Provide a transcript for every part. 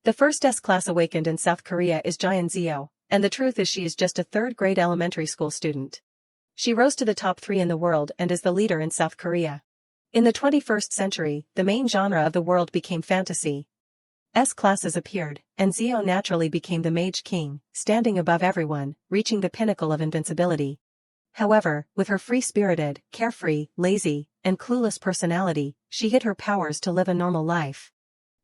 The first S-class awakened in South Korea is Jaein Zeo, and the truth is she is just a third-grade elementary school student. She rose to the top 3 in the world and is the leader in South Korea. In the 21st century, the main genre of the world became fantasy. S-classes appeared, and Zeo naturally became the mage king, standing above everyone, reaching the pinnacle of invincibility. However, with her free-spirited, carefree, lazy, and clueless personality, she hid her powers to live a normal life.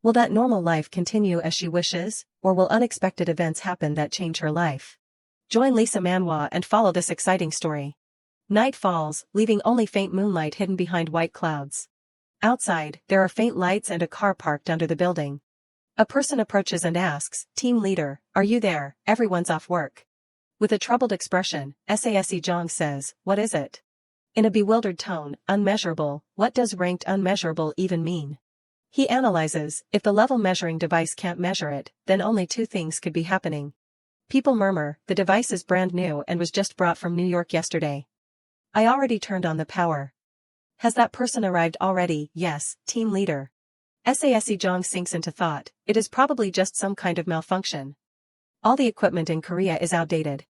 Will that normal life continue as she wishes, or will unexpected events happen that change her life? Join Lisa Manhwa and follow this exciting story. Night falls, leaving only faint moonlight hidden behind white clouds. Outside, there are faint lights and a car parked under the building. A person approaches and asks, "Team leader, are you there? Everyone's off work." With a troubled expression, Sase Jong says, "What is it?" In a bewildered tone, "Unmeasurable, what does ranked unmeasurable even mean?" He analyzes, if the level measuring device can't measure it, then only 2 things could be happening. People murmur, the device is brand new and was just brought from New York yesterday. I already turned on the power. Has that person arrived already? Yes, team leader. Sase Jong sinks into thought, it is probably just some kind of malfunction. All the equipment in Korea is outdated.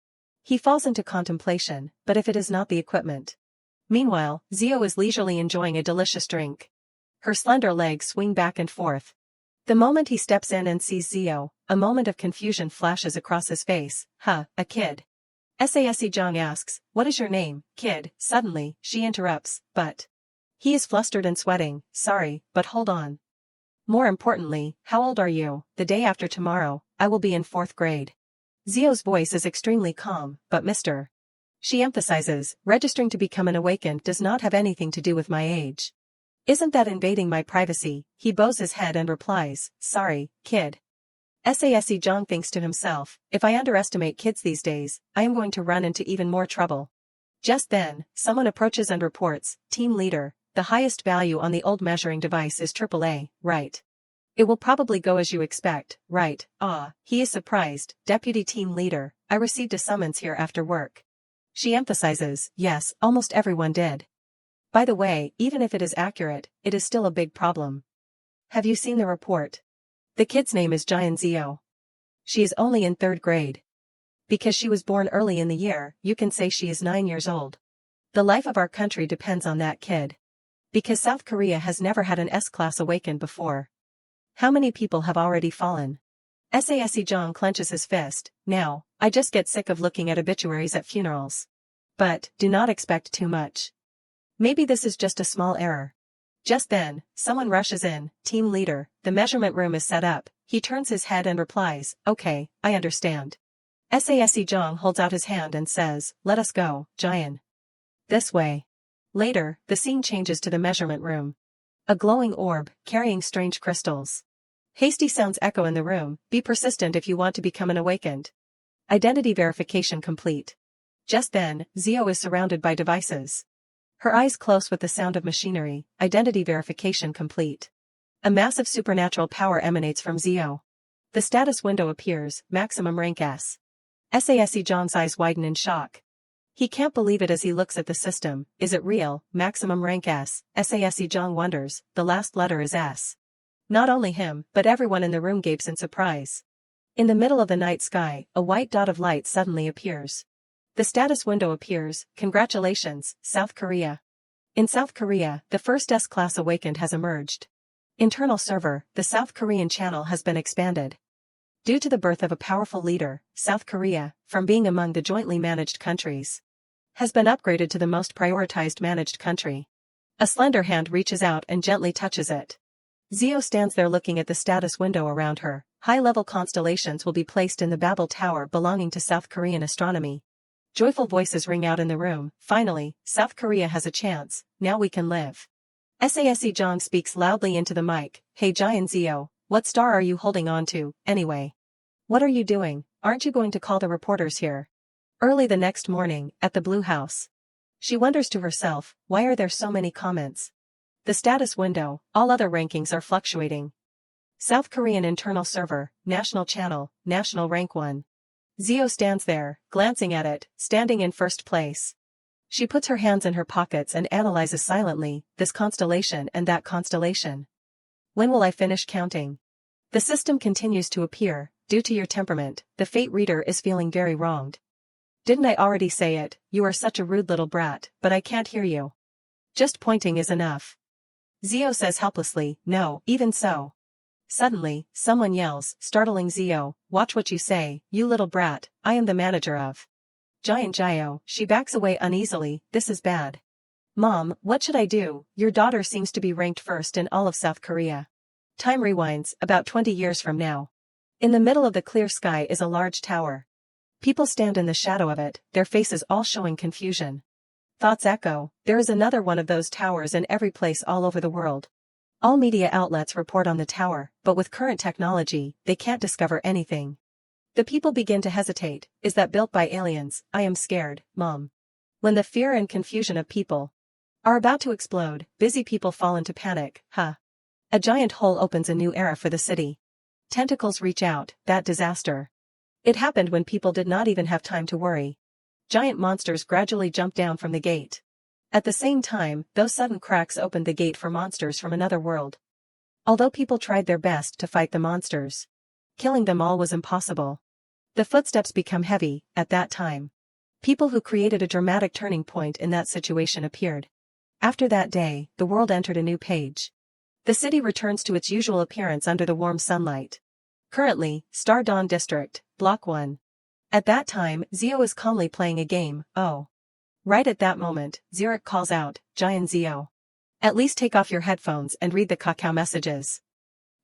He falls into contemplation, but if it is not the equipment. Meanwhile, Zeo is leisurely enjoying a delicious drink. Her slender legs swing back and forth. The moment he steps in and sees Zeo, a moment of confusion flashes across his face. A kid. Sase Jong asks, "What is your name, kid?" Suddenly, she interrupts, "But." He is flustered and sweating, "Sorry, but hold on. More importantly, how old are you?" "The day after tomorrow, I will be in 4th grade. Zeo's voice is extremely calm, "But Mr." She emphasizes, registering to become an awakened does not have anything to do with my age. "Isn't that invading my privacy?" He bows his head and replies, "Sorry, kid." Sase Jong thinks to himself, if I underestimate kids these days, I am going to run into even more trouble. Just then, someone approaches and reports, "Team leader, the highest value on the old measuring device is AAA, right? It will probably go as you expect, right?" He is surprised, "Deputy team leader, I received a summons here after work." She emphasizes, "Yes, almost everyone did. By the way, even if it is accurate, it is still a big problem. Have you seen the report? The kid's name is Jaein Zeo. She is only in 3rd grade. Because she was born early in the year, you can say she is 9 years old. The life of our country depends on that kid. Because South Korea has never had an S-class awakened before. How many people have already fallen?" Sase Jong clenches his fist, "Now, I just get sick of looking at obituaries at funerals. But, do not expect too much. Maybe this is just a small error." Just then, someone rushes in, "Team leader, the measurement room is set up." He turns his head and replies, "Okay, I understand." Sase Jong holds out his hand and says, "Let us go, Jaein. This way." Later, the scene changes to the measurement room. A glowing orb, carrying strange crystals. Hasty sounds echo in the room, "Be persistent if you want to become an awakened. Identity verification complete." Just then, Zeo is surrounded by devices. Her eyes close with the sound of machinery, identity verification complete. A massive supernatural power emanates from Zeo. The status window appears, maximum rank S. Sase Jong's eyes widen in shock. He can't believe it as he looks at the system. Is it real? Maximum rank S. Sase Jong wonders, the last letter is S. Not only him, but everyone in the room gapes in surprise. In the middle of the night sky, a white dot of light suddenly appears. The status window appears, "Congratulations, South Korea." In South Korea, the first S-class awakened has emerged. Internal server, the South Korean channel has been expanded. Due to the birth of a powerful leader, South Korea, from being among the jointly managed countries, has been upgraded to the most prioritized managed country. A slender hand reaches out and gently touches it. Zeo stands there looking at the status window around her. High-level constellations will be placed in the Babel Tower belonging to South Korean astronomy. Joyful voices ring out in the room, "Finally, South Korea has a chance, now we can live." Sase Jong speaks loudly into the mic, "Hey Jaein Zeo, what star are you holding on to, anyway? What are you doing? Aren't you going to call the reporters here?" Early the next morning, at the Blue House. She wonders to herself, why are there so many comments? The status window, all other rankings are fluctuating. South Korean internal server, national channel, national rank 1. Zeo stands there, glancing at it, standing in 1st place. She puts her hands in her pockets and analyzes silently, this constellation and that constellation. When will I finish counting? The system continues to appear. Due to your temperament, the fate reader is feeling very wronged. Didn't I already say it? You are such a rude little brat, but I can't hear you. Just pointing is enough. Zio says helplessly, no, even so. Suddenly, someone yells, startling Zio, watch what you say, you little brat, I am the manager of Giant Gio. She backs away uneasily, this is bad. Mom, what should I do? Your daughter seems to be ranked first in all of South Korea. Time rewinds, about 20 years from now. In the middle of the clear sky is a large tower. People stand in the shadow of it, their faces all showing confusion. Thoughts echo, there is another one of those towers in every place all over the world. All media outlets report on the tower, but with current technology, they can't discover anything. The people begin to hesitate, is that built by aliens? I am scared, Mom. When the fear and confusion of people are about to explode, busy people fall into panic, A giant hole opens a new era for the city. Tentacles reach out, that disaster. It happened when people did not even have time to worry. Giant monsters gradually jumped down from the gate. At the same time, those sudden cracks opened the gate for monsters from another world. Although people tried their best to fight the monsters, killing them all was impossible. The footsteps become heavy, at that time. People who created a dramatic turning point in that situation appeared. After that day, the world entered a new page. The city returns to its usual appearance under the warm sunlight. Currently, Star Dawn District, Block 1. At that time, Zio is calmly playing a game, oh. Right at that moment, Zurich calls out, Giant Zio. At least take off your headphones and read the Kakao messages.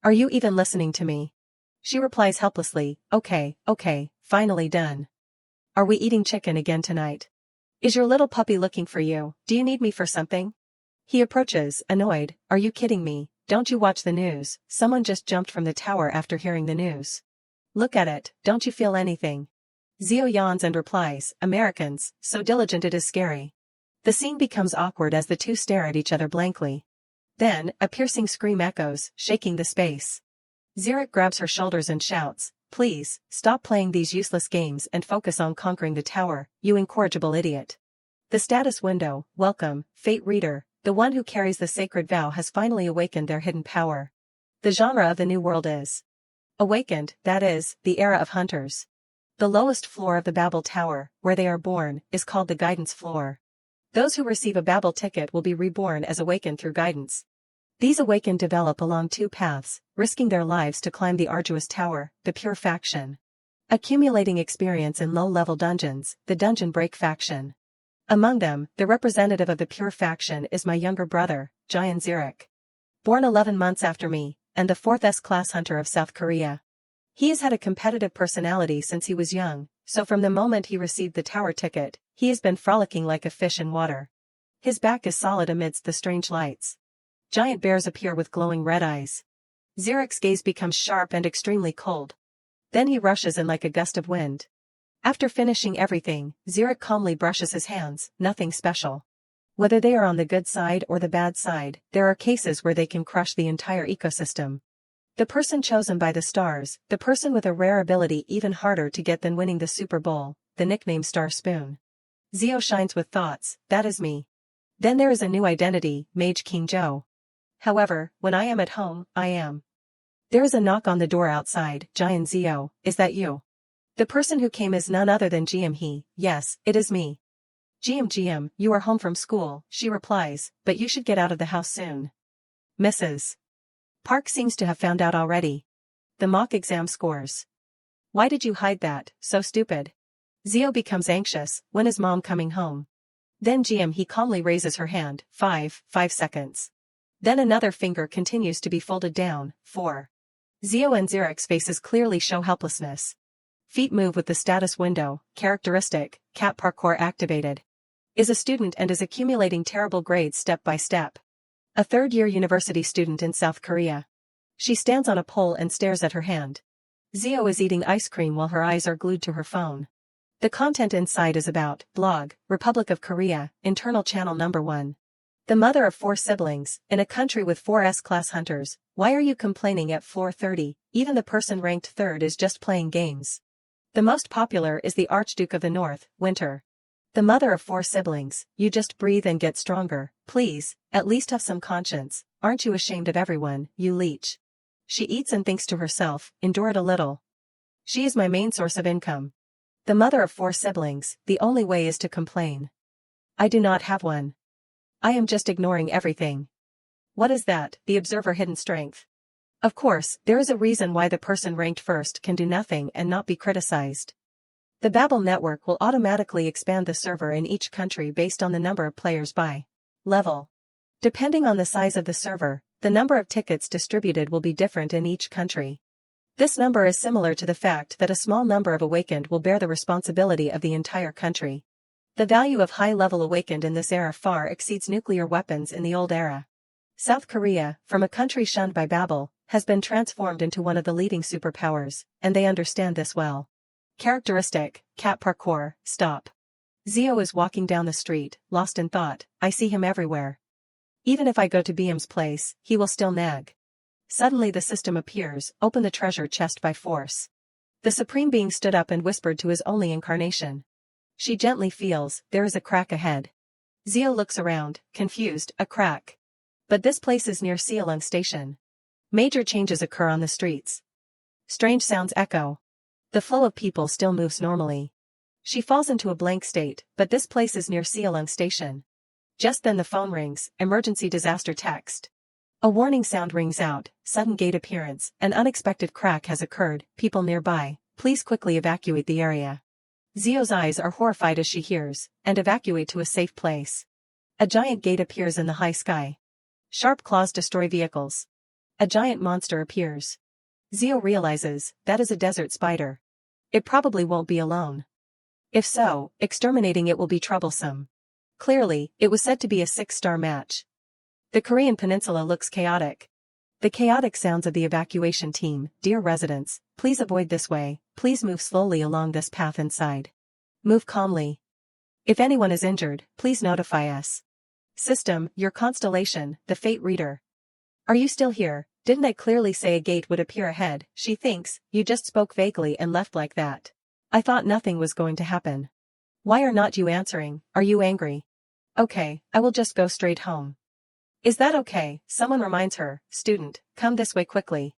Are you even listening to me? She replies helplessly, okay, finally done. Are we eating chicken again tonight? Is your little puppy looking for you? Do you need me for something? He approaches, annoyed, are you kidding me? Don't you watch the news? Someone just jumped from the tower after hearing the news. Look at it, don't you feel anything? Zio yawns and replies, Americans, so diligent it is scary. The scene becomes awkward as the two stare at each other blankly. Then, a piercing scream echoes, shaking the space. Zurich grabs her shoulders and shouts, please, stop playing these useless games and focus on conquering the tower, you incorrigible idiot. The status window, welcome, fate reader, the one who carries the sacred vow has finally awakened their hidden power. The genre of the new world is awakened, that is, the era of hunters. The lowest floor of the Babel Tower, where they are born, is called the guidance floor. Those who receive a Babel ticket will be reborn as awakened through guidance. These awakened develop along two paths, risking their lives to climb the arduous tower, the pure faction. Accumulating experience in low-level dungeons, the dungeon break faction. Among them, the representative of the pure faction is my younger brother, Giant Zurich. Born 11 months after me, and the 4th S-class hunter of South Korea. He has had a competitive personality since he was young, so from the moment he received the tower ticket, he has been frolicking like a fish in water. His back is solid amidst the strange lights. Giant bears appear with glowing red eyes. Zurich's gaze becomes sharp and extremely cold. Then he rushes in like a gust of wind. After finishing everything, Zurich calmly brushes his hands, nothing special. Whether they are on the good side or the bad side, there are cases where they can crush the entire ecosystem. The person chosen by the stars, the person with a rare ability even harder to get than winning the Super Bowl, the nickname Star Spoon. Zio shines with thoughts, that is me. Then there is a new identity, Mage King Joe. However, when I am at home, I am. There is a knock on the door outside, Giant Zio, is that you? The person who came is none other than GM he, yes, it is me. GM, you are home from school, she replies, but you should get out of the house soon. Mrs. Park seems to have found out already. The mock exam scores. Why did you hide that, so stupid? Zio becomes anxious, when is mom coming home? Then GM he calmly raises her hand, 5 seconds. Then another finger continues to be folded down, 4. Zio and Zurich's faces clearly show helplessness. Feet move with the status window, characteristic, cat parkour activated. Is a student and is accumulating terrible grades step by step. A third-year university student in South Korea. She stands on a pole and stares at her hand. Zio is eating ice cream while her eyes are glued to her phone. The content inside is about, blog, Republic of Korea, internal channel number 1. The mother of 4 siblings, in a country with 4 S-class hunters, why are you complaining at floor 30, even the person ranked 3rd is just playing games. The most popular is the Archduke of the North, Winter. The mother of 4 siblings, you just breathe and get stronger, please, at least have some conscience, aren't you ashamed of everyone, you leech. She eats and thinks to herself, endure it a little. She is my main source of income. The mother of 4 siblings, the only way is to complain. I do not have one. I am just ignoring everything. What is that? The observer hidden strength. Of course, there is a reason why the person ranked first can do nothing and not be criticized. The Babel network will automatically expand the server in each country based on the number of players by level. Depending on the size of the server, the number of tickets distributed will be different in each country. This number is similar to the fact that a small number of awakened will bear the responsibility of the entire country. The value of high-level awakened in this era far exceeds nuclear weapons in the old era. South Korea, from a country shunned by Babel, has been transformed into one of the leading superpowers, and they understand this well. Characteristic, cat parkour, stop. Zio is walking down the street, lost in thought. I see him everywhere. Even if I go to BM's place, he will still nag. Suddenly the system appears, open the treasure chest by force. The Supreme Being stood up and whispered to his only incarnation. She gently feels, there is a crack ahead. Zio looks around, confused, a crack. But this place is near Sealung Station. Major changes occur on the streets. Strange sounds echo. The flow of people still moves normally. She falls into a blank state, but this place is near Sealung Station. Just then the phone rings, emergency disaster text. A warning sound rings out, sudden gate appearance, an unexpected crack has occurred, people nearby, please quickly evacuate the area. Zio's eyes are horrified as she hears, and evacuate to a safe place. A giant gate appears in the high sky. Sharp claws destroy vehicles. A giant monster appears. Zio realizes, that is a desert spider. It probably won't be alone. If so, exterminating it will be troublesome. Clearly, it was said to be a 6-star match. The Korean peninsula looks chaotic. The chaotic sounds of the evacuation team, dear residents, please avoid this way, please move slowly along this path inside. Move calmly. If anyone is injured, please notify us. System, your constellation, the fate reader. Are you still here? Didn't I clearly say a gate would appear ahead? She thinks, you just spoke vaguely and left like that. I thought nothing was going to happen. Why are not you answering? Are you angry? Okay, I will just go straight home. Is that okay? Someone reminds her, student, come this way quickly.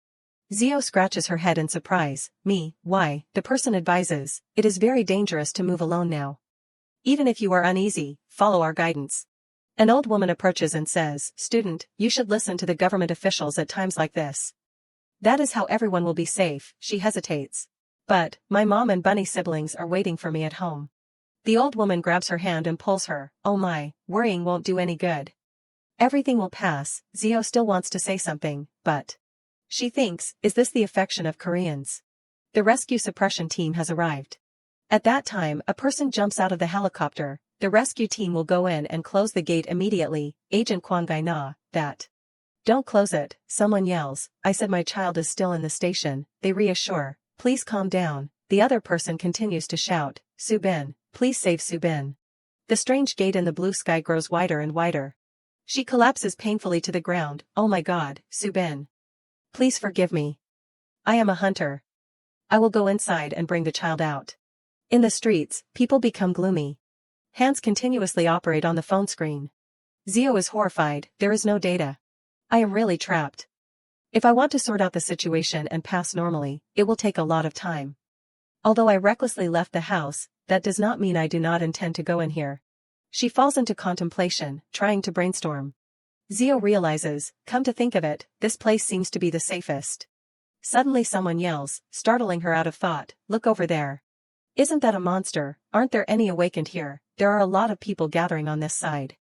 Zio scratches her head in surprise. Me, why? The person advises, it is very dangerous to move alone now. Even if you are uneasy, follow our guidance. An old woman approaches and says, student, you should listen to the government officials at times like this. That is how everyone will be safe. She hesitates. But, my mom and bunny siblings are waiting for me at home. The old woman grabs her hand and pulls her. Oh my, worrying won't do any good. Everything will pass. Zio still wants to say something, but she thinks, is this the affection of Koreans? The rescue suppression team has arrived. At that time, a person jumps out of the helicopter. The rescue team will go in and close the gate immediately. Agent Kwang Gai Na, that. Don't close it, someone yells. I said my child is still in the station. They reassure. Please calm down. The other person continues to shout, Subin, please save Subin. The strange gate in the blue sky grows wider and wider. She collapses painfully to the ground. Oh my God, Subin. Please forgive me. I am a hunter. I will go inside and bring the child out. In the streets, people become gloomy. Hands continuously operate on the phone screen. Zio is horrified, there is no data. I am really trapped. If I want to sort out the situation and pass normally, it will take a lot of time. Although I recklessly left the house, that does not mean I do not intend to go in here. She falls into contemplation, trying to brainstorm. Zio realizes, come to think of it, this place seems to be the safest. Suddenly someone yells, startling her out of thought, look over there. Isn't that a monster? Aren't there any awakened here? There are a lot of people gathering on this side.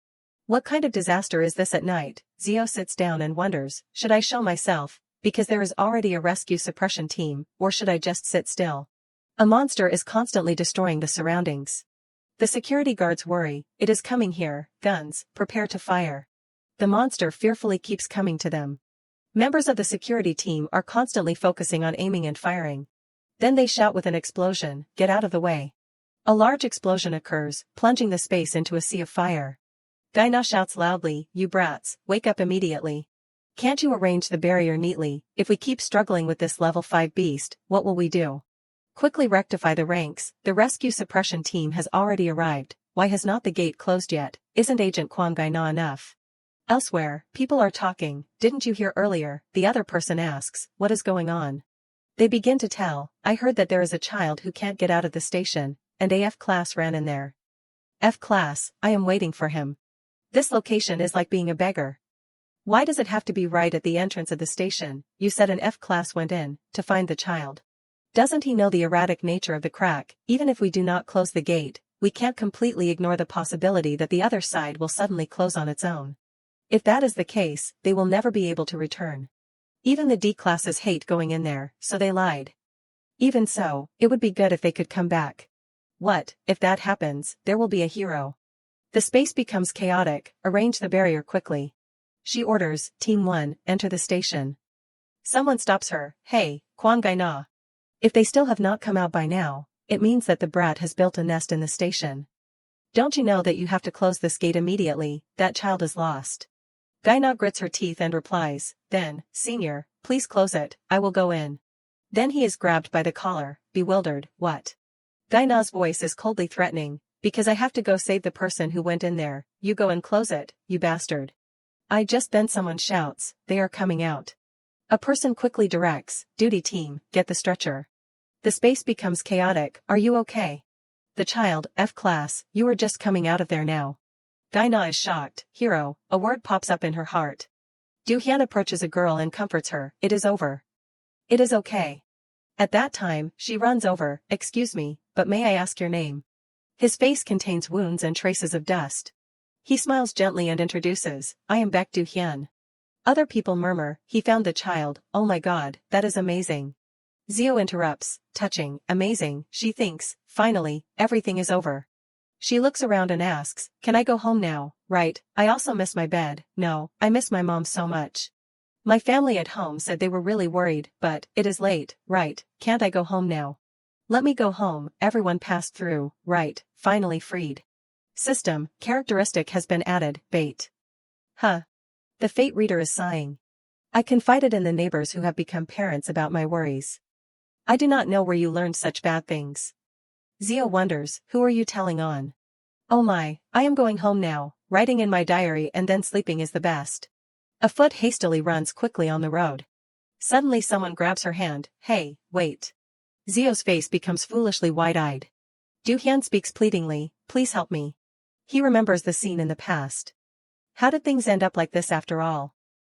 What kind of disaster is this at night? Zio sits down and wonders, should I show myself, because there is already a rescue suppression team, or should I just sit still? A monster is constantly destroying the surroundings. The security guards worry, it is coming here, guns, prepare to fire. The monster fearfully keeps coming to them. Members of the security team are constantly focusing on aiming and firing. Then they shout with an explosion, get out of the way. A large explosion occurs, plunging the space into a sea of fire. Gaina shouts loudly, you brats, wake up immediately. Can't you arrange the barrier neatly? If we keep struggling with this level 5 beast, what will we do? Quickly rectify the ranks, the rescue suppression team has already arrived. Why has not the gate closed yet? Isn't Agent Kwang Gaina enough? Elsewhere, people are talking. Didn't you hear earlier? The other person asks, what is going on? They begin to tell, I heard that there is a child who can't get out of the station, and a F class ran in there. F class, I am waiting for him. This location is like being a beggar. Why does it have to be right at the entrance of the station? You said an F class went in, to find the child. Doesn't he know the erratic nature of the crack? Even if we do not close the gate, we can't completely ignore the possibility that the other side will suddenly close on its own. If that is the case, they will never be able to return. Even the D classes hate going in there, so they lied. Even so, it would be good if they could come back. What, if that happens, there will be a hero. The space becomes chaotic, arrange the barrier quickly. She orders, Team 1, enter the station. Someone stops her, hey, Kwon Gai Na. If they still have not come out by now, it means that the brat has built a nest in the station. Don't you know that you have to close this gate immediately? That child is lost. Gai Na grits her teeth and replies, then, senior, please close it, I will go in. Then he is grabbed by the collar, bewildered, what? Gai Na's voice is coldly threatening, because I have to go save the person who went in there, you go and close it, you bastard. Then someone shouts, they are coming out. A person quickly directs, duty team, get the stretcher. The space becomes chaotic, are you okay? The child, F class, you are just coming out of there now. Gai Na is shocked, hero, a word pops up in her heart. Du Hyun approaches a girl and comforts her, it is over. It is okay. At that time, she runs over, excuse me, but may I ask your name? His face contains wounds and traces of dust. He smiles gently and introduces, I am Baek Du Hyun. Other people murmur, he found the child, oh my god, that is amazing. Zio interrupts, touching, amazing, she thinks, finally, everything is over. She looks around and asks, can I go home now? Right, I also miss my bed, no, I miss my mom so much. My family at home said they were really worried, but, it is late, right, can't I go home now? Let me go home, everyone passed through, right, finally freed. System, characteristic has been added, bait. Huh. The fate reader is sighing. I confided in the neighbors who have become parents about my worries. I do not know where you learned such bad things. Zio wonders, who are you telling on? Oh my, I am going home now, writing in my diary and then sleeping is the best. A foot hastily runs quickly on the road. Suddenly someone grabs her hand, hey, wait. Zio's face becomes foolishly wide-eyed. Du Hyun speaks pleadingly, please help me. He remembers the scene in the past. How did things end up like this after all?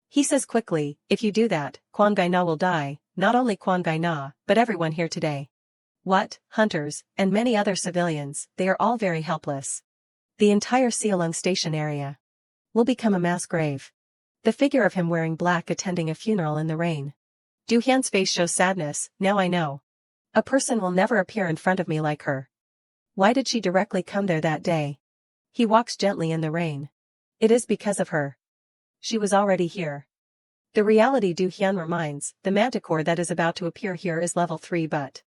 He says quickly, if you do that, Kwon Gai Na will die, not only Kwon Gai Na, but everyone here today. What, hunters, and many other civilians, they are all very helpless. The entire Seolung station area will become a mass grave. The figure of him wearing black attending a funeral in the rain. Du Hyun's face shows sadness, now I know. A person will never appear in front of me like her. Why did she directly come there that day? He walks gently in the rain. It is because of her. She was already here. The reality Du Hyun reminds, the manticore that is about to appear here is level 3 but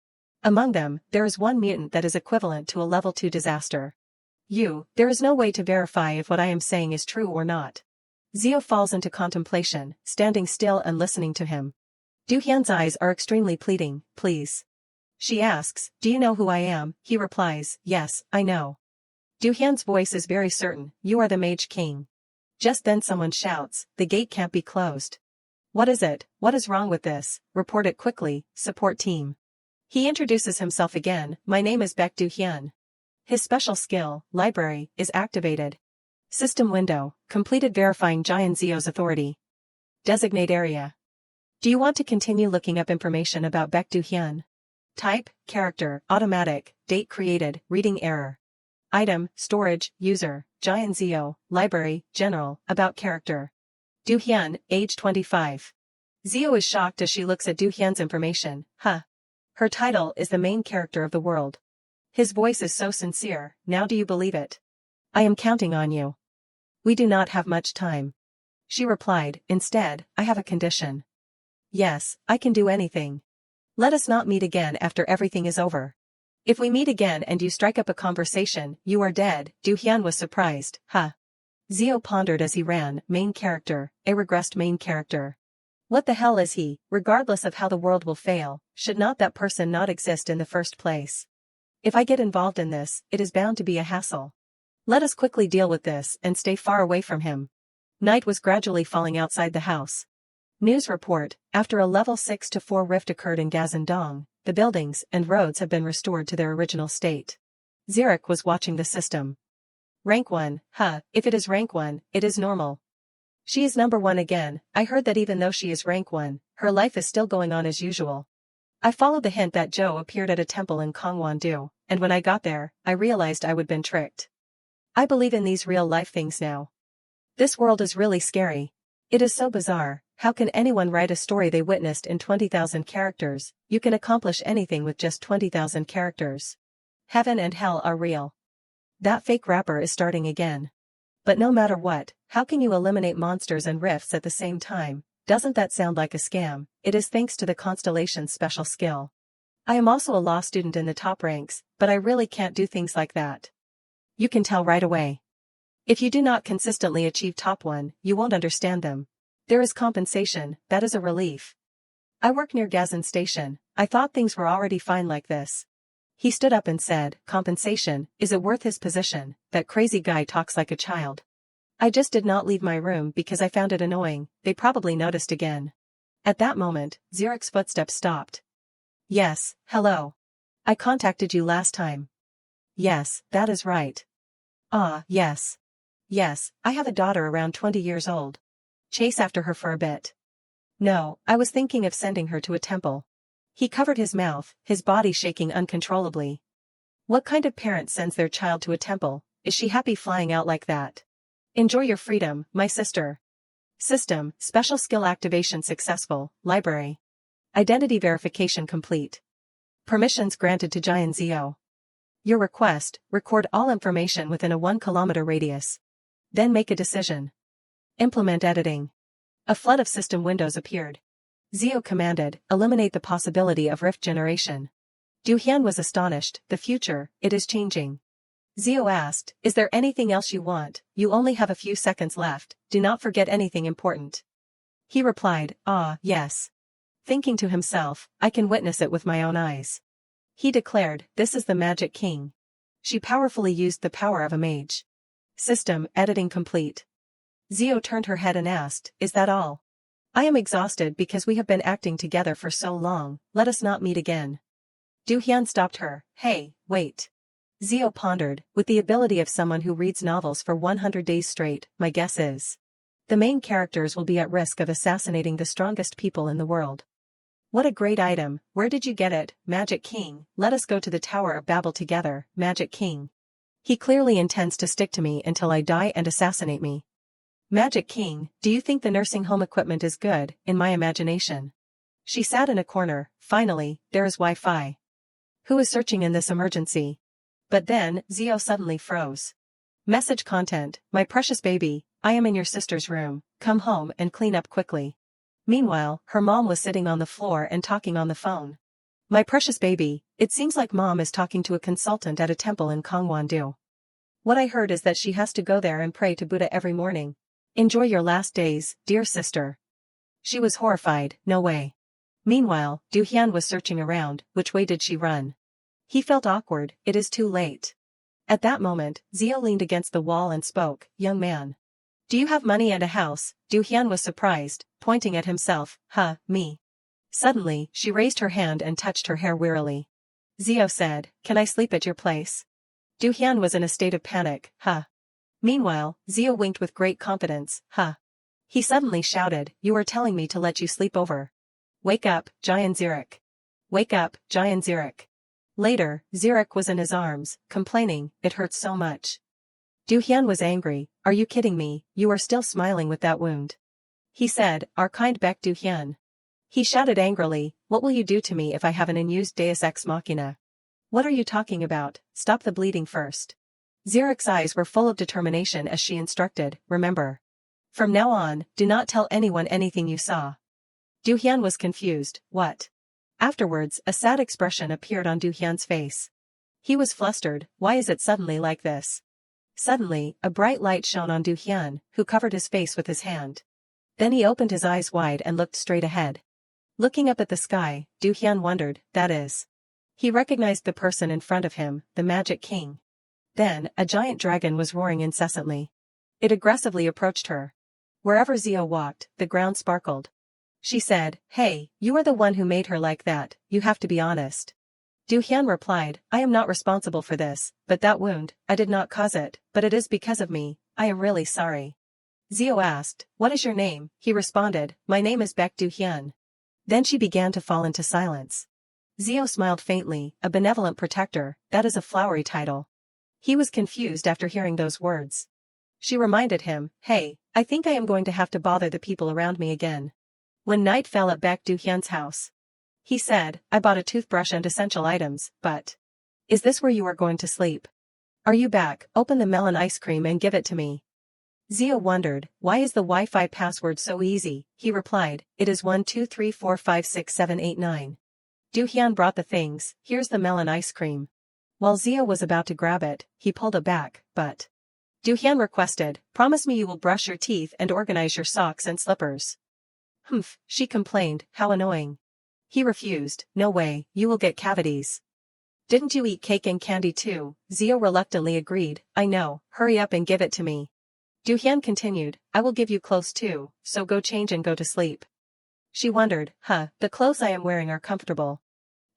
among them, there is one mutant that is equivalent to a level 2 disaster. There is no way to verify if what I am saying is true or not. Zio falls into contemplation, standing still and listening to him. Du Hyun's eyes are extremely pleading, please. She asks, do you know who I am? He replies, yes, I know. Du Hyun's voice is very certain, you are the Mage King. Just then someone shouts, the gate can't be closed. What is it? What is wrong with this? Report it quickly, support team. He introduces himself again, my name is Baek Du Hyun. His special skill, library, is activated. System window, completed verifying Jian Zio's authority. Designate area. Do you want to continue looking up information about Baek Du Hyun? Type, character, automatic, date created, reading error. Item, storage, user, Jian Zio, library, general, about character. Du Hyun, age 25. Zio is shocked as she looks at Du Hyun's information, huh. Her title is the main character of the world. His voice is so sincere, now do you believe it? I am counting on you. We do not have much time. She replied, instead, I have a condition. Yes, I can do anything. Let us not meet again after everything is over. If we meet again and you strike up a conversation, you are dead. Du Hyun was surprised, huh? Zio pondered as he ran, main character, a regressed main character. What the hell is he, regardless of how the world will fail, should not that person not exist in the first place? If I get involved in this, it is bound to be a hassle. Let us quickly deal with this and stay far away from him. Night was gradually falling outside the house. News report, after a level 6 to 4 rift occurred in Gazandong, the buildings and roads have been restored to their original state. Zurich was watching the system. Rank 1, if it is rank 1, it is normal. She is number 1 again. I heard that even though she is rank 1, her life is still going on as usual. I followed the hint that Joe appeared at a temple in Gangwon-do, and when I got there, I realized I would been tricked. I believe in these real-life things now. This world is really scary. It is so bizarre. How can anyone write a story they witnessed in 20,000 characters? You can accomplish anything with just 20,000 characters. Heaven and hell are real. That fake rapper is starting again. But no matter what, how can you eliminate monsters and rifts at the same time? Doesn't that sound like a scam? It is thanks to the Constellation's special skill. I am also a law student in the top ranks, but I really can't do things like that. You can tell right away. If you do not consistently achieve top 1, you won't understand them. There is compensation, that is a relief. I work near Gazan Station. I thought things were already fine like this. He stood up and said, compensation, is it worth his position? That crazy guy talks like a child. I just did not leave my room because I found it annoying. They probably noticed again. At that moment, Zurich's footsteps stopped. Yes, hello. I contacted you last time. Yes, that is right. Ah, yes. Yes, I have a daughter around 20 years old. Chase after her for a bit. No, I was thinking of sending her to a temple. He covered his mouth, his body shaking uncontrollably. What kind of parent sends their child to a temple? Is she happy flying out like that? Enjoy your freedom, my sister. System, special skill activation successful, library. Identity verification complete. Permissions granted to Jian Zio. Your request, record all information within a 1-kilometer radius. Then make a decision. Implement editing. A flood of system windows appeared. Zio commanded, eliminate the possibility of rift generation. Du Hian was astonished, the future, it is changing. Zio asked, is there anything else you want? You only have a few seconds left, do not forget anything important. He replied, yes. Thinking to himself, I can witness it with my own eyes. He declared, this is the Magic King. She powerfully used the power of a mage. System, editing complete. Zio turned her head and asked, is that all? I am exhausted because we have been acting together for so long, let us not meet again. Du Hian stopped her, hey, wait. Zio pondered, with the ability of someone who reads novels for 100 days straight, my guess is. The main characters will be at risk of assassinating the strongest people in the world. What a great item, where did you get it, Magic King? Let us go to the Tower of Babel together, Magic King. He clearly intends to stick to me until I die and assassinate me. Magic King, do you think the nursing home equipment is good, in my imagination? She sat in a corner, finally, there is Wi-Fi. Who is searching in this emergency? But then, Zio suddenly froze. Message content, my precious baby, I am in your sister's room, come home and clean up quickly. Meanwhile, her mom was sitting on the floor and talking on the phone. My precious baby, it seems like mom is talking to a consultant at a temple in Gangwon-do. What I heard is that she has to go there and pray to Buddha every morning. Enjoy your last days, dear sister. She was horrified, no way. Meanwhile, Du Hian was searching around, which way did she run? He felt awkward, it is too late. At that moment, Zio leaned against the wall and spoke, young man. Do you have money and a house? Du Hian was surprised, pointing at himself, me. Suddenly, she raised her hand and touched her hair wearily. Zio said, can I sleep at your place? Du Hian was in a state of panic, Meanwhile, Zio winked with great confidence, He suddenly shouted, you are telling me to let you sleep over. Wake up, Jian Zurich. Wake up, Jian Zurich. Later, Zurich was in his arms, complaining, it hurts so much. Du Hian was angry, are you kidding me, you are still smiling with that wound. He said, our kind Beck Du Hian. He shouted angrily, what will you do to me if I have an unused Deus Ex Machina? What are you talking about, stop the bleeding first. Zurich's eyes were full of determination as she instructed, remember. From now on, do not tell anyone anything you saw. Du Hian was confused, what? Afterwards, a sad expression appeared on Du Hian's face. He was flustered, why is it suddenly like this? Suddenly, a bright light shone on Du Hian, who covered his face with his hand. Then he opened his eyes wide and looked straight ahead. Looking up at the sky, Du Hian wondered, that is. He recognized the person in front of him, the Magic King. Then, a giant dragon was roaring incessantly. It aggressively approached her. Wherever Zio walked, the ground sparkled. She said, "Hey, you are the one who made her like that, you have to be honest." Du Hyun replied, "I am not responsible for this, but that wound, I did not cause it, but it is because of me, I am really sorry." Zio asked, "What is your name?" He responded, "My name is Baek Du Hyun." Then she began to fall into silence. Zio smiled faintly, "A benevolent protector, that is a flowery title." He was confused after hearing those words. She reminded him, "Hey, I think I am going to have to bother the people around me again." When night fell at Baek Du Hyun's house, he said, "I bought a toothbrush and essential items, but... Is this where you are going to sleep? Are you back? Open the melon ice cream and give it to me." Zio wondered, "Why is the Wi-Fi password so easy?" He replied, "It is 123456789. Du Hyun brought the things, here's the melon ice cream." While Zio was about to grab it, he pulled it back, but... Du Hyun requested, "Promise me you will brush your teeth and organize your socks and slippers." "Humph," she complained, "how annoying." He refused, "No way, you will get cavities." "Didn't you eat cake and candy too?" Zio reluctantly agreed, "I know, hurry up and give it to me." Du Hyun continued, "I will give you clothes too, so go change and go to sleep." She wondered, the clothes I am wearing are comfortable.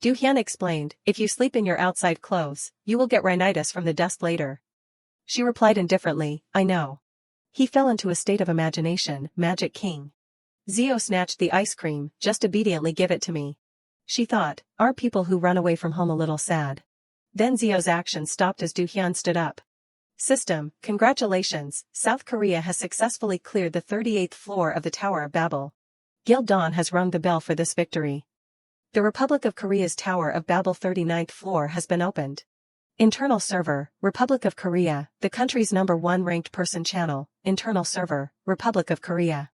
Du Hyun explained, "If you sleep in your outside clothes, you will get rhinitis from the dust later." She replied indifferently, "I know." He fell into a state of imagination, Magic King. Zio snatched the ice cream, "Just obediently give it to me." She thought, are people who run away from home a little sad? Then Zio's action stopped as Du Hyun stood up. "System, congratulations, South Korea has successfully cleared the 38th floor of the Tower of Babel. Gil Dawn has rung the bell for this victory. The Republic of Korea's Tower of Babel 39th floor has been opened. Internal server, Republic of Korea, the country's #1 ranked person channel, internal server, Republic of Korea.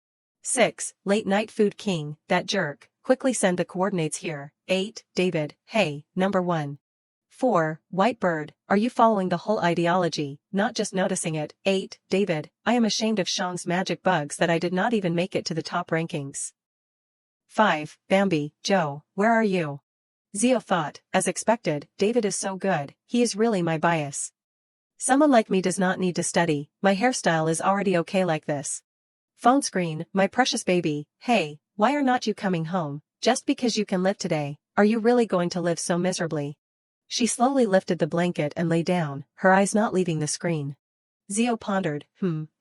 6. Late Night Food King, that jerk, quickly send the coordinates here. 8. David, hey, #1. 4. White Bird, are you following the whole ideology, not just noticing it? 8. David, I am ashamed of Sean's magic bugs that I did not even make it to the top rankings. 5. Bambi, Joe, where are you? Zio thought, as expected, David is so good, he is really my bias. Someone like me does not need to study, my hairstyle is already okay like this. Phone screen, my precious baby, hey, why are not you coming home? Just because you can live today, are you really going to live so miserably? She slowly lifted the blanket and lay down, her eyes not leaving the screen. Zio pondered,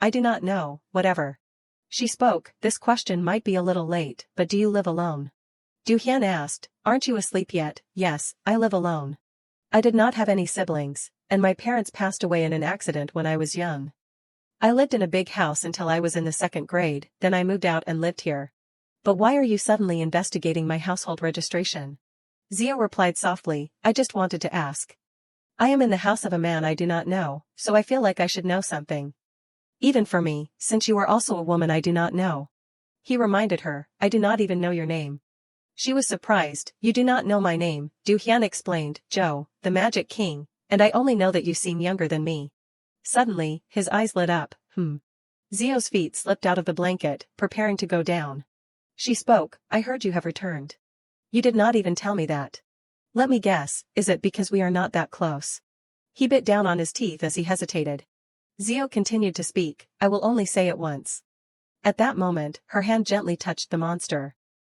I do not know, whatever. She spoke, this question might be a little late, but do you live alone? Du Hyun asked, aren't you asleep yet? Yes, I live alone. I did not have any siblings, and my parents passed away in an accident when I was young. I lived in a big house until I was in the 2nd grade, then I moved out and lived here. But why are you suddenly investigating my household registration? Zio replied softly, I just wanted to ask. I am in the house of a man I do not know, so I feel like I should know something. Even for me, since you are also a woman I do not know. He reminded her, I do not even know your name. She was surprised, you do not know my name, Du Hyun explained, Joe, the Magic King, and I only know that you seem younger than me. Suddenly, his eyes lit up, Zio's feet slipped out of the blanket, preparing to go down. She spoke, I heard you have returned. You did not even tell me that. Let me guess, is it because we are not that close? He bit down on his teeth as he hesitated. Zio continued to speak, I will only say it once. At that moment, her hand gently touched the monster.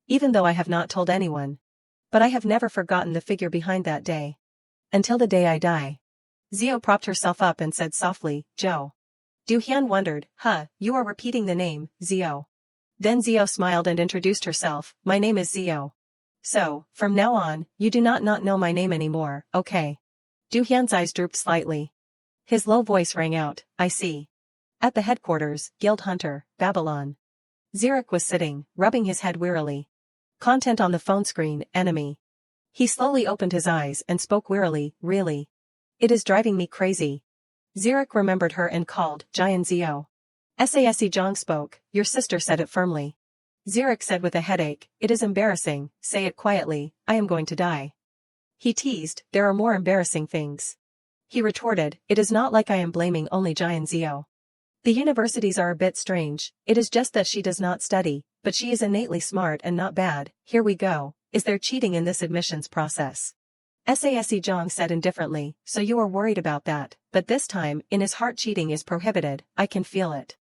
Even though I have not told anyone. But I have never forgotten the figure behind that day. Until the day I die. Zio propped herself up and said softly, Joe. Du Hyun wondered, you are repeating the name, Zio. Then Zio smiled and introduced herself, my name is Zio. So, from now on, you do not know my name anymore, okay? Du Hyun's eyes drooped slightly. His low voice rang out, I see. At the headquarters, Guild Hunter, Babylon. Zirek was sitting, rubbing his head wearily. Content on the phone screen, enemy. He slowly opened his eyes and spoke wearily, really. It is driving me crazy. Zirek remembered her and called, Jian Zio. Sase Jong spoke, your sister said it firmly. Zirek said with a headache, it is embarrassing, say it quietly, I am going to die. He teased, there are more embarrassing things. He retorted, it is not like I am blaming only Jian Zio. The universities are a bit strange, it is just that she does not study, but she is innately smart and not bad, here we go, is there cheating in this admissions process? Sase Jong said indifferently, so you are worried about that, but this time, in his heart cheating is prohibited, I can feel it.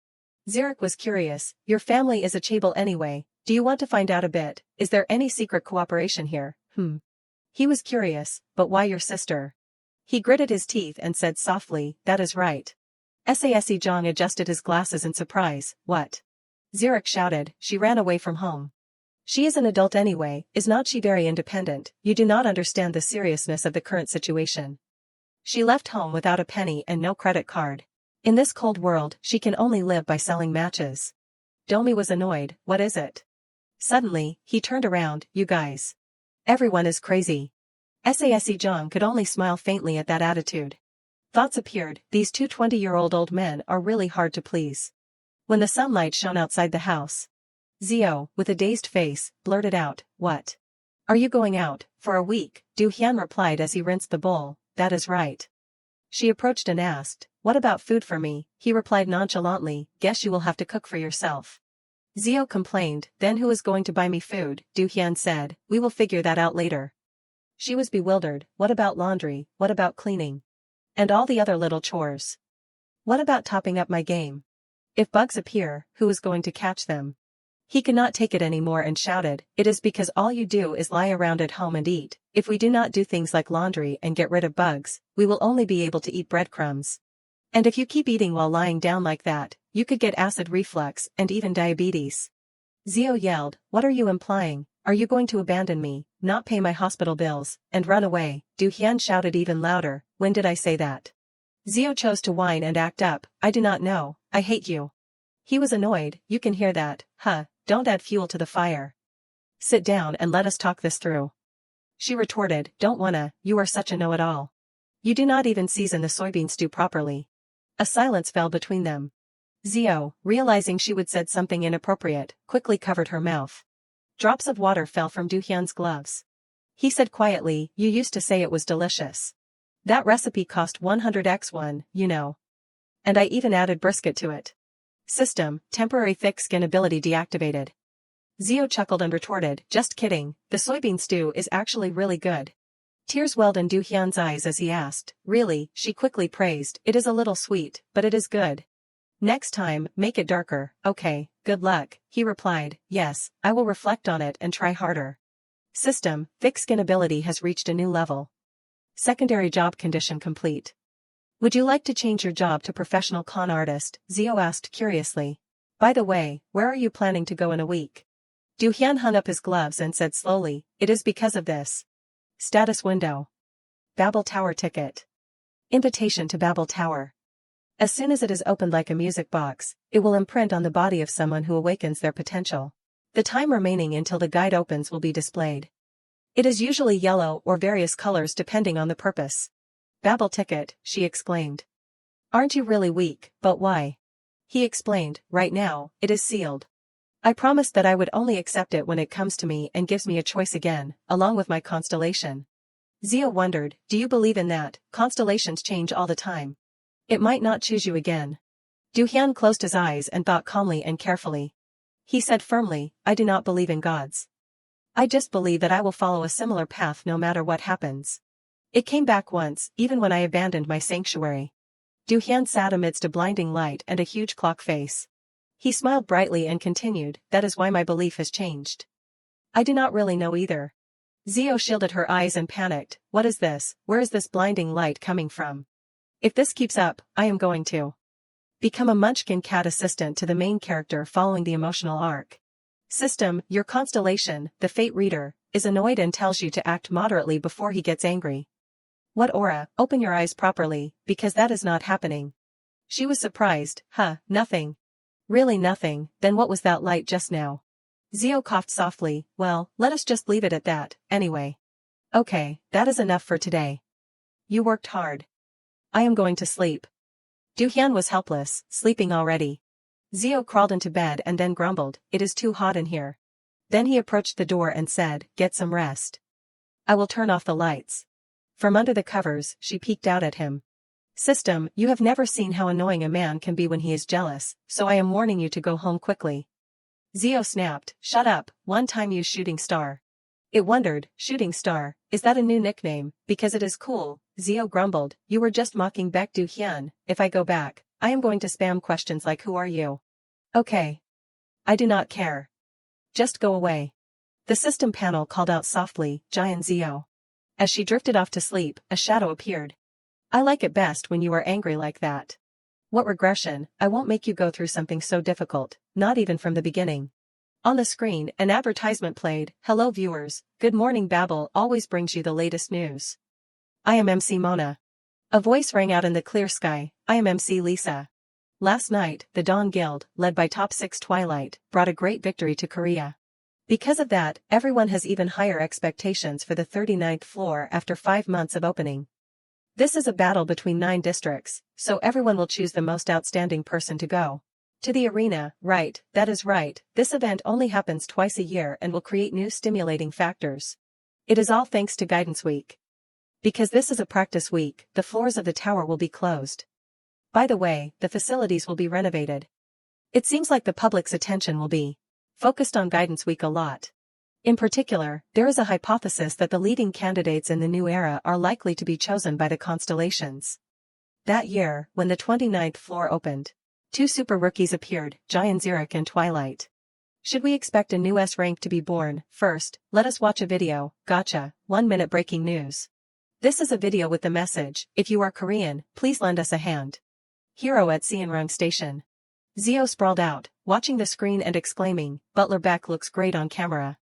Xeric was curious. Your family is a Chable anyway. Do you want to find out a bit? Is there any secret cooperation here? He was curious, but why your sister? He gritted his teeth and said softly, that is right. Sase Zhang adjusted his glasses in surprise. What? Xeric shouted, she ran away from home. She is an adult anyway, is not she very independent? You do not understand the seriousness of the current situation. She left home without a penny and no credit card. In this cold world, she can only live by selling matches. Domi was annoyed, what is it? Suddenly, he turned around, you guys. Everyone is crazy. Sase Zhang could only smile faintly at that attitude. Thoughts appeared, these two 20-year-old old men are really hard to please. When the sunlight shone outside the house, Zio, with a dazed face, blurted out, what? Are you going out, for a week? Du Hian replied as he rinsed the bowl, that is right. She approached and asked, what about food for me? He replied nonchalantly, guess you will have to cook for yourself. Zio complained, then who is going to buy me food? Du Hian said, we will figure that out later. She was bewildered, what about laundry, what about cleaning? And all the other little chores. What about topping up my game? If bugs appear, who is going to catch them? He could not take it anymore and shouted, it is because all you do is lie around at home and eat. If we do not do things like laundry and get rid of bugs, we will only be able to eat breadcrumbs. And if you keep eating while lying down like that, you could get acid reflux and even diabetes. Zio yelled, what are you implying? Are you going to abandon me, not pay my hospital bills, and run away? Du Hian shouted even louder, when did I say that? Zio chose to whine and act up, I do not know, I hate you. He was annoyed, you can hear that, huh, don't add fuel to the fire. Sit down and let us talk this through. She retorted, don't wanna, you are such a know-it-all. You do not even season the soybean stew properly. A silence fell between them. Zio, realizing she would said something inappropriate, quickly covered her mouth. Drops of water fell from Du Hian's gloves. He said quietly, you used to say it was delicious. That recipe cost 100x1, you know. And I even added brisket to it. System, temporary thick skin ability deactivated. Zio chuckled and retorted, just kidding, the soybean stew is actually really good. Tears welled in Du Hian's eyes as he asked, really? She quickly praised, it is a little sweet, but it is good. Next time, make it darker, okay, good luck, he replied, yes, I will reflect on it and try harder. System, thick skin ability has reached a new level. Secondary job condition complete. Would you like to change your job to professional con artist? Zio asked curiously. By the way, where are you planning to go in a week? Du Hian hung up his gloves and said slowly, it is because of this. Status window. Babel Tower ticket. Invitation to Babel Tower. As soon as it is opened like a music box, it will imprint on the body of someone who awakens their potential. The time remaining until the guide opens will be displayed. It is usually yellow or various colors depending on the purpose. Babel ticket, she exclaimed. Aren't you really weak, but why? He explained, right now, it is sealed. I promised that I would only accept it when it comes to me and gives me a choice again, along with my constellation. Zio wondered, do you believe in that? Constellations change all the time. It might not choose you again. Du Hian closed his eyes and thought calmly and carefully. He said firmly, I do not believe in gods. I just believe that I will follow a similar path no matter what happens. It came back once, even when I abandoned my sanctuary. Du Hian sat amidst a blinding light and a huge clock face. He smiled brightly and continued, that is why my belief has changed. I do not really know either. Zio shielded her eyes and panicked, what is this, where is this blinding light coming from? If this keeps up, I am going to become a Munchkin cat assistant to the main character following the emotional arc. System, your constellation, the fate reader, is annoyed and tells you to act moderately before he gets angry. What aura? Open your eyes properly, because that is not happening. She was surprised, nothing. Really nothing, then what was that light just now? Zio coughed softly, well, let us just leave it at that, anyway. Okay, that is enough for today. You worked hard. I am going to sleep. Du Hian was helpless, sleeping already. Zio crawled into bed and then grumbled, it is too hot in here. Then he approached the door and said, get some rest. I will turn off the lights. From under the covers, she peeked out at him. System, you have never seen how annoying a man can be when he is jealous, so I am warning you to go home quickly. Zio snapped, shut up, one time use shooting star. It wondered, shooting star, is that a new nickname, because it is cool? Zio grumbled, you were just mocking Baek Du Hian, if I go back, I am going to spam questions like who are you? Okay. I do not care. Just go away. The system panel called out softly, Giant Zio. As she drifted off to sleep, a shadow appeared. I like it best when you are angry like that. What regression, I won't make you go through something so difficult, not even from the beginning. On the screen, an advertisement played. Hello viewers, Good Morning Babble always brings you the latest news. I am MC Mona. A voice rang out in the clear sky. I am MC Lisa. Last night, the Dawn Guild, led by Top 6 Twilight, brought a great victory to Korea. Because of that, everyone has even higher expectations for the 39th floor after 5 months of opening. This is a battle between 9 districts, so everyone will choose the most outstanding person to go to the arena. Right, that is right, this event only happens twice a year and will create new stimulating factors. It is all thanks to Guidance Week. Because this is a practice week, the floors of the tower will be closed. By the way, the facilities will be renovated. It seems like the public's attention will be focused on Guidance Week a lot. In particular, there is a hypothesis that the leading candidates in the new era are likely to be chosen by the constellations. That year, when the 29th floor opened, 2 super rookies appeared, Giant Zurich and Twilight. Should we expect a new S rank to be born? First, let us watch a video. Gotcha, 1-minute breaking news. This is a video with the message, if you are Korean, please lend us a hand. Hero at Seonrung Station. Zio sprawled out, watching the screen and exclaiming, Butler Beck looks great on camera.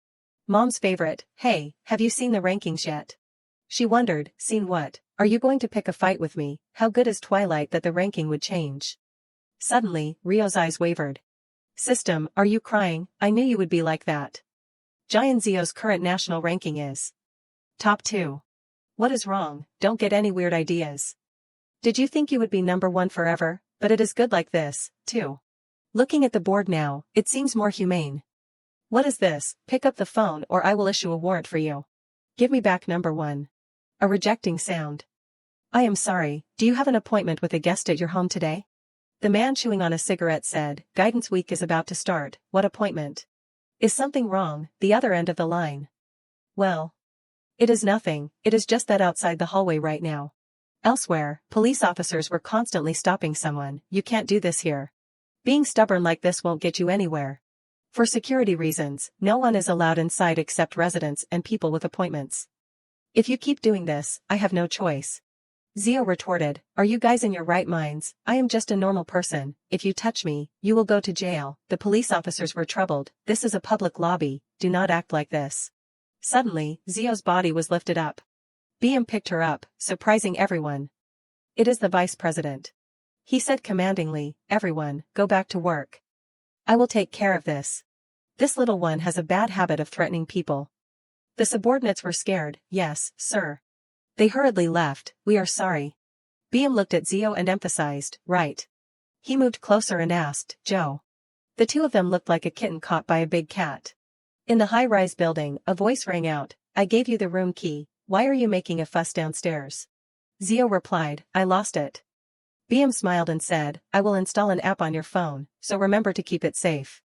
Mom's favorite, hey, have you seen the rankings yet? She wondered, seen what? Are you going to pick a fight with me? How good is Twilight that the ranking would change? Suddenly, Rio's eyes wavered. System, are you crying? I knew you would be like that. Giant Zio's current national ranking is top 2. What is wrong? Don't get any weird ideas. Did you think you would be number 1 forever? But it is good like this, too. Looking at the board now, it seems more humane. What is this? Pick up the phone or I will issue a warrant for you. Give me back number 1. A rejecting sound. I am sorry, do you have an appointment with a guest at your home today? The man chewing on a cigarette said, Guidance Week is about to start, what appointment? Is something wrong? The other end of the line. Well. It is nothing, it is just that outside the hallway right now. Elsewhere, police officers were constantly stopping someone, you can't do this here. Being stubborn like this won't get you anywhere. For security reasons, no one is allowed inside except residents and people with appointments. If you keep doing this, I have no choice. Zio retorted, are you guys in your right minds? I am just a normal person, if you touch me, you will go to jail. The police officers were troubled, this is a public lobby, do not act like this. Suddenly, Zio's body was lifted up. BM picked her up, surprising everyone. It is the vice president. He said commandingly, everyone, go back to work. I will take care of this. This little one has a bad habit of threatening people. The subordinates were scared, yes, sir. They hurriedly left, we are sorry. BM looked at Zio and emphasized, right. He moved closer and asked, Joe. The two of them looked like a kitten caught by a big cat. In the high-rise building, a voice rang out, I gave you the room key, why are you making a fuss downstairs? Zio replied, I lost it. BM smiled and said, I will install an app on your phone, so remember to keep it safe.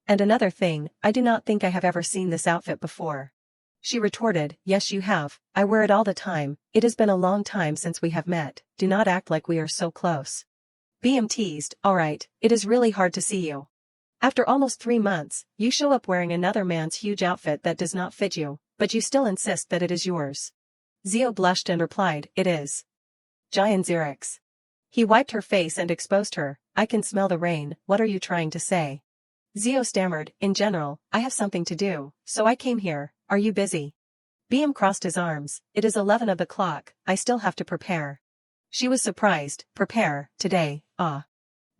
And another thing, I do not think I have ever seen this outfit before. She retorted, yes you have, I wear it all the time, it has been a long time since we have met, do not act like we are so close. BM teased, alright, it is really hard to see you. After almost 3 months, you show up wearing another man's huge outfit that does not fit you, but you still insist that it is yours. Zio blushed and replied, it is. Giant Zurich's. He wiped her face and exposed her, I can smell the rain, what are you trying to say? Zio stammered, in general, I have something to do, so I came here, are you busy? BM crossed his arms, it is 11 of the clock, I still have to prepare. She was surprised, prepare, today, ah.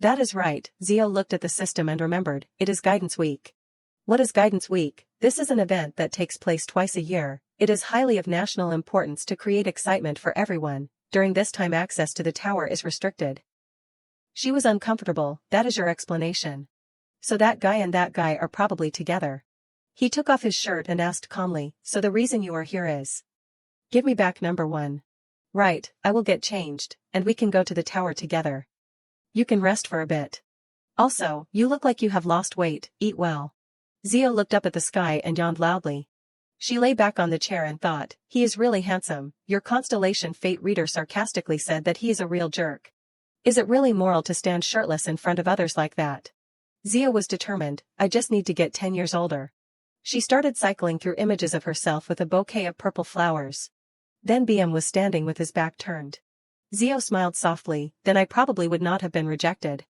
That is right, Zio looked at the system and remembered, it is Guidance Week. What is Guidance Week? This is an event that takes place twice a year, it is highly of national importance to create excitement for everyone, during this time access to the tower is restricted. She was uncomfortable, that is your explanation. So that guy and that guy are probably together. He took off his shirt and asked calmly, so the reason you are here is? Give me back number 1. Right, I will get changed, and we can go to the tower together. You can rest for a bit. Also, you look like you have lost weight, eat well. Zio looked up at the sky and yawned loudly. She lay back on the chair and thought, he is really handsome, your constellation fate reader sarcastically said that he is a real jerk. Is it really moral to stand shirtless in front of others like that? Zio was determined, I just need to get 10 years older. She started cycling through images of herself with a bouquet of purple flowers. Then BM was standing with his back turned. Zio smiled softly, then I probably would not have been rejected.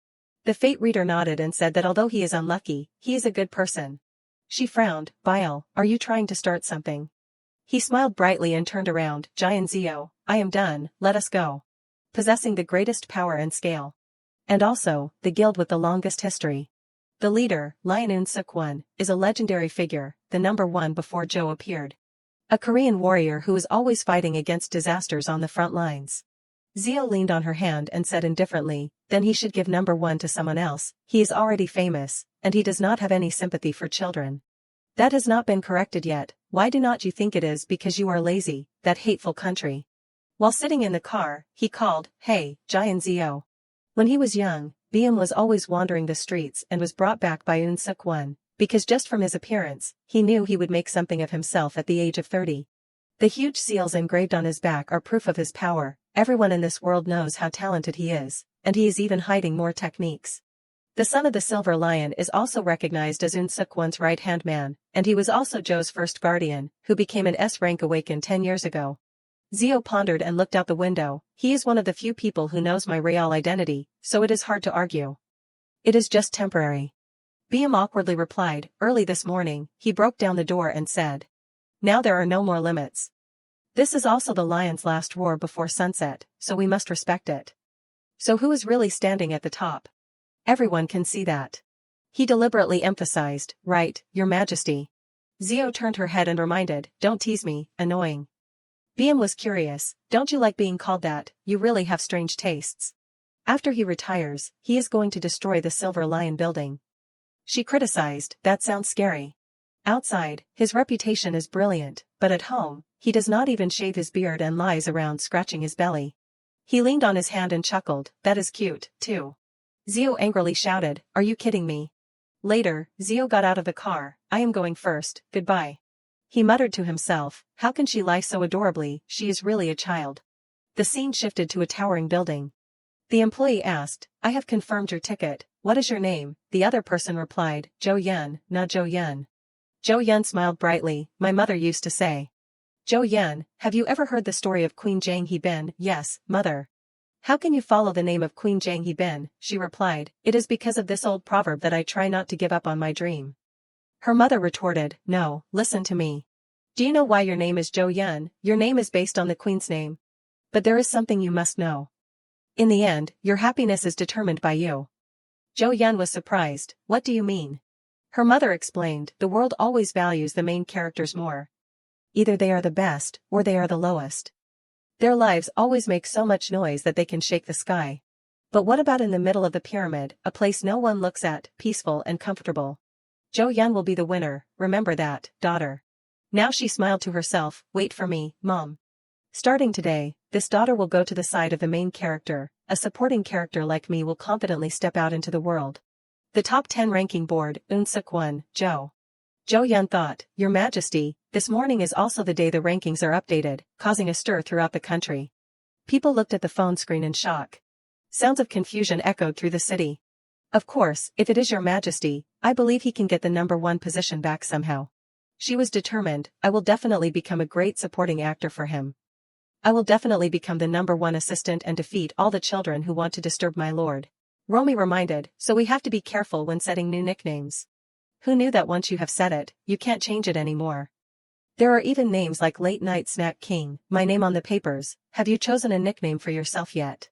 The fate reader nodded and said that although he is unlucky, he is a good person. She frowned, Bile, are you trying to start something? He smiled brightly and turned around, Giant Zio, I am done, let us go. Possessing the greatest power and scale. And also, the guild with the longest history. The leader, Lion Un-suk-won, is a legendary figure, the number one before Joe appeared. A Korean warrior who is always fighting against disasters on the front lines. Zio leaned on her hand and said indifferently, then he should give number one to someone else, he is already famous, and he does not have any sympathy for children. That has not been corrected yet, why do not you think it is because you are lazy, that hateful country? While sitting in the car, he called, hey, Giant Zio. When he was young, BM was always wandering the streets and was brought back by Un-suk-won, because just from his appearance, he knew he would make something of himself at the age of 30. The huge seals engraved on his back are proof of his power, everyone in this world knows how talented he is, and he is even hiding more techniques. The son of the Silver Lion is also recognized as Un-suk-won's right-hand man, and he was also Joe's first guardian, who became an S-rank awakened 10 years ago. Zio pondered and looked out the window, he is one of the few people who knows my real identity, so it is hard to argue. It is just temporary. BM awkwardly replied, early this morning, he broke down the door and said. Now there are no more limits. This is also the lion's last roar before sunset, so we must respect it. So who is really standing at the top? Everyone can see that. He deliberately emphasized, right, your majesty. Zio turned her head and reminded, don't tease me, annoying. BM was curious, don't you like being called that, you really have strange tastes. After he retires, he is going to destroy the Silver Lion building. She criticized, that sounds scary. Outside, his reputation is brilliant, but at home, he does not even shave his beard and lies around scratching his belly. He leaned on his hand and chuckled, that is cute, too. Zio angrily shouted, are you kidding me? Later, Zio got out of the car, I am going first, goodbye. He muttered to himself, how can she lie so adorably, she is really a child. The scene shifted to a towering building. The employee asked, I have confirmed your ticket, what is your name? The other person replied, Joe Yun, not Joe Yun. Joe Yun smiled brightly, my mother used to say. Joe Yun, have you ever heard the story of Queen Jang He-bin? Yes, mother. How can you follow the name of Queen Jang He-bin? She replied, it is because of this old proverb that I try not to give up on my dream. Her mother retorted, no, listen to me. Do you know why your name is Joe Yun? Your name is based on the queen's name. But there is something you must know. In the end, your happiness is determined by you. Joe Yun was surprised, what do you mean? Her mother explained, the world always values the main characters more. Either they are the best, or they are the lowest. Their lives always make so much noise that they can shake the sky. But what about in the middle of the pyramid, a place no one looks at, peaceful and comfortable? Joe Yun will be the winner, remember that, daughter. Now she smiled to herself, wait for me, mom. Starting today, this daughter will go to the side of the main character, a supporting character like me will confidently step out into the world. The top 10 ranking board, Un-suk-won, Joe. Joe Yun thought, Your Majesty, this morning is also the day the rankings are updated, causing a stir throughout the country. People looked at the phone screen in shock. Sounds of confusion echoed through the city. Of course, if it is Your Majesty, I believe he can get the number one position back somehow. She was determined, I will definitely become a great supporting actor for him. I will definitely become the number one assistant and defeat all the children who want to disturb my lord. Romy reminded, so we have to be careful when setting new nicknames. Who knew that once you have said it, you can't change it anymore? There are even names like Late Night Snack King, my name on the papers, have you chosen a nickname for yourself yet?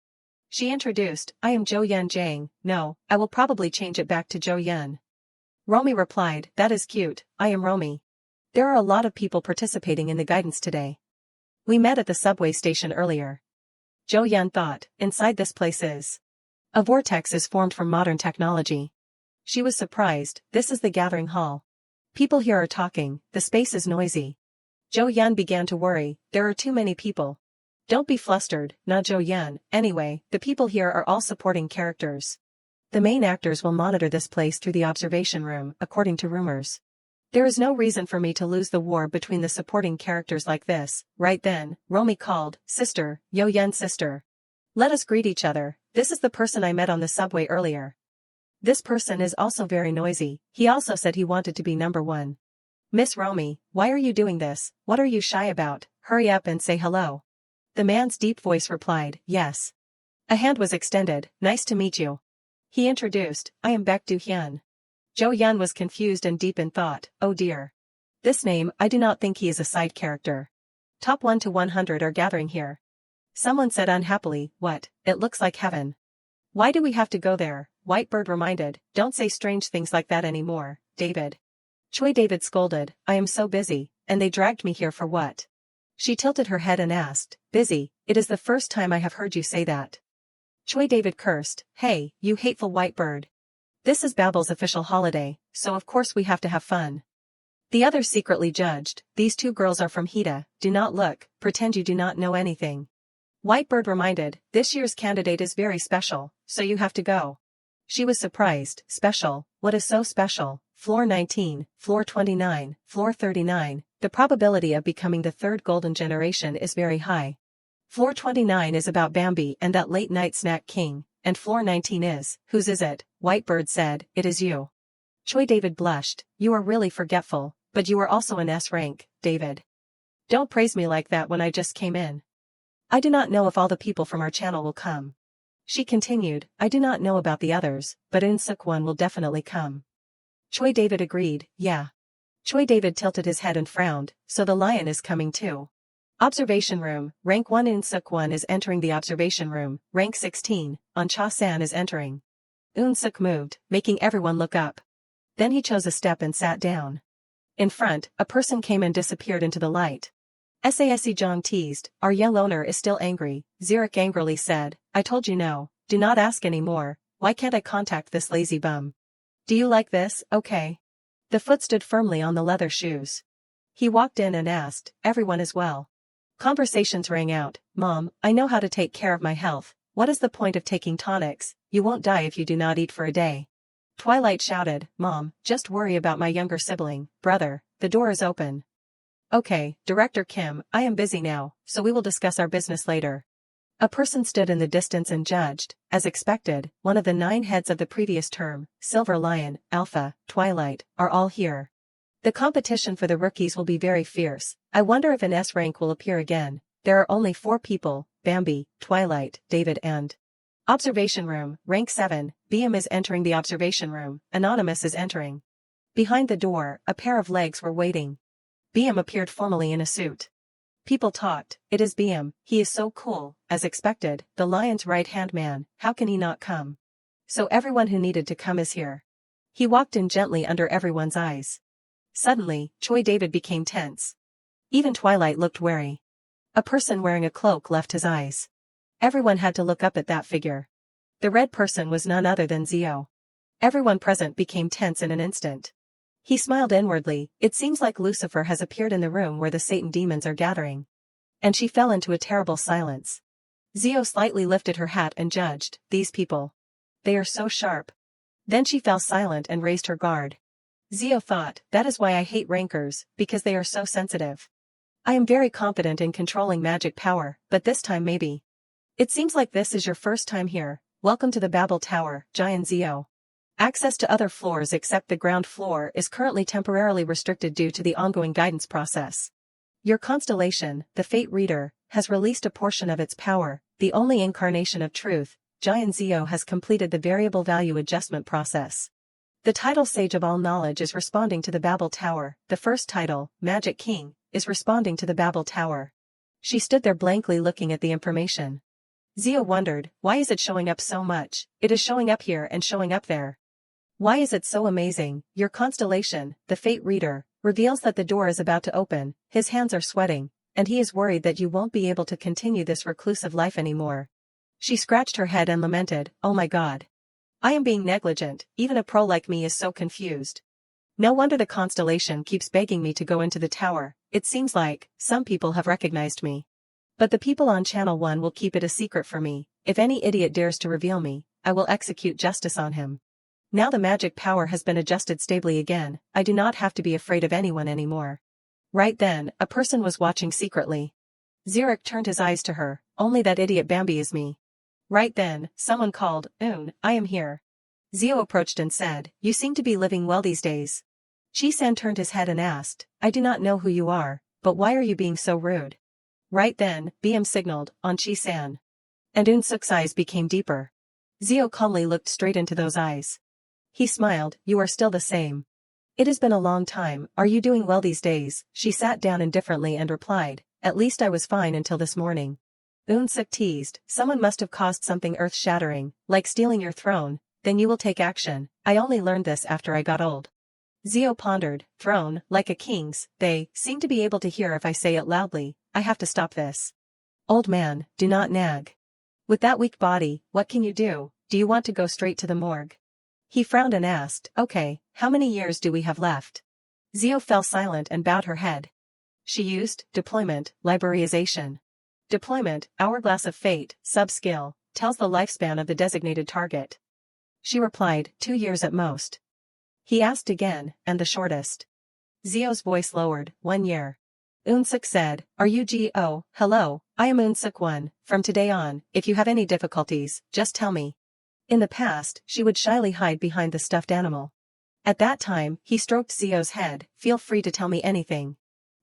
She introduced, I am Joe Yun Jang, no, I will probably change it back to Joe Yun. Romy replied, that is cute, I am Romy. There are a lot of people participating in the guidance today. We met at the subway station earlier. Joe Yun thought, inside this place is. A vortex is formed from modern technology. She was surprised, this is the gathering hall. People here are talking, the space is noisy. Joe Yun began to worry, there are too many people. Don't be flustered, not Joe Yun, anyway, the people here are all supporting characters. The main actors will monitor this place through the observation room, according to rumors. There is no reason for me to lose the war between the supporting characters like this. Right then, Romy called, sister, Yo Yun sister. Let us greet each other, this is the person I met on the subway earlier. This person is also very noisy, he also said he wanted to be number one. Miss Romy, why are you doing this, what are you shy about, hurry up and say hello. The man's deep voice replied, yes. A hand was extended, nice to meet you. He introduced, I am Baek Do-hyun. Jo Yun was confused and deep in thought, oh dear. This name, I do not think he is a side character. Top 1 to 100 are gathering here. Someone said unhappily, what, it looks like heaven. Why do we have to go there? Whitebird reminded, don't say strange things like that anymore, David. Choi David scolded, I am so busy, and they dragged me here for what? She tilted her head and asked, busy, it is the first time I have heard you say that. Choi David cursed, hey, you hateful Whitebird. This is Babel's official holiday, so of course we have to have fun. The others secretly judged, these two girls are from Hida, do not look, pretend you do not know anything. Whitebird reminded, this year's candidate is very special, so you have to go. She was surprised, special, what is so special, floor 19, floor 29, floor 39, the probability of becoming the third golden generation is very high. Floor 29 is about Bambi and that late night snack king, and floor 19 is, whose is it? Whitebird said, it is you. Choi David blushed, you are really forgetful, but you are also an S rank, David. Don't praise me like that when I just came in. I do not know if all the people from our channel will come. She continued, I do not know about the others, but In-suk-won will definitely come. Choi David agreed, yeah. Choi David tilted his head and frowned, so the lion is coming too. Observation room, rank 1 In-suk-won is entering the observation room, rank 16, On Cha-san is entering. Un-suk moved, making everyone look up. Then he chose a step and sat down. In front, a person came and disappeared into the light. Sase Jong teased, our young owner is still angry, Zurich angrily said, I told you no, do not ask any more, why can't I contact this lazy bum? Do you like this, okay? The foot stood firmly on the leather shoes. He walked in and asked, everyone is well. Conversations rang out, Mom, I know how to take care of my health, what is the point of taking tonics, you won't die if you do not eat for a day. Twilight shouted, Mom, just worry about my younger sibling, brother, the door is open. Okay, Director Kim, I am busy now, so we will discuss our business later. A person stood in the distance and judged, as expected, one of the 9 heads of the previous term, Silver Lion, Alpha, Twilight, are all here. The competition for the rookies will be very fierce, I wonder if an S rank will appear again, there are only 4 people, Bambi, Twilight, David and... Observation room, rank 7, BM is entering the observation room, Anonymous is entering. Behind the door, a pair of legs were waiting. BM appeared formally in a suit. People talked, it is BM, he is so cool, as expected, the lion's right-hand man, how can he not come? So everyone who needed to come is here. He walked in gently under everyone's eyes. Suddenly, Choi David became tense. Even Twilight looked wary. A person wearing a cloak left his eyes. Everyone had to look up at that figure. The red person was none other than Zio. Everyone present became tense in an instant. He smiled inwardly, it seems like Lucifer has appeared in the room where the Satan demons are gathering. And she fell into a terrible silence. Zio slightly lifted her hat and judged, these people. They are so sharp. Then she fell silent and raised her guard. Zio thought, that is why I hate rankers, because they are so sensitive. I am very confident in controlling magic power, but this time maybe. It seems like this is your first time here, welcome to the Babel Tower, Giant Zio. Access to other floors except the ground floor is currently temporarily restricted due to the ongoing guidance process. Your constellation, the Fate Reader, has released a portion of its power, the only incarnation of truth, Giant Zio has completed the variable value adjustment process. The title Sage of All Knowledge is responding to the Babel Tower, the first title, Magic King, is responding to the Babel Tower. She stood there blankly looking at the information. Zio wondered, why is it showing up so much? It is showing up here and showing up there. Why is it so amazing? Your constellation, the Fate Reader, reveals that the door is about to open, his hands are sweating, and he is worried that you won't be able to continue this reclusive life anymore. She scratched her head and lamented, oh my God. I am being negligent, even a pro like me is so confused. No wonder the constellation keeps begging me to go into the tower, it seems like, some people have recognized me. But the people on Channel 1 will keep it a secret for me, if any idiot dares to reveal me, I will execute justice on him. Now the magic power has been adjusted stably again, I do not have to be afraid of anyone anymore. Right then, a person was watching secretly. Zurich turned his eyes to her, only that idiot Bambi is me. Right then, someone called, I am here. Zio approached and said, "You seem to be living well these days." Chi-san turned his head and asked, "I do not know who you are, but why are you being so rude?" Right then, BM signaled, on Chi-san. And Eun-suk's eyes became deeper. Zio calmly looked straight into those eyes. He smiled, "You are still the same. It has been a long time, are you doing well these days?" She sat down indifferently and replied, "At least I was fine until this morning." Eun-suk teased, "Someone must have caused something earth-shattering, like stealing your throne, then you will take action. I only learned this after I got old." Zio pondered, "Throne, like a king's, they seem to be able to hear if I say it loudly. I have to stop this." "Old man, do not nag. With that weak body, what can you do? Do you want to go straight to the morgue?" He frowned and asked, "Okay, how many years do we have left?" Zio fell silent and bowed her head. She used, deployment, liberalization. Deployment, hourglass of fate, sub-skill, tells the lifespan of the designated target. She replied, 2 years at most. He asked again, "And the shortest?" Zio's voice lowered, 1 year. Eun-suk said, "Are you G.O.? Hello, I am Eun-suk 1, from today on, if you have any difficulties, just tell me." In the past, she would shyly hide behind the stuffed animal. At that time, he stroked Zio's head, "Feel free to tell me anything.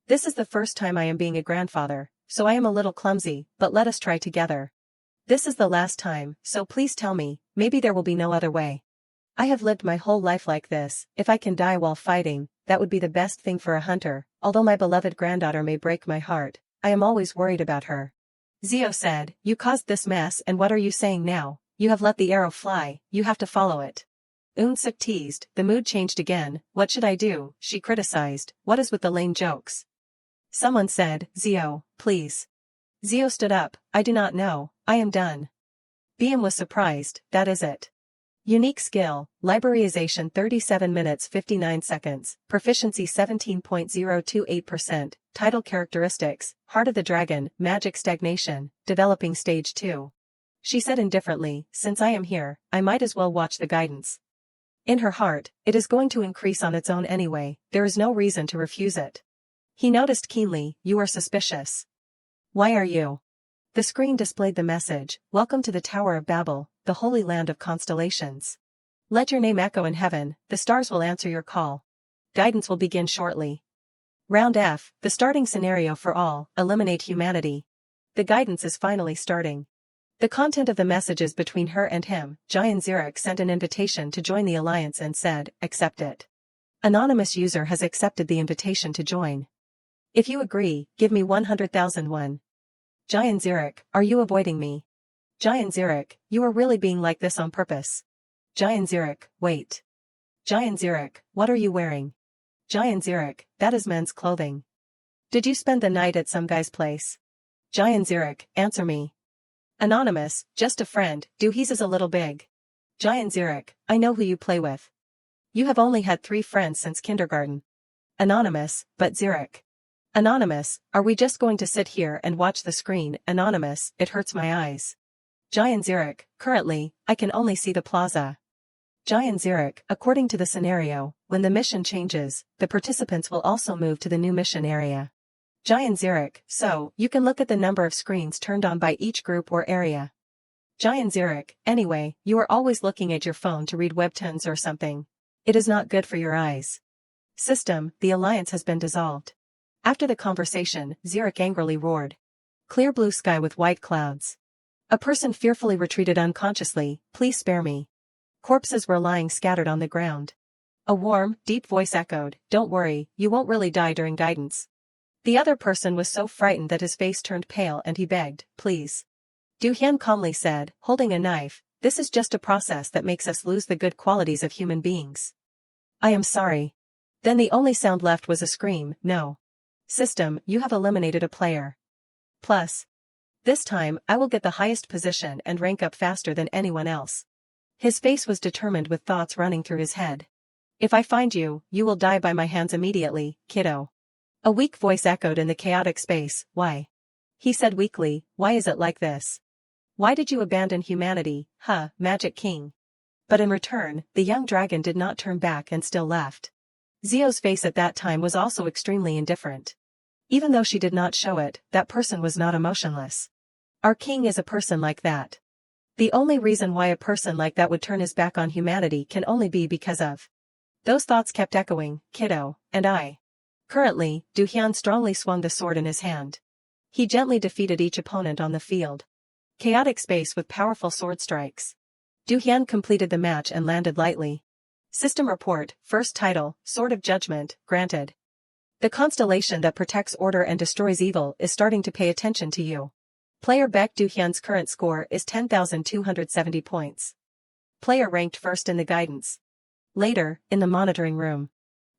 This is the first time I am being a grandfather, so I am a little clumsy, but let us try together. This is the last time, so please tell me, maybe there will be no other way. I have lived my whole life like this, if I can die while fighting, that would be the best thing for a hunter, although my beloved granddaughter may break my heart, I am always worried about her." Zio said, "You caused this mess and what are you saying now? You have let the arrow fly, you have to follow it." Eun-suk teased, the mood changed again, "What should I do?" She criticized, "What is with the lame jokes?" Someone said, "Zio, please." Zio stood up, "I do not know, I am done." BM was surprised, "That is it. Unique skill, liberalization 37 minutes 59 seconds, proficiency 17.028%, title characteristics, Heart of the Dragon, magic stagnation, developing stage 2. She said indifferently, "Since I am here, I might as well watch the guidance." In her heart, it is going to increase on its own anyway, there is no reason to refuse it. He noticed keenly, "You are suspicious. Why are you?" The screen displayed the message, "Welcome to the Tower of Babel, the holy land of constellations. Let your name echo in heaven, the stars will answer your call. Guidance will begin shortly. Round F, the starting scenario for all, eliminate humanity. The guidance is finally starting." The content of the messages between her and him, Jian Zurich sent an invitation to join the alliance and said, "Accept it. Anonymous user has accepted the invitation to join. If you agree, give me 100,000 won." Jian Zurich, are you avoiding me? Jian Zurich, you are really being like this on purpose. Jian Zurich, wait. Jian Zurich, what are you wearing? Jian Zurich, that is men's clothing. Did you spend the night at some guy's place? Jian Zurich, answer me. Anonymous, just a friend, he's is a little big. Jian Zurich, I know who you play with. You have only had 3 friends since kindergarten. Anonymous, but Zurich. Anonymous, are we just going to sit here and watch the screen? Anonymous, it hurts my eyes. Jian Zurich, currently, I can only see the plaza. Jian Zurich, according to the scenario, when the mission changes, the participants will also move to the new mission area. Jian Zurich, so, you can look at the number of screens turned on by each group or area. Jian Zurich, anyway, you are always looking at your phone to read webtoons or something. It is not good for your eyes. System, the alliance has been dissolved. After the conversation, Zurich angrily roared. Clear blue sky with white clouds. A person fearfully retreated unconsciously, "Please spare me." Corpses were lying scattered on the ground. A warm, deep voice echoed, "Don't worry, you won't really die during guidance." The other person was so frightened that his face turned pale and he begged, "Please." Du Hyun calmly said, holding a knife, "This is just a process that makes us lose the good qualities of human beings. I am sorry." Then the only sound left was a scream, "No. System, you have eliminated a player. Plus. This time, I will get the highest position and rank up faster than anyone else." His face was determined with thoughts running through his head. "If I find you, you will die by my hands immediately, kiddo." A weak voice echoed in the chaotic space, "Why?" He said weakly, "Why is it like this? Why did you abandon humanity, Magic King?" But in return, the young dragon did not turn back and still left. Zio's face at that time was also extremely indifferent. Even though she did not show it, that person was not emotionless. Our king is a person like that. The only reason why a person like that would turn his back on humanity can only be because of. Those thoughts kept echoing, kiddo, and I. Currently, Du-hyun strongly swung the sword in his hand. He gently defeated each opponent on the field. Chaotic space with powerful sword strikes. Du-hyun completed the match and landed lightly. System report, first title, Sword of Judgment, granted. The constellation that protects order and destroys evil is starting to pay attention to you. Player Baek Du-hyun's current score is 10,270 points. Player ranked first in the guidance. Later, in the monitoring room.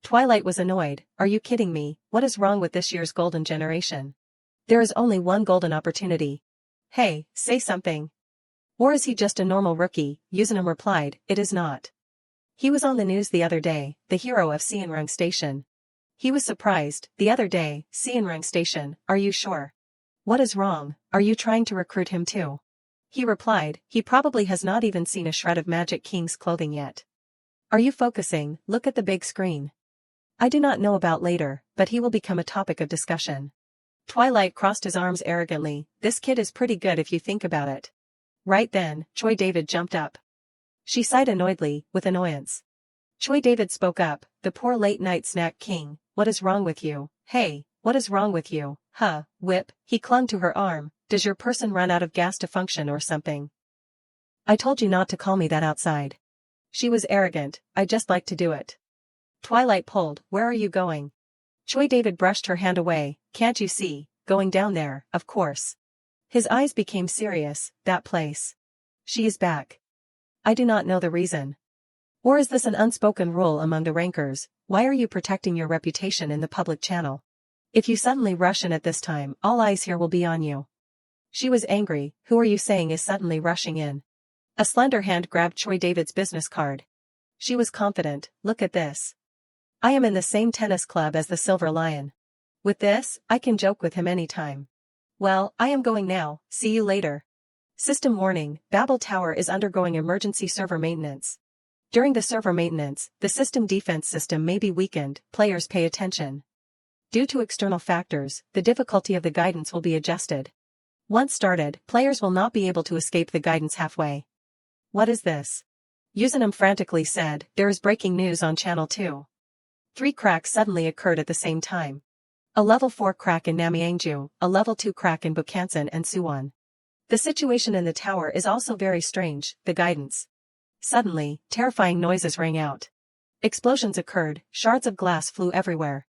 Twilight was annoyed. Are you kidding me? What is wrong with this year's golden generation? There is only one golden opportunity. Hey, say something. Or is he just a normal rookie? Yusunum replied, it is not. He was on the news the other day, the hero of Seonrung Station. He was surprised, the other day, Seonrung Station, are you sure? What is wrong, are you trying to recruit him too? He replied, he probably has not even seen a shred of Magic King's clothing yet. Are you focusing? Look at the big screen. I do not know about later, but he will become a topic of discussion. Twilight crossed his arms arrogantly, this kid is pretty good if you think about it. Right then, Choi David jumped up. She sighed annoyedly, with annoyance. Choi David spoke up, the poor late-night snack king, what is wrong with you? Hey, what is wrong with you? Huh, whip, he clung to her arm, does your person run out of gas to function or something? I told you not to call me that outside. She was arrogant, I just like to do it. Twilight pulled, where are you going? Choi David brushed her hand away, can't you see, going down there, of course. His eyes became serious, that place. She is back. I do not know the reason. Or is this an unspoken rule among the rankers, why are you protecting your reputation in the public channel? If you suddenly rush in at this time, all eyes here will be on you. She was angry, who are you saying is suddenly rushing in? A slender hand grabbed Choi David's business card. She was confident, look at this. I am in the same tennis club as the Silver Lion. With this, I can joke with him anytime. Well, I am going now, see you later. System warning, Babel Tower is undergoing emergency server maintenance. During the server maintenance, the system defense system may be weakened, players pay attention. Due to external factors, the difficulty of the guidance will be adjusted. Once started, players will not be able to escape the guidance halfway. What is this? Yusunum frantically said, there is breaking news on Channel 2. 3 cracks suddenly occurred at the same time. A level 4 crack in Namyangju, a level 2 crack in Bukhansan and Suwon. The situation in the tower is also very strange, the guidance. Suddenly, terrifying noises rang out. Explosions occurred, shards of glass flew everywhere.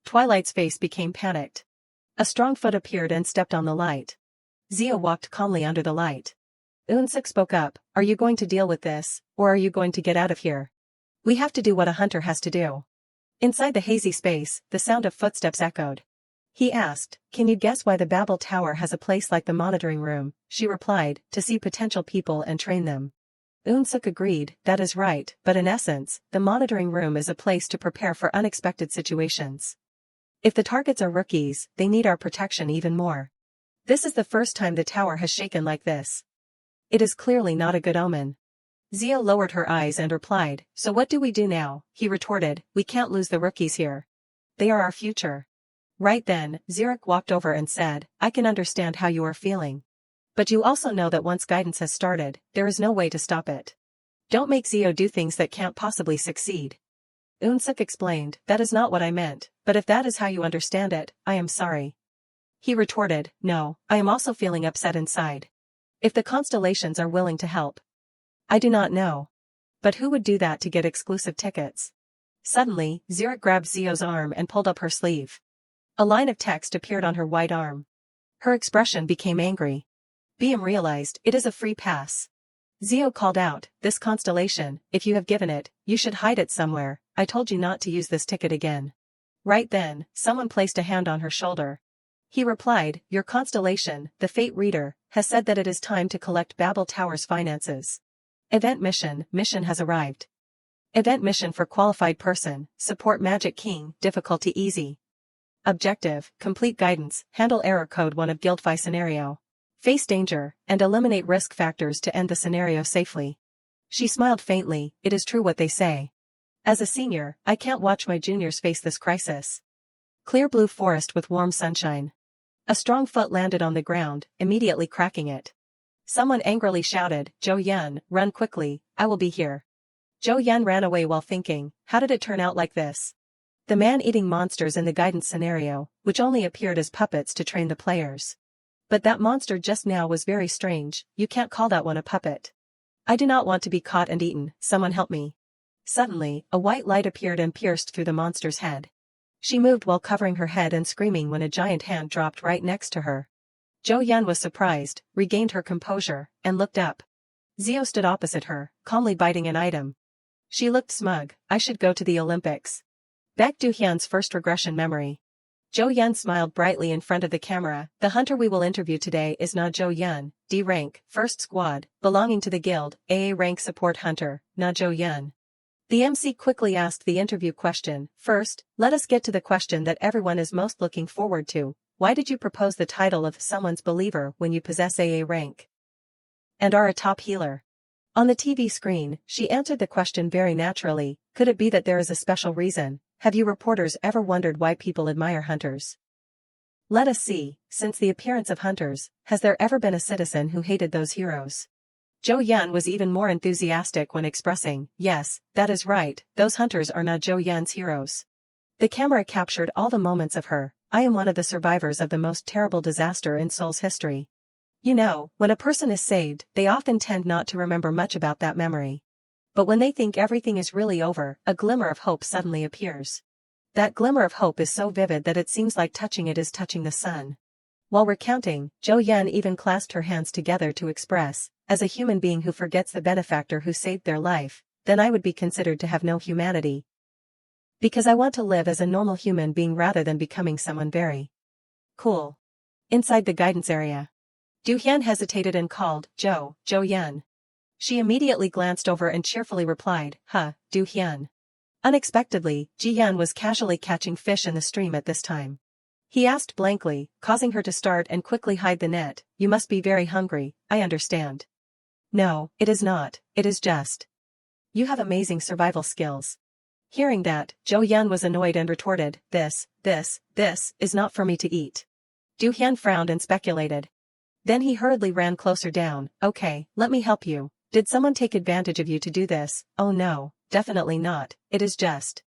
Twilight's face became panicked. A strong foot appeared and stepped on the light. Zio walked calmly under the light. Eun-suk spoke up, are you going to deal with this, or are you going to get out of here? We have to do what a hunter has to do. Inside the hazy space, the sound of footsteps echoed. He asked, can you guess why the Babel Tower has a place like the monitoring room? She replied, to see potential people and train them. Eun-suk agreed, that is right, but in essence, the monitoring room is a place to prepare for unexpected situations. If the targets are rookies, they need our protection even more. This is the first time the tower has shaken like this. It is clearly not a good omen. Zio lowered her eyes and replied, so what do we do now? He retorted, we can't lose the rookies here. They are our future. Right then, Zurich walked over and said, I can understand how you are feeling. But you also know that once guidance has started, there is no way to stop it. Don't make Zio do things that can't possibly succeed. Eun-suk explained, that is not what I meant, but if that is how you understand it, I am sorry. He retorted, no, I am also feeling upset inside. If the constellations are willing to help. I do not know. But who would do that to get exclusive tickets? Suddenly, Zurich grabbed Zio's arm and pulled up her sleeve. A line of text appeared on her white arm. Her expression became angry. BM realized, it is a free pass. Zio called out, this constellation, if you have given it, you should hide it somewhere, I told you not to use this ticket again. Right then, someone placed a hand on her shoulder. He replied, your constellation, the Fate Reader, has said that it is time to collect Babel Tower's finances. Event mission has arrived. Event mission for qualified person, support Magic King, difficulty easy. Objective, complete guidance, handle error code 1 of Guildfy scenario. Face danger, and eliminate risk factors to end the scenario safely. She smiled faintly, it is true what they say. As a senior, I can't watch my juniors face this crisis. Clear blue forest with warm sunshine. A strong foot landed on the ground, immediately cracking it. Someone angrily shouted, "Zhou Yan, run quickly, I will be here." Zhou Yan ran away while thinking, how did it turn out like this? The man-eating monsters in the guidance scenario, which only appeared as puppets to train the players. But that monster just now was very strange, you can't call that one a puppet. I do not want to be caught and eaten, someone help me. Suddenly, a white light appeared and pierced through the monster's head. She moved while covering her head and screaming when a giant hand dropped right next to her. Zhou Yan was surprised, regained her composure, and looked up. Zio stood opposite her, calmly biting an item. She looked smug. I should go to the Olympics. Back Duhyun's first regression memory. Zhou Yan smiled brightly in front of the camera. The hunter we will interview today is Na Zhou Yan, D rank, first squad, belonging to the guild, AA rank support hunter, Na Zhou Yan. The MC quickly asked the interview question. First, let us get to the question that everyone is most looking forward to. Why did you propose the title of someone's believer when you possess AA rank and are a top healer? On the TV screen, she answered the question very naturally. Could it be that there is a special reason? Have you reporters ever wondered why people admire hunters? Let us see, since the appearance of hunters, has there ever been a citizen who hated those heroes? Zhou Yan was even more enthusiastic when expressing, yes, that is right, those hunters are not Zhou Yan's heroes. The camera captured all the moments of her. I am one of the survivors of the most terrible disaster in Seoul's history. You know, when a person is saved, they often tend not to remember much about that memory. But when they think everything is really over, a glimmer of hope suddenly appears. That glimmer of hope is so vivid that it seems like touching it is touching the sun. While recounting, Zhou Yan even clasped her hands together to express, as a human being who forgets the benefactor who saved their life, then I would be considered to have no humanity. Because I want to live as a normal human being rather than becoming someone very cool. Inside the guidance area, Duhyun hesitated and called, Zhou Yan. She immediately glanced over and cheerfully replied, Duhyun. Unexpectedly, Ji-yan was casually catching fish in the stream at this time. He asked blankly, causing her to start and quickly hide the net, you must be very hungry, I understand. No, it is not, it is just. You have amazing survival skills. Hearing that, Zhou Yan was annoyed and retorted, this is not for me to eat. Duhyun frowned and speculated. Then he hurriedly ran closer down, okay, let me help you. Did someone take advantage of you to do this? Oh no, definitely not, it is just.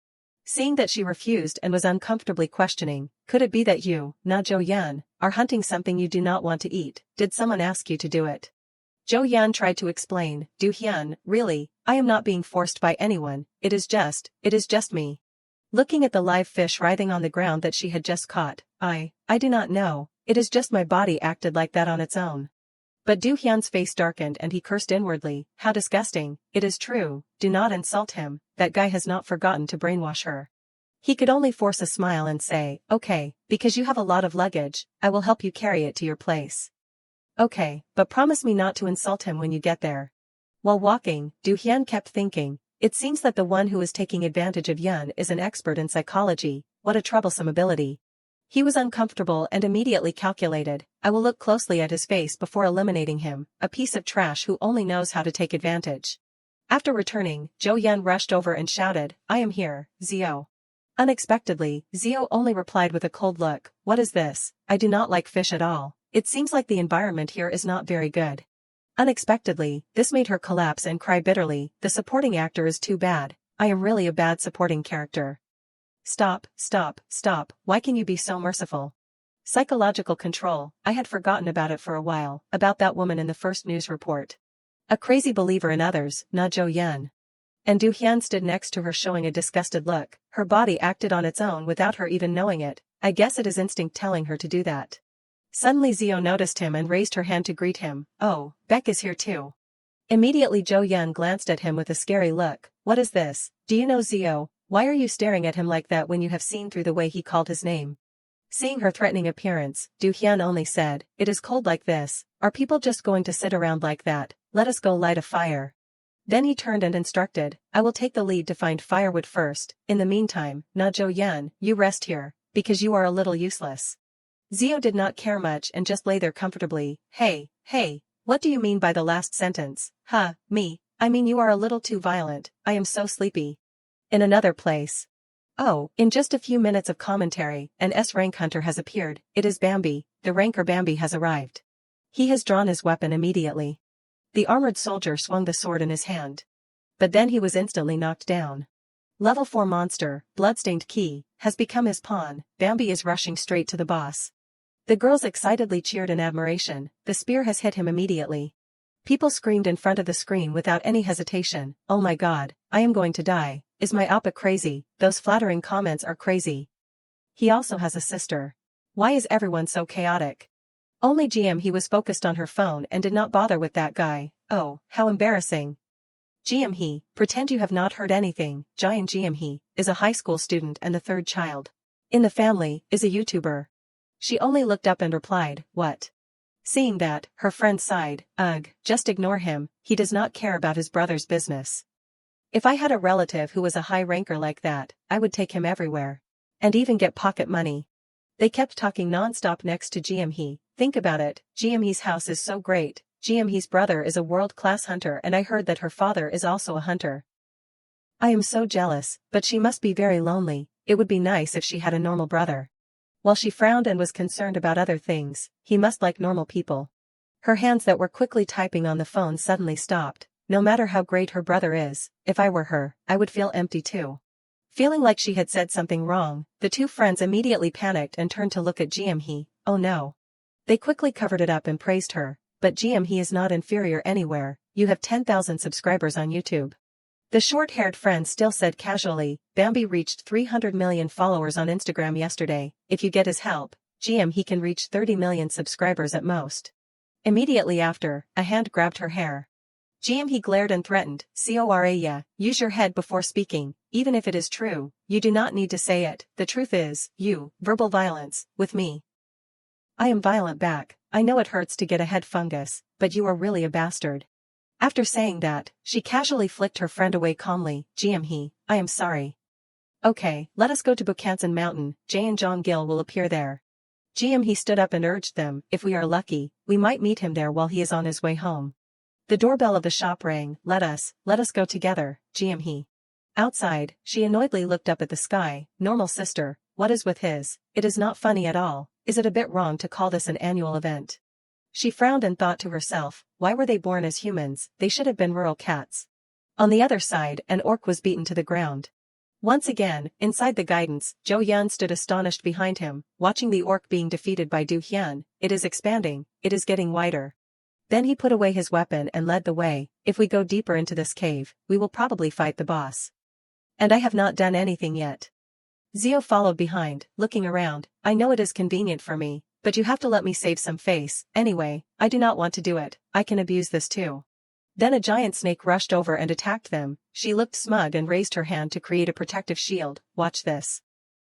Seeing that she refused and was uncomfortably questioning, could it be that you, Na Zhou Yan, are hunting something you do not want to eat? Did someone ask you to do it? Zhou Yan tried to explain, Duhyun, really, I am not being forced by anyone, it is just me. Looking at the live fish writhing on the ground that she had just caught, I do not know, it is just my body acted like that on its own. But Duhyun's face darkened and he cursed inwardly, how disgusting, it is true, do not insult him, that guy has not forgotten to brainwash her. He could only force a smile and say, okay, because you have a lot of luggage, I will help you carry it to your place. Okay, but promise me not to insult him when you get there. While walking, Duhyun kept thinking, it seems that the one who is taking advantage of Yun is an expert in psychology, what a troublesome ability. He was uncomfortable and immediately calculated, I will look closely at his face before eliminating him, a piece of trash who only knows how to take advantage. After returning, Zhou Yan rushed over and shouted, I am here, Zio. Unexpectedly, Zio only replied with a cold look, what is this? I do not like fish at all. It seems like the environment here is not very good. Unexpectedly, this made her collapse and cry bitterly, the supporting actor is too bad, I am really a bad supporting character. Stop, why can you be so merciful? Psychological control, I had forgotten about it for a while, about that woman in the first news report. A crazy believer in others, Na Zhou Yan. And Duhyun stood next to her showing a disgusted look, her body acted on its own without her even knowing it, I guess it is instinct telling her to do that. Suddenly Zio noticed him and raised her hand to greet him, oh, Beck is here too. Immediately Zhou Yan glanced at him with a scary look, what is this, do you know Zio, why are you staring at him like that when you have seen through the way he called his name? Seeing her threatening appearance, Duhyun only said, it is cold like this, are people just going to sit around like that, let us go light a fire. Then he turned and instructed, I will take the lead to find firewood first, in the meantime, Na Zhou Yan, you rest here, because you are a little useless. Zio did not care much and just lay there comfortably, hey, what do you mean by the last sentence? Me, I mean you are a little too violent, I am so sleepy. In another place. Oh, in just a few minutes of commentary, an S-rank hunter has appeared, it is Bambi, the ranker Bambi has arrived. He has drawn his weapon immediately. The armored soldier swung the sword in his hand. But then he was instantly knocked down. Level 4 monster, bloodstained key, has become his pawn. Bambi is rushing straight to the boss. The girls excitedly cheered in admiration. The spear has hit him immediately. People screamed in front of the screen without any hesitation. Oh my god, I am going to die. Is my oppa crazy? Those flattering comments are crazy. He also has a sister. Why is everyone so chaotic? Only GM was focused on her phone and did not bother with that guy. Oh, how embarrassing. GM pretend you have not heard anything. Giant GM is a high school student and the third child. In the family, is a YouTuber. She only looked up and replied, what? Seeing that, her friend sighed, ugh, just ignore him, he does not care about his brother's business. If I had a relative who was a high ranker like that, I would take him everywhere. And even get pocket money. They kept talking non-stop next to GM. Think about it, GM house is so great, GM brother is a world-class hunter and I heard that her father is also a hunter. I am so jealous, but she must be very lonely, it would be nice if she had a normal brother. While she frowned and was concerned about other things, he must like normal people. Her hands that were quickly typing on the phone suddenly stopped. No matter how great her brother is, if I were her, I would feel empty too. Feeling like she had said something wrong, the two friends immediately panicked and turned to look at GM. Oh no. They quickly covered it up and praised her, but GM is not inferior anywhere, you have 10,000 subscribers on YouTube. The short-haired friend still said casually, Bambi reached 300 million followers on Instagram yesterday, if you get his help, GM can reach 30 million subscribers at most. Immediately after, a hand grabbed her hair. GM glared and threatened, Cora yeah, use your head before speaking, even if it is true, you do not need to say it, the truth is, you, verbal violence, with me. I am violent back, I know it hurts to get a head fungus, but you are really a bastard. After saying that, she casually flicked her friend away calmly, GM I am sorry. Okay, let us go to Bukhansan Mountain, Jay and John Gill will appear there. GM stood up and urged them, if we are lucky, we might meet him there while he is on his way home. The doorbell of the shop rang, let us go together, GM Outside, she annoyedly looked up at the sky, normal sister, what is with his, it is not funny at all, is it a bit wrong to call this an annual event? She frowned and thought to herself, why were they born as humans, they should have been rural cats. On the other side, an orc was beaten to the ground. Once again, inside the guidance, Jo Hyun stood astonished behind him, watching the orc being defeated by Do Hyun. It is expanding, it is getting wider. Then he put away his weapon and led the way, if we go deeper into this cave, we will probably fight the boss. And I have not done anything yet. Zio followed behind, looking around, I know it is convenient for me, but you have to let me save some face, anyway, I do not want to do it, I can abuse this too. Then a giant snake rushed over and attacked them, she looked smug and raised her hand to create a protective shield, watch this.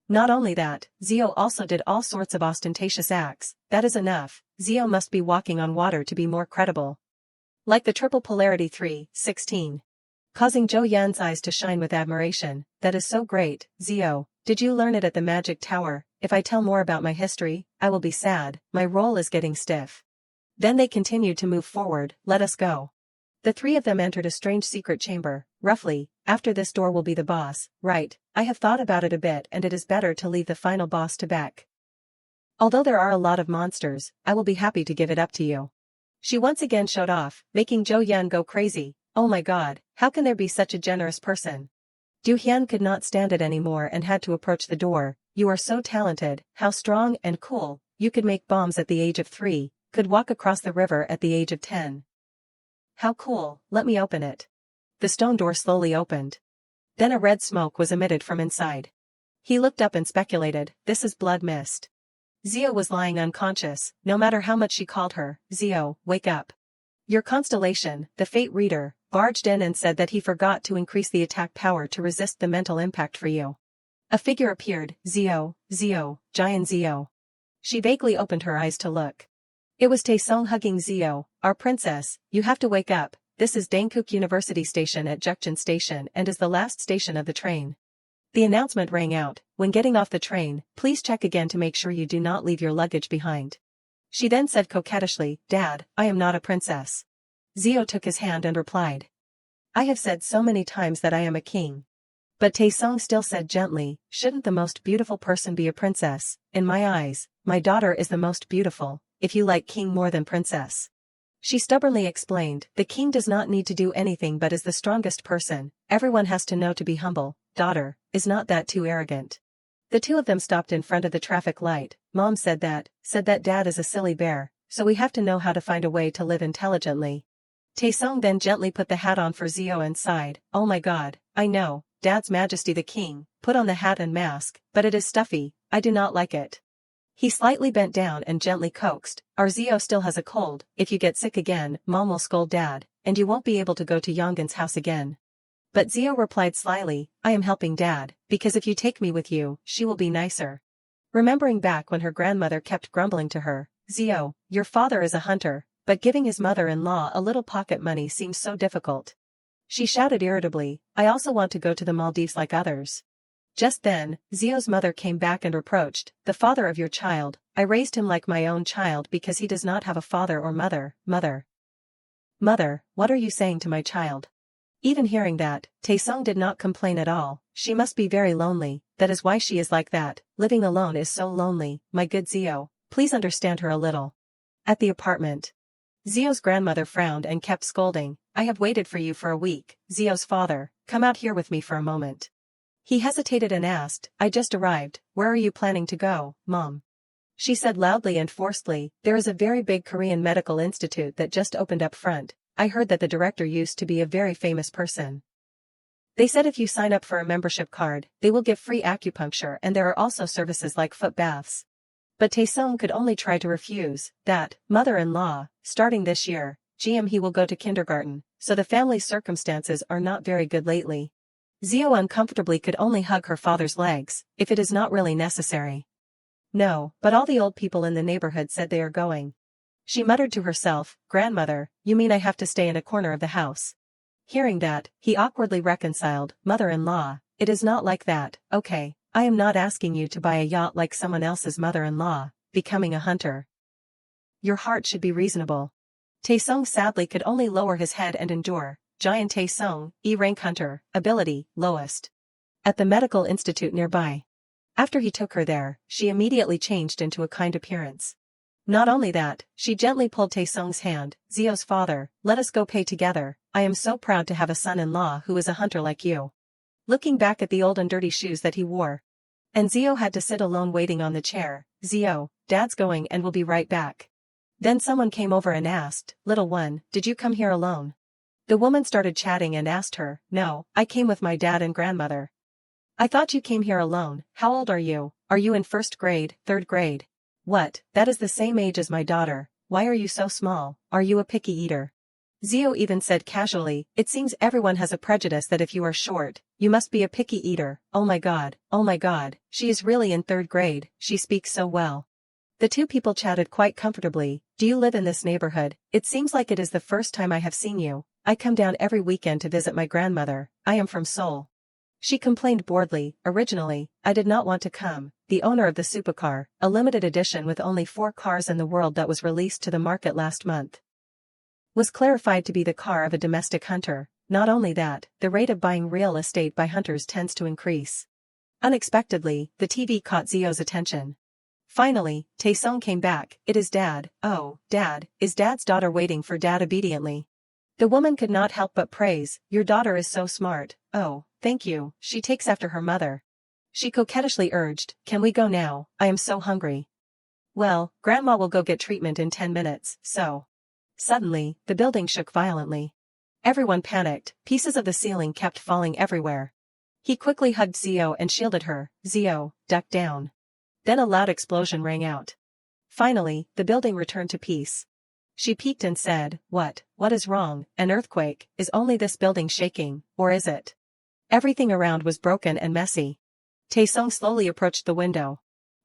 Not only that, Zio also did all sorts of ostentatious acts, that is enough, Zio must be walking on water to be more credible. Like the triple polarity 3:16. Causing Jo Hyun's eyes to shine with admiration, that is so great, Zio, did you learn it at the magic tower? If I tell more about my history, I will be sad, my roll is getting stiff. Then they continued to move forward, let us go. The three of them entered a strange secret chamber, roughly, after this door will be the boss, right, I have thought about it a bit and it is better to leave the final boss to Beck. Although there are a lot of monsters, I will be happy to give it up to you. She once again showed off, making Jo Hyun go crazy, oh my god, how can there be such a generous person? Do Hyun could not stand it anymore and had to approach the door, you are so talented, how strong and cool, you could make bombs at the age of 3, could walk across the river at the age of 10. How cool, let me open it. The stone door slowly opened. Then a red smoke was emitted from inside. He looked up and speculated, this is blood mist. Zio was lying unconscious, no matter how much she called her, Zio, wake up. Your constellation, the fate reader, barged in and said that he forgot to increase the attack power to resist the mental impact for you. A figure appeared, Zio, giant Zio. She vaguely opened her eyes to look. It was Taesung hugging Zio, our princess, you have to wake up, this is Dankook University Station at Jukjeon Station and is the last station of the train. The announcement rang out, when getting off the train, please check again to make sure you do not leave your luggage behind. She then said coquettishly, Dad, I am not a princess. Zio took his hand and replied. I have said so many times that I am a king. But Taesung still said gently, shouldn't the most beautiful person be a princess? In my eyes, my daughter is the most beautiful, if you like king more than princess. She stubbornly explained, the king does not need to do anything but is the strongest person, everyone has to know to be humble, daughter, is not that too arrogant. The two of them stopped in front of the traffic light. Mom said that dad is a silly bear, so we have to know how to find a way to live intelligently. Taesung then gently put the hat on for Zio and sighed, oh my god, I know, Dad's Majesty the King, put on the hat and mask, but it is stuffy, I do not like it. He slightly bent down and gently coaxed, our Zio still has a cold, if you get sick again, Mom will scold Dad, and you won't be able to go to Yonggan's house again. But Zio replied slyly, I am helping Dad, because if you take me with you, she will be nicer. Remembering back when her grandmother kept grumbling to her, Zio, your father is a hunter, but giving his mother-in-law a little pocket money seems so difficult. She shouted irritably, I also want to go to the Maldives like others. Just then, Zio's mother came back and reproached, the father of your child, I raised him like my own child because he does not have a father or mother, Mother, what are you saying to my child? Even hearing that, Taesung did not complain at all, she must be very lonely, that is why she is like that, living alone is so lonely, my good Zio, please understand her a little. At the apartment. Zio's grandmother frowned and kept scolding, I have waited for you for a week, Zio's father, come out here with me for a moment. He hesitated and asked, I just arrived, where are you planning to go, Mom? She said loudly and forcefully, there is a very big Korean medical institute that just opened up front, I heard that the director used to be a very famous person. They said if you sign up for a membership card, they will give free acupuncture and there are also services like foot baths. But Taesung could only try to refuse, that, mother-in-law, starting this year, he will go to kindergarten, so the family's circumstances are not very good lately. Zio uncomfortably could only hug her father's legs, if it is not really necessary. No, but all the old people in the neighborhood said they are going. She muttered to herself, grandmother, you mean I have to stay in a corner of the house? Hearing that, he awkwardly reconciled, mother-in-law, it is not like that, okay, I am not asking you to buy a yacht like someone else's mother-in-law, becoming a hunter. Your heart should be reasonable. Taesung sadly could only lower his head and endure. Giant Taesung, E-rank hunter, ability, lowest. At the medical institute nearby. After he took her there, she immediately changed into a kind appearance. Not only that, she gently pulled Taesung's hand, Zio's father, let us go pay together, I am so proud to have a son-in-law who is a hunter like you. Looking back at the old and dirty shoes that he wore. And Zio had to sit alone waiting on the chair, Zio, Dad's going and will be right back. Then someone came over and asked, little one, did you come here alone? The woman started chatting and asked her, no, I came with my dad and grandmother. I thought you came here alone, how old are you in first grade, third grade? What, that is the same age as my daughter, why are you so small, are you a picky eater? Zio even said casually, it seems everyone has a prejudice that if you are short, you must be a picky eater, oh my god, she is really in third grade, she speaks so well. The two people chatted quite comfortably, do you live in this neighborhood, it seems like it is the first time I have seen you. I come down every weekend to visit my grandmother, I am from Seoul. She complained boredly, originally, I did not want to come, the owner of the supercar, a limited edition with only 4 cars in the world that was released to the market last month, was clarified to be the car of a domestic hunter, not only that, the rate of buying real estate by hunters tends to increase. Unexpectedly, the TV caught Zio's attention. Finally, Taesung came back, it is Dad, oh, Dad, is Dad's daughter waiting for Dad obediently. The woman could not help but praise, your daughter is so smart, oh, thank you, she takes after her mother. She coquettishly urged, can we go now, I am so hungry. Well, Grandma will go get treatment in 10 minutes, so. Suddenly, the building shook violently. Everyone panicked, pieces of the ceiling kept falling everywhere. He quickly hugged Zio and shielded her, Zio, duck down. Then a loud explosion rang out. Finally, the building returned to peace. She peeked and said, what is wrong, an earthquake, is only this building shaking, or is it? Everything around was broken and messy. Taesung slowly approached the window.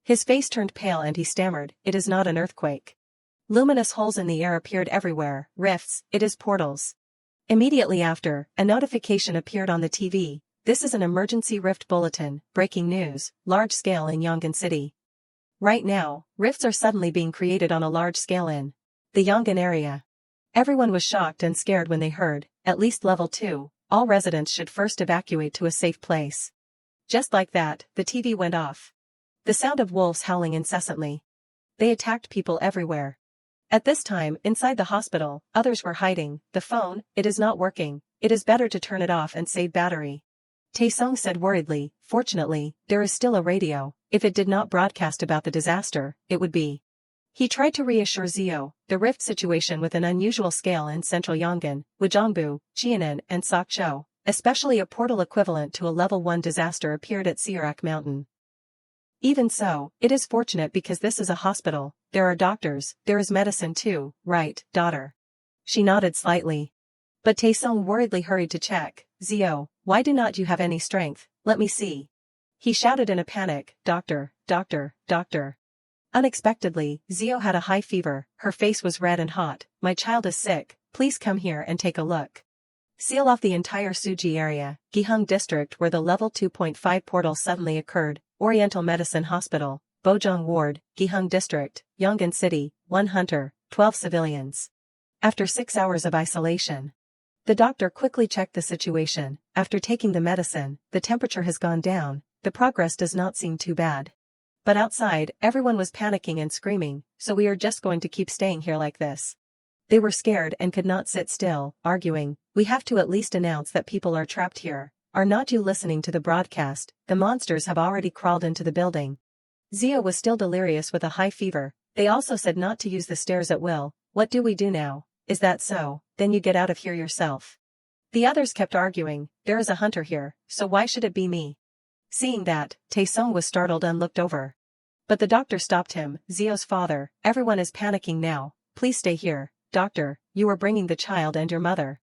His face turned pale and he stammered, it is not an earthquake. Luminous holes in the air appeared everywhere, rifts, it is portals. Immediately after, a notification appeared on the TV, this is an emergency rift bulletin, breaking news, large scale in Yonggan City. Right now, rifts are suddenly being created on a large scale in the Yonggan area. Everyone was shocked and scared when they heard, at least level 2, all residents should first evacuate to a safe place. Just like that, the TV went off. The sound of wolves howling incessantly. They attacked people everywhere. At this time, inside the hospital, others were hiding. The phone, it is not working. It is better to turn it off and save battery. Taesung said worriedly, fortunately, there is still a radio. If it did not broadcast about the disaster, it would be. He tried to reassure Zio, the rift situation with an unusual scale in central Yongin, Wujongbu, Jianan and Sokcho, especially a portal equivalent to a level 1 disaster appeared at Sirak Mountain. Even so, it is fortunate because this is a hospital, there are doctors, there is medicine too, right, daughter? She nodded slightly. But Taesung worriedly hurried to check. Zio, why do not you have any strength? Let me see. He shouted in a panic, doctor, doctor, doctor. Unexpectedly, Zio had a high fever, her face was red and hot. My child is sick, please come here and take a look. Seal off the entire Suji area, Gihung district where the level 2.5 portal suddenly occurred, Oriental Medicine Hospital, Bojong Ward, Gihung district, Yongin City, 1 hunter, 12 civilians. After 6 hours of isolation. The doctor quickly checked the situation. After taking the medicine, the temperature has gone down, the progress does not seem too bad. But outside, everyone was panicking and screaming, so we are just going to keep staying here like this. They were scared and could not sit still, arguing, we have to at least announce that people are trapped here. Are not you listening to the broadcast? The monsters have already crawled into the building. Zio was still delirious with a high fever. They also said not to use the stairs at will. What do we do now? Is that so? Then you get out of here yourself. The others kept arguing, there is a hunter here, so why should it be me? Seeing that, Taesung was startled and looked over. But the doctor stopped him, Zio's father, everyone is panicking now, please stay here, doctor, you are bringing the child and your mother.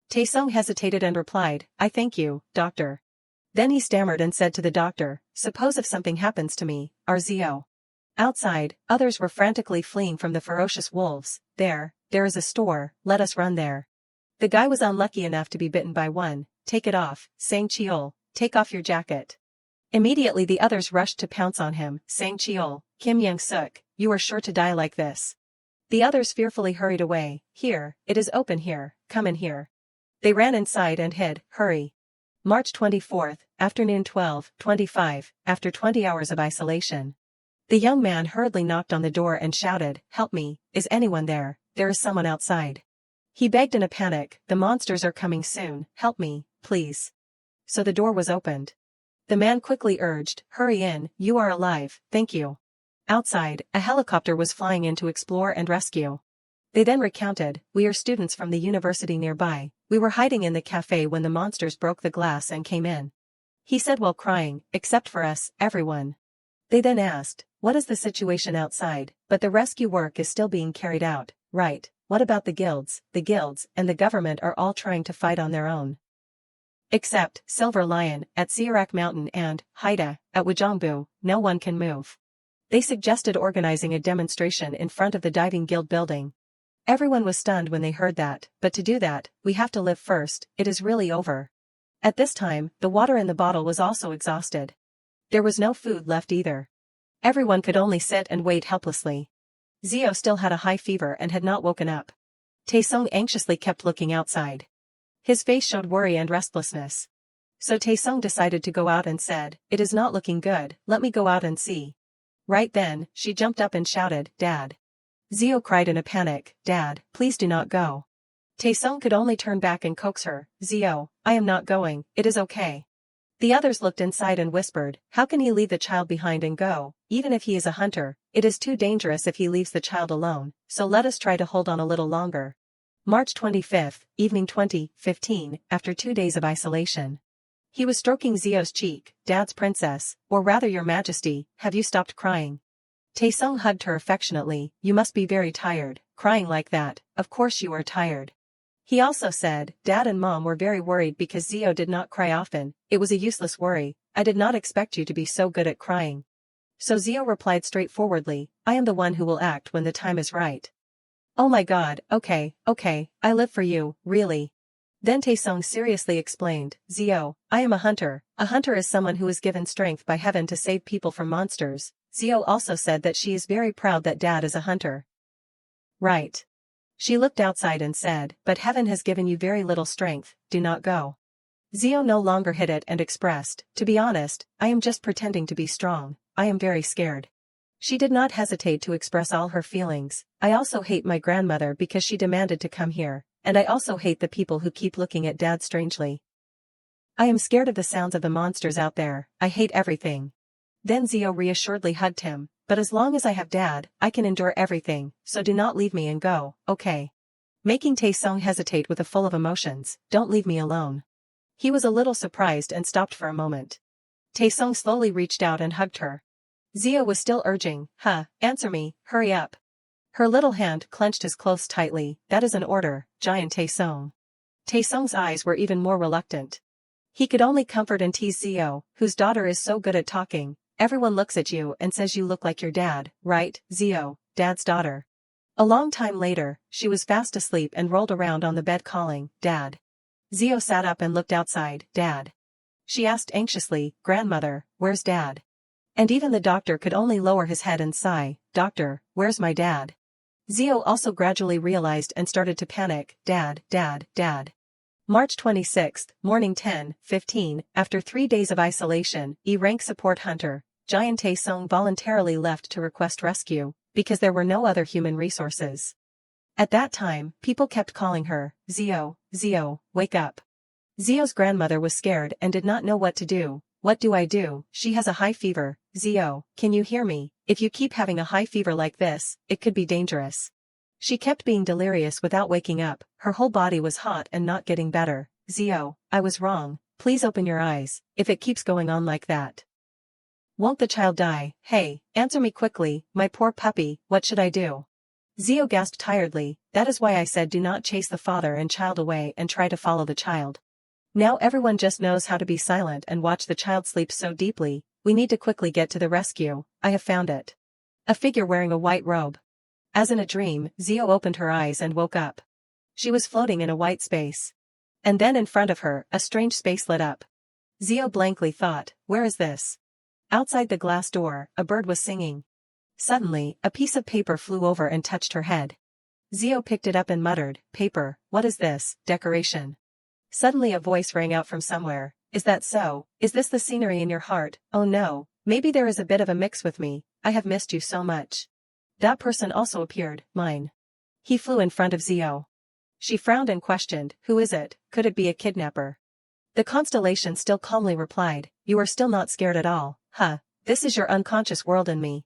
Taesung hesitated and replied, I thank you, doctor. Then he stammered and said to the doctor, suppose if something happens to me, our Zio. Outside, others were frantically fleeing from the ferocious wolves. There is a store, let us run there. The guy was unlucky enough to be bitten by one. Take it off, Sang Cheol, take off your jacket. Immediately the others rushed to pounce on him. Sang Cheol, Kim Young-suk, you are sure to die like this. The others fearfully hurried away. Here, it is open here, come in here. They ran inside and hid, hurry. March 24th, afternoon 12:25, after 20 hours of isolation. The young man hurriedly knocked on the door and shouted, help me, is anyone there? There is someone outside. He begged in a panic, the monsters are coming soon, help me, please. So the door was opened. The man quickly urged, hurry in, you are alive, thank you. Outside, a helicopter was flying in to explore and rescue. They then recounted, we are students from the university nearby, we were hiding in the cafe when the monsters broke the glass and came in. He said while crying, except for us, everyone. They then asked, what is the situation outside? But the rescue work is still being carried out, right? What about the guilds? The guilds and the government are all trying to fight on their own. Except Silver Lion at Sirak Mountain and Haida at Wujongbu, no one can move. They suggested organizing a demonstration in front of the diving guild building. Everyone was stunned when they heard that, but to do that, we have to live first, it is really over. At this time, the water in the bottle was also exhausted. There was no food left either. Everyone could only sit and wait helplessly. Zio still had a high fever and had not woken up. Taesung anxiously kept looking outside. His face showed worry and restlessness. So Taesung decided to go out and said, it is not looking good, let me go out and see. Right then, she jumped up and shouted, Dad. Zio cried in a panic, Dad, please do not go. Taesung could only turn back and coax her, Zio, I am not going, it is okay. The others looked inside and whispered, how can he leave the child behind and go? Even if he is a hunter, it is too dangerous if he leaves the child alone, so let us try to hold on a little longer. March 25th, evening 20:15, after 2 days of isolation. He was stroking Zio's cheek, Dad's princess, or rather your majesty, have you stopped crying? Taesung hugged her affectionately, you must be very tired, crying like that, of course you are tired. He also said, Dad and Mom were very worried because Zio did not cry often, it was a useless worry, I did not expect you to be so good at crying. So Zio replied straightforwardly, I am the one who will act when the time is right. Oh my god, okay, I live for you, really. Then Taesung seriously explained, Zio, I am a hunter is someone who is given strength by heaven to save people from monsters. Zio also said that she is very proud that Dad is a hunter. Right. She looked outside and said, but heaven has given you very little strength, do not go. Zio no longer hid it and expressed, to be honest, I am just pretending to be strong, I am very scared. She did not hesitate to express all her feelings. I also hate my grandmother because she demanded to come here, and I also hate the people who keep looking at Dad strangely. I am scared of the sounds of the monsters out there. I hate everything. Then Zio reassuredly hugged him, but as long as I have Dad, I can endure everything, so do not leave me and go, okay? Making Taesung hesitate with a full of emotions, don't leave me alone. He was a little surprised and stopped for a moment. Taesung slowly reached out and hugged her. Zio was still urging, answer me, hurry up. Her little hand clenched his clothes tightly. That is an order, Giant Taesung. Taesung's eyes were even more reluctant. He could only comfort and tease Zio, whose daughter is so good at talking. Everyone looks at you and says you look like your dad, right, Zio, Dad's daughter. A long time later, she was fast asleep and rolled around on the bed calling, Dad. Zio sat up and looked outside, Dad. She asked anxiously, Grandmother, where's Dad? And even the doctor could only lower his head and sigh, Doctor, where's my dad? Zio also gradually realized and started to panic, Dad, Dad, Dad. March 26, morning 10:15, after 3 days of isolation, E-rank support hunter, Giant Taesung voluntarily left to request rescue, because there were no other human resources. At that time, people kept calling her, Zio, Zio, wake up. Zio's grandmother was scared and did not know what to do. What do I do? She has a high fever. Zio, can you hear me? If you keep having a high fever like this, it could be dangerous. She kept being delirious without waking up, her whole body was hot and not getting better. Zio, I was wrong, please open your eyes, if it keeps going on like that. Won't the child die? Hey, answer me quickly, my poor puppy, what should I do? Zio gasped tiredly, that is why I said do not chase the father and child away and try to follow the child. Now everyone just knows how to be silent and watch the child sleep so deeply, we need to quickly get to the rescue, I have found it. A figure wearing a white robe. As in a dream, Zio opened her eyes and woke up. She was floating in a white space. And then in front of her, a strange space lit up. Zio blankly thought, where is this? Outside the glass door, a bird was singing. Suddenly, a piece of paper flew over and touched her head. Zio picked it up and muttered, paper, what is this, decoration? Suddenly a voice rang out from somewhere, is that so? Is this the scenery in your heart? Oh no, maybe there is a bit of a mix with me, I have missed you so much. That person also appeared, mine. He flew in front of Zio. She frowned and questioned, who is it, could it be a kidnapper? The constellation still calmly replied, you are still not scared at all, this is your unconscious world in me.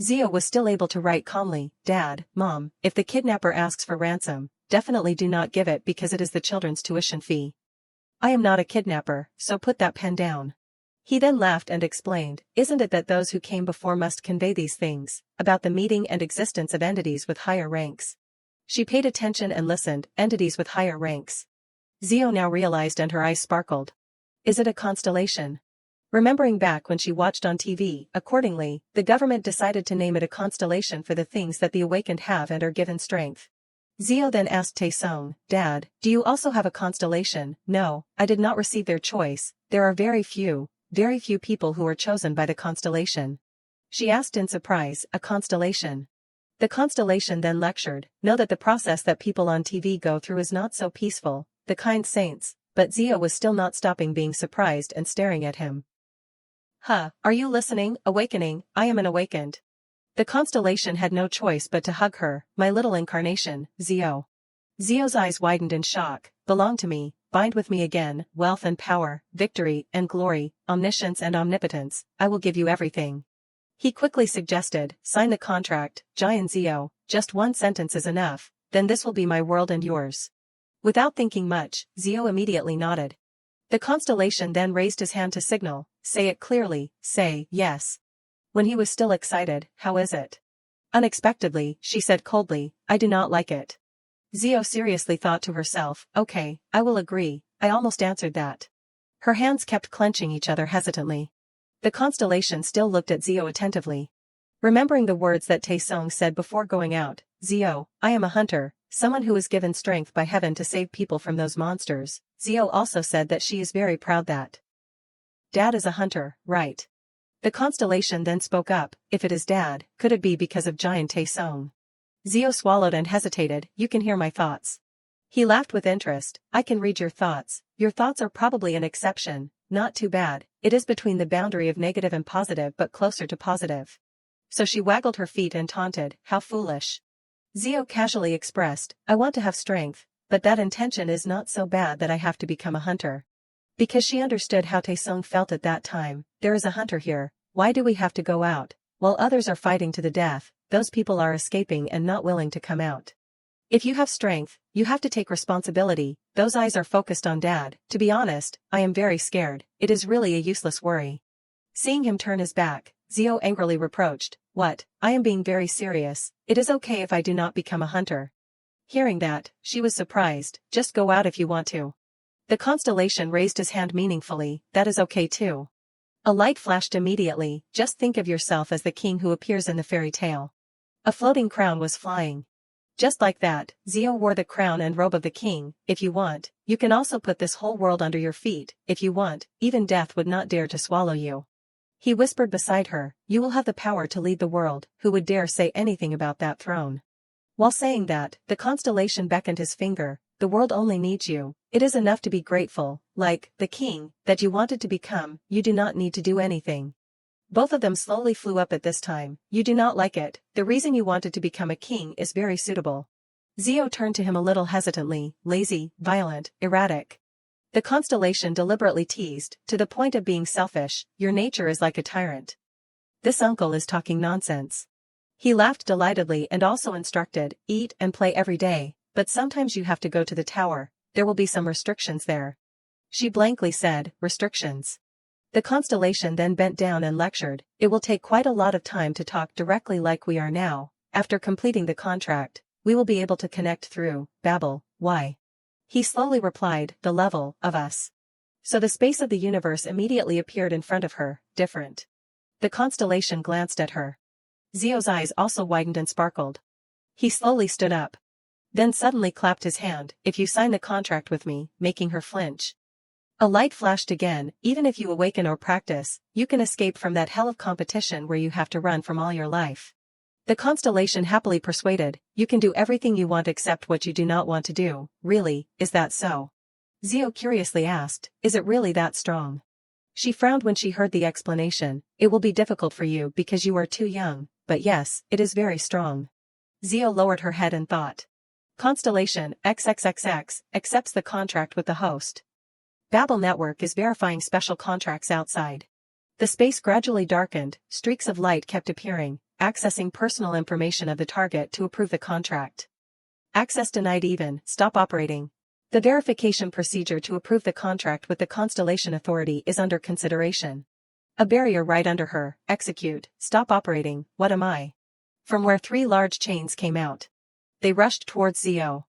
Zio was still able to write calmly, Dad, Mom, if the kidnapper asks for ransom, definitely do not give it because it is the children's tuition fee. I am not a kidnapper, so put that pen down. He then laughed and explained, isn't it that those who came before must convey these things, about the meeting and existence of entities with higher ranks? She paid attention and listened, entities with higher ranks. Zio now realized and her eyes sparkled. Is it a constellation? Remembering back when she watched on TV, accordingly, the government decided to name it a constellation for the things that the awakened have and are given strength. Zio then asked Taesung, Dad, do you also have a constellation? No, I did not receive their choice, there are very few people who are chosen by the constellation. She asked in surprise, a constellation? The constellation then lectured, know that the process that people on TV go through is not so peaceful, the kind saints, but Zio was still not stopping being surprised and staring at him. Are you listening, awakening? I am an awakened. The constellation had no choice but to hug her, my little incarnation, Zio. Zio's eyes widened in shock, belong to me, bind with me again, wealth and power, victory and glory, omniscience and omnipotence, I will give you everything. He quickly suggested, sign the contract, Giant Zio, just one sentence is enough, then this will be my world and yours. Without thinking much, Zio immediately nodded. The constellation then raised his hand to signal, say it clearly, say, yes. When he was still excited, how is it? Unexpectedly, she said coldly, I do not like it. Zio seriously thought to herself, okay, I will agree, I almost answered that. Her hands kept clenching each other hesitantly. The constellation still looked at Zio attentively. Remembering the words that Taesung said before going out, Zio, I am a hunter, someone who is given strength by heaven to save people from those monsters. Zio also said that she is very proud that Dad is a hunter, right? The constellation then spoke up, if it is Dad, could it be because of Giant Taesung? Zio swallowed and hesitated, you can hear my thoughts. He laughed with interest, I can read your thoughts are probably an exception, not too bad, it is between the boundary of negative and positive but closer to positive. So she waggled her feet and taunted, "How foolish." Zio casually expressed, "I want to have strength, but that intention is not so bad that I have to become a hunter." Because she understood how Taesung felt at that time. There is a hunter here, why do we have to go out? While others are fighting to the death, those people are escaping and not willing to come out. If you have strength, you have to take responsibility. Those eyes are focused on Dad. To be honest, I am very scared. It is really a useless worry. Seeing him turn his back, Zio angrily reproached, "What? I am being very serious. It is okay if I do not become a hunter." Hearing that, she was surprised. "Just go out if you want to." The constellation raised his hand meaningfully. "That is okay too." A light flashed immediately. Just think of yourself as the king who appears in the fairy tale. A floating crown was flying. Just like that, Zio wore the crown and robe of the king. "If you want, you can also put this whole world under your feet. If you want, even death would not dare to swallow you." He whispered beside her, "You will have the power to lead the world. Who would dare say anything about that throne?" While saying that, the constellation beckoned his finger. "The world only needs you. It is enough to be grateful, like the king that you wanted to become. You do not need to do anything." Both of them slowly flew up at this time. "You do not like it. The reason you wanted to become a king is very suitable." Zio turned to him a little hesitantly. "Lazy, violent, erratic." The constellation deliberately teased, "To the point of being selfish. Your nature is like a tyrant." "This uncle is talking nonsense." He laughed delightedly and also instructed, "Eat and play every day, but sometimes you have to go to the tower. There will be some restrictions there." She blankly said, "Restrictions?" The constellation then bent down and lectured, "It will take quite a lot of time to talk directly like we are now. After completing the contract, we will be able to connect through Babel. Why?" He slowly replied, "The level of us." So the space of the universe immediately appeared in front of her, different. The constellation glanced at her. Zio's eyes also widened and sparkled. He slowly stood up. Then suddenly clapped his hand, "If you sign the contract with me," making her flinch. A light flashed again. "Even if you awaken or practice, you can escape from that hell of competition where you have to run from all your life." The constellation happily persuaded, "You can do everything you want except what you do not want to do." "Really, is that so?" Zio curiously asked, "Is it really that strong?" She frowned when she heard the explanation. "It will be difficult for you because you are too young, but yes, it is very strong." Zio lowered her head and thought. Constellation XXXX accepts the contract with the host. Babel network is verifying special contracts outside. The space gradually darkened, streaks of light kept appearing, accessing personal information of the target to approve the contract. Access denied even, stop operating. The verification procedure to approve the contract with the Constellation Authority is under consideration. A barrier right under her, execute, stop operating, what am I? From where 3 large chains came out. They rushed towards Zio.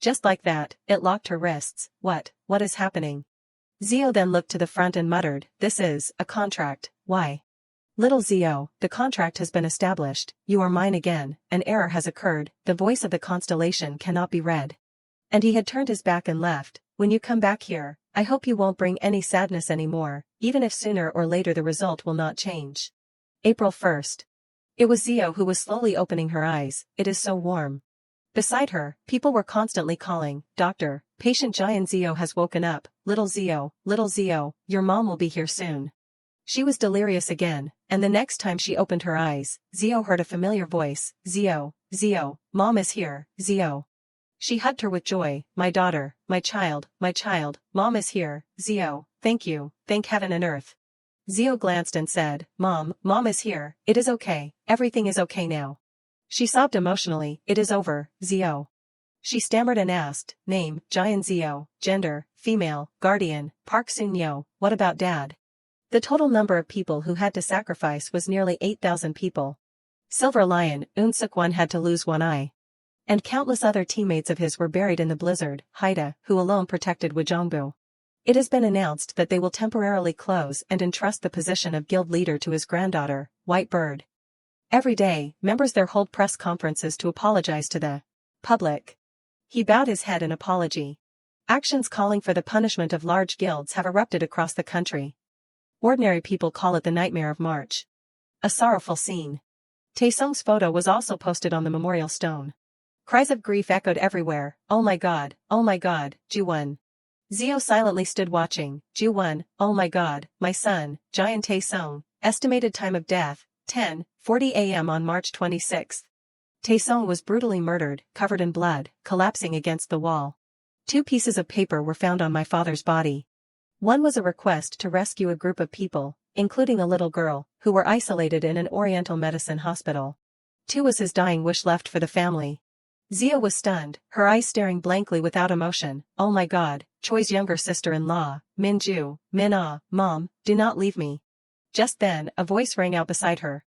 Just like that, it locked her wrists. What is happening? Zio then looked to the front and muttered, "This is a contract, why?" "Little Zio, the contract has been established, you are mine again, an error has occurred, the voice of the constellation cannot be read." And he had turned his back and left. "When you come back here, I hope you won't bring any sadness anymore, even if sooner or later the result will not change." April 1st. It was Zio who was slowly opening her eyes. "It is so warm." Beside her, people were constantly calling, "Doctor, patient Giant Zio has woken up, little Zio, your mom will be here soon." She was delirious again, and the next time she opened her eyes, Zio heard a familiar voice, "Zio, mom is here, Zio." She hugged her with joy, "My daughter, my child, mom is here, Zio, thank you, thank heaven and earth." Zio glanced and said, mom is here, it is okay, everything is okay now." She sobbed emotionally, "It is over, Zio." She stammered and asked, "Name, Giant Zio, gender, female, guardian, Park Sun-yo, what about Dad?" The total number of people who had to sacrifice was nearly 8,000 people. Silver Lion, Eun-suk-won had to lose one eye. And countless other teammates of his were buried in the blizzard. Haida, who alone protected Wajongbu. It has been announced that they will temporarily close and entrust the position of guild leader to his granddaughter, White Bird. Every day, members there hold press conferences to apologize to the public. He bowed his head in apology. Actions calling for the punishment of large guilds have erupted across the country. Ordinary people call it the nightmare of March. A sorrowful scene. Taesung's photo was also posted on the memorial stone. Cries of grief echoed everywhere. Oh my god, Ju-won." Zio silently stood watching. Ju-won, "Oh my god, my son, Giant Taesung, estimated time of death, 10, 8:40 a.m. on March 26. Taesung was brutally murdered, covered in blood, collapsing against the wall. 2 pieces of paper were found on my father's body. One was a request to rescue a group of people, including a little girl, who were isolated in an Oriental medicine hospital. 2 was his dying wish left for the family. Zio was stunned, her eyes staring blankly without emotion. Oh my god, Choi's younger sister-in-law, Minju, Mom, do not leave me. Just then, a voice rang out beside her.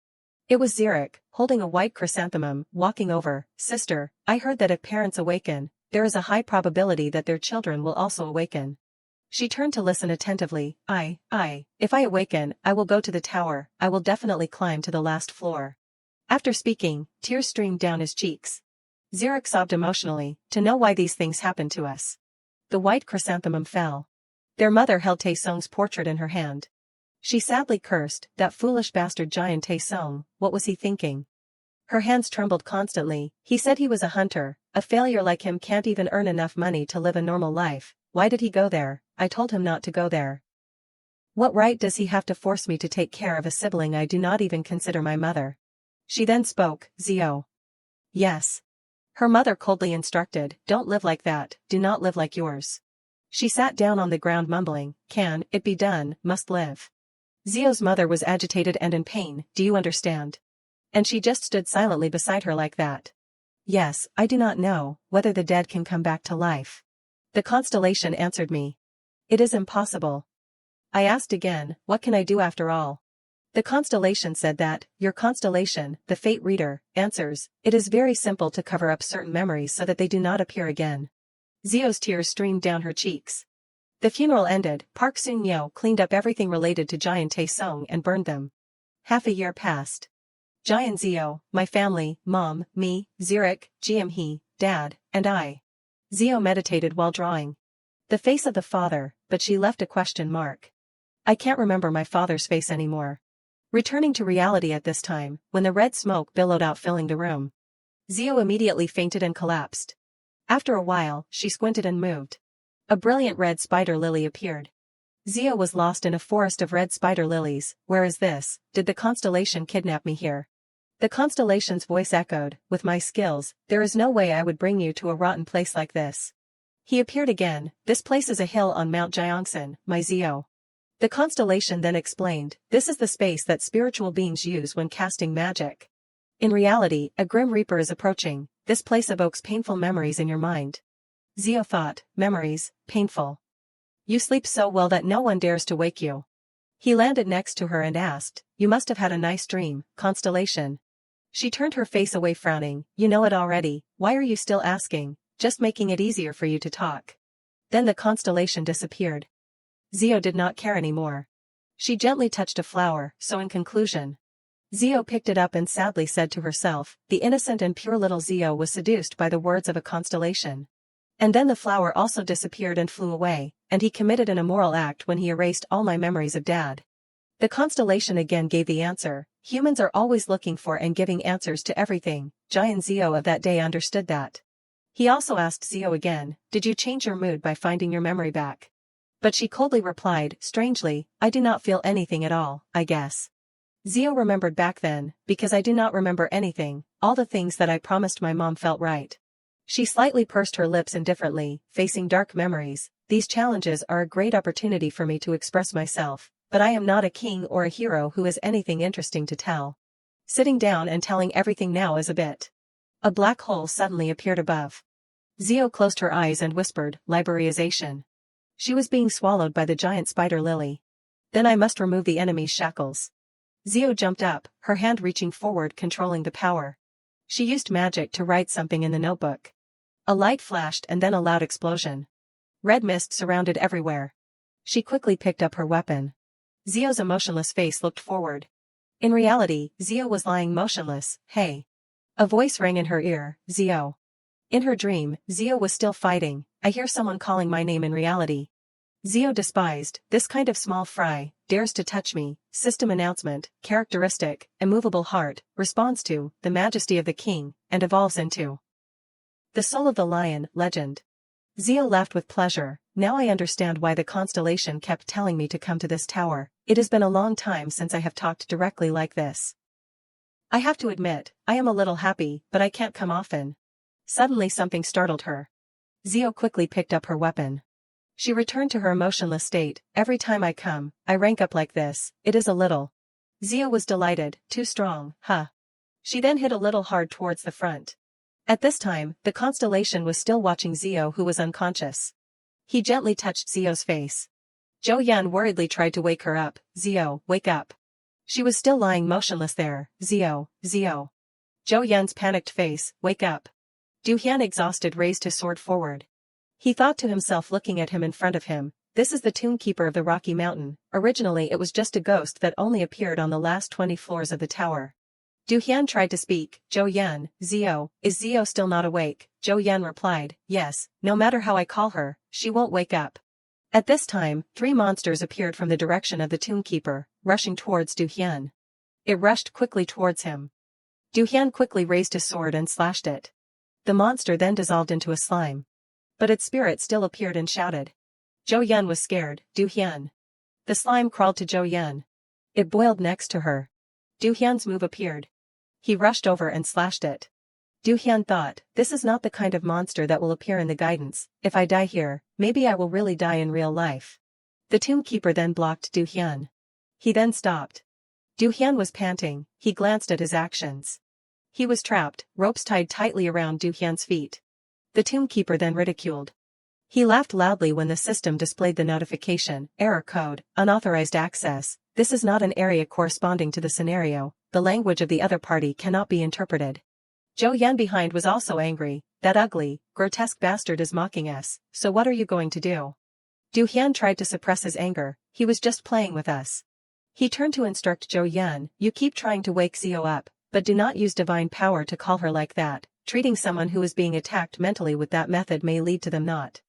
It was Zirik, holding a white chrysanthemum, walking over. Sister, I heard that if parents awaken, there is a high probability that their children will also awaken. She turned to listen attentively. If I awaken, I will go to the tower, I will definitely climb to the last floor. After speaking, tears streamed down his cheeks. Zirik sobbed emotionally, to know why these things happened to us. The white chrysanthemum fell. Their mother held Taesung's portrait in her hand. She sadly cursed, that foolish bastard Giant Taesung, what was he thinking? Her hands trembled constantly. He said he was a hunter, a failure like him can't even earn enough money to live a normal life. Why did he go there? I told him not to go there. What right does he have to force me to take care of a sibling I do not even consider my mother? She then spoke. Zio. Yes. Her mother coldly instructed, don't live like that, do not live like yours. She sat down on the ground mumbling, can it be done, must live. Zio's mother was agitated and in pain, do you understand? And she just stood silently beside her like that. Yes, I do not know whether the dead can come back to life. The constellation answered me. It is impossible. I asked again, what can I do after all? The constellation said that, your constellation, the fate reader, answers, it is very simple to cover up certain memories so that they do not appear again. Zio's tears streamed down her cheeks. The funeral ended, Park Seung-yeol cleaned up everything related to Giant Taesung and burned them. Half a year passed. Giant Zio, my family, mom, me, Zirik, Jiamhee, dad, and I. Zio meditated while drawing the face of the father, but she left a question mark. I can't remember my father's face anymore. Returning to reality at this time, when the red smoke billowed out filling the room. Zio immediately fainted and collapsed. After a while, she squinted and moved. A brilliant red spider lily appeared. Zio was lost in a forest of red spider lilies. Where is this? Did the constellation kidnap me here? The constellation's voice echoed, with my skills, there is no way I would bring you to a rotten place like this. He appeared again, this place is a hill on Mount Gyeongsan, my Zio. The constellation then explained, this is the space that spiritual beings use when casting magic. In reality, a grim reaper is approaching, this place evokes painful memories in your mind. Zio thought, memories, painful. You sleep so well that no one dares to wake you. He landed next to her and asked, you must have had a nice dream, constellation. She turned her face away frowning, you know it already, why are you still asking, just making it easier for you to talk. Then the constellation disappeared. Zio did not care anymore. She gently touched a flower, so in conclusion. Zio picked it up and sadly said to herself, the innocent and pure little Zio was seduced by the words of a constellation. And then the flower also disappeared and flew away, and he committed an immoral act when he erased all my memories of Dad. The constellation again gave the answer, humans are always looking for and giving answers to everything, Giant Zio of that day understood that. He also asked Zio again, did you change your mood by finding your memory back? But she coldly replied, strangely, I do not feel anything at all, I guess. Zio remembered back then, because I do not remember anything, all the things that I promised my mom felt right. She slightly pursed her lips indifferently, facing dark memories, these challenges are a great opportunity for me to express myself, but I am not a king or a hero who has anything interesting to tell. Sitting down and telling everything now is a bit. A black hole suddenly appeared above. Zio closed her eyes and whispered, liberalization. She was being swallowed by the giant spider lily. Then I must remove the enemy's shackles. Zio jumped up, her hand reaching forward controlling the power. She used magic to write something in the notebook. A light flashed and then a loud explosion. Red mist surrounded everywhere. She quickly picked up her weapon. Zio's emotionless face looked forward. In reality, Zio was lying motionless, hey. A voice rang in her ear, Zio. In her dream, Zio was still fighting, I hear someone calling my name in reality. Zio despised, this kind of small fry, dares to touch me, system announcement, characteristic, immovable heart, responds to, the majesty of the king, and evolves into. The soul of the lion, legend. Zio laughed with pleasure, now I understand why the constellation kept telling me to come to this tower, it has been a long time since I have talked directly like this. I have to admit, I am a little happy, but I can't come often. Suddenly something startled her. Zio quickly picked up her weapon. She returned to her emotionless state. Every time I come, I rank up like this, it is a little. Zio was delighted, too strong, huh? She then hit a little hard towards the front. At this time, the constellation was still watching Zio, who was unconscious. He gently touched Zio's face. Zhou Yan worriedly tried to wake her up. Zio, wake up. She was still lying motionless there. Zio, Zio. Zhou Yan's panicked face, wake up. Du Hian exhausted raised his sword forward. He thought to himself looking at him in front of him, this is the tomb keeper of the Rocky Mountain. Originally it was just a ghost that only appeared on the last 20 floors of the tower. Du Hian tried to speak, Zhou Yan, Zio, is Zio still not awake? Zhou Yan replied, yes, no matter how I call her, she won't wake up. At this time, 3 monsters appeared from the direction of the tomb keeper, rushing towards Du Hian. It rushed quickly towards him. Du Hian quickly raised his sword and slashed it. The monster then dissolved into a slime. But its spirit still appeared and shouted. Zhou Yan was scared, Du Hian. The slime crawled to Zhou Yan. It boiled next to her. Du Hian's move appeared. He rushed over and slashed it. Du Hian thought, this is not the kind of monster that will appear in the guidance. If I die here, maybe I will really die in real life. The tomb keeper then blocked Du Hian. He then stopped. Du Hian was panting, he glanced at his actions. He was trapped, ropes tied tightly around Du Hian's feet. The tomb keeper then ridiculed. He laughed loudly when the system displayed the notification, error code, unauthorized access. This is not an area corresponding to the scenario, the language of the other party cannot be interpreted. Zhou Yan behind was also angry, that ugly, grotesque bastard is mocking us, so what are you going to do? Du Hian tried to suppress his anger, he was just playing with us. He turned to instruct Zhou Yan, you keep trying to wake Zio up, but do not use divine power to call her like that. Treating someone who is being attacked mentally with that method may lead to them not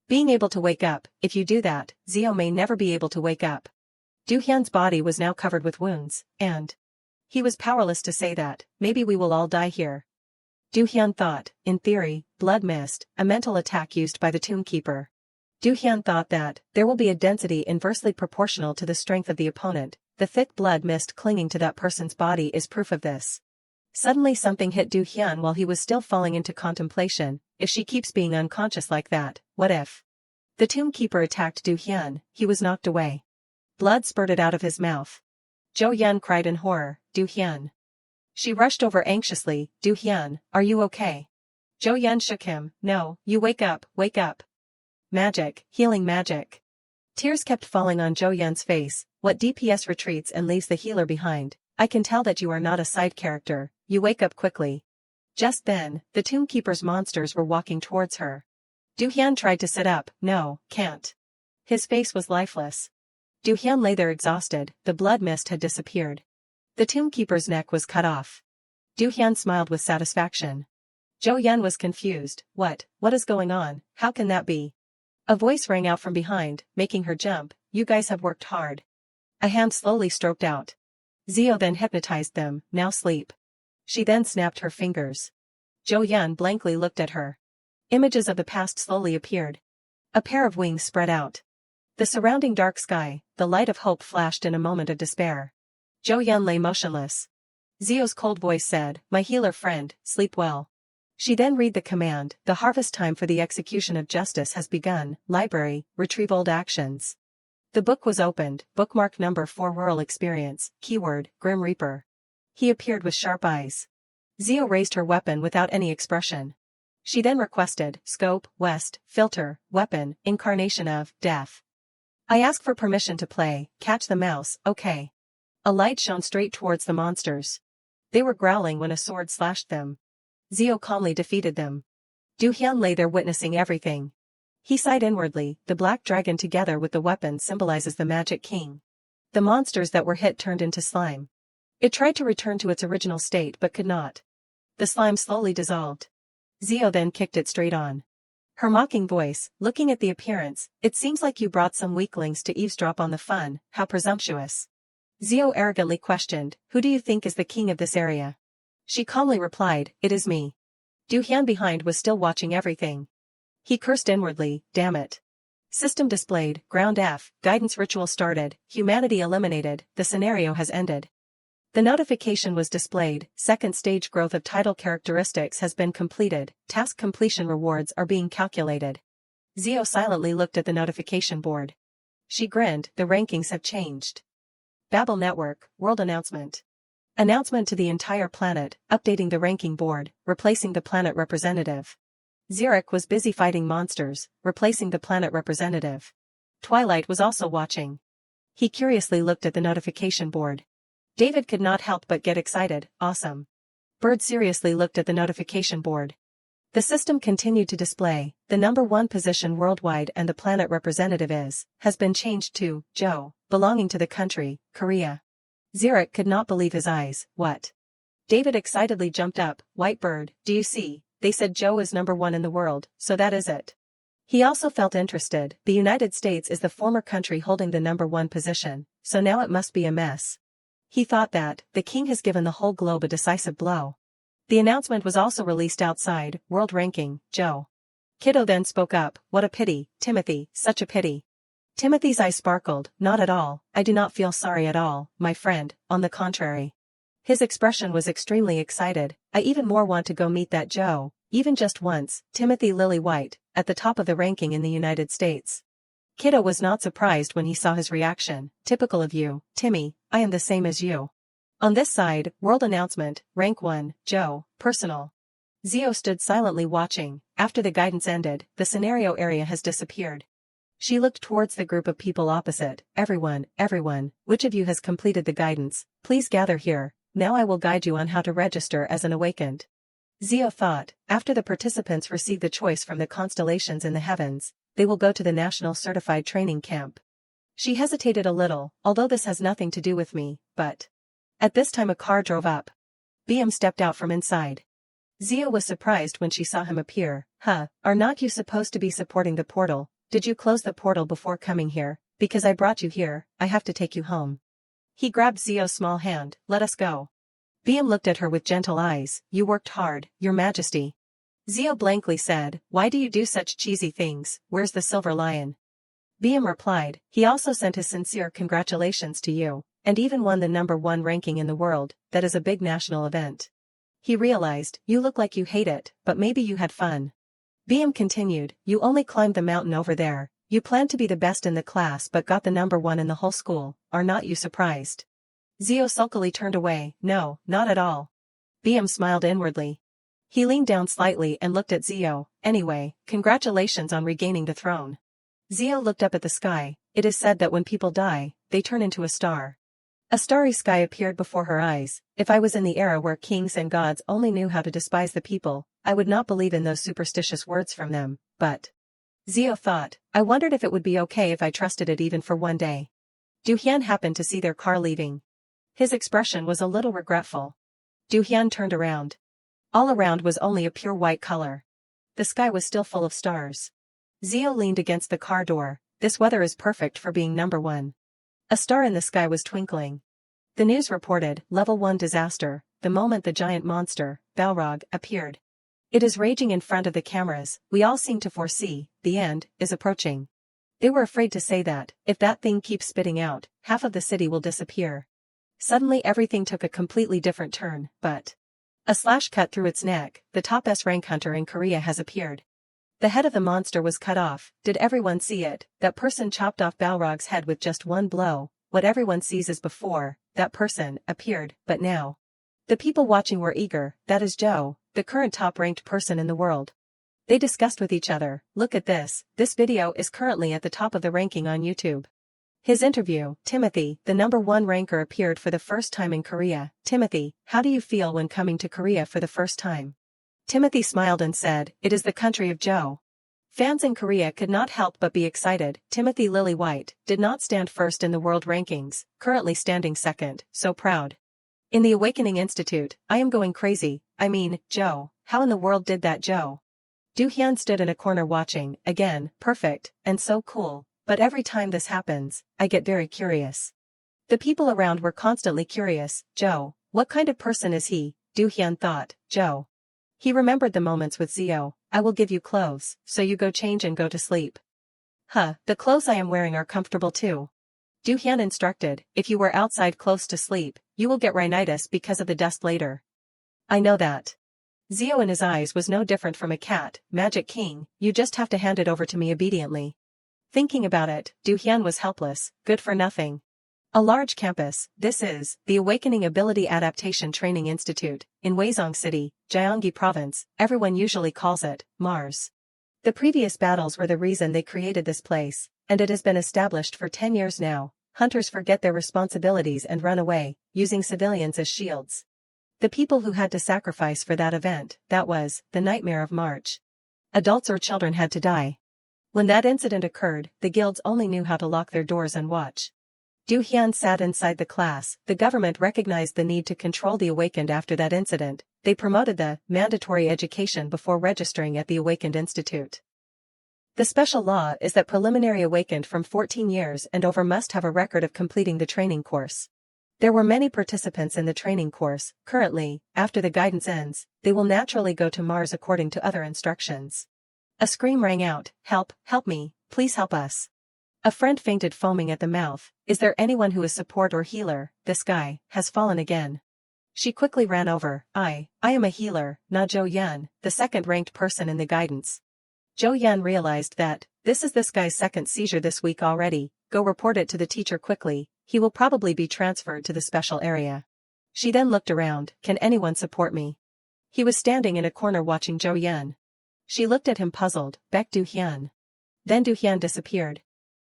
being able to wake up. If you do that, Zio may never be able to wake up. Du Hian's body was now covered with wounds, and he was powerless to say that, maybe we will all die here. Du Hian thought, in theory, blood mist, a mental attack used by the tomb keeper. Du Hian thought that, there will be a density inversely proportional to the strength of the opponent. The thick blood mist clinging to that person's body is proof of this. Suddenly something hit Du Hian while he was still falling into contemplation. If she keeps being unconscious like that, what if? The tomb keeper attacked Du Hian, he was knocked away. Blood spurted out of his mouth. Zhou Yan cried in horror, Du Hian. She rushed over anxiously, Du Hian, are you okay? Zhou Yan shook him, no, you wake up, wake up. Magic, healing magic. Tears kept falling on Zhou Yan's face. What DPS retreats and leaves the healer behind? I can tell that you are not a side character, you wake up quickly. Just then, the tomb keeper's monsters were walking towards her. Du Hian tried to sit up, no, can't. His face was lifeless. Du Hian lay there exhausted, the blood mist had disappeared. The tomb keeper's neck was cut off. Du Hian smiled with satisfaction. Zhou Yan was confused, what is going on, how can that be? A voice rang out from behind, making her jump, you guys have worked hard. A hand slowly stroked out. Zio then hypnotized them, now sleep. She then snapped her fingers. Zhou Yan blankly looked at her. Images of the past slowly appeared. A pair of wings spread out. The surrounding dark sky, the light of hope flashed in a moment of despair. Zhou Yan lay motionless. Zio's cold voice said, my healer friend, sleep well. She then read the command, the harvest time for the execution of justice has begun, library, retrieve old actions. The book was opened, bookmark number 4 rural experience, keyword, Grim Reaper. He appeared with sharp eyes. Zio raised her weapon without any expression. She then requested, scope, west, filter, weapon, incarnation of, death. I ask for permission to play, catch the mouse, okay. A light shone straight towards the monsters. They were growling when a sword slashed them. Zio calmly defeated them. Du Hian lay there witnessing everything. He sighed inwardly, the black dragon together with the weapon symbolizes the magic king. The monsters that were hit turned into slime. It tried to return to its original state but could not. The slime slowly dissolved. Zio then kicked it straight on. Her mocking voice, looking at the appearance, it seems like you brought some weaklings to eavesdrop on the fun, how presumptuous. Zio arrogantly questioned, who do you think is the king of this area? She calmly replied, it is me. Du Hian behind was still watching everything. He cursed inwardly, damn it. System displayed, ground F, guidance ritual started, humanity eliminated, the scenario has ended. The notification was displayed, second stage growth of title characteristics has been completed, task completion rewards are being calculated. Zio silently looked at the notification board. She grinned, the rankings have changed. Babel Network, World Announcement. Announcement to the entire planet, updating the ranking board, replacing the planet representative. Xeric was busy fighting monsters, replacing the planet representative. Twilight was also watching. He curiously looked at the notification board. David could not help but get excited, awesome. Bird seriously looked at the notification board. The system continued to display, the number 1 position worldwide and the planet representative has been changed to, Joe, belonging to the country, Korea. Xeric could not believe his eyes, what? David excitedly jumped up, White Bird, do you see, they said Joe is number 1 in the world, so that is it. He also felt interested, the United States is the former country holding the number 1 position, so now it must be a mess. He thought that, the king has given the whole globe a decisive blow. The announcement was also released outside, world ranking, Joe. Kiddo then spoke up, what a pity, Timothy, such a pity. Timothy's eyes sparkled, not at all, I do not feel sorry at all, my friend, on the contrary. His expression was extremely excited, I even more want to go meet that Joe, even just once, Timothy Lily White, at the top of the ranking in the United States. Kiddo was not surprised when he saw his reaction, typical of you, Timmy, I am the same as you. On this side, world announcement, rank 1, Joe, personal. Zio stood silently watching, after the guidance ended, the scenario area has disappeared. She looked towards the group of people opposite, everyone, which of you has completed the guidance, please gather here, now I will guide you on how to register as an awakened. Zio thought, after the participants receive the choice from the constellations in the heavens, they will go to the National Certified Training Camp. She hesitated a little, although this has nothing to do with me, but... At this time a car drove up. BM stepped out from inside. Zio was surprised when she saw him appear, are not you supposed to be supporting the portal, did you close the portal before coming here, because I brought you here, I have to take you home. He grabbed Zio's small hand, let us go. BM looked at her with gentle eyes, you worked hard, your majesty. Zio blankly said, why do you do such cheesy things, where's the silver lion? BM replied, he also sent his sincere congratulations to you, and even won the number 1 ranking in the world, that is a big national event. He realized, you look like you hate it, but maybe you had fun. BM continued, you only climbed the mountain over there, you planned to be the best in the class but got the number 1 in the whole school, are not you surprised? Zio sulkily turned away, no, not at all. BM smiled inwardly. He leaned down slightly and looked at Zio, anyway, congratulations on regaining the throne. Zio looked up at the sky, it is said that when people die, they turn into a star. A starry sky appeared before her eyes, if I was in the era where kings and gods only knew how to despise the people, I would not believe in those superstitious words from them, but... Zio thought, I wondered if it would be okay if I trusted it even for one day. Du Hyun happened to see their car leaving. His expression was a little regretful. Du Hyun turned around. All around was only a pure white color. The sky was still full of stars. Zio leaned against the car door, this weather is perfect for being number 1. A star in the sky was twinkling. The news reported, level 1 disaster, the moment the giant monster, Balrog, appeared. It is raging in front of the cameras, we all seem to foresee, the end, is approaching. They were afraid to say that, if that thing keeps spitting out, half of the city will disappear. Suddenly everything took a completely different turn, but... A slash cut through its neck, the top S-rank hunter in Korea has appeared. The head of the monster was cut off, did everyone see it, that person chopped off Balrog's head with just one blow, what everyone sees is before, that person, appeared, but now. The people watching were eager, that is Joe, the current top-ranked person in the world. They discussed with each other, look at this video is currently at the top of the ranking on YouTube. His interview, Timothy, the number 1 ranker appeared for the first time in Korea. Timothy, how do you feel when coming to Korea for the first time? Timothy smiled and said, it is the country of Joe. Fans in Korea could not help but be excited. Timothy Lily White did not stand first in the world rankings, currently standing second, so proud. In the Awakening Institute, I am going crazy, I mean, Joe, how in the world did that Joe? Du Hyun stood in a corner watching, again, perfect, and so cool. But every time this happens, I get very curious. The people around were constantly curious, Joe, what kind of person is he? Du Hyun thought, Joe. He remembered the moments with Zio, I will give you clothes, so you go change and go to sleep. The clothes I am wearing are comfortable too. Du Hyun instructed, if you wear outside clothes to sleep, you will get rhinitis because of the dust later. I know that. Zio in his eyes was no different from a cat. Magic King, you just have to hand it over to me obediently. Thinking about it, Du Hyun was helpless, good for nothing. A large campus, this is, the Awakening Ability Adaptation Training Institute, in Huizong City, Gyeonggi Province, everyone usually calls it, Mars. The previous battles were the reason they created this place, and it has been established for 10 years now. Hunters forget their responsibilities and run away, using civilians as shields. The people who had to sacrifice for that event, that was, the nightmare of March. Adults or children had to die. When that incident occurred, the guilds only knew how to lock their doors and watch. Du Hyun sat inside the class. The government recognized the need to control the awakened after that incident. They promoted the mandatory education before registering at the Awakened Institute. The special law is that preliminary awakened from 14 years and over must have a record of completing the training course. There were many participants in the training course. Currently, after the guidance ends, they will naturally go to Mars according to other instructions. A scream rang out, "Help, help me, please help us." A friend fainted foaming at the mouth. Is there anyone who is support or healer? This guy has fallen again. She quickly ran over. I am a healer, not Zhou Yun, the second-ranked person in the guidance. Zhou Yun realized that, this is this guy's second seizure this week already. Go report it to the teacher quickly, he will probably be transferred to the special area. She then looked around, can anyone support me? He was standing in a corner watching Zhou Yun. She looked at him puzzled, Baek Du Hyun. Then Du Hyun disappeared,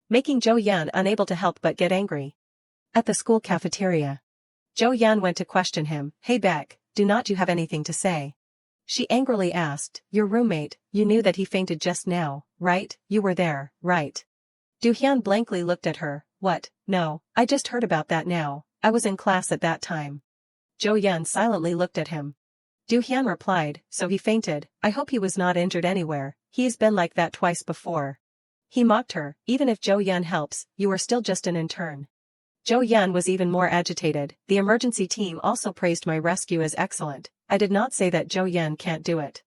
making Zhou Yun unable to help but get angry. At the school cafeteria, Zhou Yun went to question him, hey Baek, do not you have anything to say? She angrily asked, your roommate, you knew that he fainted just now, right? You were there, right? Du Hyun blankly looked at her, what? No, I just heard about that now, I was in class at that time. Zhou Yun silently looked at him. Du Hyun replied, so he fainted, I hope he was not injured anywhere, he's been like that twice before. He mocked her, even if Zhou Yun helps, you are still just an intern. Zhou Yun was even more agitated, the emergency team also praised my rescue as excellent, I did not say that Zhou Yun can't do it.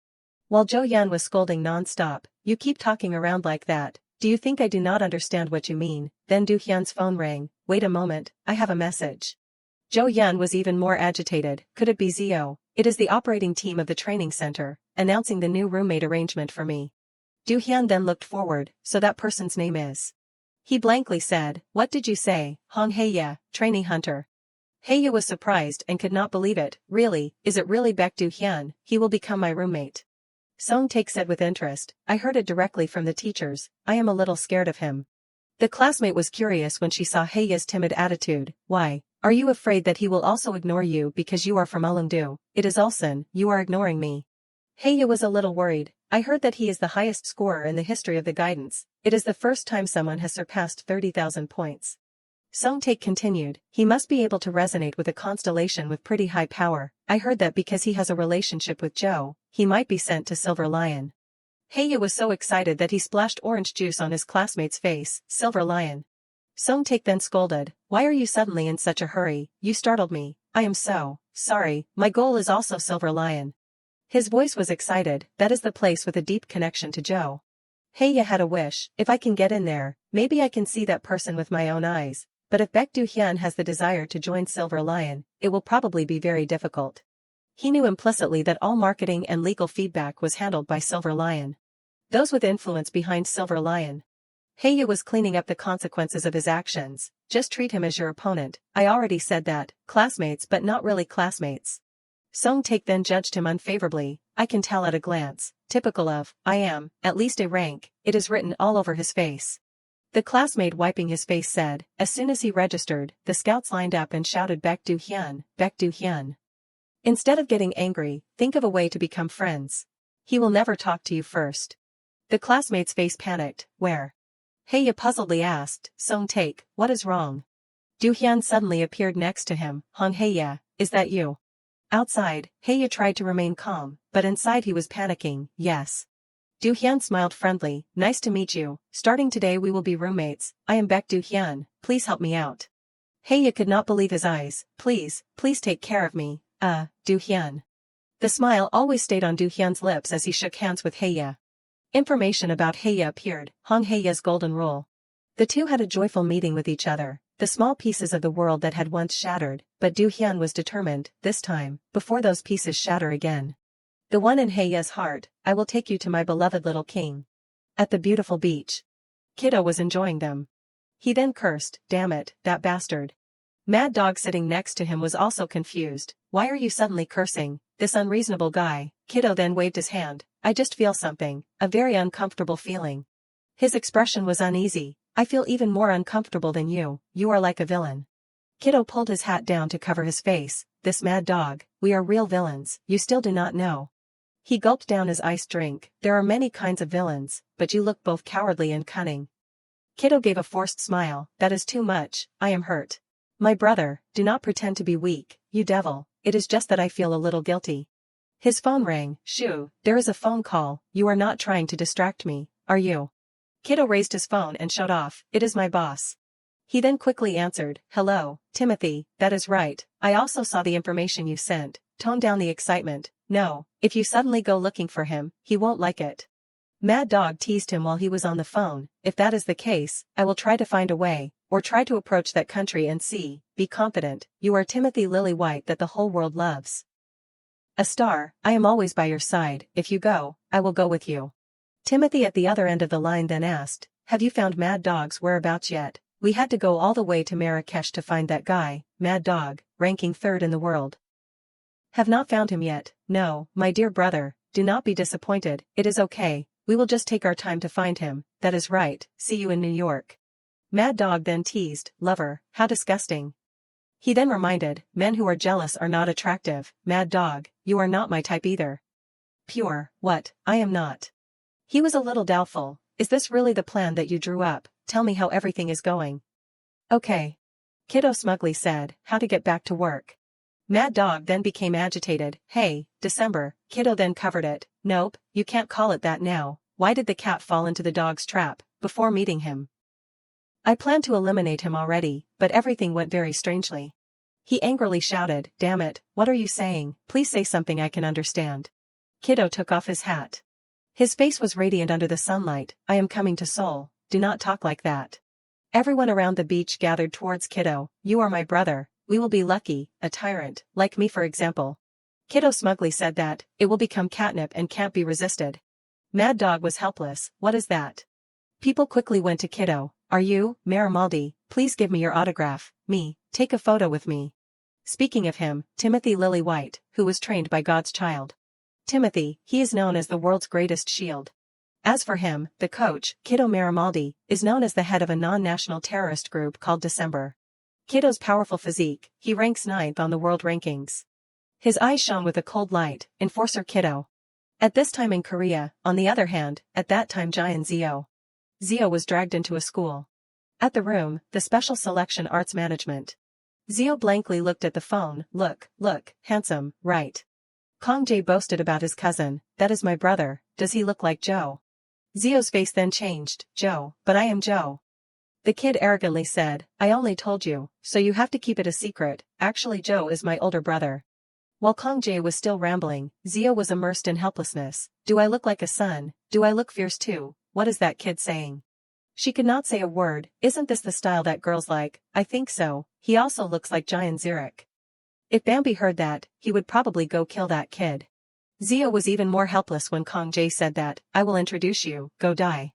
While Zhou Yun was scolding non-stop, you keep talking around like that, do you think I do not understand what you mean? Then Du Hyun's phone rang, wait a moment, I have a message. Zhou Yun was even more agitated, could it be Zio? It is the operating team of the training center, announcing the new roommate arrangement for me. Du Hyun then looked forward, so that person's name is. He blankly said, what did you say? Hong Haeya, trainee hunter. Haeya was surprised and could not believe it, really, is it really Baek Du Hyun? He will become my roommate. Song Taek said with interest, I heard it directly from the teachers, I am a little scared of him. The classmate was curious when she saw Haeya's timid attitude, why? Are you afraid that he will also ignore you because you are from Ulleungdo? It is Ulsan, you are ignoring me. Haeya was a little worried, I heard that he is the highest scorer in the history of the guidance, it is the first time someone has surpassed 30,000 points. Song Taek continued, he must be able to resonate with a constellation with pretty high power, I heard that because he has a relationship with Joe, he might be sent to Silver Lion. Haeya was so excited that he splashed orange juice on his classmate's face, Silver Lion. Song Taek then scolded, why are you suddenly in such a hurry, you startled me, I am so sorry, my goal is also Silver Lion. His voice was excited, that is the place with a deep connection to Joe. Haeya had a wish, if I can get in there, maybe I can see that person with my own eyes, but if Baek Du Hyun has the desire to join Silver Lion, it will probably be very difficult. He knew implicitly that all marketing and legal feedback was handled by Silver Lion. Those with influence behind Silver Lion. Haeya was cleaning up the consequences of his actions, just treat him as your opponent, I already said that, classmates but not really classmates. Song Taek then judged him unfavorably, I can tell at a glance, typical of, I am, at least a rank, it is written all over his face. The classmate wiping his face said, as soon as he registered, the scouts lined up and shouted Baek Du Hyun, Baek Du Hyun. Instead of getting angry, think of a way to become friends. He will never talk to you first. The classmate's face panicked, where? Haeya puzzledly asked, Song Taek, what is wrong? Du Hyun suddenly appeared next to him, Hong Haeya, is that you? Outside, Haeya tried to remain calm, but inside he was panicking, yes. Du Hyun smiled friendly, nice to meet you, starting today we will be roommates, I am Baek Du Hyun, please help me out. Haeya could not believe his eyes, please take care of me, Du Hyun. The smile always stayed on Du Hyun's lips as he shook hands with Haeya. Information about Haeya appeared, Hong Haeya's golden rule. The two had a joyful meeting with each other, The small pieces of the world that had once shattered, but Du Hyun was determined, this time, before those pieces shatter again. The one in Hye's heart, I will take you to my beloved little king. At the beautiful beach. Kiddo was enjoying them. He then cursed, damn it, that bastard. Mad Dog sitting next to him was also confused. Why are you suddenly cursing, this unreasonable guy? Kiddo then waved his hand. I just feel something, a very uncomfortable feeling. His expression was uneasy. I feel even more uncomfortable than you are like a villain. Kiddo pulled his hat down to cover his face. This Mad Dog, we are real villains, you still do not know. He gulped down his iced drink. There are many kinds of villains, but you look both cowardly and cunning. Kiddo gave a forced smile. That is too much, I am hurt. My brother, do not pretend to be weak, you devil, it is just that I feel a little guilty. His phone rang. Shoo, there is a phone call, you are not trying to distract me, are you? Kiddo raised his phone and showed off. It is my boss. He then quickly answered. Hello, Timothy, that is right, I also saw the information you sent. Tone down the excitement. No, if you suddenly go looking for him, he won't like it. Mad Dog teased him while he was on the phone. If that is the case, I will try to find a way, or try to approach that country and see. Be confident, you are Timothy Lillywhite that the whole world loves. A star, I am always by your side. If you go, I will go with you. Timothy at the other end of the line then asked, have you found Mad Dog's whereabouts yet? We had to go all the way to Marrakesh to find that guy, Mad Dog, ranking 3rd in the world. Have not found him yet. No, my dear brother, do not be disappointed, it is okay, we will just take our time to find him. That is right, see you in New York. Mad Dog then teased, lover, how disgusting. He then reminded, men who are jealous are not attractive. Mad Dog, you are not my type either. Pure, what, I am not. He was a little doubtful. Is this really the plan that you drew up? Tell me how everything is going. Okay. Kiddo smugly said, how to get back to work. Mad Dog then became agitated. Hey, December. Kiddo then covered it. Nope, you can't call it that now. Why did the cat fall into the dog's trap, before meeting him? I planned to eliminate him already, but everything went very strangely. He angrily shouted, damn it, what are you saying? Please say something I can understand. Kiddo took off his hat. His face was radiant under the sunlight. I am coming to Seoul, do not talk like that. Everyone around the beach gathered towards Kiddo. You are my brother, we will be lucky, a tyrant, like me for example. Kiddo smugly said that, it will become catnip and can't be resisted. Mad Dog was helpless. What is that? People quickly went to Kiddo. Are you, Marimaldi, please give me your autograph. Me, take a photo with me. Speaking of him, Timothy Lillywhite, who was trained by God's child. Timothy, he is known as the world's greatest shield. As for him, the coach, Kiddo Marimaldi, is known as the head of a non-national terrorist group called December. Kiddo's powerful physique, he ranks 9th on the world rankings. His eyes shone with a cold light. Enforcer Kiddo. At this time in Korea, on the other hand, at that time Jian Zio. Zio was dragged into a school. At the room, the special selection arts management. Zio blankly looked at the phone. Look, handsome, right? Kong Jae boasted about his cousin. That is my brother. Does he look like Joe? Zio's face then changed. Joe, but I am Joe. The kid arrogantly said, I only told you, so you have to keep it a secret. Actually Joe is my older brother. While Kong Jae was still rambling, Zio was immersed in helplessness. Do I look like a son? Do I look fierce too? What is that kid saying? She could not say a word. Isn't this the style that girls like? I think so. He also looks like Jian Zurich. If Bambi heard that, he would probably go kill that kid. Zio was even more helpless when Kong Jae said that, I will introduce you, go die.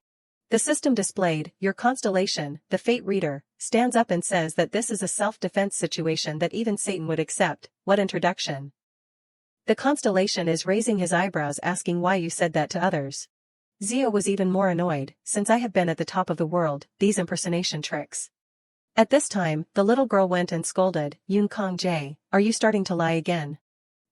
The system displayed, your constellation, the fate reader, stands up and says that this is a self-defense situation that even Satan would accept. What introduction? The constellation is raising his eyebrows asking why you said that to others. Zio was even more annoyed, since I have been at the top of the world, these impersonation tricks. At this time, the little girl went and scolded, Yoon Kong Jae, are you starting to lie again?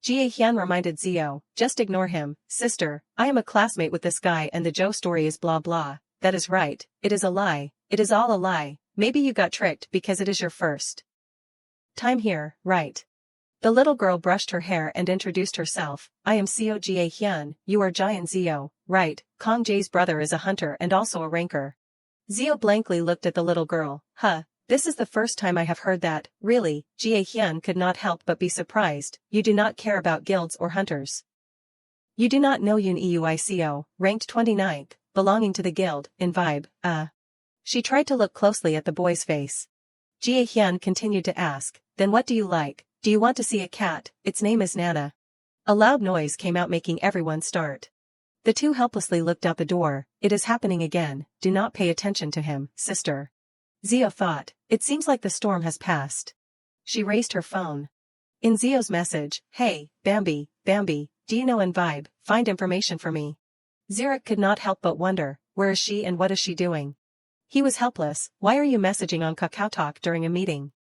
Jie Hyun reminded Zio, just ignore him, sister, I am a classmate with this guy and the Joe story is blah blah, that is right, it is a lie, it is all a lie, maybe you got tricked because it is your first time here, right? The little girl brushed her hair and introduced herself, I am Seo Jie Hyun, you are Jian Zio, right, Kong Jae's brother is a hunter and also a ranker. Zio blankly looked at the little girl, huh, this is the first time I have heard that, really, Jie Hyun could not help but be surprised, you do not care about guilds or hunters. You do not know Yoon Euico, ranked 29th, belonging to the guild, in vibe, She tried to look closely at the boy's face. Jie Hyun continued to ask, then what do you like? Do you want to see a cat? Its name is Nana. A loud noise came out making everyone start. The two helplessly looked out the door. It is happening again, do not pay attention to him, sister. Zio thought, it seems like the storm has passed. She raised her phone. In Zio's message, hey, Bambi, do you know and vibe, find information for me. Zurich could not help but wonder, where is she and what is she doing? He was helpless, why are you messaging on KakaoTalk during a meeting?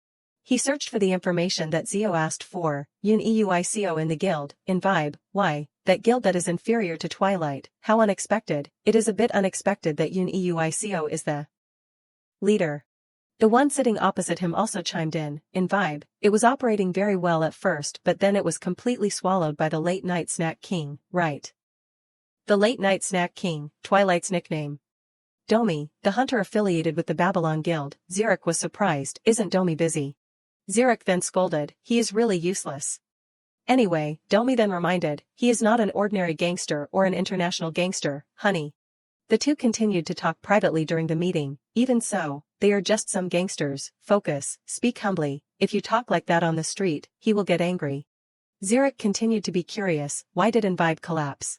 He searched for the information that Zio asked for, Yun Euico in the guild, in vibe, why, that guild that is inferior to Twilight, how unexpected, it is a bit unexpected that Yun Euico is the leader. The one sitting opposite him also chimed in vibe, it was operating very well at first but then it was completely swallowed by the late night snack king, right? The late night snack king, Twilight's nickname. Domi, the hunter affiliated with the Babylon Guild, Zurich was surprised, isn't Domi busy? Zurich then scolded, he is really useless. Anyway, Domi then reminded, he is not an ordinary gangster or an international gangster, honey. The two continued to talk privately during the meeting, even so, they are just some gangsters, focus, speak humbly, if you talk like that on the street, he will get angry. Zurich continued to be curious, why did Vibe collapse?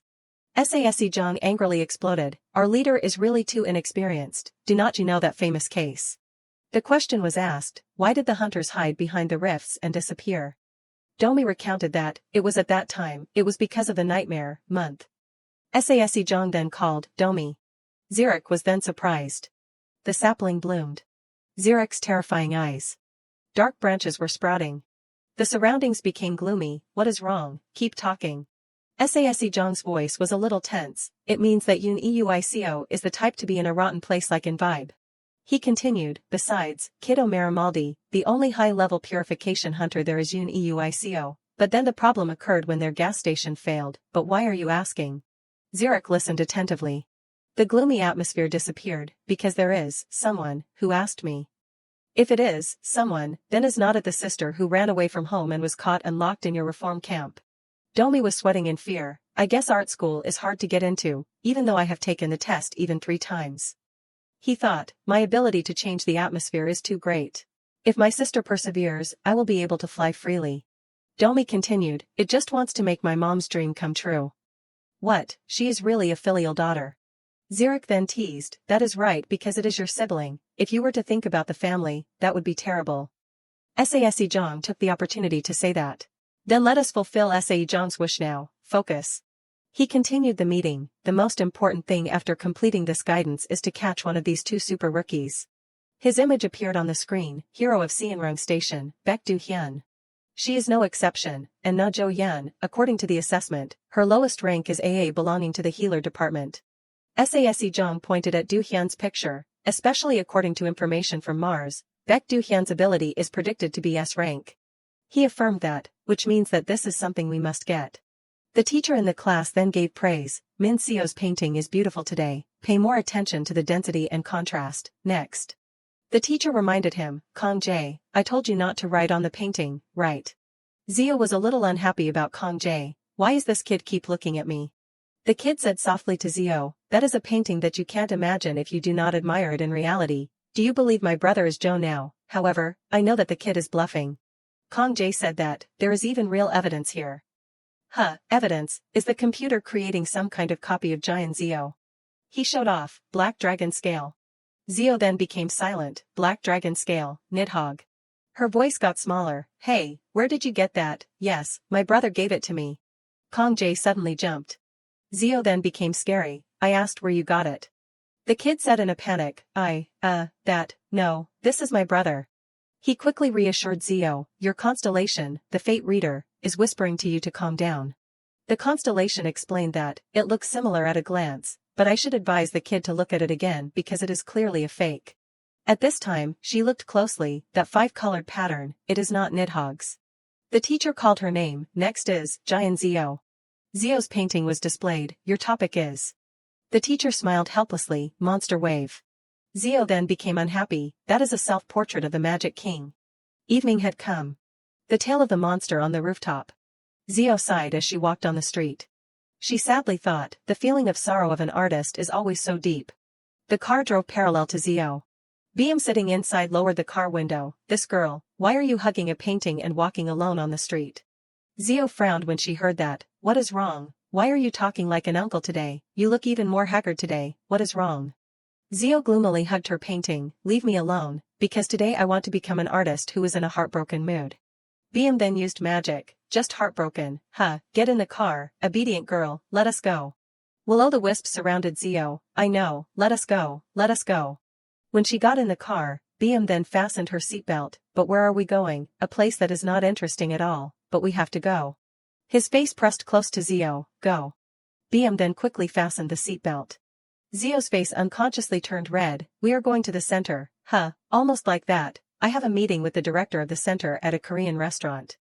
Sase Zhang angrily exploded, our leader is really too inexperienced, do not you know that famous case? The question was asked, why did the hunters hide behind the rifts and disappear? Domi recounted that, it was at that time, it was because of the nightmare, month. Sase Zhang then called, Domi. Zurich was then surprised. The sapling bloomed. Zurich's terrifying eyes. Dark branches were sprouting. The surroundings became gloomy, what is wrong, keep talking. Sase Zhang's voice was a little tense, it means that Yun Euico is the type to be in a rotten place like in vibe. He continued, besides, Kiddo Marimaldi, the only high-level purification hunter there is Yun Euico, but then the problem occurred when their gas station failed, but why are you asking? Zurich listened attentively. The gloomy atmosphere disappeared, because there is, someone, who asked me. If it is, someone, then is not it the sister who ran away from home and was caught and locked in your reform camp? Domi was sweating in fear, I guess art school is hard to get into, even though I have taken the test even 3 times. He thought, my ability to change the atmosphere is too great. If my sister perseveres, I will be able to fly freely. Domi continued, it just wants to make my mom's dream come true. What, she is really a filial daughter. Zurich then teased, that is right because it is your sibling, if you were to think about the family, that would be terrible. Sase Zhang took the opportunity to say that. Then let us fulfill Sase Zhang's wish now, focus. He continued the meeting, the most important thing after completing this guidance is to catch one of these 2 super rookies. His image appeared on the screen, hero of Xianrong Station, Baek Do-hyun. She is no exception, and Na Jo-yeon, according to the assessment, her lowest rank is AA belonging to the healer department. Sase Zhang pointed at Do-hyun's picture, especially according to information from Mars, Baek Do-hyun's ability is predicted to be S rank. He affirmed that, which means that this is something we must get. The teacher in the class then gave praise, Min Seo's painting is beautiful today, pay more attention to the density and contrast, next. The teacher reminded him, Kong Jae, I told you not to write on the painting, right? Zio was a little unhappy about Kong Jae, why is this kid keep looking at me? The kid said softly to Zio, that is a painting that you can't imagine if you do not admire it in reality, do you believe my brother is Joe now, however, I know that the kid is bluffing. Kong Jae said that, there is even real evidence here. Evidence, is the computer creating some kind of copy of Giant Zio? He showed off, Black Dragon Scale. Zio then became silent, Black Dragon Scale, Nidhogg. Her voice got smaller, hey, where did you get that? Yes, my brother gave it to me. Kong Jae suddenly jumped. Zio then became scary, I asked where you got it. The kid said in a panic, no, this is my brother. He quickly reassured Zio, your constellation, the fate reader, is whispering to you to calm down. The constellation explained that, it looks similar at a glance, but I should advise the kid to look at it again because it is clearly a fake. At this time, she looked closely, that 5-colored pattern, it is not Nidhogg's. The teacher called her name, next is, Giant Zio. Zio's painting was displayed, your topic is. The teacher smiled helplessly, Monster Wave. Zio then became unhappy, that is a self-portrait of the Magic King. Evening had come. The tale of the monster on the rooftop. Zio sighed as she walked on the street. She sadly thought, the feeling of sorrow of an artist is always so deep. The car drove parallel to Zio. BM sitting inside lowered the car window. This girl, why are you hugging a painting and walking alone on the street? Zio frowned when she heard that. What is wrong? Why are you talking like an uncle today? You look even more haggard today. What is wrong? Zio gloomily hugged her painting. Leave me alone, because today I want to become an artist who is in a heartbroken mood. BM then used magic. Just heartbroken, huh? Get in the car, obedient girl, let us go. Will-o'-the-wisp surrounded Zio. I know, let us go, let us go. When she got in the car, BM then fastened her seatbelt. But where are we going? A place that is not interesting at all, but we have to go. His face pressed close to Zio. Go. BM then quickly fastened the seatbelt. Zio's face unconsciously turned red. We are going to the center, huh? Almost like that. I have a meeting with the director of the center at a Korean restaurant.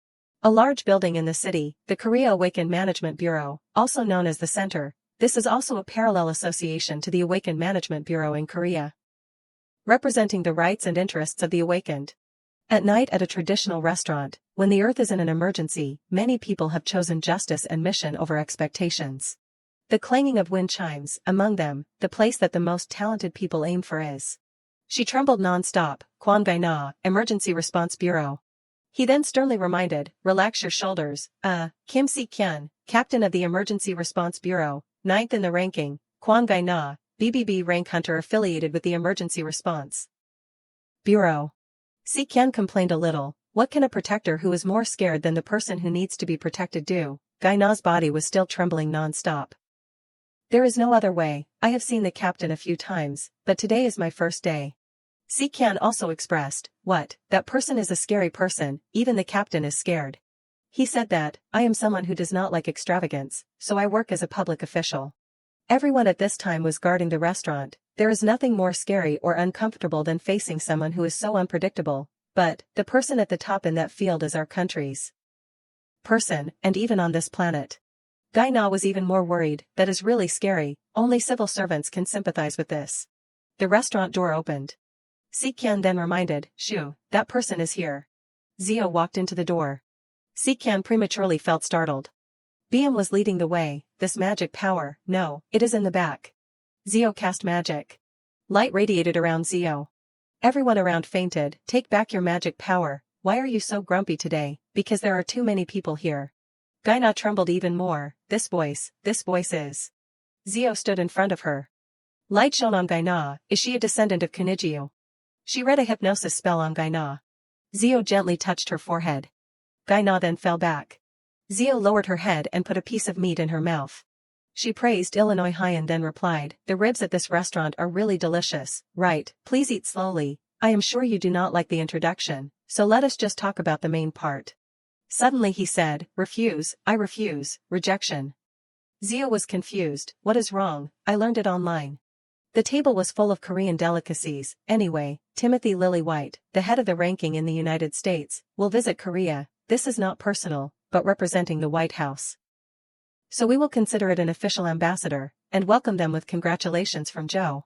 A large building in the city, the Korea Awakened Management Bureau, also known as the Center. This is also a parallel association to the Awakened Management Bureau in Korea, representing the rights and interests of the awakened. At night at a traditional restaurant, when the earth is in an emergency, many people have chosen justice and mission over expectations. The clanging of wind chimes, among them, the place that the most talented people aim for is. She trembled non-stop. Kwanggaina, Emergency Response Bureau. He then sternly reminded, relax your shoulders. Kim Si-kyun, captain of the Emergency Response Bureau, 9th in the ranking, Kwanggaina, BBB rank hunter affiliated with the Emergency Response Bureau. Si-kyun complained a little. What can a protector who is more scared than the person who needs to be protected do? Gaina's body was still trembling non-stop. There is no other way. I have seen the captain a few times, but today is my first day. Si-kyun also expressed, what, that person is a scary person, even the captain is scared. He said that, I am someone who does not like extravagance, so I work as a public official. Everyone at this time was guarding the restaurant. There is nothing more scary or uncomfortable than facing someone who is so unpredictable, but, the person at the top in that field is our country's person, and even on this planet. Gaina was even more worried. That is really scary, only civil servants can sympathize with this. The restaurant door opened. Si-kyun then reminded, Shoo, that person is here. Zio walked into the door. Si-kyun prematurely felt startled. BM was leading the way. This magic power, no, it is in the back. Zio cast magic. Light radiated around Zio. Everyone around fainted. Take back your magic power. Why are you so grumpy today? Because there are too many people here. Gaina trembled even more. This voice is. Zio stood in front of her. Light shone on Gaina. Is she a descendant of Kunijio? She read a hypnosis spell on Gaina. Zio gently touched her forehead. Gaina then fell back. Zio lowered her head and put a piece of meat in her mouth. She praised Illinois Hyan then replied, the ribs at this restaurant are really delicious, right? Please eat slowly. I am sure you do not like the introduction, so let us just talk about the main part. Suddenly he said, refuse, I refuse, rejection. Zio was confused. What is wrong? I learned it online. The table was full of Korean delicacies. Anyway, Timothy Lillywhite, the head of the ranking in the United States, will visit Korea. This is not personal, but representing the White House. So we will consider it an official ambassador, and welcome them with congratulations from Joe.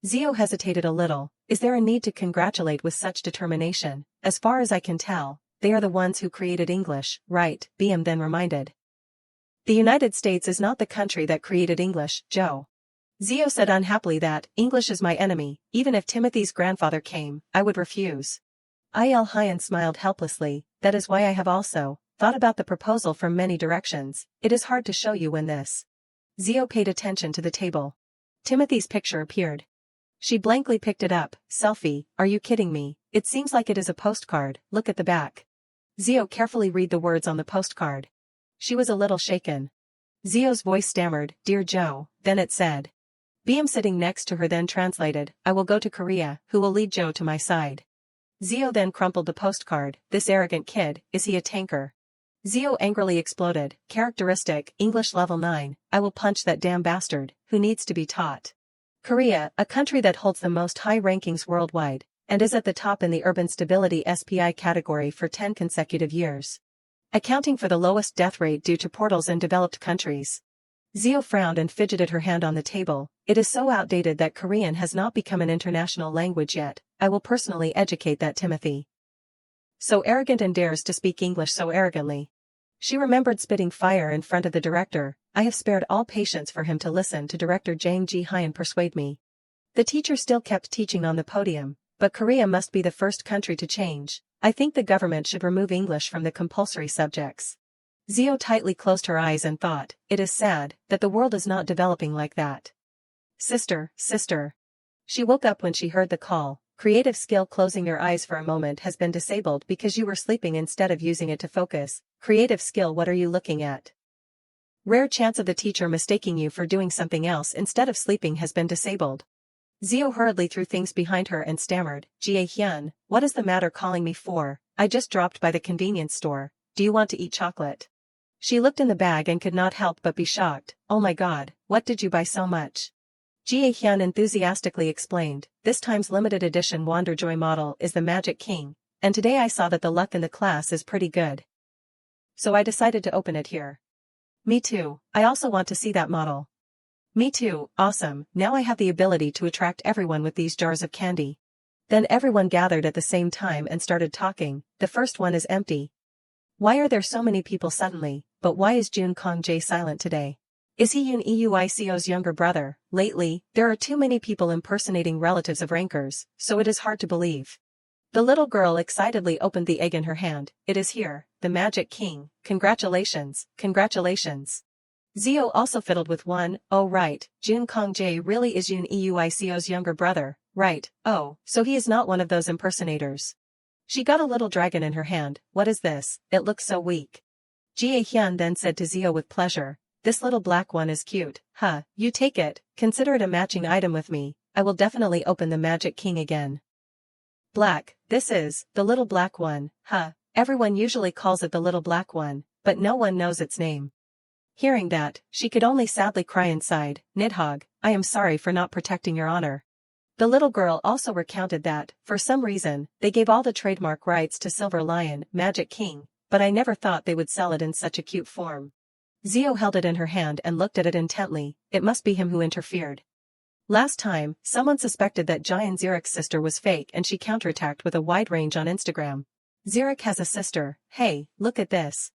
Zio hesitated a little. Is there a need to congratulate with such determination? As far as I can tell, they are the ones who created English, right? BM then reminded. The United States is not the country that created English, Joe. Zio said unhappily that, English is my enemy, even if Timothy's grandfather came, I would refuse. Il Hyan smiled helplessly, that is why I have also thought about the proposal from many directions. It is hard to show you when this. Zio paid attention to the table. Timothy's picture appeared. She blankly picked it up. Selfie, are you kidding me? It seems like it is a postcard, look at the back. Zio carefully read the words on the postcard. She was a little shaken. Zio's voice stammered, Dear Joe, then it said. BM sitting next to her then translated, I will go to Korea, who will lead Joe to my side. Zio then crumpled the postcard, this arrogant kid, is he a tanker? Zio angrily exploded, characteristic, English level 9, I will punch that damn bastard, who needs to be taught. Korea, a country that holds the most high rankings worldwide, and is at the top in the Urban Stability SPI category for 10 consecutive years. Accounting for the lowest death rate due to portals in developed countries. Zio frowned and fidgeted her hand on the table. It is so outdated that Korean has not become an international language yet. I will personally educate that Timothy. So arrogant and dares to speak English so arrogantly. She remembered spitting fire in front of the director. I have spared all patience for him to listen to Director Jang Ji-hyun persuade me. The teacher still kept teaching on the podium, But Korea must be the first country to change. I think the government should remove English from the compulsory subjects. Zio tightly closed her eyes and thought, it is sad that the world is not developing like that. Sister, sister. She woke up when she heard the call. Creative skill. Closing your eyes for a moment has been disabled because you were sleeping instead of using it to focus. Creative skill. What are you looking at? Rare chance of the teacher mistaking you for doing something else instead of sleeping has been disabled. Zio hurriedly threw things behind her and stammered, Jie Hyun, what is the matter calling me for? I just dropped by the convenience store. Do you want to eat chocolate? She looked in the bag and could not help but be shocked. Oh my god, what did you buy so much? Jie Hyun enthusiastically explained, this time's limited edition Wonder Joy model is the Magic King, and today I saw that the luck in the class is pretty good. So I decided to open it here. Me too, I also want to see that model. Me too, awesome, now I have the ability to attract everyone with these jars of candy. Then everyone gathered at the same time and started talking. The first one is empty. Why are there so many people suddenly, but why is Jun Kong Jae silent today? Is he Yoon Euico's younger brother? Lately, there are too many people impersonating relatives of rankers, so it is hard to believe. The little girl excitedly opened the egg in her hand. It is here, the Magic King. Congratulations, congratulations. Zio also fiddled with one. Oh right, Jun Kong Jae really is Yoon Euico's younger brother, right? Oh, so he is not one of those impersonators. She got a little dragon in her hand. What is this? It looks so weak. Jie Hyun then said to Zio with pleasure, this little black one is cute. Huh, you take it, consider it a matching item with me. I will definitely open the Magic King again. Black, this is, the little black one. Huh, everyone usually calls it the little black one, but no one knows its name. Hearing that, she could only sadly cry inside. Nidhogg, I am sorry for not protecting your honor. The little girl also recounted that, for some reason, they gave all the trademark rights to Silver Lion, Magic King, but I never thought they would sell it in such a cute form. Zio held it in her hand and looked at it intently. It must be him who interfered. Last time, someone suspected that Giant Zirik's sister was fake and she counterattacked with a wide range on Instagram. Zirik has a sister, hey, look at this.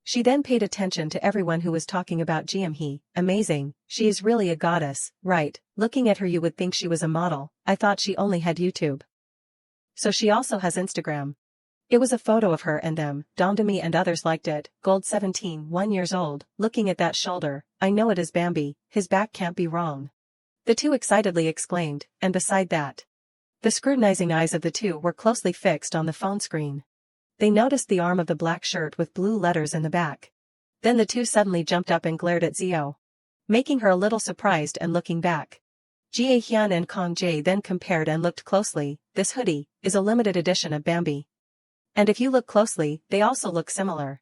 She then paid attention to everyone who was talking about Jiamhee. Amazing, she is really a goddess, right? Looking at her you would think she was a model. I thought she only had YouTube. So she also has Instagram. It was a photo of her and them. Domdemi and others liked it. Gold 17, 1 years old, looking at that shoulder. I know it is Bambi, his back can't be wrong. The two excitedly exclaimed, and beside that. The scrutinizing eyes of the two were closely fixed on the phone screen. They noticed the arm of the black shirt with blue letters in the back. Then the two suddenly jumped up and glared at Zio, making her a little surprised and looking back. Jie Hyun and Kong Jae then compared and looked closely. This hoodie is a limited edition of Bambi. And if you look closely, they also look similar.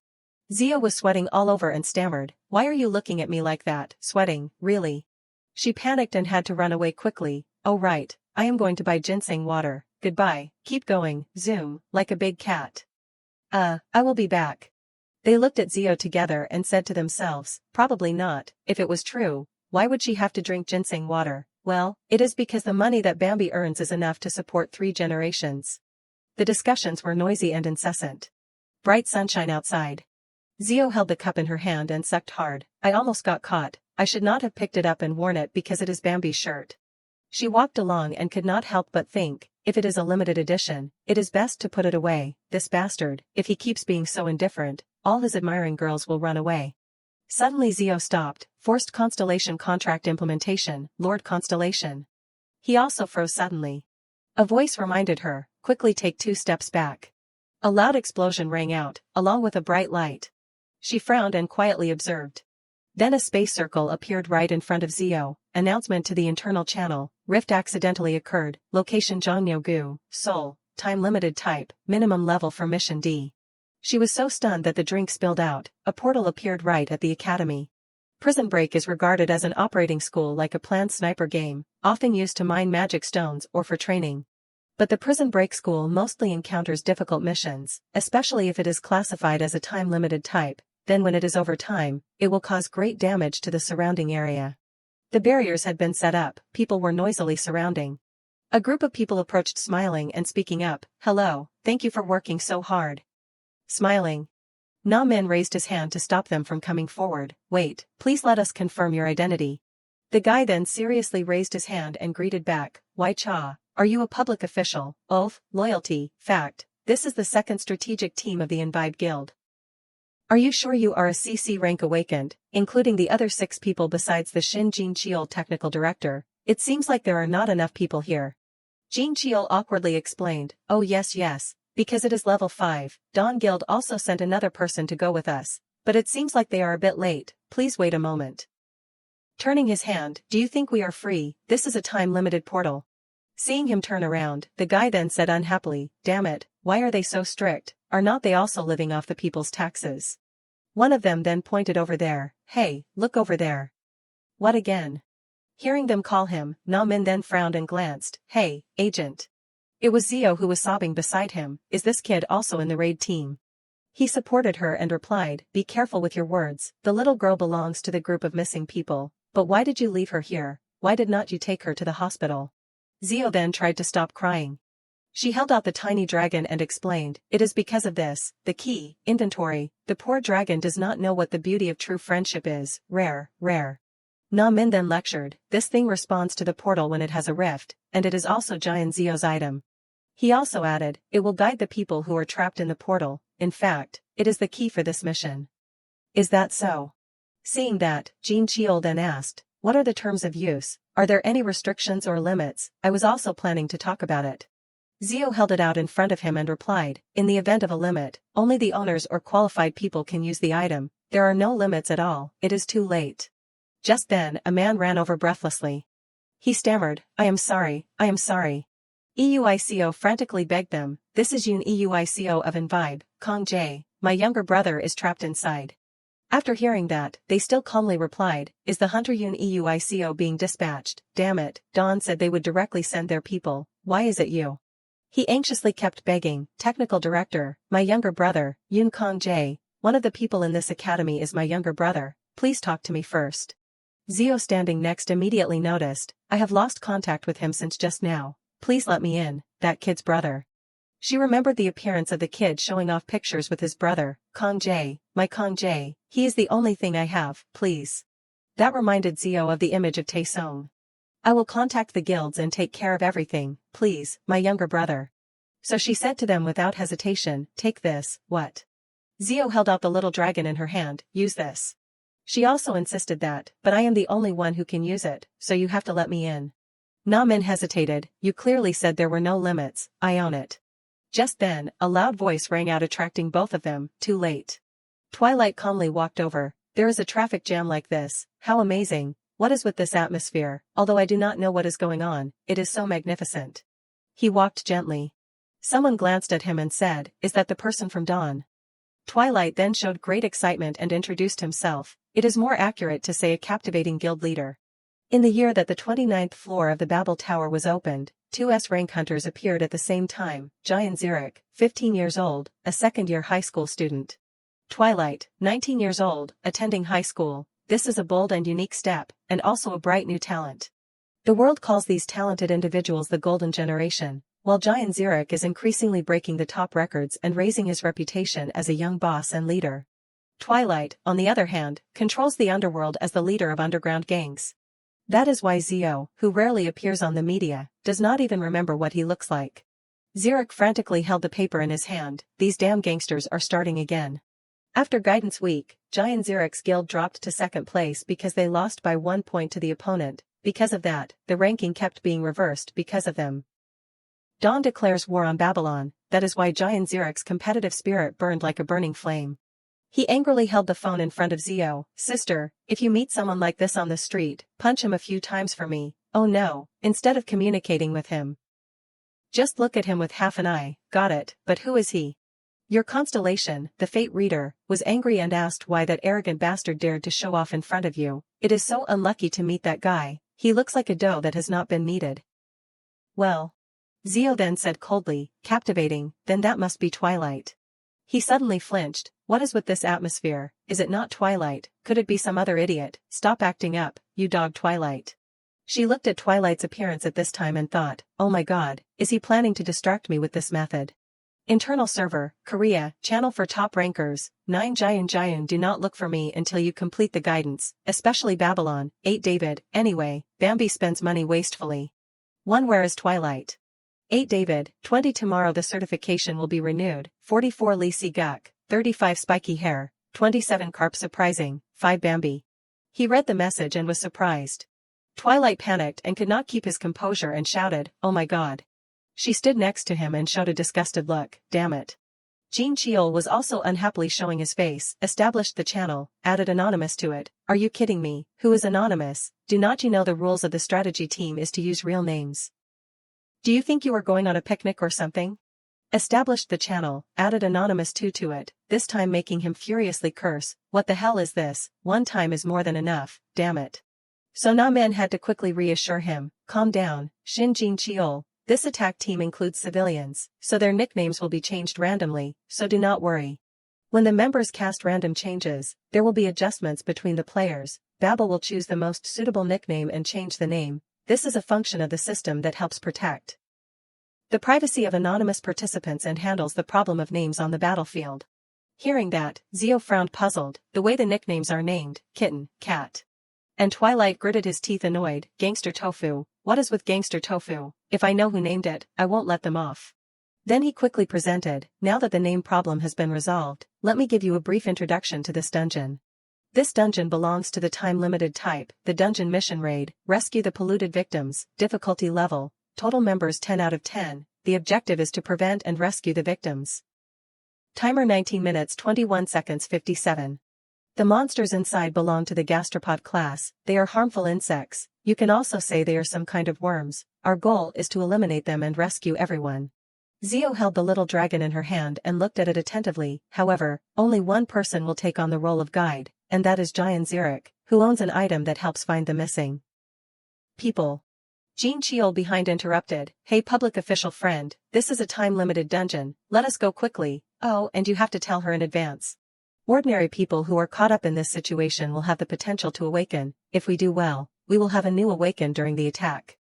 Zio was sweating all over and stammered, why are you looking at me like that? Sweating, really? She panicked and had to run away quickly. Oh right, I am going to buy ginseng water. Goodbye, keep going, zoom, like a big cat. I will be back. They looked at Zio together and said to themselves, probably not. If it was true, why would she have to drink ginseng water? Well, it is because the money that Bambi earns is enough to support 3 generations. The discussions were noisy and incessant. Bright sunshine outside. Zio held the cup in her hand and sucked hard. I almost got caught. I should not have picked it up and worn it because it is Bambi's shirt. She walked along and could not help but think, if it is a limited edition, it is best to put it away. This bastard, if he keeps being so indifferent, all his admiring girls will run away. Suddenly Zio stopped. Forced Constellation contract implementation, Lord Constellation. He also froze suddenly. A voice reminded her, quickly take 2 steps back. A loud explosion rang out, along with a bright light. She frowned and quietly observed. Then a space circle appeared right in front of Zio. Announcement to the internal channel. Rift accidentally occurred. Location Jongno-gu, Seoul. Time limited type. Minimum level for mission D. She was so stunned that the drink spilled out. A portal appeared right at the academy. Prison Break is regarded as an operating school like a planned sniper game, often used to mine magic stones or for training. But the Prison Break school mostly encounters difficult missions, especially if it is classified as a time-limited type. Then when it is over time, it will cause great damage to the surrounding area. The barriers had been set up, people were noisily surrounding. A group of people approached smiling and speaking up. Hello, thank you for working so hard. Smiling. Na Min raised his hand to stop them from coming forward. Wait, please let us confirm your identity. The guy then seriously raised his hand and greeted back. Wai Cha, Are you a public official? Oath, loyalty, fact. This is the second strategic team of the Invibe Guild. Are you sure you are a CC rank awakened, including the other 6 people besides the Shin Jin Cheol technical director? It seems like there are not enough people here. Jin Cheol awkwardly explained, oh yes, because it is level 5, Dawn Guild also sent another person to go with us, but it seems like they are a bit late, please wait a moment. Turning his hand, do you think we are free? This is a time-limited portal. Seeing him turn around, the guy then said unhappily, damn it, why are they so strict? Are not they also living off the people's taxes? One of them then pointed over there, hey, look over there. What again? Hearing them call him, Na Min then frowned and glanced, hey, agent. It was Zio who was sobbing beside him, is this kid also in the raid team? He supported her and replied, be careful with your words, the little girl belongs to the group of missing people, but why did you leave her here? Why did not you take her to the hospital? Zio then tried to stop crying. She held out the tiny dragon and explained, it is because of this, the key, inventory, the poor dragon does not know what the beauty of true friendship is, rare. Na Min then lectured, this thing responds to the portal when it has a rift, and it is also Giant Zio's item. He also added, it will guide the people who are trapped in the portal, in fact, it is the key for this mission. Is that so? Seeing that, Jin Cheol then asked, what are the terms of use, are there any restrictions or limits? I was also planning to talk about it. Zio held it out in front of him and replied, in the event of a limit, only the owners or qualified people can use the item, there are no limits at all, it is too late. Just then, a man ran over breathlessly. He stammered, I am sorry. EUICO frantically begged them, this is Yoon EUICO of Invibe, Kong Jae, my younger brother is trapped inside. After hearing that, they still calmly replied, is the Hunter Yoon EUICO being dispatched? Damn it, Dawn said they would directly send their people, why is it you? He anxiously kept begging, technical director, my younger brother, Yoon Kong Jae, one of the people in this academy is my younger brother, please talk to me first. Zio standing next immediately noticed, I have lost contact with him since just now, please let me in, that kid's brother. She remembered the appearance of the kid showing off pictures with his brother, Kong Jae, my Kong Jae, he is the only thing I have, please. That reminded Zio of the image of Taesong. I will contact the guilds and take care of everything, please, my younger brother. So she said to them without hesitation, take this, what? Zio held out the little dragon in her hand, use this. She also insisted that, but I am the only one who can use it, so you have to let me in. Na Min hesitated, you clearly said there were no limits, I own it. Just then, a loud voice rang out attracting both of them, too late. Twilight calmly walked over, there is a traffic jam like this, how amazing, what is with this atmosphere, although I do not know what is going on, it is so magnificent. He walked gently. Someone glanced at him and said, is that the person from Dawn? Twilight then showed great excitement and introduced himself, it is more accurate to say a captivating guild leader. In the year that the 29th floor of the Babel Tower was opened, 2 S-rank hunters appeared at the same time, Giant Zurich, 15 years old, a second-year high school student. Twilight, 19 years old, attending high school, this is a bold and unique step, and also a bright new talent. The world calls these talented individuals the Golden Generation, while Giant Zurich is increasingly breaking the top records and raising his reputation as a young boss and leader. Twilight, on the other hand, controls the underworld as the leader of underground gangs. That is why Zio, who rarely appears on the media, does not even remember what he looks like. Zurich frantically held the paper in his hand, these damn gangsters are starting again. After Guidance Week, Giant Zurich's guild dropped to second place because they lost by 1 point to the opponent, because of that, the ranking kept being reversed because of them. Dawn declares war on Babylon, that is why Giant Zurich's competitive spirit burned like a burning flame. He angrily held the phone in front of Zio, sister, if you meet someone like this on the street, punch him a few times for me, oh no, instead of communicating with him. Just look at him with half an eye, got it, but who is he? Your constellation, the fate reader, was angry and asked why that arrogant bastard dared to show off in front of you, it is so unlucky to meet that guy, he looks like a dough that has not been kneaded. Well. Zio then said coldly, captivating, then that must be Twilight. He suddenly flinched, what is with this atmosphere, is it not Twilight, could it be some other idiot, stop acting up, you dog Twilight. She looked at Twilight's appearance at this time and thought, oh my god, is he planning to distract me with this method? Internal server, Korea, channel for top rankers, 9 Jian do not look for me until you complete the guidance, especially Babylon, 8 David, anyway, Bambi spends money wastefully. 1 Where is Twilight? 8 David, 20 Tomorrow the certification will be renewed, 44 Lee Si-guk, 35 Spiky hair, 27 Carp surprising, 5 Bambi. He read the message and was surprised. Twilight panicked and could not keep his composure and shouted, "Oh my god." She stood next to him and showed a disgusted look, damn it. Jin Cheol was also unhappily showing his face, established the channel, added anonymous to it. Are you kidding me? Who is anonymous? Do not you know the rules of the strategy team is to use real names? Do you think you are going on a picnic or something? Established the channel, added anonymous to it, this time making him furiously curse, what the hell is this? One time is more than enough, damn it. So Na-man had to quickly reassure him, calm down, Shin Jin Cheol. This attack team includes civilians, so their nicknames will be changed randomly, so do not worry. When the members cast random changes, there will be adjustments between the players. Babel will choose the most suitable nickname and change the name. This is a function of the system that helps protect the privacy of anonymous participants and handles the problem of names on the battlefield. Hearing that, Zio frowned puzzled, the way the nicknames are named, kitten, cat. And Twilight gritted his teeth annoyed, Gangster Tofu, what is with Gangster Tofu? If I know who named it, I won't let them off. Then he quickly presented, now that the name problem has been resolved, let me give you a brief introduction to this dungeon. This dungeon belongs to the time-limited type, the dungeon mission raid, rescue the polluted victims, difficulty level, total members 10 out of 10, the objective is to prevent and rescue the victims. Timer 19 minutes 21 seconds 57. The monsters inside belong to the gastropod class, they are harmful insects, you can also say they are some kind of worms, our goal is to eliminate them and rescue everyone. Zio held the little dragon in her hand and looked at it attentively, however, only one person will take on the role of guide, and that is Jian Zurich, who owns an item that helps find the missing people. Jin Cheol behind interrupted, hey public official friend, this is a time-limited dungeon, let us go quickly, oh and you have to tell her in advance. Ordinary people who are caught up in this situation will have the potential to awaken, if we do well, we will have a new awaken during the attack.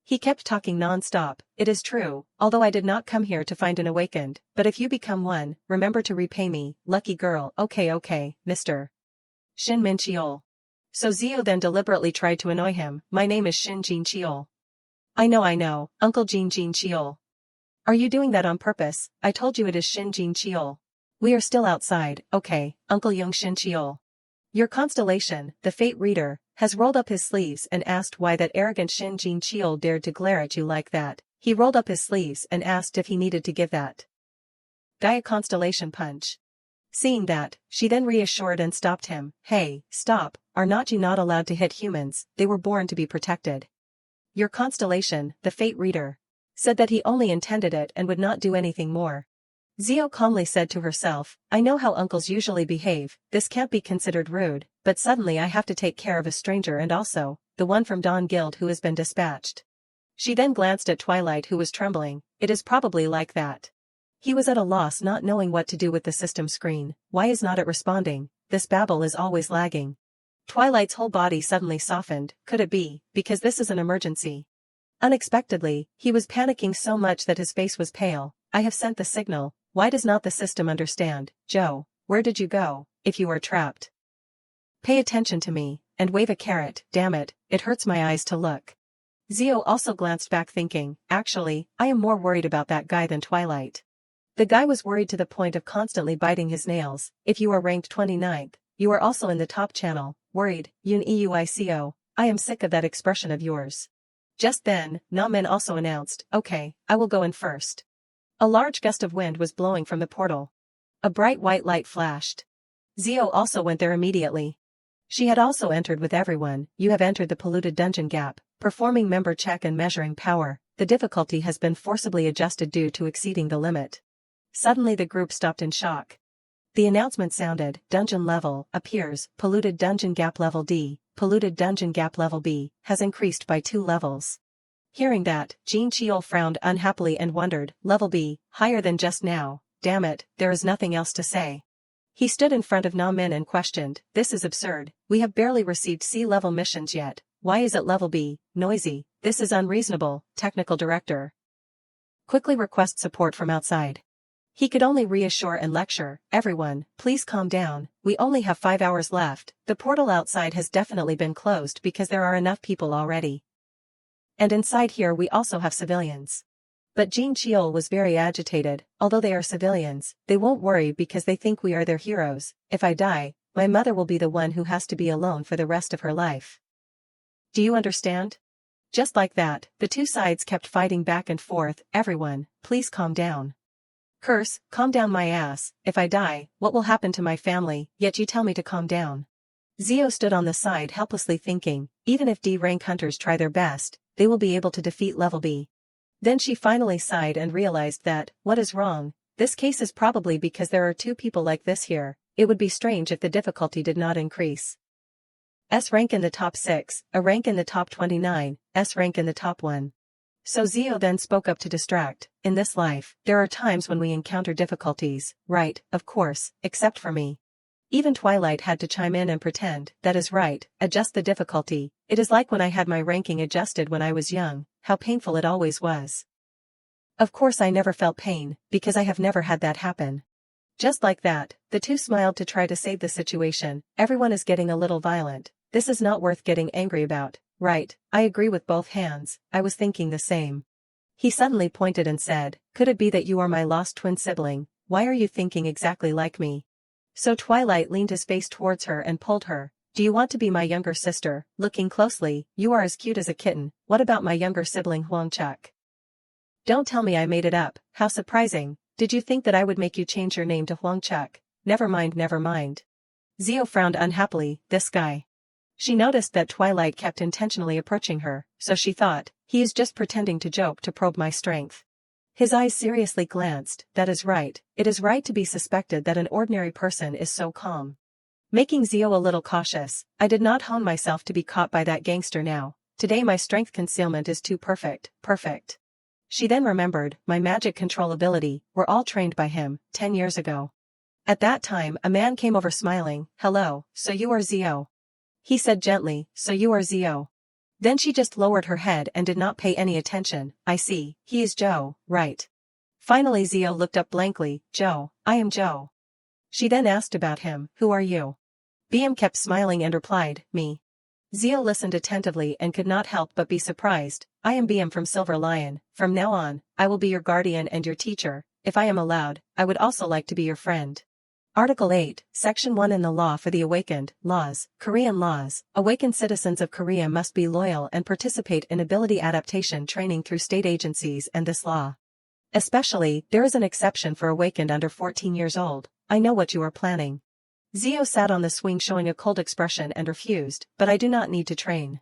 He kept talking non-stop, it is true, although I did not come here to find an awakened, but if you become one, remember to repay me, lucky girl, okay, Mr. Shin Min Cheol. So Zio then deliberately tried to annoy him, my name is Shin Jin Cheol. I know, Uncle Jin Cheol. Are you doing that on purpose? I told you it is Shin Jin Cheol. We are still outside, okay, Uncle Young Shin Cheol. Your constellation, the Fate Reader, has rolled up his sleeves and asked why that arrogant Shin Jin Cheol dared to glare at you like that. He rolled up his sleeves and asked if he needed to give that guy a constellation punch. Seeing that, she then reassured and stopped him, hey, stop, are not you not allowed to hit humans, they were born to be protected. Your constellation, the Fate Reader, said that he only intended it and would not do anything more. Zio calmly said to herself, I know how uncles usually behave, this can't be considered rude, but suddenly I have to take care of a stranger and also, the one from Dawn Guild who has been dispatched. She then glanced at Twilight who was trembling, it is probably like that. He was at a loss not knowing what to do with the system screen, why is not it responding, this babble is always lagging. Twilight's whole body suddenly softened, could it be, because this is an emergency? Unexpectedly, he was panicking so much that his face was pale, I have sent the signal, why does not the system understand, Joe, where did you go, if you are trapped? Pay attention to me, and wave a carrot, damn it, it hurts my eyes to look. Zio also glanced back thinking, actually, I am more worried about that guy than Twilight. The guy was worried to the point of constantly biting his nails, if you are ranked 29th, you are also in the top channel, worried, Yun Euico, I am sick of that expression of yours. Just then, Na-man also announced, okay, I will go in first. A large gust of wind was blowing from the portal. A bright white light flashed. Zio also went there immediately. She had also entered with everyone, you have entered the polluted dungeon gap, performing member check and measuring power, the difficulty has been forcibly adjusted due to exceeding the limit. Suddenly the group stopped in shock. The announcement sounded, dungeon level, appears, polluted dungeon gap level D, polluted dungeon gap level B, has increased by 2 levels. Hearing that, Jin Cheol frowned unhappily and wondered, level B, higher than just now, damn it, there is nothing else to say. He stood in front of Na-man and questioned, this is absurd, we have barely received C-level missions yet, why is it level B, noisy, this is unreasonable, technical director. Quickly request support from outside. He could only reassure and lecture, everyone, please calm down, we only have 5 hours left, the portal outside has definitely been closed because there are enough people already. And inside here we also have civilians. But Jean Cheol was very agitated. Although they are civilians, they won't worry because they think we are their heroes. If I die, my mother will be the one who has to be alone for the rest of her life. Do you understand? Just like that, the two sides kept fighting back and forth. Everyone, please calm down. Curse, calm down my ass. If I die, what will happen to my family? Yet you tell me to calm down. Zio stood on the side helplessly thinking, even if D-rank hunters try their best, they will be able to defeat level B. Then she finally sighed and realized that, what is wrong? This case is probably because there are two people like this here. It would be strange if the difficulty did not increase. S rank in the top 6, A rank in the top 29, S rank in the top 1. So Zio then spoke up to distract. In this life, there are times when we encounter difficulties, right, of course, except for me. Even Twilight had to chime in and pretend, that is right, adjust the difficulty. It is like when I had my ranking adjusted when I was young, how painful it always was. Of course I never felt pain, because I have never had that happen. Just like that, the two smiled to try to save the situation. Everyone is getting a little violent. This is not worth getting angry about. Right, I agree with both hands, I was thinking the same. He suddenly pointed and said, could it be that you are my lost twin sibling? Why are you thinking exactly like me? So Twilight leaned his face towards her and pulled her. Do you want to be my younger sister? Looking closely, you are as cute as a kitten. What about my younger sibling Huangchuk? Don't tell me I made it up, how surprising. Did you think that I would make you change your name to Huangchuk? Never mind, never mind. Zio frowned unhappily, this guy. She noticed that Twilight kept intentionally approaching her, so she thought, he is just pretending to joke to probe my strength. His eyes seriously glanced, that is right, it is right to be suspected that an ordinary person is so calm. Making Zio a little cautious, I did not hone myself to be caught by that gangster now. Today my strength concealment is too perfect. She then remembered, my magic control ability, were all trained by him, 10 years ago. At that time a man came over smiling, hello, so you are Zio. He said gently, so you are Zio. Then she just lowered her head and did not pay any attention. I see, he is Joe, right. Finally Zio looked up blankly, Joe, I am Joe. She then asked about him, who are you? BM kept smiling and replied, me. Zio listened attentively and could not help but be surprised. I am BM from Silver Lion. From now on, I will be your guardian and your teacher. If I am allowed, I would also like to be your friend. Article 8, Section 1 in the Law for the Awakened, Laws, Korean Laws. Awakened citizens of Korea must be loyal and participate in ability adaptation training through state agencies and this law. Especially, there is an exception for awakened under 14 years old. I know what you are planning. Zio sat on the swing showing a cold expression and refused, but I do not need to train.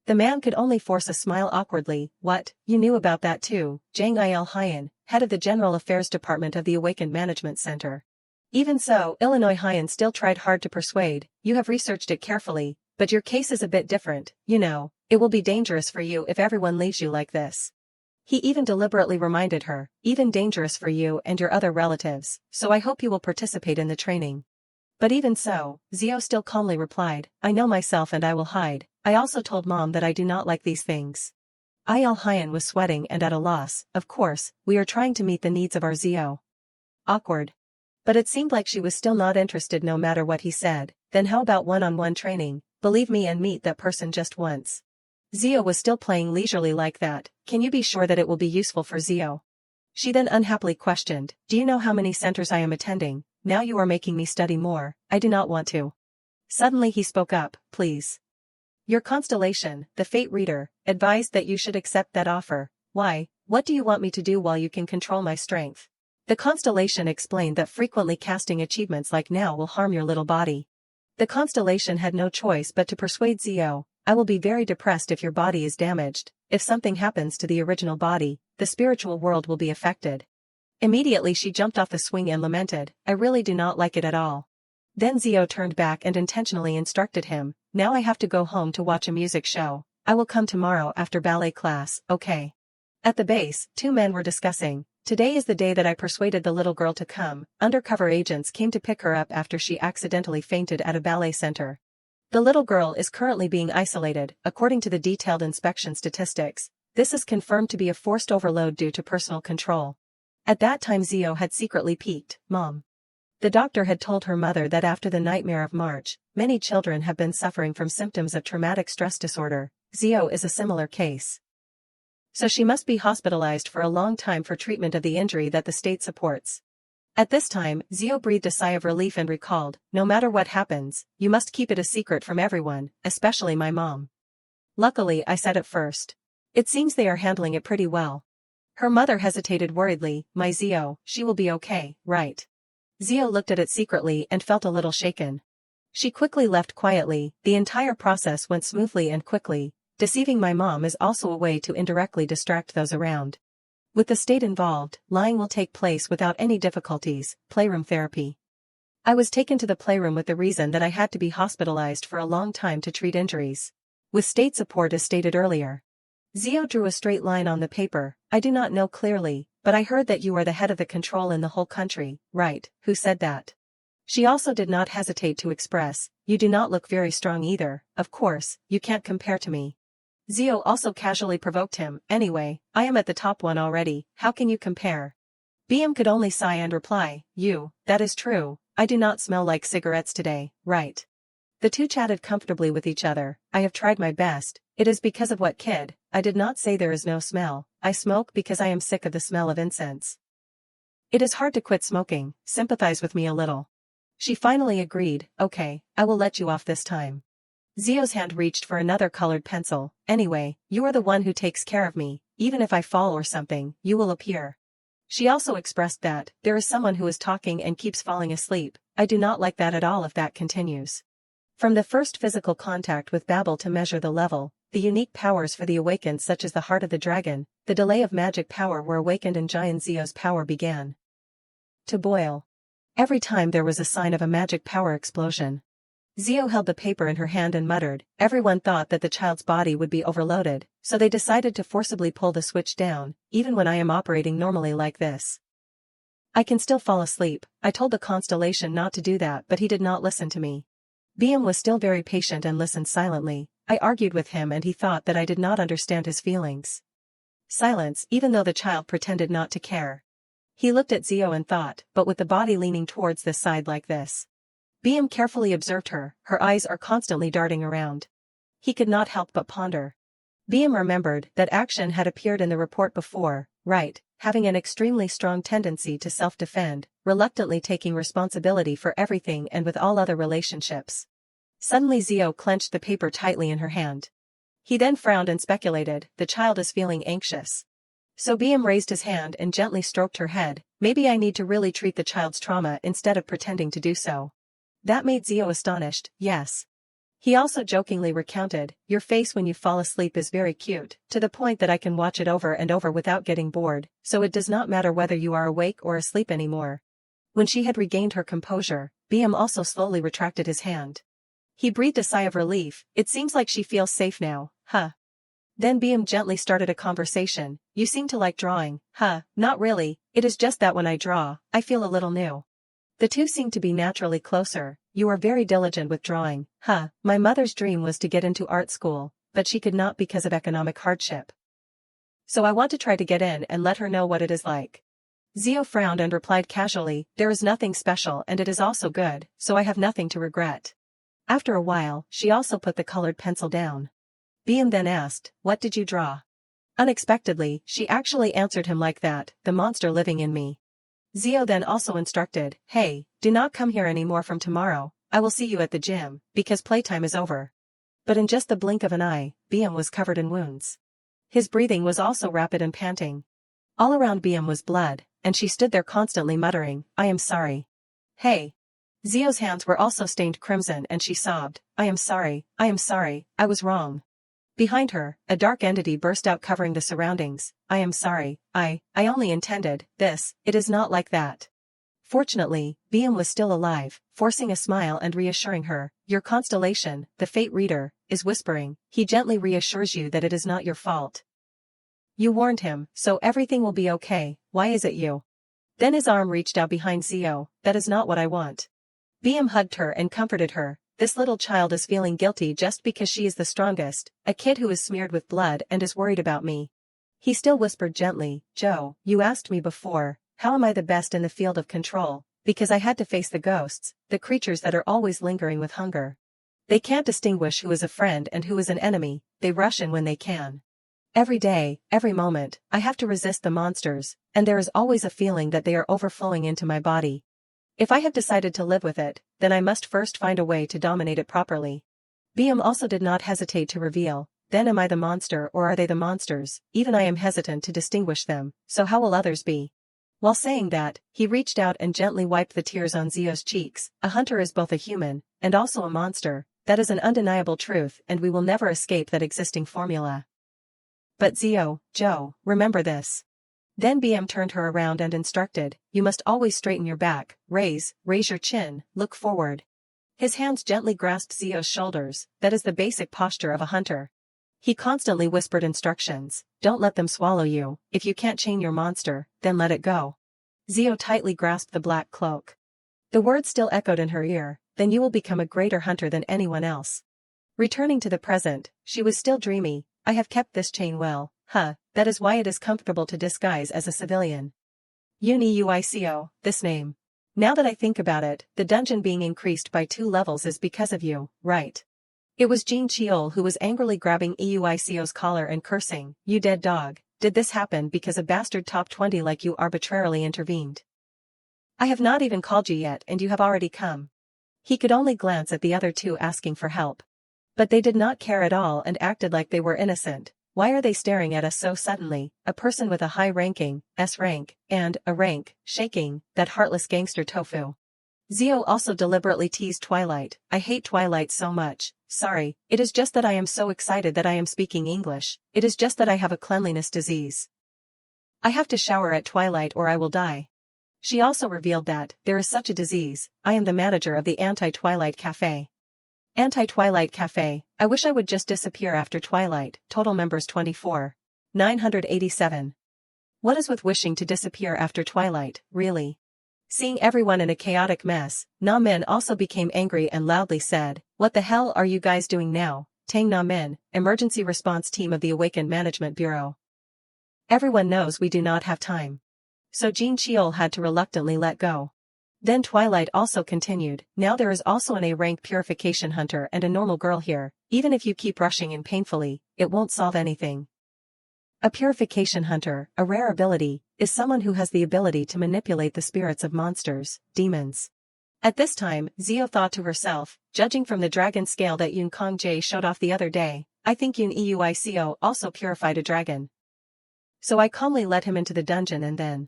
The man could only force a smile awkwardly. What, you knew about that too, Jang Il Hyan, head of the General Affairs Department of the Awakened Management Center. Even so, Illinois Hyan still tried hard to persuade, you have researched it carefully, but your case is a bit different, you know, it will be dangerous for you if everyone leaves you like this. He even deliberately reminded her, even dangerous for you and your other relatives, so I hope you will participate in the training. But even so, Zio still calmly replied, I know myself and I will hide. I also told Mom that I do not like these things. Il Hyan was sweating and at a loss. Of course, we are trying to meet the needs of our Zio. Awkward. But it seemed like she was still not interested no matter what he said. Then how about one-on-one training? Believe me and meet that person just once. Zio was still playing leisurely like that. Can you be sure that it will be useful for Zio? She then unhappily questioned, do you know how many centers I am attending? Now you are making me study more. I do not want to. Suddenly he spoke up, please. Your constellation, the fate reader, advised that you should accept that offer. Why, what do you want me to do while you can control my strength? The constellation explained that frequently casting achievements like now will harm your little body. The constellation had no choice but to persuade Zio, I will be very depressed if your body is damaged. If something happens to the original body, the spiritual world will be affected. Immediately she jumped off the swing and lamented, I really do not like it at all. Then Zio turned back and intentionally instructed him, now I have to go home to watch a music show. I will come tomorrow after ballet class, okay? At the base, two men were discussing. Today is the day that I persuaded the little girl to come. Undercover agents came to pick her up after she accidentally fainted at a ballet center. The little girl is currently being isolated, according to the detailed inspection statistics. This is confirmed to be a forced overload due to personal control. At that time Zio had secretly peeked, Mom. The doctor had told her mother that after the nightmare of March, many children have been suffering from symptoms of traumatic stress disorder. Zio is a similar case. So she must be hospitalized for a long time for treatment of the injury that the state supports. At this time, Zio breathed a sigh of relief and recalled, no matter what happens, you must keep it a secret from everyone, especially my mom. Luckily, I said it first. It seems they are handling it pretty well. Her mother hesitated worriedly, my Zio, she will be okay, right? Zio looked at it secretly and felt a little shaken. She quickly left quietly, the entire process went smoothly and quickly. Deceiving my mom is also a way to indirectly distract those around. With the state involved, lying will take place without any difficulties. Playroom therapy. I was taken to the playroom with the reason that I had to be hospitalized for a long time to treat injuries. With state support as stated earlier. Zio drew a straight line on the paper. I do not know clearly, but I heard that you are the head of the control in the whole country, right? Who said that? She also did not hesitate to express, you do not look very strong either, of course, you can't compare to me. Zio also casually provoked him, anyway, I am at the top one already, how can you compare? BM could only sigh and reply, that is true, I do not smell like cigarettes today, right? The two chatted comfortably with each other, I have tried my best, it is because of what kid, I did not say there is no smell, I smoke because I am sick of the smell of incense. It is hard to quit smoking, sympathize with me a little. She finally agreed, okay, I will let you off this time. Zio's hand reached for another colored pencil, anyway, you are the one who takes care of me, even if I fall or something, you will appear. She also expressed that, there is someone who is talking and keeps falling asleep, I do not like that at all if that continues. From the first physical contact with Babel to measure the level, the unique powers for the awakened such as the heart of the dragon, the delay of magic power were awakened and Giant Zio's power began to boil. Every time there was a sign of a magic power explosion. Zio held the paper in her hand and muttered, everyone thought that the child's body would be overloaded, so they decided to forcibly pull the switch down, even when I am operating normally like this. I can still fall asleep, I told the constellation not to do that but he did not listen to me. BM was still very patient and listened silently, I argued with him and he thought that I did not understand his feelings. Silence, even though the child pretended not to care. He looked at Zio and thought, but with the body leaning towards this side like this. BM carefully observed her eyes are constantly darting around. He could not help but ponder. BM remembered that action had appeared in the report before, right, having an extremely strong tendency to self-defend, reluctantly taking responsibility for everything and with all other relationships. Suddenly Zio clenched the paper tightly in her hand. He then frowned and speculated, the child is feeling anxious. So BM raised his hand and gently stroked her head, maybe I need to really treat the child's trauma instead of pretending to do so. That made Zio astonished, yes. He also jokingly recounted, your face when you fall asleep is very cute, to the point that I can watch it over and over without getting bored, so it does not matter whether you are awake or asleep anymore. When she had regained her composure, BM also slowly retracted his hand. He breathed a sigh of relief, it seems like she feels safe now, huh? Then BM gently started a conversation, you seem to like drawing, huh? Not really, it is just that when I draw, I feel a little new. The two seem to be naturally closer, you are very diligent with drawing, huh? My mother's dream was to get into art school, but she could not because of economic hardship. So I want to try to get in and let her know what it is like. Zio frowned and replied casually, there is nothing special and it is also good, so I have nothing to regret. After a while, she also put the colored pencil down. BM then asked, what did you draw? Unexpectedly, she actually answered him like that, the monster living in me. Zio then also instructed, hey, do not come here anymore from tomorrow, I will see you at the gym, because playtime is over. But in just the blink of an eye, BM was covered in wounds. His breathing was also rapid and panting. All around BM was blood, and she stood there constantly muttering, I am sorry. Hey. Zio's hands were also stained crimson and she sobbed, I am sorry, I was wrong. Behind her, a dark entity burst out covering the surroundings, I am sorry, I only intended this, it is not like that. Fortunately, BM was still alive, forcing a smile and reassuring her, your constellation, the fate reader, is whispering, he gently reassures you that it is not your fault. You warned him, so everything will be okay, why is it you? Then his arm reached out behind Zio, that is not what I want. BM hugged her and comforted her. This little child is feeling guilty just because she is the strongest, a kid who is smeared with blood and is worried about me. He still whispered gently, Joe, you asked me before, how am I the best in the field of control, because I had to face the ghosts, the creatures that are always lingering with hunger. They can't distinguish who is a friend and who is an enemy, they rush in when they can. Every day, every moment, I have to resist the monsters, and there is always a feeling that they are overflowing into my body. If I have decided to live with it, then I must first find a way to dominate it properly. BM also did not hesitate to reveal, then am I the monster or are they the monsters? Even I am hesitant to distinguish them, so how will others be? While saying that, he reached out and gently wiped the tears on Zio's cheeks. A hunter is both a human, and also a monster. That is an undeniable truth and we will never escape that existing formula. But Zio, Joe, remember this. Then BM turned her around and instructed, you must always straighten your back, raise your chin, look forward. His hands gently grasped Zio's shoulders, that is the basic posture of a hunter. He constantly whispered instructions, don't let them swallow you, if you can't chain your monster, then let it go. Zio tightly grasped the black cloak. The words still echoed in her ear, then you will become a greater hunter than anyone else. Returning to the present, she was still dreamy, I have kept this chain well, that is why it is comfortable to disguise as a civilian. Uniuico, this name. Now that I think about it, the dungeon being increased by 2 levels is because of you, right? It was Jean Cheol who was angrily grabbing Euico's collar and cursing, you dead dog, did this happen because a bastard top 20 like you arbitrarily intervened? I have not even called you yet and you have already come. He could only glance at the other 2 asking for help. But they did not care at all and acted like they were innocent. Why are they staring at us so suddenly? A person with a high ranking, S rank, and a rank, shaking, that heartless gangster tofu. Zio also deliberately teased Twilight, I hate Twilight so much, sorry, it is just that I am so excited that I am speaking English, it is just that I have a cleanliness disease. I have to shower at Twilight or I will die. She also revealed that, there is such a disease, I am the manager of the Anti-Twilight Cafe. Anti-Twilight Cafe, I wish I would just disappear after Twilight, total members 24. 987. What is with wishing to disappear after Twilight, really? Seeing everyone in a chaotic mess, Na Min also became angry and loudly said, what the hell are you guys doing now? Tang Na Min, Emergency Response Team of the Awakened Management Bureau. Everyone knows we do not have time. So Jean Cheol had to reluctantly let go. Then Twilight also continued, now there is also an A-rank purification hunter and a normal girl here, even if you keep rushing in painfully, it won't solve anything. A purification hunter, a rare ability, is someone who has the ability to manipulate the spirits of monsters, demons. At this time, Zio thought to herself, judging from the dragon scale that Yun Kong Jae showed off the other day, I think Yun Euico also purified a dragon. So I calmly let him into the dungeon and then.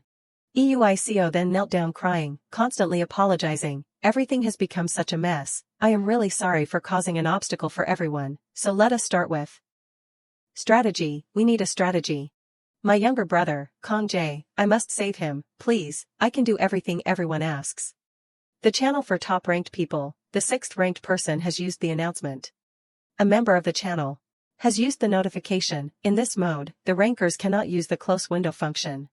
Euico then knelt down crying, constantly apologizing, everything has become such a mess, I am really sorry for causing an obstacle for everyone, so let us start with. Strategy, we need a strategy. My younger brother, Kong Jae, I must save him, please, I can do everything everyone asks. The channel for top-ranked people, the 6th-ranked person has used the announcement. A member of the channel has used the notification, in this mode, the rankers cannot use the close window function.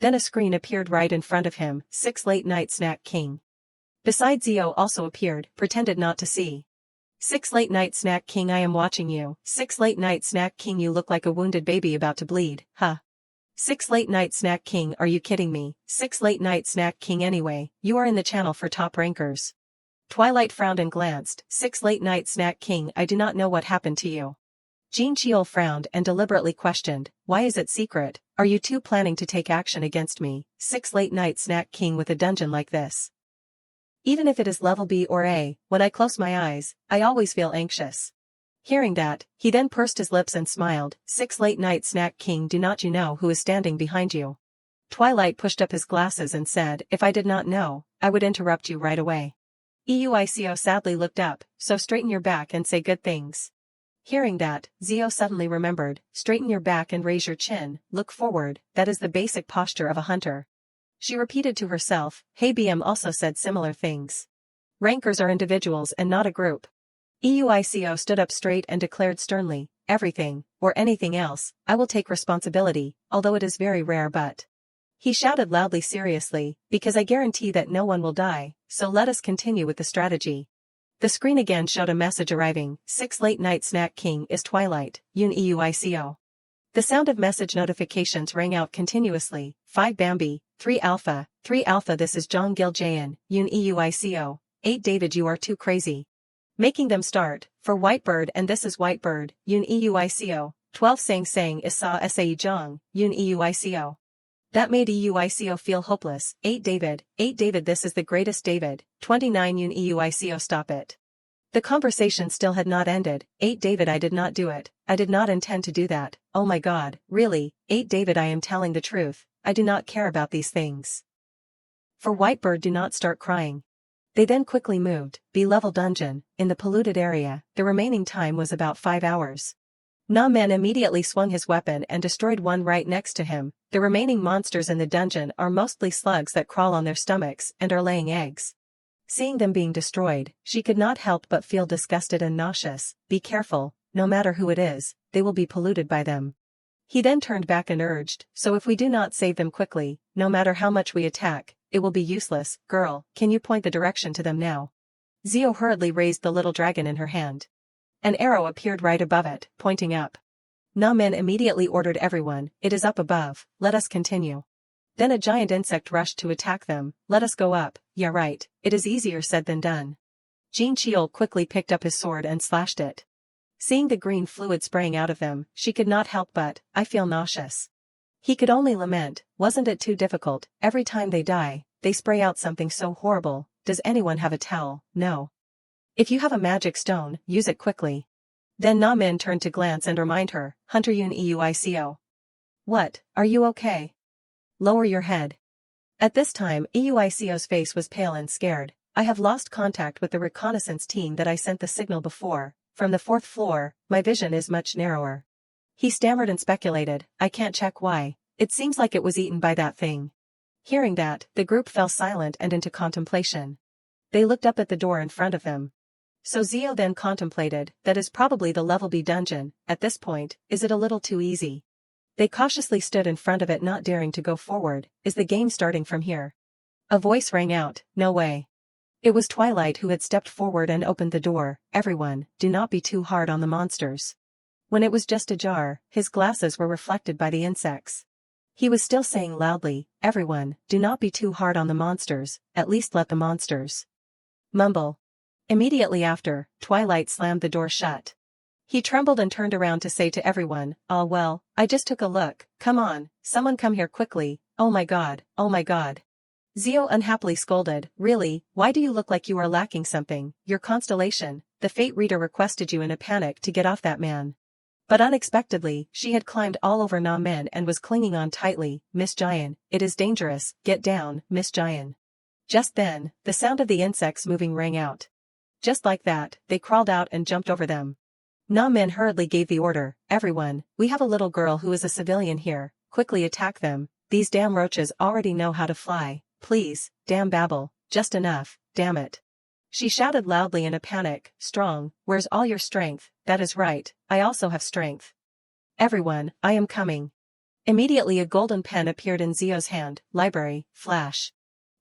Then a screen appeared right in front of him, 6 Late Night Snack King. Besides Zio also appeared, pretended not to see. 6 Late Night Snack King I am watching you, 6 Late Night Snack King you look like a wounded baby about to bleed, 6 Late Night Snack King are you kidding me, 6 Late Night Snack King anyway, you are in the channel for top rankers. Twilight frowned and glanced, 6 Late Night Snack King I do not know what happened to you. Jean Cheol frowned and deliberately questioned, why is it secret, are you 2 planning to take action against me, 6 Late Night Snack King with a dungeon like this? Even if it is level B or A, when I close my eyes, I always feel anxious. Hearing that, he then pursed his lips and smiled, 6 Late Night Snack King do not you know who is standing behind you? Twilight pushed up his glasses and said, if I did not know, I would interrupt you right away. Euico sadly looked up, so straighten your back and say good things. Hearing that, Zio suddenly remembered, straighten your back and raise your chin, look forward, that is the basic posture of a hunter. She repeated to herself, hey BM also said similar things. Rankers are individuals and not a group. Euico stood up straight and declared sternly, everything, or anything else, I will take responsibility, although it is very rare but. He shouted loudly seriously, because I guarantee that no one will die, so let us continue with the strategy. The screen again showed a message arriving, 6 Late Night Snack King is Twilight, Yun Euico. The sound of message notifications rang out continuously, 5 Bambi, 3 Alpha this is John Gil Jayan, Yun Euico, 8 David you are too crazy. Making them start, for Whitebird and this is Whitebird, Yun Euico, 12 Sang Sang Isa Sai Jong, Yun Euico. That made Euico feel hopeless. 8 David, 8 David this is the greatest David. 29 Yun Euico stop it. The conversation still had not ended. 8 David I did not do it, I did not intend to do that, oh my god, really, 8 David I am telling the truth, I do not care about these things. For Whitebird do not start crying. They then quickly moved, B-level dungeon, in the polluted area, the remaining time was about 5 hours. Na-men immediately swung his weapon and destroyed one right next to him. The remaining monsters in the dungeon are mostly slugs that crawl on their stomachs and are laying eggs. Seeing them being destroyed, she could not help but feel disgusted and nauseous. Be careful, no matter who it is, they will be polluted by them. He then turned back and urged, so if we do not save them quickly, no matter how much we attack, it will be useless. Girl, can you point the direction to them now? Zio hurriedly raised the little dragon in her hand. An arrow appeared right above it, pointing up. Na-men immediately ordered everyone, it is up above, let us continue. Then a giant insect rushed to attack them, let us go up, yeah right, it is easier said than done. Jin Cheol quickly picked up his sword and slashed it. Seeing the green fluid spraying out of them, she could not help but, I feel nauseous. He could only lament, wasn't it too difficult, every time they die, they spray out something so horrible, does anyone have a towel? No. If you have a magic stone, use it quickly. Then Na-men turned to glance and remind her, Hunter Yun Euico. What, are you okay? Lower your head. At this time Euico's face was pale and scared. I have lost contact with the reconnaissance team that I sent the signal before, from the 4th floor, my vision is much narrower. He stammered and speculated, I can't check why, it seems like it was eaten by that thing. Hearing that, the group fell silent and into contemplation. They looked up at the door in front of them. So Zio then contemplated, that is probably the level B dungeon, at this point, is it a little too easy? They cautiously stood in front of it not daring to go forward, is the game starting from here? A voice rang out, no way. It was Twilight who had stepped forward and opened the door, everyone, do not be too hard on the monsters. When it was just ajar, his glasses were reflected by the insects. He was still saying loudly, everyone, do not be too hard on the monsters, at least let the monsters mumble. Immediately after, Twilight slammed the door shut. He trembled and turned around to say to everyone, ah well, I just took a look, come on, someone come here quickly, oh my god, oh my god. Zio unhappily scolded, really, why do you look like you are lacking something, your constellation, the fate reader requested you in a panic to get off that man. But unexpectedly, she had climbed all over Na-men and was clinging on tightly, Miss Jian, it is dangerous, get down, Miss Jian. Just then, the sound of the insects moving rang out. Just like that, they crawled out and jumped over them. Na-men hurriedly gave the order, everyone, we have a little girl who is a civilian here, quickly attack them, these damn roaches already know how to fly, please, damn babble, just enough, damn it. She shouted loudly in a panic, strong, where's all your strength, that is right, I also have strength. Everyone, I am coming. Immediately a golden pen appeared in Zio's hand, library, flash.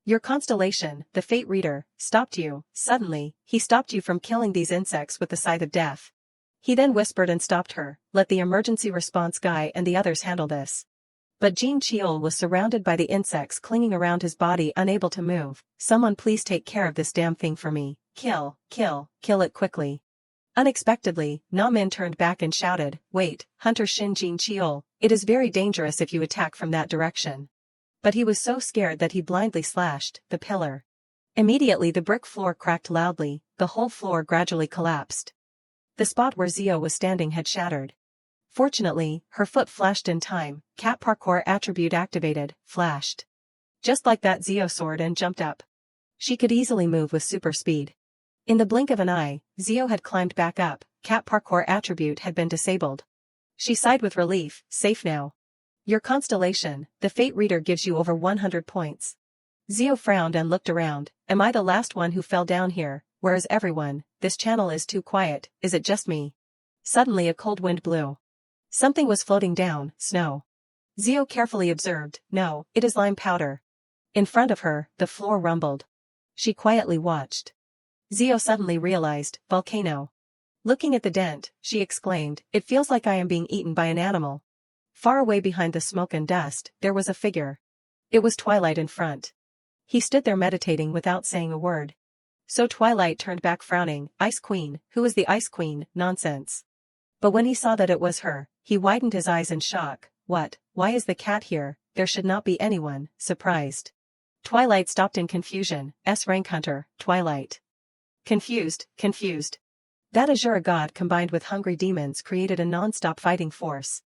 Your constellation, the fate reader, stopped you, suddenly, he stopped you from killing these insects with the scythe of death. He then whispered and stopped her, let the emergency response guy and the others handle this. But Jin Cheol was surrounded by the insects clinging around his body unable to move, someone please take care of this damn thing for me, kill it quickly. Unexpectedly, Na-men turned back and shouted, wait, Hunter Shin Jin Cheol, it is very dangerous if you attack from that direction. But he was so scared that he blindly slashed the pillar. Immediately the brick floor cracked loudly, the whole floor gradually collapsed. The spot where Zio was standing had shattered. Fortunately, her foot flashed in time, cat parkour attribute activated, flashed. Just like that Zio soared and jumped up. She could easily move with super speed. In the blink of an eye, Zio had climbed back up, cat parkour attribute had been disabled. She sighed with relief, safe now. Your constellation, the fate reader gives you over 100 points. Zio frowned and looked around, am I the last one who fell down here, where is everyone, this channel is too quiet, is it just me? Suddenly a cold wind blew. Something was floating down, snow. Zio carefully observed, no, it is lime powder. In front of her, the floor rumbled. She quietly watched. Zio suddenly realized, volcano. Looking at the dent, she exclaimed, it feels like I am being eaten by an animal. Far away behind the smoke and dust, there was a figure. It was Twilight in front. He stood there meditating without saying a word. So Twilight turned back frowning, Ice Queen, who is the Ice Queen, nonsense. But when he saw that it was her, He widened his eyes in shock. What? Why is the cat here? There should not be anyone. Surprised. Twilight stopped in confusion. S-rank hunter, Twilight. Confused. That Azura god combined with hungry demons created a non-stop fighting force.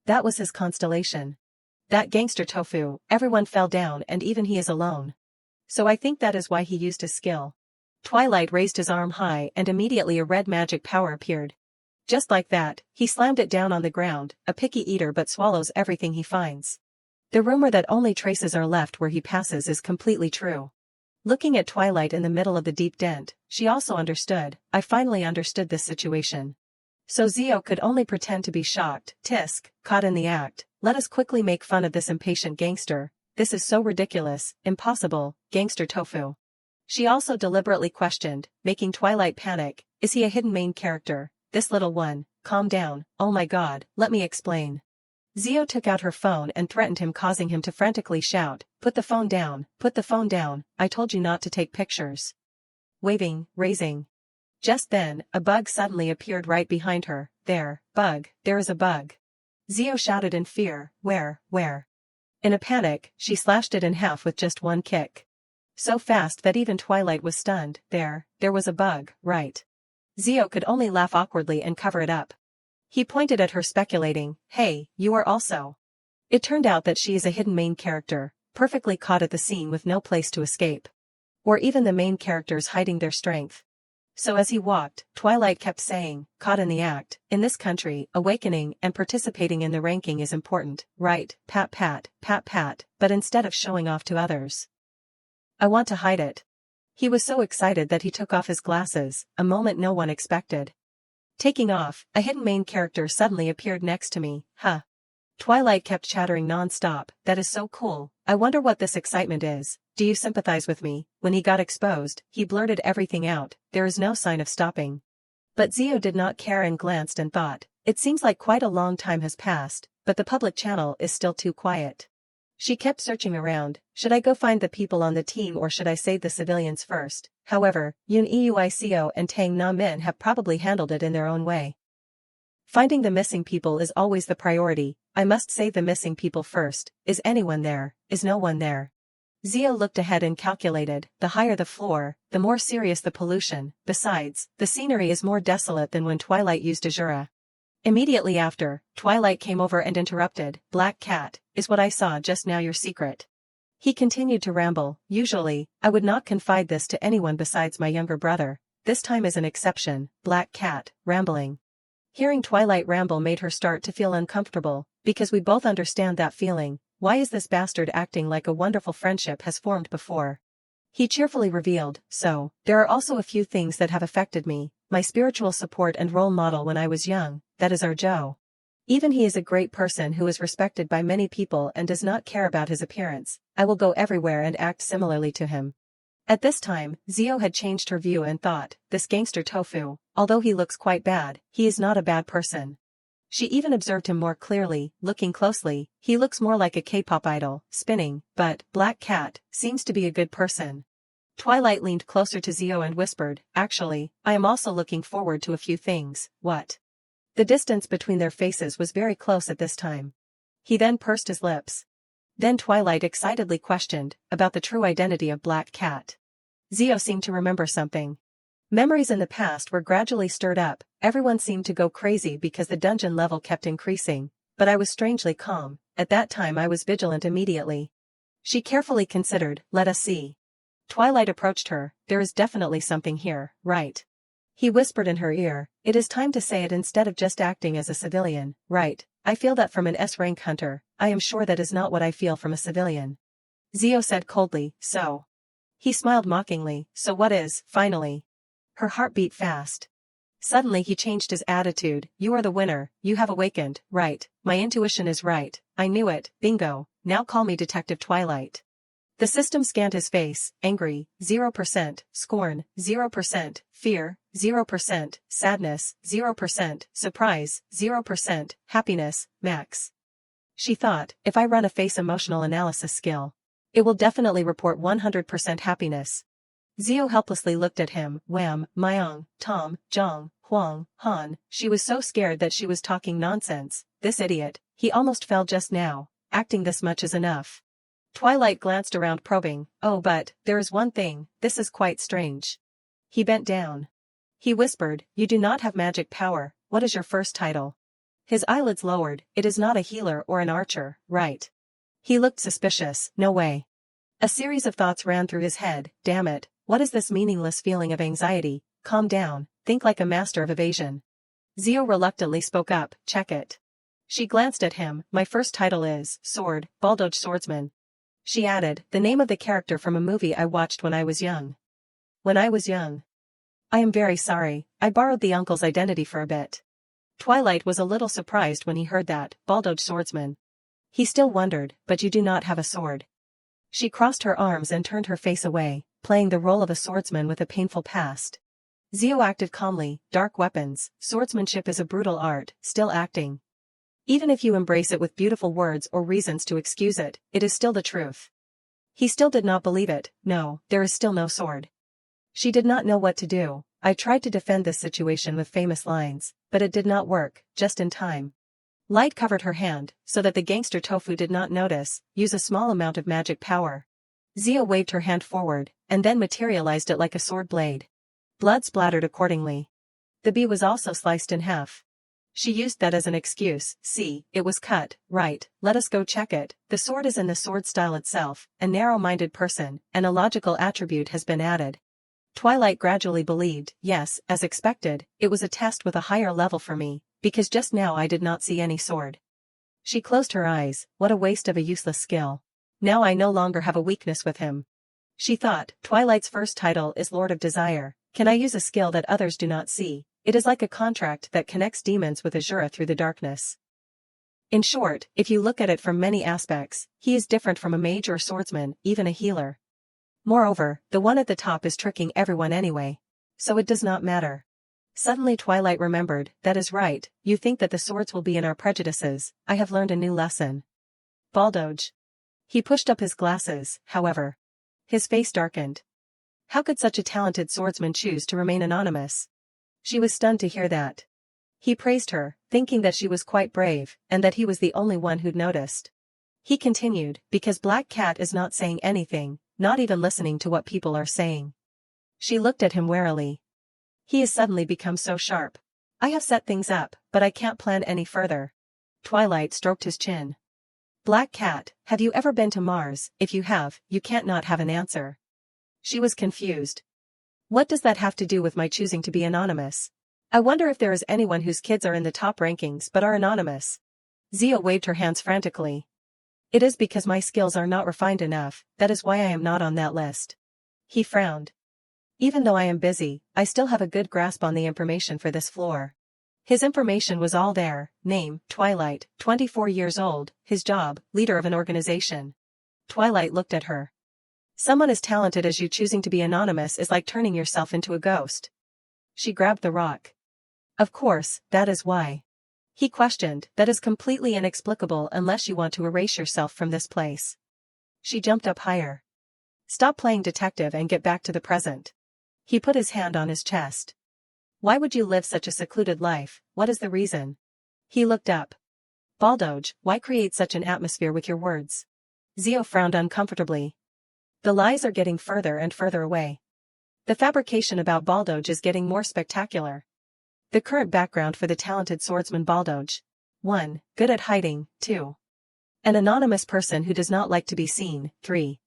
That was his constellation. That gangster Tofu, everyone fell down and even he is alone. So I think that is why he used his skill. Twilight raised his arm high and immediately a red magic power appeared. Just like that, he slammed it down on the ground, a picky eater but swallows everything he finds. The rumor that only traces are left where he passes is completely true. Looking at Twilight in the middle of the deep dent, she also understood. I finally understood this situation. So Zio could only pretend to be shocked. Tisk, caught in the act. Let us quickly make fun of this impatient gangster. This is so ridiculous, impossible, gangster Tofu. She also deliberately questioned, making Twilight panic. Is he a hidden main character? This little one, calm down, oh my god, let me explain. Zio took out her phone and threatened him, causing him to frantically shout, put the phone down, I told you not to take pictures. Raising. Just then, a bug suddenly appeared right behind her. There is a bug. Zio shouted in fear, where? In a panic, she slashed it in half with just one kick. So fast that even Twilight was stunned. There was a bug, right? Zio could only laugh awkwardly and cover it up. He pointed at her speculating, hey, you are also. It turned out that she is a hidden main character, perfectly caught at the scene with no place to escape. Or even the main characters hiding their strength. So as he walked, Twilight kept saying, caught in the act, in this country, awakening and participating in the ranking is important, right? Pat, but instead of showing off to others. I want to hide it. He was so excited that he took off his glasses, a moment no one expected. Taking off, a hidden main character suddenly appeared next to me, huh? Twilight kept chattering non-stop, that is so cool, I wonder what this excitement is, do you sympathize with me? When he got exposed, he blurted everything out, there is no sign of stopping. But Zio did not care and glanced and thought, it seems like quite a long time has passed, but the public channel is still too quiet. She kept searching around, should I go find the people on the team or should I save the civilians first? However, Yoon Euico and Tang Na Min have probably handled it in their own way. Finding the missing people is always the priority, I must save the missing people first, is anyone there, is no one there? Zio looked ahead and calculated, the higher the floor, the more serious the pollution, besides, the scenery is more desolate than when Twilight used Azura. Immediately after, Twilight came over and interrupted, Black Cat, is what I saw just now your secret? He continued to ramble, usually, I would not confide this to anyone besides my younger brother, this time is an exception, Black Cat, rambling. Hearing Twilight ramble made her start to feel uncomfortable, because we both understand that feeling, why is this bastard acting like a wonderful friendship has formed before? He cheerfully revealed, so, there are also a few things that have affected me, my spiritual support and role model when I was young, that is our Joe. Even he is a great person who is respected by many people and does not care about his appearance, I will go everywhere and act similarly to him. At this time, Zio had changed her view and thought, this gangster Tofu, although he looks quite bad, he is not a bad person. She even observed him more clearly, looking closely, he looks more like a K-pop idol, spinning, but, Black Cat, seems to be a good person. Twilight leaned closer to Zio and whispered, actually, I am also looking forward to a few things, what? The distance between their faces was very close at this time. He then pursed his lips. Then Twilight excitedly questioned, about the true identity of Black Cat. Zio seemed to remember something. Memories in the past were gradually stirred up, everyone seemed to go crazy because the dungeon level kept increasing, but I was strangely calm, at that time I was vigilant immediately. She carefully considered, let us see. Twilight approached her, there is definitely something here, right? He whispered in her ear, it is time to say it instead of just acting as a civilian, right? I feel that from an S-rank hunter, I am sure that is not what I feel from a civilian. Zio said coldly, so. He smiled mockingly, so what is, finally? Her heart beat fast. Suddenly he changed his attitude, you are the winner, you have awakened, right, my intuition is right, I knew it, bingo, now call me Detective Twilight. The system scanned his face, angry, 0%, scorn, 0%, fear, 0%, sadness, 0%, surprise, 0%, happiness, max. She thought, if I run a face emotional analysis skill, it will definitely report 100% happiness. Zio helplessly looked at him, Wham, Myung, Tom, Jong, Huang, Han, she was so scared that she was talking nonsense, this idiot, he almost fell just now, acting this much is enough. Twilight glanced around probing, oh but, there is one thing, this is quite strange. He bent down. He whispered, you do not have magic power, what is your first title? His eyelids lowered, it is not a healer or an archer, right? He looked suspicious, no way. A series of thoughts ran through his head, damn it, what is this meaningless feeling of anxiety? Calm down, think like a master of evasion. Zio reluctantly spoke up, check it. She glanced at him, my first title is, Sword, Baldoge Swordsman. She added, the name of the character from a movie I watched when I was young. When I was young. I am very sorry, I borrowed the uncle's identity for a bit. Twilight was a little surprised when he heard that, Baldoge Swordsman. He still wondered, but you do not have a sword. She crossed her arms and turned her face away, playing the role of a swordsman with a painful past. Zio acted calmly, dark weapons, swordsmanship is a brutal art, still acting. Even if you embrace it with beautiful words or reasons to excuse it, it is still the truth. He still did not believe it, no, there is still no sword. She did not know what to do. I tried to defend this situation with famous lines, but it did not work, just in time. Light covered her hand, so that the gangster Tofu did not notice, use a small amount of magic power. Zio waved her hand forward, and then materialized it like a sword blade. Blood splattered accordingly. The bee was also sliced in half. She used that as an excuse, see, it was cut, right, let us go check it, the sword is in the sword style itself, a narrow-minded person, and a logical attribute has been added. Twilight gradually believed, yes, as expected, it was a test with a higher level for me, because just now I did not see any sword. She closed her eyes, what a waste of a useless skill. Now I no longer have a weakness with him. She thought, Twilight's first title is Lord of Desire, can I use a skill that others do not see? It is like a contract that connects demons with Azura through the darkness. In short, if you look at it from many aspects, he is different from a mage or swordsman, even a healer. Moreover, the one at the top is tricking everyone anyway. So it does not matter. Suddenly Twilight remembered, that is right, you think that the swords will be in our prejudices, I have learned a new lesson. Baldoge. He pushed up his glasses, however. His face darkened. How could such a talented swordsman choose to remain anonymous? She was stunned to hear that. He praised her, thinking that she was quite brave, and that he was the only one who'd noticed. He continued, because Black Cat is not saying anything, not even listening to what people are saying. She looked at him warily. He has suddenly become so sharp. I have set things up, but I can't plan any further. Twilight stroked his chin. Black Cat, have you ever been to Mars? If you have, you can't not have an answer. She was confused. What does that have to do with my choosing to be anonymous? I wonder if there is anyone whose kids are in the top rankings but are anonymous. Zio waved her hands frantically. It is because my skills are not refined enough, that is why I am not on that list. He frowned. Even though I am busy, I still have a good grasp on the information for this floor. His information was all there, name, Twilight, 24 years old, his job, leader of an organization. Twilight looked at her. Someone as talented as you choosing to be anonymous is like turning yourself into a ghost. She grabbed the rock. Of course, that is why. He questioned, that is completely inexplicable unless you want to erase yourself from this place. She jumped up higher. Stop playing detective and get back to the present. He put his hand on his chest. Why would you live such a secluded life, what is the reason? He looked up. Baldoge, why create such an atmosphere with your words? Zio frowned uncomfortably. The lies are getting further and further away. The fabrication about Baldoge is getting more spectacular. The current background for the talented swordsman Baldoge. 1. Good at hiding, 2. An anonymous person who does not like to be seen, 3.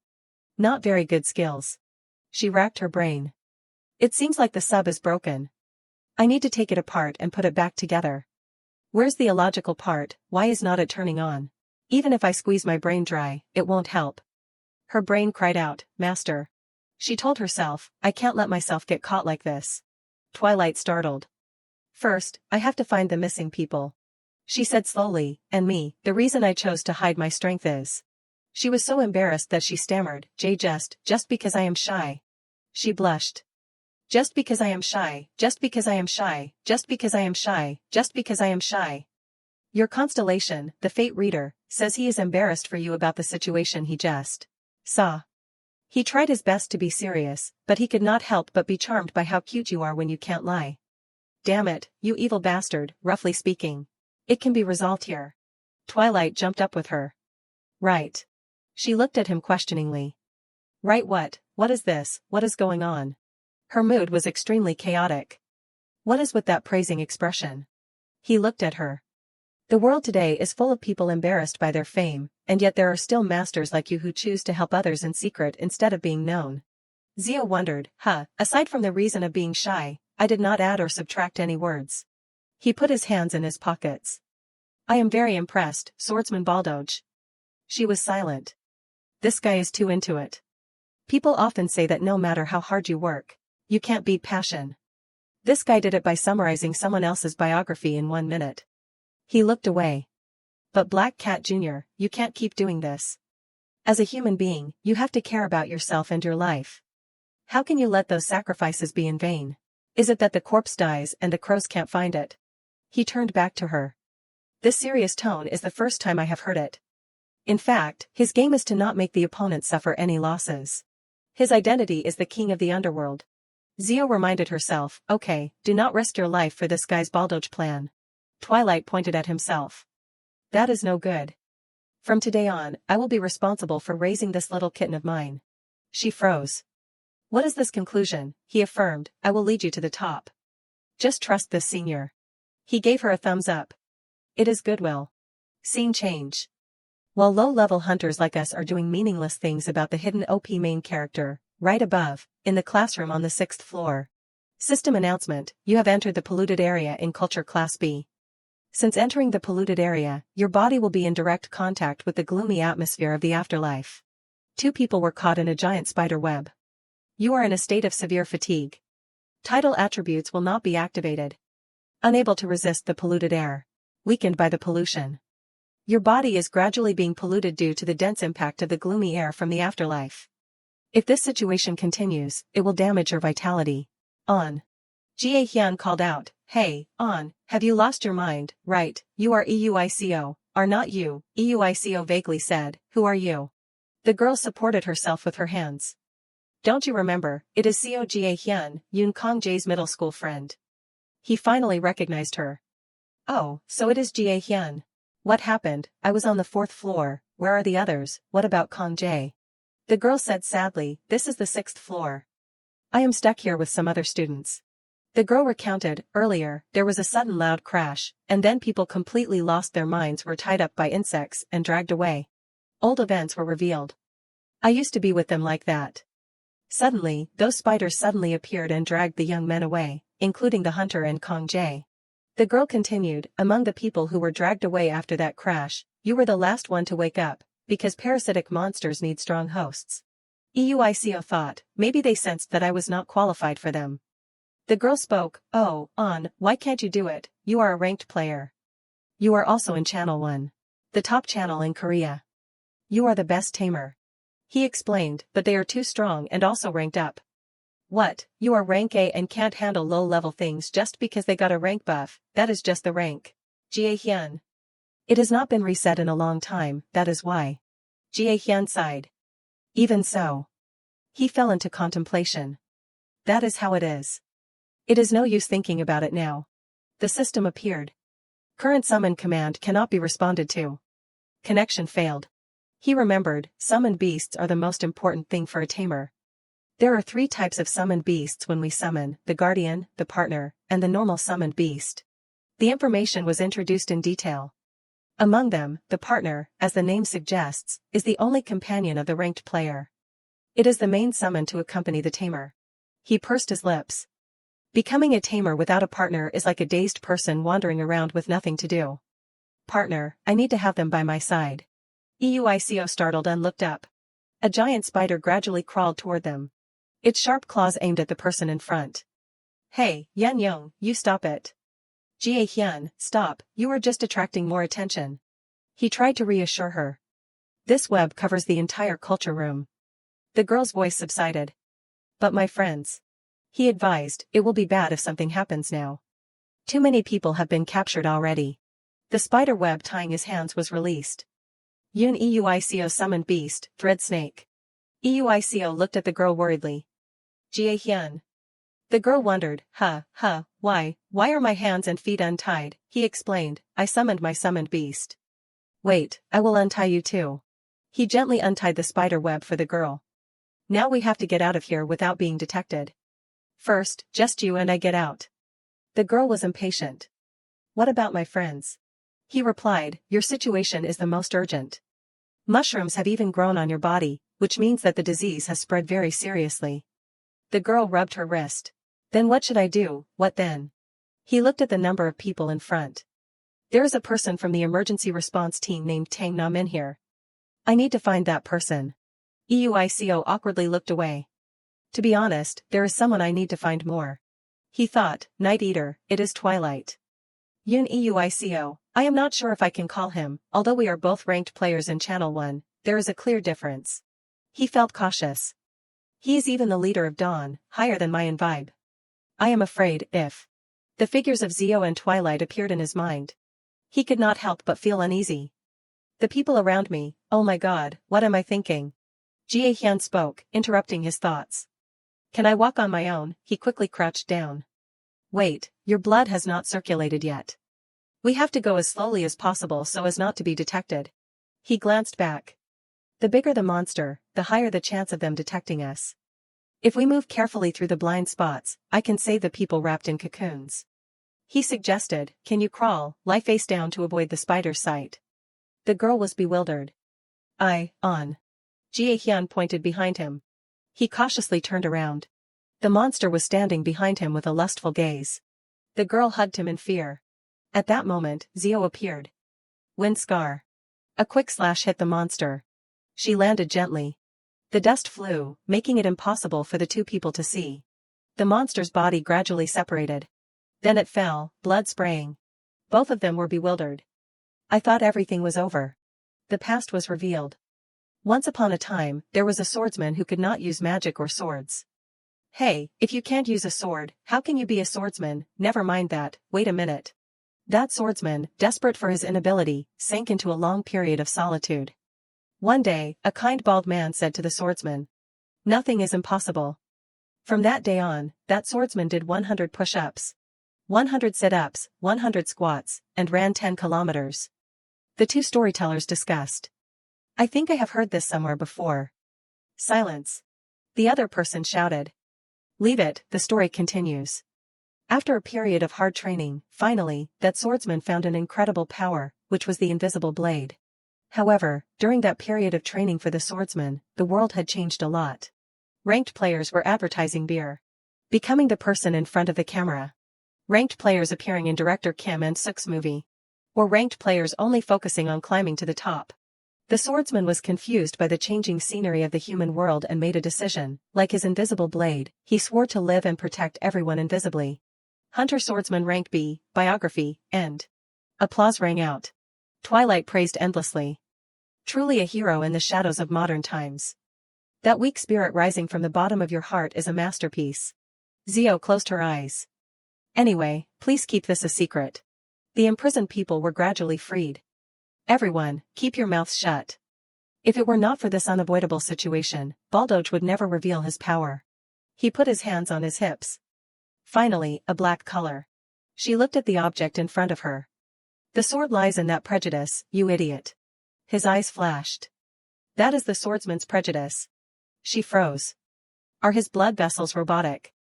Not very good skills. She racked her brain. It seems like the sub is broken. I need to take it apart and put it back together. Where's the illogical part, why is not it turning on? Even if I squeeze my brain dry, it won't help. Her brain cried out, Master. She told herself, I can't let myself get caught like this. Twilight startled. First, I have to find the missing people. She said slowly, and me, the reason I chose to hide my strength is. She was so embarrassed that she stammered, just because I am shy. She blushed. Just because I am shy, just because I am shy, just because I am shy, just because I am shy. Your constellation, the fate reader, says he is embarrassed for you about the situation he just saw. He tried his best to be serious, but he could not help but be charmed by how cute you are when you can't lie. Damn it, you evil bastard, roughly speaking. It can be resolved here. Twilight jumped up with her. Right. She looked at him questioningly. Right what? What is this? What is going on? Her mood was extremely chaotic. What is with that praising expression? He looked at her. The world today is full of people embarrassed by their fame, and yet there are still masters like you who choose to help others in secret instead of being known. Zio wondered, aside from the reason of being shy, I did not add or subtract any words. He put his hands in his pockets. I am very impressed, Swordsman Baldoge. She was silent. This guy is too into it. People often say that no matter how hard you work, you can't beat passion. This guy did it by summarizing someone else's biography in 1 minute. He looked away. But Black Cat Jr., you can't keep doing this. As a human being, you have to care about yourself and your life. How can you let those sacrifices be in vain? Is it that the corpse dies and the crows can't find it? He turned back to her. This serious tone is the first time I have heard it. In fact, his game is to not make the opponent suffer any losses. His identity is the king of the underworld. Zio reminded herself, okay, do not risk your life for this guy's Baldoge plan. Twilight pointed at himself. That is no good. From today on, I will be responsible for raising this little kitten of mine. She froze. What is this conclusion? He affirmed, I will lead you to the top. Just trust this senior. He gave her a thumbs up. It is goodwill. Scene change. While low-level hunters like us are doing meaningless things about the hidden OP main character, right above, in the classroom on the 6th floor. System announcement, you have entered the polluted area in Culture Class B. Since entering the polluted area, your body will be in direct contact with the gloomy atmosphere of the afterlife. 2 people were caught in a giant spider web. You are in a state of severe fatigue. Tidal attributes will not be activated. Unable to resist the polluted air. Weakened by the pollution. Your body is gradually being polluted due to the dense impact of the gloomy air from the afterlife. If this situation continues, it will damage your vitality. On. Jie Hyun called out, hey, On, have you lost your mind? Right, you are EUICO, are not you, EUICO vaguely said, who are you? The girl supported herself with her hands. Don't you remember, it is CO Jie Hyun, Yoon Kong Jae's middle school friend. He finally recognized her. Oh, so it is Jie Hyun. What happened? I was on the 4th floor, where are the others? What about Kong Jae? The girl said sadly, this is the 6th floor. I am stuck here with some other students. The girl recounted, earlier, there was a sudden loud crash, and then people completely lost their minds, were tied up by insects and dragged away. Old events were revealed. I used to be with them like that. Suddenly, those spiders suddenly appeared and dragged the young men away, including the hunter and Kong Jae. The girl continued, among the people who were dragged away after that crash, you were the last one to wake up, because parasitic monsters need strong hosts. EUICO thought, maybe they sensed that I was not qualified for them. The girl spoke, oh, On, why can't you do it? You are a ranked player. You are also in Channel 1. The top channel in Korea. You are the best tamer. He explained, but they are too strong and also ranked up. What, you are rank A and can't handle low-level things just because they got a rank buff? That is just the rank. Jie Hyun. It has not been reset in a long time, that is why. Jie Hyun sighed. Even so. He fell into contemplation. That is how it is. It is no use thinking about it now. The system appeared. Current summon command cannot be responded to. Connection failed. He remembered, summoned beasts are the most important thing for a tamer. There are 3 types of summoned beasts when we summon, the guardian, the partner, and the normal summoned beast. The information was introduced in detail. Among them, the partner, as the name suggests, is the only companion of the ranked player. It is the main summon to accompany the tamer. He pursed his lips. Becoming a tamer without a partner is like a dazed person wandering around with nothing to do. Partner, I need to have them by my side. EUICO startled and looked up. A giant spider gradually crawled toward them. Its sharp claws aimed at the person in front. Hey, Yan Young, you stop it. Jie Hyun, stop, you are just attracting more attention. He tried to reassure her. This web covers the entire culture room. The girl's voice subsided. But my friends. He advised, it will be bad if something happens now. Too many people have been captured already. The spider web tying his hands was released. Yoon EUICO summoned beast, thread snake. EUICO looked at the girl worriedly. Jie Hyun. The girl wondered, why are my hands and feet untied? He explained, I summoned my summoned beast. Wait, I will untie you too. He gently untied the spider web for the girl. Now we have to get out of here without being detected. First, just you and I get out. The girl was impatient. What about my friends? He replied, your situation is the most urgent. Mushrooms have even grown on your body, which means that the disease has spread very seriously. The girl rubbed her wrist. Then what should I do? What then? He looked at the number of people in front. There is a person from the emergency response team named Tang Nam in here. I need to find that person. Euico awkwardly looked away. To be honest, there is someone I need to find more. He thought, Night Eater, it is twilight. Yun Euico, I am not sure if I can call him, although we are both ranked players in Channel 1, there is a clear difference. He felt cautious. He is even the leader of Dawn, higher than my vibe. I am afraid, if... The figures of Zio and Twilight appeared in his mind. He could not help but feel uneasy. The people around me, oh my god, what am I thinking? Jie Hyun spoke, interrupting his thoughts. Can I walk on my own? He quickly crouched down. Wait, your blood has not circulated yet. We have to go as slowly as possible so as not to be detected. He glanced back. The bigger the monster, the higher the chance of them detecting us. If we move carefully through the blind spots, I can save the people wrapped in cocoons. He suggested, can you crawl, lie face down to avoid the spider's sight? The girl was bewildered. On. Jie Hyun pointed behind him. He cautiously turned around. The monster was standing behind him with a lustful gaze. The girl hugged him in fear. At that moment, Zio appeared. Wind scar. A quick slash hit the monster. She landed gently. The dust flew, making it impossible for the two people to see. The monster's body gradually separated. Then it fell, blood spraying. Both of them were bewildered. I thought everything was over. The past was revealed. Once upon a time, there was a swordsman who could not use magic or swords. Hey, if you can't use a sword, how can you be a swordsman? Never mind that, wait a minute. That swordsman, desperate for his inability, sank into a long period of solitude. One day, a kind bald man said to the swordsman, nothing is impossible. From that day on, that swordsman did 100 push-ups, 100 sit-ups, 100 squats, and ran 10 kilometers. The two storytellers discussed. I think I have heard this somewhere before. Silence. The other person shouted. Leave it, the story continues. After a period of hard training, finally, that swordsman found an incredible power, which was the invisible blade. However, during that period of training for the swordsman, the world had changed a lot. Ranked players were advertising beer. Becoming the person in front of the camera. Ranked players appearing in director Kim and Suk's movie. Or ranked players only focusing on climbing to the top. The swordsman was confused by the changing scenery of the human world and made a decision. Like his invisible blade, he swore to live and protect everyone invisibly. Hunter Swordsman Rank B, Biography, End. Applause rang out. Twilight praised endlessly. Truly a hero in the shadows of modern times. That weak spirit rising from the bottom of your heart is a masterpiece. Zio closed her eyes. Anyway, please keep this a secret. The imprisoned people were gradually freed. Everyone, keep your mouths shut. If it were not for this unavoidable situation, Baldoge would never reveal his power. He put his hands on his hips. Finally, a black color. She looked at the object in front of her. The sword lies in that prejudice, you idiot. His eyes flashed. That is the swordsman's prejudice. She froze. Are his blood vessels robotic?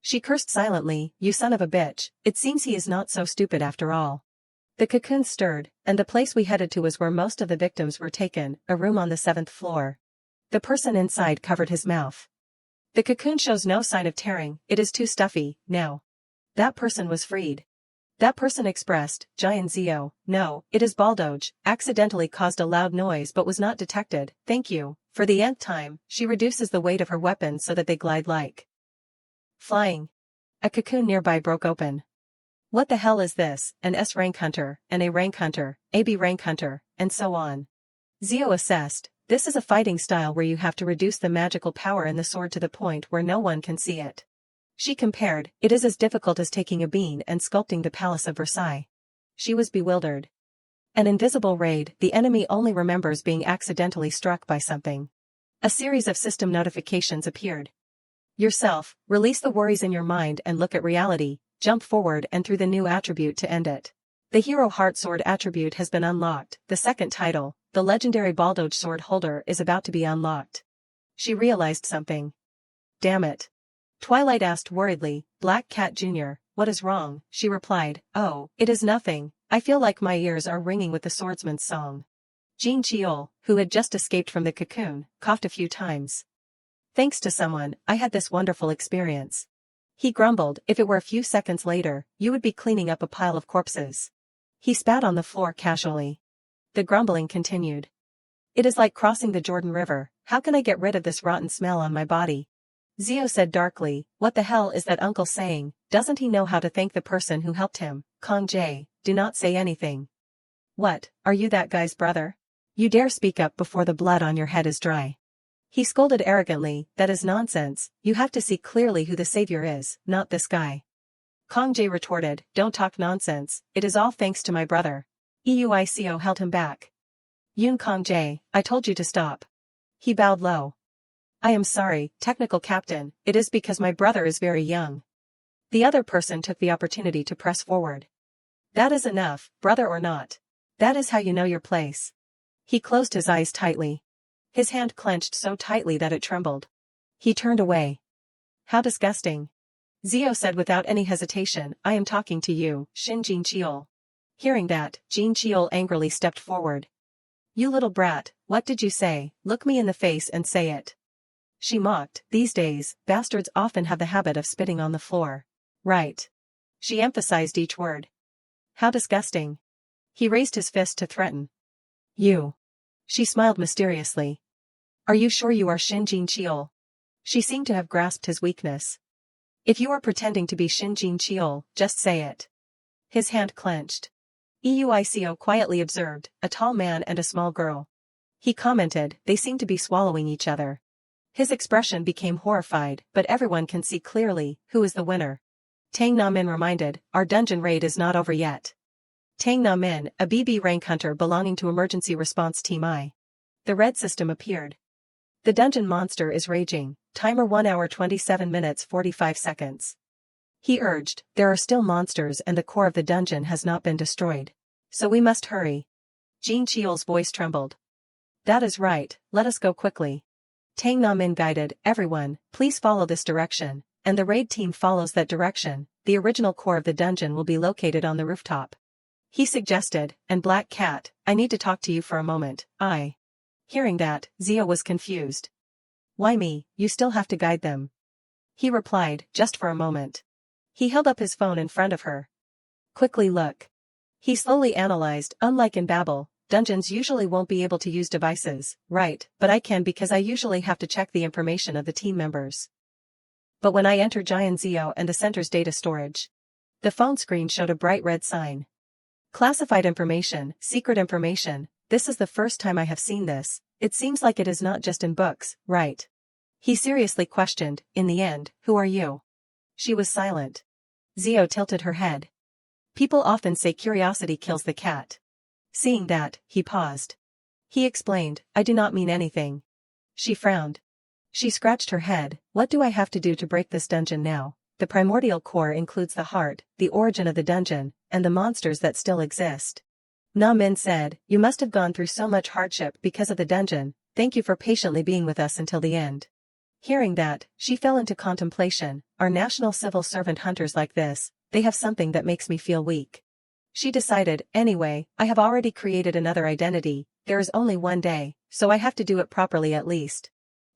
She cursed silently, you son of a bitch, it seems he is not so stupid after all. The cocoon stirred, and the place we headed to was where most of the victims were taken, a room on the 7th floor. The person inside covered his mouth. The cocoon shows no sign of tearing, it is too stuffy, no. That person was freed. That person expressed, Giant Zio, no, it is Baldoge, accidentally caused a loud noise but was not detected, thank you, for the nth time, she reduces the weight of her weapons so that they glide like flying. A cocoon nearby broke open. What the hell is this? An S rank hunter, an A rank hunter, a B rank hunter, and so on. Zio assessed, this is a fighting style where you have to reduce the magical power in the sword to the point where no one can see it. She compared, it is as difficult as taking a bean and sculpting the Palace of Versailles. She was bewildered. An invisible raid, the enemy only remembers being accidentally struck by something. A series of system notifications appeared. Yourself, release the worries in your mind and look at reality, jump forward and through the new attribute to end it. The Hero Heart Sword attribute has been unlocked. The second title, the legendary Baldoge Sword Holder, is about to be unlocked. She realized something. Damn it. Twilight asked worriedly, Black Cat Jr., what is wrong? She replied, oh, it is nothing, I feel like my ears are ringing with the swordsman's song. Jin Cheol, who had just escaped from the cocoon, coughed a few times. Thanks to someone, I had this wonderful experience. He grumbled, if it were a few seconds later, you would be cleaning up a pile of corpses. He spat on the floor casually. The grumbling continued. It is like crossing the Jordan River, how can I get rid of this rotten smell on my body? Zio said darkly, what the hell is that uncle saying? Doesn't he know how to thank the person who helped him? Kong Jae, do not say anything. What, are you that guy's brother? You dare speak up before the blood on your head is dry. He scolded arrogantly, that is nonsense, you have to see clearly who the savior is, not this guy. Kong Jae retorted, don't talk nonsense, it is all thanks to my brother. Euico held him back. Yoon Kong Jae, I told you to stop. He bowed low. I am sorry, technical captain, it is because my brother is very young. The other person took the opportunity to press forward. That is enough, brother or not. That is how you know your place. He closed his eyes tightly. His hand clenched so tightly that it trembled. He turned away. How disgusting. Zio said without any hesitation, I am talking to you, Shin Jin Cheol. Hearing that, Jin Cheol angrily stepped forward. You little brat, what did you say? Look me in the face and say it. She mocked, these days, bastards often have the habit of spitting on the floor. Right. She emphasized each word. How disgusting. He raised his fist to threaten. You. She smiled mysteriously. Are you sure you are Shin Jin Cheol? She seemed to have grasped his weakness. If you are pretending to be Shin Jin Cheol, just say it. His hand clenched. Euico quietly observed, a tall man and a small girl. He commented, they seem to be swallowing each other. His expression became horrified, but everyone can see clearly, who is the winner. Tang Na Min reminded, our dungeon raid is not over yet. Tang Na Min, a BB rank hunter belonging to Emergency Response Team I. The red system appeared. The dungeon monster is raging, timer 1 hour 27 minutes 45 seconds. He urged, there are still monsters and the core of the dungeon has not been destroyed. So we must hurry. Jin Cheol's voice trembled. That is right, let us go quickly. Tang Na Min guided, everyone, please follow this direction, and the raid team follows that direction, the original core of the dungeon will be located on the rooftop. He suggested, and Black Cat, I need to talk to you for a moment, Hearing that, Zio was confused. Why me, you still have to guide them. He replied, just for a moment. He held up his phone in front of her. Quickly look. He slowly analyzed, unlike in Babel, dungeons usually won't be able to use devices, right, but I can because I usually have to check the information of the team members. But when I enter Giant Zio and the center's data storage, the phone screen showed a bright red sign. Classified information, secret information, this is the first time I have seen this, it seems like it is not just in books, right? He seriously questioned, in the end, who are you? She was silent. Zio tilted her head. People often say curiosity kills the cat. Seeing that, he paused. He explained, I do not mean anything. She frowned. She scratched her head, what do I have to do to break this dungeon now? The primordial core includes the heart, the origin of the dungeon, and the monsters that still exist. Na Min said, you must have gone through so much hardship because of the dungeon, thank you for patiently being with us until the end. Hearing that, she fell into contemplation, our national civil servant hunters like this, they have something that makes me feel weak. She decided, anyway, I have already created another identity, there is only one day, so I have to do it properly at least.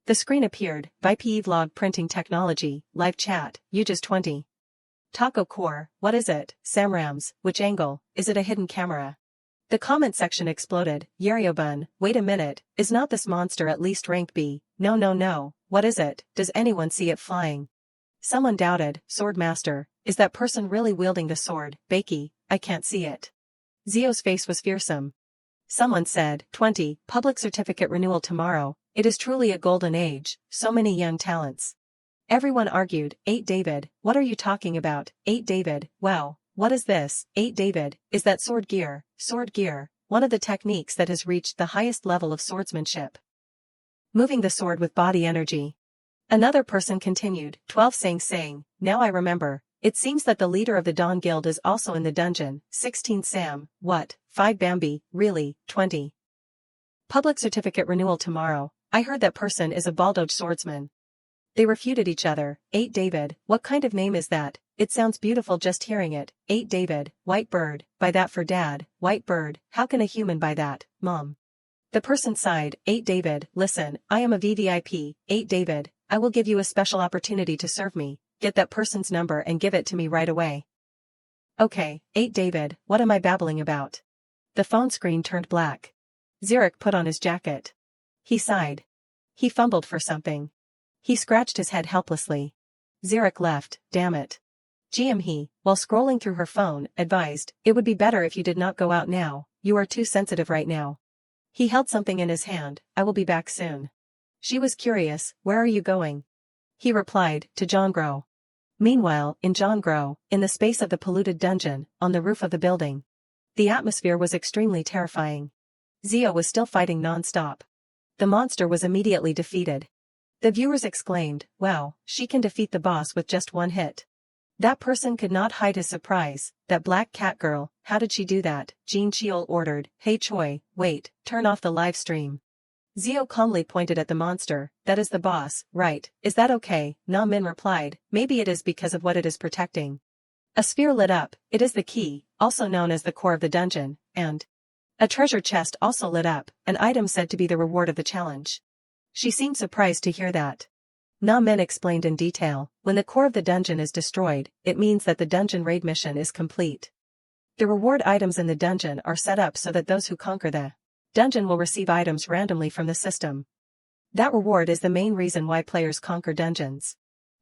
The screen appeared, VIPE Vlog Printing Technology, Live Chat, UJS 20. Taco Core, what is it? Samrams, which angle, is it a hidden camera? The comment section exploded, Yeriobun, wait a minute, is not this monster at least rank B? No, what is it, does anyone see it flying? Someone doubted, Sword Master, is that person really wielding the sword, Bakey, I can't see it. Zio's face was fearsome. Someone said, 20, public certificate renewal tomorrow, it is truly a golden age, so many young talents. Everyone argued, 8 David, what are you talking about, 8 David, wow, what is this, 8 David, is that sword gear, one of the techniques that has reached the highest level of swordsmanship. Moving the sword with body energy. Another person continued, 12 saying, now I remember. It seems that the leader of the Dawn Guild is also in the dungeon. 16 Sam, what, 5 Bambi, really, 20. Public certificate renewal tomorrow. I heard that person is a Baldoge swordsman. They refuted each other. 8 David, what kind of name is that? It sounds beautiful just hearing it. 8 David, White Bird, buy that for Dad. White Bird, how can a human buy that, Mom? The person sighed. 8 David, listen, I am a VVIP. 8 David, I will give you a special opportunity to serve me. Get that person's number and give it to me right away. Okay, 8 David, what am I babbling about? The phone screen turned black. Zurich put on his jacket. He sighed. He fumbled for something. He scratched his head helplessly. Zurich left, damn it. He, while scrolling through her phone, advised, it would be better if you did not go out now, you are too sensitive right now. He held something in his hand, I will be back soon. She was curious, where are you going? He replied, to John Grow. Meanwhile, in John Grow, in the space of the polluted dungeon, on the roof of the building. The atmosphere was extremely terrifying. Zio was still fighting non-stop. The monster was immediately defeated. The viewers exclaimed, wow, she can defeat the boss with just one hit. That person could not hide his surprise. That black cat girl, how did she do that? Jean Cheol ordered, hey Choi, wait, turn off the live stream. Zio calmly pointed at the monster, that is the boss, right, is that okay? Na Min replied, maybe it is because of what it is protecting. A sphere lit up, it is the key, also known as the core of the dungeon, and a treasure chest also lit up, an item said to be the reward of the challenge. She seemed surprised to hear that. Na Min explained in detail, when the core of the dungeon is destroyed, it means that the dungeon raid mission is complete. The reward items in the dungeon are set up so that those who conquer the dungeon will receive items randomly from the system. That reward is the main reason why players conquer dungeons.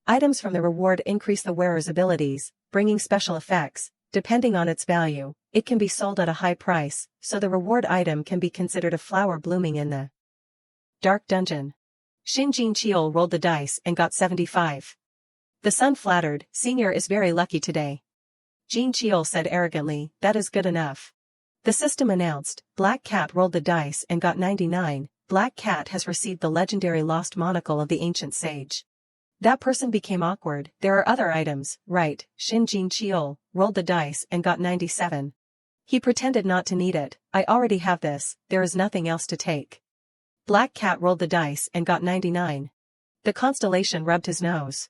Items from the reward increase the wearer's abilities, bringing special effects. Depending on its value, it can be sold at a high price, so the reward item can be considered a flower blooming in the dark dungeon. Shin Jin Cheol rolled the dice and got 75. The sun flattered, Senior is very lucky today. Jin Cheol said arrogantly, that is good enough. The system announced, Black Cat rolled the dice and got 99, Black Cat has received the legendary lost monocle of the ancient sage. That person became awkward, there are other items, right, Shin Jin Cheol rolled the dice and got 97. He pretended not to need it, I already have this, there is nothing else to take. Black Cat rolled the dice and got 99. The constellation rubbed his nose.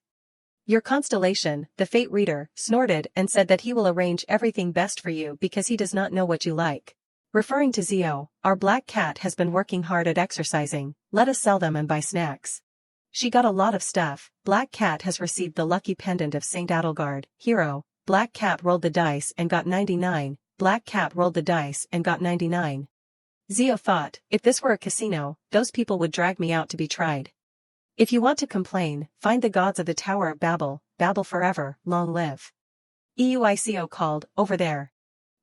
Your constellation, the fate reader, snorted and said that he will arrange everything best for you because he does not know what you like. Referring to Zio, our Black Cat has been working hard at exercising, let us sell them and buy snacks. She got a lot of stuff. Black Cat has received the lucky pendant of Saint Adelgard, hero. Black Cat rolled the dice and got 99, Black Cat rolled the dice and got 99. Zio thought, if this were a casino, those people would drag me out to be tried. If you want to complain, find the gods of the Tower of Babel, Babel forever, long live. EUICO called, over there.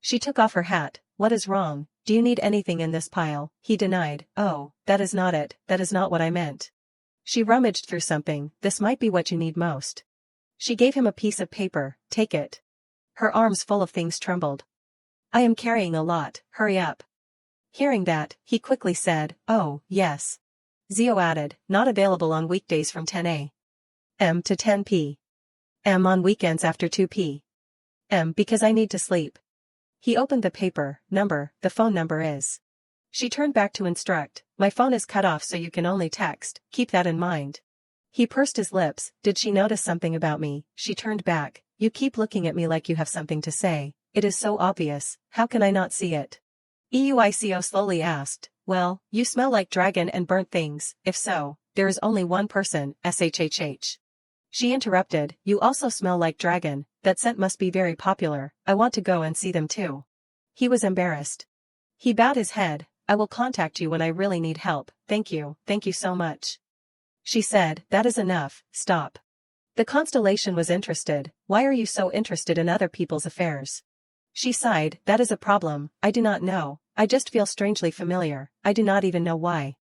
She took off her hat, what is wrong, do you need anything in this pile? He denied, oh, that is not it, that is not what I meant. She rummaged through something, this might be what you need most. She gave him a piece of paper, take it. Her arms full of things trembled. I am carrying a lot, hurry up. Hearing that, he quickly said, oh, yes. Zio added, not available on weekdays from 10 a.m. to 10 p.m. on weekends after 2 p.m. because I need to sleep. He opened the paper, the phone number is. She turned back to instruct, my phone is cut off so you can only text, keep that in mind. He pursed his lips, did she notice something about me? She turned back, you keep looking at me like you have something to say, it is so obvious, how can I not see it? EUICO slowly asked, well, you smell like dragon and burnt things, if so, there is only one person, SHHH. She interrupted, you also smell like dragon, that scent must be very popular, I want to go and see them too. He was embarrassed. He bowed his head, I will contact you when I really need help, thank you so much. She said, that is enough, stop. The constellation was interested, why are you so interested in other people's affairs? She sighed, that is a problem, I do not know, I just feel strangely familiar, I do not even know why.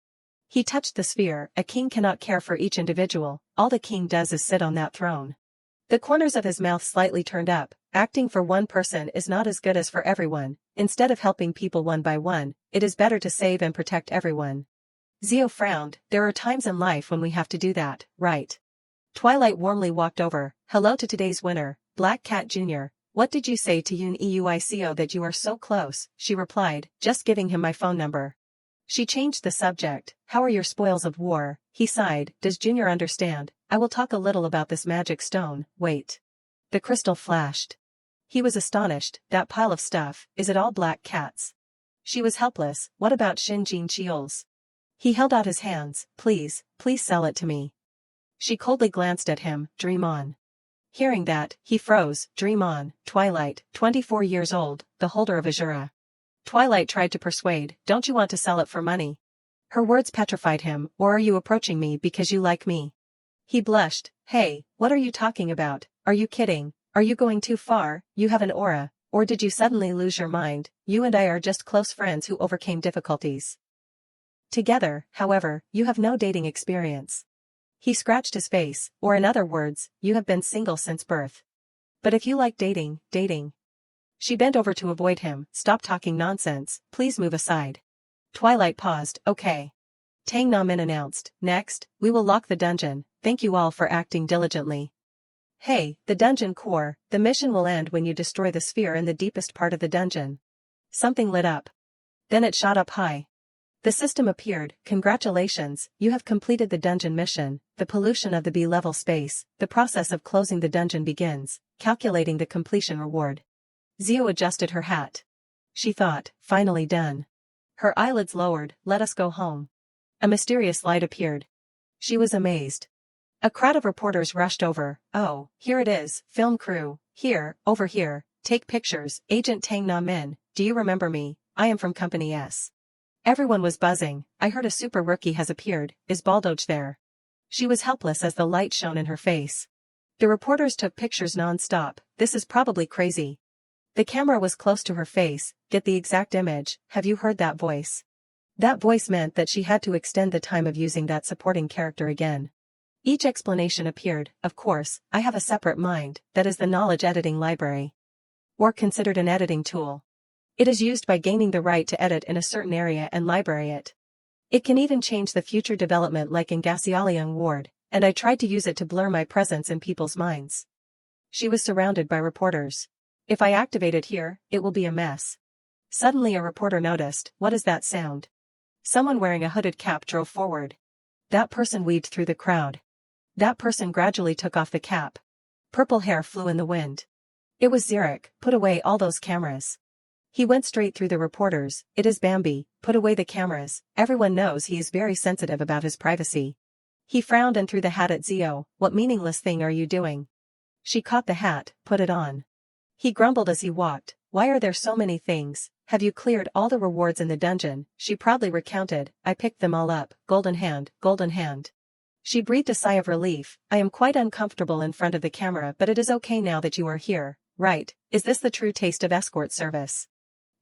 He touched the sphere, a king cannot care for each individual, all the king does is sit on that throne. The corners of his mouth slightly turned up, acting for one person is not as good as for everyone, instead of helping people one by one, it is better to save and protect everyone. Zio frowned. There are times in life when we have to do that, right? Twilight warmly walked over. Hello to today's winner, Black Cat Jr. What did you say to Yoon Euico that you are so close? She replied, just giving him my phone number. She changed the subject. How are your spoils of war? He sighed. Does Junior understand? I will talk a little about this magic stone. Wait. The crystal flashed. He was astonished. That pile of stuff, is it all black cats? She was helpless. What about Shinjin Cheol's? He held out his hands. Please, please sell it to me. She coldly glanced at him. Dream on. Hearing that, he froze. Dream on. Twilight, 24 years old, the holder of Azura. Twilight tried to persuade. Don't you want to sell it for money? Her words petrified him. Or are you approaching me because you like me? He blushed. Hey, what are you talking about? Are you kidding? Are you going too far? You have an aura. Or did you suddenly lose your mind? You and I are just close friends who overcame difficulties together. However, you have no dating experience. He scratched his face. Or in other words, you have been single since birth. But if you like dating. She bent over to avoid him. Stop talking nonsense, please move aside. Twilight paused. Okay. Tang Na-min announced. Next, we will lock the dungeon. Thank you all for acting diligently. Hey, the dungeon core, the mission will end when you destroy the sphere in the deepest part of the dungeon. Something lit up. Then it shot up high. The system appeared. Congratulations, you have completed the dungeon mission. The pollution of the B-level space. The process of closing the dungeon begins. Calculating the completion reward. Zio adjusted her hat. She thought, finally done. Her eyelids lowered. Let us go home. A mysterious light appeared. She was amazed. A crowd of reporters rushed over. Oh, here it is, film crew. Here, over here, take pictures. Agent Tang Na-min, do you remember me? I am from Company S. Everyone was buzzing. I heard a super rookie has appeared. Is Baldoge there? She was helpless as the light shone in her face. The reporters took pictures non-stop. This is probably crazy. The camera was close to her face. Get the exact image. Have you heard that voice? That voice meant that she had to extend the time of using that supporting character again. Each explanation appeared. Of course, I have a separate mind, that is the knowledge editing library. Or considered an editing tool. It is used by gaining the right to edit in a certain area and library it. It can even change the future development like in Gassialiang Ward, and I tried to use it to blur my presence in people's minds. She was surrounded by reporters. If I activate it here, it will be a mess. Suddenly a reporter noticed. What is that sound? Someone wearing a hooded cap drove forward. That person weaved through the crowd. That person gradually took off the cap. Purple hair flew in the wind. It was Xeric. Put away all those cameras. He went straight through the reporters. It is Bambi. Put away the cameras. Everyone knows he is very sensitive about his privacy. He frowned and threw the hat at Zio. What meaningless thing are you doing? She caught the hat. Put it on. He grumbled as he walked. Why are there so many things? Have you cleared all the rewards in the dungeon? She proudly recounted. I picked them all up. Golden hand, golden hand. She breathed a sigh of relief. I am quite uncomfortable in front of the camera, but it is okay now that you are here, right? Is this the true taste of escort service?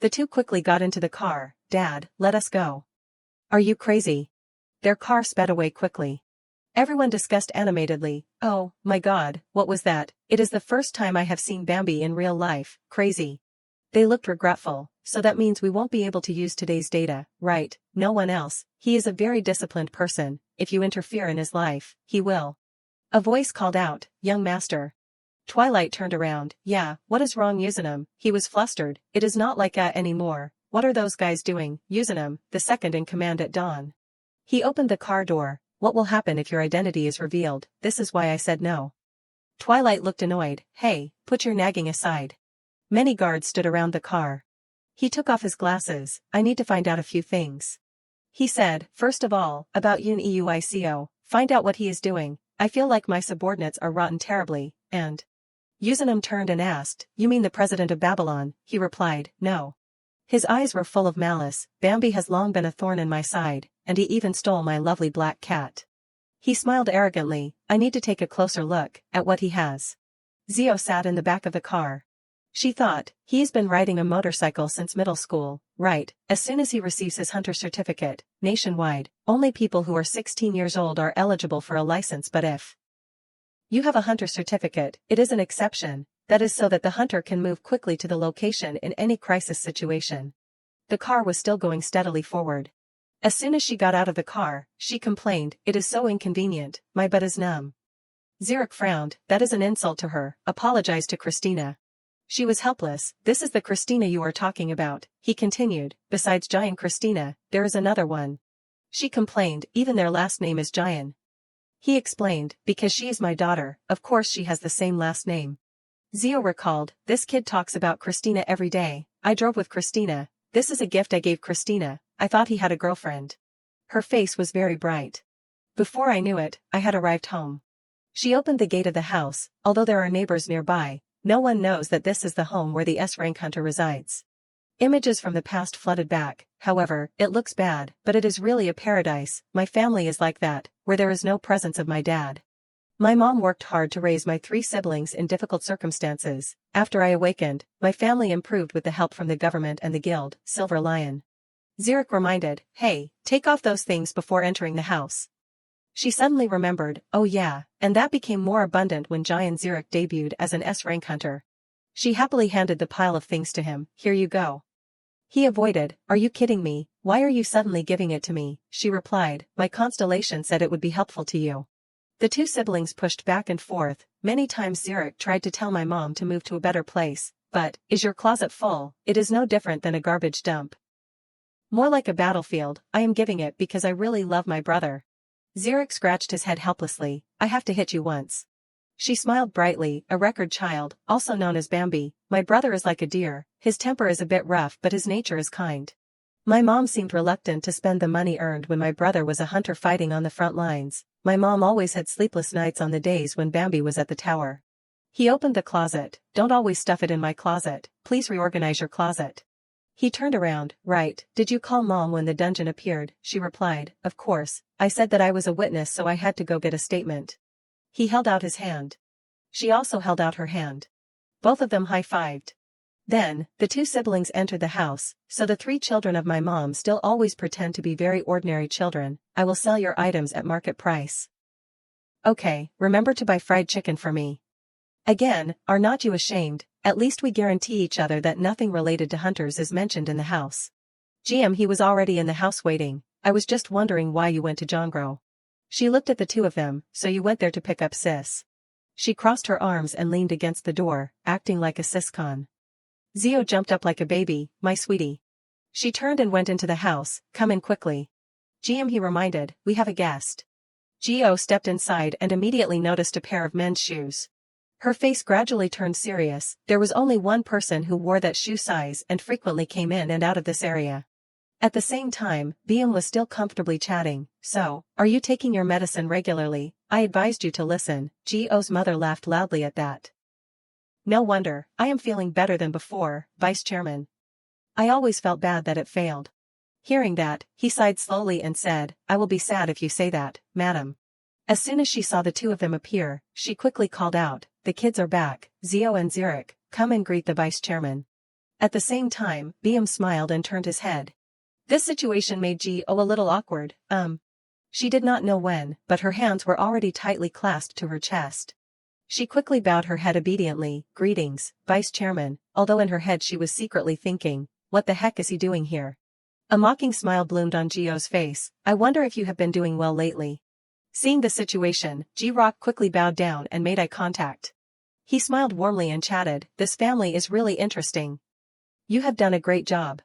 The two quickly got into the car. Dad, let us go. Are you crazy? Their car sped away quickly. Everyone discussed animatedly. Oh, my God, what was that? It is the first time I have seen Bambi in real life. Crazy. They looked regretful. So that means we won't be able to use today's data, right? No one else. He is a very disciplined person. If you interfere in his life, he will. A voice called out, young master. Twilight turned around. Yeah, what is wrong, Uzunam? He was flustered. It is not like that anymore. What are those guys doing? Uzunam, the second in command at dawn. He opened the car door. What will happen if your identity is revealed? This is why I said no. Twilight looked annoyed. Hey, put your nagging aside. Many guards stood around the car. He took off his glasses. I need to find out a few things. He said, first of all, about Yoon Euico. Find out what he is doing. I feel like my subordinates are rotten terribly, and... Uzunam turned and asked, you mean the president of Babylon? He replied, no. His eyes were full of malice. Bambi has long been a thorn in my side, and he even stole my lovely black cat. He smiled arrogantly. I need to take a closer look at what he has. Zio sat in the back of the car. She thought, he's been riding a motorcycle since middle school, right? As soon as he receives his hunter certificate, nationwide, only people who are 16 years old are eligible for a license, but if you have a hunter certificate, it is an exception. That is so that the hunter can move quickly to the location in any crisis situation. The car was still going steadily forward. As soon as she got out of the car, she complained, "It is so inconvenient, my butt is numb." Zurich frowned, "That is an insult to her," apologized to Christina. "She was helpless, this is the Christina you are talking about," he continued, "besides Jian Christina, there is another one. She complained, even their last name is Jian." He explained, "Because she is my daughter, of course she has the same last name." Zio recalled, "This kid talks about Christina every day, I drove with Christina, this is a gift I gave Christina, I thought he had a girlfriend." Her face was very bright. "Before I knew it, I had arrived home." She opened the gate of the house, although there are neighbors nearby, no one knows that this is the home where the S-rank hunter resides. Images from the past flooded back, however, it looks bad, but it is really a paradise, my family is like that, where there is no presence of my dad. My mom worked hard to raise my 3 siblings in difficult circumstances. After I awakened, my family improved with the help from the government and the guild, Silver Lion. Zurich reminded, "Hey, take off those things before entering the house." She suddenly remembered, oh yeah, and that became more abundant when Giant Zurich debuted as an S-rank hunter. She happily handed the pile of things to him, "Here you go." He avoided, "Are you kidding me, why are you suddenly giving it to me?" She replied, "My constellation said it would be helpful to you." The 2 siblings pushed back and forth, many times Zurich tried to tell my mom to move to a better place, but, "Is your closet full? It is no different than a garbage dump. More like a battlefield, I am giving it because I really love my brother." Zurich scratched his head helplessly, "I have to hit you once." She smiled brightly, "A record child, also known as Bambi, my brother is like a deer, his temper is a bit rough but his nature is kind." My mom seemed reluctant to spend the money earned when my brother was a hunter fighting on the front lines. My mom always had sleepless nights on the days when Bambi was at the tower. He opened the closet, "Don't always stuff it in my closet, please reorganize your closet." He turned around, "Right, did you call mom when the dungeon appeared?" She replied, "Of course, I said that I was a witness so I had to go get a statement." He held out his hand. She also held out her hand. Both of them high-fived. Then, the 2 siblings entered the house, so the 3 children of my mom still always pretend to be very ordinary children. "I will sell your items at market price." "Okay, remember to buy fried chicken for me." Again, "Are not you ashamed? At least we guarantee each other that nothing related to hunters is mentioned in the house." "GM, he was already in the house waiting, I was just wondering why you went to Jongro." She looked at the 2 of them, "So you went there to pick up sis." She crossed her arms and leaned against the door, acting like a siscon. Zio jumped up like a baby, "My sweetie." She turned and went into the house, "Come in quickly." "GM," he reminded, "we have a guest." Gio stepped inside and immediately noticed a pair of men's shoes. Her face gradually turned serious, there was only one person who wore that shoe size and frequently came in and out of this area. At the same time, Byung was still comfortably chatting, "So, are you taking your medicine regularly? I advised you to listen." Gio's mother laughed loudly at that. "No wonder, I am feeling better than before, Vice Chairman. I always felt bad that it failed." Hearing that, he sighed slowly and said, "I will be sad if you say that, madam." As soon as she saw the 2 of them appear, she quickly called out, "The kids are back, Zio and Zurich, come and greet the Vice Chairman." At the same time, Byung smiled and turned his head. This situation made Gio a little awkward, She did not know when, but her hands were already tightly clasped to her chest. She quickly bowed her head obediently, "Greetings, Vice Chairman," although in her head she was secretly thinking, "What the heck is he doing here?" A mocking smile bloomed on Gio's face, "I wonder if you have been doing well lately." Seeing the situation, Ji-Rock quickly bowed down and made eye contact. He smiled warmly and chatted, "This family is really interesting. You have done a great job.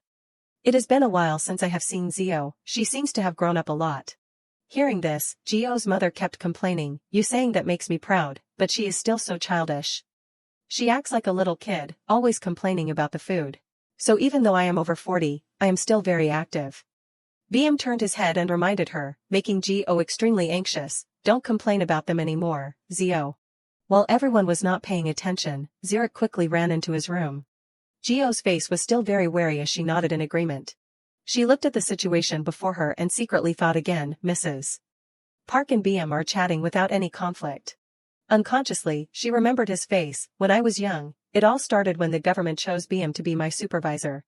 It has been a while since I have seen Zio, she seems to have grown up a lot." Hearing this, Gio's mother kept complaining, "You saying that makes me proud, but she is still so childish. She acts like a little kid, always complaining about the food. So even though I am over 40, I am still very active." BM turned his head and reminded her, making Gio extremely anxious, "Don't complain about them anymore, Zio." While everyone was not paying attention, Zurich quickly ran into his room. Gio's face was still very wary as she nodded in agreement. She looked at the situation before her and secretly thought again, Mrs. Park and BM are chatting without any conflict. Unconsciously, she remembered his face. "When I was young, it all started when the government chose BM to be my supervisor.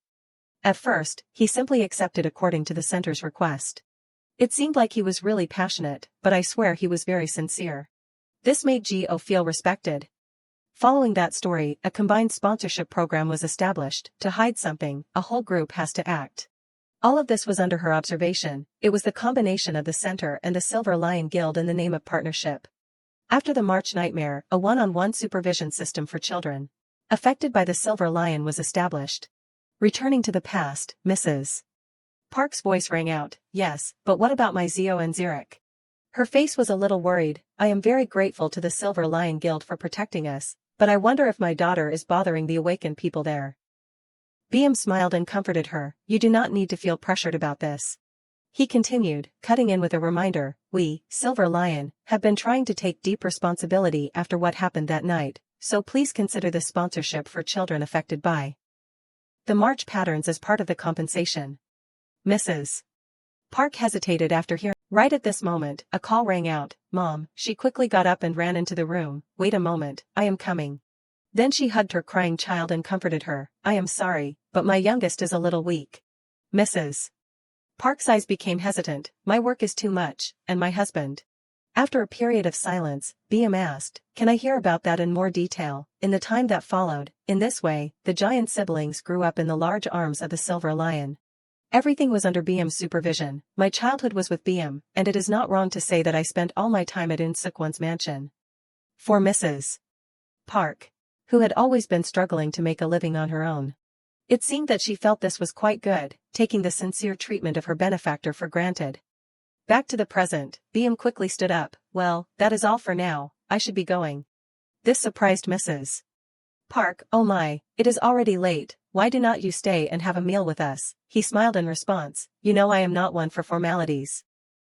At first, he simply accepted according to the center's request. It seemed like he was really passionate, but I swear he was very sincere." This made Gio feel respected. Following that story, a combined sponsorship program was established. To hide something, a whole group has to act. All of this was under her observation. It was the combination of the center and the Silver Lion Guild in the name of partnership. After the March nightmare, a one-on-one supervision system for children affected by the Silver Lion was established. Returning to the past, Mrs. Park's voice rang out, yes, but what about my Zio and Zurich? Her face was a little worried. I am very grateful to the Silver Lion Guild for protecting us, but I wonder if my daughter is bothering the awakened people there. BM smiled and comforted her. You do not need to feel pressured about this. He continued, cutting in with a reminder, we, Silver Lion, have been trying to take deep responsibility after what happened that night, so please consider this sponsorship for children affected by the March patterns as part of the compensation. Mrs. Park hesitated after hearing. Right at this moment, a call rang out. Mom, she quickly got up and ran into the room. Wait a moment, I am coming. Then she hugged her crying child and comforted her. I am sorry, but my youngest is a little weak. Mrs. Park's eyes became hesitant. My work is too much, and my husband. After a period of silence, BM asked, can I hear about that in more detail? In the time that followed, in this way, the giant siblings grew up in the large arms of the Silver Lion. Everything was under BM's supervision. My childhood was with BM, and it is not wrong to say that I spent all my time at Insukwan's mansion. For Mrs. Park, who had always been struggling to make a living on her own, it seemed that she felt this was quite good, taking the sincere treatment of her benefactor for granted. Back to the present, BM quickly stood up. Well, that is all for now, I should be going. This surprised Mrs. Park. Oh my, it is already late, why do not you stay and have a meal with us? He smiled in response. You know I am not one for formalities.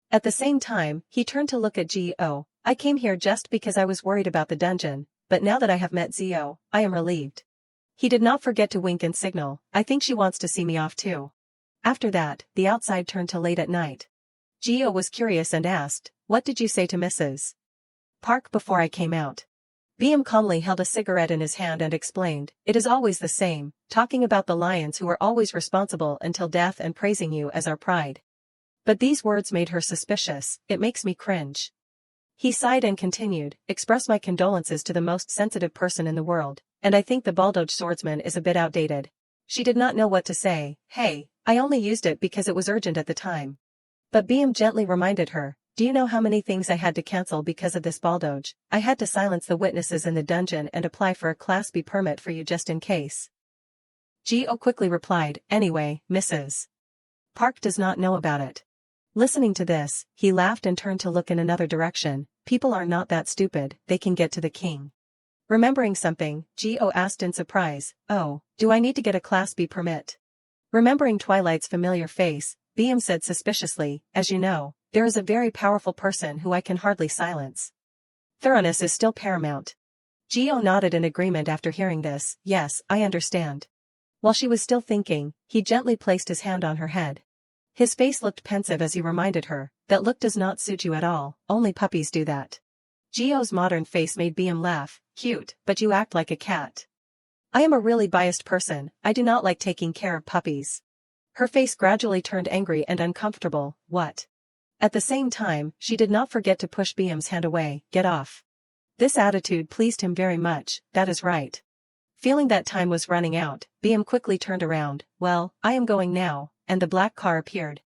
At the same time, he turned to look at Gio. I came here just because I was worried about the dungeon, but now that I have met Zio, I am relieved. He did not forget to wink and signal. I think she wants to see me off too. After that, the outside turned to late at night. Gio was curious and asked, what did you say to Mrs. Park before I came out? BM calmly held a cigarette in his hand and explained, it is always the same, talking about the lions who are always responsible until death and praising you as our pride. But these words made her suspicious. It makes me cringe. He sighed and continued, express my condolences to the most sensitive person in the world, and I think the Baldoge swordsman is a bit outdated. She did not know what to say. Hey, I only used it because it was urgent at the time. But BM gently reminded her, do you know how many things I had to cancel because of this Baldoge? I had to silence the witnesses in the dungeon and apply for a Class B permit for you just in case. Gio quickly replied, anyway, Mrs. Park does not know about it. Listening to this, he laughed and turned to look in another direction. People are not that stupid, they can get to the king. Remembering something, Gio asked in surprise, oh, do I need to get a Class B permit? Remembering Twilight's familiar face, BM said suspiciously, as you know, there is a very powerful person who I can hardly silence. Thoroughness is still paramount. Gio nodded in agreement after hearing this. Yes, I understand. While she was still thinking, he gently placed his hand on her head. His face looked pensive as he reminded her, that look does not suit you at all, only puppies do that. Gio's modern face made BM laugh. Cute, but you act like a cat. I am a really biased person, I do not like taking care of puppies. Her face gradually turned angry and uncomfortable. What? At the same time, she did not forget to push BM's hand away. Get off. This attitude pleased him very much, that is right. Feeling that time was running out, BM quickly turned around. Well, I am going now, and the black car appeared.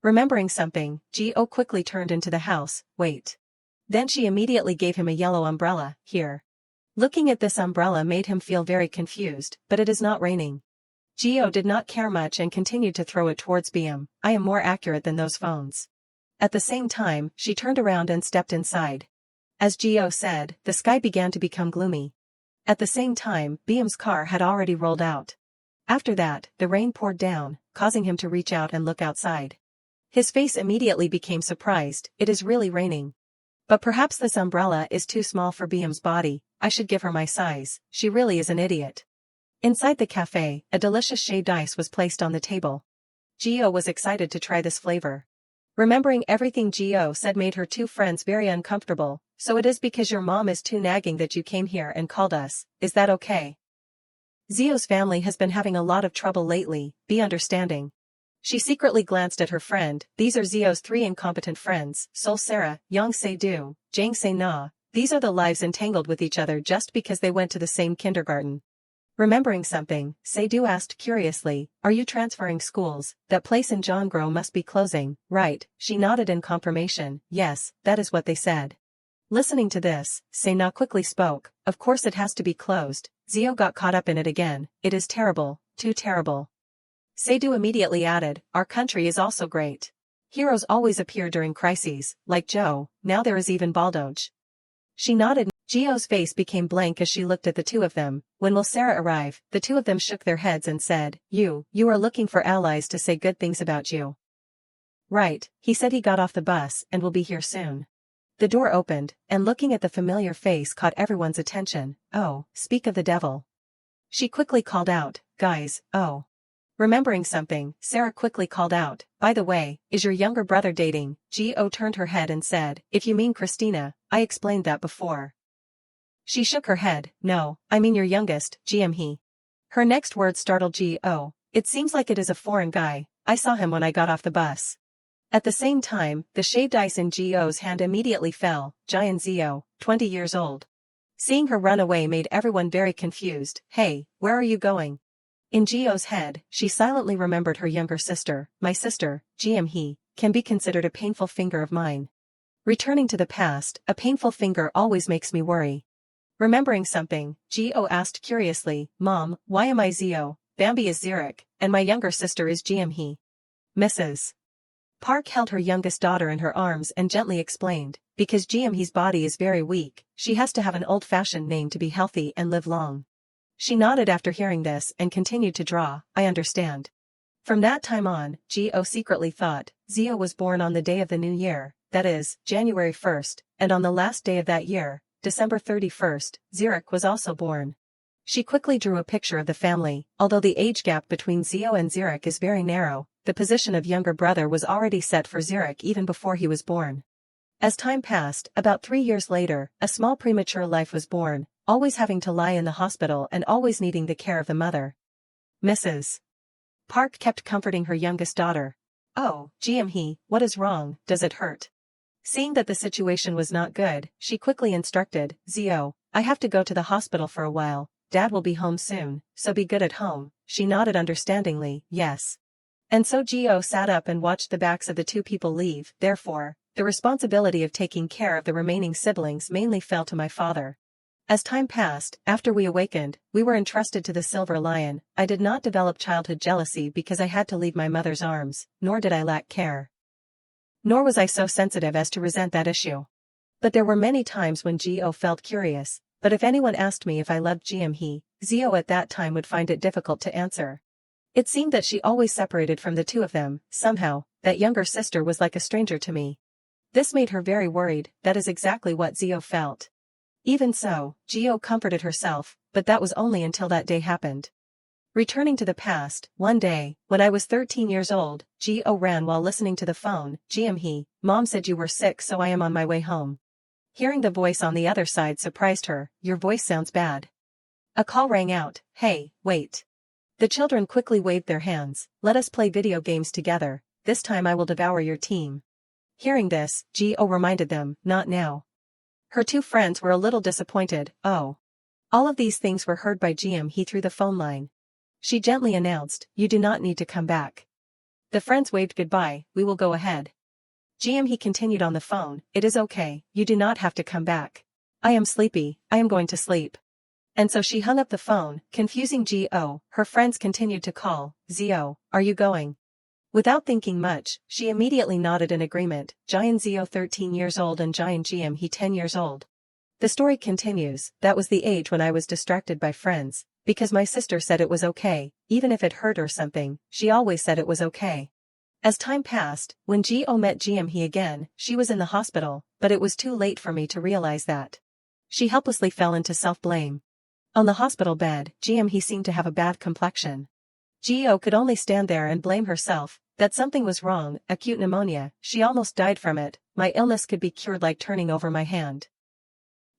Remembering something, Gio quickly turned into the house. Wait. Then she immediately gave him a yellow umbrella. Here. Looking at this umbrella made him feel very confused, but it is not raining. Gio did not care much and continued to throw it towards BM. I am more accurate than those phones. At the same time, she turned around and stepped inside. As Gio said, the sky began to become gloomy. At the same time, BM's car had already rolled out. After that, the rain poured down, causing him to reach out and look outside. His face immediately became surprised. It is really raining. But perhaps this umbrella is too small for BM's body. I should give her my size. She really is an idiot. Inside the cafe, a delicious shaved ice was placed on the table. Gio was excited to try this flavor. Remembering everything Gio said made her two friends very uncomfortable. So it is because your mom is too nagging that you came here and called us, is that okay? Zio's family has been having a lot of trouble lately, be understanding. She secretly glanced at her friend. These are Zio's three incompetent friends, Sol Sarah, Yang Se-do, Jang Se-na. These are the lives entangled with each other just because they went to the same kindergarten. Remembering something, Se-do asked curiously, are you transferring schools? That place in Jongro must be closing, right? She nodded in confirmation, yes, that is what they said. Listening to this, Se-na quickly spoke, of course it has to be closed. Zio got caught up in it again, it is terrible, too terrible. Se-do immediately added, our country is also great. Heroes always appear during crises, like Joe, now there is even Baldoge. She nodded. Gio's face became blank as she looked at the two of them. When will Sarah arrive? The two of them shook their heads and said, you are looking for allies to say good things about you. Right, he said he got off the bus and will be here soon. The door opened, and looking at the familiar face caught everyone's attention. Oh, speak of the devil. She quickly called out, guys, oh. Remembering something, Sarah quickly called out, by the way, is your younger brother dating? Gio turned her head and said, if you mean Christina, I explained that before. She shook her head, no, I mean your youngest, he. Her next word startled Gio, it seems like it is a foreign guy, I saw him when I got off the bus. At the same time, the shaved ice in Gio's hand immediately fell, Jian Zio, 20 years old. Seeing her run away made everyone very confused, hey, where are you going? In Gio's head, she silently remembered her younger sister, my sister, he, can be considered a painful finger of mine. Returning to the past, a painful finger always makes me worry. Remembering something, Gio asked curiously, Mom, why am I Zio? Bambi is Zurich, and my younger sister is he. Mrs. Park held her youngest daughter in her arms and gently explained, because he's body is very weak, she has to have an old-fashioned name to be healthy and live long. She nodded after hearing this and continued to draw, I understand. From that time on, Gio secretly thought, Zio was born on the day of the new year, that is, January 1st, and on the last day of that year, December 31st, Zurich was also born. She quickly drew a picture of the family, although the age gap between Zio and Zurich is very narrow, the position of younger brother was already set for Zurich even before he was born. As time passed, about 3 years later, a small premature life was born, always having to lie in the hospital and always needing the care of the mother. Mrs. Park kept comforting her youngest daughter. Oh, he, what is wrong, does it hurt? Seeing that the situation was not good, she quickly instructed, Zio, I have to go to the hospital for a while, Dad will be home soon, so be good at home. She nodded understandingly, yes. And so Gio sat up and watched the backs of the two people leave, therefore, the responsibility of taking care of the remaining siblings mainly fell to my father. As time passed, after we awakened, we were entrusted to the Silver Lion. I did not develop childhood jealousy because I had to leave my mother's arms, nor did I lack care. Nor was I so sensitive as to resent that issue. But there were many times when Gio felt curious, but if anyone asked me if I loved Zio at that time would find it difficult to answer. It seemed that she always separated from the two of them, somehow, that younger sister was like a stranger to me. This made her very worried, that is exactly what Zio felt. Even so, Gio comforted herself, but that was only until that day happened. Returning to the past, one day, when I was 13 years old, Gio ran while listening to the phone, Mom said you were sick so I am on my way home. Hearing the voice on the other side surprised her, your voice sounds bad. A call rang out, hey, wait. The children quickly waved their hands, let us play video games together, this time I will devour your team. Hearing this, Gio reminded them, not now. Her two friends were a little disappointed, oh. All of these things were heard by he through the phone line. She gently announced, you do not need to come back. The friends waved goodbye, we will go ahead. He continued on the phone, it is okay, you do not have to come back. I am sleepy, I am going to sleep. And so she hung up the phone, confusing Gio. Her friends continued to call, Zio, are you going? Without thinking much, she immediately nodded in agreement, Jian Zio 13 years old and Jian he 10 years old. The story continues, that was the age when I was distracted by friends, because my sister said it was okay, even if it hurt or something, she always said it was okay. As time passed, when Gio met he again, she was in the hospital, but it was too late for me to realize that. She helplessly fell into self-blame. On the hospital bed, he seemed to have a bad complexion. Gio could only stand there and blame herself, that something was wrong, acute pneumonia, she almost died from it, my illness could be cured like turning over my hand.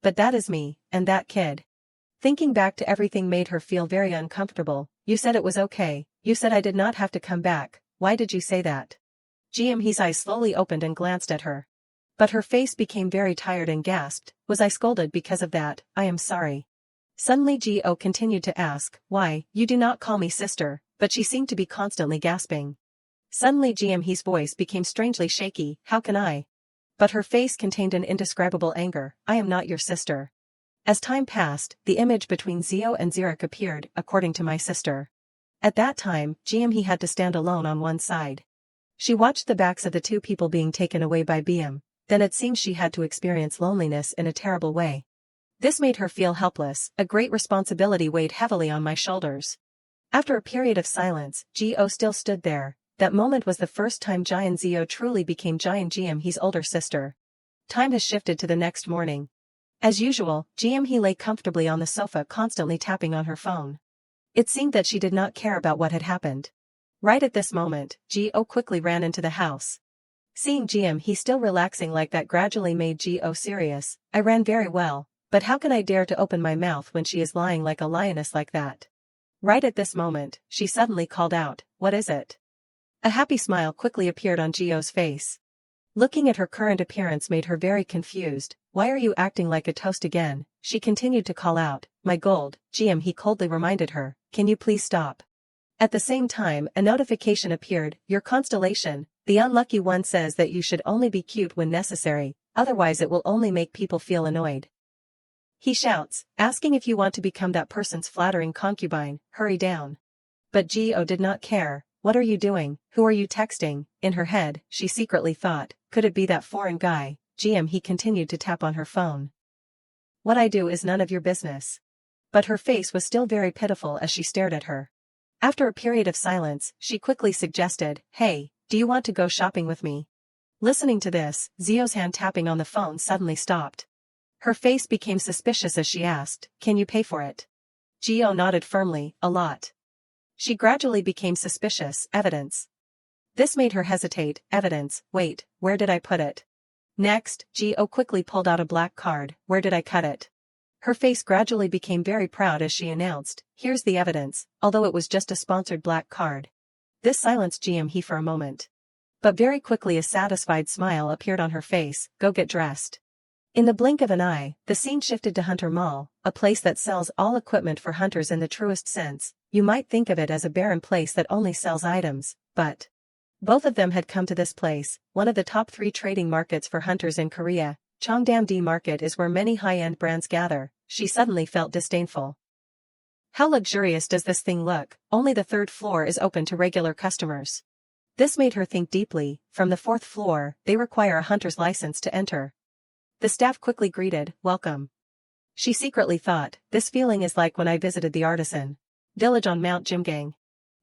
But that is me, and that kid. Thinking back to everything made her feel very uncomfortable, you said it was okay, you said I did not have to come back, why did you say that? He's eyes slowly opened and glanced at her. But her face became very tired and gasped, was I scolded because of that, I am sorry. Suddenly Geo continued to ask, why, you do not call me sister, but she seemed to be constantly gasping. Suddenly He's voice became strangely shaky, how can I? But her face contained an indescribable anger, I am not your sister. As time passed, the image between Zio and Zirek appeared, according to my sister. At that time, He had to stand alone on one side. She watched the backs of the two people being taken away by BM, then it seems she had to experience loneliness in a terrible way. This made her feel helpless, a great responsibility weighed heavily on my shoulders. After a period of silence, Geo still stood there. That moment was the first time Giant Zio truly became Giant He's older sister. Time has shifted to the next morning. As usual, He lay comfortably on the sofa constantly tapping on her phone. It seemed that she did not care about what had happened. Right at this moment, Geo quickly ran into the house. Seeing he still relaxing like that gradually made Geo serious. I ran very well, but how can I dare to open my mouth when she is lying like a lioness like that? Right at this moment, she suddenly called out, what is it? A happy smile quickly appeared on Geo's face. Looking at her current appearance made her very confused. Why are you acting like a toast again? She continued to call out, my gold, he coldly reminded her, can you please stop? At the same time, a notification appeared, your constellation, the unlucky one says that you should only be cute when necessary, otherwise it will only make people feel annoyed. He shouts, asking if you want to become that person's flattering concubine, hurry down. But Geo did not care. What are you doing? Who are you texting? In her head, she secretly thought, could it be that foreign guy? He continued to tap on her phone. What I do is none of your business. But her face was still very pitiful as she stared at her. After a period of silence, she quickly suggested, hey, do you want to go shopping with me? Listening to this, Zio's hand tapping on the phone suddenly stopped. Her face became suspicious as she asked, can you pay for it? Geo nodded firmly, a lot. She gradually became suspicious, evidence. This made her hesitate, evidence, wait, where did I put it? Next, Geo quickly pulled out a black card, where did I cut it? Her face gradually became very proud as she announced, here's the evidence, although it was just a sponsored black card. This silenced he for a moment. But very quickly a satisfied smile appeared on her face, go get dressed. In the blink of an eye, the scene shifted to Hunter Mall, a place that sells all equipment for hunters in the truest sense. You might think of it as a barren place that only sells items, but both of them had come to this place, one of the top 3 trading markets for hunters in Korea. Cheongdam-D Market is where many high-end brands gather. She suddenly felt disdainful. How luxurious does this thing look? Only the 3rd floor is open to regular customers. This made her think deeply. From the 4th floor, they require a hunter's license to enter. The staff quickly greeted, welcome. She secretly thought, this feeling is like when I visited the artisan village on Mount Jimgang.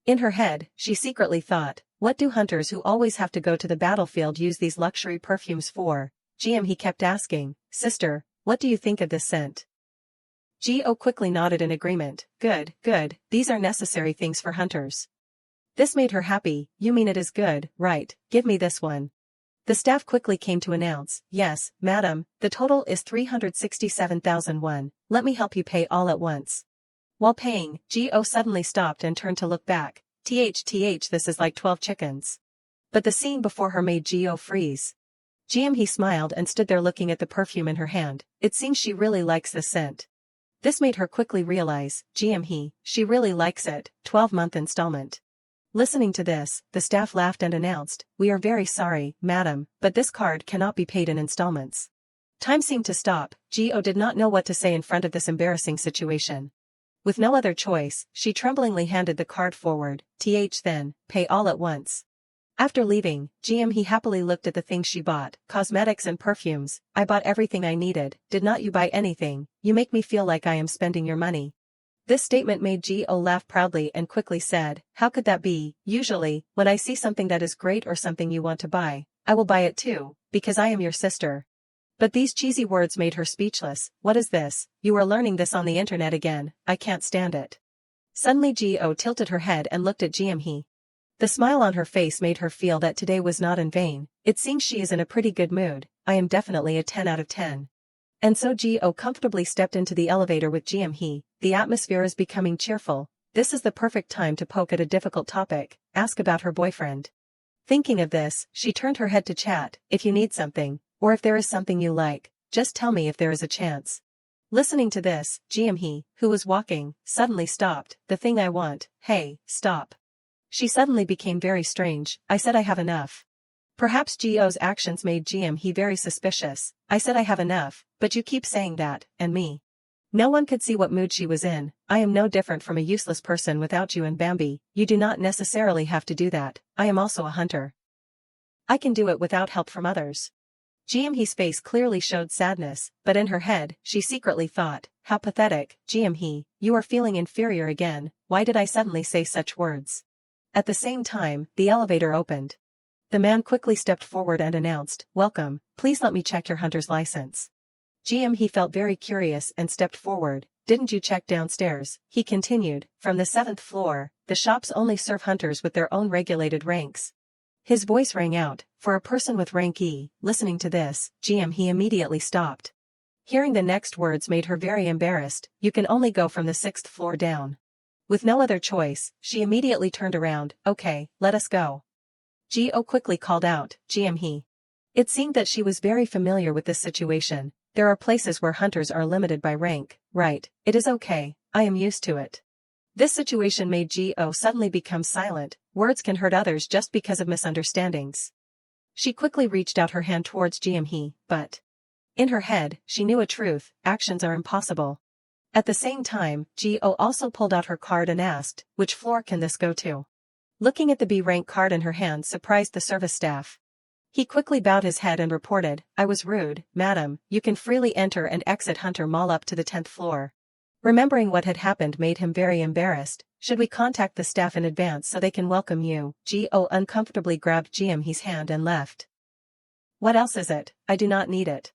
In her head, she secretly thought, what do hunters who always have to go to the battlefield use these luxury perfumes for? He kept asking, sister, what do you think of this scent? Geo quickly nodded in agreement, good, good, these are necessary things for hunters. This made her happy, you mean it is good, right, give me this one. The staff quickly came to announce, yes, madam, the total is 367,001, let me help you pay all at once. While paying, Geo suddenly stopped and turned to look back, th this is like 12 chickens. But the scene before her made Geo freeze. He smiled and stood there looking at the perfume in her hand, it seems she really likes this scent. This made her quickly realize, she really likes it, 12-month installment. Listening to this, the staff laughed and announced, we are very sorry, madam, but this card cannot be paid in installments. Time seemed to stop. Geo did not know what to say in front of this embarrassing situation. With no other choice, she tremblingly handed the card forward, then, pay all at once. After leaving, he happily looked at the things she bought, cosmetics and perfumes, I bought everything I needed, did not you buy anything, you make me feel like I am spending your money. This statement made Geo laugh proudly and quickly said, how could that be? Usually, when I see something that is great or something you want to buy, I will buy it too, because I am your sister. But these cheesy words made her speechless, what is this? You are learning this on the internet again, I can't stand it. Suddenly Geo tilted her head and looked at he. The smile on her face made her feel that today was not in vain, it seems she is in a pretty good mood, I am definitely a 10 out of 10. And so Geo comfortably stepped into the elevator with he, the atmosphere is becoming cheerful, this is the perfect time to poke at a difficult topic, ask about her boyfriend. Thinking of this, she turned her head to chat, if you need something, or if there is something you like, just tell me if there is a chance. Listening to this, Jiamhee, who was walking, suddenly stopped. The thing I want, hey, stop. She suddenly became very strange. I said I have enough. Perhaps Gio's actions made Jiamhee very suspicious. I said I have enough, but you keep saying that, and me. No one could see what mood she was in. I am no different from a useless person without you and Bambi. You do not necessarily have to do that. I am also a hunter. I can do it without help from others. Jiamhee's face clearly showed sadness, but in her head, she secretly thought, how pathetic. Jiamhee, you are feeling inferior again. Why did I suddenly say such words? At the same time, the elevator opened. The man quickly stepped forward and announced, welcome, please let me check your hunter's license. Jiamhee felt very curious and stepped forward. Didn't you check downstairs? He continued, from the 7th floor, the shops only serve hunters with their own regulated ranks. His voice rang out, for a person with rank E. Listening to this, Jiamhee immediately stopped. Hearing the next words made her very embarrassed. You can only go from the 6th floor down. With no other choice, she immediately turned around. Okay, let us go. Gio quickly called out, Jiamhee. It seemed that she was very familiar with this situation. There are places where hunters are limited by rank, right? It is okay, I am used to it. This situation made Gio suddenly become silent. Words can hurt others just because of misunderstandings. She quickly reached out her hand towards Jiamhee, but in her head, she knew a truth, actions are impossible. At the same time, Gio also pulled out her card and asked, which floor can this go to? Looking at the B rank card in her hand surprised the service staff. He quickly bowed his head and reported, I was rude, madam, you can freely enter and exit Hunter Mall up to the 10th floor. Remembering what had happened made him very embarrassed. Should we contact the staff in advance so they can welcome you? Gio uncomfortably grabbed Jiamhee's hand and left. What else is it? I do not need it.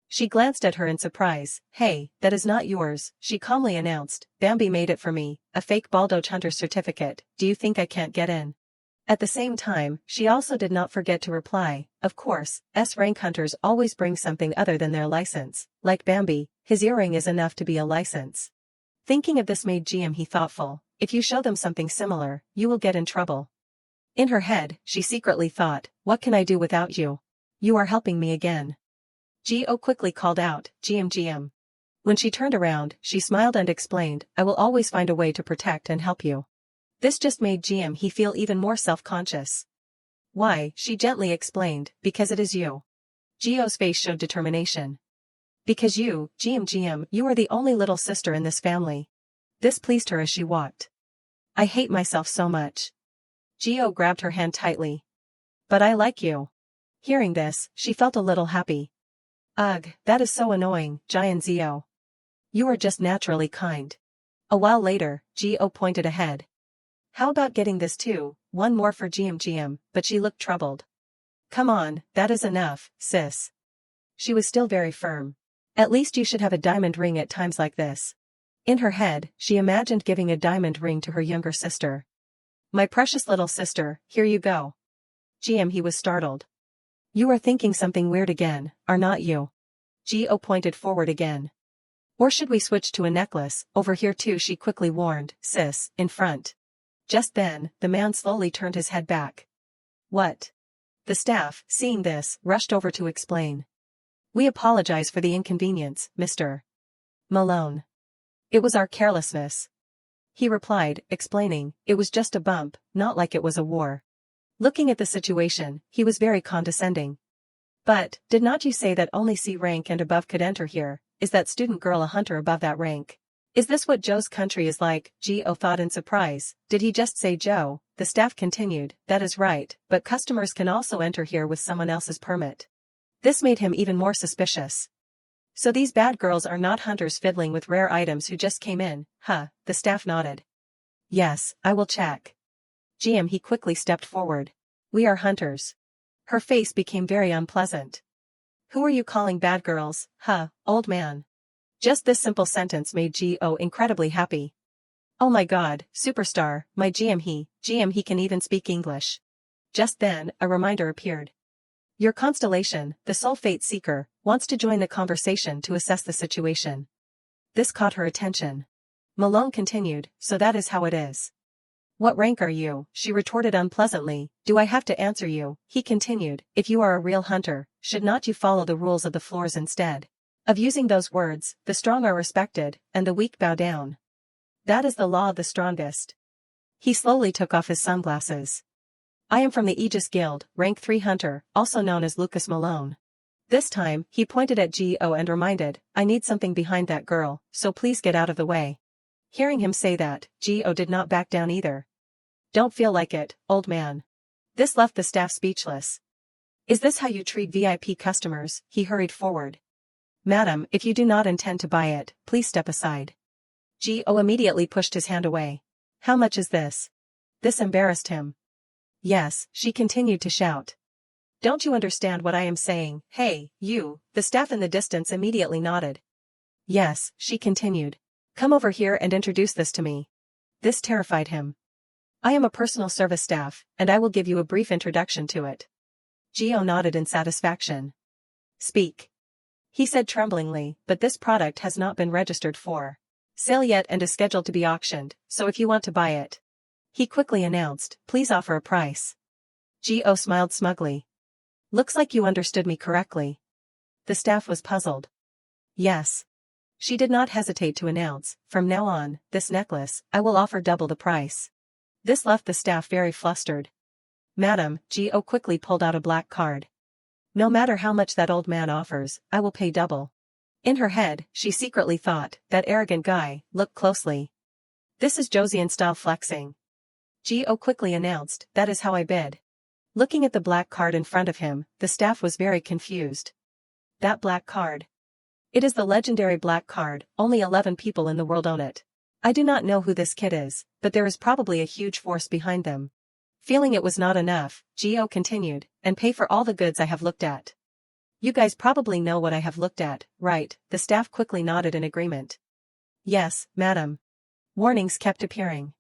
She glanced at her in surprise. Hey, that is not yours, she calmly announced. Bambi made it for me, a fake Baldoch Hunter certificate. Do you think I can't get in? At the same time, she also did not forget to reply, of course, S-rank hunters always bring something other than their license. Like Bambi, his earring is enough to be a license. Thinking of this made Jiamhee thoughtful. If you show them something similar, you will get in trouble. In her head, she secretly thought, what can I do without you? You are helping me again. Gio quickly called out, GM. When she turned around, she smiled and explained, I will always find a way to protect and help you. This just made Jiamhee feel even more self-conscious. Why, she gently explained, because it is you. Gio's face showed determination. Because you, GM, you are the only little sister in this family. This pleased her as she walked. I hate myself so much. Gio grabbed her hand tightly. But I like you. Hearing this, she felt a little happy. Ugh, that is so annoying, Zio. You are just naturally kind. A while later, Gio pointed ahead. How about getting this too? One more for GM, but she looked troubled. Come on, that is enough, sis. She was still very firm. At least you should have a diamond ring at times like this. In her head, she imagined giving a diamond ring to her younger sister. My precious little sister, here you go. He was startled. You are thinking something weird again, are not you? Gio pointed forward again. Or should we switch to a necklace? Over here too, she quickly warned, sis, in front. Just then, the man slowly turned his head back. What? The staff, seeing this, rushed over to explain. We apologize for the inconvenience, Mr. Malone. It was our carelessness. He replied, explaining, it was just a bump, not like it was a war. Looking at the situation, he was very condescending. But, did not you say that only C rank and above could enter here? Is that student girl a hunter above that rank? Is this what Joe's country is like? Gio thought in surprise. Did he just say Joe? The staff continued, that is right, but customers can also enter here with someone else's permit. This made him even more suspicious. So these bad girls are not hunters fiddling with rare items who just came in, huh? The staff nodded. Yes, I will check. He quickly stepped forward. We are hunters. Her face became very unpleasant. Who are you calling bad girls, huh, old man? Just this simple sentence made Gio incredibly happy. Oh my god, superstar, my he can even speak English. Just then, a reminder appeared. Your constellation, the Soul Fate Seeker, wants to join the conversation to assess the situation. This caught her attention. Malone continued, so that is how it is. What rank are you? She retorted unpleasantly. Do I have to answer you? He continued, if you are a real hunter, should not you follow the rules of the floors instead? Of using those words, the strong are respected, and the weak bow down. That is the law of the strongest. He slowly took off his sunglasses. I am from the Aegis Guild, rank 3 hunter, also known as Lucas Malone. This time, he pointed at Go and reminded, I need something behind that girl, so please get out of the way. Hearing him say that, Go did not back down either. Don't feel like it, old man. This left the staff speechless. Is this how you treat VIP customers? He hurried forward. Madam, if you do not intend to buy it, please step aside. Go immediately pushed his hand away. How much is this? This embarrassed him. Yes, she continued to shout. Don't you understand what I am saying? Hey, you, the staff in the distance immediately nodded. Yes, she continued. Come over here and introduce this to me. This terrified him. I am a personal service staff, and I will give you a brief introduction to it. Gio nodded in satisfaction. Speak. He said tremblingly, but this product has not been registered for sale yet and is scheduled to be auctioned, so if you want to buy it. He quickly announced, please offer a price. Gio smiled smugly. Looks like you understood me correctly. The staff was puzzled. Yes. She did not hesitate to announce, from now on, this necklace, I will offer double the price. This left the staff very flustered. Madam, Gio quickly pulled out a black card. No matter how much that old man offers, I will pay double. In her head, she secretly thought, that arrogant guy, look closely. This is Josian style flexing. Gio quickly announced, that is how I bid. Looking at the black card in front of him, the staff was very confused. That black card. It is the legendary black card, only 11 people in the world own it. I do not know who this kid is, but there is probably a huge force behind them. Feeling it was not enough, Gio continued, and pay for all the goods I have looked at. You guys probably know what I have looked at, right? The staff quickly nodded in agreement. Yes, madam. Warnings kept appearing.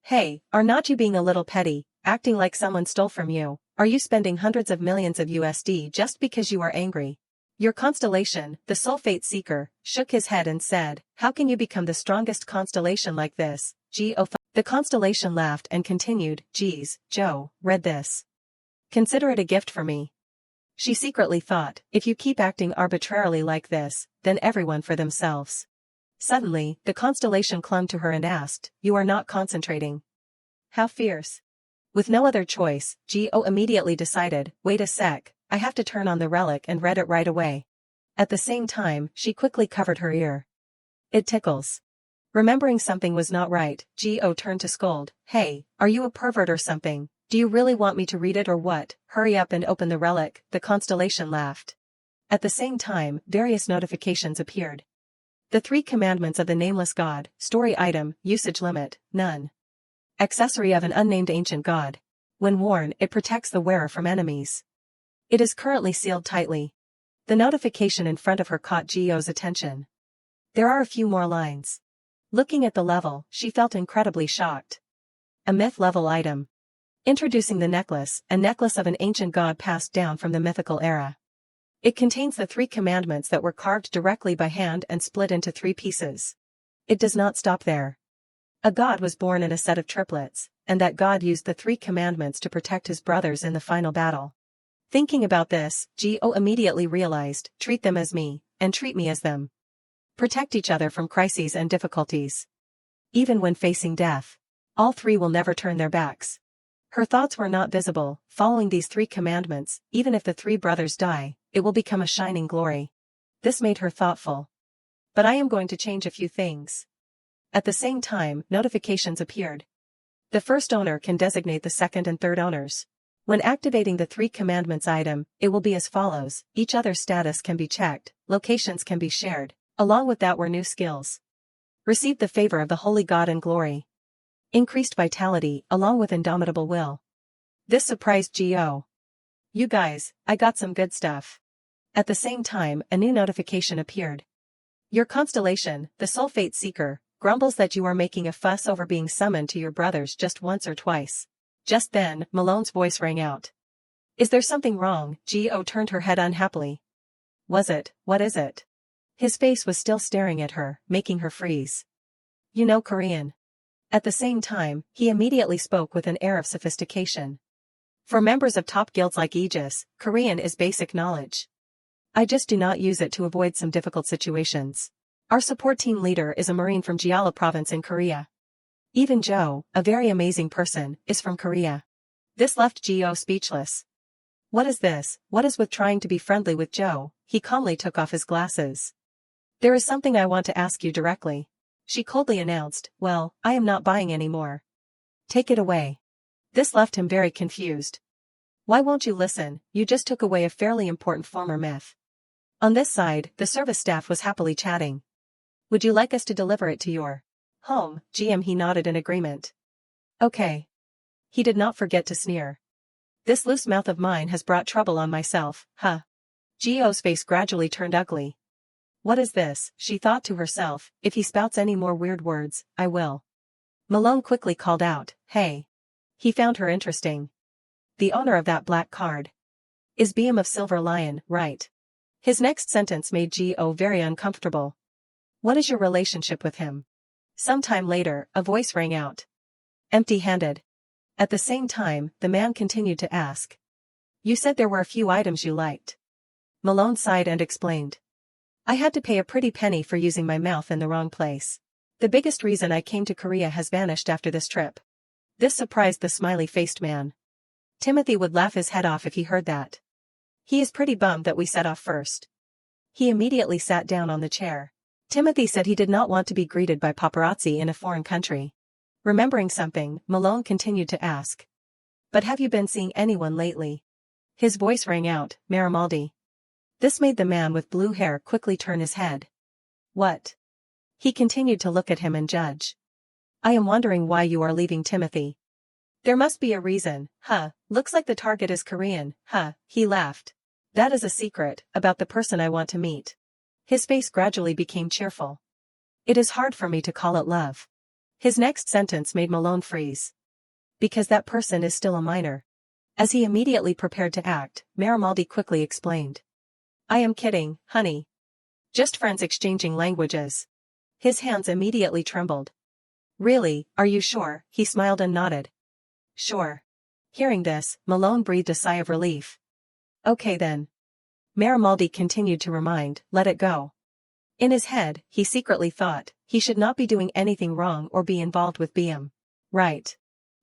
Hey, are not you being a little petty, acting like someone stole from you? Are you spending hundreds of millions of USD just because you are angry? Your constellation, the Sulfate Seeker, shook his head and said, how can you become the strongest constellation like this? The constellation laughed and continued, geez, Joe, read this. Consider it a gift for me. She secretly thought, if you keep acting arbitrarily like this, then everyone for themselves. Suddenly, the constellation clung to her and asked, you are not concentrating. How fierce. With no other choice, Gio immediately decided, wait a sec, I have to turn on the relic and read it right away. At the same time, she quickly covered her ear. It tickles. Remembering something was not right, Gio turned to scold, hey, are you a pervert or something? Do you really want me to read it or what? Hurry up and open the relic, the constellation laughed. At the same time, various notifications appeared. The 3 commandments of the nameless god, story item, usage limit, none. Accessory of an unnamed ancient god. When worn, it protects the wearer from enemies. It is currently sealed tightly. The notification in front of her caught Gio's attention. There are a few more lines. Looking at the level, she felt incredibly shocked. A myth level item. Introducing the necklace, a necklace of an ancient god passed down from the mythical era. It contains the 3 commandments that were carved directly by hand and split into 3 pieces. It does not stop there. A god was born in a set of triplets, and that god used the 3 commandments to protect his brothers in the final battle. Thinking about this, Gio immediately realized, treat them as me, and treat me as them. Protect each other from crises and difficulties. Even when facing death. All 3 will never turn their backs. Her thoughts were not visible, following these 3 commandments, even if the 3 brothers die, it will become a shining glory. This made her thoughtful. But I am going to change a few things. At the same time, notifications appeared. The first owner can designate the second and third owners. When activating the 3 commandments item, it will be as follows, each other's status can be checked, locations can be shared, along with that were new skills. Received the favor of the holy god and glory. Increased vitality, along with indomitable will. This surprised Gio. You guys, I got some good stuff. At the same time, a new notification appeared. Your constellation, the Sulfate Seeker, grumbles that you are making a fuss over being summoned to your brothers just once or twice. Just then, Malone's voice rang out. Is there something wrong? Gio turned her head unhappily. Was it? What is it? His face was still staring at her, making her freeze. You know Korean. At the same time, he immediately spoke with an air of sophistication. For members of top guilds like Aegis, Korean is basic knowledge. I just do not use it to avoid some difficult situations. Our support team leader is a Marine from Jeolla province in Korea. Even Joe, a very amazing person, is from Korea. This left Geo speechless. What is this? What is with trying to be friendly with Joe? He calmly took off his glasses. There is something I want to ask you directly. She coldly announced, well, I am not buying any more. Take it away. This left him very confused. Why won't you listen? You just took away a fairly important former myth. On this side, the service staff was happily chatting. Would you like us to deliver it to your home, GM? He nodded in agreement. Okay. He did not forget to sneer. This loose mouth of mine has brought trouble on myself, huh? Geo's face gradually turned ugly. What is this? She thought to herself, if he spouts any more weird words, I will. Malone quickly called out, hey. He found her interesting. The owner of that black card is BM of Silver Lion, right? His next sentence made Geo very uncomfortable. What is your relationship with him? Sometime later, a voice rang out. Empty-handed. At the same time, the man continued to ask. You said there were a few items you liked. Malone sighed and explained. I had to pay a pretty penny for using my mouth in the wrong place. The biggest reason I came to Korea has vanished after this trip. This surprised the smiley-faced man. Timothy would laugh his head off if he heard that. He is pretty bummed that we set off first. He immediately sat down on the chair. Timothy said he did not want to be greeted by paparazzi in a foreign country. Remembering something, Malone continued to ask. But have you been seeing anyone lately? His voice rang out, Marimaldi. This made the man with blue hair quickly turn his head. What? He continued to look at him and judge. I am wondering why you are leaving Timothy. There must be a reason, huh? Looks like the target is Korean, huh? He laughed. That is a secret, about the person I want to meet. His face gradually became cheerful. It is hard for me to call it love. His next sentence made Malone freeze. Because that person is still a minor. As he immediately prepared to act, Marimaldi quickly explained. I am kidding, honey. Just friends exchanging languages. His hands immediately trembled. Really, are you sure? He smiled and nodded. Sure. Hearing this, Malone breathed a sigh of relief. Okay then. Marimaldi continued to remind, let it go. In his head, he secretly thought, he should not be doing anything wrong or be involved with BM. Right.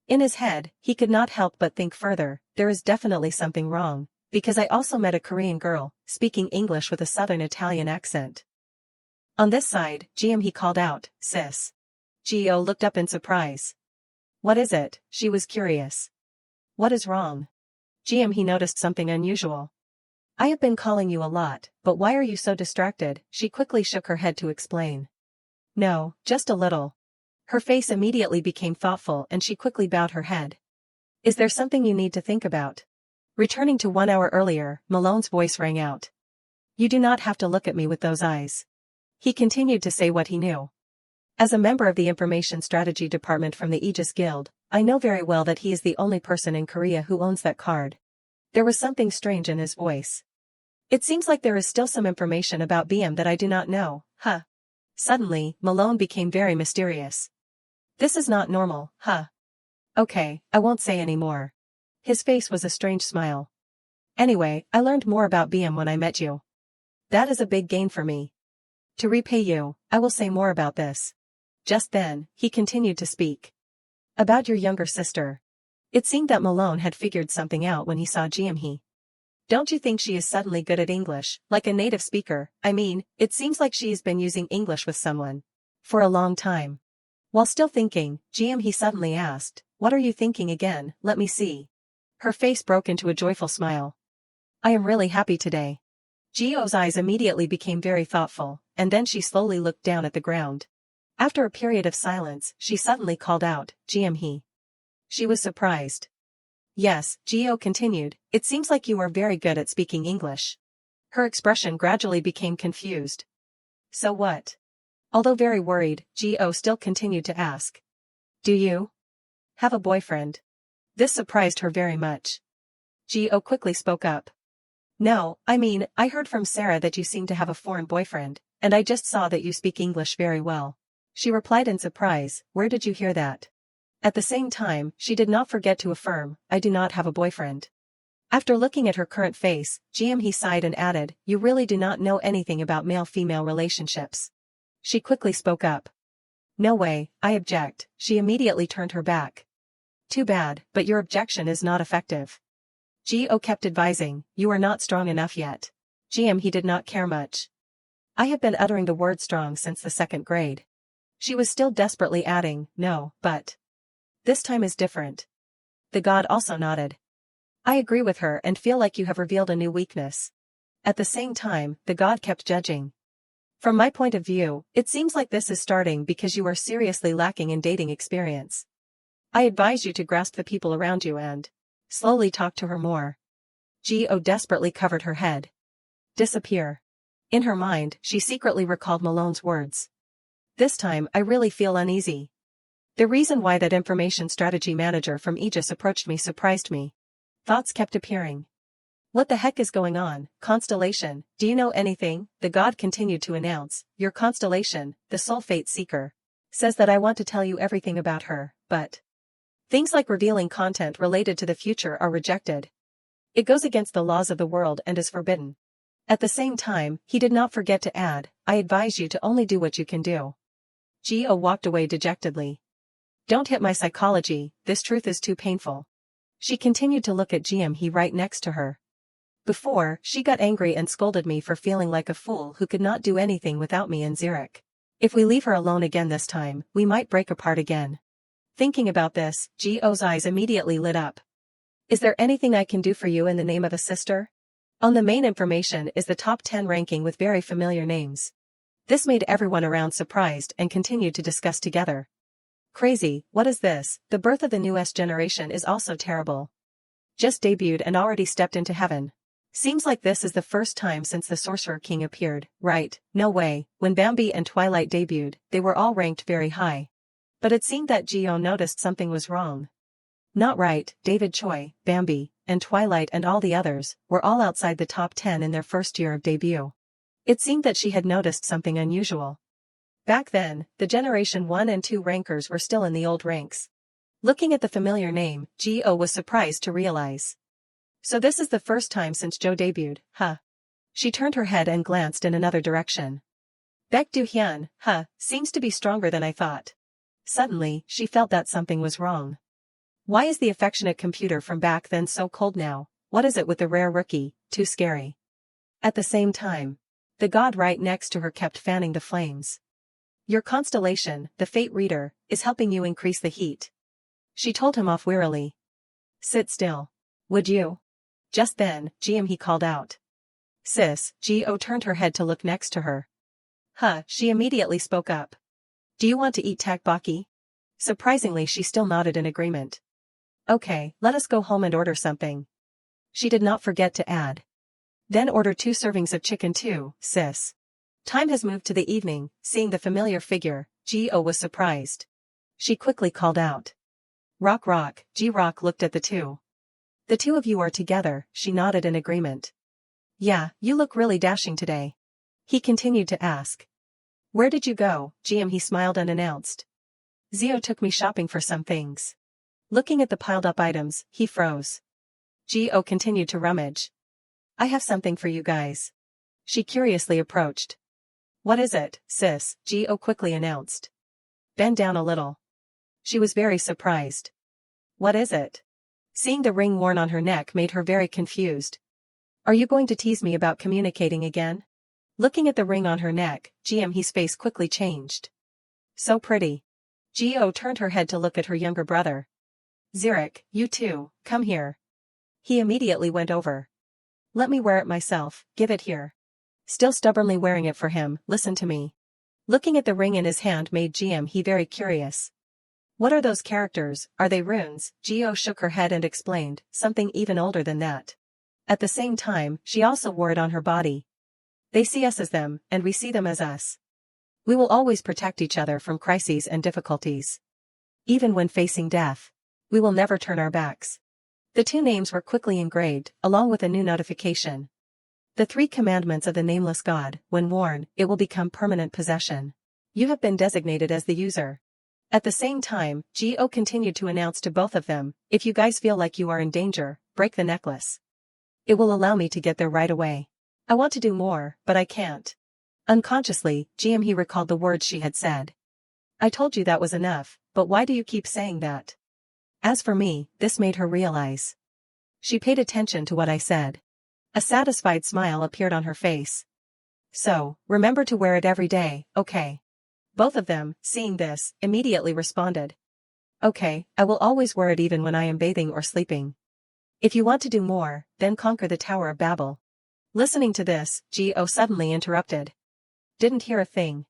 In his head, he could not help but think further, there is definitely something wrong, because I also met a Korean girl, speaking English with a southern Italian accent. On this side, GM he called out, sis. Geo looked up in surprise. What is it? She was curious. What is wrong? GM he noticed something unusual. I have been calling you a lot, but why are you so distracted? She quickly shook her head to explain. No, just a little. Her face immediately became thoughtful and she quickly bowed her head. Is there something you need to think about? Returning to 1 hour earlier, Malone's voice rang out. You do not have to look at me with those eyes. He continued to say what he knew. As a member of the Information Strategy Department from the Aegis Guild, I know very well that he is the only person in Korea who owns that card. There was something strange in his voice. It seems like there is still some information about BM that I do not know, huh? Suddenly, Malone became very mysterious. This is not normal, huh? Okay, I won't say any more. His face was a strange smile. Anyway, I learned more about BM when I met you. That is a big gain for me. To repay you, I will say more about this. Just then, he continued to speak. About your younger sister. It seemed that Malone had figured something out when he saw Jiamhee. Don't you think she is suddenly good at English, like a native speaker? I mean, it seems like she has been using English with someone for a long time. While still thinking, Jiamhee suddenly asked, what are you thinking again? Let me see. Her face broke into a joyful smile. I am really happy today. Gio's eyes immediately became very thoughtful, and then she slowly looked down at the ground. After a period of silence, she suddenly called out, Jiamhee. She was surprised. Yes, Gio continued, it seems like you are very good at speaking English. Her expression gradually became confused. So what? Although very worried, Gio still continued to ask. Do you have a boyfriend? This surprised her very much. Gio quickly spoke up. No, I mean, I heard from Sarah that you seem to have a foreign boyfriend, and I just saw that you speak English very well. She replied in surprise, where did you hear that? At the same time, she did not forget to affirm, I do not have a boyfriend. After looking at her current face, he sighed and added, "You really do not know anything about male-female relationships." She quickly spoke up. "No way, I object." She immediately turned her back. "Too bad, but your objection is not effective." Go kept advising, "You are not strong enough yet." He did not care much. "I have been uttering the word strong since the second grade." She was still desperately adding, "No, but this time is different." The god also nodded. "I agree with her and feel like you have revealed a new weakness." At the same time, the god kept judging. "From my point of view, it seems like this is starting because you are seriously lacking in dating experience. I advise you to grasp the people around you and slowly talk to her more." Go desperately covered her head. "Disappear." In her mind, she secretly recalled Malone's words. "This time I really feel uneasy. The reason why that information strategy manager from Aegis approached me surprised me." Thoughts kept appearing. "What the heck is going on, Constellation? Do you know anything?" The god continued to announce, "Your constellation, the Soul Fate Seeker, says that I want to tell you everything about her, but things like revealing content related to the future are rejected. It goes against the laws of the world and is forbidden." At the same time, he did not forget to add, "I advise you to only do what you can do." Go walked away dejectedly. "Don't hit my psychology, this truth is too painful." She continued to look at he right next to her. "Before, she got angry and scolded me for feeling like a fool who could not do anything without me and Zurich. If we leave her alone again this time, we might break apart again." Thinking about this, Go's eyes immediately lit up. "Is there anything I can do for you in the name of a sister?" On the main information is the top 10 ranking with very familiar names. This made everyone around surprised and continued to discuss together. "Crazy, what is this? The birth of the newest generation is also terrible. Just debuted and already stepped into heaven. Seems like this is the first time since the Sorcerer King appeared, right? No way, when Bambi and Twilight debuted, they were all ranked very high. But it seemed that Go noticed something was wrong. Not right, David Choi, Bambi, and Twilight and all the others, were all outside the top 10 in their first year of debut. It seemed that she had noticed something unusual. Back then, the Generation 1 and 2 rankers were still in the old ranks. Looking at the familiar name, Go was surprised to realize. So this is the first time since Joe debuted, huh? She turned her head and glanced in another direction. Baek Do-hyun, huh, seems to be stronger than I thought. Suddenly, she felt that something was wrong. Why is the affectionate computer from back then so cold now? What is it with the rare rookie? Too scary. At the same time, the god right next to her kept fanning the flames. "Your constellation, the Fate Reader, is helping you increase the heat." She told him off wearily. "Sit still. Would you?" Just then, he called out. "Sis." Go turned her head to look next to her. "Huh," she immediately spoke up. "Do you want to eat tteokbokki?" Surprisingly, she still nodded in agreement. "Okay, let us go home and order something." She did not forget to add. "Then order 2 servings of chicken too, sis." Time has moved to the evening. Seeing the familiar figure, Go was surprised. She quickly called out, "Rock Rock." Rock looked at the two. "The two of you are together," she nodded in agreement. "Yeah, you look really dashing today." He continued to ask. "Where did you go?" He smiled and announced. "Zio took me shopping for some things." Looking at the piled-up items, he froze. Go continued to rummage. "I have something for you guys." She curiously approached. "What is it, sis?" Go quickly announced. "Bend down a little." She was very surprised. "What is it?" Seeing the ring worn on her neck made her very confused. "Are you going to tease me about communicating again?" Looking at the ring on her neck, his face quickly changed. "So pretty." Go turned her head to look at her younger brother. "Zurich, you too, come here." He immediately went over. "Let me wear it myself, give it here." Still stubbornly wearing it for him, "Listen to me." Looking at the ring in his hand made he very curious. "What are those characters, are they runes?" Go shook her head and explained, "Something even older than that." At the same time, she also wore it on her body. "They see us as them, and we see them as us. We will always protect each other from crises and difficulties. Even when facing death, we will never turn our backs." The 2 names were quickly engraved, along with a new notification. "The 3 commandments of the Nameless God, when worn, it will become permanent possession. You have been designated as the user." At the same time, Go continued to announce to both of them, "If you guys feel like you are in danger, break the necklace." It will allow me to get there right away. I want to do more, but I can't. Unconsciously, he recalled the words she had said. I told you that was enough, but why do you keep saying that? As for me, this made her realize. She paid attention to what I said. A satisfied smile appeared on her face. So, remember to wear it every day, okay? Both of them, seeing this, immediately responded. Okay, I will always wear it even when I am bathing or sleeping. If you want to do more, then conquer the Tower of Babel. Listening to this, Go suddenly interrupted. Didn't hear a thing.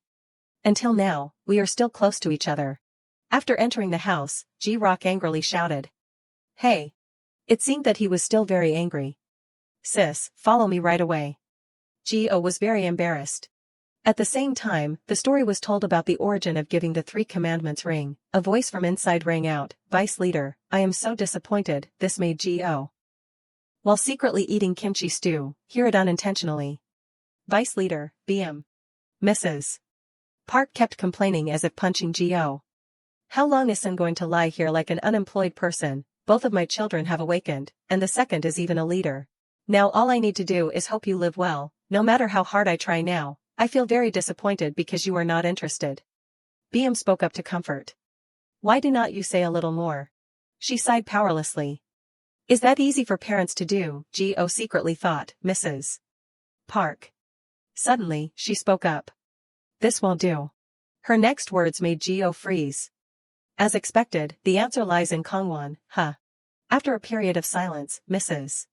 Until now, we are still close to each other. After entering the house, Rock angrily shouted. Hey! It seemed that he was still very angry. Sis, follow me right away. Go was very embarrassed. At the same time, the story was told about the origin of giving the 3 commandments ring. A voice from inside rang out, Vice Leader, I am so disappointed, this made Go. While secretly eating kimchi stew, hear it unintentionally. Vice Leader, BM. Mrs. Park kept complaining as if punching Go. How long is Sun going to lie here like an unemployed person? Both of my children have awakened, and the second is even a leader. Now all I need to do is hope you live well, no matter how hard I try now. I feel very disappointed because you are not interested. BM spoke up to comfort. Why do not you say a little more? She sighed powerlessly. Is that easy for parents to do? Go secretly thought, Mrs. Park. Suddenly, she spoke up. This won't do. Her next words made Go freeze. As expected, the answer lies in Kongwon, huh? After a period of silence, Mrs.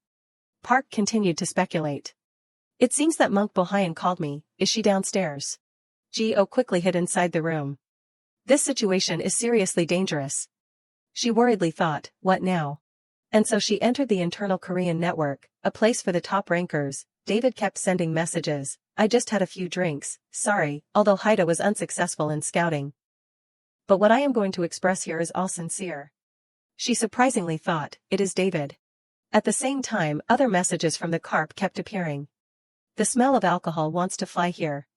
Park continued to speculate. It seems that Monk Bohyan called me, is she downstairs? Go quickly hid inside the room. This situation is seriously dangerous. She worriedly thought, what now? And so she entered the internal Korean network, a place for the top rankers. David kept sending messages, I just had a few drinks, sorry, although Haida was unsuccessful in scouting. But what I am going to express here is all sincere. She surprisingly thought, it is David. At the same time, other messages from the carp kept appearing. The smell of alcohol wants to fly here.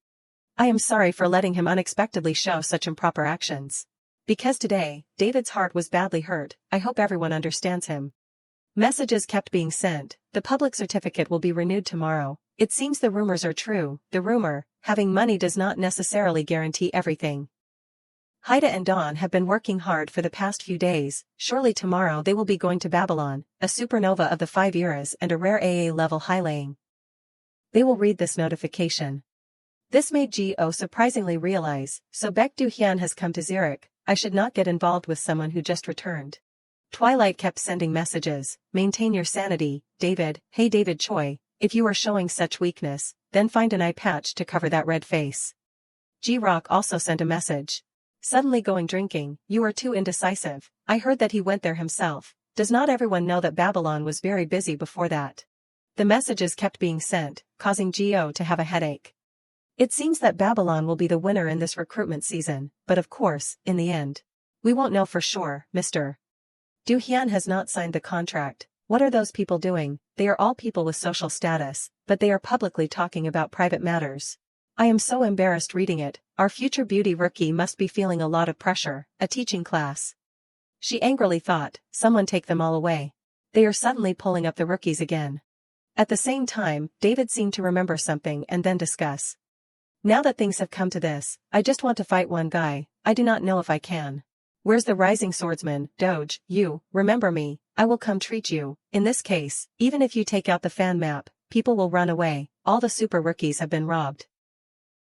I am sorry for letting him unexpectedly show such improper actions. Because today, David's heart was badly hurt, I hope everyone understands him. Messages kept being sent, the public certificate will be renewed tomorrow. It seems the rumors are true. The rumor, having money does not necessarily guarantee everything. Haida and Dawn have been working hard for the past few days, surely tomorrow they will be going to Babylon, a supernova of the 5 eras and a rare AA level highlaying. They will read this notification. This made Go surprisingly realize, so Baek Do-hyun has come to Zurich, I should not get involved with someone who just returned. Twilight kept sending messages, maintain your sanity, David, hey David Choi, if you are showing such weakness, then find an eye patch to cover that red face. G-Rock also sent a message. Suddenly going drinking, you are too indecisive, I heard that he went there himself, does not everyone know that Babylon was very busy before that? The messages kept being sent, causing Go to have a headache. It seems that Babylon will be the winner in this recruitment season, but of course, in the end. We won't know for sure, Mr. Do-hyun has not signed the contract. What are those people doing? They are all people with social status, but they are publicly talking about private matters. I am so embarrassed reading it, our future beauty rookie must be feeling a lot of pressure, a teaching class. She angrily thought, someone take them all away. They are suddenly pulling up the rookies again. At the same time, David seemed to remember something and then discuss. Now that things have come to this, I just want to fight one guy, I do not know if I can. Where's the rising swordsman, Doge, you, remember me, I will come treat you. In this case, even if you take out the fan map, people will run away, all the super rookies have been robbed.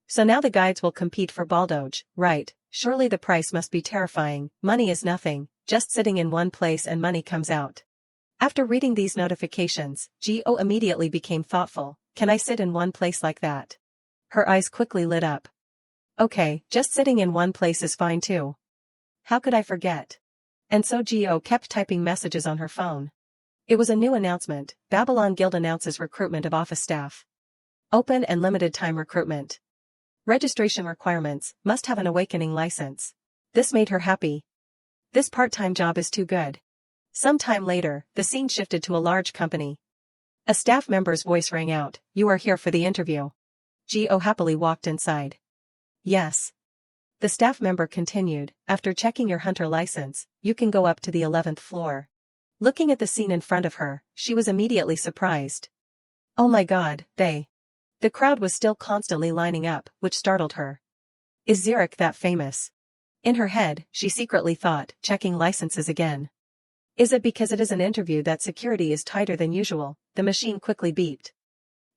So now the guides will compete for Baldoge, right, surely the price must be terrifying, money is nothing, just sitting in one place and money comes out. After reading these notifications, Go immediately became thoughtful, can I sit in one place like that? Her eyes quickly lit up. Okay, just sitting in one place is fine too. How could I forget? And so Go kept typing messages on her phone. It was a new announcement, Babylon Guild announces recruitment of office staff. Open and limited time recruitment. Registration requirements, must have an awakening license. This made her happy. This part-time job is too good. Some time later, the scene shifted to a large company. A staff member's voice rang out, you are here for the interview. Go happily walked inside. Yes. The staff member continued, after checking your hunter license, you can go up to the 11th floor. Looking at the scene in front of her, she was immediately surprised. Oh my god, they. The crowd was still constantly lining up, which startled her. Is Zurich that famous? In her head, she secretly thought, checking licenses again. Is it because it is an interview that security is tighter than usual? The machine quickly beeped.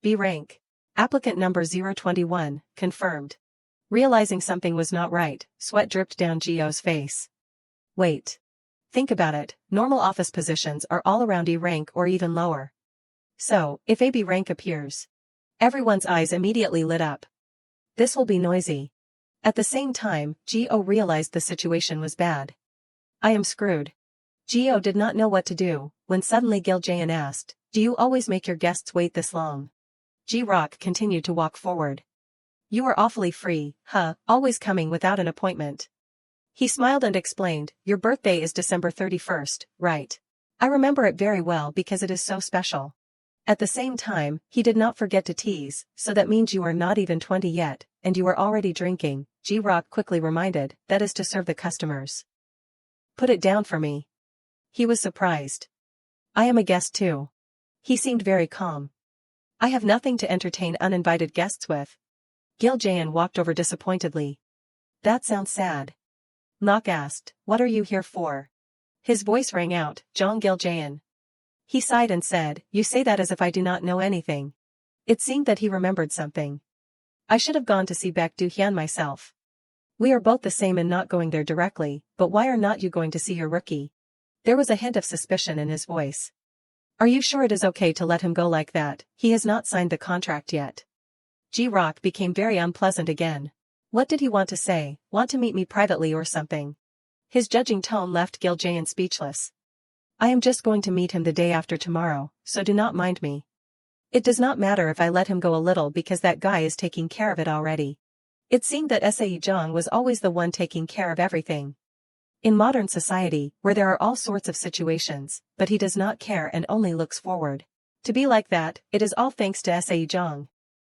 B rank. Applicant number 021, confirmed. Realizing something was not right, sweat dripped down Gio's face. Wait. Think about it, normal office positions are all around E rank or even lower. So, if AB rank appears, everyone's eyes immediately lit up. This will be noisy. At the same time, Gio realized the situation was bad. I am screwed. Gio did not know what to do, when suddenly Gil-jaen asked, do you always make your guests wait this long? Ji-rock continued to walk forward. You are awfully free, huh, always coming without an appointment. He smiled and explained, your birthday is December 31st, right? I remember it very well because it is so special. At the same time, he did not forget to tease, so that means you are not even 20 yet, and you are already drinking, Ji-rock quickly reminded, that is to serve the customers. Put it down for me. He was surprised. I am a guest too. He seemed very calm. I have nothing to entertain uninvited guests with. Gil-jaen walked over disappointedly. That sounds sad. Nok asked, what are you here for? His voice rang out, Jong Gil-jaen. He sighed and said, you say that as if I do not know anything. It seemed that he remembered something. I should have gone to see Baek Do-hyun myself. We are both the same in not going there directly, but why are not you going to see your rookie? There was a hint of suspicion in his voice. Are you sure it is okay to let him go like that? He has not signed the contract yet. Ji-rock became very unpleasant again. What did he want to say? Want to meet me privately or something? His judging tone left Gil-jaen speechless. I am just going to meet him the day after tomorrow, so do not mind me. It does not matter if I let him go a little because that guy is taking care of it already. It seemed that Sae-jong was always the one taking care of everything. In modern society, where there are all sorts of situations, but he does not care and only looks forward. To be like that, it is all thanks to Sae-jong.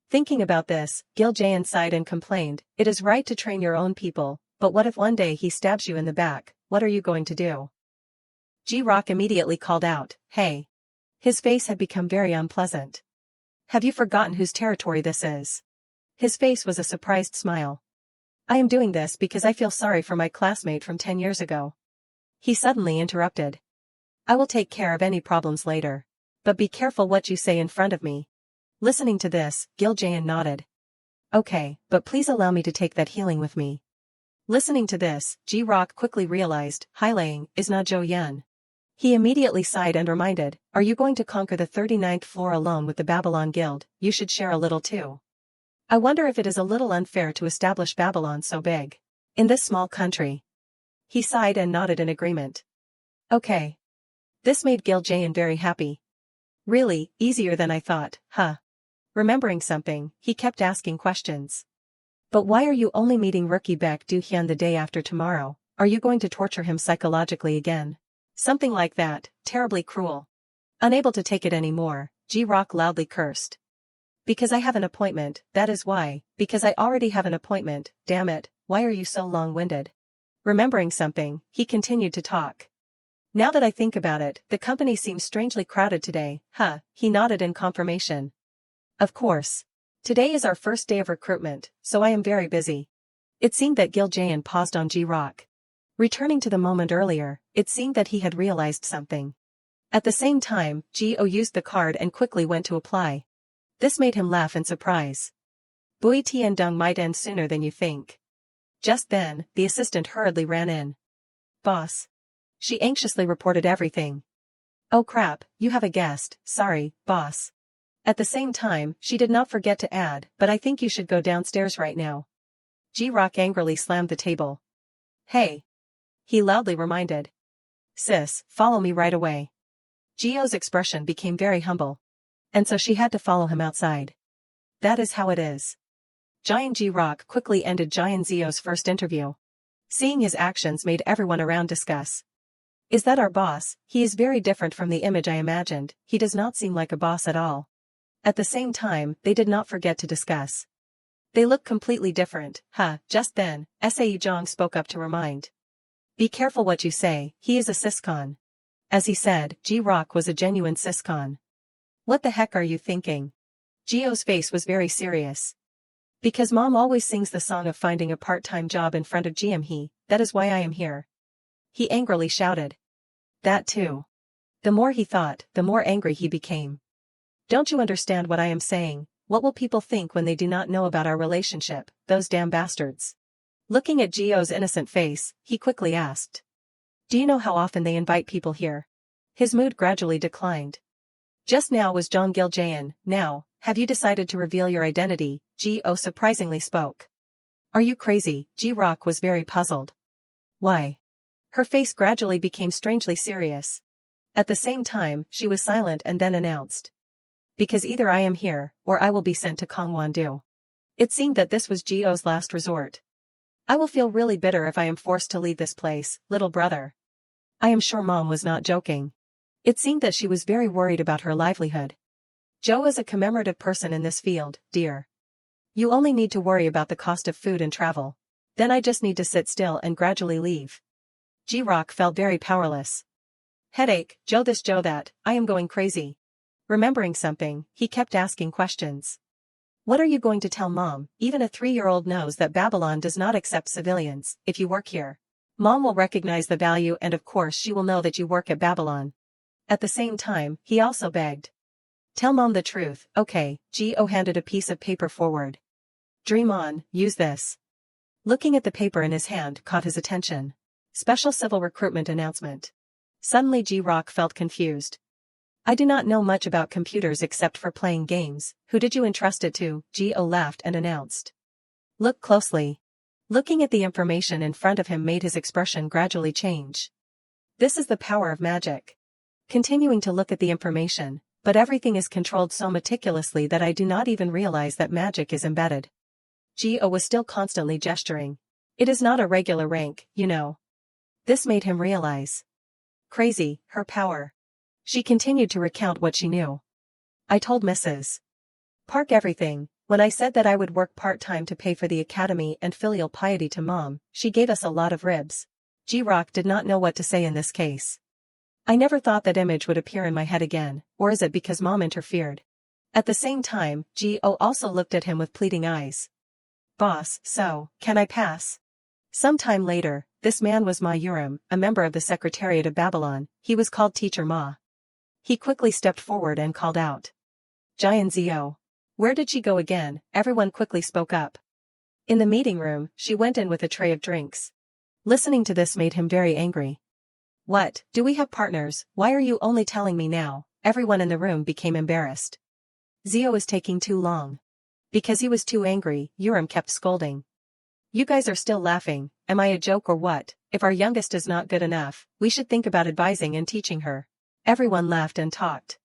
Thinking about this, Gil-jaen sighed and complained, it is right to train your own people, but what if one day he stabs you in the back, what are you going to do? Ji-rock immediately called out, hey. His face had become very unpleasant. Have you forgotten whose territory this is? His face was a surprised smile. I am doing this because I feel sorry for my classmate from 10 years ago. He suddenly interrupted. I will take care of any problems later. But be careful what you say in front of me. Listening to this, Gil-jaen nodded. Okay, but please allow me to take that healing with me. Listening to this, Ji-rock quickly realized, Hailang is not Jo-yeon. He immediately sighed and reminded, are you going to conquer the 39th floor alone with the Babylon Guild? You should share a little too. I wonder if it is a little unfair to establish Babylon so big. In this small country. He sighed and nodded in agreement. Okay. This made Gil-jaen very happy. Really, easier than I thought, huh? Remembering something, he kept asking questions. But why are you only meeting rookie Baek Do-hyun the day after tomorrow? Are you going to torture him psychologically again? Something like that, terribly cruel. Unable to take it anymore, Ji-rock loudly cursed. Because I have an appointment, that is why, because I already have an appointment, damn it, why are you so long-winded? Remembering something, he continued to talk. Now that I think about it, the company seems strangely crowded today, huh, he nodded in confirmation. Of course. Today is our first day of recruitment, so I am very busy. It seemed that Gil-jaen paused on Ji-rock. Returning to the moment earlier, it seemed that he had realized something. At the same time, Gio used the card and quickly went to apply. This made him laugh in surprise. Bui Tian-dung might end sooner than you think. Just then, the assistant hurriedly ran in. Boss. She anxiously reported everything. Oh crap, you have a guest, sorry, boss. At the same time, she did not forget to add, but I think you should go downstairs right now. Ji-rock angrily slammed the table. Hey. He loudly reminded. Sis, follow me right away. Gio's expression became very humble. And so she had to follow him outside. That is how it is. Giant Ji-rock quickly ended Giant Zio's first interview. Seeing his actions made everyone around discuss. Is that our boss? He is very different from the image I imagined, he does not seem like a boss at all. At the same time, they did not forget to discuss. They look completely different, huh? Just then, Sae-jong spoke up to remind. Be careful what you say, he is a siscon. As he said, G-Rock was a genuine siscon. What the heck are you thinking? Gio's face was very serious. Because mom always sings the song of finding a part-time job in front of GM that is why I am here. He angrily shouted. That too. The more he thought, the more angry he became. Don't you understand what I am saying? What will people think when they do not know about our relationship, those damn bastards? Looking at Gio's innocent face, he quickly asked. Do you know how often they invite people here? His mood gradually declined. Just now was Jong Gil-jaeon, now, have you decided to reveal your identity? Gio surprisingly spoke. Are you crazy? G-Rock was very puzzled. Why? Her face gradually became strangely serious. At the same time, she was silent and then announced. Because either I am here, or I will be sent to Gangwon-do. It seemed that this was Gio's last resort. I will feel really bitter if I am forced to leave this place, little brother. I am sure mom was not joking. It seemed that she was very worried about her livelihood. Joe is a commemorative person in this field, dear. You only need to worry about the cost of food and travel. Then I just need to sit still and gradually leave. G-Rock felt very powerless. Headache, Joe this Joe that, I am going crazy. Remembering something, he kept asking questions. What are you going to tell mom? Even a 3-year-old knows that Babylon does not accept civilians. If you work here, mom will recognize the value and of course she will know that you work at Babylon. At the same time, he also begged. Tell mom the truth, okay? Gio handed a piece of paper forward. Dream on, use this. Looking at the paper in his hand caught his attention. Special civil recruitment announcement. Suddenly G-Rock felt confused. I do not know much about computers except for playing games. Who did you entrust it to? Gio laughed and announced. Look closely. Looking at the information in front of him made his expression gradually change. This is the power of magic. Continuing to look at the information, but everything is controlled so meticulously that I do not even realize that magic is embedded. Gio was still constantly gesturing. It is not a regular rank, you know. This made him realize. Crazy, her power. She continued to recount what she knew. I told Mrs. Park everything. When I said that I would work part-time to pay for the academy and filial piety to mom, she gave us a lot of ribs. G-Rock did not know what to say in this case. I never thought that image would appear in my head again, or is it because mom interfered? At the same time, Gio also looked at him with pleading eyes. Boss, so, can I pass? Some time later, this man was Ma Urim, a member of the Secretariat of Babylon. He was called Teacher Ma. He quickly stepped forward and called out. Jian Zio. Where did she go again? Everyone quickly spoke up. In the meeting room, she went in with a tray of drinks. Listening to this made him very angry. What, do we have partners? Why are you only telling me now? Everyone in the room became embarrassed. Zio is taking too long. Because he was too angry, Urim kept scolding. You guys are still laughing, am I a joke or what? If our youngest is not good enough, we should think about advising and teaching her. Everyone laughed and talked.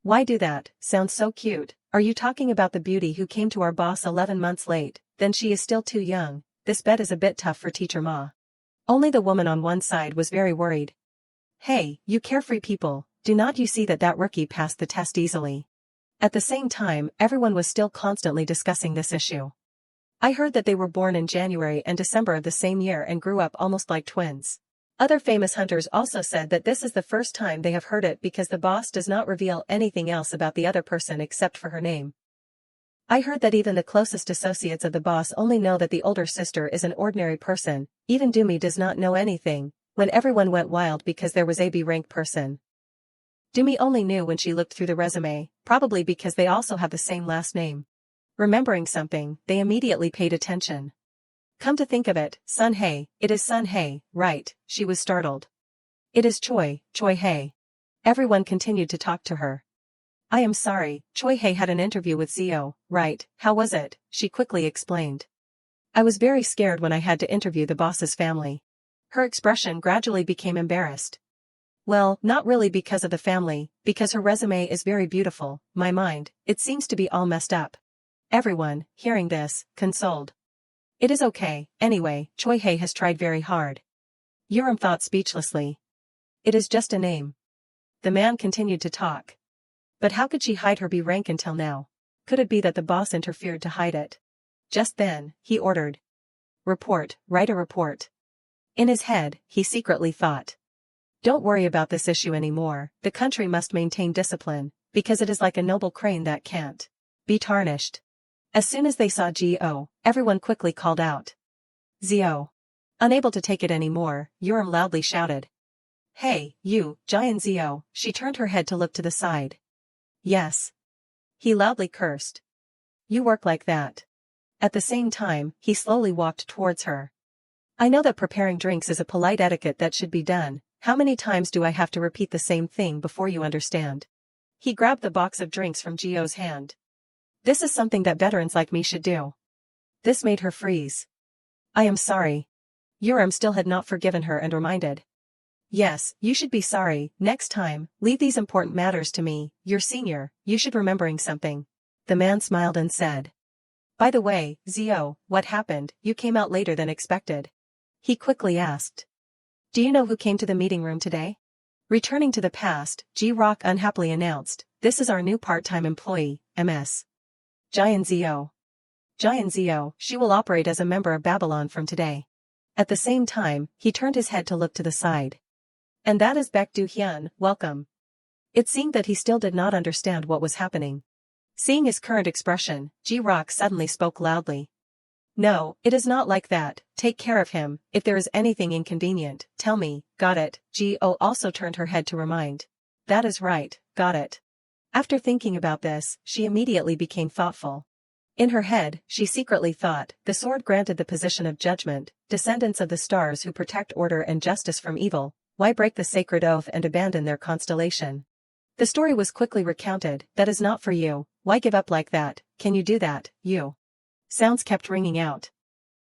Why do that? Sounds so cute. Are you talking about the beauty who came to our boss 11 months late? Then she is still too young. This bet is a bit tough for Teacher Ma. Only the woman on one side was very worried. Hey, you carefree people, do not you see that that rookie passed the test easily? At the same time, everyone was still constantly discussing this issue. I heard that they were born in January and December of the same year and grew up almost like twins. Other famous hunters also said that this is the first time they have heard it because the boss does not reveal anything else about the other person except for her name. I heard that even the closest associates of the boss only know that the older sister is an ordinary person, even Doomy does not know anything, when everyone went wild because there was a B-rank person. Doomy only knew when she looked through the resume, probably because they also have the same last name. Remembering something, they immediately paid attention. Come to think of it, Sun Hei, it is Sun Hei, right? She was startled. It is Choi Hei. Everyone continued to talk to her. I am sorry, Choi Hei had an interview with Zio, right? How was it? She quickly explained. I was very scared when I had to interview the boss's family. Her expression gradually became embarrassed. Well, not really because of the family, because her resume is very beautiful, my mind, it seems to be all messed up. Everyone, hearing this, consoled. It is okay, anyway, Choi Hei has tried very hard. Urim thought speechlessly. It is just a name. The man continued to talk. But how could she hide her B rank until now? Could it be that the boss interfered to hide it? Just then, he ordered. Report, write a report. In his head, he secretly thought. Don't worry about this issue anymore. The country must maintain discipline, because it is like a noble crane that can't be tarnished. As soon as they saw Go, everyone quickly called out. Zio. Unable to take it anymore, Urim loudly shouted. Hey, you, Giant Zio. She turned her head to look to the side. Yes. He loudly cursed. You work like that. At the same time, he slowly walked towards her. I know that preparing drinks is a polite etiquette that should be done. How many times do I have to repeat the same thing before you understand? He grabbed the box of drinks from Gio's hand. This is something that veterans like me should do. This made her freeze. I am sorry. Urim still had not forgiven her and reminded. Yes, you should be sorry. Next time, leave these important matters to me. You're senior, you should remembering something. The man smiled and said. By the way, Zio, what happened? You came out later than expected. He quickly asked. Do you know who came to the meeting room today? Returning to the past, G-Rock unhappily announced, this is our new part-time employee, MS. Giant Zio. Giant Zio, she will operate as a member of Babylon from today. At the same time, he turned his head to look to the side. And that is Baek Do-hyun, welcome. It seemed that he still did not understand what was happening. Seeing his current expression, G-Rock suddenly spoke loudly. No, it is not like that. Take care of him. If there is anything inconvenient, tell me. Got it. Go also turned her head to remind. That is right, got it. After thinking about this, she immediately became thoughtful. In her head, she secretly thought, the sword granted the position of judgment, descendants of the stars who protect order and justice from evil, why break the sacred oath and abandon their constellation? The story was quickly recounted, that is not for you, why give up like that, can you do that, you? Sounds kept ringing out.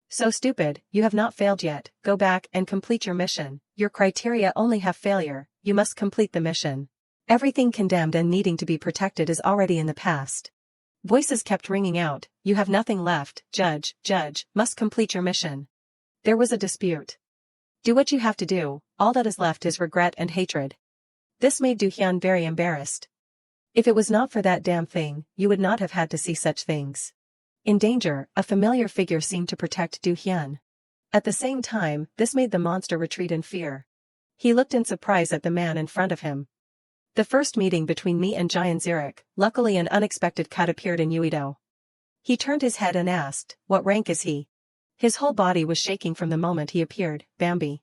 So stupid, you have not failed yet, go back and complete your mission, your criteria only have failure, you must complete the mission. Everything condemned and needing to be protected is already in the past. Voices kept ringing out, you have nothing left, judge, must complete your mission. There was a dispute. Do what you have to do, all that is left is regret and hatred. This made Do-hyun very embarrassed. If it was not for that damn thing, you would not have had to see such things. In danger, a familiar figure seemed to protect Do-hyun. At the same time, this made the monster retreat in fear. He looked in surprise at the man in front of him. The first meeting between me and Giant Zurich, luckily an unexpected cut appeared in Uido. He turned his head and asked, what rank is he? His whole body was shaking from the moment he appeared, Bambi.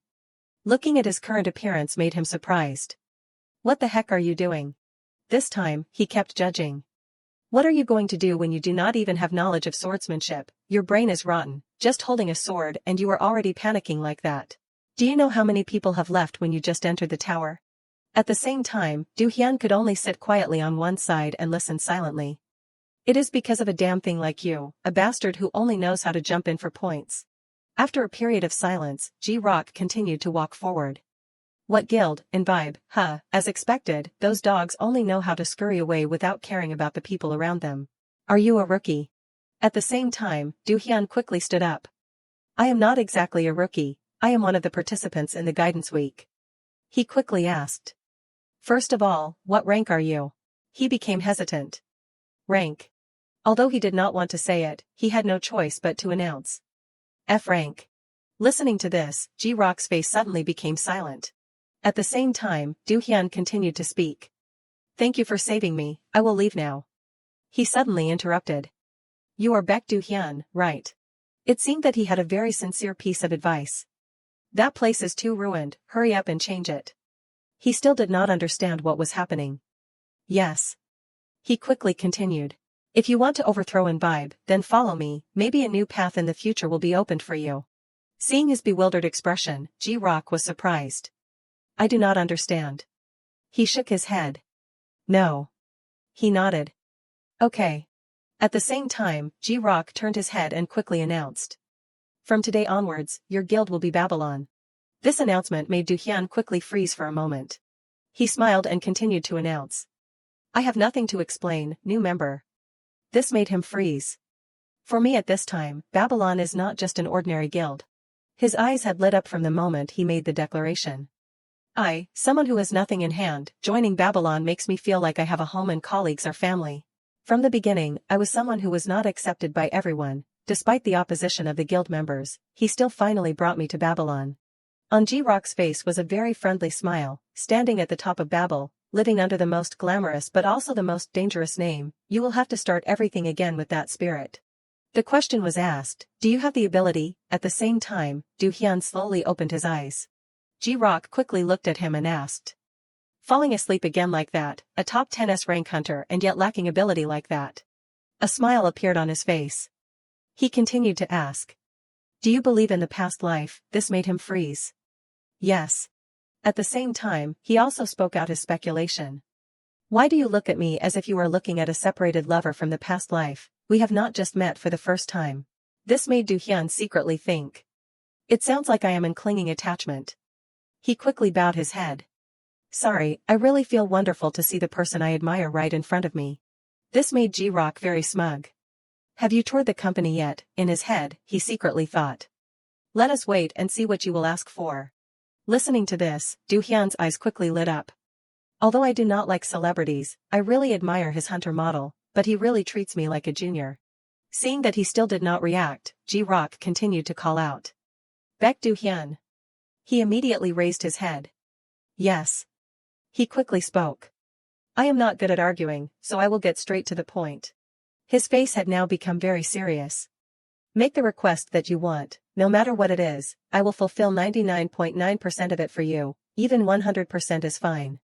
Looking at his current appearance made him surprised. What the heck are you doing? This time, he kept judging. What are you going to do when you do not even have knowledge of swordsmanship? Your brain is rotten, just holding a sword and you are already panicking like that. Do you know how many people have left when you just entered the tower? At the same time, Do-hyun could only sit quietly on one side and listen silently. It is because of a damn thing like you, a bastard who only knows how to jump in for points. After a period of silence, G-Rock continued to walk forward. What guild, imbibe, as expected, those dogs only know how to scurry away without caring about the people around them. Are you a rookie? At the same time, Do-hyun quickly stood up. I am not exactly a rookie, I am one of the participants in the guidance week. He quickly asked. First of all, what rank are you? He became hesitant. Rank. Although he did not want to say it, he had no choice but to announce. F rank. Listening to this, G-Rock's face suddenly became silent. At the same time, Do-hyun continued to speak. Thank you for saving me, I will leave now. He suddenly interrupted. You are Baek Do-hyun, right? It seemed that he had a very sincere piece of advice. That place is too ruined, hurry up and change it. He still did not understand what was happening. Yes. He quickly continued. If you want to overthrow Imbibe, then follow me, maybe a new path in the future will be opened for you. Seeing his bewildered expression, G-Rock was surprised. I do not understand. He shook his head. No. He nodded. Okay. At the same time, G-Rock turned his head and quickly announced. From today onwards, your guild will be Babylon. This announcement made Do-hyun quickly freeze for a moment. He smiled and continued to announce. I have nothing to explain, new member. This made him freeze. For me at this time, Babylon is not just an ordinary guild. His eyes had lit up from the moment he made the declaration. I, someone who has nothing in hand, joining Babylon makes me feel like I have a home and colleagues are family. From the beginning, I was someone who was not accepted by everyone, despite the opposition of the guild members, he still finally brought me to Babylon. On Ji-Rock's face was a very friendly smile, standing at the top of Babel, living under the most glamorous but also the most dangerous name. You will have to start everything again with that spirit. The question was asked, do you have the ability? At the same time, Do-hyun slowly opened his eyes. Ji-Rock quickly looked at him and asked. Falling asleep again like that, a top 10s rank hunter and yet lacking ability like that. A smile appeared on his face. He continued to ask. Do you believe in the past life? This made him freeze. Yes. At the same time, he also spoke out his speculation. Why do you look at me as if you were looking at a separated lover from the past life? We have not just met for the first time. This made Do-hyun secretly think. It sounds like I am in clinging attachment. He quickly bowed his head. Sorry, I really feel wonderful to see the person I admire right in front of me. This made Ji-Rock very smug. Have you toured the company yet? In his head, he secretly thought. Let us wait and see what you will ask for. Listening to this, Do-hyun's eyes quickly lit up. Although I do not like celebrities, I really admire his hunter model, but he really treats me like a junior. Seeing that he still did not react, Ji-Rock continued to call out. Baek Do-hyun. He immediately raised his head. Yes. He quickly spoke. I am not good at arguing, so I will get straight to the point. His face had now become very serious. Make the request that you want, no matter what it is, I will fulfill 99.9% of it for you, even 100% is fine.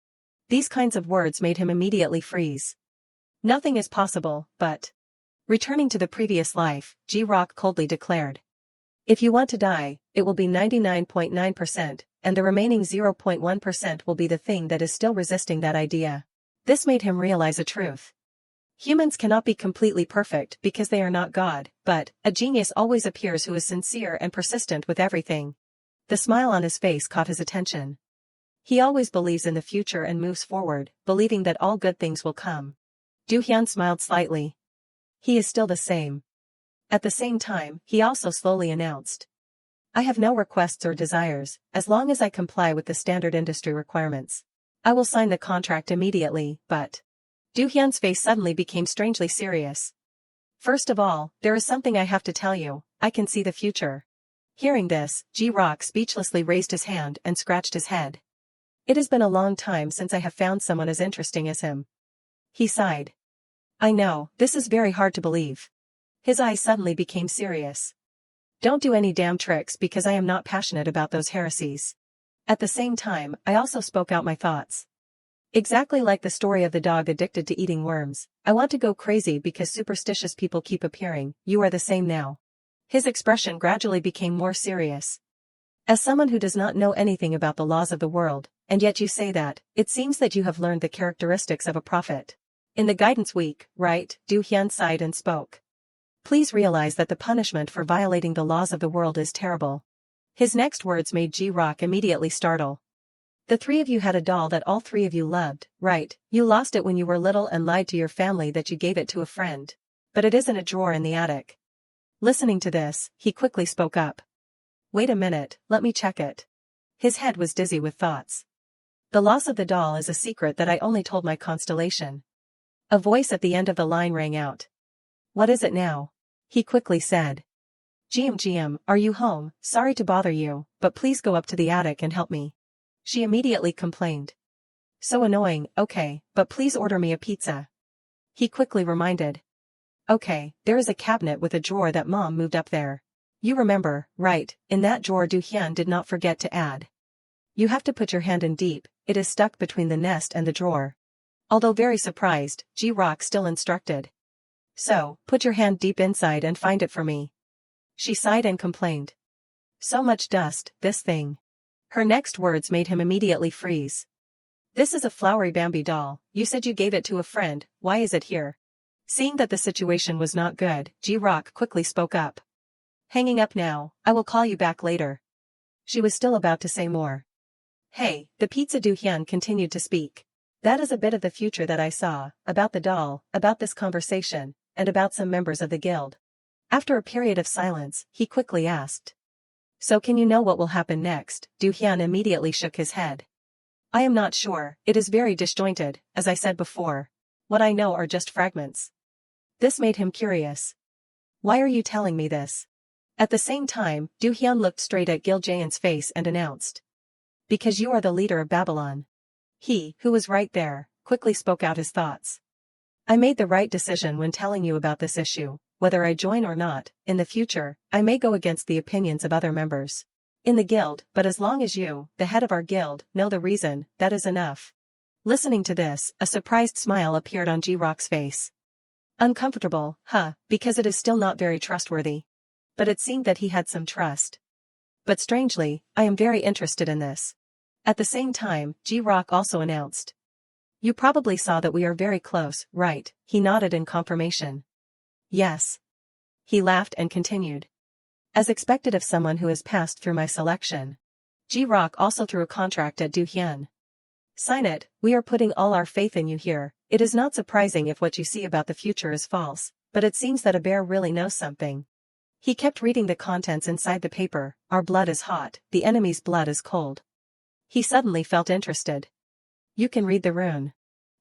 These kinds of words made him immediately freeze. Nothing is possible, but... Returning to the previous life, Ji-Rock coldly declared. If you want to die, it will be 99.9%, and the remaining 0.1% will be the thing that is still resisting that idea. This made him realize a truth. Humans cannot be completely perfect because they are not God, but a genius always appears who is sincere and persistent with everything. The smile on his face caught his attention. He always believes in the future and moves forward, believing that all good things will come. Do-hyun smiled slightly. He is still the same. At the same time, he also slowly announced. I have no requests or desires, as long as I comply with the standard industry requirements. I will sign the contract immediately, but... Do-hyun's face suddenly became strangely serious. First of all, there is something I have to tell you, I can see the future. Hearing this, Ji-Rock speechlessly raised his hand and scratched his head. It has been a long time since I have found someone as interesting as him. He sighed. I know, this is very hard to believe. His eyes suddenly became serious. Don't do any damn tricks because I am not passionate about those heresies. At the same time, I also spoke out my thoughts. Exactly like the story of the dog addicted to eating worms, I want to go crazy because superstitious people keep appearing. You are the same now. His expression gradually became more serious. As someone who does not know anything about the laws of the world, and yet you say that, it seems that you have learned the characteristics of a prophet. In the guidance week, right? Do-hyun sighed and spoke. Please realize that the punishment for violating the laws of the world is terrible. His next words made Ji-Rock immediately startle. The three of you had a doll that all three of you loved, right? You lost it when you were little and lied to your family that you gave it to a friend. But it is in a drawer in the attic. Listening to this, he quickly spoke up. Wait a minute, let me check it. His head was dizzy with thoughts. The loss of the doll is a secret that I only told my constellation. A voice at the end of the line rang out. What is it now? He quickly said. GM, are you home? Sorry to bother you, but please go up to the attic and help me. She immediately complained. So annoying, okay, but please order me a pizza. He quickly reminded. Okay, there is a cabinet with a drawer that Mom moved up there. You remember, right? In that drawer Do-hyun did not forget to add. You have to put your hand in deep, it is stuck between the nest and the drawer. Although very surprised, Ji-Rock still instructed. So, put your hand deep inside and find it for me. She sighed and complained. So much dust, this thing. Her next words made him immediately freeze. This is a flowery Bambi doll, you said you gave it to a friend, why is it here? Seeing that the situation was not good, Ji-Rock quickly spoke up. Hanging up now, I will call you back later. She was still about to say more. Hey, the pizza Do-hyun continued to speak. That is a bit of the future that I saw, about the doll, about this conversation, and about some members of the guild. After a period of silence, he quickly asked. So can you know what will happen next? Do-hyun immediately shook his head. I am not sure, it is very disjointed, as I said before. What I know are just fragments. This made him curious. Why are you telling me this? At the same time, Du Hyun looked straight at Gil Jaeon's face and announced. Because you are the leader of Babylon. He, who was right there, quickly spoke out his thoughts. I made the right decision when telling you about this issue, whether I join or not. In the future, I may go against the opinions of other members in the guild, but as long as you, the head of our guild, know the reason, that is enough. Listening to this, a surprised smile appeared on Ji-Rock's face. Uncomfortable, because it is still not very trustworthy. But it seemed that he had some trust. But strangely, I am very interested in this. At the same time, Ji-Rock also announced. You probably saw that we are very close, right? He nodded in confirmation. Yes. He laughed and continued. As expected of someone who has passed through my selection. Ji-Rock also threw a contract at Du Hyun. Sign it, we are putting all our faith in you here. It is not surprising if what you see about the future is false, but it seems that a bear really knows something. He kept reading the contents inside the paper. Our blood is hot, the enemy's blood is cold. He suddenly felt interested. You can read the rune.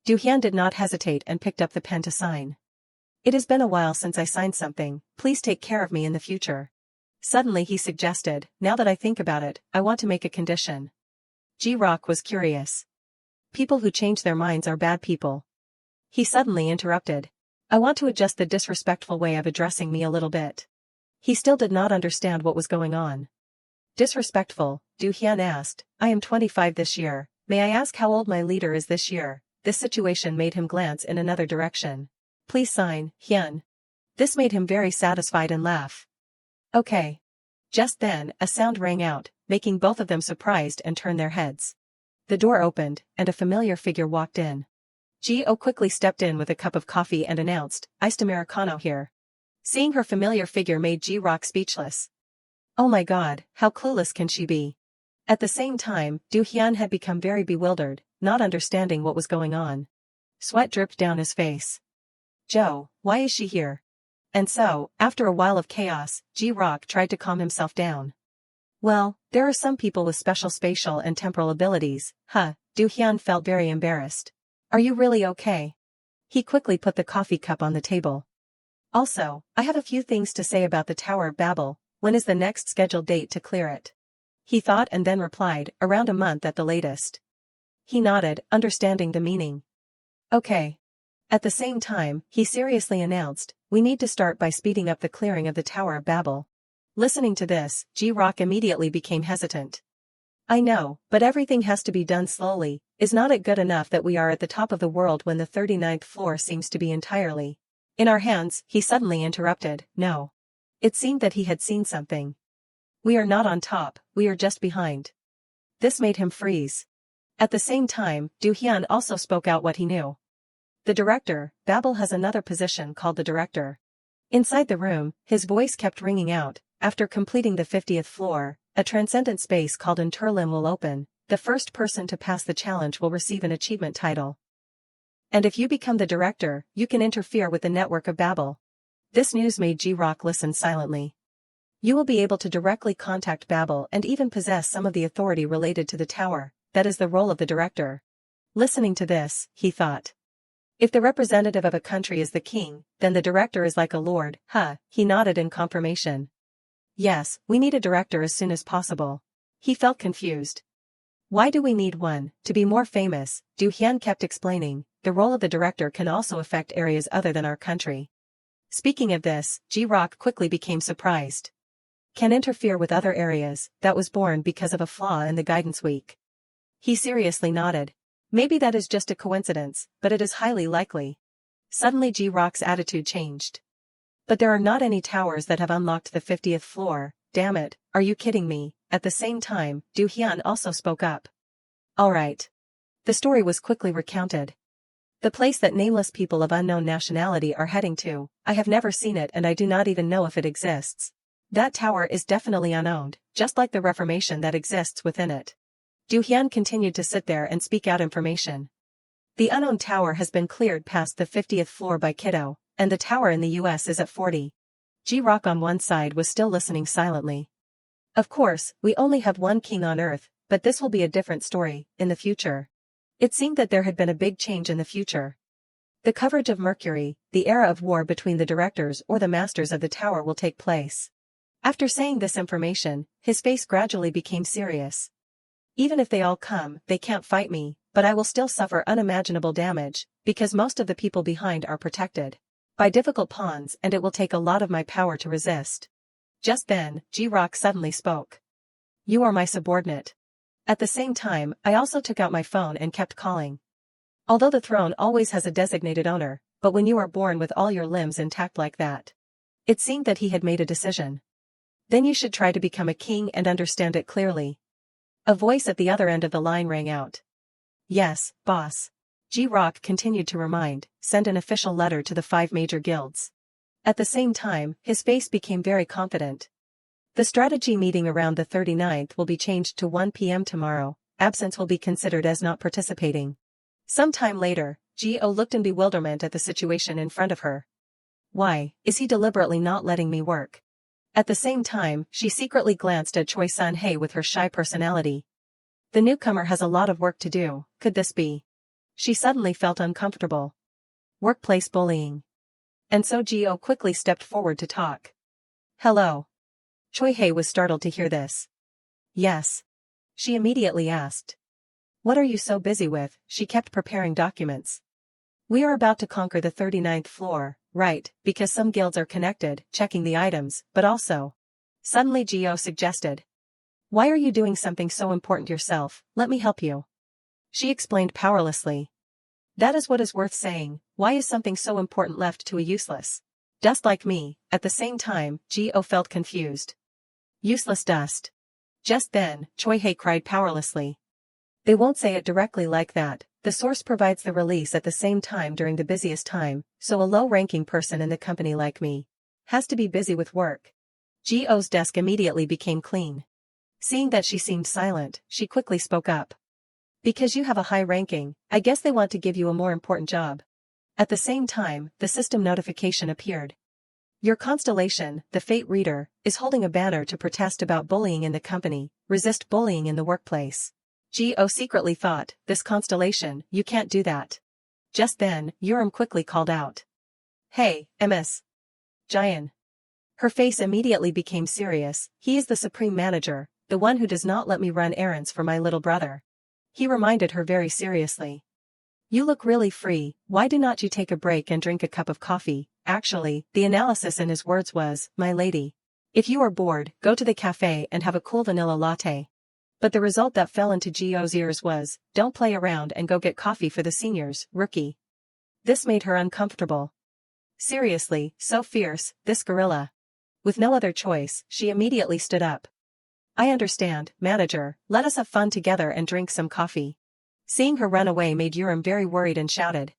Du Hyun did not hesitate and picked up the pen to sign. It has been a while since I signed something, please take care of me in the future. Suddenly he suggested, now that I think about it, I want to make a condition. Ji-Rock was curious. People who change their minds are bad people. He suddenly interrupted. I want to adjust the disrespectful way of addressing me a little bit. He still did not understand what was going on. Disrespectful, Du Hyun asked, I am 25 this year, may I ask how old my leader is this year? This situation made him glance in another direction. Please sign, Hyun. This made him very satisfied and laugh. Okay. Just then, a sound rang out, making both of them surprised and turn their heads. The door opened, and a familiar figure walked in. Ji-Oh quickly stepped in with a cup of coffee and announced, Iced Americano here. Seeing her familiar figure made Ji-Rock speechless. Oh my god, how clueless can she be? At the same time, Du Hyun had become very bewildered, not understanding what was going on. Sweat dripped down his face. Joe, why is she here? And so, after a while of chaos, Ji-Rock tried to calm himself down. Well, there are some people with special spatial and temporal abilities, Du Hyun felt very embarrassed. Are you really okay? He quickly put the coffee cup on the table. Also, I have a few things to say about the Tower of Babel. When is the next scheduled date to clear it? He thought and then replied, around a month at the latest. He nodded, understanding the meaning. Okay. At the same time, he seriously announced, we need to start by speeding up the clearing of the Tower of Babel. Listening to this, Ji-Rock immediately became hesitant. I know, but everything has to be done slowly. Is not it good enough that we are at the top of the world when the 39th floor seems to be entirely in our hands? He suddenly interrupted, no. It seemed that he had seen something. We are not on top, we are just behind. This made him freeze. At the same time, Du Hyun also spoke out what he knew. The director, Babel has another position called the director. Inside the room, his voice kept ringing out, after completing the 50th floor, a transcendent space called Interlim will open. The first person to pass the challenge will receive an achievement title. And if you become the director, you can interfere with the network of Babel. This news made Ji-Rock listen silently. You will be able to directly contact Babel and even possess some of the authority related to the tower, that is the role of the director. Listening to this, he thought. If the representative of a country is the king, then the director is like a lord, he nodded in confirmation. Yes, we need a director as soon as possible. He felt confused. Why do we need one? To be more famous, Du Hyun kept explaining, the role of the director can also affect areas other than our country. Speaking of this, Ji-Rock quickly became surprised. Can interfere with other areas, that was born because of a flaw in the guidance week. He seriously nodded. Maybe that is just a coincidence, but it is highly likely. Suddenly Ji-Rock's attitude changed. But there are not any towers that have unlocked the 50th floor, damn it, are you kidding me? At the same time, Du Hyun also spoke up. Alright. The story was quickly recounted. The place that nameless people of unknown nationality are heading to, I have never seen it and I do not even know if it exists. That tower is definitely unowned, just like the Reformation that exists within it. Du Hyun continued to sit there and speak out information. The unowned tower has been cleared past the 50th floor by Kiddo, and the tower in the US is at 40. Ji-Rock on one side was still listening silently. Of course, we only have one king on Earth, but this will be a different story, in the future. It seemed that there had been a big change in the future. The coverage of Mercury, the era of war between the directors or the masters of the tower will take place. After saying this information, his face gradually became serious. Even if they all come, they can't fight me, but I will still suffer unimaginable damage, because most of the people behind are protected by difficult pawns and it will take a lot of my power to resist. Just then, Ji-rock suddenly spoke. You are my subordinate. At the same time, I also took out my phone and kept calling. Although the throne always has a designated owner, but when you are born with all your limbs intact like that. It seemed that he had made a decision. Then you should try to become a king and understand it clearly. A voice at the other end of the line rang out. Yes, boss. Ji-rock continued to remind, send an official letter to the 5 major guilds. At the same time, his face became very confident. The strategy meeting around the 39th will be changed to 1 p.m. tomorrow, absence will be considered as not participating. Some time later, Ji-oh looked in bewilderment at the situation in front of her. Why, is he deliberately not letting me work? At the same time, she secretly glanced at Choi Sun-hye with her shy personality. The newcomer has a lot of work to do, could this be? She suddenly felt uncomfortable. Workplace bullying. And so Ji-oh quickly stepped forward to talk. Hello. Choi-hye was startled to hear this. Yes. She immediately asked. What are you so busy with? She kept preparing documents. We are about to conquer the 39th floor, right, because some guilds are connected, checking the items, but also. Suddenly Ji-oh suggested. Why are you doing something so important yourself? Let me help you. She explained powerlessly. That is what is worth saying, why is something so important left to a useless dust like me? At the same time, Ji-oh felt confused. Useless dust. Just then, Choi-hye cried powerlessly. They won't say it directly like that, the source provides the release at the same time during the busiest time, so a low-ranking person in the company like me has to be busy with work. Ji-oh's desk immediately became clean. Seeing that she seemed silent, she quickly spoke up. Because you have a high ranking, I guess they want to give you a more important job. At the same time, the system notification appeared. Your constellation, the Fate Reader, is holding a banner to protest about bullying in the company, resist bullying in the workplace. Ji-oh secretly thought, this constellation, you can't do that. Just then, Urim quickly called out. Hey, MS. Jian. Her face immediately became serious, he is the supreme manager, the one who does not let me run errands for my little brother. He reminded her very seriously. You look really free, why do not you take a break and drink a cup of coffee? Actually, the analysis in his words was, my lady. If you are bored, go to the cafe and have a cool vanilla latte. But the result that fell into Ji-oh's ears was, don't play around and go get coffee for the seniors, rookie. This made her uncomfortable. Seriously, so fierce, this gorilla. With no other choice, she immediately stood up. I understand, manager, let us have fun together and drink some coffee. Seeing her run away made Urim very worried and shouted.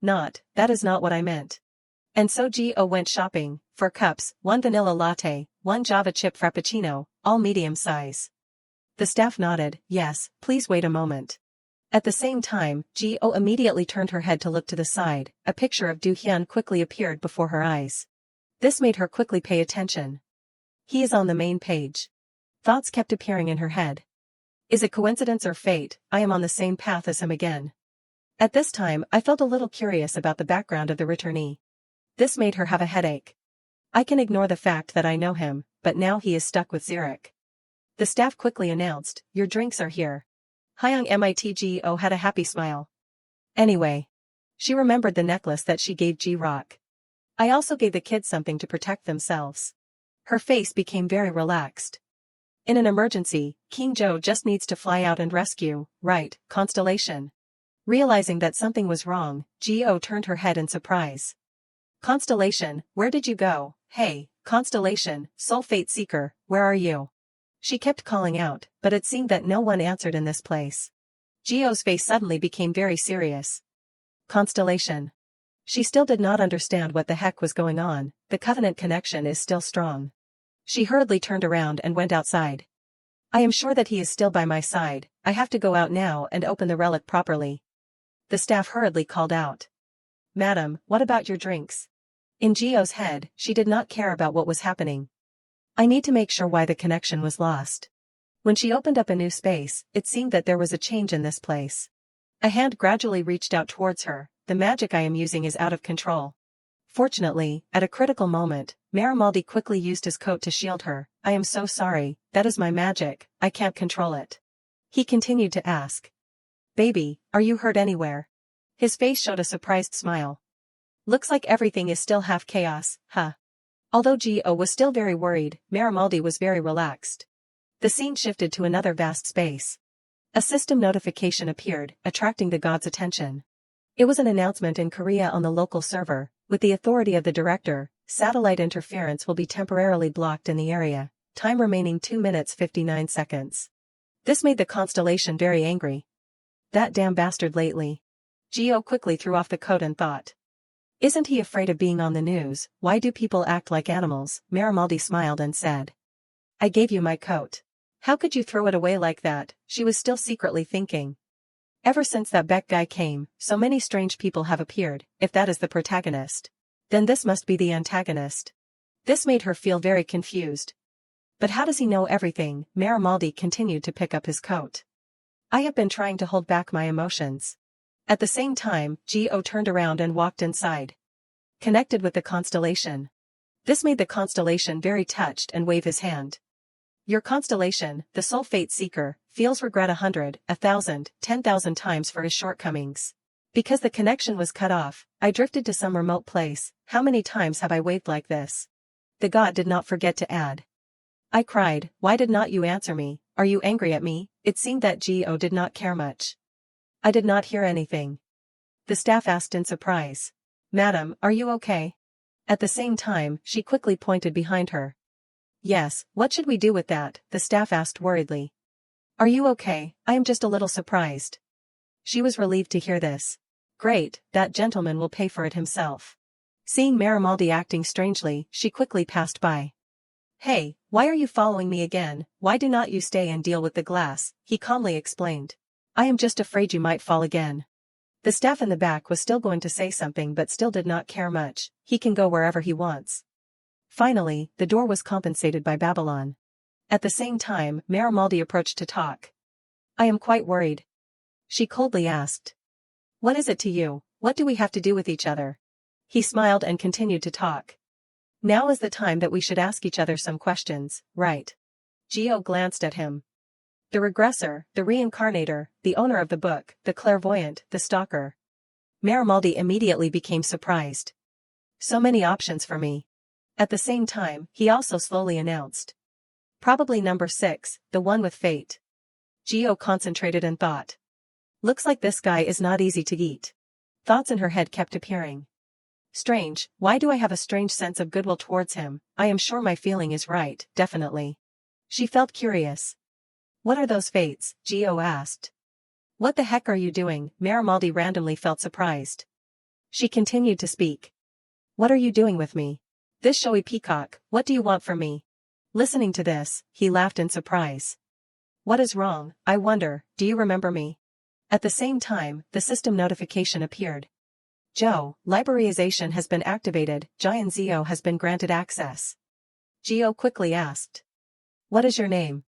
That is not what I meant. And so Ji-oh went shopping, for cups, 1 vanilla latte, 1 Java chip frappuccino, all medium size. The staff nodded, yes, please wait a moment. At the same time, Ji-oh immediately turned her head to look to the side, a picture of Do-hyun quickly appeared before her eyes. This made her quickly pay attention. He is on the main page. Thoughts kept appearing in her head. Is it coincidence or fate? I am on the same path as him again. At this time, I felt a little curious about the background of the returnee. This made her have a headache. I can ignore the fact that I know him, but now he is stuck with Zurich. The staff quickly announced, your drinks are here. Hyung Mitgo had a happy smile. Anyway. She remembered the necklace that she gave Ji-rock. I also gave the kids something to protect themselves. Her face became very relaxed. In an emergency, King Jo just needs to fly out and rescue, right, Constellation. Realizing that something was wrong, Ji-oh turned her head in surprise. Constellation, where did you go? Hey, Constellation, Soul Fate Seeker, where are you? She kept calling out, but it seemed that no one answered in this place. Ji-oh's face suddenly became very serious. Constellation. She still did not understand what the heck was going on, the covenant connection is still strong. She hurriedly turned around and went outside. I am sure that he is still by my side, I have to go out now and open the relic properly. The staff hurriedly called out. Madam, what about your drinks? In Ji-oh's head, she did not care about what was happening. I need to make sure why the connection was lost. When she opened up a new space, it seemed that there was a change in this place. A hand gradually reached out towards her, the magic I am using is out of control. Fortunately, at a critical moment, Marimaldi quickly used his coat to shield her. I am so sorry, that is my magic, I can't control it. He continued to ask. Baby, are you hurt anywhere? His face showed a surprised smile. Looks like everything is still half chaos, huh? Although Gio was still very worried, Marimaldi was very relaxed. The scene shifted to another vast space. A system notification appeared, attracting the god's attention. It was an announcement in Korea on the local server. With the authority of the director, satellite interference will be temporarily blocked in the area. Time remaining 2 minutes 59 seconds. This made the constellation very angry. That damn bastard lately. Gio quickly threw off the coat and thought. Isn't he afraid of being on the news? Why do people act like animals? Marimaldi smiled and said. I gave you my coat. How could you throw it away like that? She was still secretly thinking. Ever since that Beck guy came, so many strange people have appeared. If that is the protagonist, then this must be the antagonist. This made her feel very confused. But how does he know everything? Marimaldi continued to pick up his coat. I have been trying to hold back my emotions. At the same time, Gio turned around and walked inside. Connected with the constellation. This made the constellation very touched and wave his hand. Your constellation, the Soul Fate Seeker, feels regret 100, 1,000, 10,000 times for his shortcomings. Because the connection was cut off, I drifted to some remote place. How many times have I waved like this? The god did not forget to add. I cried, why did not you answer me? Are you angry at me? It seemed that Gio did not care much. I did not hear anything. The staff asked in surprise. Madam, are you okay? At the same time, she quickly pointed behind her. Yes, what should we do with that? The staff asked worriedly. Are you okay? I am just a little surprised. She was relieved to hear this. Great, that gentleman will pay for it himself. Seeing Marimaldi acting strangely, she quickly passed by. Hey, why are you following me again? Why do not you stay and deal with the glass? He calmly explained. I am just afraid you might fall again. The staff in the back was still going to say something but still did not care much. He can go wherever he wants. Finally, the door was compensated by Babylon. At the same time, Marimaldi approached to talk. I am quite worried. She coldly asked. What is it to you? What do we have to do with each other? He smiled and continued to talk. Now is the time that we should ask each other some questions, right? Gio glanced at him. The regressor, the reincarnator, the owner of the book, the clairvoyant, the stalker. Marimaldi immediately became surprised. So many options for me. At the same time, he also slowly announced. Probably number 6, the one with fate. Gio concentrated and thought. Looks like this guy is not easy to eat. Thoughts in her head kept appearing. Strange, why do I have a strange sense of goodwill towards him? I am sure my feeling is right, definitely. She felt curious. What are those fates? Gio asked. What the heck are you doing? Marimaldi randomly felt surprised. She continued to speak. What are you doing with me? This showy peacock, what do you want from me? Listening to this, he laughed in surprise. What is wrong? I wonder, do you remember me? At the same time, the system notification appeared. Joe, libraryization has been activated, Giant Zio has been granted access. Gio quickly asked. What is your name?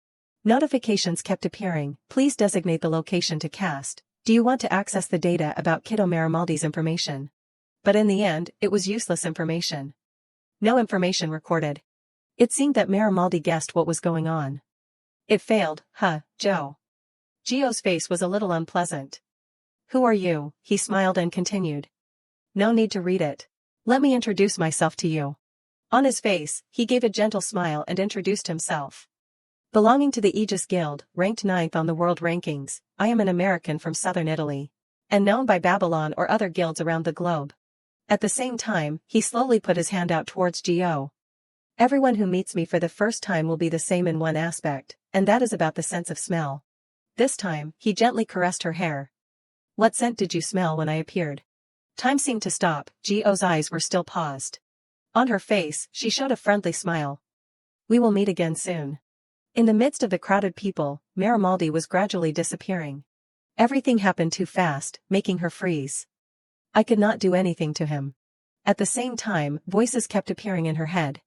Notifications kept appearing. Please designate the location to cast. Do you want to access the data about Kiddo Marimaldi's information? But in the end, it was useless information. No information recorded. It seemed that Marimaldi guessed what was going on. It failed, huh, Joe? Gio's face was a little unpleasant. Who are you? He smiled and continued. No need to read it. Let me introduce myself to you. On his face, he gave a gentle smile and introduced himself. Belonging to the Aegis Guild, ranked 9th on the world rankings, I am an American from southern Italy. And known by Babylon or other guilds around the globe. At the same time, he slowly put his hand out towards Gio. Everyone who meets me for the first time will be the same in one aspect, and that is about the sense of smell. This time, he gently caressed her hair. What scent did you smell when I appeared? Time seemed to stop, Gio's eyes were still paused. On her face, she showed a friendly smile. We will meet again soon. In the midst of the crowded people, Marimaldi was gradually disappearing. Everything happened too fast, making her freeze. I could not do anything to him. At the same time, voices kept appearing in her head.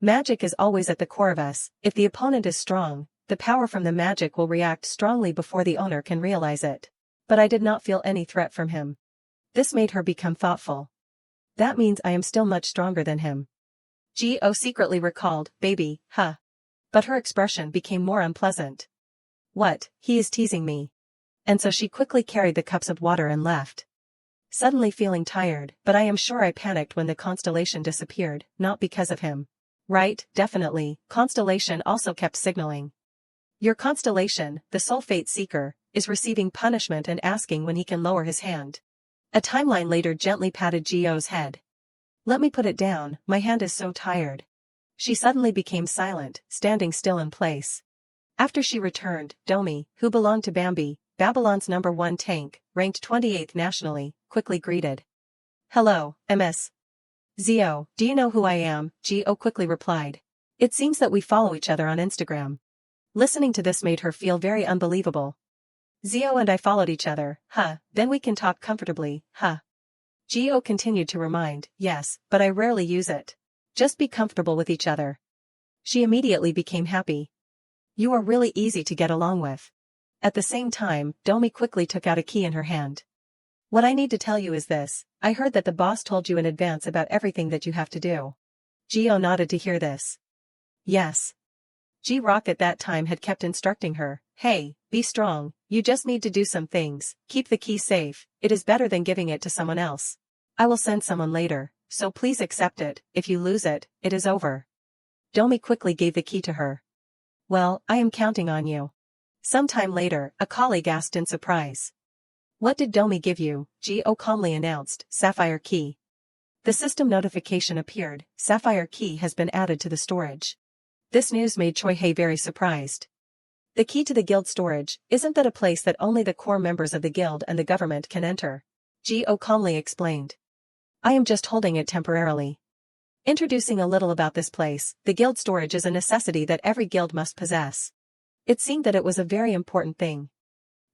Magic is always at the core of us. If the opponent is strong, the power from the magic will react strongly before the owner can realize it. But I did not feel any threat from him. This made her become thoughtful. That means I am still much stronger than him. Gio secretly recalled, baby, huh? But her expression became more unpleasant. What, he is teasing me. And so she quickly carried the cups of water and left. Suddenly feeling tired, but I am sure I panicked when the constellation disappeared, not because of him. Right, definitely, constellation also kept signaling. Your constellation, the soul fate seeker, is receiving punishment and asking when he can lower his hand. A timeline later gently patted Gio's head. Let me put it down, my hand is so tired. She suddenly became silent, standing still in place. After she returned, Domi, who belonged to Bambi, Babylon's #1 tank, ranked 28th nationally, quickly greeted. Hello, MS. Zio, do you know who I am? Gio quickly replied. It seems that we follow each other on Instagram. Listening to this made her feel very unbelievable. Zio and I followed each other, huh, then we can talk comfortably, huh? Gio continued to remind, yes, but I rarely use it. Just be comfortable with each other. She immediately became happy. You are really easy to get along with. At the same time, Domi quickly took out a key in her hand. What I need to tell you is this, I heard that the boss told you in advance about everything that you have to do. Gio nodded to hear this. Yes. G-Rock at that time had kept instructing her, hey, be strong, you just need to do some things, keep the key safe, it is better than giving it to someone else. I will send someone later, so please accept it, if you lose it, it is over. Domi quickly gave the key to her. Well, I am counting on you. Sometime later, a colleague asked in surprise. What did Domi give you? Gio calmly announced, Sapphire Key. The system notification appeared, Sapphire Key has been added to the storage. This news made Choi-hei very surprised. The key to the guild storage, isn't that a place that only the core members of the guild and the government can enter? Gio calmly explained. I am just holding it temporarily. Introducing a little about this place, the guild storage is a necessity that every guild must possess. It seemed that it was a very important thing.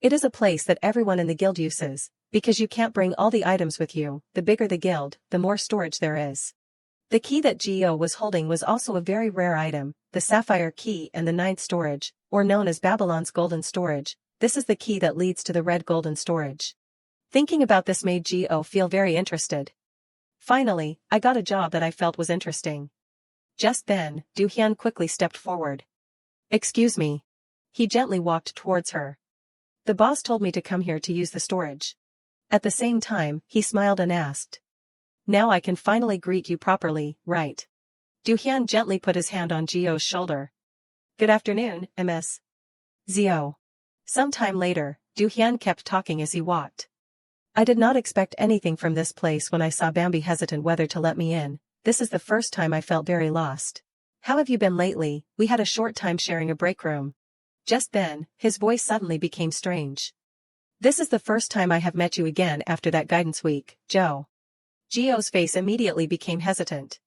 It is a place that everyone in the guild uses, because you can't bring all the items with you, the bigger the guild, the more storage there is. The key that Gio was holding was also a very rare item, the Sapphire Key and the 9th storage, or known as Babylon's Golden Storage. This is the key that leads to the Red Golden Storage. Thinking about this made Gio feel very interested. Finally, I got a job that I felt was interesting. Just then, Do-hyun quickly stepped forward. Excuse me. He gently walked towards her. The boss told me to come here to use the storage. At the same time, he smiled and asked. Now I can finally greet you properly, right? Do-hyun gently put his hand on Gio's shoulder. Good afternoon, MS. Zio. Some time later, Do-hyun kept talking as he walked. I did not expect anything from this place when I saw Bambi hesitant whether to let me in. This is the first time I felt very lost. How have you been lately? We had a short time sharing a break room. Just then, his voice suddenly became strange. This is the first time I have met you again after that guidance week, Joe. Gio's face immediately became hesitant.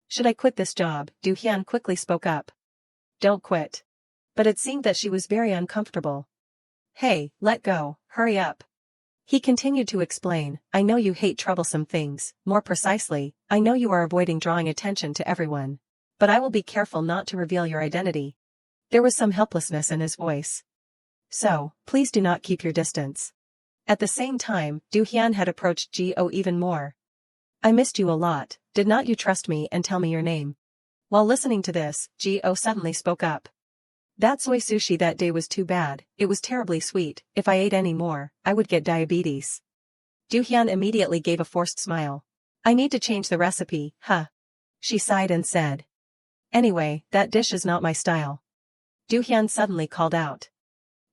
Should I quit this job? Do-hyun quickly spoke up. Don't quit. But it seemed that she was very uncomfortable. Hey, let go, hurry up. He continued to explain, I know you hate troublesome things, more precisely, I know you are avoiding drawing attention to everyone. But I will be careful not to reveal your identity. There was some helplessness in his voice. So, please do not keep your distance. At the same time, Do-hyun had approached Gio even more. I missed you a lot, did not you trust me and tell me your name? While listening to this, Gio suddenly spoke up. That soy sushi that day was too bad, it was terribly sweet, if I ate any more, I would get diabetes. Do-hyun immediately gave a forced smile. I need to change the recipe, huh? She sighed and said. Anyway, that dish is not my style. Do-hyun suddenly called out.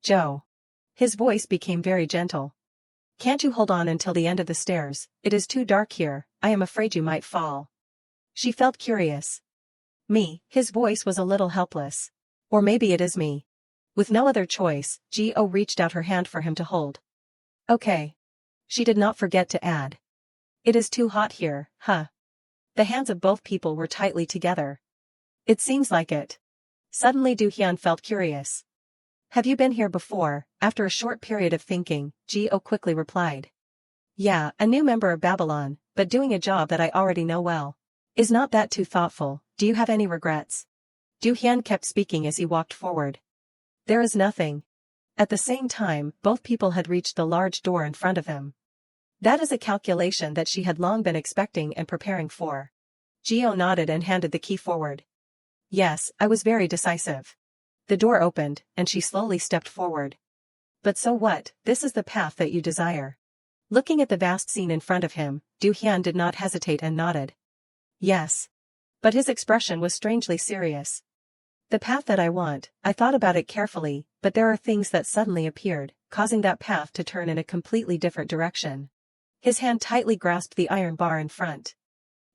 Joe. His voice became very gentle. Can't you hold on until the end of the stairs? It is too dark here, I am afraid you might fall. She felt curious. Me, his voice was a little helpless. Or maybe it is me. With no other choice, Gio reached out her hand for him to hold. Okay. She did not forget to add. It is too hot here, huh? The hands of both people were tightly together. It seems like it. Suddenly Do-hyun felt curious. Have you been here before? After a short period of thinking, Gio quickly replied. Yeah, a new member of Babylon, but doing a job that I already know well. Is not that too thoughtful? Do you have any regrets? Do-hyun kept speaking as he walked forward. There is nothing. At the same time, both people had reached the large door in front of him. That is a calculation that she had long been expecting and preparing for. Gio nodded and handed the key forward. Yes, I was very decisive. The door opened, and she slowly stepped forward. But so what, this is the path that you desire. Looking at the vast scene in front of him, Du Hyun did not hesitate and nodded. Yes. But his expression was strangely serious. The path that I want, I thought about it carefully, but there are things that suddenly appeared, causing that path to turn in a completely different direction. His hand tightly grasped the iron bar in front.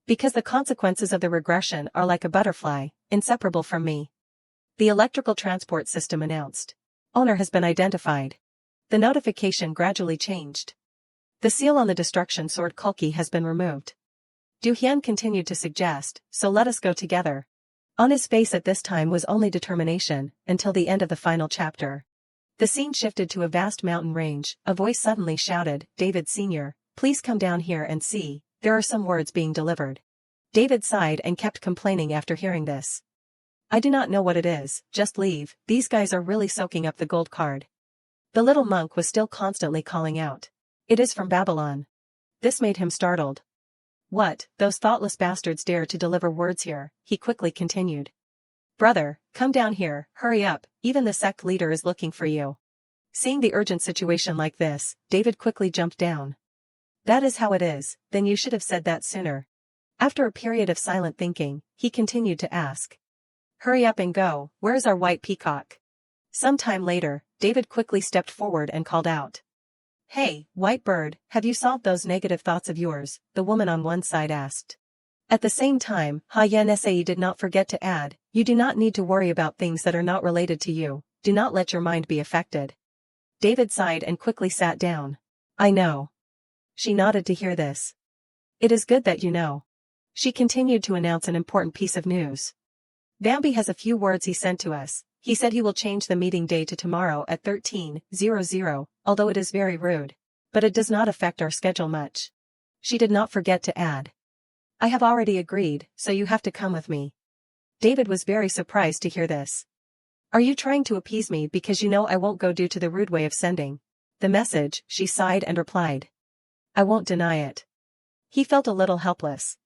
Because the consequences of the regression are like a butterfly, inseparable from me. The electrical transport system announced. Owner has been identified. The notification gradually changed. The seal on the destruction sword Kulki has been removed. Du Hyun continued to suggest, so let us go together. On his face at this time was only determination, until the end of the final chapter. The scene shifted to a vast mountain range. A voice suddenly shouted, David Sr., please come down here and see, there are some words being delivered. David sighed and kept complaining after hearing this. I do not know what it is, just leave, these guys are really soaking up the gold card. The little monk was still constantly calling out. It is from Babylon. This made him startled. What, those thoughtless bastards dare to deliver words here, he quickly continued. Brother, come down here, hurry up, even the sect leader is looking for you. Seeing the urgent situation like this, David quickly jumped down. That is how it is, then you should have said that sooner. After a period of silent thinking, he continued to ask. Hurry up and go, where's our white peacock? Some time later, David quickly stepped forward and called out. Hey, white bird, have you solved those negative thoughts of yours? The woman on one side asked. At the same time, Ha Yen Sae did not forget to add, you do not need to worry about things that are not related to you, do not let your mind be affected. David sighed and quickly sat down. I know. She nodded to hear this. It is good that you know. She continued to announce an important piece of news. Bambi has a few words he sent to us. He said he will change the meeting day to tomorrow at 13:00, although it is very rude. But it does not affect our schedule much. She did not forget to add. I have already agreed, so you have to come with me. David was very surprised to hear this. Are you trying to appease me because you know I won't go due to the rude way of sending the message? She sighed and replied. I won't deny it. He felt a little helpless.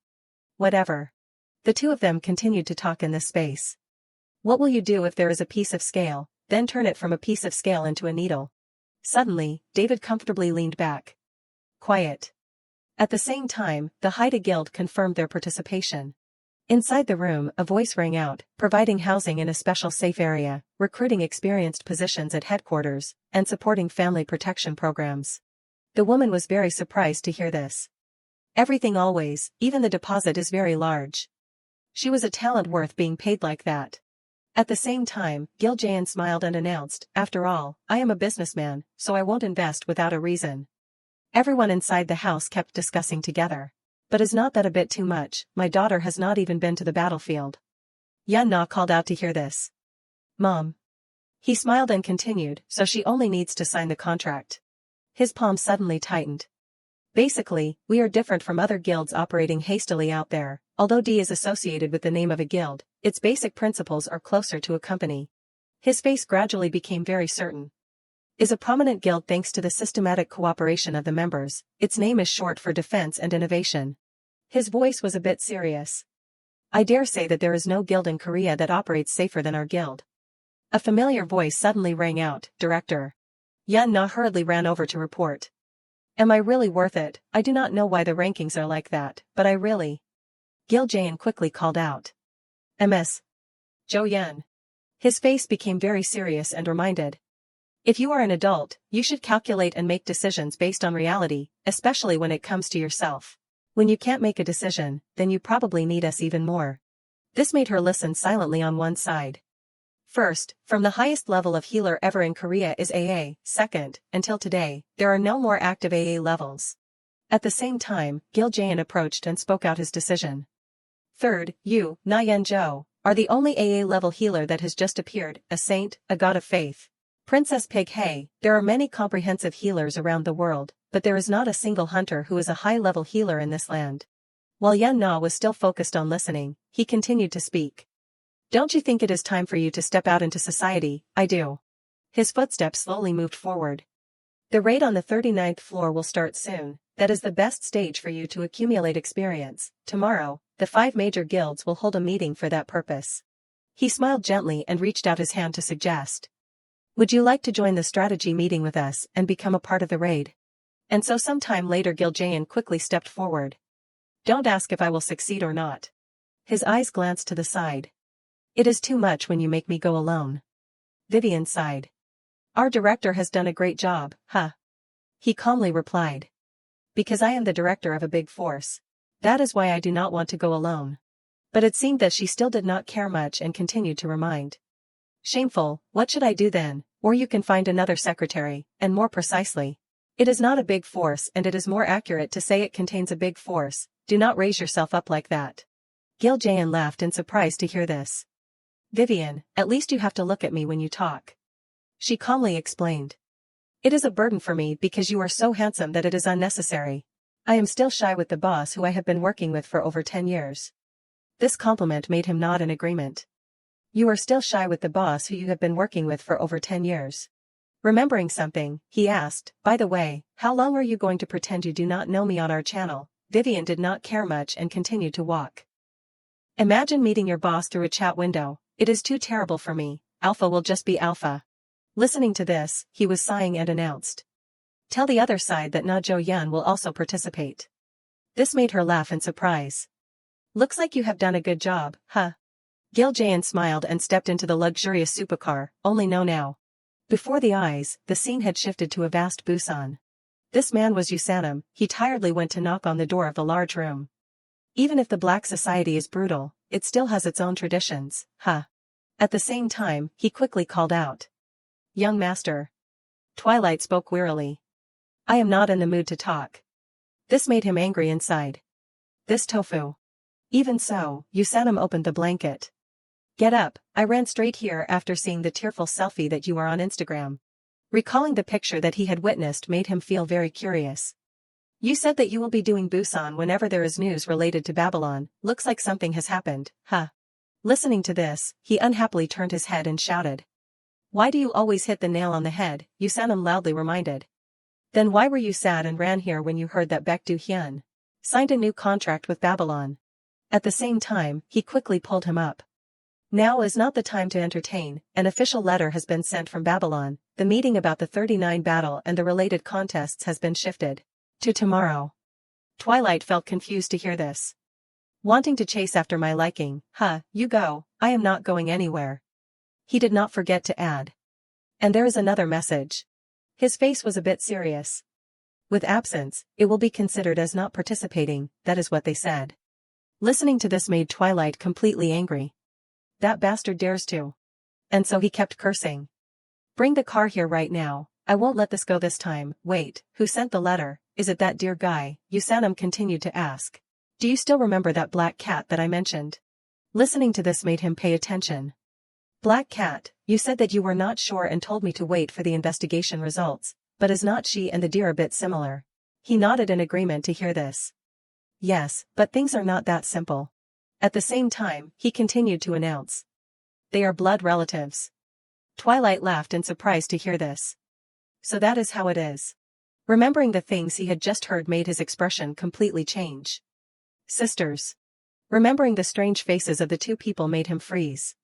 Whatever. The two of them continued to talk in this space. What will you do if there is a piece of scale, then turn it from a piece of scale into a needle? Suddenly, David comfortably leaned back. Quiet. At the same time, the Haida Guild confirmed their participation. Inside the room, a voice rang out, providing housing in a special safe area, recruiting experienced positions at headquarters, and supporting family protection programs. The woman was very surprised to hear this. Everything always, even the deposit is very large. She was a talent worth being paid like that. At the same time, Gil Jayan smiled and announced, after all, I am a businessman, so I won't invest without a reason. Everyone inside the house kept discussing together. But is not that a bit too much? My daughter has not even been to the battlefield. Yan Na called out to hear this. Mom. He smiled and continued, so she only needs to sign the contract. His palm suddenly tightened. Basically, we are different from other guilds operating hastily out there. Although D is associated with the name of a guild, its basic principles are closer to a company. His face gradually became very certain. Is a prominent guild thanks to the systematic cooperation of the members. Its name is short for Defense and Innovation. His voice was a bit serious. I dare say that there is no guild in Korea that operates safer than our guild. A familiar voice suddenly rang out, Director. Yan Na hurriedly ran over to report. Am I really worth it? I do not know why the rankings are like that, but I really... Gil Jayan quickly called out. MS. Zhou Yan. His face became very serious and reminded. If you are an adult, you should calculate and make decisions based on reality, especially when it comes to yourself. When you can't make a decision, then you probably need us even more. This made her listen silently on one side. First, from the highest level of healer ever in Korea is AA. Second, until today, there are no more active AA levels. At the same time, Gil Jayan approached and spoke out his decision. Third, you, Na Yan-jo, are the only AA level healer that has just appeared, a saint, a god of faith. Princess Pig Hey, there are many comprehensive healers around the world, but there is not a single hunter who is a high-level healer in this land. While Yan Na was still focused on listening, he continued to speak. Don't you think it is time for you to step out into society? I do. His footsteps slowly moved forward. The raid on the 39th floor will start soon. That is the best stage for you to accumulate experience. Tomorrow, the 5 major guilds will hold a meeting for that purpose. He smiled gently and reached out his hand to suggest. Would you like to join the strategy meeting with us and become a part of the raid? And so some time later Giljayan quickly stepped forward. Don't ask if I will succeed or not. His eyes glanced to the side. It is too much when you make me go alone. Vivian sighed. Our director has done a great job, huh? He calmly replied. Because I am the director of a big force. That is why I do not want to go alone. But it seemed that she still did not care much and continued to remind. Shameful, what should I do then? Or you can find another secretary, and more precisely. It is not a big force and it is more accurate to say it contains a big force. Do not raise yourself up like that. Giljayan laughed in surprise to hear this. Vivian, at least you have to look at me when you talk. She calmly explained. It is a burden for me because you are so handsome that it is unnecessary. I am still shy with the boss who I have been working with for over 10 years. This compliment made him nod in agreement. You are still shy with the boss who you have been working with for over 10 years. Remembering something, he asked, by the way, how long are you going to pretend you do not know me on our channel? Vivian did not care much and continued to walk. Imagine meeting your boss through a chat window. It is too terrible for me. Alpha will just be alpha. Listening to this, he was sighing and announced. Tell the other side that Na Jo Yun will also participate. This made her laugh in surprise. Looks like you have done a good job, huh? Giljayan smiled and stepped into the luxurious supercar, only know now. Before the eyes, the scene had shifted to a vast Busan. This man was Yusanam. He tiredly went to knock on the door of the large room. Even if the black society is brutal, it still has its own traditions, huh? At the same time, he quickly called out. Young master. Twilight spoke wearily. I am not in the mood to talk. This made him angry inside. This tofu. Even so, Yusanam opened the blanket. Get up, I ran straight here after seeing the tearful selfie that you are on Instagram. Recalling the picture that he had witnessed made him feel very curious. You said that you will be doing Busan whenever there is news related to Babylon. Looks like something has happened, huh? Listening to this, he unhappily turned his head and shouted. Why do you always hit the nail on the head? Yusanam loudly reminded. Then why were you sad and ran here when you heard that Baek Do-hyun signed a new contract with Babylon? At the same time, he quickly pulled him up. Now is not the time to entertain. An official letter has been sent from Babylon. The meeting about the 39 battle and the related contests has been shifted to tomorrow. Twilight felt confused to hear this. Wanting to chase after my liking, huh, you go, I am not going anywhere. He did not forget to add. And there is another message. His face was a bit serious. With absence, it will be considered as not participating, that is what they said. Listening to this made Twilight completely angry. That bastard dares to. And so he kept cursing. Bring the car here right now, I won't let this go this time. Wait, who sent the letter? Is it that dear guy? Yusanam continued to ask. Do you still remember that black cat that I mentioned? Listening to this made him pay attention. Black cat, you said that you were not sure and told me to wait for the investigation results, but is not she and the deer a bit similar? He nodded in agreement to hear this. Yes, but things are not that simple. At the same time, he continued to announce. They are blood relatives. Twilight laughed in surprise to hear this. So that is how it is. Remembering the things he had just heard made his expression completely change. Sisters. Remembering the strange faces of the two people made him freeze.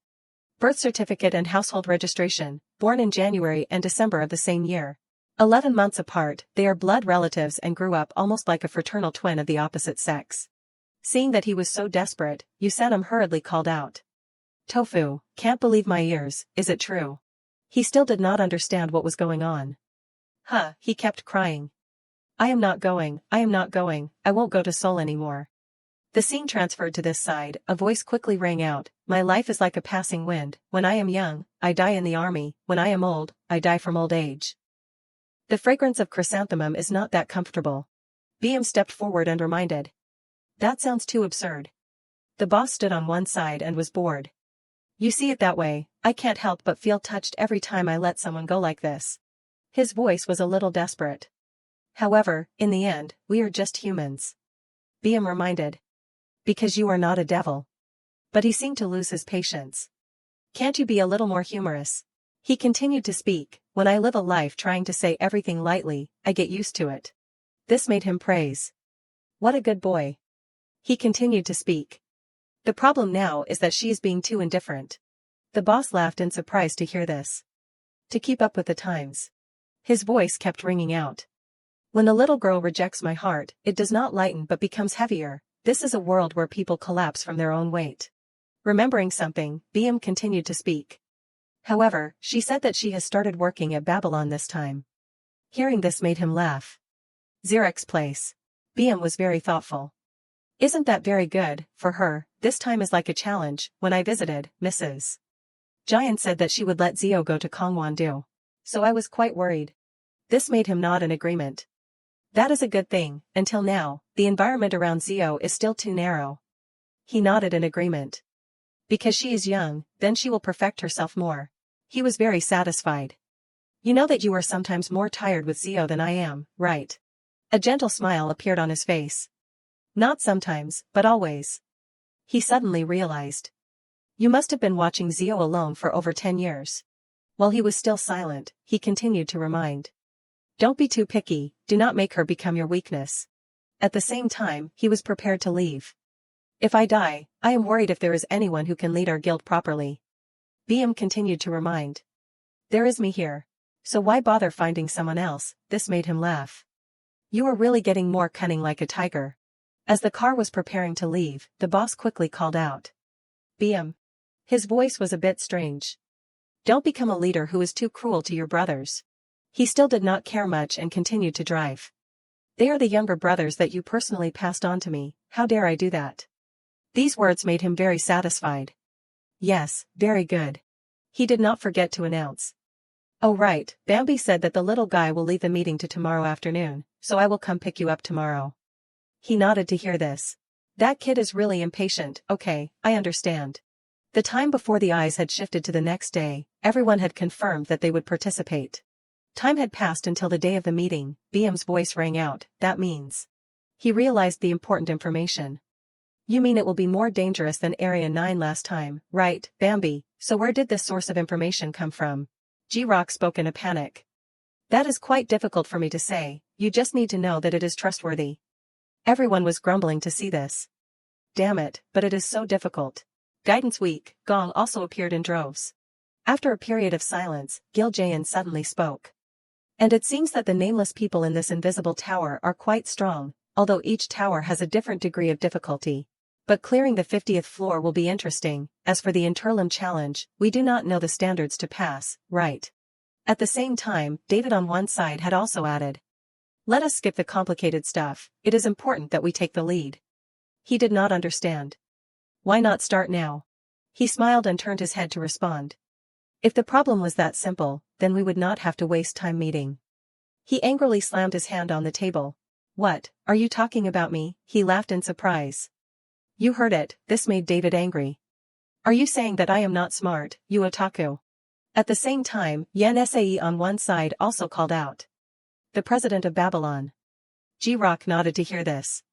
Birth certificate and household registration, born in January and December of the same year. 11 months apart, they are blood relatives and grew up almost like a fraternal twin of the opposite sex. Seeing that he was so desperate, Yusanam hurriedly called out. Tofu, can't believe my ears, is it true? He still did not understand what was going on. Huh, he kept crying. I am not going, I won't go to Seoul anymore. The scene transferred to this side, a voice quickly rang out, my life is like a passing wind, when I am young, I die in the army, when I am old, I die from old age. The fragrance of chrysanthemum is not that comfortable. BM stepped forward and reminded. That sounds too absurd. The boss stood on one side and was bored. You see it that way, I can't help but feel touched every time I let someone go like this. His voice was a little desperate. However, in the end, we are just humans. BM reminded. Because you are not a devil. But he seemed to lose his patience. Can't you be a little more humorous? He continued to speak, when I live a life trying to say everything lightly, I get used to it. This made him praise. What a good boy. He continued to speak. The problem now is that she is being too indifferent. The boss laughed in surprise to hear this. To keep up with the times. His voice kept ringing out. When the little girl rejects my heart, it does not lighten but becomes heavier. This is a world where people collapse from their own weight. Remembering something, BM continued to speak. However, she said that she has started working at Babylon this time. Hearing this made him laugh. Xirek's place. BM was very thoughtful. Isn't that very good, for her, this time is like a challenge. When I visited, Mrs. Giant said that she would let Zio go to Kongwon-do. So I was quite worried. This made him nod in agreement. That is a good thing. Until now, the environment around Zio is still too narrow. He nodded in agreement. Because she is young, then she will perfect herself more. He was very satisfied. You know that you are sometimes more tired with Zio than I am, right? A gentle smile appeared on his face. Not sometimes, but always. He suddenly realized. You must have been watching Zio alone for over 10 years. While he was still silent, he continued to remind. Don't be too picky, do not make her become your weakness. At the same time, he was prepared to leave. If I die, I am worried if there is anyone who can lead our guild properly. BM continued to remind. There is me here. So why bother finding someone else? This made him laugh. You are really getting more cunning like a tiger. As the car was preparing to leave, the boss quickly called out. BM. His voice was a bit strange. Don't become a leader who is too cruel to your brothers. He still did not care much and continued to drive. They are the younger brothers that you personally passed on to me, how dare I do that? These words made him very satisfied. Yes, very good. He did not forget to announce. Oh right, Bambi said that the little guy will leave the meeting to tomorrow afternoon, so I will come pick you up tomorrow. He nodded to hear this. That kid is really impatient. Okay, I understand. The time before the eyes had shifted to the next day, everyone had confirmed that they would participate. Time had passed until the day of the meeting. BM's voice rang out. That means. He realized the important information. You mean it will be more dangerous than Area 9 last time, right, Bambi? So where did this source of information come from? G-Rock spoke in a panic. That is quite difficult for me to say, you just need to know that it is trustworthy. Everyone was grumbling to see this. Damn it, but it is so difficult. Guidance Week, Gong also appeared in droves. After a period of silence, Gil Jayan suddenly spoke. And it seems that the nameless people in this invisible tower are quite strong, although each tower has a different degree of difficulty. But clearing the 50th floor will be interesting. As for the Interlim challenge, we do not know the standards to pass, right? At the same time, David on one side had also added. Let us skip the complicated stuff, it is important that we take the lead. He did not understand. Why not start now? He smiled and turned his head to respond. If the problem was that simple, then we would not have to waste time meeting. He angrily slammed his hand on the table. What, are you talking about me? He laughed in surprise. You heard it, this made David angry. Are you saying that I am not smart, you otaku? At the same time, Yan Sae on one side also called out. The president of Babylon. G-Rock nodded to hear this.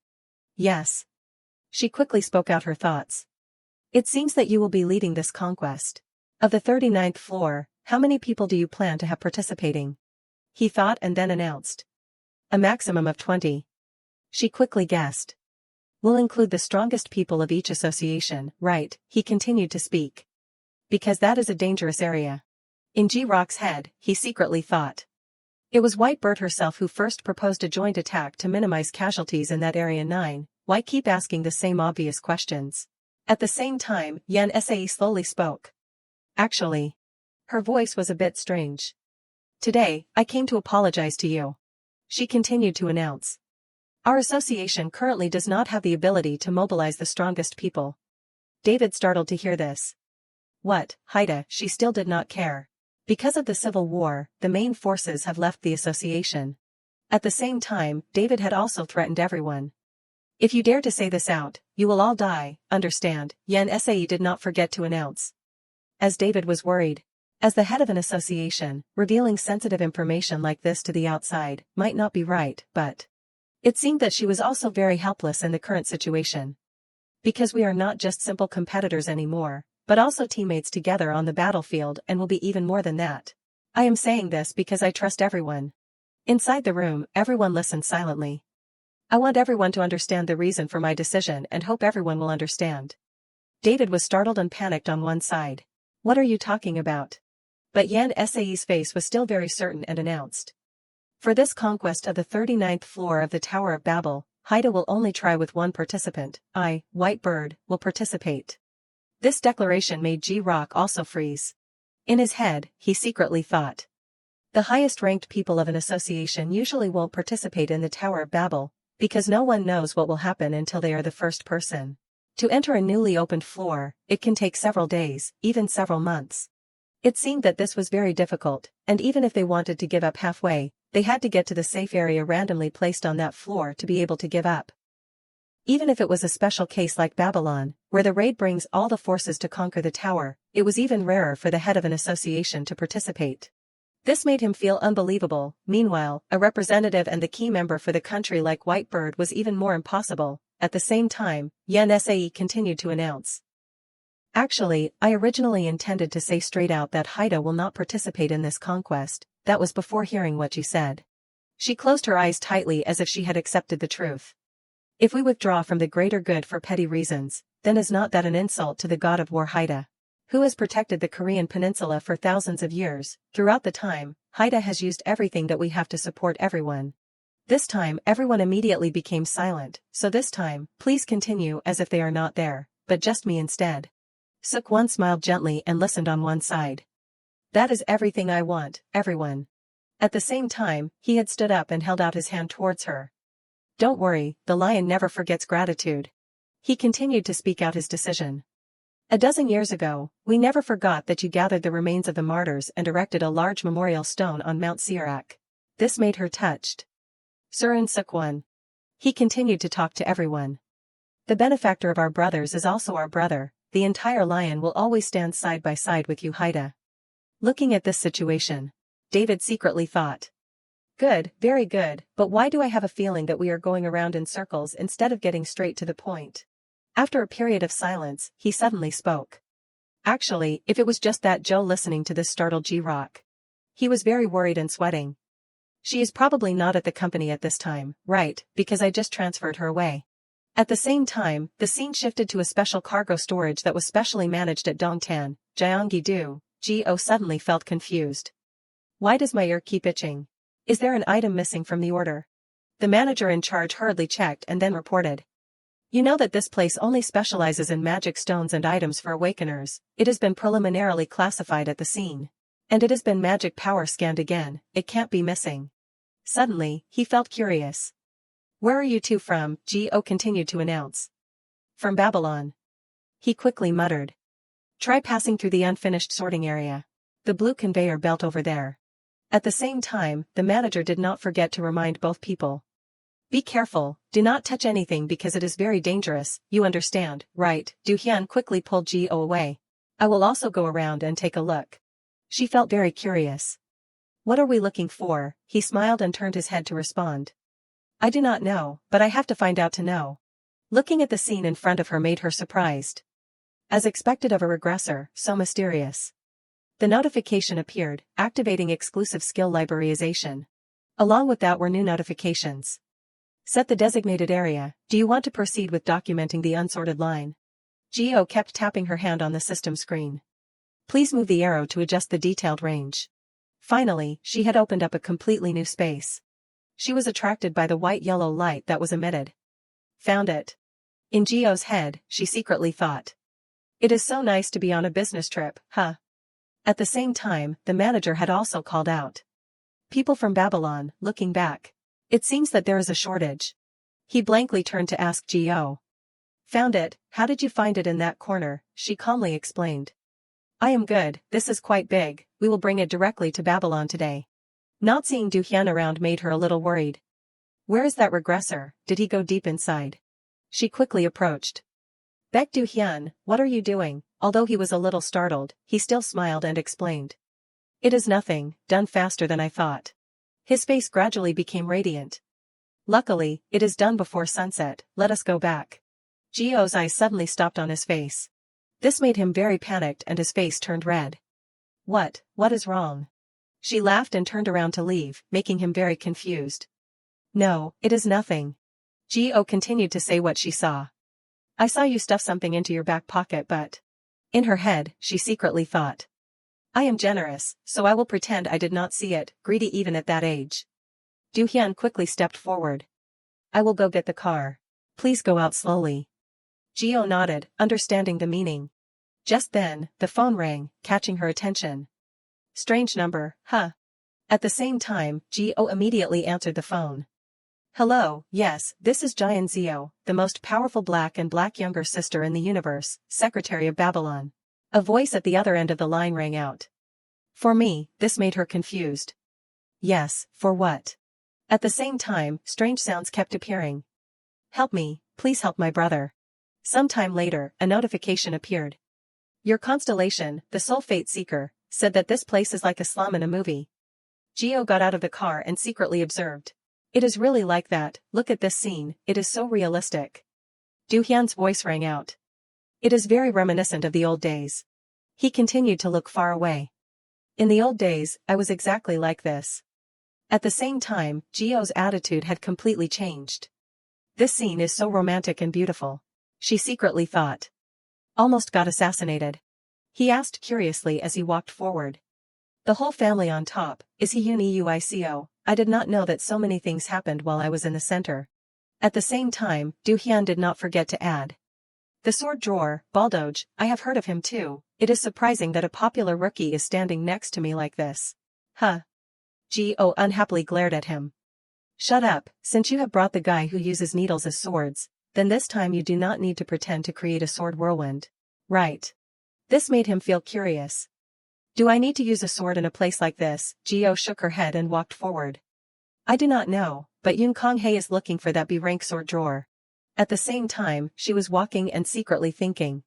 Yes. She quickly spoke out her thoughts. It seems that you will be leading this conquest. Of the 39th floor, how many people do you plan to have participating? He thought and then announced. A maximum of 20. She quickly guessed. We'll include the strongest people of each association, right? He continued to speak. Because that is a dangerous area. In G-Rock's head, he secretly thought. It was Whitebird herself who first proposed a joint attack to minimize casualties in that Area 9, why keep asking the same obvious questions? At the same time, Yan Sae slowly spoke. Actually. Her voice was a bit strange. Today, I came to apologize to you. She continued to announce. Our association currently does not have the ability to mobilize the strongest people. David startled to hear this. What, Haida? She still did not care. Because of the civil war, the main forces have left the association. At the same time, David had also threatened everyone. If you dare to say this out, you will all die, understand? Yan Sae did not forget to announce. As David was worried. As the head of an association, revealing sensitive information like this to the outside might not be right, but it seemed that she was also very helpless in the current situation. Because we are not just simple competitors anymore, but also teammates together on the battlefield and will be even more than that. I am saying this because I trust everyone. Inside the room, everyone listened silently. I want everyone to understand the reason for my decision and hope everyone will understand. David was startled and panicked on one side. What are you talking about? But Yan Sai's face was still very certain and announced. For this conquest of the 39th floor of the Tower of Babel, Haida will only try with one participant. I, White Bird, will participate. This declaration made G-Rock also freeze. In his head, he secretly thought. The highest-ranked people of an association usually won't participate in the Tower of Babel, because no one knows what will happen until they are the first person. To enter a newly opened floor, it can take several days, even several months. It seemed that this was very difficult, and even if they wanted to give up halfway, they had to get to the safe area randomly placed on that floor to be able to give up. Even if it was a special case like Babylon, where the raid brings all the forces to conquer the tower, it was even rarer for the head of an association to participate. This made him feel unbelievable. Meanwhile, a representative and the key member for the country like White Bird was even more impossible. At the same time, Yan Sai continued to announce. Actually, I originally intended to say straight out that Haida will not participate in this conquest. That was before hearing what you said. She closed her eyes tightly as if she had accepted the truth. If we withdraw from the greater good for petty reasons, then is not that an insult to the god of war Haida, who has protected the Korean peninsula for thousands of years? Throughout the time, Haida has used everything that we have to support everyone. This time everyone immediately became silent, so this time, please continue as if they are not there, but just me instead. Suk-won smiled gently and listened on one side. That is everything I want, everyone. At the same time, he had stood up and held out his hand towards her. Don't worry, the lion never forgets gratitude. He continued to speak out his decision. A dozen years ago, we never forgot that you gathered the remains of the martyrs and erected a large memorial stone on Mount Sirak. This made her touched. Surin Suk-won. He continued to talk to everyone. The benefactor of our brothers is also our brother. The entire lion will always stand side by side with you, Haida. Looking at this situation, David secretly thought. Good, very good, but why do I have a feeling that we are going around in circles instead of getting straight to the point? After a period of silence, he suddenly spoke. Actually, if it was just that Joe listening to this startled G-Rock. He was very worried and sweating. She is probably not at the company at this time, right, because I just transferred her away. At the same time, the scene shifted to a special cargo storage that was specially managed at Dongtan, Gyeonggi-do. G.O. suddenly felt confused. Why does my ear keep itching? Is there an item missing from the order? The manager in charge hurriedly checked and then reported. You know that this place only specializes in magic stones and items for awakeners. It has been preliminarily classified at the scene. And it has been magic power scanned again. It can't be missing. Suddenly, he felt curious. Where are you two from? G.O. continued to announce. From Babylon. He quickly muttered. Try passing through the unfinished sorting area. The blue conveyor belt over there. At the same time, the manager did not forget to remind both people. Be careful, do not touch anything because it is very dangerous, you understand, right? Do-hyun quickly pulled G.O. away. I will also go around and take a look. She felt very curious. What are we looking for? He smiled and turned his head to respond. I do not know, but I have to find out to know. Looking at the scene in front of her made her surprised. As expected of a regressor, so mysterious. The notification appeared, activating exclusive skill libraryization. Along with that were new notifications. Set the designated area. Do you want to proceed with documenting the unsorted line? Gio kept tapping her hand on the system screen. Please move the arrow to adjust the detailed range. Finally, she had opened up a completely new space. She was attracted by the white-yellow light that was emitted. Found it. In Gio's head, she secretly thought. It is so nice to be on a business trip, huh? At the same time, the manager had also called out. People from Babylon, looking back. It seems that there is a shortage. He blankly turned to ask Gio. Found it, how did you find it in that corner? She calmly explained. I am good, this is quite big, we will bring it directly to Babylon today. Not seeing Do-hyun around made her a little worried. Where is that regressor? Did he go deep inside? She quickly approached. Baek Do-hyun, what are you doing? Although he was a little startled, he still smiled and explained. It is nothing, done faster than I thought. His face gradually became radiant. Luckily, it is done before sunset, let us go back. Gio's eyes suddenly stopped on his face. This made him very panicked and his face turned red. What is wrong? She laughed and turned around to leave, making him very confused. No, it is nothing. Gio continued to say what she saw. I saw you stuff something into your back pocket but... In her head, she secretly thought. I am generous, so I will pretend I did not see it, greedy even at that age. Do-hyun quickly stepped forward. I will go get the car. Please go out slowly. Gio nodded, understanding the meaning. Just then, the phone rang, catching her attention. Strange number, huh? At the same time, Gio immediately answered the phone. Hello, yes, this is Jian Zio, the most powerful black younger sister in the universe, Secretary of Babylon. A voice at the other end of the line rang out. For me, this made her confused. Yes, for what? At the same time, strange sounds kept appearing. Help me, please help my brother. Sometime later, a notification appeared. Your constellation, the Soul Fate Seeker, said that this place is like a slum in a movie. Gio got out of the car and secretly observed. It is really like that, look at this scene, it is so realistic. Do-hyun's voice rang out. It is very reminiscent of the old days. He continued to look far away. In the old days, I was exactly like this. At the same time, Gio's attitude had completely changed. This scene is so romantic and beautiful. She secretly thought. Almost got assassinated. He asked curiously as he walked forward. The whole family on top, is he Uniuico? I did not know that so many things happened while I was in the center. At the same time, Do-hyun did not forget to add. The sword drawer, Baldoge, I have heard of him too, it is surprising that a popular rookie is standing next to me like this. Huh. Gio unhappily glared at him. Shut up, since you have brought the guy who uses needles as swords, then this time you do not need to pretend to create a sword whirlwind. Right. This made him feel curious. Do I need to use a sword in a place like this? Gio shook her head and walked forward. I do not know, but Yoon Kong-hae is looking for that B-rank sword drawer. At the same time, she was walking and secretly thinking.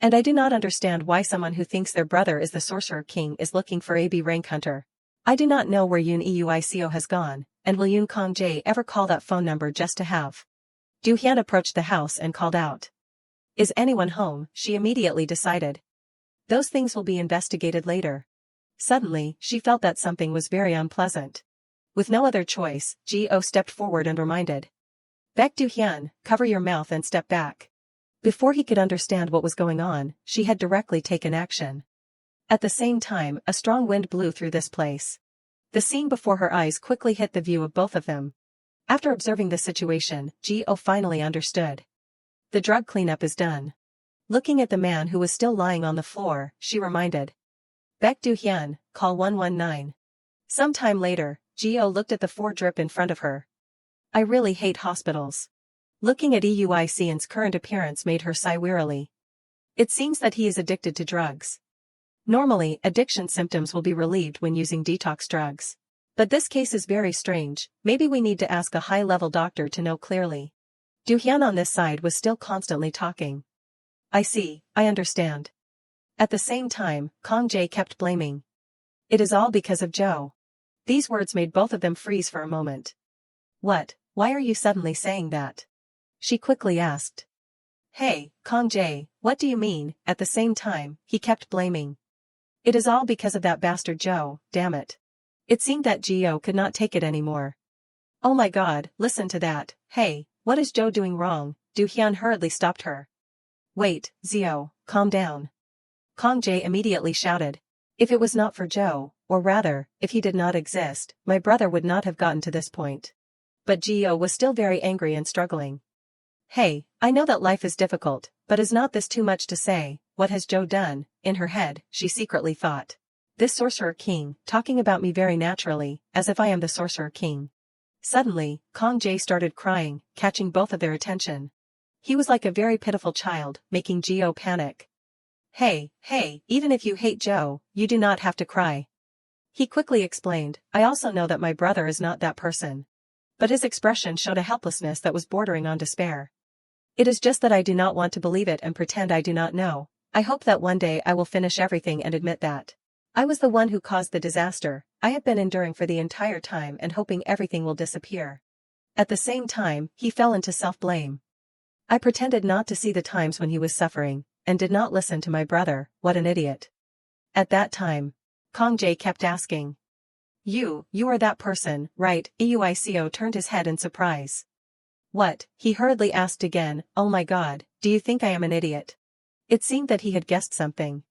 And I do not understand why someone who thinks their brother is the Sorcerer King is looking for a B-rank hunter. I do not know where Uniuico has gone, and will Yoon Kong-jae ever call that phone number just to have? Do-hyun approached the house and called out. Is anyone home? She immediately decided. Those things will be investigated later. Suddenly, she felt that something was very unpleasant. With no other choice, Gio stepped forward and reminded. Baek Do-hyun, cover your mouth and step back. Before he could understand what was going on, she had directly taken action. At the same time, a strong wind blew through this place. The scene before her eyes quickly hit the view of both of them. After observing the situation, Gio finally understood. The drug cleanup is done. Looking at the man who was still lying on the floor, she reminded. Baek Do-hyun, call 119. Some time later, Gio looked at the 4-drip in front of her. I really hate hospitals. Looking at Euicean's current appearance made her sigh wearily. It seems that he is addicted to drugs. Normally, addiction symptoms will be relieved when using detox drugs. But this case is very strange, maybe we need to ask a high-level doctor to know clearly. Do-hyun on this side was still constantly talking. I see, I understand. At the same time, Kong-jae kept blaming. It is all because of Joe. These words made both of them freeze for a moment. What, why are you suddenly saying that? She quickly asked. Hey, Kong-jae, what do you mean? At the same time, he kept blaming. It is all because of that bastard Joe, damn it. It seemed that Gio could not take it anymore. Oh my god, listen to that, hey, what is Joe doing wrong? Do-hyun hurriedly stopped her. Wait, Zio, calm down. Kong-jae immediately shouted. If it was not for Joe, or rather, if he did not exist, my brother would not have gotten to this point. But Gio was still very angry and struggling. Hey, I know that life is difficult, but is not this too much to say? What has Joe done? In her head, she secretly thought. This Sorcerer King, talking about me very naturally, as if I am the Sorcerer King. Suddenly, Kong-jae started crying, catching both of their attention. He was like a very pitiful child, making Gio panic. Hey, even if you hate Joe, you do not have to cry. He quickly explained, I also know that my brother is not that person. But his expression showed a helplessness that was bordering on despair. It is just that I do not want to believe it and pretend I do not know. I hope that one day I will finish everything and admit that I was the one who caused the disaster. I have been enduring for the entire time and hoping everything will disappear. At the same time, he fell into self-blame. I pretended not to see the times when he was suffering, and did not listen to my brother, what an idiot. At that time, Kong-jae kept asking. You are that person, right? Euico turned his head in surprise. What? He hurriedly asked again, oh my god, do you think I am an idiot? It seemed that he had guessed something.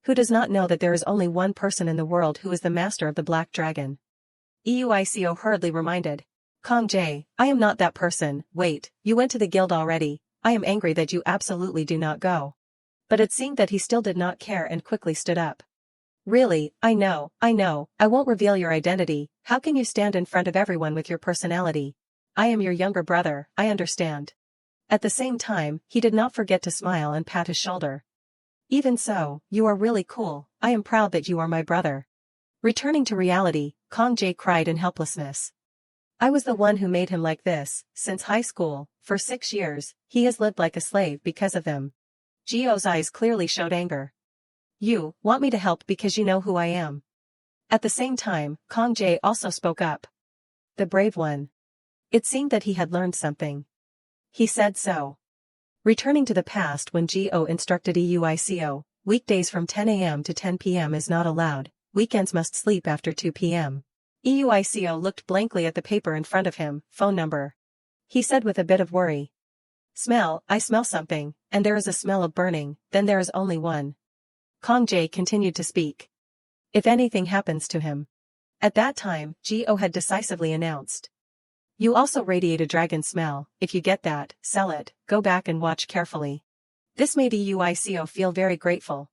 Who does not know that there is only one person in the world who is the master of the Black Dragon? Euico hurriedly reminded. Kong Jae, I am not that person. Wait, you went to the guild already. I am angry that you absolutely do not go. But it seemed that he still did not care and quickly stood up. Really, I know, I won't reveal your identity. How can you stand in front of everyone with your personality? I am your younger brother, I understand. At the same time, he did not forget to smile and pat his shoulder. Even so, you are really cool. I am proud that you are my brother. Returning to reality, Kong Jae cried in helplessness. I was the one who made him like this. Since high school, for 6 years, he has lived like a slave because of them. Gio's eyes clearly showed anger. You want me to help because you know who I am. At the same time, Kong Jae also spoke up. The brave one. It seemed that he had learned something. He said so. Returning to the past when Gio instructed Euico, weekdays from 10 a.m. to 10 p.m. is not allowed, weekends must sleep after 2 p.m. Euico looked blankly at the paper in front of him, phone number. He said with a bit of worry. I smell something, and there is a smell of burning, then there is only one. Kong Jae continued to speak. If anything happens to him. At that time, Gio had decisively announced. You also radiate a dragon smell. If you get that, sell it, go back and watch carefully. This made Euico feel very grateful.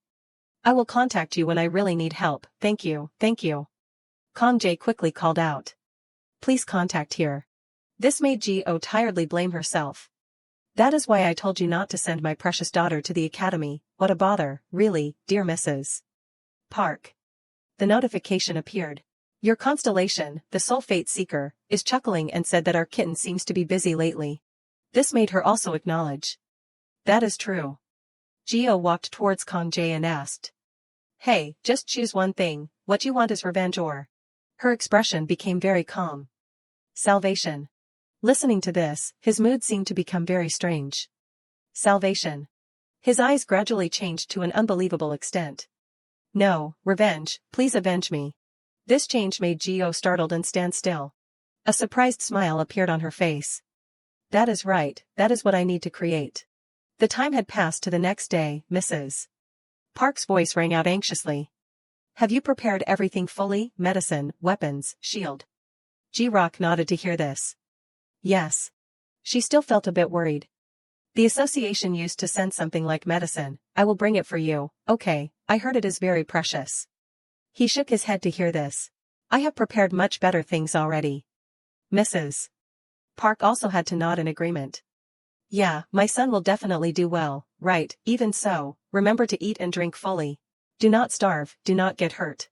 I will contact you when I really need help, thank you. Kong Jae quickly called out. Please contact here. This made Gio tiredly blame herself. That is why I told you not to send my precious daughter to the academy, what a bother, really, dear Mrs. Park. The notification appeared. Your constellation, the Soul Fate Seeker, is chuckling and said that our kitten seems to be busy lately. This made her also acknowledge. That is true. Gio walked towards Kong Jae and asked. Hey, just choose one thing, what you want is revenge or... Her expression became very calm. Salvation. Listening to this, his mood seemed to become very strange. Salvation. His eyes gradually changed to an unbelievable extent. No, revenge, please avenge me. This change made Gio startled and stand still. A surprised smile appeared on her face. That is right, that is what I need to create. The time had passed to the next day, Mrs. Park's voice rang out anxiously. Have you prepared everything fully, medicine, weapons, shield? Ji-Rock nodded to hear this. Yes. She still felt a bit worried. The association used to send something like medicine, I will bring it for you, okay, I heard it is very precious. He shook his head to hear this. I have prepared much better things already. Mrs. Park also had to nod in agreement. Yeah, my son will definitely do well, right, even so, remember to eat and drink fully. Do not starve, do not get hurt.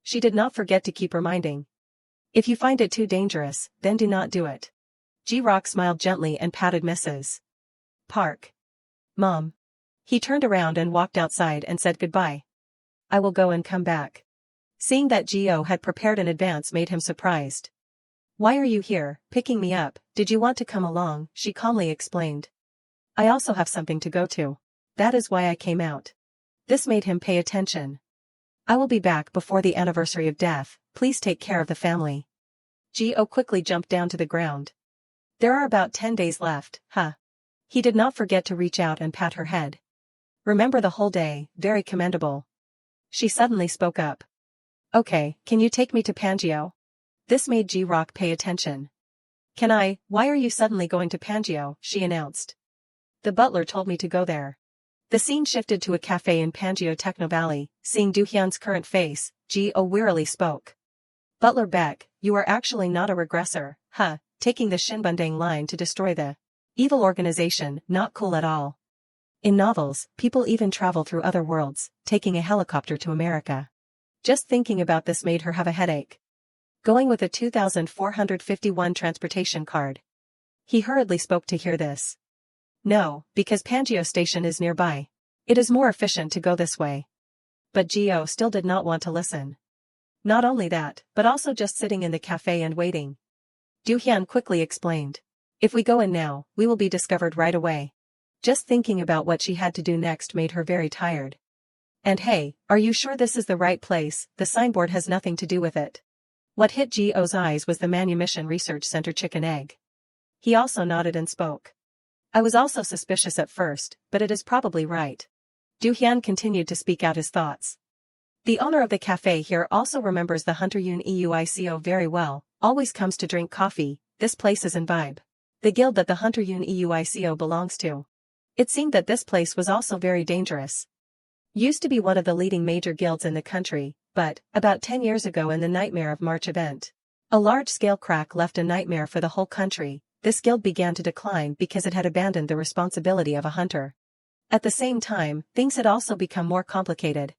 She did not forget to keep reminding. If you find it too dangerous, then do not do it. Ji-Rock smiled gently and patted Mrs. Park. Mom. He turned around and walked outside and said goodbye. I will go and come back. Seeing that Gio had prepared in advance made him surprised. Why are you here, picking me up? Did you want to come along? She calmly explained. I also have something to go to. That is why I came out. This made him pay attention. I will be back before the anniversary of death, please take care of the family. Gio quickly jumped down to the ground. There are about 10 days left, huh? He did not forget to reach out and pat her head. Remember the whole day, very commendable. She suddenly spoke up. Okay, can you take me to Pangeo? This made Ji-Rock pay attention. Can I? Why are you suddenly going to Pangeo? She announced. The butler told me to go there. The scene shifted to a cafe in Pangeo Techno Valley. Seeing Do-hyun's current face, Gio wearily spoke. Butler Beck, you are actually not a regressor, huh? Taking the Shinbundang line to destroy the evil organization, not cool at all. In novels, people even travel through other worlds, taking a helicopter to America. Just thinking about this made her have a headache. Going with a 2451 transportation card. He hurriedly spoke to hear this. No, because Pangeo Station is nearby. It is more efficient to go this way. But Gio still did not want to listen. Not only that, but also just sitting in the cafe and waiting. Do-hyun quickly explained. If we go in now, we will be discovered right away. Just thinking about what she had to do next made her very tired. And hey, are you sure this is the right place? The signboard has nothing to do with it. What hit Gio's eyes was the Manumission Research Center chicken egg. He also nodded and spoke. I was also suspicious at first, but it is probably right. Du Hyun continued to speak out his thoughts. The owner of the cafe here also remembers the Hunter Yun Euico very well, always comes to drink coffee. This place is in Vibe, the guild that the Hunter Yun Euico belongs to. It seemed that this place was also very dangerous. Used to be one of the leading major guilds in the country, but, about 10 years ago in the Nightmare of March event, a large-scale crack left a nightmare for the whole country. This guild began to decline because it had abandoned the responsibility of a hunter. At the same time, things had also become more complicated.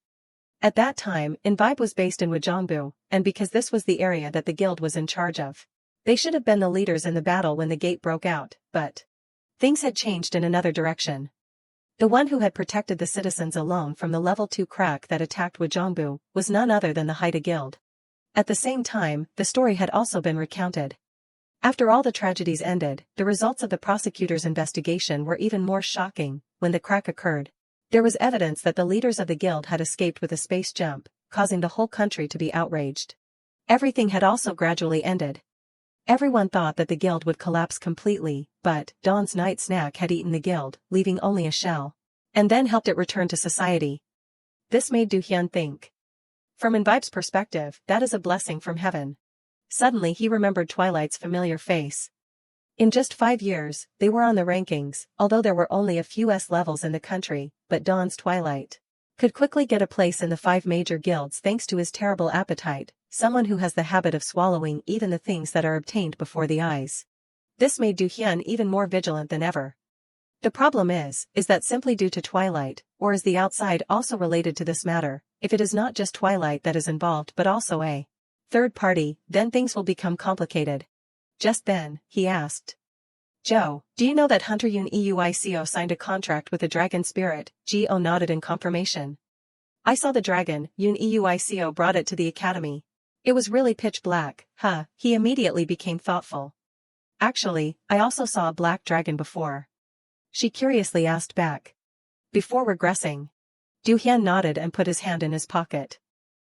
At that time, Vibe was based in Wajongbu, and because this was the area that the guild was in charge of, they should have been the leaders in the battle when the gate broke out, but things had changed in another direction. The one who had protected the citizens alone from the level 2 crack that attacked Wajongbu was none other than the Haida Guild. At the same time, the story had also been recounted. After all the tragedies ended, the results of the prosecutor's investigation were even more shocking. When the crack occurred, there was evidence that the leaders of the guild had escaped with a space jump, causing the whole country to be outraged. Everything had also gradually ended. Everyone thought that the guild would collapse completely, but Dawn's night snack had eaten the guild, leaving only a shell, and then helped it return to society. This made Du Hyun think. From Vibe's perspective, that is a blessing from heaven. Suddenly he remembered Twilight's familiar face. In just 5 years, they were on the rankings, although there were only a few S-levels in the country, but Dawn's Twilight could quickly get a place in the 5 major guilds thanks to his terrible appetite, someone who has the habit of swallowing even the things that are obtained before the eyes. This made Du Hyun even more vigilant than ever. The problem is that simply due to Twilight, or is the outside also related to this matter? If it is not just Twilight that is involved but also a third party, then things will become complicated. Just then, he asked. Joe, do you know that Hunter Yun Euico signed a contract with the dragon spirit? Gio nodded in confirmation. I saw the dragon, Yun Euico brought it to the academy. It was really pitch black, huh? He immediately became thoughtful. Actually, I also saw a black dragon before. She curiously asked back. Before regressing. Du Hyun nodded and put his hand in his pocket.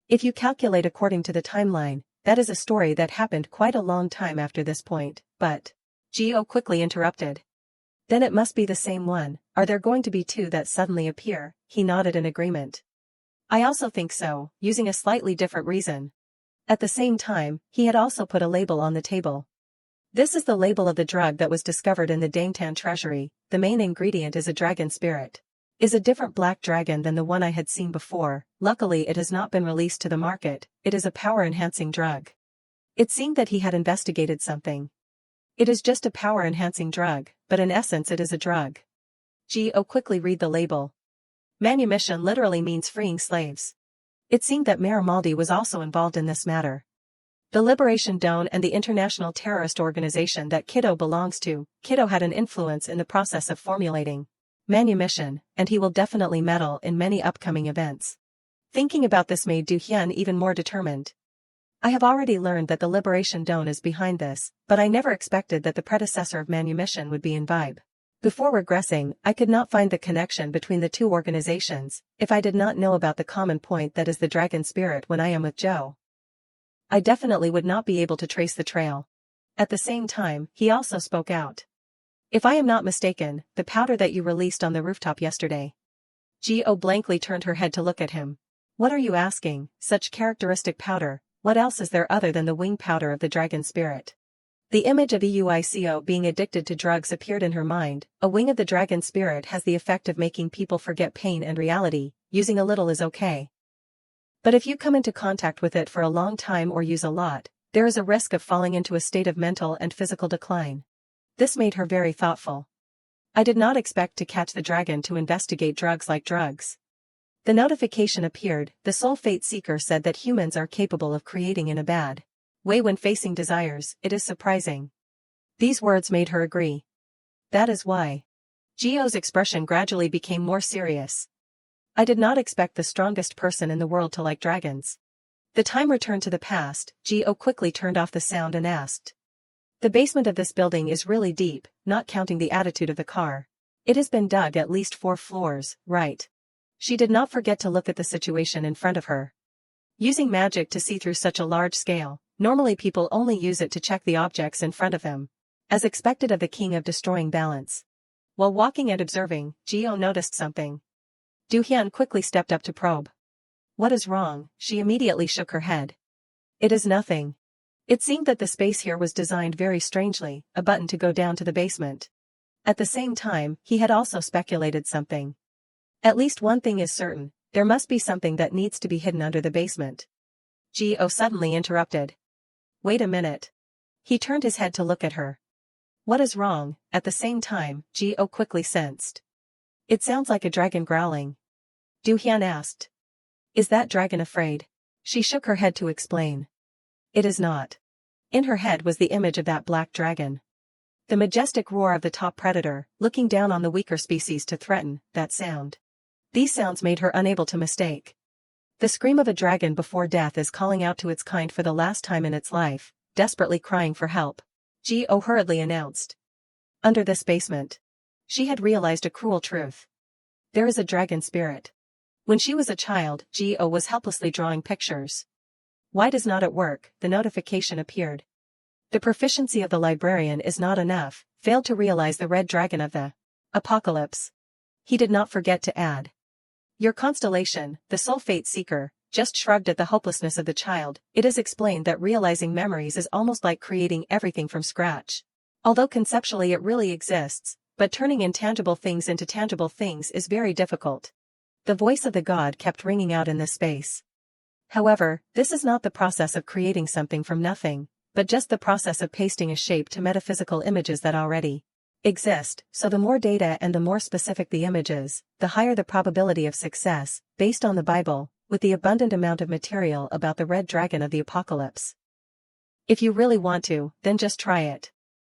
If you calculate according to the timeline, that is a story that happened quite a long time after this point, but Gio quickly interrupted. Then it must be the same one. Are there going to be 2 that suddenly appear? He nodded in agreement. I also think so, using a slightly different reason. At the same time, he had also put a label on the table. This is the label of the drug that was discovered in the Dangtan treasury. The main ingredient is a dragon spirit. Is a different black dragon than the one I had seen before. Luckily it has not been released to the market. It is a power-enhancing drug. It seemed that he had investigated something. It is just a power-enhancing drug, but in essence it is a drug. Gio quickly read the label. Manumission literally means freeing slaves. It seemed that Mayor Maldi was also involved in this matter. The Liberation Dawn and the international terrorist organization that Kiddo belongs to, Kiddo had an influence in the process of formulating Manumission, and he will definitely meddle in many upcoming events. Thinking about this made Du Hyun even more determined. I have already learned that the Liberation Dawn is behind this, but I never expected that the predecessor of Manumission would be in Vibe. Before regressing, I could not find the connection between the 2 organizations, if I did not know about the common point that is the dragon spirit when I am with Joe. I definitely would not be able to trace the trail. At the same time, he also spoke out. If I am not mistaken, the powder that you released on the rooftop yesterday. Gio blankly turned her head to look at him. What are you asking? Such characteristic powder, what else is there other than the wing powder of the dragon spirit? The image of Euico being addicted to drugs appeared in her mind. A wing of the dragon spirit has the effect of making people forget pain and reality. Using a little is okay. But if you come into contact with it for a long time or use a lot, there is a risk of falling into a state of mental and physical decline. This made her very thoughtful. I did not expect to catch the dragon to investigate drugs like drugs. The notification appeared. The Soul Fate Seeker said that humans are capable of creating in a bad way when facing desires. It is surprising. These words made her agree. That is why. Gio's expression gradually became more serious. I did not expect the strongest person in the world to like dragons. The time returned to the past. Gio quickly turned off the sound and asked. The basement of this building is really deep, not counting the attitude of the car. It has been dug at least 4 floors, right? She did not forget to look at the situation in front of her. Using magic to see through such a large scale, Normally people only use it to check the objects in front of them. As expected of the king of destroying balance. While walking and observing, Geo noticed something. Do-hyun quickly stepped up to probe. What is wrong? She immediately shook her head. It is nothing. It seemed that the space here was designed very strangely, a button to go down to the basement. At the same time, he had also speculated something. At least one thing is certain, there must be something that needs to be hidden under the basement. Geo suddenly interrupted. Wait a minute. He turned his head to look at her. What is wrong? At the same time, Geo quickly sensed. It sounds like a dragon growling. Do-hyun asked. Is that dragon afraid? She shook her head to explain. It is not. In her head was the image of that black dragon. The majestic roar of the top predator, looking down on the weaker species to threaten, that sound. These sounds made her unable to mistake. The scream of a dragon before death is calling out to its kind for the last time in its life, desperately crying for help. Geo hurriedly announced. Under this basement. She had realized a cruel truth. There is a dragon spirit. When she was a child, Geo was helplessly drawing pictures. Why does not it work? The notification appeared. The proficiency of the librarian is not enough, failed to realize the red dragon of the apocalypse. He did not forget to add. Your constellation, the soul fate seeker, just shrugged at the hopelessness of the child. It is explained that realizing memories is almost like creating everything from scratch. Although conceptually it really exists, but turning intangible things into tangible things is very difficult. The voice of the god kept ringing out in this space. However, this is not the process of creating something from nothing, but just the process of pasting a shape to metaphysical images that already exist, so the more data and the more specific the images, the higher the probability of success, based on the Bible, with the abundant amount of material about the red dragon of the apocalypse. If you really want to, then just try it.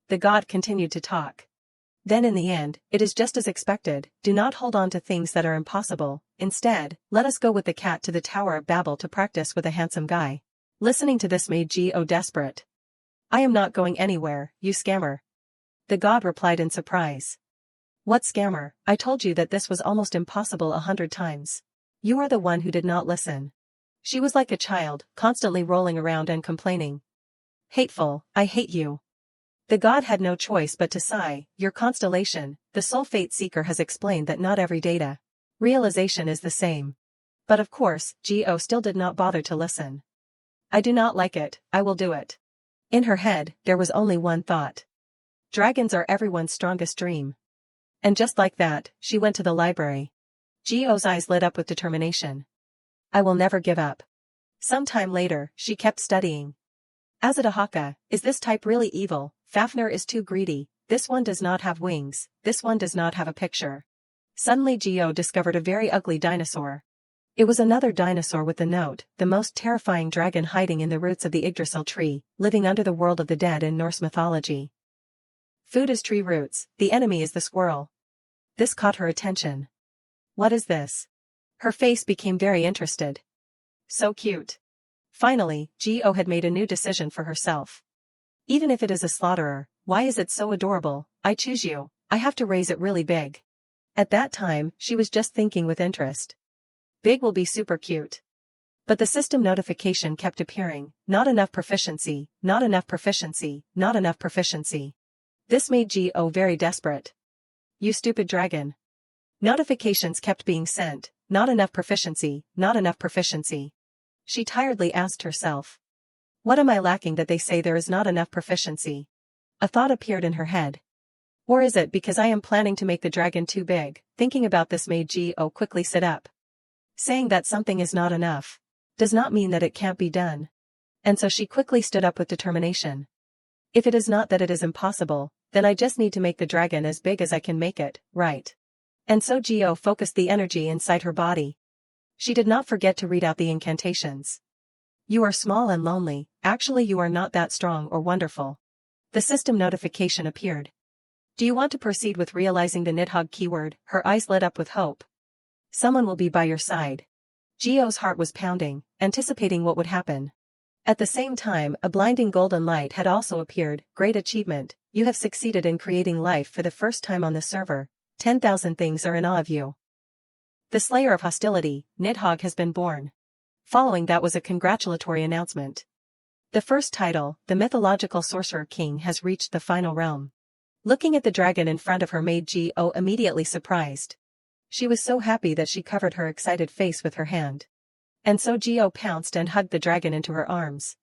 The god continued to talk. Then in the end, it is just as expected, do not hold on to things that are impossible, instead, let us go with the cat to the Tower of Babel to practice with a handsome guy. Listening to this made Geo desperate. I am not going anywhere, you scammer. The god replied in surprise. What scammer? I told you that this was almost impossible 100 times. You are the one who did not listen. She was like a child, constantly rolling around and complaining. Hateful, I hate you. The god had no choice but to sigh. Your constellation, the soul fate seeker, has explained that not every data realization is the same. But of course, Geo still did not bother to listen. I do not like it, I will do it. In her head, there was only one thought. Dragons are everyone's strongest dream. And just like that, she went to the library. Geo's eyes lit up with determination. I will never give up. Some time later, she kept studying. Azadahaka, is this type really evil? Fafnir is too greedy, this one does not have wings, this one does not have a picture. Suddenly Geo discovered a very ugly dinosaur. It was another dinosaur with the note, the most terrifying dragon hiding in the roots of the Yggdrasil tree, living under the world of the dead in Norse mythology. Food is tree roots, the enemy is the squirrel. This caught her attention. What is this? Her face became very interested. So cute. Finally, Geo had made a new decision for herself. Even if it is a slaughterer, why is it so adorable? I choose you, I have to raise it really big. At that time, she was just thinking with interest. Big will be super cute. But the system notification kept appearing, not enough proficiency, not enough proficiency, not enough proficiency. This made Geo very desperate. You stupid dragon. Notifications kept being sent, not enough proficiency, not enough proficiency. She tiredly asked herself. What am I lacking that they say there is not enough proficiency? A thought appeared in her head. Or is it because I am planning to make the dragon too big? Thinking about this made Geo quickly sit up. Saying that something is not enough does not mean that it can't be done. And so she quickly stood up with determination. If it is not that it is impossible, then I just need to make the dragon as big as I can make it, right? And so Geo focused the energy inside her body. She did not forget to read out the incantations. You are small and lonely, actually you are not that strong or wonderful. The system notification appeared. Do you want to proceed with realizing the Nidhogg keyword? Her eyes lit up with hope. Someone will be by your side. Geo's heart was pounding, anticipating what would happen. At the same time, a blinding golden light had also appeared. Great achievement, you have succeeded in creating life for the first time on the server. 10,000 things are in awe of you. The Slayer of Hostility, Nidhogg, has been born. Following that was a congratulatory announcement. The first title, the mythological sorcerer king, has reached the final realm. Looking at the dragon in front of her made Go immediately surprised. She was so happy that she covered her excited face with her hand. And so Go pounced and hugged the dragon into her arms.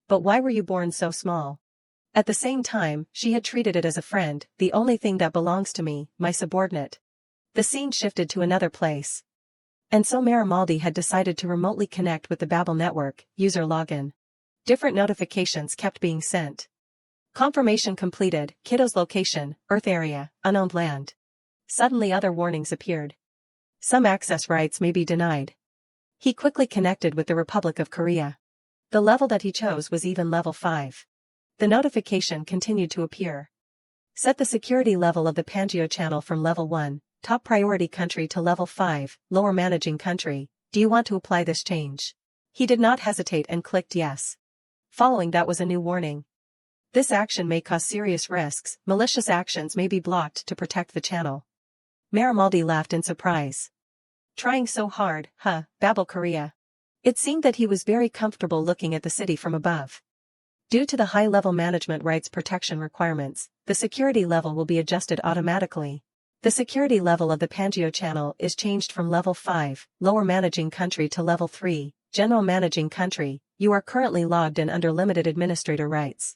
But why were you born so small? At the same time, she had treated it as a friend, the only thing that belongs to me, my subordinate. The scene shifted to another place. And so Marimaldi had decided to remotely connect with the Babel network, user login. Different notifications kept being sent. Confirmation completed, kiddo's location, Earth area, unowned land. Suddenly other warnings appeared. Some access rights may be denied. He quickly connected with the Republic of Korea. The level that he chose was even level 5. The notification continued to appear. Set the security level of the Pangeo channel from level 1, top priority country, to level 5, lower managing country. Do you want to apply this change? He did not hesitate and clicked yes. Following that was a new warning. This action may cause serious risks, malicious actions may be blocked to protect the channel. Marimaldi laughed in surprise. Trying so hard, huh, Babel Korea. It seemed that he was very comfortable looking at the city from above. Due to the high-level management rights protection requirements, the security level will be adjusted automatically. The security level of the Pangeo channel is changed from level 5, lower managing country, to level 3, general managing country. You are currently logged in under limited administrator rights.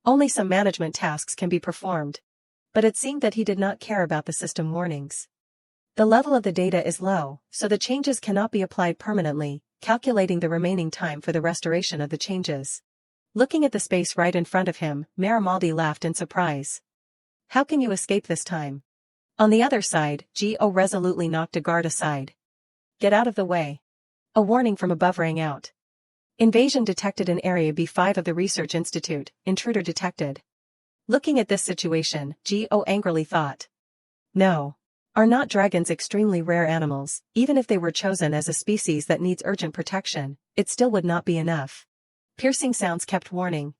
Only some management tasks can be performed. But it seemed that he did not care about the system warnings. The level of the data is low, so the changes cannot be applied permanently, calculating the remaining time for the restoration of the changes. Looking at the space right in front of him, Marimaldi laughed in surprise. How can you escape this time? On the other side, Go resolutely knocked a guard aside. Get out of the way. A warning from above rang out. Invasion detected in Area B5 of the Research Institute, intruder detected. Looking at this situation, Go angrily thought. No. Are not dragons extremely rare animals? Even if they were chosen as a species that needs urgent protection, it still would not be enough. Piercing sounds kept warning.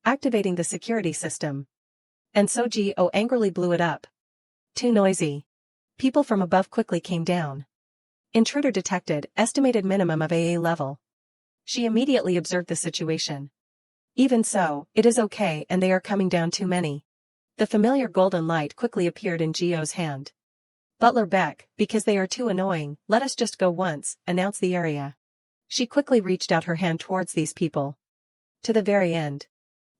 Activating the security system. And so Go angrily blew it up. Too noisy. People from above quickly came down. Intruder detected, estimated minimum of AA level. She immediately observed the situation. Even so, it is okay, and they are coming down too many. The familiar golden light quickly appeared in Go's hand. Butler Beck, because they are too annoying, let us just go once, announced the area. She quickly reached out her hand towards these people. To the very end.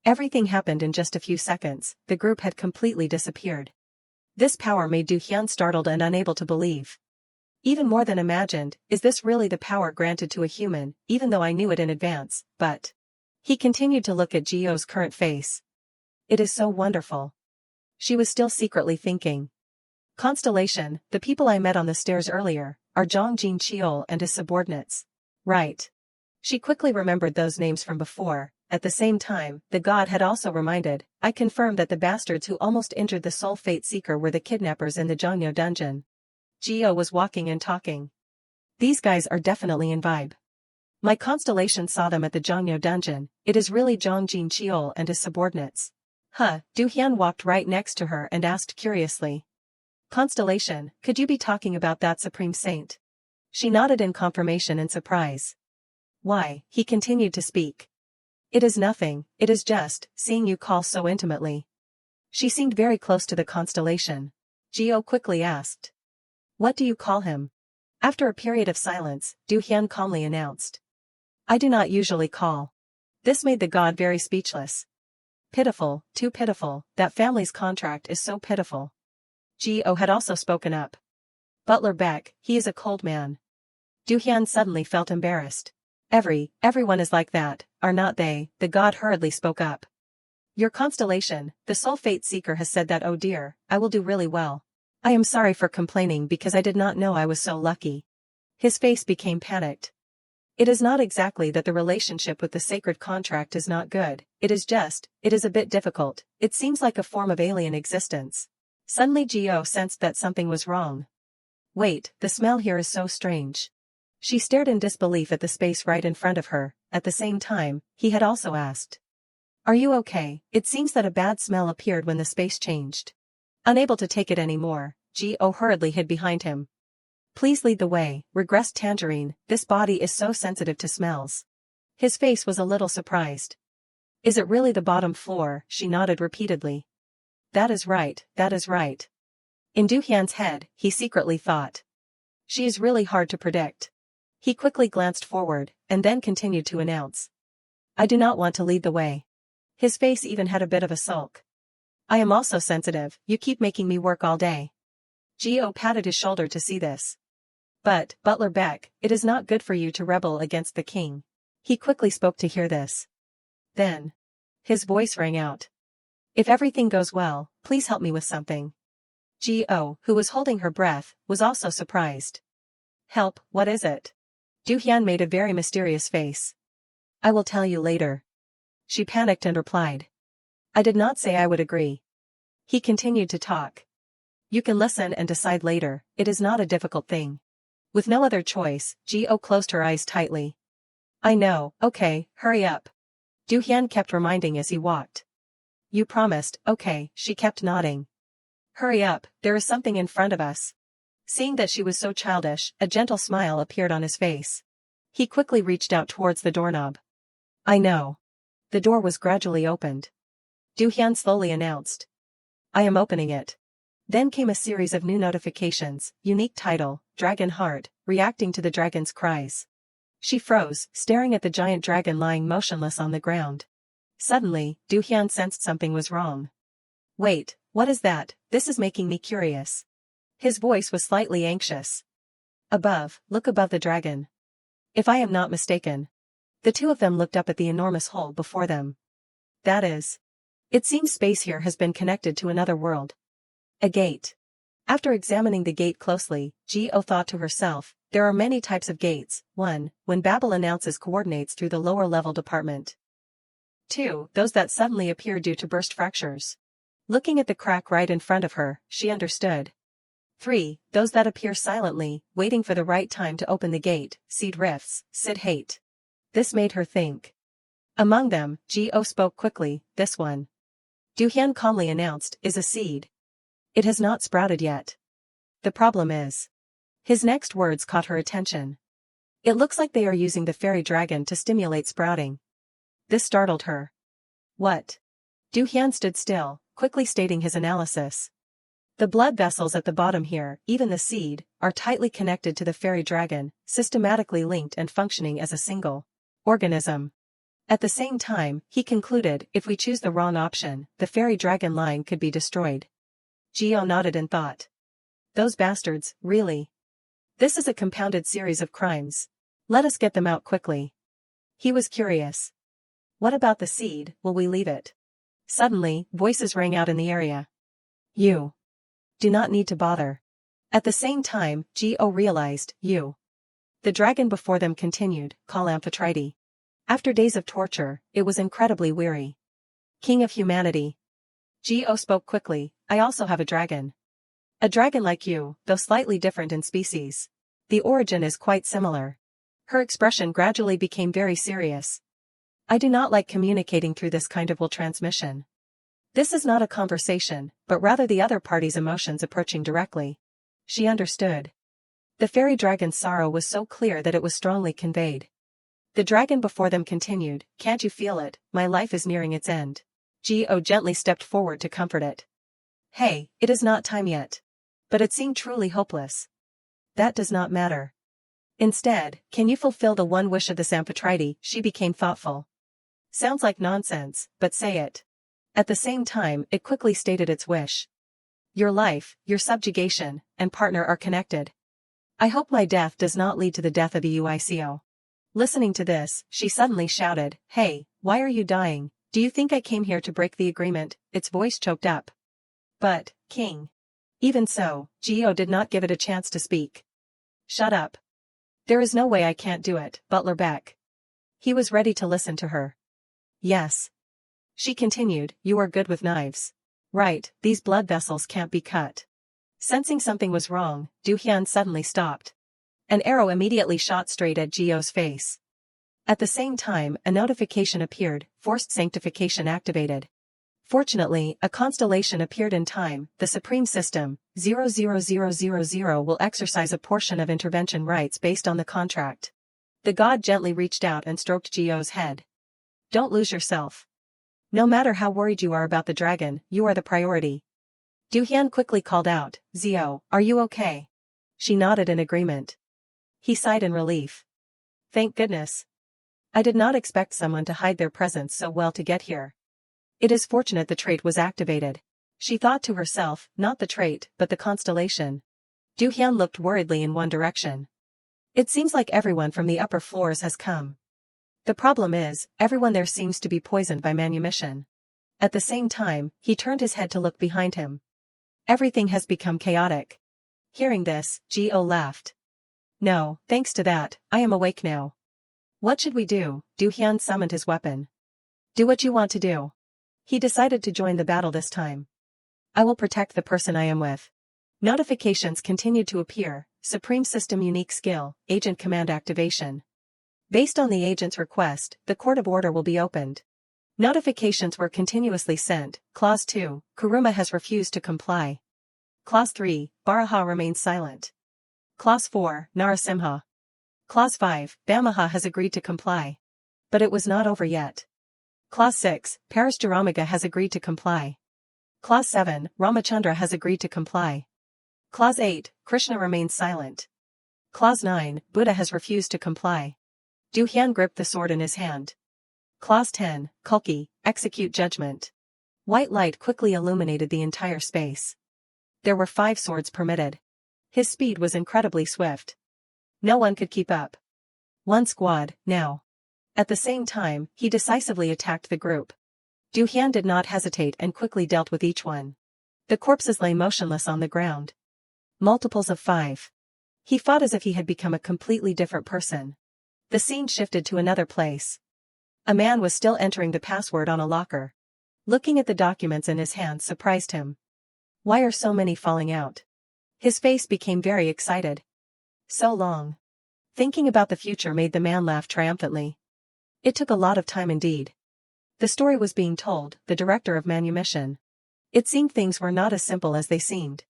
Everything happened in just a few seconds, the group had completely disappeared. This power made Du Hyun startled and unable to believe. Even more than imagined, is this really the power granted to a human, even though I knew it in advance, but... He continued to look at Go's current face. It is so wonderful. She was still secretly thinking. Constellation, the people I met on the stairs earlier, are Zhang Jin Cheol and his subordinates. Right. She quickly remembered those names from before. At the same time, the god had also reminded, I confirmed that the bastards who almost injured the Soul Fate Seeker were the kidnappers in the Zhangyo dungeon. Go was walking and talking. These guys are definitely in vibe. My constellation saw them at the Zhangyo dungeon. It is really Zhang Jin Cheol and his subordinates. Huh, Du Hyun walked right next to her and asked curiously. Constellation, could you be talking about that supreme saint? She nodded in confirmation and surprise. Why, he continued to speak. It is nothing, it is just, seeing you call so intimately. She seemed very close to the constellation. Go quickly asked. What do you call him? After a period of silence, Du Hyun calmly announced. I do not usually call. This made the god very speechless. Pitiful, too pitiful, that family's contract is so pitiful. Go had also spoken up. Butler Beck, he is a cold man. Du Hyun suddenly felt embarrassed. Everyone is like that, are not they? The god hurriedly spoke up. Your constellation, the Soul Fate Seeker has said that. Oh dear, I will do really well. I am sorry for complaining because I did not know I was so lucky. His face became panicked. It is not exactly that the relationship with the sacred contract is not good, it is a bit difficult, it seems like a form of alien existence. Suddenly Go sensed that something was wrong. Wait, the smell here is so strange. She stared in disbelief at the space right in front of her. At the same time, he had also asked. Are you okay? It seems that a bad smell appeared when the space changed. Unable to take it anymore, Go hurriedly hid behind him. Please lead the way, regressed Tangerine, this body is so sensitive to smells. His face was a little surprised. Is it really the bottom floor? She nodded repeatedly. That is right, that is right. In Du-hyun's head, he secretly thought. She is really hard to predict. He quickly glanced forward, and then continued to announce. I do not want to lead the way. His face even had a bit of a sulk. I am also sensitive, you keep making me work all day. Geo patted his shoulder to see this. But, Butler Beck, it is not good for you to rebel against the king. He quickly spoke to hear this. Then. His voice rang out. If everything goes well, please help me with something. Geo, who was holding her breath, was also surprised. Help, what is it? Du-hyun made a very mysterious face. I will tell you later. She panicked and replied. I did not say I would agree. He continued to talk. You can listen and decide later, it is not a difficult thing. With no other choice, Geo closed her eyes tightly. I know, okay, hurry up. Du-hyun kept reminding as he walked. You promised, okay, she kept nodding. Hurry up, there is something in front of us. Seeing that she was so childish, a gentle smile appeared on his face. He quickly reached out towards the doorknob. I know. The door was gradually opened. Du-hyun slowly announced. I am opening it. Then came a series of new notifications, unique title, Dragon Heart, reacting to the dragon's cries. She froze, staring at the giant dragon lying motionless on the ground. Suddenly, Du-hyun sensed something was wrong. Wait, what is that? This is making me curious. His voice was slightly anxious. Above, look above the dragon. If I am not mistaken. The two of them looked up at the enormous hole before them. That is. It seems space here has been connected to another world. A gate. After examining the gate closely, Geo thought to herself, there are many types of gates. 1. When Babel announces coordinates through the lower level department. 2. Those that suddenly appear due to burst fractures. Looking at the crack right in front of her, she understood. 3. Those that appear silently, waiting for the right time to open the gate, seed rifts, Sid hate. This made her think. Among them, Geo spoke quickly, this one. Du-hyun calmly announced, is a seed. It has not sprouted yet. The problem is. His next words caught her attention. It looks like they are using the fairy dragon to stimulate sprouting. This startled her. What? Du-hyun stood still, quickly stating his analysis. The blood vessels at the bottom here, even the seed, are tightly connected to the fairy dragon, systematically linked and functioning as a single organism. At the same time, he concluded, if we choose the wrong option, the fairy dragon line could be destroyed. Geo nodded and thought. Those bastards, really? This is a compounded series of crimes. Let us get them out quickly. He was curious. What about the seed, will we leave it? Suddenly, voices rang out in the area. You. Do not need to bother. At the same time, Geo realized, you. The dragon before them continued, call Amphitrite. After days of torture, it was incredibly weary. King of humanity. Geo spoke quickly, I also have a dragon. A dragon like you, though slightly different in species. The origin is quite similar. Her expression gradually became very serious. I do not like communicating through this kind of will transmission. This is not a conversation, but rather the other party's emotions approaching directly. She understood. The fairy dragon's sorrow was so clear that it was strongly conveyed. The dragon before them continued, can't you feel it, my life is nearing its end. Geo gently stepped forward to comfort it. Hey, it is not time yet. But it seemed truly hopeless. That does not matter. Instead, can you fulfill the one wish of this Amphitrite? She became thoughtful. Sounds like nonsense, but say it. At the same time, it quickly stated its wish. Your life, your subjugation, and partner are connected. I hope my death does not lead to the death of the UICO. Listening to this, she suddenly shouted, hey, why are you dying? Do you think I came here to break the agreement? Its voice choked up. But, King. Even so, Geo did not give it a chance to speak. Shut up. There is no way I can't do it, Butler Beck. He was ready to listen to her. Yes. She continued, you are good with knives. Right, these blood vessels can't be cut. Sensing something was wrong, Du-hyun suddenly stopped. An arrow immediately shot straight at Geo's face. At the same time, a notification appeared, forced sanctification activated. Fortunately, a constellation appeared in time, the Supreme System, 00000 will exercise a portion of intervention rights based on the contract. The god gently reached out and stroked Gio's head. Don't lose yourself. No matter how worried you are about the dragon, you are the priority. Du-hyun quickly called out, Zio, are you okay? She nodded in agreement. He sighed in relief. Thank goodness. I did not expect someone to hide their presence so well to get here. It is fortunate the trait was activated. She thought to herself, not the trait, but the constellation. Du-hyun looked worriedly in one direction. It seems like everyone from the upper floors has come. The problem is, everyone there seems to be poisoned by manumission. At the same time, he turned his head to look behind him. Everything has become chaotic. Hearing this, Gio laughed. No, thanks to that, I am awake now. What should we do? Du-hyun summoned his weapon. Do what you want to do. He decided to join the battle this time. I will protect the person I am with. Notifications continued to appear. Supreme System Unique Skill, Agent Command Activation. Based on the agent's request, the court of order will be opened. Notifications were continuously sent. Clause 2, Kuruma has refused to comply. Clause 3, Baraha remains silent. Clause 4, Narasimha. Clause 5, Bamaha has agreed to comply. But it was not over yet. Clause 6, Paris Jaramaga has agreed to comply. Clause 7, Ramachandra has agreed to comply. Clause 8, Krishna remains silent. Clause 9, Buddha has refused to comply. Du-hyun gripped the sword in his hand. Clause 10, Kulki, execute judgment. White light quickly illuminated the entire space. There were 5 swords permitted. His speed was incredibly swift. No one could keep up. One squad, now. At the same time, he decisively attacked the group. Du-hyun did not hesitate and quickly dealt with each one. The corpses lay motionless on the ground. Multiples of 5. He fought as if he had become a completely different person. The scene shifted to another place. A man was still entering the password on a locker. Looking at the documents in his hands surprised him. Why are so many falling out? His face became very excited. So long. Thinking about the future made the man laugh triumphantly. It took a lot of time indeed. The story was being told, the director of manumission. It seemed things were not as simple as they seemed.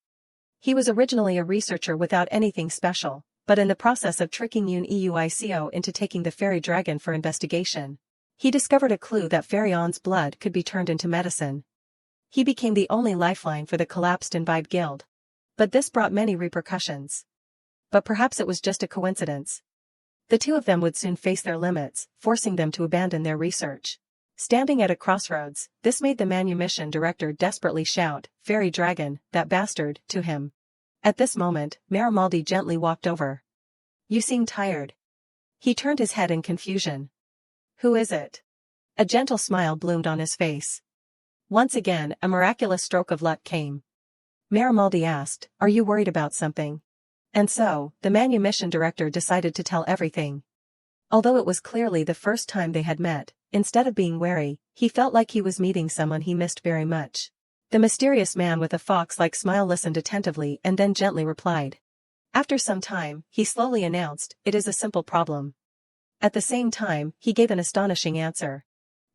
He was originally a researcher without anything special, but in the process of tricking Yoon Euico into taking the fairy dragon for investigation, he discovered a clue that Fairy On's blood could be turned into medicine. He became the only lifeline for the collapsed Imbibe Guild. But this brought many repercussions. But perhaps it was just a coincidence. The two of them would soon face their limits, forcing them to abandon their research. Standing at a crossroads, this made the manumission director desperately shout, "Fairy dragon, that bastard," to him. At this moment, Marimaldi gently walked over. You seem tired. He turned his head in confusion. Who is it? A gentle smile bloomed on his face. Once again, a miraculous stroke of luck came. Marimaldi asked, are you worried about something? And so, the manumission director decided to tell everything. Although it was clearly the first time they had met, instead of being wary, he felt like he was meeting someone he missed very much. The mysterious man with a fox-like smile listened attentively and then gently replied. After some time, he slowly announced, it is a simple problem. At the same time, he gave an astonishing answer.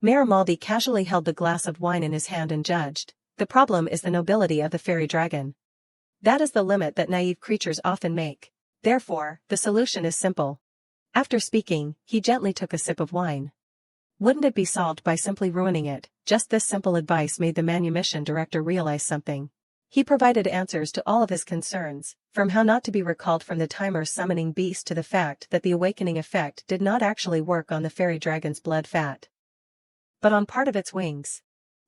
Marimaldi casually held the glass of wine in his hand and judged, the problem is the nobility of the fairy dragon. That is the limit that naive creatures often make. Therefore, the solution is simple. After speaking, he gently took a sip of wine. Wouldn't it be solved by simply ruining it? Just this simple advice made the manumission director realize something. He provided answers to all of his concerns, from how not to be recalled from the timer's summoning beast to the fact that the awakening effect did not actually work on the fairy dragon's blood fat, but on part of its wings.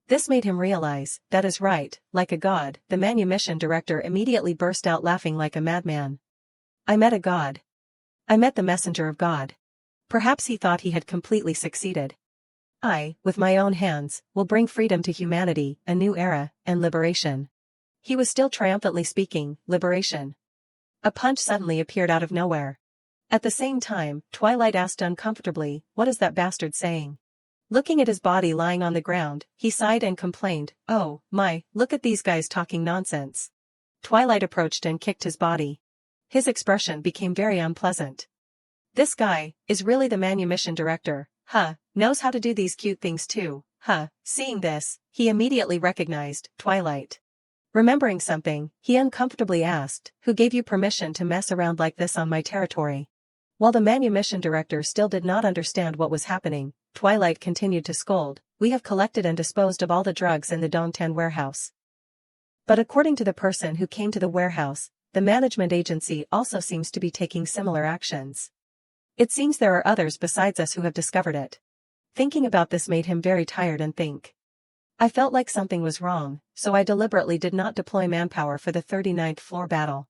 This made him realize, that is right, like a god. The manumission director immediately burst out laughing like a madman. I met a god. I met the messenger of God. Perhaps he thought he had completely succeeded. I, with my own hands, will bring freedom to humanity, a new era, and liberation. He was still triumphantly speaking, liberation. A punch suddenly appeared out of nowhere. At the same time, Twilight asked uncomfortably, what is that bastard saying? Looking at his body lying on the ground, he sighed and complained, oh, my, look at these guys talking nonsense. Twilight approached and kicked his body. His expression became very unpleasant. This guy is really the manumission director, knows how to do these cute things too, Seeing this, he immediately recognized Twilight. Remembering something, he uncomfortably asked, who gave you permission to mess around like this on my territory? While the manumission director still did not understand what was happening, Twilight continued to scold, "We have collected and disposed of all the drugs in the Dongtan warehouse. But according to the person who came to the warehouse, the management agency also seems to be taking similar actions. It seems there are others besides us who have discovered it." Thinking about this made him very tired and think. "I felt like something was wrong, so I deliberately did not deploy manpower for the 39th floor battle."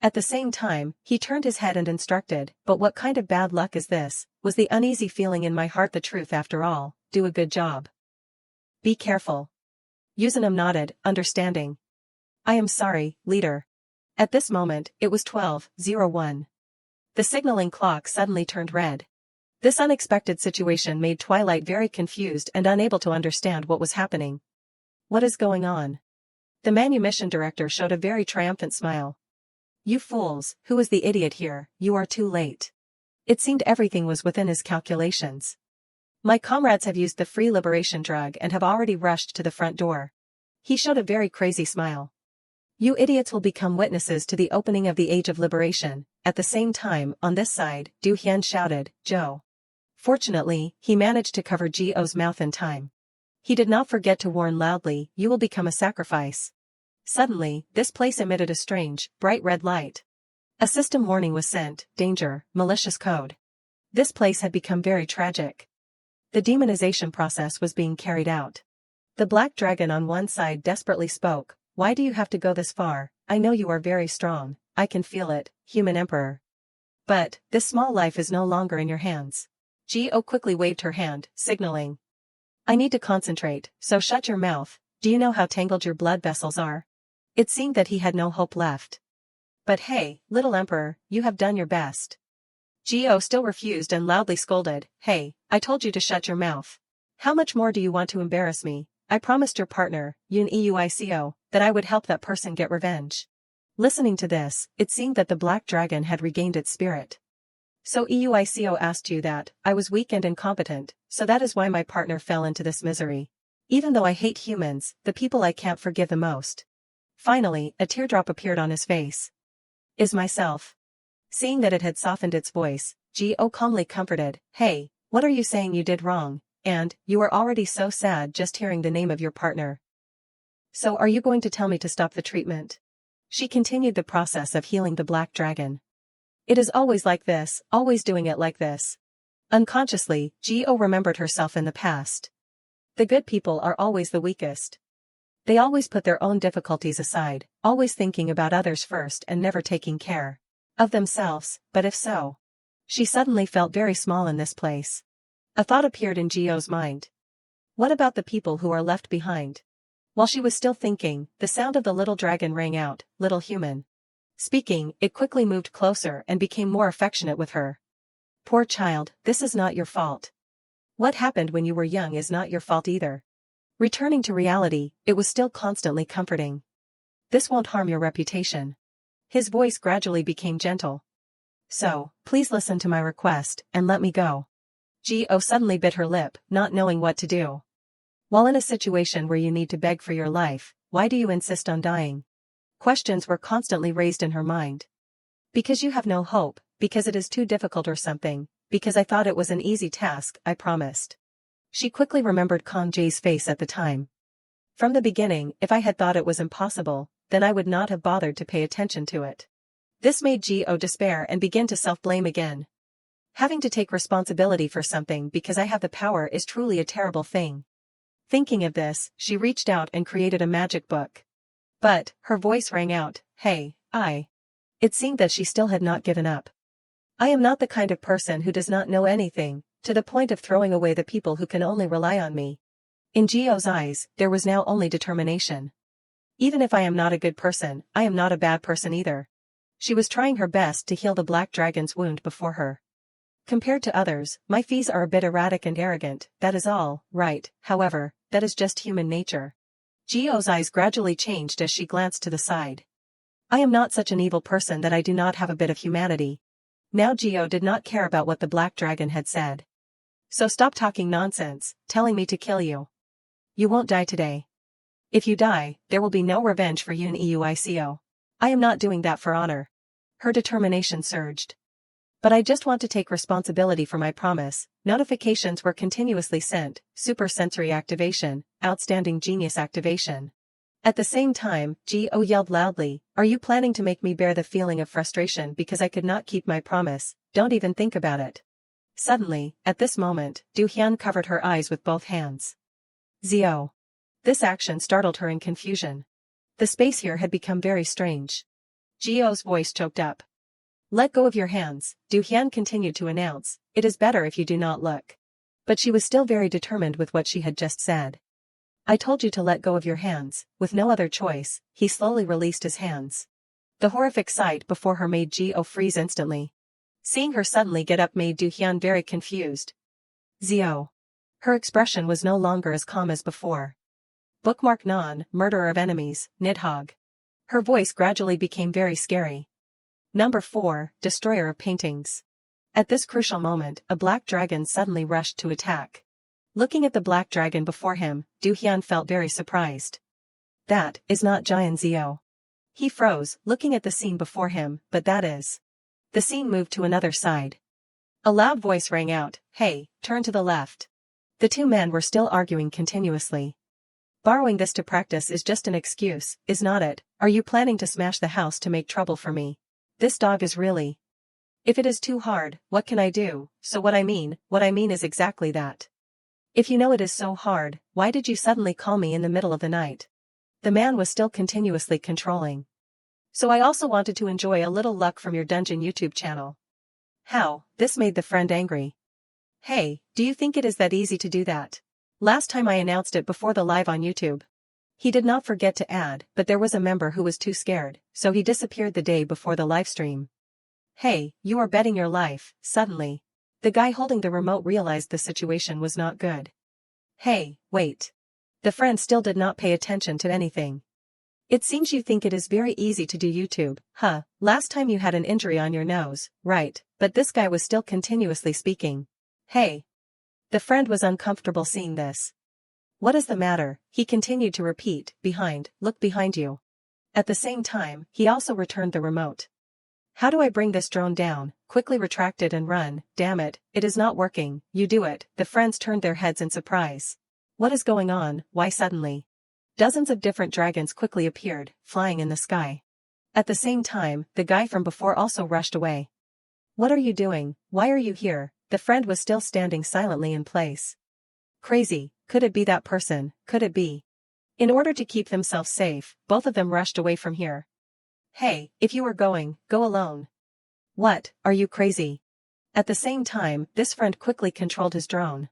At the same time, he turned his head and instructed, "But what kind of bad luck is this? Was the uneasy feeling in my heart the truth after all? Do a good job. Be careful." Yuzanam nodded, understanding. "I am sorry, leader." At this moment, it was 12:01. The signaling clock suddenly turned red. This unexpected situation made Twilight very confused and unable to understand what was happening. "What is going on?" The manumission director showed a very triumphant smile. "You fools, who is the idiot here? You are too late." It seemed everything was within his calculations. "My comrades have used the free liberation drug and have already rushed to the front door." He showed a very crazy smile. "You idiots will become witnesses to the opening of the Age of Liberation." At the same time, on this side, Du Hien shouted, "Joe." Fortunately, he managed to cover Go's mouth in time. He did not forget to warn loudly, "You will become a sacrifice." Suddenly, this place emitted a strange, bright red light. A system warning was sent, "Danger, malicious code." This place had become very tragic. The demonization process was being carried out. The black dragon on one side desperately spoke, "Why do you have to go this far? I know you are very strong, I can feel it, human emperor. But, this small life is no longer in your hands." Go quickly waved her hand, signaling. "I need to concentrate, so shut your mouth. Do you know how tangled your blood vessels are?" It seemed that he had no hope left. "But hey, little emperor, you have done your best." Go still refused and loudly scolded, "Hey, I told you to shut your mouth. How much more do you want to embarrass me? I promised your partner, Yun Euico, that I would help that person get revenge." Listening to this, it seemed that the black dragon had regained its spirit. "So Euico asked you that, I was weak and incompetent, so that is why my partner fell into this misery. Even though I hate humans, the people I can't forgive the most." Finally, a teardrop appeared on his face. "Is myself." Seeing that it had softened its voice, Go calmly comforted, "Hey, what are you saying you did wrong? And, you are already so sad just hearing the name of your partner. So are you going to tell me to stop the treatment?" She continued the process of healing the black dragon. "It is always like this, always doing it like this." Unconsciously, Go remembered herself in the past. The good people are always the weakest. They always put their own difficulties aside, always thinking about others first and never taking care of themselves, but if so. She suddenly felt very small in this place. A thought appeared in Go's mind. What about the people who are left behind? While she was still thinking, the sound of the little dragon rang out, "Little human." Speaking, it quickly moved closer and became more affectionate with her. "Poor child, this is not your fault. What happened when you were young is not your fault either." Returning to reality, it was still constantly comforting. "This won't harm your reputation." His voice gradually became gentle. "So, please listen to my request, and let me go." Go suddenly bit her lip, not knowing what to do. While in a situation where you need to beg for your life, why do you insist on dying? Questions were constantly raised in her mind. "Because you have no hope, because it is too difficult or something, because I thought it was an easy task, I promised." She quickly remembered Kong Jae's face at the time. "From the beginning, if I had thought it was impossible, then I would not have bothered to pay attention to it." This made Go despair and begin to self-blame again. Having to take responsibility for something because I have the power is truly a terrible thing. Thinking of this, she reached out and created a magic book. But, her voice rang out, "Hey, I." It seemed that she still had not given up. "I am not the kind of person who does not know anything, to the point of throwing away the people who can only rely on me." In Go's eyes, there was now only determination. "Even if I am not a good person, I am not a bad person either." She was trying her best to heal the black dragon's wound before her. "Compared to others, my fees are a bit erratic and arrogant, that is all, right, however, that is just human nature." Go's eyes gradually changed as she glanced to the side. "I am not such an evil person that I do not have a bit of humanity." Now Go did not care about what the black dragon had said. "So stop talking nonsense, telling me to kill you. You won't die today. If you die, there will be no revenge for Yun Euico. I am not doing that for honor." Her determination surged. But I just want to take responsibility for my promise. Notifications were continuously sent, super sensory activation, outstanding genius activation. At the same time, Go yelled loudly, "Are you planning to make me bear the feeling of frustration because I could not keep my promise? Don't even think about it." Suddenly, at this moment, Do-hyun covered her eyes with both hands. Zio. This action startled her in confusion. The space here had become very strange. Gio's voice choked up. "Let go of your hands," Do-hyun continued to announce, "it is better if you do not look." But she was still very determined with what she had just said. "I told you to let go of your hands." With no other choice, he slowly released his hands. The horrific sight before her made Gio freeze instantly. Seeing her suddenly get up made Do-hyun very confused. "Zio." Her expression was no longer as calm as before. "Bookmark Non, murderer of enemies, Nidhogg." Her voice gradually became very scary. Number 4, destroyer of paintings. At this crucial moment, a black dragon suddenly rushed to attack. Looking at the black dragon before him, Do-hyun felt very surprised. That is not Giant Zio. He froze, looking at the scene before him, but that is. The scene moved to another side. A loud voice rang out, "Hey, turn to the left." The two men were still arguing continuously. "Borrowing this to practice is just an excuse, is not it? Are you planning to smash the house to make trouble for me? This dog is really. If it is too hard, what can I do?" "So what I mean is exactly that. If you know it is so hard, why did you suddenly call me in the middle of the night?" The man was still continuously controlling. "So I also wanted to enjoy a little luck from your dungeon YouTube channel." How? This made the friend angry. "Hey, do you think it is that easy to do that? Last time I announced it before the live on YouTube." He did not forget to add, but there was a member who was too scared, so he disappeared the day before the livestream. "Hey, you are betting your life." Suddenly, the guy holding the remote realized the situation was not good. "Hey, wait." The friend still did not pay attention to anything. "It seems you think it is very easy to do YouTube, huh? Last time you had an injury on your nose, right?" But this guy was still continuously speaking. "Hey." The friend was uncomfortable seeing this. "What is the matter?" He continued to repeat, "Behind, look behind you." At the same time, he also returned the remote. "How do I bring this drone down?" Quickly retract it and run. "Damn it, it is not working." "You do it." The friends turned their heads in surprise. What is going on? Why suddenly? Dozens of different dragons quickly appeared, flying in the sky. At the same time, the guy from before also rushed away. "What are you doing? Why are you here?" The friend was still standing silently in place. Crazy, could it be that person? Could it be? In order to keep themselves safe, both of them rushed away from here. "Hey, if you are going, go alone." "What, are you crazy?" At the same time, this friend quickly controlled his drone.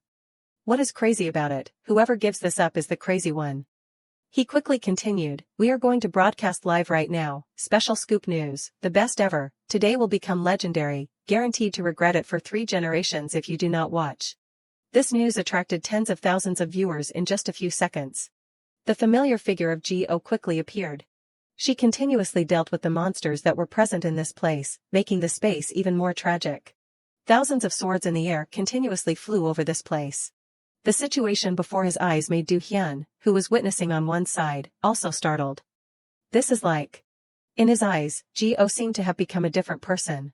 "What is crazy about it? Whoever gives this up is the crazy one." He quickly continued, "We are going to broadcast live right now, special scoop news, the best ever, today will become legendary, guaranteed to regret it for 3 generations if you do not watch." This news attracted tens of thousands of viewers in just a few seconds. The familiar figure of Go quickly appeared. She continuously dealt with the monsters that were present in this place, making the space even more tragic. Thousands of swords in the air continuously flew over this place. The situation before his eyes made Do-hyun, who was witnessing on one side, also startled. This is like. In his eyes, Go seemed to have become a different person.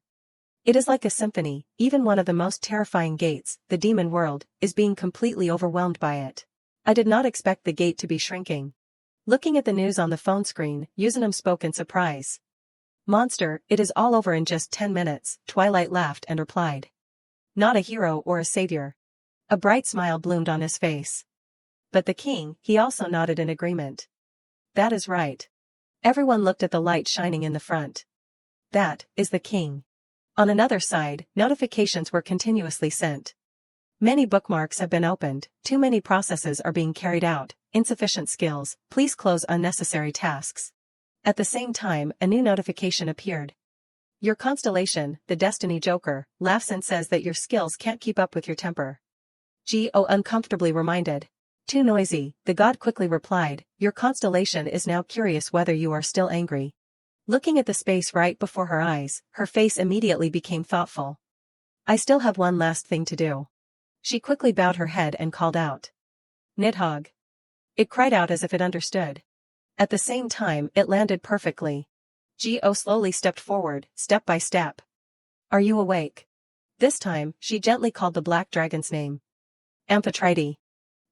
It is like a symphony, even one of the most terrifying gates, the demon world, is being completely overwhelmed by it. I did not expect the gate to be shrinking. Looking at the news on the phone screen, Yuzunam spoke in surprise. "Monster, it is all over in just 10 minutes, Twilight laughed and replied. "Not a hero or a savior." A bright smile bloomed on his face. "But the king," he also nodded in agreement. "That is right." Everyone looked at the light shining in the front. "That is the king." On another side, notifications were continuously sent. Many bookmarks have been opened, too many processes are being carried out, insufficient skills, please close unnecessary tasks. At the same time, a new notification appeared. Your constellation, the Destiny Joker, laughs and says that your skills can't keep up with your temper. Go uncomfortably reminded. Too noisy, the god quickly replied, your constellation is now curious whether you are still angry. Looking at the space right before her eyes, her face immediately became thoughtful. I still have one last thing to do. She quickly bowed her head and called out. Nidhogg. It cried out as if it understood. At the same time, it landed perfectly. Go slowly stepped forward, step by step. Are you awake? This time, she gently called the black dragon's name. Amphitrite.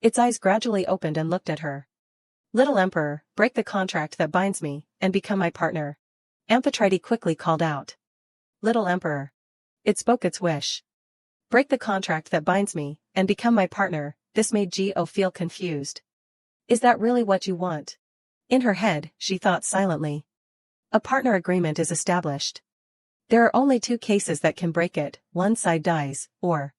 Its eyes gradually opened and looked at her. Little Emperor, break the contract that binds me, and become my partner. Amphitrite quickly called out. Little Emperor. It spoke its wish. Break the contract that binds me, and become my partner. This made Geo feel confused. Is that really what you want? In her head, she thought silently. A partner agreement is established. There are only two cases that can break it, one side dies, or...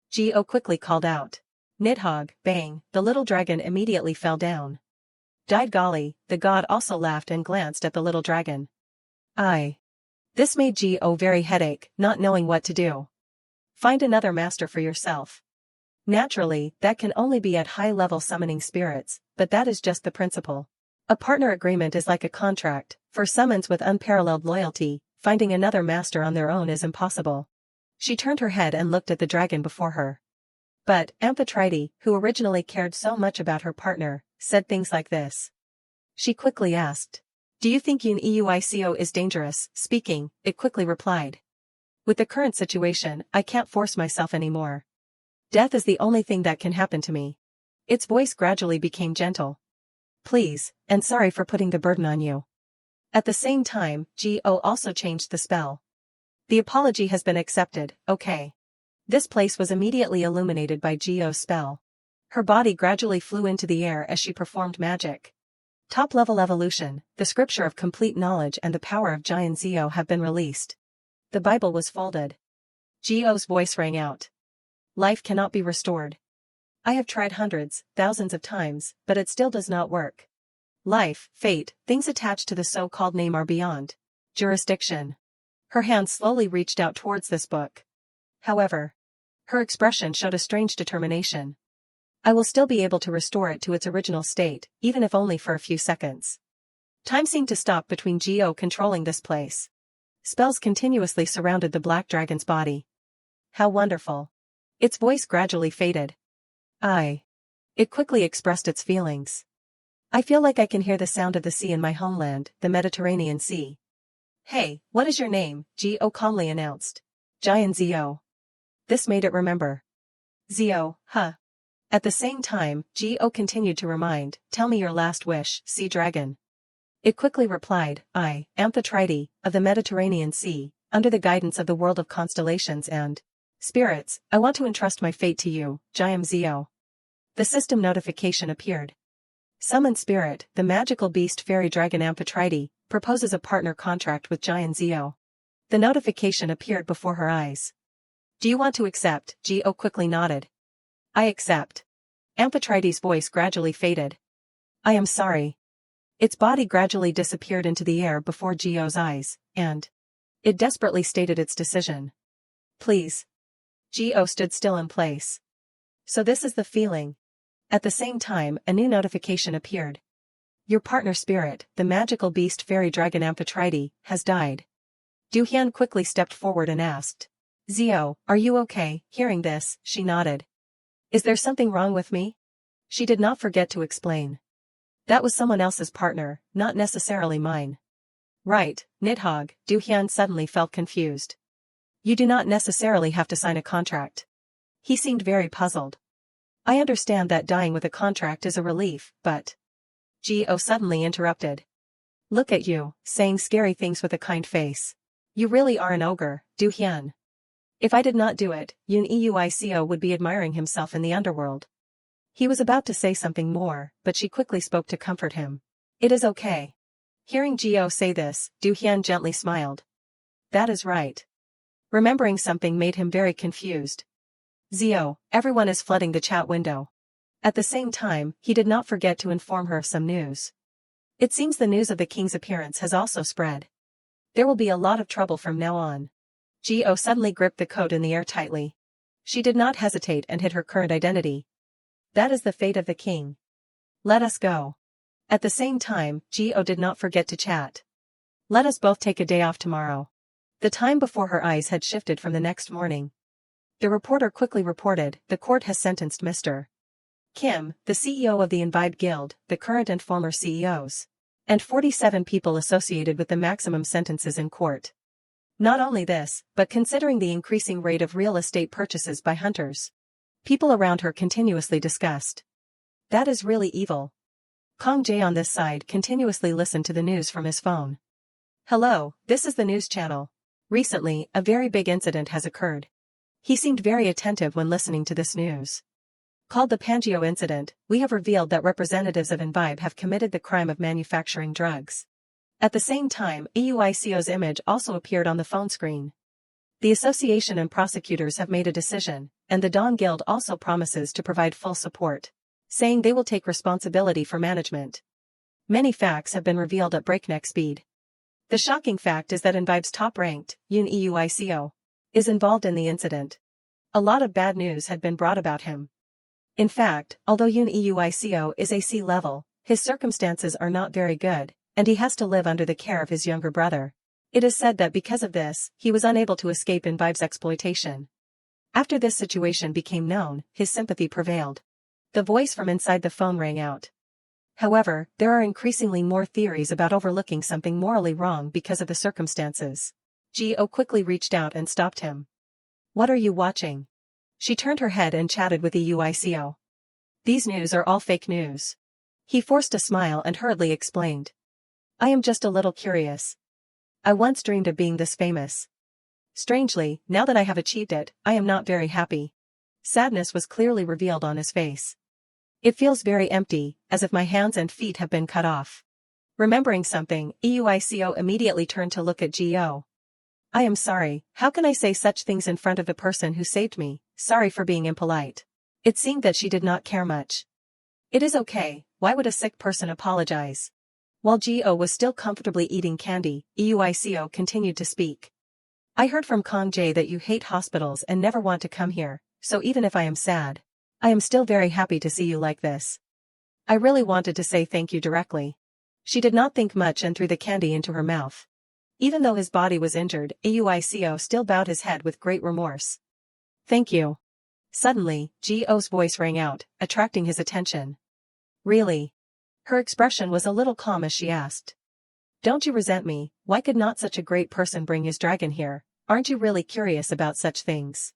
Geo quickly called out. Nidhogg, bang, the little dragon immediately fell down. Died golly, the god also laughed and glanced at the little dragon. This made Geo very headache, not knowing what to do. Find another master for yourself. Naturally, that can only be at high-level summoning spirits, but that is just the principle. A partner agreement is like a contract. For summons with unparalleled loyalty, finding another master on their own is impossible. She turned her head and looked at the dragon before her. But Amphitrite, who originally cared so much about her partner, said things like this. She quickly asked. Do you think Yun Euico is dangerous? Speaking, it quickly replied. With the current situation, I can't force myself anymore. Death is the only thing that can happen to me. Its voice gradually became gentle. Please, and sorry for putting the burden on you. At the same time, Geo also changed the spell. The apology has been accepted, okay. This place was immediately illuminated by Geo's spell. Her body gradually flew into the air as she performed magic. Top-level evolution, the scripture of complete knowledge and the power of Giant Zeo have been released. The Bible was folded. Geo's voice rang out. Life cannot be restored. I have tried hundreds, thousands of times, but it still does not work. Life, fate, things attached to the so-called name are beyond jurisdiction. Her hand slowly reached out towards this book. However, her expression showed a strange determination. I will still be able to restore it to its original state, even if only for a few seconds. Time seemed to stop between Geo controlling this place. Spells continuously surrounded the black dragon's body. How wonderful. Its voice gradually faded. It quickly expressed its feelings. I feel like I can hear the sound of the sea in my homeland, the Mediterranean Sea. Hey, what is your name? Geo calmly announced. Giant Zeo. This made it remember. Zeo, huh? At the same time, Geo continued to remind, tell me your last wish, sea dragon. It quickly replied, I, Amphitrite, of the Mediterranean Sea, under the guidance of the world of constellations and spirits, I want to entrust my fate to you, Giant Zeo. The system notification appeared. Summon Spirit, the magical beast fairy dragon Amphitrite, proposes a partner contract with Giant Zeo. The notification appeared before her eyes. Do you want to accept? Geo quickly nodded. I accept. Amphitrite's voice gradually faded. I am sorry. Its body gradually disappeared into the air before Geo's eyes, and it desperately stated its decision. Please. Geo stood still in place. So this is the feeling. At the same time, a new notification appeared. Your partner spirit, the magical beast fairy dragon Amphitrite, has died. Du Hyun quickly stepped forward and asked. Zeo, are you okay? Hearing this, she nodded. Is there something wrong with me? She did not forget to explain. That was someone else's partner, not necessarily mine. Right, Nidhogg, Du Hyun suddenly felt confused. You do not necessarily have to sign a contract. He seemed very puzzled. I understand that dying with a contract is a relief, but... Geo suddenly interrupted. Look at you, saying scary things with a kind face. You really are an ogre, Du Hyun. If I did not do it, Yun Euico would be admiring himself in the underworld. He was about to say something more, but she quickly spoke to comfort him. It is okay. Hearing Geo say this, Du Hyun gently smiled. That is right. Remembering something made him very confused. Zeo, everyone is flooding the chat window. At the same time, he did not forget to inform her of some news. It seems the news of the king's appearance has also spread. There will be a lot of trouble from now on. Geo suddenly gripped the coat in the air tightly. She did not hesitate and hid her current identity. That is the fate of the king. Let us go. At the same time, Geo did not forget to chat. Let us both take a day off tomorrow. The time before her eyes had shifted from the next morning. The reporter quickly reported, the court has sentenced Mr. Kim, the CEO of the Imbibe Guild, the current and former CEOs, and 47 people associated with the maximum sentences in court. Not only this, but considering the increasing rate of real estate purchases by hunters, people around her continuously discussed. That is really evil. Kong Jae on this side continuously listened to the news from his phone. Hello, this is the news channel. Recently, a very big incident has occurred. He seemed very attentive when listening to this news. Called the Pangeo incident, we have revealed that representatives of Envibe have committed the crime of manufacturing drugs. At the same time, EUICO's image also appeared on the phone screen. The association and prosecutors have made a decision, and the Dawn Guild also promises to provide full support, saying they will take responsibility for management. Many facts have been revealed at breakneck speed. The shocking fact is that Envibe's top-ranked, Yoon EUICO, is involved in the incident. A lot of bad news had been brought about him. In fact, although Yoon EUICO is a C level, his circumstances are not very good, and he has to live under the care of his younger brother. It is said that because of this, he was unable to escape Envibe's exploitation. After this situation became known, his sympathy prevailed. The voice from inside the phone rang out. However, there are increasingly more theories about overlooking something morally wrong because of the circumstances. Geo quickly reached out and stopped him. What are you watching? She turned her head and chatted with EUICO. These news are all fake news. He forced a smile and hurriedly explained. I am just a little curious. I once dreamed of being this famous. Strangely, now that I have achieved it, I am not very happy. Sadness was clearly revealed on his face. It feels very empty, as if my hands and feet have been cut off. Remembering something, EUICO immediately turned to look at Geo. I am sorry, how can I say such things in front of the person who saved me? Sorry for being impolite. It seemed that she did not care much. It is okay, why would a sick person apologize? While Geo was still comfortably eating candy, EUICO continued to speak. I heard from Kong Jae that you hate hospitals and never want to come here, so even if I am sad, I am still very happy to see you like this. I really wanted to say thank you directly. She did not think much and threw the candy into her mouth. Even though his body was injured, EUICO still bowed his head with great remorse. Thank you. Suddenly, Geo's voice rang out, attracting his attention. Really? Her expression was a little calm as she asked. Don't you resent me? Why could not such a great person bring his dragon here? Aren't you really curious about such things?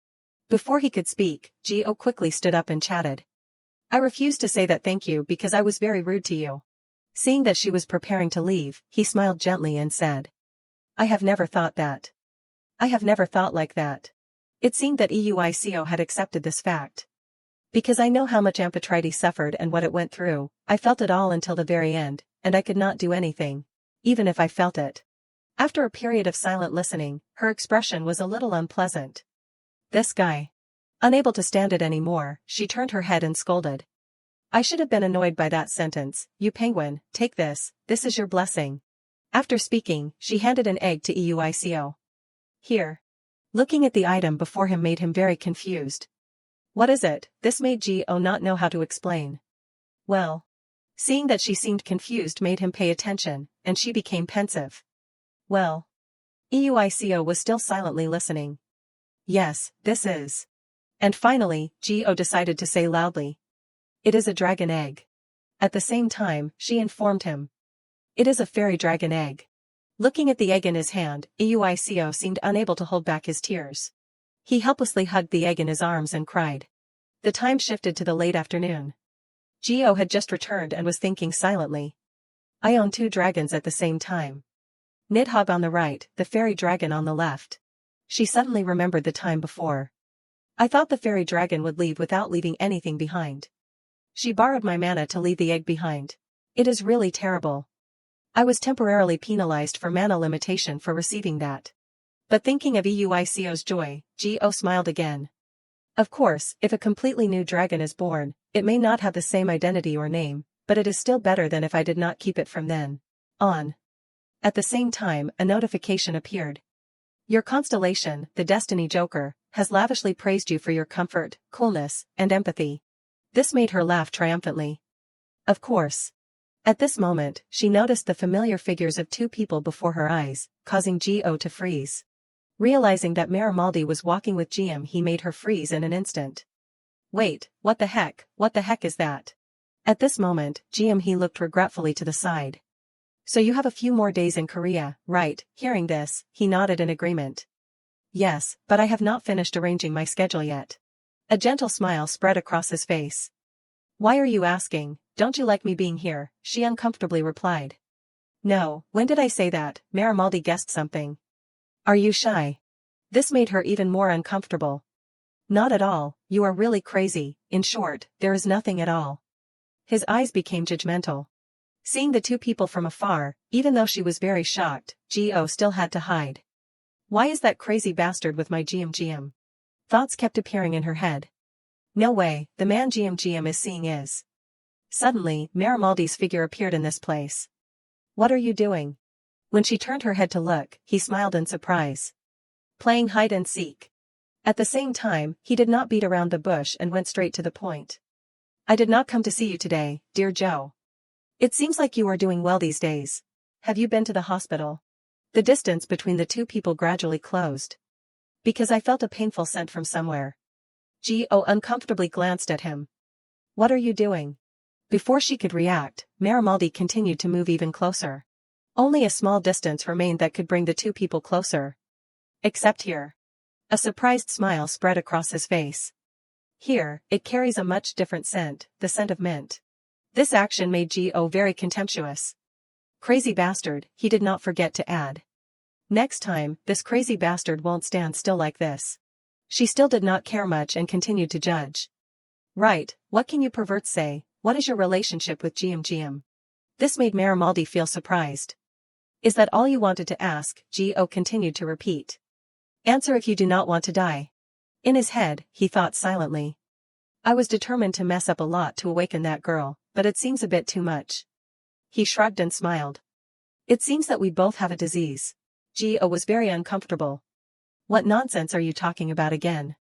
Before he could speak, Geo quickly stood up and chatted. I refused to say that thank you because I was very rude to you. Seeing that she was preparing to leave, he smiled gently and said. I have never thought that. I have never thought like that. It seemed that EUICO had accepted this fact. Because I know how much Amphitrite suffered and what it went through, I felt it all until the very end, and I could not do anything, even if I felt it. After a period of silent listening, her expression was a little unpleasant. This guy. Unable to stand it anymore, she turned her head and scolded. I should have been annoyed by that sentence. You penguin, take this is your blessing. After speaking, she handed an egg to EUICO. Here. Looking at the item before him made him very confused. What is it? This made Geo not know how to explain. Well. Seeing that she seemed confused made him pay attention, and she became pensive. Well. EUICO was still silently listening. Yes, this is. And finally, Geo decided to say loudly. It is a dragon egg. At the same time, she informed him. It is a fairy dragon egg. Looking at the egg in his hand, EUICO seemed unable to hold back his tears. He helplessly hugged the egg in his arms and cried. The time shifted to the late afternoon. Geo had just returned and was thinking silently. I own 2 dragons at the same time. Nidhogg on the right, the fairy dragon on the left. She suddenly remembered the time before. I thought the fairy dragon would leave without leaving anything behind. She borrowed my mana to leave the egg behind. It is really terrible. I was temporarily penalized for mana limitation for receiving that. But thinking of EUICO's joy, Geo smiled again. Of course, if a completely new dragon is born, it may not have the same identity or name, but it is still better than if I did not keep it from then on. At the same time, a notification appeared. Your constellation, the Destiny Joker, has lavishly praised you for your comfort, coolness, and empathy. This made her laugh triumphantly. Of course. At this moment, she noticed the familiar figures of 2 people before her eyes, causing Geo to freeze. Realizing that Marimaldi was walking with GM, he made her freeze in an instant. Wait, what the heck is that? At this moment, GM he looked regretfully to the side. So you have a few more days in Korea, right? Hearing this, he nodded in agreement. Yes, but I have not finished arranging my schedule yet. A gentle smile spread across his face. Why are you asking? Don't you like me being here? She uncomfortably replied. No, when did I say that? Marimaldi guessed something. Are you shy? This made her even more uncomfortable. Not at all, you are really crazy. In short, there is nothing at all. His eyes became judgmental. Seeing the two people from afar, even though she was very shocked, Go still had to hide. Why is that crazy bastard with my GM? Thoughts kept appearing in her head. No way, the man GM is seeing is. Suddenly, Marimaldi's figure appeared in this place. What are you doing? When she turned her head to look, he smiled in surprise. Playing hide and seek. At the same time, he did not beat around the bush and went straight to the point. I did not come to see you today, dear Joe. It seems like you are doing well these days. Have you been to the hospital? The distance between the two people gradually closed. Because I felt a painful scent from somewhere. Go uncomfortably glanced at him. What are you doing? Before she could react, Marimaldi continued to move even closer. Only a small distance remained that could bring the two people closer. Except here. A surprised smile spread across his face. Here, it carries a much different scent, the scent of mint. This action made Go very contemptuous. Crazy bastard, he did not forget to add. Next time, this crazy bastard won't stand still like this. She still did not care much and continued to judge. Right, what can you perverts say? What is your relationship with GM? This made Marimaldi feel surprised. Is that all you wanted to ask? Go continued to repeat. Answer if you do not want to die. In his head, he thought silently. I was determined to mess up a lot to awaken that girl, but it seems a bit too much. He shrugged and smiled. It seems that we both have a disease. Go was very uncomfortable. What nonsense are you talking about again?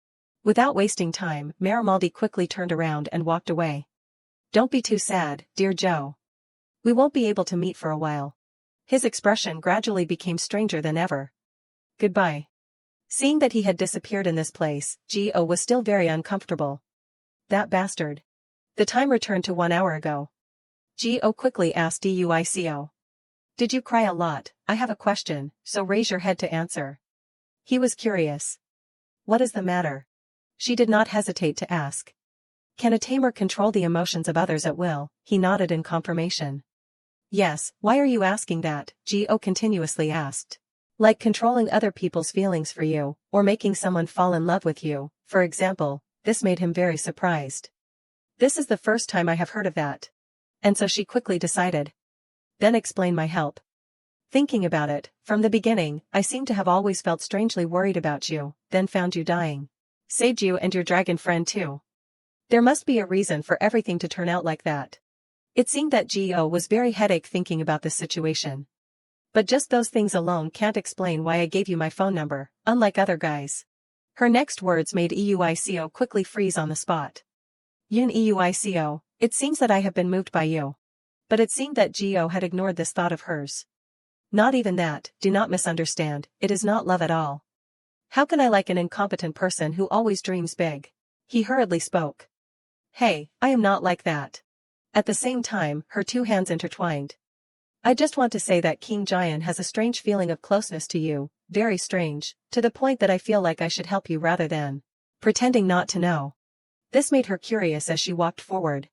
Without wasting time, Marimaldi quickly turned around and walked away. Don't be too sad, dear Joe. We won't be able to meet for a while. His expression gradually became stranger than ever. Goodbye. Seeing that he had disappeared in this place, Go was still very uncomfortable. That bastard. The time returned to 1 hour ago. Go quickly asked Duico. Did you cry a lot? I have a question, so raise your head to answer. He was curious. What is the matter? She did not hesitate to ask. Can a tamer control the emotions of others at will? He nodded in confirmation. Yes, why are you asking that? Go continuously asked. Like controlling other people's feelings for you, or making someone fall in love with you, for example. This made him very surprised. This is the first time I have heard of that. And so she quickly decided. Then explain my help. Thinking about it, from the beginning, I seem to have always felt strangely worried about you, then found you dying. Saved you and your dragon friend too. There must be a reason for everything to turn out like that. It seemed that Go was very headache thinking about this situation. But just those things alone can't explain why I gave you my phone number, unlike other guys. Her next words made Euico quickly freeze on the spot. Euico, it seems that I have been moved by you. But it seemed that Go had ignored this thought of hers. Not even that, do not misunderstand, it is not love at all. How can I like an incompetent person who always dreams big? He hurriedly spoke. Hey, I am not like that. At the same time, her two hands intertwined. I just want to say that King Jian has a strange feeling of closeness to you, very strange, to the point that I feel like I should help you rather than pretending not to know. This made her curious as she walked forward.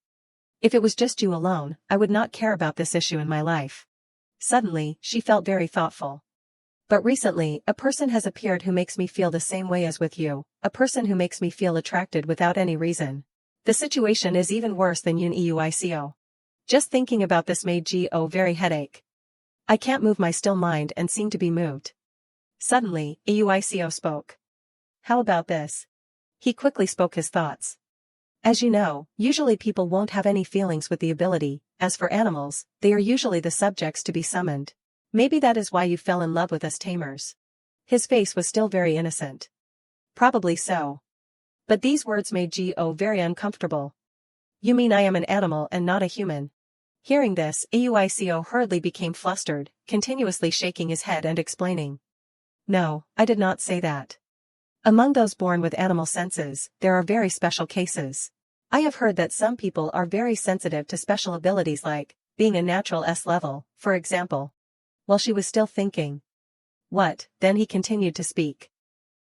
If it was just you alone, I would not care about this issue in my life. Suddenly, she felt very thoughtful. But recently, a person has appeared who makes me feel the same way as with you, a person who makes me feel attracted without any reason. The situation is even worse than Euico. Just thinking about this made Go very headache. I can't move my still mind and seem to be moved. Suddenly, Euico spoke. How about this? He quickly spoke his thoughts. As you know, usually people won't have any feelings with the ability. As for animals, they are usually the subjects to be summoned. Maybe that is why you fell in love with us tamers. His face was still very innocent. Probably so. But these words made Go very uncomfortable. You mean I am an animal and not a human? Hearing this, Euico hurriedly became flustered, continuously shaking his head and explaining. No, I did not say that. Among those born with animal senses, there are very special cases. I have heard that some people are very sensitive to special abilities like being a natural S level, for example. While she was still thinking. What, then he continued to speak.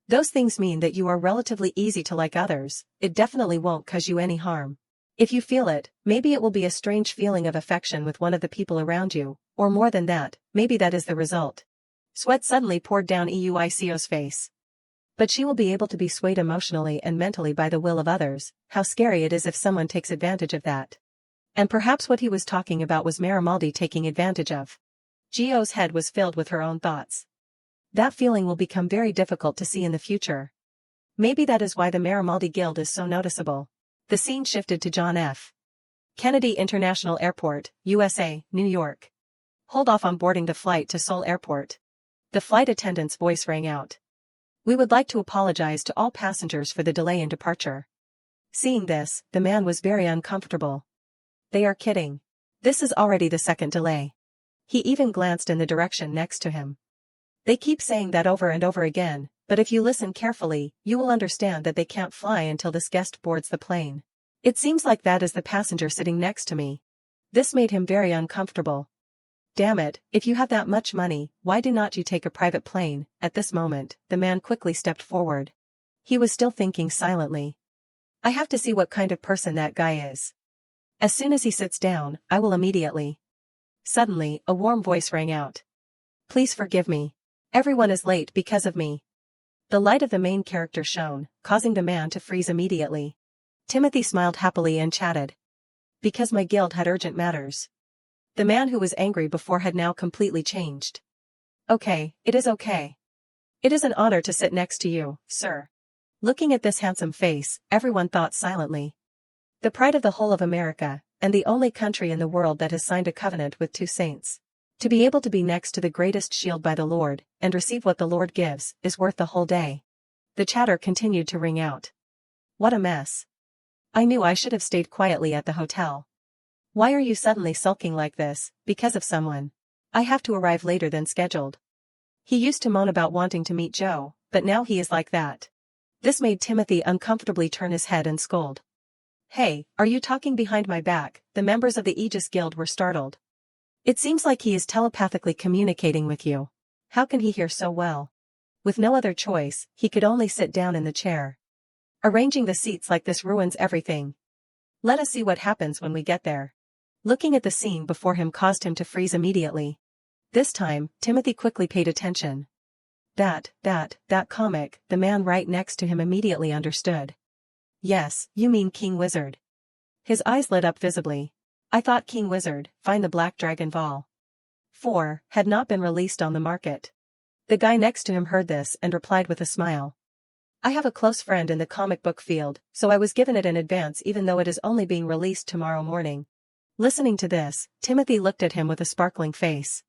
Those things mean that you are relatively easy to like others, it definitely won't cause you any harm. If you feel it, maybe it will be a strange feeling of affection with one of the people around you, or more than that, maybe that is the result. Sweat suddenly poured down Uico's face. But she will be able to be swayed emotionally and mentally by the will of others, how scary it is if someone takes advantage of that. And perhaps what he was talking about was Marimaldi taking advantage of. Gio's head was filled with her own thoughts. That feeling will become very difficult to see in the future. Maybe that is why the Marimaldi Guild is so noticeable. The scene shifted to John F. Kennedy International Airport, USA, New York. Hold off on boarding the flight to Seoul Airport. The flight attendant's voice rang out. We would like to apologize to all passengers for the delay in departure. Seeing this, the man was very uncomfortable. They are kidding. This is already the second delay. He even glanced in the direction next to him. They keep saying that over and over again, but if you listen carefully, you will understand that they can't fly until this guest boards the plane. It seems like that is the passenger sitting next to me. This made him very uncomfortable. Damn it, if you have that much money, why do not you take a private plane? At this moment, the man quickly stepped forward. He was still thinking silently. I have to see what kind of person that guy is. As soon as he sits down, I will immediately. Suddenly, a warm voice rang out. Please forgive me. Everyone is late because of me. The light of the main character shone, causing the man to freeze immediately. Timothy smiled happily and chatted. Because my guild had urgent matters. The man who was angry before had now completely changed. Okay, it is okay. It is an honor to sit next to you, sir. Looking at this handsome face, everyone thought silently. The pride of the whole of America, and the only country in the world that has signed a covenant with two saints. To be able to be next to the greatest shield by the Lord, and receive what the Lord gives, is worth the whole day. The chatter continued to ring out. What a mess. I knew I should have stayed quietly at the hotel. Why are you suddenly sulking like this? Because of someone. I have to arrive later than scheduled. He used to moan about wanting to meet Joe, but now he is like that. This made Timothy uncomfortably turn his head and scold. Hey, are you talking behind my back? The members of the Aegis Guild were startled. It seems like he is telepathically communicating with you. How can he hear so well? With no other choice, he could only sit down in the chair. Arranging the seats like this ruins everything. Let us see what happens when we get there. Looking at the scene before him caused him to freeze immediately. This time, Timothy quickly paid attention. That comic, the man right next to him immediately understood. Yes, you mean King Wizard. His eyes lit up visibly. I thought King Wizard, Find the Black Dragon Vol. 4, had not been released on the market. The guy next to him heard this and replied with a smile. I have a close friend in the comic book field, so I was given it in advance even though it is only being released tomorrow morning. Listening to this, Timothy looked at him with a sparkling face.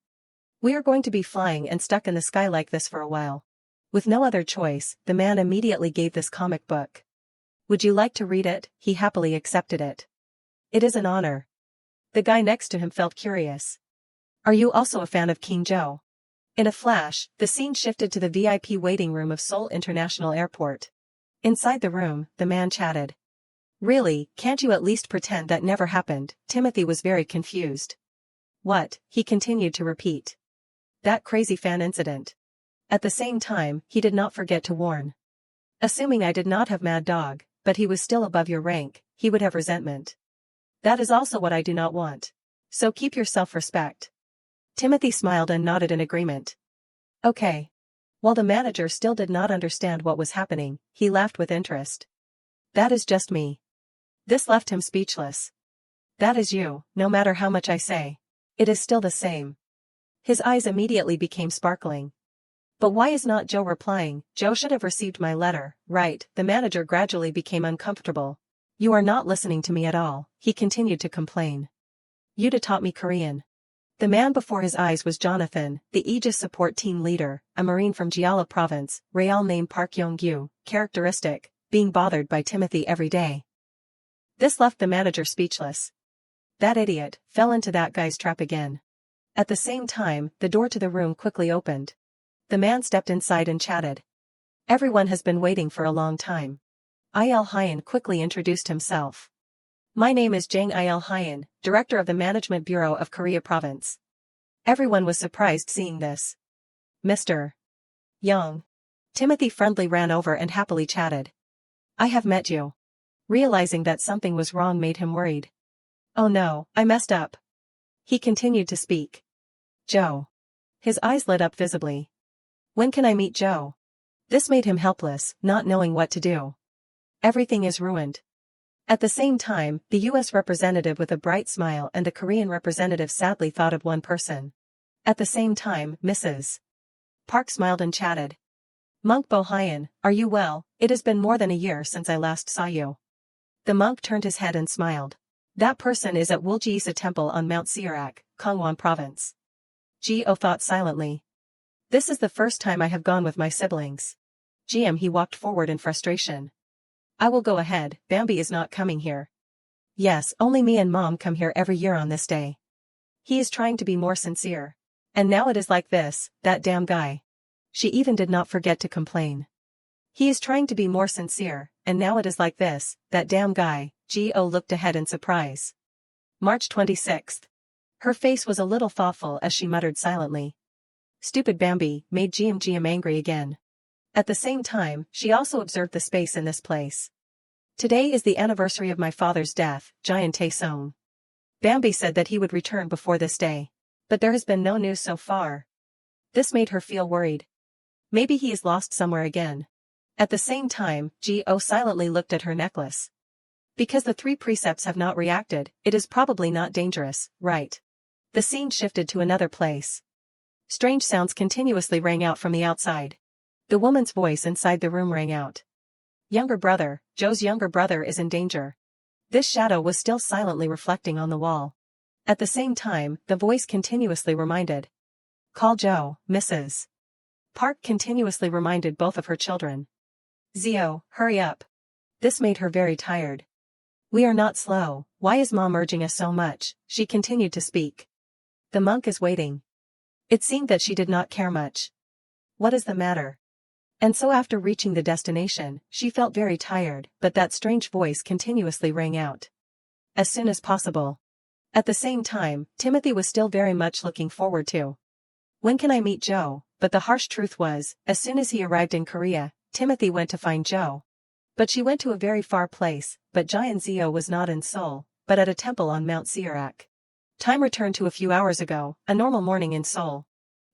We are going to be flying and stuck in the sky like this for a while. With no other choice, the man immediately gave this comic book. Would you like to read it? He happily accepted it. It is an honor. The guy next to him felt curious. Are you also a fan of King Joe? In a flash, the scene shifted to the VIP waiting room of Seoul International Airport. Inside the room, the man chatted. Really, can't you at least pretend that never happened? Timothy was very confused. What? He continued to repeat. That crazy fan incident. At the same time, he did not forget to warn. Assuming I did not have Mad Dog, but he was still above your rank, he would have resentment. That is also what I do not want. So keep your self-respect. Timothy smiled and nodded in agreement. Okay. While the manager still did not understand what was happening, he laughed with interest. That is just me. This left him speechless. That is you, no matter how much I say. It is still the same. His eyes immediately became sparkling. But why is not Joe replying? Joe should have received my letter, right? The manager gradually became uncomfortable. You are not listening to me at all, he continued to complain. Yuta taught me Korean. The man before his eyes was Jonathan, the Aegis support team leader, a Marine from Jeolla province, real name Park Yong-gyu, characteristic, being bothered by Timothy every day. This left the manager speechless. That idiot fell into that guy's trap again. At the same time, the door to the room quickly opened. The man stepped inside and chatted. Everyone has been waiting for a long time. Il Hyen quickly introduced himself. My name is Jang Il Hyun, Director of the Management Bureau of Korea Province. Everyone was surprised seeing this. Mr. Young. Timothy friendly ran over and happily chatted. I have met you. Realizing that something was wrong made him worried. Oh no, I messed up. He continued to speak. Joe. His eyes lit up visibly. When can I meet Joe? This made him helpless, not knowing what to do. Everything is ruined. At the same time, the U.S. representative with a bright smile and the Korean representative sadly thought of one person. At the same time, Mrs. Park smiled and chatted. Monk Bo Hyun, are you well? It has been more than a year since I last saw you. The monk turned his head and smiled. That person is at Woljisa Temple on Mount Sirak, Gangwon Province. Ji-oh thought silently. This is the first time I have gone with my siblings. GM he walked forward in frustration. I will go ahead, Bambi is not coming here. Yes, only me and Mom come here every year on this day. He is trying to be more sincere. And now it is like this, that damn guy. She even did not forget to complain. He is trying to be more sincere, and now it is like this, that damn guy. G.O. looked ahead in surprise. March 26th. Her face was a little thoughtful as she muttered silently. Stupid Bambi made GM angry again. At the same time, she also observed the space in this place. Today is the anniversary of my father's death, Giant Tae-sung. Bambi said that he would return before this day. But there has been no news so far. This made her feel worried. Maybe he is lost somewhere again. At the same time, G.O. silently looked at her necklace. Because the 3 precepts have not reacted, it is probably not dangerous, right? The scene shifted to another place. Strange sounds continuously rang out from the outside. The woman's voice inside the room rang out. Younger brother, Joe's younger brother is in danger. This shadow was still silently reflecting on the wall. At the same time, the voice continuously reminded. Call Joe, Mrs. Park continuously reminded both of her children. Zio, hurry up. This made her very tired. We are not slow, why is Mom urging us so much? She continued to speak. The monk is waiting. It seemed that she did not care much. What is the matter? And so after reaching the destination, she felt very tired, but that strange voice continuously rang out. As soon as possible. At the same time, Timothy was still very much looking forward to. When can I meet Joe? But the harsh truth was, as soon as he arrived in Korea, Timothy went to find Joe. But she went to a very far place, but Giant Zio was not in Seoul, but at a temple on Mount Sirak. Time returned to a few hours ago, a normal morning in Seoul.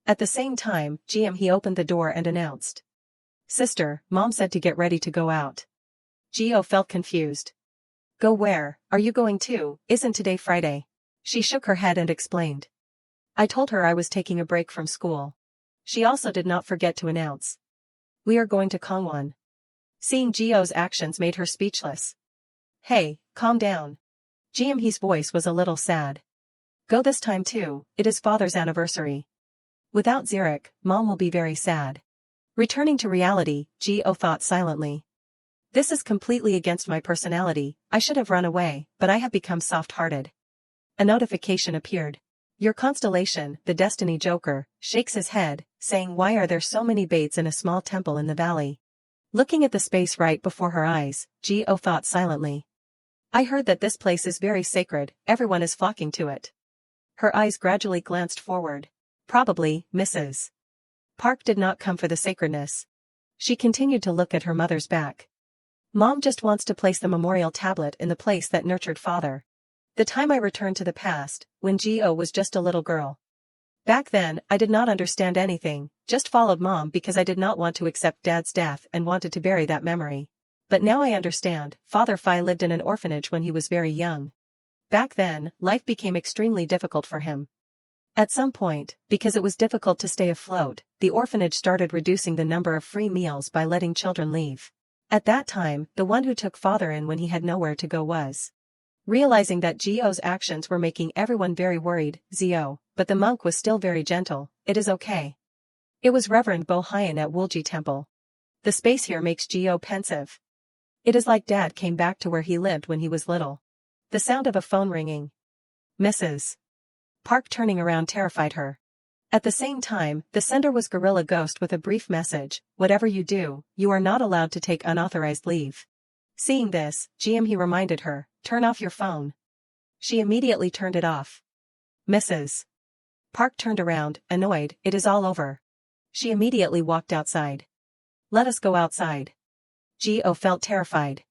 At the same time, he opened the door and announced. Sister, Mom said to get ready to go out. Gio felt confused. Go where? Are you going too? Isn't today Friday? She shook her head and explained. I told her I was taking a break from school. She also did not forget to announce. We are going to Gangwon. Seeing Gio's actions made her speechless. Hey, calm down. He's voice was a little sad. Go this time too, it is father's anniversary. Without Zirik, Mom will be very sad. Returning to reality, Gio thought silently. This is completely against my personality, I should have run away, but I have become soft-hearted. A notification appeared. Your constellation, the Destiny Joker, shakes his head, saying why are there so many baits in a small temple in the valley? Looking at the space right before her eyes, Gio thought silently. I heard that this place is very sacred, everyone is flocking to it. Her eyes gradually glanced forward. Probably, Mrs. Park did not come for the sacredness. She continued to look at her mother's back. Mom just wants to place the memorial tablet in the place that nurtured father. The time I returned to the past, when Gio was just a little girl. Back then, I did not understand anything, just followed Mom because I did not want to accept Dad's death and wanted to bury that memory. But now I understand, Father Phi lived in an orphanage when he was very young. Back then, life became extremely difficult for him. At some point, because it was difficult to stay afloat, the orphanage started reducing the number of free meals by letting children leave. At that time, the one who took father in when he had nowhere to go was. Realizing that Gio's actions were making everyone very worried, Zio, but the monk was still very gentle, it is okay. It was Reverend Bo Hyun at Wolji Temple. The space here makes Gio pensive. It is like Dad came back to where he lived when he was little. The sound of a phone ringing. Mrs. Park turning around terrified her. At the same time, the sender was Gorilla Ghost with a brief message, whatever you do, you are not allowed to take unauthorized leave. Seeing this, he reminded her, turn off your phone. She immediately turned it off. Mrs. Park turned around, annoyed. It is all over. She immediately walked outside. Let us go outside. Gio felt terrified.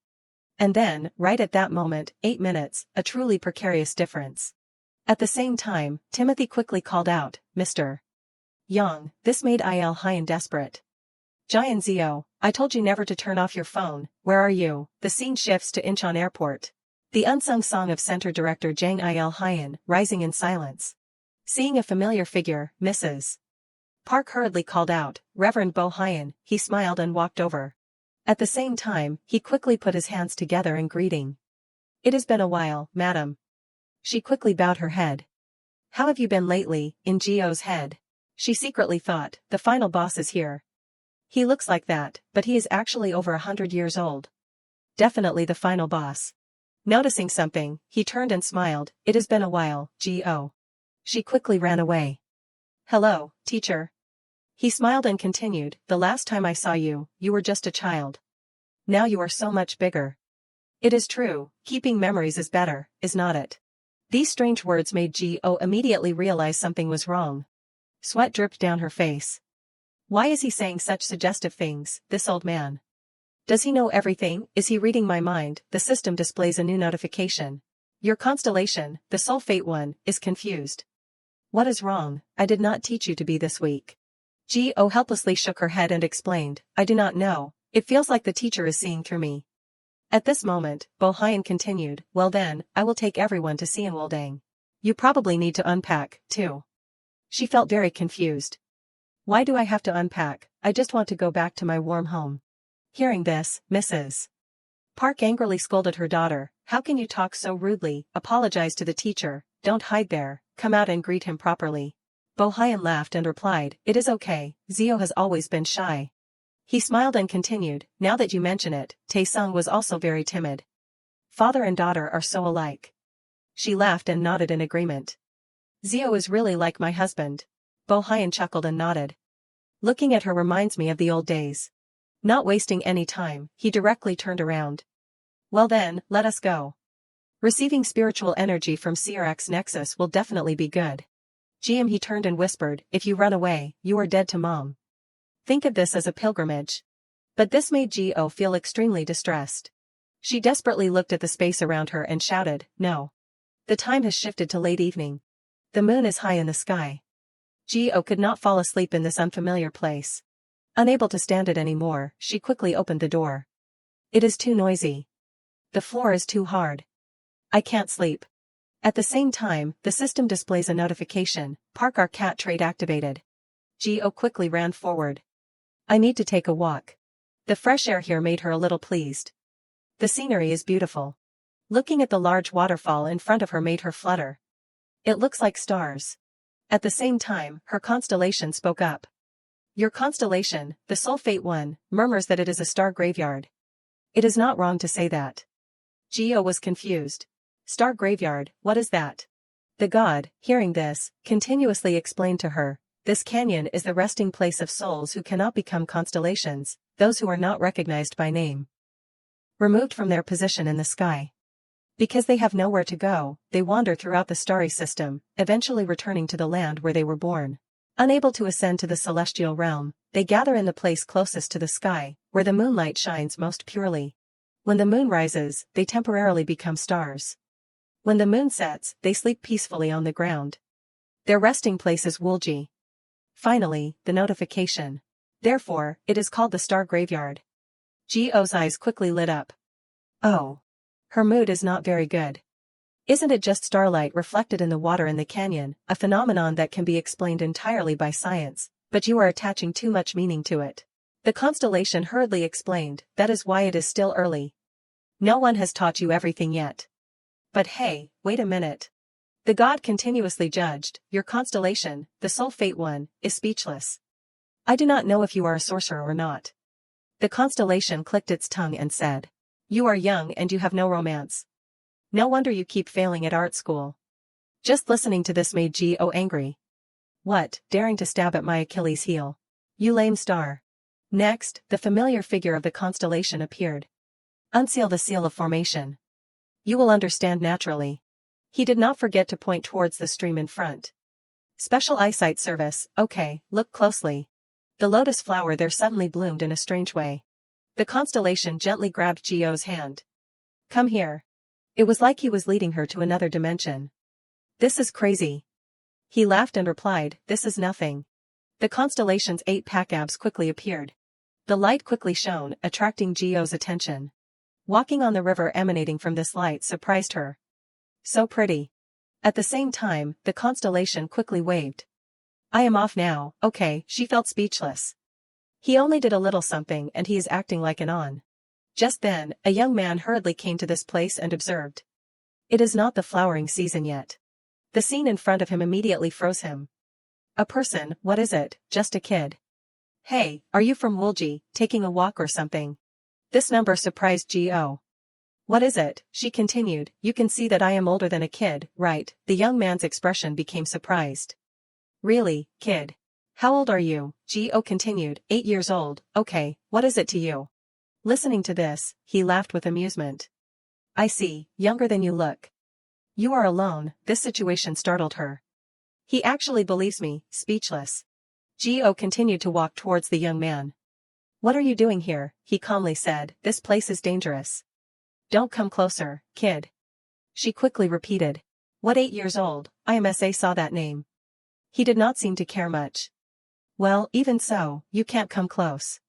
And then, right at that moment, 8 minutes, a truly precarious difference. At the same time, Timothy quickly called out, Mr. Yang, this made Il Hyen desperate. Jian Zio, I told you never to turn off your phone, where are you? The scene shifts to Incheon Airport. The unsung song of Center Director Jang Il Hyen, rising in silence. Seeing a familiar figure, Mrs. Park hurriedly called out, Reverend Bo Hyen. He smiled and walked over. At the same time, he quickly put his hands together in greeting. It has been a while, madam. She quickly bowed her head. How have you been lately? In Gio's head. She secretly thought, the final boss is here. He looks like that, but he is actually over 100 years old. Definitely the final boss. Noticing something, he turned and smiled. It has been a while, Gio. She quickly ran away. Hello, teacher. He smiled and continued, the last time I saw you, you were just a child. Now you are so much bigger. It is true, keeping memories is better, is not it? These strange words made Gio immediately realize something was wrong. Sweat dripped down her face. Why is he saying such suggestive things, this old man? Does he know everything? Is he reading my mind? The system displays a new notification. Your constellation, the Soul Fate one, is confused. What is wrong? I did not teach you to be this weak. Gio helplessly shook her head and explained, I do not know, it feels like the teacher is seeing through me. At this moment, Bo Hyen continued, well then, I will take everyone to Sieonwildang. You probably need to unpack, too. She felt very confused. Why do I have to unpack? I just want to go back to my warm home. Hearing this, Mrs. Park angrily scolded her daughter, how can you talk so rudely? Apologize to the teacher, don't hide there, come out and greet him properly. Bo Hyen laughed and replied, it is okay, Zio has always been shy. He smiled and continued, now that you mention it, Taesung was also very timid. Father and daughter are so alike. She laughed and nodded in agreement. Zio is really like my husband. Bo Hyen chuckled and nodded. Looking at her reminds me of the old days. Not wasting any time, he directly turned around. Well then, let us go. Receiving spiritual energy from CRX Nexus will definitely be good. GM he turned and whispered, if you run away, you are dead to mom. Think of this as a pilgrimage. But this made Gio feel extremely distressed. She desperately looked at the space around her and shouted, no. The time has shifted to late evening. The moon is high in the sky. Gio could not fall asleep in this unfamiliar place. Unable to stand it anymore, she quickly opened the door. It is too noisy. The floor is too hard. I can't sleep. At the same time, the system displays a notification, Park our cat trait activated. Gio quickly ran forward. I need to take a walk. The fresh air here made her a little pleased. The scenery is beautiful. Looking at the large waterfall in front of her made her flutter. It looks like stars. At the same time, her constellation spoke up. Your constellation, the Soul Fate one, murmurs that it is a star graveyard. It is not wrong to say that. Gio was confused. Star graveyard, what is that? The god, hearing this, continuously explained to her, this canyon is the resting place of souls who cannot become constellations, those who are not recognized by name. Removed from their position in the sky. Because they have nowhere to go, they wander throughout the starry system, eventually returning to the land where they were born. Unable to ascend to the celestial realm, they gather in the place closest to the sky, where the moonlight shines most purely. When the moon rises, they temporarily become stars. When the moon sets, they sleep peacefully on the ground. Their resting place is Wulji. Finally, the notification. Therefore, it is called the Star Graveyard. Gio's eyes quickly lit up. Oh. Her mood is not very good. Isn't it just starlight reflected in the water in the canyon, a phenomenon that can be explained entirely by science, but you are attaching too much meaning to it. The constellation hurriedly explained, that is why it is still early. No one has taught you everything yet. But hey, wait a minute. The god continuously judged, your constellation, the Soul Fate one, is speechless. I do not know if you are a sorcerer or not. The constellation clicked its tongue and said, you are young and you have no romance. No wonder you keep failing at art school. Just listening to this made Gio angry. What, daring to stab at my Achilles heel? You lame star. Next, the familiar figure of the constellation appeared. Unseal the seal of formation. You will understand naturally. He did not forget to point towards the stream in front. Special eyesight service, okay, look closely. The lotus flower there suddenly bloomed in a strange way. The constellation gently grabbed Gio's hand. Come here. It was like he was leading her to another dimension. This is crazy. He laughed and replied, this is nothing. The constellation's 8 pack-abs quickly appeared. The light quickly shone, attracting Gio's attention. Walking on the river emanating from this light surprised her. So pretty. At the same time, the constellation quickly waved. I am off now, okay, she felt speechless. He only did a little something and he is acting like an on. Just then, a young man hurriedly came to this place and observed. It is not the flowering season yet. The scene in front of him immediately froze him. A person, what is it, just a kid? Hey, are you from Woolji, taking a walk or something? This number surprised Gio. What is it? She continued, you can see that I am older than a kid, right? The young man's expression became surprised. Really, kid? How old are you? Gio continued, 8 years old, okay, what is it to you? Listening to this, he laughed with amusement. I see, younger than you look. You are alone, this situation startled her. He actually believes me, speechless. Gio continued to walk towards the young man. What are you doing here? He calmly said, this place is dangerous. Don't come closer, kid. She quickly repeated. What 8 years old, IMSA saw that name. He did not seem to care much. Well, even so, you can't come close.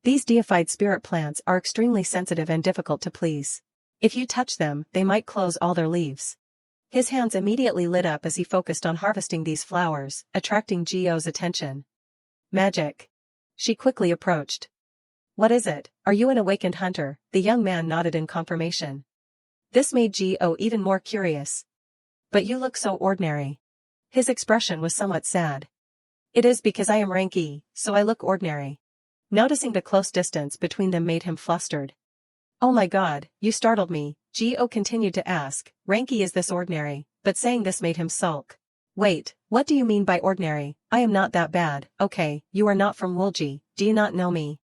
These deified spirit plants are extremely sensitive and difficult to please. If you touch them, they might close all their leaves. His hands immediately lit up as he focused on harvesting these flowers, attracting Gio's attention. Magic. She quickly approached. What is it? Are you an awakened hunter? The young man nodded in confirmation. This made Gio even more curious. But you look so ordinary. His expression was somewhat sad. It is because I am rank E, so I look ordinary. Noticing the close distance between them made him flustered. Oh my god, you startled me, Gio continued to ask, rank E is this ordinary, but saying this made him sulk. Wait, what do you mean by ordinary? I am not that bad, okay, you are not from Woolji, do you not know me?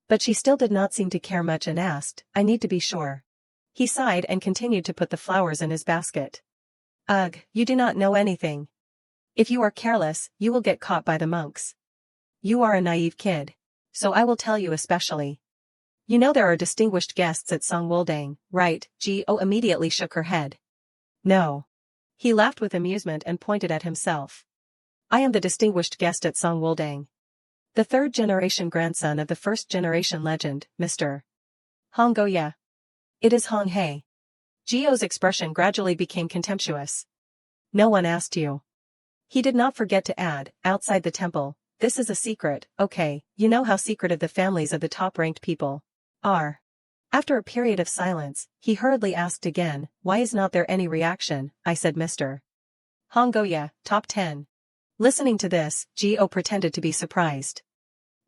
But she still did not seem to care much and asked, I need to be sure. He sighed and continued to put the flowers in his basket. Ugh, you do not know anything. If you are careless, you will get caught by the monks. You are a naive kid. So I will tell you especially. You know there are distinguished guests at Songwuldang, right? Gio immediately shook her head. No. He laughed with amusement and pointed at himself. I am the distinguished guest at Songwuldang. The 3rd generation grandson of the 1st generation legend, Mr. Hong Goya. It is Hong Hei. Gio's expression gradually became contemptuous. No one asked you. He did not forget to add, outside the temple, this is a secret, okay, you know how secretive the families of the top-ranked people are. After a period of silence, he hurriedly asked again, why is not there any reaction? I said Mr. Hong Goya, top 10. Listening to this, Gio pretended to be surprised.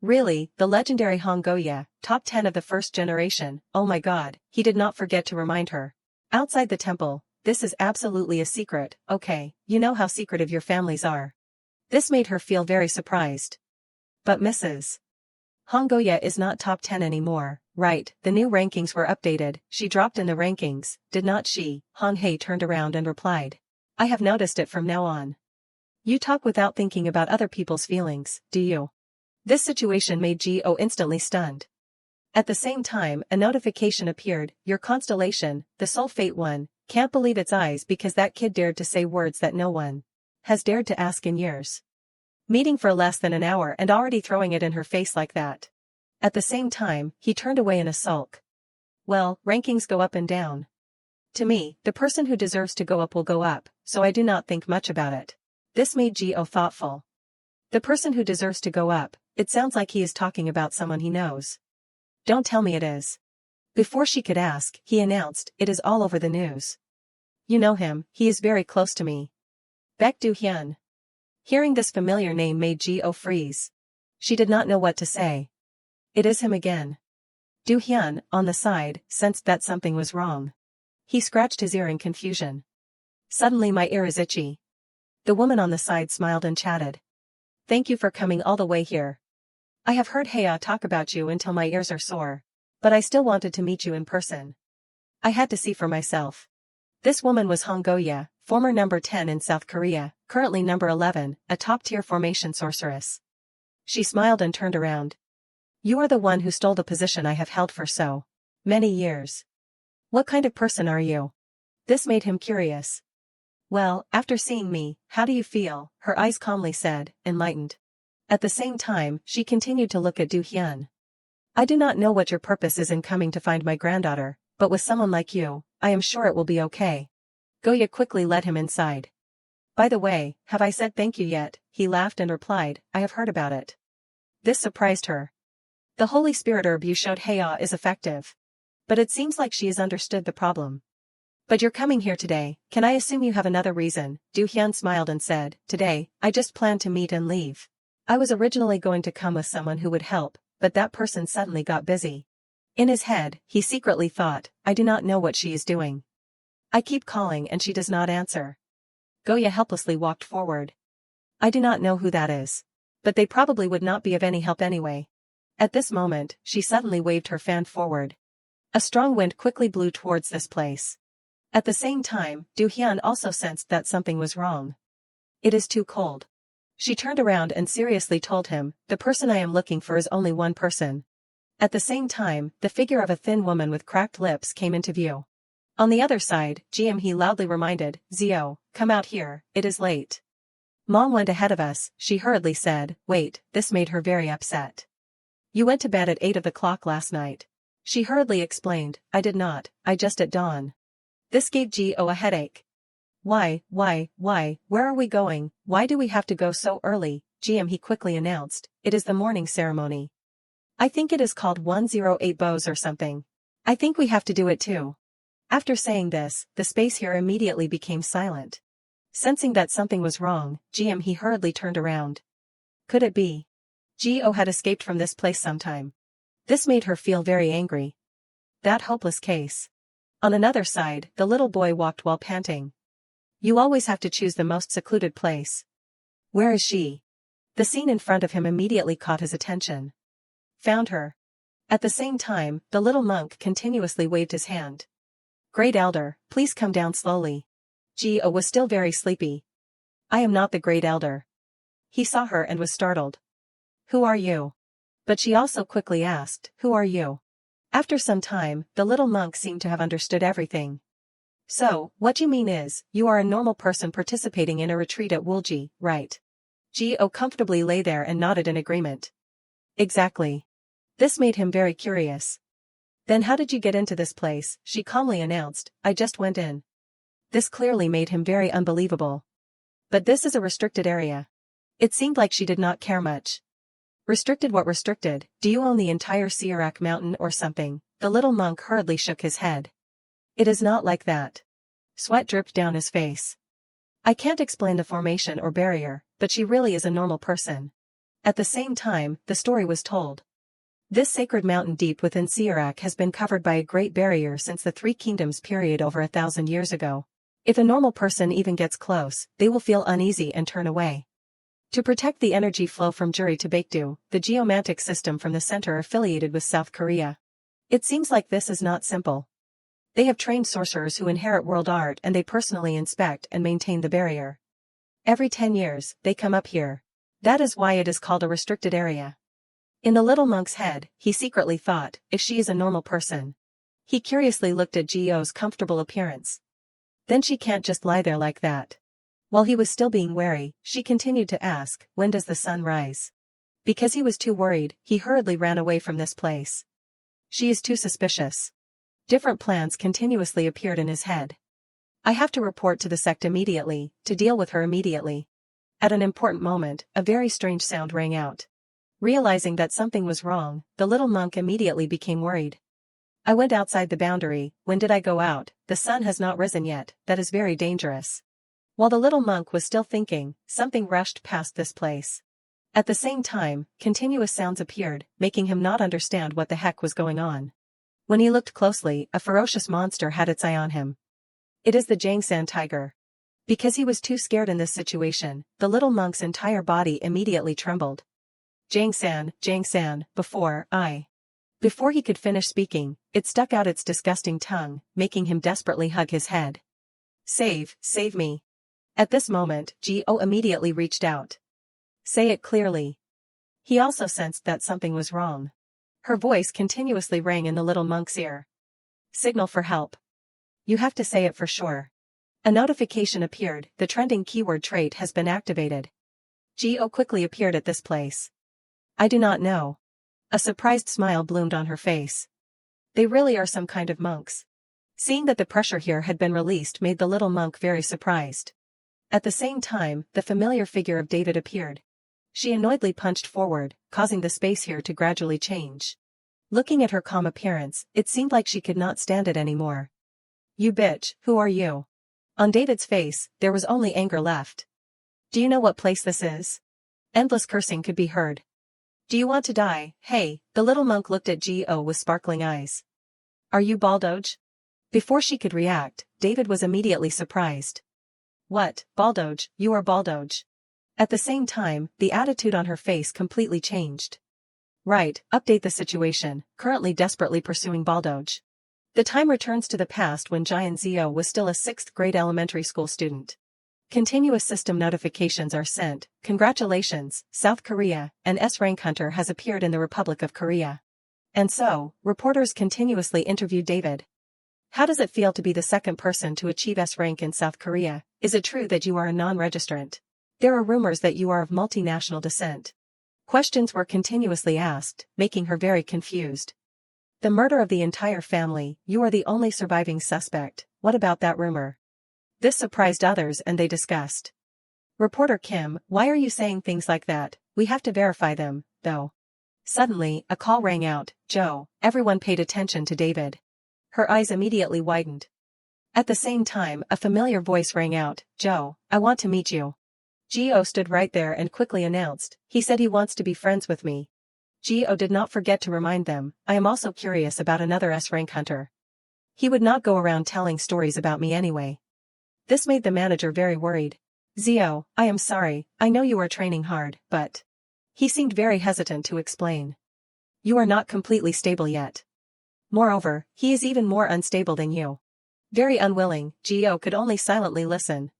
Really, the legendary Hong Goya, top 10 of the 1st generation, oh my god, he did not forget to remind her. Outside the temple, this is absolutely a secret, okay, you know how secretive your families are. This made her feel very surprised. But Mrs. Hong Goya is not top 10 anymore, right? The new rankings were updated, she dropped in the rankings, did not she? Hong Hei turned around and replied. I have noticed it from now on. You talk without thinking about other people's feelings, do you? This situation made Gio instantly stunned. At the same time, a notification appeared, your constellation, the Soul Fate one, can't believe its eyes because that kid dared to say words that no one has dared to ask in years. Meeting for less than an hour and already throwing it in her face like that. At the same time, he turned away in a sulk. Well, rankings go up and down. To me, the person who deserves to go up will go up, so I do not think much about it. This made Gio thoughtful. The person who deserves to go up, it sounds like he is talking about someone he knows. Don't tell me it is. Before she could ask, he announced, it is all over the news. You know him, he is very close to me. Baek Do-hyun. Hearing this familiar name made Gio freeze. She did not know what to say. It is him again. Do-hyun, on the side, sensed that something was wrong. He scratched his ear in confusion. Suddenly my ear is itchy. The woman on the side smiled and chatted. Thank you for coming all the way here. I have heard Hea talk about you until my ears are sore. But I still wanted to meet you in person. I had to see for myself. This woman was Hong Goya, former number 10 in South Korea, currently number 11, a top-tier formation sorceress. She smiled and turned around. You are the one who stole the position I have held for so many years. What kind of person are you? This made him curious. Well, after seeing me, how do you feel? Her eyes calmly said, enlightened. At the same time, she continued to look at Du Hyun. I do not know what your purpose is in coming to find my granddaughter, but with someone like you, I am sure it will be okay. Goya quickly led him inside. By the way, have I said thank you yet? He laughed and replied, I have heard about it. This surprised her. The Holy Spirit herb you showed Haya is effective. But it seems like she has understood the problem. But you're coming here today, can I assume you have another reason? Du Hyun smiled and said, today, I just planned to meet and leave. I was originally going to come with someone who would help, but that person suddenly got busy. In his head, he secretly thought, I do not know what she is doing. I keep calling and she does not answer. Goya helplessly walked forward. I do not know who that is. But they probably would not be of any help anyway. At this moment, she suddenly waved her fan forward. A strong wind quickly blew towards this place. At the same time, Du Hyun also sensed that something was wrong. It is too cold. She turned around and seriously told him, the person I am looking for is only one person. At the same time, the figure of a thin woman with cracked lips came into view. On the other side, he loudly reminded, Zio, come out here, it is late. Mom went ahead of us, she hurriedly said, wait, this made her very upset. You went to bed at 8 o'clock last night. She hurriedly explained, I did not, I just at dawn. This gave Gio a headache. Why, where are we going, why do we have to go so early? He quickly announced, it is the morning ceremony. I think it is called 108 bows or something. I think we have to do it too. After saying this, the space here immediately became silent. Sensing that something was wrong, he hurriedly turned around. Could it be? Gio had escaped from this place sometime. This made her feel very angry. That hopeless case. On another side, the little boy walked while panting. You always have to choose the most secluded place. Where is she? The scene in front of him immediately caught his attention. Found her. At the same time, the little monk continuously waved his hand. Great Elder, please come down slowly. Gio was still very sleepy. I am not the Great Elder. He saw her and was startled. Who are you? But she also quickly asked, who are you? After some time, the little monk seemed to have understood everything. So, what you mean is, you are a normal person participating in a retreat at Woolji, right? Gio comfortably lay there and nodded in agreement. Exactly. This made him very curious. Then how did you get into this place? She calmly announced, I just went in. This clearly made him very unbelievable. But this is a restricted area. It seemed like she did not care much. Restricted? What restricted? Do you own the entire Sirak mountain or something? The little monk hurriedly shook his head. It is not like that. Sweat dripped down his face. I can't explain the formation or barrier, but she really is a normal person. At the same time, the story was told. This sacred mountain deep within Sirak has been covered by a great barrier since the Three Kingdoms period over 1,000 years ago. If a normal person even gets close, they will feel uneasy and turn away. To protect the energy flow from Juri to Baekdu, the geomantic system from the center affiliated with South Korea. It seems like this is not simple. They have trained sorcerers who inherit world art and they personally inspect and maintain the barrier. Every 10 years, they come up here. That is why it is called a restricted area. In the little monk's head, he secretly thought, if she is a normal person. He curiously looked at Gio's comfortable appearance. Then she can't just lie there like that. While he was still being wary, she continued to ask, when does the sun rise? Because he was too worried, he hurriedly ran away from this place. She is too suspicious. Different plans continuously appeared in his head. I have to report to the sect immediately, to deal with her immediately. At an important moment, a very strange sound rang out. Realizing that something was wrong, the little monk immediately became worried. I went outside the boundary. When did I go out? The sun has not risen yet, that is very dangerous. While the little monk was still thinking, something rushed past this place. At the same time, continuous sounds appeared, making him not understand what the heck was going on. When he looked closely, a ferocious monster had its eye on him. It is the Jangsan tiger. Because he was too scared in this situation, the little monk's entire body immediately trembled. Jangsan, Before he could finish speaking, it stuck out its disgusting tongue, making him desperately hug his head. Save me. At this moment, Gio immediately reached out. Say it clearly. He also sensed that something was wrong. Her voice continuously rang in the little monk's ear. Signal for help. You have to say it for sure. A notification appeared, the trending keyword trait has been activated. Gio quickly appeared at this place. I do not know. A surprised smile bloomed on her face. They really are some kind of monks. Seeing that the pressure here had been released made the little monk very surprised. At the same time, the familiar figure of David appeared. She annoyedly punched forward, causing the space here to gradually change. Looking at her calm appearance, it seemed like she could not stand it anymore. You bitch, who are you? On David's face, there was only anger left. Do you know what place this is? Endless cursing could be heard. Do you want to die? Hey, the little monk looked at Gio with sparkling eyes. Are you Baldoge? Before she could react, David was immediately surprised. What, Baldoge, you are Baldoge. At the same time, the attitude on her face completely changed. Right, update the situation, currently desperately pursuing Baldoge. The time returns to the past when Jian Zio was still a 6th grade elementary school student. Continuous system notifications are sent. Congratulations, South Korea, an S-rank hunter has appeared in the Republic of Korea. And so, reporters continuously interviewed David. How does it feel to be the second person to achieve S-rank in South Korea? Is it true that you are a non-registrant? There are rumors that you are of multinational descent. Questions were continuously asked, making her very confused. The murder of the entire family, you are the only surviving suspect, what about that rumor? This surprised others and they discussed. Reporter Kim, why are you saying things like that? We have to verify them, though. Suddenly, a call rang out, Joe, everyone paid attention to David. Her eyes immediately widened. At the same time, a familiar voice rang out, Joe, I want to meet you. Gio stood right there and quickly announced, he said he wants to be friends with me. Gio did not forget to remind them, I am also curious about another S-rank hunter. He would not go around telling stories about me anyway. This made the manager very worried. Zio, I am sorry, I know you are training hard, but... He seemed very hesitant to explain. You are not completely stable yet. Moreover, he is even more unstable than you. Very unwilling, Gio could only silently listen.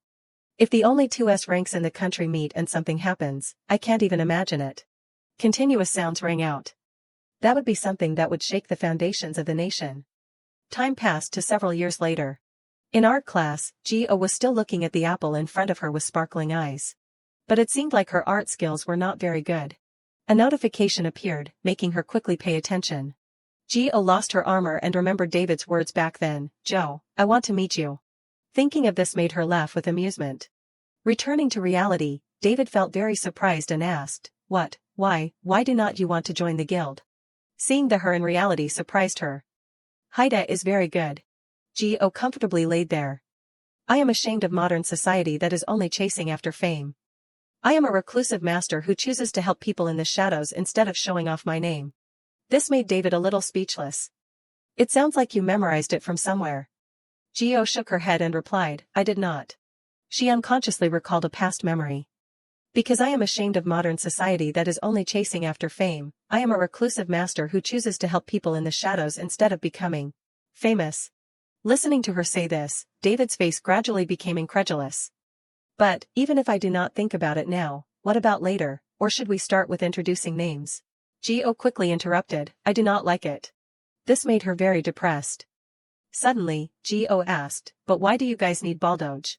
If the only 2 S ranks in the country meet and something happens, I can't even imagine it. Continuous sounds rang out. That would be something that would shake the foundations of the nation. Time passed to several years later. In art class, Gio was still looking at the apple in front of her with sparkling eyes. But it seemed like her art skills were not very good. A notification appeared, making her quickly pay attention. Gio lost her armor and remembered David's words back then, Joe, I want to meet you. Thinking of this made her laugh with amusement. Returning to reality, David felt very surprised and asked, what, why do not you want to join the guild? Seeing the her in reality surprised her. Haida is very good. Gio comfortably laid there. I am ashamed of modern society that is only chasing after fame. I am a reclusive master who chooses to help people in the shadows instead of showing off my name. This made David a little speechless. It sounds like you memorized it from somewhere. Gio shook her head and replied, I did not. She unconsciously recalled a past memory. Because I am ashamed of modern society that is only chasing after fame, I am a reclusive master who chooses to help people in the shadows instead of becoming famous. Listening to her say this, David's face gradually became incredulous. But, even if I do not think about it now, what about later, or should we start with introducing names? Gio quickly interrupted, I do not like it. This made her very depressed. Suddenly, Gio asked, but why do you guys need Baldoge?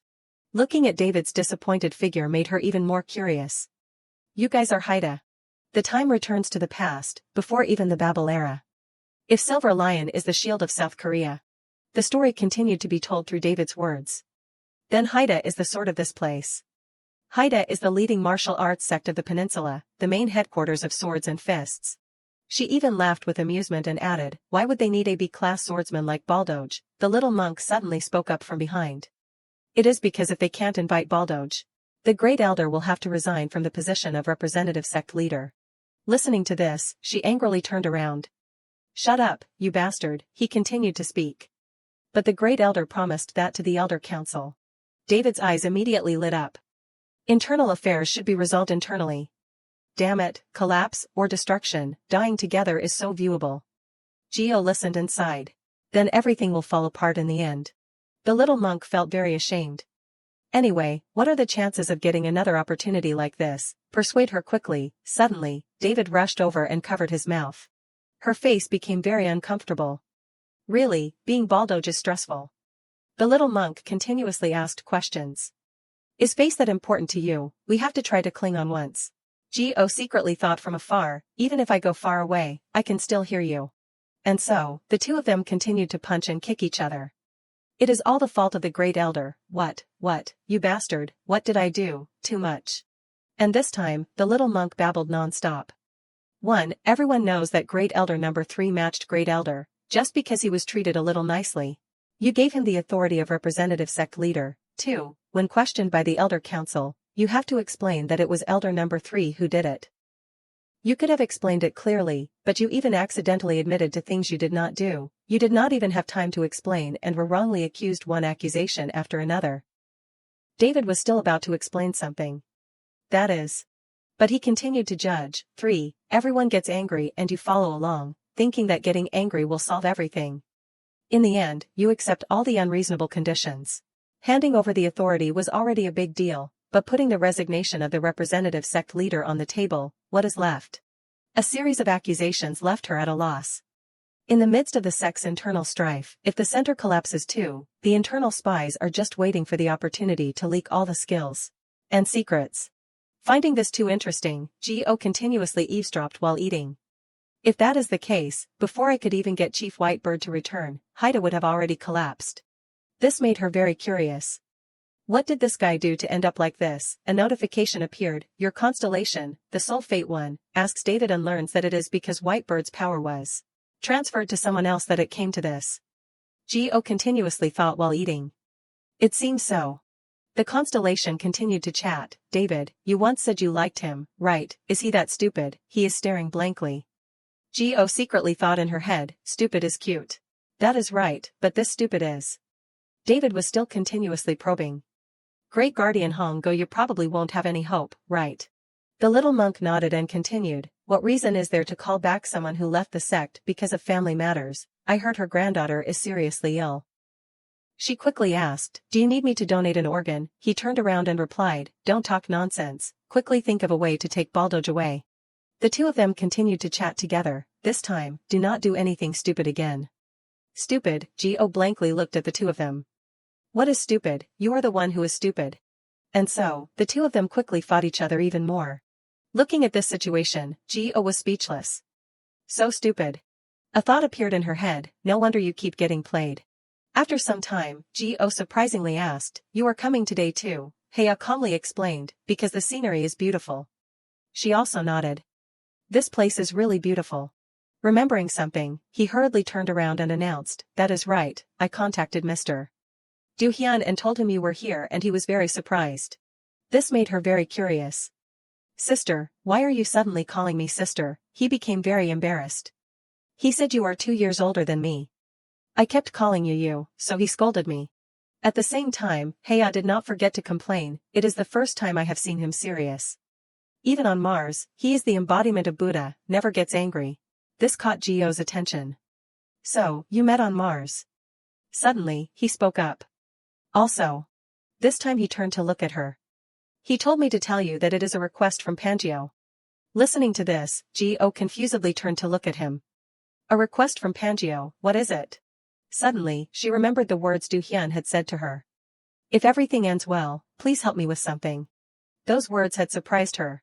Looking at David's disappointed figure made her even more curious. You guys are Haida. The time returns to the past, before even the Babel era. If Silver Lion is the shield of South Korea. The story continued to be told through David's words. Then Haida is the sword of this place. Haida is the leading martial arts sect of the peninsula, the main headquarters of swords and fists. She even laughed with amusement and added, why would they need a B-class swordsman like Baldoge? The little monk suddenly spoke up from behind. It is because if they can't invite Baldoge, the great elder will have to resign from the position of representative sect leader. Listening to this, she angrily turned around. Shut up, you bastard, he continued to speak. But the great elder promised that to the elder council. David's eyes immediately lit up. Internal affairs should be resolved internally. Damn it, collapse or destruction, dying together is so viewable. Gio listened and sighed. Then everything will fall apart in the end. The little monk felt very ashamed. Anyway, what are the chances of getting another opportunity like this? Persuade her quickly. Suddenly, David rushed over and covered his mouth. Her face became very uncomfortable. Really, being Baldoge is stressful. The little monk continuously asked questions. Is face that important to you? We have to try to cling on once. Go secretly thought from afar, even if I go far away, I can still hear you. And so, the two of them continued to punch and kick each other. It is all the fault of the great elder. What, you bastard, what did I do? Too much. And this time, the little monk babbled non-stop. 1. Everyone knows that great elder number 3 matched great elder, just because he was treated a little nicely. You gave him the authority of representative sect leader. 2. When questioned by the elder council, you have to explain that it was elder number 3 who did it. You could have explained it clearly, but you even accidentally admitted to things you did not do. You did not even have time to explain and were wrongly accused one accusation after another. David was still about to explain something. That is. But he continued to judge. 3. Everyone gets angry and you follow along, thinking that getting angry will solve everything. In the end, you accept all the unreasonable conditions. Handing over the authority was already a big deal, but putting the resignation of the representative sect leader on the table, what is left? A series of accusations left her at a loss. In the midst of the sect's internal strife, if the center collapses too, the internal spies are just waiting for the opportunity to leak all the skills and secrets. Finding this too interesting, Go continuously eavesdropped while eating. If that is the case, before I could even get Chief Whitebird to return, Haida would have already collapsed. This made her very curious. What did this guy do to end up like this? A notification appeared. Your constellation, the Soul Fate one, asks David and learns that it is because Whitebird's power was transferred to someone else that it came to this. Go continuously thought while eating. It seems so. The constellation continued to chat. David, you once said you liked him, right? Is he that stupid? He is staring blankly. Go secretly thought in her head, stupid is cute. That is right, but this stupid is. David was still continuously probing. Great Guardian Hong Go, you probably won't have any hope, right? The little monk nodded and continued, what reason is there to call back someone who left the sect because of family matters? I heard her granddaughter is seriously ill. She quickly asked, do you need me to donate an organ? He turned around and replied, don't talk nonsense, quickly think of a way to take Baldoge away. The two of them continued to chat together. This time, do not do anything stupid again. Stupid, Go blankly looked at the two of them. What is stupid? You are the one who is stupid. And so, the two of them quickly fought each other even more. Looking at this situation, Go was speechless. So stupid. A thought appeared in her head, no wonder you keep getting played. After some time, Go surprisingly asked, you are coming today too? Heya calmly explained, because the scenery is beautiful. She also nodded. This place is really beautiful. Remembering something, he hurriedly turned around and announced, that is right, I contacted Mr. Du Hyun and told him you were here and he was very surprised. This made her very curious. Sister, why are you suddenly calling me sister? He became very embarrassed. He said you are 2 years older than me. I kept calling you, so he scolded me. At the same time, Heya did not forget to complain, it is the first time I have seen him serious. Even on Mars, he is the embodiment of Buddha, never gets angry. This caught Go's attention. So, you met on Mars. Suddenly, he spoke up. Also. This time he turned to look at her. He told me to tell you that it is a request from Pangeo. Listening to this, Go confusedly turned to look at him. A request from Pangeo, what is it? Suddenly, she remembered the words Du Hyun had said to her. If everything ends well, please help me with something. Those words had surprised her.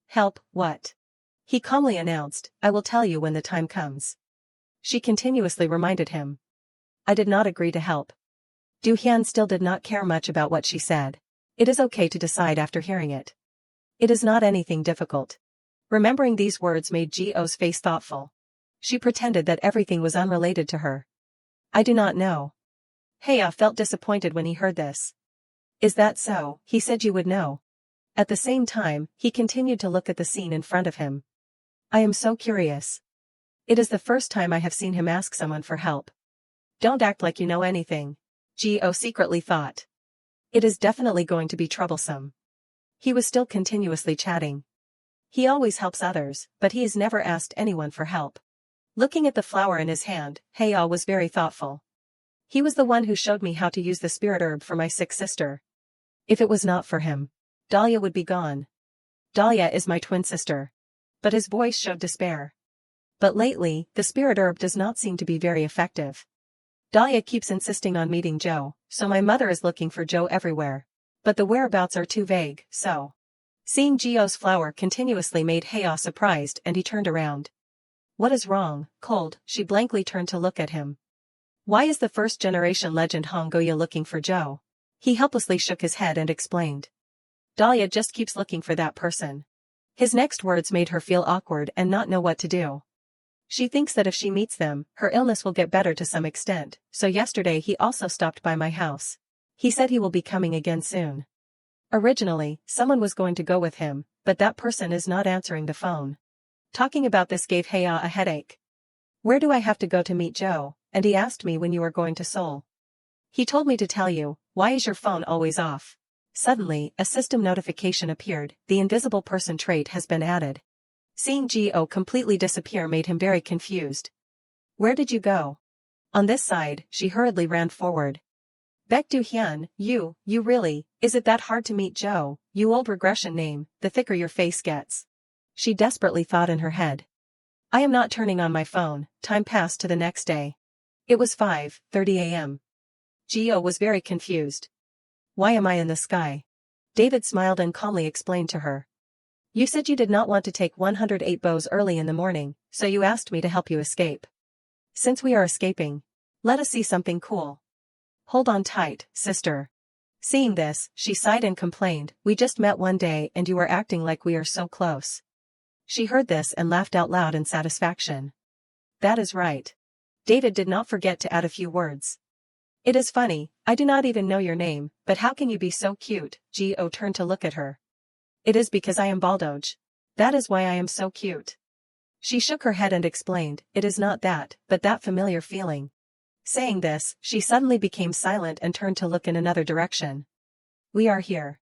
Help, what? He calmly announced, I will tell you when the time comes. She continuously reminded him. I did not agree to help. Du Hyun still did not care much about what she said. It is okay to decide after hearing it. It is not anything difficult. Remembering these words made Go's face thoughtful. She pretended that everything was unrelated to her. I do not know. Heya felt disappointed when he heard this. Is that so? He said you would know. At the same time, he continued to look at the scene in front of him. I am so curious. It is the first time I have seen him ask someone for help. Don't act like you know anything. Go secretly thought. It is definitely going to be troublesome. He was still continuously chatting. He always helps others, but he has never asked anyone for help. Looking at the flower in his hand, Heya was very thoughtful. He was the one who showed me how to use the spirit herb for my sick sister. If it was not for him, Dahlia would be gone. Dahlia is my twin sister. But his voice showed despair. But lately, the spirit herb does not seem to be very effective. Dahlia keeps insisting on meeting Joe, so my mother is looking for Joe everywhere. But the whereabouts are too vague, so. Seeing Gio's flower continuously made Heo surprised and he turned around. What is wrong, Cold? She blankly turned to look at him. Why is the first-generation legend Hongoya looking for Joe? He helplessly shook his head and explained. Dahlia just keeps looking for that person. His next words made her feel awkward and not know what to do. She thinks that if she meets them, her illness will get better to some extent, so yesterday he also stopped by my house. He said he will be coming again soon. Originally, someone was going to go with him, but that person is not answering the phone. Talking about this gave Hea a headache. Where do I have to go to meet Joe? And he asked me when you were going to Seoul. He told me to tell you, why is your phone always off? Suddenly, a system notification appeared, the invisible person trait has been added. Seeing Gio completely disappear made him very confused. Where did you go? On this side, she hurriedly ran forward. Baek Do-hyun, you really, is it that hard to meet Joe, you old regression name, the thicker your face gets? She desperately thought in her head. I am not turning on my phone. Time passed to the next day. It was 5:30 a.m. Gio was very confused. Why am I in the sky? David smiled and calmly explained to her. You said you did not want to take 108 bows early in the morning, so you asked me to help you escape. Since we are escaping, let us see something cool. Hold on tight, sister. Seeing this, she sighed and complained, we just met one day and you are acting like we are so close. She heard this and laughed out loud in satisfaction. That is right. David did not forget to add a few words. It is funny, I do not even know your name, but how can you be so cute? Gio turned to look at her. It is because I am Baldoge. That is why I am so cute. She shook her head and explained, it is not that, but that familiar feeling. Saying this, she suddenly became silent and turned to look in another direction. We are here.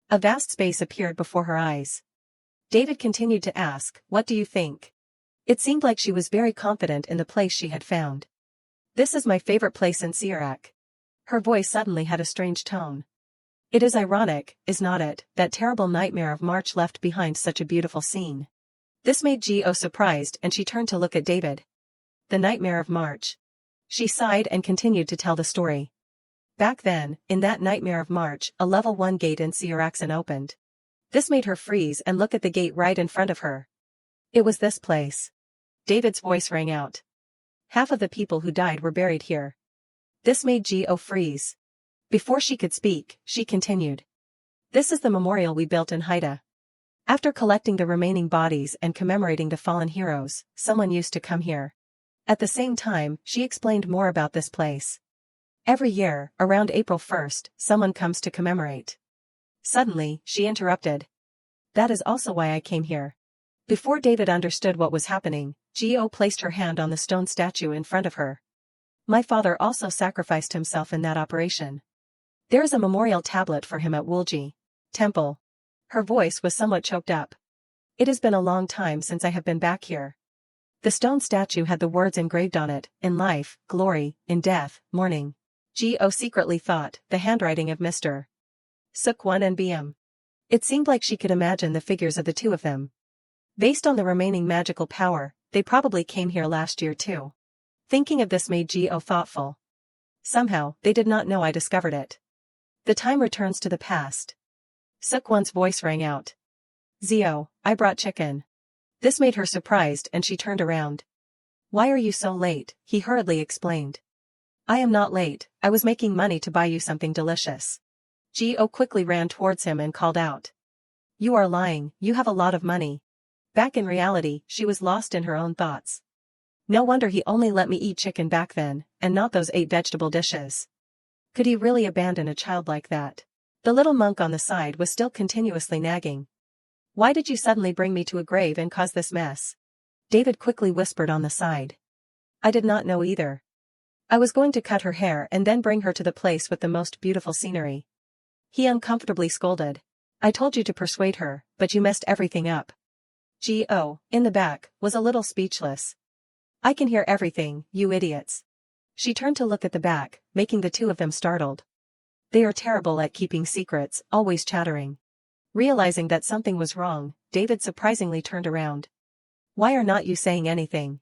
A vast space appeared before her eyes. David continued to ask, what do you think? It seemed like she was very confident in the place she had found. This is my favorite place in Sierak. Her voice suddenly had a strange tone. It is ironic, is not it, that terrible nightmare of March left behind such a beautiful scene. This made Gio surprised and she turned to look at David. The nightmare of March. She sighed and continued to tell the story. Back then, in that nightmare of March, a level 1 gate in Sieraksen opened. This made her freeze and look at the gate right in front of her. It was this place. David's voice rang out. Half of the people who died were buried here. This made Gio freeze. Before she could speak, she continued. This is the memorial we built in Haida. After collecting the remaining bodies and commemorating the fallen heroes, someone used to come here. At the same time, she explained more about this place. Every year, around April 1st, someone comes to commemorate. Suddenly, she interrupted. That is also why I came here. Before David understood what was happening, Gio placed her hand on the stone statue in front of her. My father also sacrificed himself in that operation. There is a memorial tablet for him at Wulji Temple. Her voice was somewhat choked up. It has been a long time since I have been back here. The stone statue had the words engraved on it, in life, glory, in death, mourning. Gio secretly thought, the handwriting of Mr. Suk-won and BM. It seemed like she could imagine the figures of the two of them. Based on the remaining magical power, they probably came here last year too. Thinking of this made Gio thoughtful. Somehow, they did not know I discovered it. The time returns to the past. Suk-won's voice rang out. Zio, I brought chicken. This made her surprised and she turned around. Why are you so late? He hurriedly explained. I am not late, I was making money to buy you something delicious. Gio quickly ran towards him and called out. You are lying, you have a lot of money. Back in reality, she was lost in her own thoughts. No wonder he only let me eat chicken back then, and not those 8 vegetable dishes. Could he really abandon a child like that? The little monk on the side was still continuously nagging. Why did you suddenly bring me to a grave and cause this mess? David quickly whispered on the side. I did not know either. I was going to cut her hair and then bring her to the place with the most beautiful scenery. He uncomfortably scolded. I told you to persuade her, but you messed everything up. Gio, in the back, was a little speechless. I can hear everything, you idiots. She turned to look at the back, making the two of them startled. They are terrible at keeping secrets, always chattering. Realizing that something was wrong, David surprisingly turned around. Why are not you saying anything?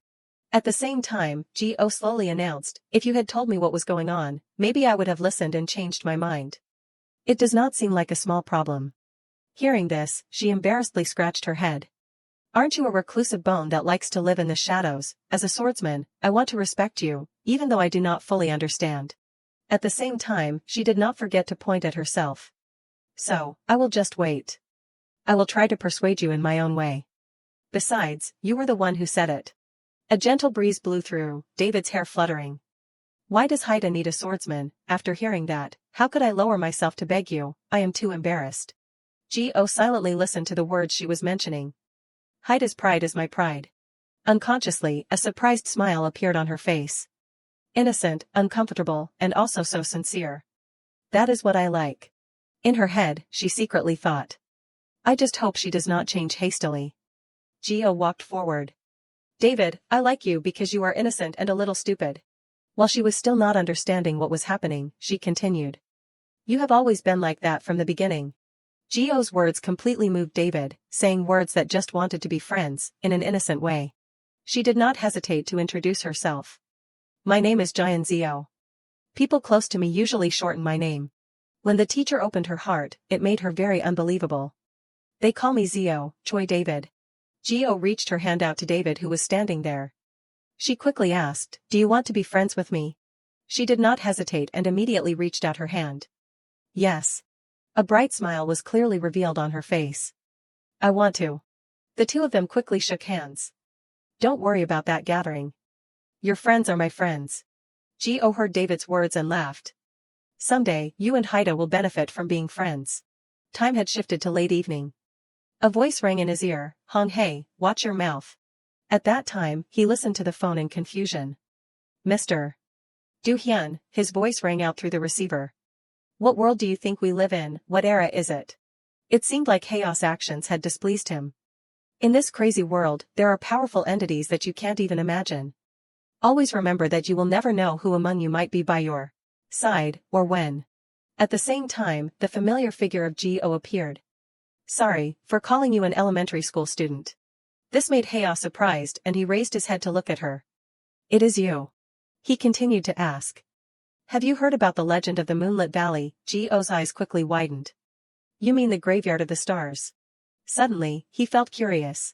At the same time, Go slowly announced, if you had told me what was going on, maybe I would have listened and changed my mind. It does not seem like a small problem. Hearing this, she embarrassedly scratched her head. Aren't you a reclusive bone that likes to live in the shadows? As a swordsman, I want to respect you, even though I do not fully understand. At the same time, she did not forget to point at herself. So, I will just wait. I will try to persuade you in my own way. Besides, you were the one who said it. A gentle breeze blew through, David's hair fluttering. Why does Haida need a swordsman? After hearing that, how could I lower myself to beg you? I am too embarrassed. Go silently listened to the words she was mentioning. Haida's pride is my pride. Unconsciously, a surprised smile appeared on her face. Innocent, uncomfortable, and also so sincere. That is what I like. In her head, she secretly thought. I just hope she does not change hastily. Go walked forward. David, I like you because you are innocent and a little stupid. While she was still not understanding what was happening, she continued. You have always been like that from the beginning. Go's words completely moved David, saying words that just wanted to be friends, in an innocent way. She did not hesitate to introduce herself. My name is Jian. People close to me usually shorten my name. When the teacher opened her heart, it made her very unbelievable. They call me Zio, Choi David. Go reached her hand out to David who was standing there. She quickly asked, do you want to be friends with me? She did not hesitate and immediately reached out her hand. Yes. A bright smile was clearly revealed on her face. I want to. The two of them quickly shook hands. Don't worry about that gathering. Your friends are my friends. Go heard David's words and laughed. Someday, you and Haida will benefit from being friends. Time had shifted to late evening. A voice rang in his ear, Hong Hei, watch your mouth. At that time, he listened to the phone in confusion. Mr. Du Hyun, his voice rang out through the receiver. What world do you think we live in? What era is it? It seemed like Chaos actions had displeased him. In this crazy world, there are powerful entities that you can't even imagine. Always remember that you will never know who among you might be by your side, or when. At the same time, the familiar figure of Go appeared. Sorry, for calling you an elementary school student. This made Hea surprised and he raised his head to look at her. It is you. He continued to ask. Have you heard about the legend of the Moonlit Valley? Go's eyes quickly widened. You mean the graveyard of the stars? Suddenly, he felt curious.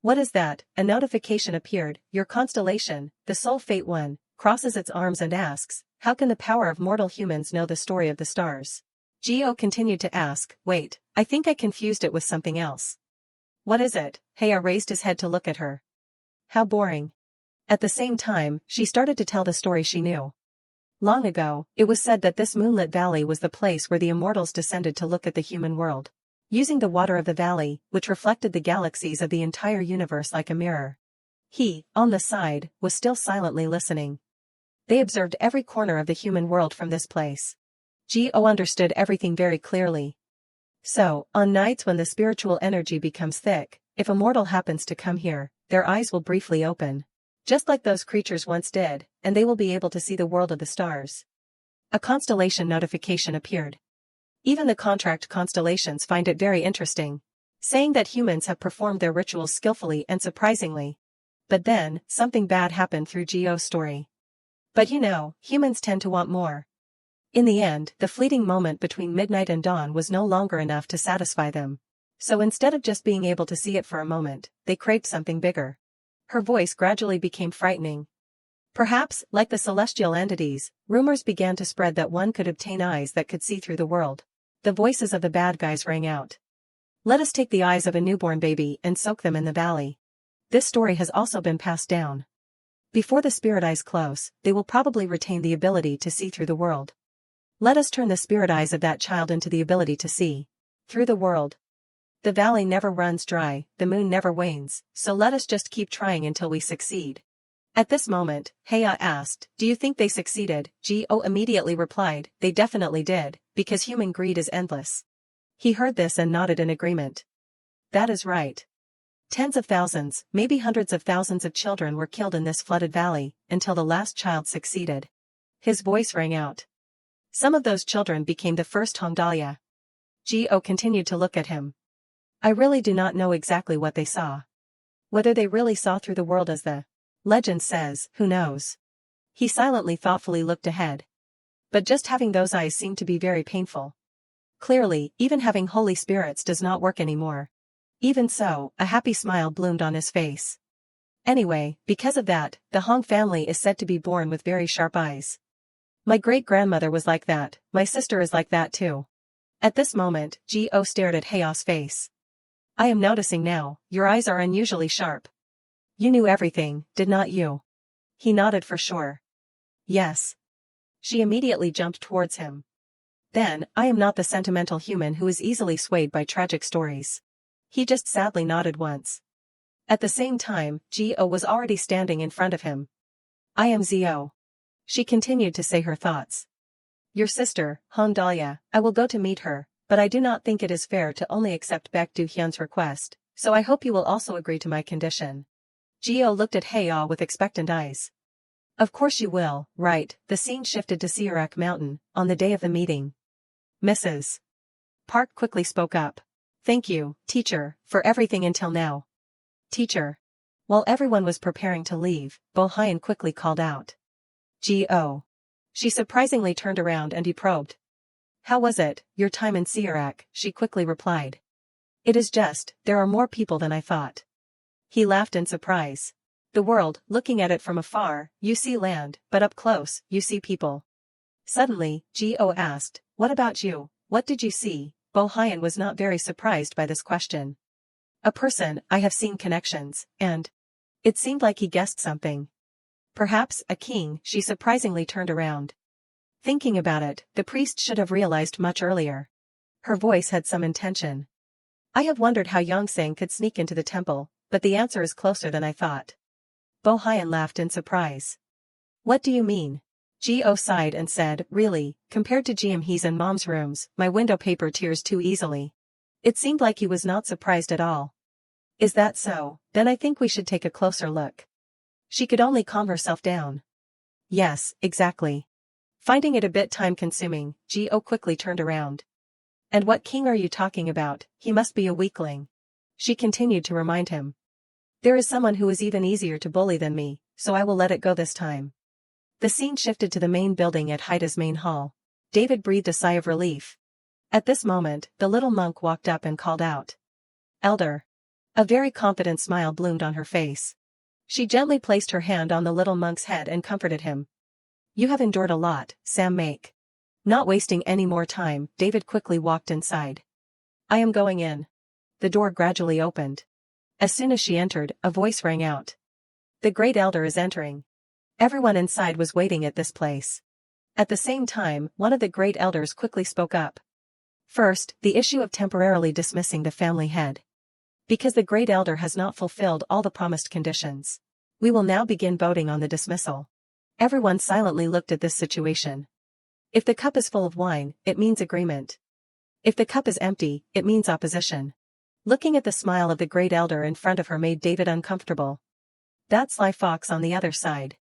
What is that? A notification appeared, your constellation, the Soul Fate One, crosses its arms and asks, how can the power of mortal humans know the story of the stars? Go continued to ask, wait, I think I confused it with something else. What is it? Hea raised his head to look at her. How boring. At the same time, she started to tell the story she knew. Long ago, it was said that this moonlit valley was the place where the immortals descended to look at the human world. Using the water of the valley, which reflected the galaxies of the entire universe like a mirror. He, on the side, was still silently listening. They observed every corner of the human world from this place. Go understood everything very clearly. So, on nights when the spiritual energy becomes thick, if a mortal happens to come here, their eyes will briefly open. Just like those creatures once did, and they will be able to see the world of the stars. A constellation notification appeared. Even the contract constellations find it very interesting, saying that humans have performed their rituals skillfully and surprisingly. But then, something bad happened through Go's story. But you know, humans tend to want more. In the end, the fleeting moment between midnight and dawn was no longer enough to satisfy them. So instead of just being able to see it for a moment, they craved something bigger. Her voice gradually became frightening. Perhaps, like the celestial entities, rumors began to spread that one could obtain eyes that could see through the world. The voices of the bad guys rang out. Let us take the eyes of a newborn baby and soak them in the valley. This story has also been passed down. Before the spirit eyes close, they will probably retain the ability to see through the world. Let us turn the spirit eyes of that child into the ability to see through the world. The valley never runs dry, the moon never wanes, so let us just keep trying until we succeed. At this moment, Hea asked, do you think they succeeded? Go immediately replied, they definitely did, because human greed is endless. He heard this and nodded in agreement. That is right. Tens of thousands, maybe hundreds of thousands of children were killed in this flooded valley, until the last child succeeded. His voice rang out. Some of those children became the first Hongdalia. Geo continued to look at him. I really do not know exactly what they saw. Whether they really saw through the world as the legend says, who knows? He silently thoughtfully looked ahead. But just having those eyes seemed to be very painful. Clearly, even having holy spirits does not work anymore. Even so, a happy smile bloomed on his face. Anyway, because of that, the Hong family is said to be born with very sharp eyes. My great-grandmother was like that, my sister is like that too. At this moment, Geo stared at Heo's face. I am noticing now, your eyes are unusually sharp. You knew everything, did not you? He nodded for sure. Yes. She immediately jumped towards him. Then, I am not the sentimental human who is easily swayed by tragic stories. He just sadly nodded once. At the same time, Geo was already standing in front of him. I am Zio. She continued to say her thoughts. Your sister, Hong Dahlia, I will go to meet her, but I do not think it is fair to only accept Baek Do Hyun's request, so I hope you will also agree to my condition. Geo looked at Heo with expectant eyes. Of course you will, right? The scene shifted to Sirak Mountain, on the day of the meeting. Mrs. Park quickly spoke up. Thank you, teacher, for everything until now. Teacher. While everyone was preparing to leave, Bo Hyun quickly called out. G.O. She surprisingly turned around and he probed. How was it, your time in Sirak? She quickly replied. It is just, there are more people than I thought. He laughed in surprise. The world, looking at it from afar, you see land, but up close, you see people. Suddenly, G.O. asked, what about you, what did you see? Bo Hyun was not very surprised by this question. A person, I have seen connections, and... It seemed like he guessed something. Perhaps, a king, she surprisingly turned around. Thinking about it, the priest should have realized much earlier. Her voice had some intention. I have wondered how Yongsang could sneak into the temple, but the answer is closer than I thought. Bo Hyun laughed in surprise. What do you mean? G.O. sighed and said, really, compared to He's and Mom's rooms, my window paper tears too easily. It seemed like he was not surprised at all. Is that so? Then I think we should take a closer look. She could only calm herself down. Yes, exactly. Finding it a bit time-consuming, G.O. quickly turned around. And what king are you talking about? He must be a weakling. She continued to remind him. There is someone who is even easier to bully than me, so I will let it go this time. The scene shifted to the main building at Haida's main hall. David breathed a sigh of relief. At this moment, the little monk walked up and called out. Elder. A very confident smile bloomed on her face. She gently placed her hand on the little monk's head and comforted him. You have endured a lot, Sam Make. Not wasting any more time, David quickly walked inside. I am going in. The door gradually opened. As soon as she entered, a voice rang out. The great elder is entering. Everyone inside was waiting at this place. At the same time, one of the great elders quickly spoke up. First, the issue of temporarily dismissing the family head. Because the great elder has not fulfilled all the promised conditions. We will now begin voting on the dismissal. Everyone silently looked at this situation. If the cup is full of wine, it means agreement. If the cup is empty, it means opposition. Looking at the smile of the great elder in front of her made David uncomfortable. That sly fox on the other side.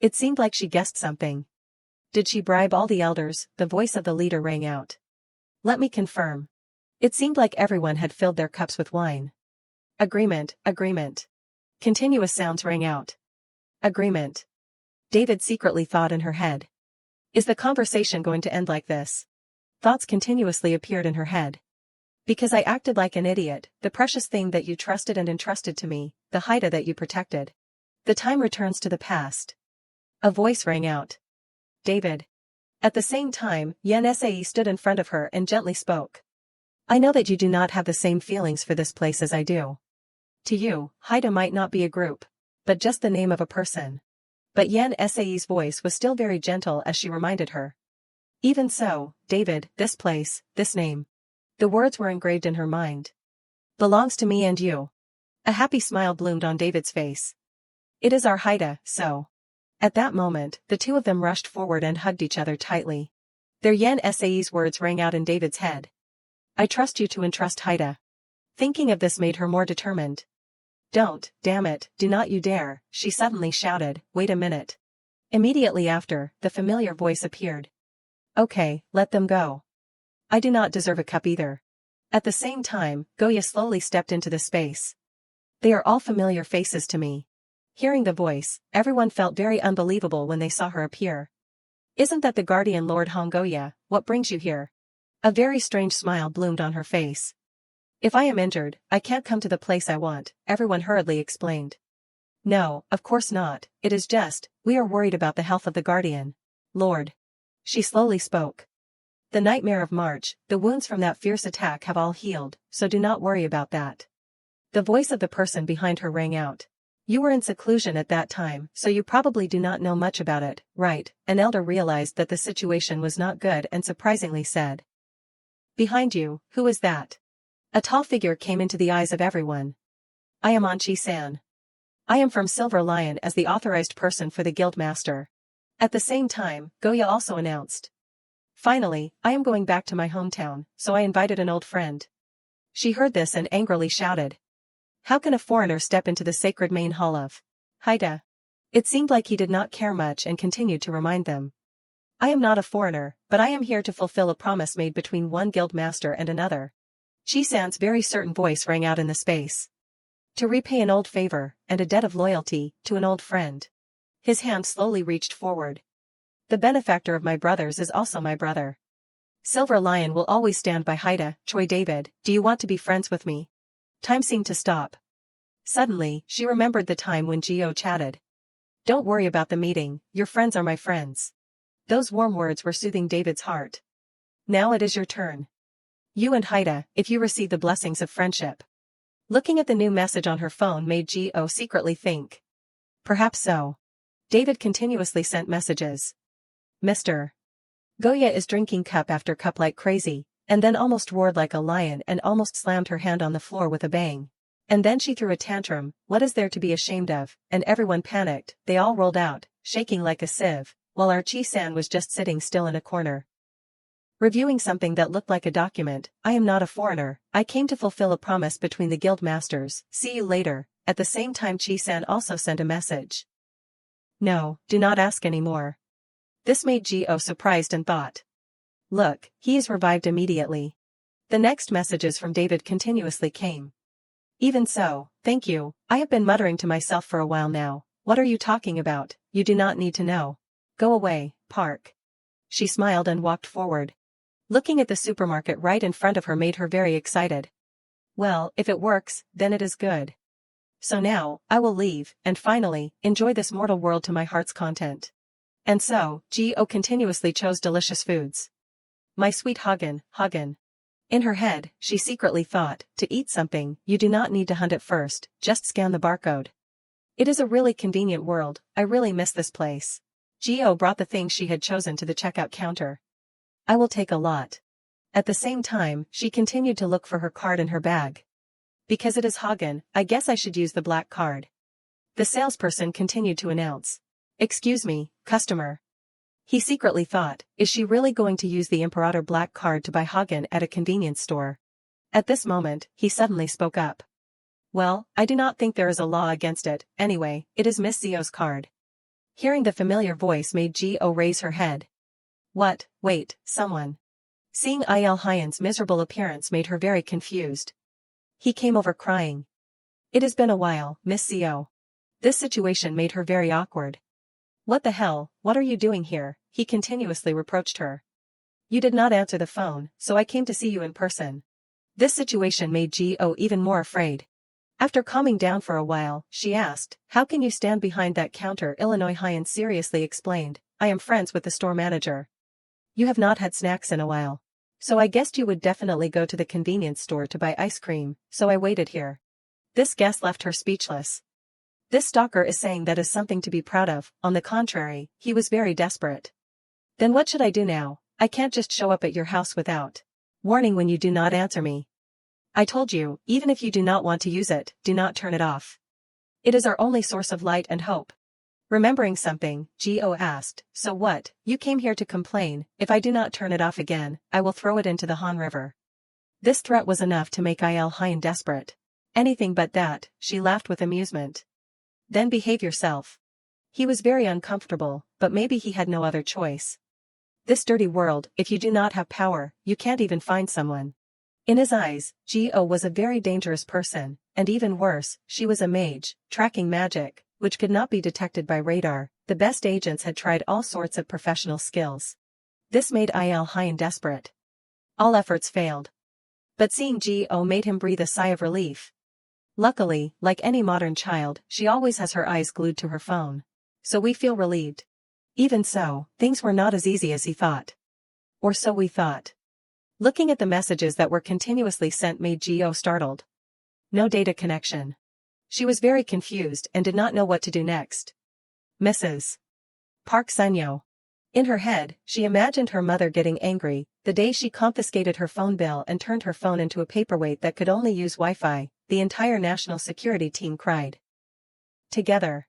It seemed like she guessed something. Did she bribe all the elders? The voice of the leader rang out. Let me confirm. It seemed like everyone had filled their cups with wine. Agreement, agreement. Continuous sounds rang out. Agreement. David secretly thought in her head. Is the conversation going to end like this? Thoughts continuously appeared in her head. Because I acted like an idiot, the precious thing that you trusted and entrusted to me, the Haida that you protected. The time returns to the past. A voice rang out. David. At the same time, Yen Sae stood in front of her and gently spoke. I know that you do not have the same feelings for this place as I do. To you, Haida might not be a group, but just the name of a person. But Yen Sae's voice was still very gentle as she reminded her. Even so, David, this place, this name. The words were engraved in her mind. Belongs to me and you. A happy smile bloomed on David's face. It is our Haida, so. At that moment, the two of them rushed forward and hugged each other tightly. Their Yen Sae's words rang out in David's head. I trust you to entrust Haida. Thinking of this made her more determined. Don't, damn it, do not you dare, she suddenly shouted, wait a minute. Immediately after, the familiar voice appeared. Okay, let them go. I do not deserve a cup either. At the same time, Goya slowly stepped into the space. They are all familiar faces to me. Hearing the voice, everyone felt very unbelievable when they saw her appear. Isn't that the guardian Lord Hong Goya? What brings you here? A very strange smile bloomed on her face. If I am injured, I can't come to the place I want, everyone hurriedly explained. No, of course not, it is just, we are worried about the health of the guardian. Lord. She slowly spoke. The nightmare of March, the wounds from that fierce attack have all healed, so do not worry about that. The voice of the person behind her rang out. You were in seclusion at that time, so you probably do not know much about it, right? An elder realized that the situation was not good and surprisingly said. Behind you, who is that? A tall figure came into the eyes of everyone. I am Anchi-san. I am from Silver Lion as the authorized person for the guild master. At the same time, Goya also announced. Finally, I am going back to my hometown, so I invited an old friend. She heard this and angrily shouted. How can a foreigner step into the sacred main hall of Haida? It seemed like he did not care much and continued to remind them. I am not a foreigner, but I am here to fulfill a promise made between one guild master and another. Chi-san's very certain voice rang out in the space. To repay an old favor, and a debt of loyalty, to an old friend. His hand slowly reached forward. The benefactor of my brothers is also my brother. Silver Lion will always stand by Haida. Choi David, do you want to be friends with me? Time seemed to stop. Suddenly, she remembered the time when Gio chatted. Don't worry about the meeting, your friends are my friends. Those warm words were soothing David's heart. Now it is your turn. You and Haida, if you receive the blessings of friendship. Looking at the new message on her phone made Gio secretly think. Perhaps so. David continuously sent messages. Mr. Goya is drinking cup after cup like crazy, and then almost roared like a lion and almost slammed her hand on the floor with a bang. And then she threw a tantrum. What is there to be ashamed of? And everyone panicked, they all rolled out, shaking like a sieve, while our Chi-san was just sitting still in a corner. Reviewing something that looked like a document. I am not a foreigner, I came to fulfill a promise between the guild masters, see you later. At the same time Chi-san also sent a message. No, do not ask any more. This made Gio surprised and thought. Look, he is revived immediately. The next messages from David continuously came. Even so, thank you, I have been muttering to myself for a while now. What are you talking about? You do not need to know. Go away, Park. She smiled and walked forward. Looking at the supermarket right in front of her made her very excited. Well, if it works, then it is good. So now, I will leave, and finally, enjoy this mortal world to my heart's content. And so, Gio continuously chose delicious foods. My sweet Hagen. In her head, she secretly thought, to eat something, you do not need to hunt it first, just scan the barcode. It is a really convenient world, I really miss this place. Gio brought the things she had chosen to the checkout counter. I will take a lot. At the same time, she continued to look for her card in her bag. Because it is Hagen, I guess I should use the black card. The salesperson continued to announce. Excuse me, customer. He secretly thought, is she really going to use the Imperator black card to buy Hagen at a convenience store? At this moment, he suddenly spoke up. Well, I do not think there is a law against it, anyway, it is Miss Zio's card. Hearing the familiar voice made Gio raise her head. What, wait, someone. Seeing Il Hyan's miserable appearance made her very confused. He came over crying. It has been a while, Miss Zio. This situation made her very awkward. What the hell, what are you doing here? He continuously reproached her. You did not answer the phone, so I came to see you in person. This situation made Gio even more afraid. After calming down for a while, she asked, how can you stand behind that counter? Illinois Hyan seriously explained, I am friends with the store manager. You have not had snacks in a while. So I guessed you would definitely go to the convenience store to buy ice cream, so I waited here. This guess left her speechless. This stalker is saying that is something to be proud of, on the contrary, he was very desperate. Then what should I do now? I can't just show up at your house without warning when you do not answer me. I told you, even if you do not want to use it, do not turn it off. It is our only source of light and hope. Remembering something, Gio asked, so what, you came here to complain, if I do not turn it off again, I will throw it into the Han River. This threat was enough to make Il Hyan desperate. Anything but that, she laughed with amusement. Then behave yourself. He was very uncomfortable, but maybe he had no other choice. This dirty world, if you do not have power, you can't even find someone. In his eyes, Geo was a very dangerous person, and even worse, she was a mage, tracking magic, which could not be detected by radar. The best agents had tried all sorts of professional skills. This made Il Hien desperate. All efforts failed. But seeing Geo made him breathe a sigh of relief. Luckily, like any modern child, she always has her eyes glued to her phone. So we feel relieved. Even so, things were not as easy as he thought. Or so we thought. Looking at the messages that were continuously sent made Geo startled. No data connection. She was very confused and did not know what to do next. Mrs. Park Sunyo. In her head, she imagined her mother getting angry the day she confiscated her phone bill and turned her phone into a paperweight that could only use Wi-Fi. The entire national security team cried together.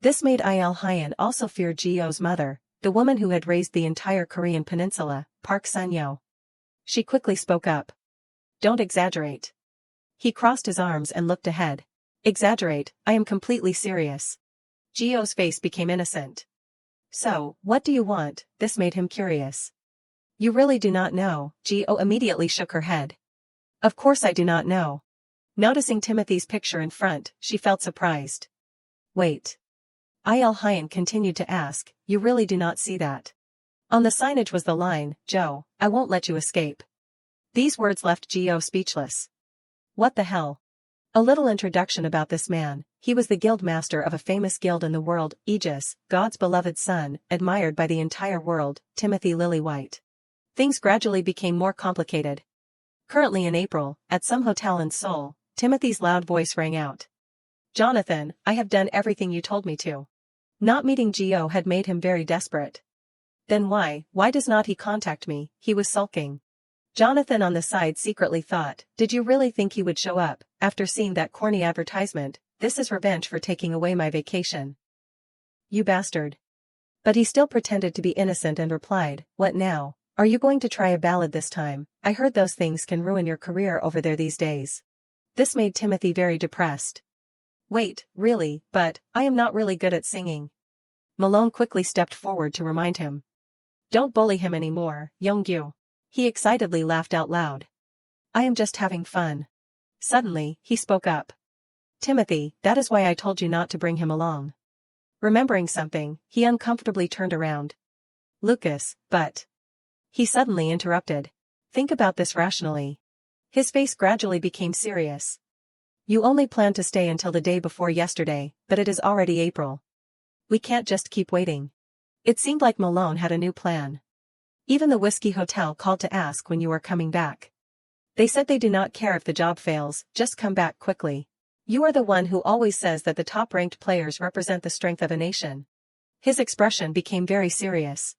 This made Il Hien also fear Geo's mother, the woman who had raised the entire Korean peninsula, Park Sunyo. She quickly spoke up. Don't exaggerate. He crossed his arms and looked ahead. Exaggerate, I am completely serious. Geo's face became innocent. So, what do you want? This made him curious. You really do not know. Geo immediately shook her head. Of course I do not know. Noticing Timothy's picture in front, she felt surprised. Wait. Il Hien continued to ask, you really do not see that? On the signage was the line, Joe, I won't let you escape. These words left Geo speechless. What the hell? A little introduction about this man. He was the guild master of a famous guild in the world, Aegis, God's beloved son, admired by the entire world, Timothy Lillywhite. Things gradually became more complicated. Currently in April, at some hotel in Seoul, Timothy's loud voice rang out. Jonathan, I have done everything you told me to. Not meeting Geo had made him very desperate. Then why does not he contact me? He was sulking. Jonathan on the side secretly thought, did you really think he would show up, after seeing that corny advertisement? This is revenge for taking away my vacation. You bastard. But he still pretended to be innocent and replied, what now? Are you going to try a ballad this time? I heard those things can ruin your career over there these days. This made Timothy very depressed. Wait, really, but, I am not really good at singing. Malone quickly stepped forward to remind him. Don't bully him anymore, Youngyu. He excitedly laughed out loud. I am just having fun. Suddenly, he spoke up. Timothy, that is why I told you not to bring him along. Remembering something, he uncomfortably turned around. Lucas, but... He suddenly interrupted. Think about this rationally. His face gradually became serious. You only planned to stay until the day before yesterday, but it is already April. We can't just keep waiting. It seemed like Malone had a new plan. Even the Whiskey Hotel called to ask when you are coming back. They said they do not care if the job fails, just come back quickly. You are the one who always says that the top-ranked players represent the strength of a nation. His expression became very serious.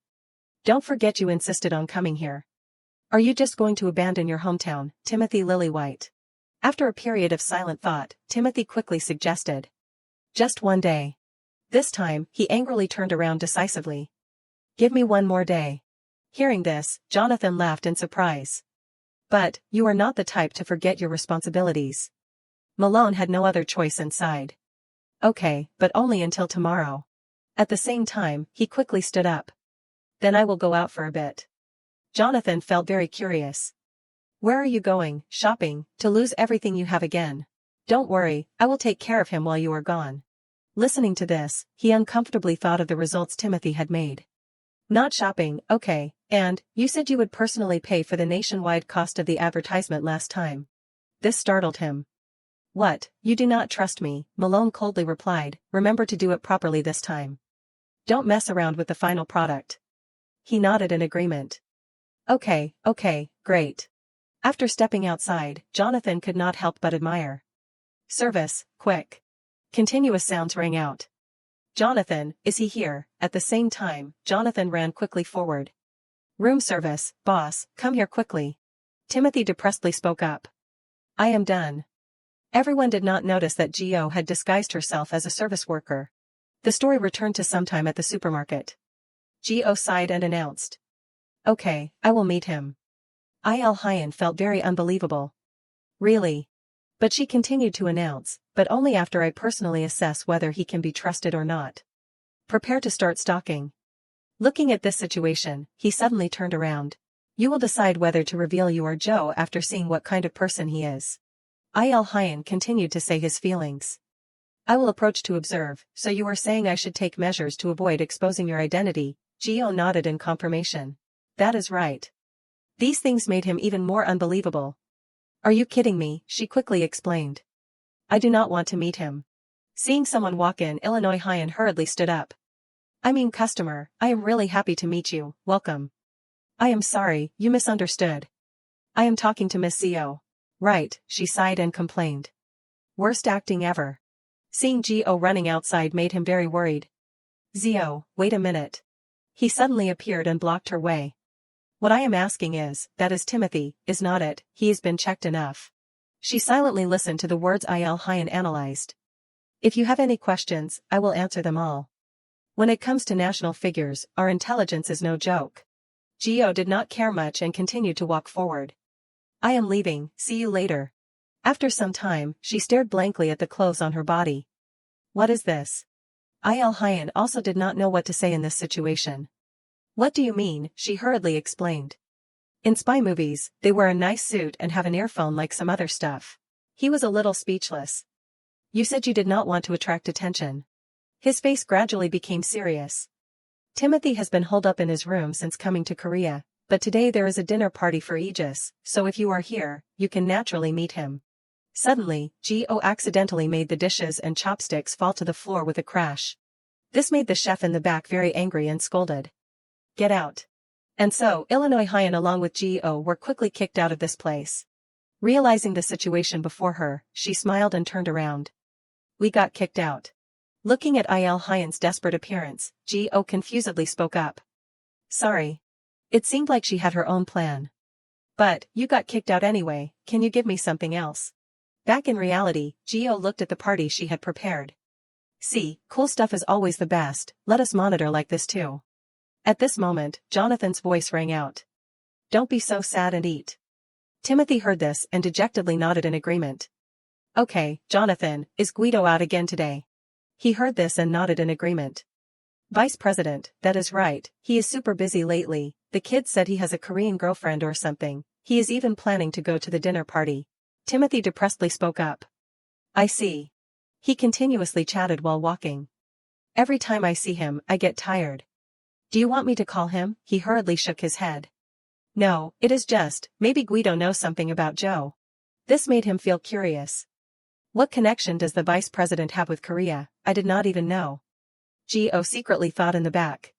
Don't forget you insisted on coming here. Are you just going to abandon your hometown, Timothy Lillywhite? After a period of silent thought, Timothy quickly suggested. Just one day. This time, he angrily turned around decisively. Give me one more day. Hearing this, Jonathan laughed in surprise. But, you are not the type to forget your responsibilities. Malone had no other choice and sighed. Okay, but only until tomorrow. At the same time, he quickly stood up. Then I will go out for a bit. Jonathan felt very curious. Where are you going? Shopping, to lose everything you have again? Don't worry, I will take care of him while you are gone. Listening to this, he uncomfortably thought of the results Timothy had made. Not shopping, okay, and, you said you would personally pay for the nationwide cost of the advertisement last time. This startled him. What, you do not trust me, Malone coldly replied, remember to do it properly this time. Don't mess around with the final product. He nodded in agreement. Okay, great. After stepping outside, Jonathan could not help but admire. Service, quick. Continuous sounds rang out. Jonathan, is he here? At the same time, Jonathan ran quickly forward. Room service, boss, come here quickly. Timothy depressedly spoke up. I am done. Everyone did not notice that Geo had disguised herself as a service worker. The story returned to sometime at the supermarket. Geo sighed and announced. Okay, I will meet him. Il Hien felt very unbelievable. Really? But she continued to announce, but only after I personally assess whether he can be trusted or not. Prepare to start stalking. Looking at this situation, he suddenly turned around. You will decide whether to reveal you are Joe after seeing what kind of person he is. Il Hyun continued to say his feelings. I will approach to observe, so you are saying I should take measures to avoid exposing your identity. Geo nodded in confirmation. That is right. These things made him even more unbelievable. Are you kidding me? She quickly explained. I do not want to meet him. Seeing someone walk in, Illinois Hyun hurriedly stood up. I mean customer, I am really happy to meet you, welcome. I am sorry, you misunderstood. I am talking to Miss Zio. Right, she sighed and complained. Worst acting ever. Seeing Gio running outside made him very worried. Zio, wait a minute. He suddenly appeared and blocked her way. What I am asking is, that is Timothy, is not it? He has been checked enough. She silently listened to the words Il Hyun analyzed. If you have any questions, I will answer them all. When it comes to national figures, our intelligence is no joke. Gio did not care much and continued to walk forward. I am leaving, see you later. After some time, she stared blankly at the clothes on her body. What is this? Il Hyun also did not know what to say in this situation. What do you mean? She hurriedly explained. In spy movies, they wear a nice suit and have an earphone like some other stuff. He was a little speechless. You said you did not want to attract attention. His face gradually became serious. Timothy has been holed up in his room since coming to Korea, but today there is a dinner party for Aegis, so if you are here, you can naturally meet him. Suddenly, Gio accidentally made the dishes and chopsticks fall to the floor with a crash. This made the chef in the back very angry and scolded. Get out. And so, Illinois Hyun along with Gio were quickly kicked out of this place. Realizing the situation before her, she smiled and turned around. We got kicked out. Looking at Il Hyun's desperate appearance, Gio confusedly spoke up. Sorry. It seemed like she had her own plan. But, you got kicked out anyway, can you give me something else? Back in reality, Gio looked at the party she had prepared. See, cool stuff is always the best, let us monitor like this too. At this moment, Jonathan's voice rang out. Don't be so sad and eat. Timothy heard this and dejectedly nodded in agreement. Okay, Jonathan, is Guido out again today? He heard this and nodded in agreement. Vice President, that is right, he is super busy lately, the kid said he has a Korean girlfriend or something, he is even planning to go to the dinner party. Timothy depressedly spoke up. I see. He continuously chatted while walking. Every time I see him, I get tired. Do you want me to call him? He hurriedly shook his head. No, it is just, maybe Guido knows something about Joe. This made him feel curious. What connection does the vice president have with Korea? I did not even know. Gio secretly thought in the back.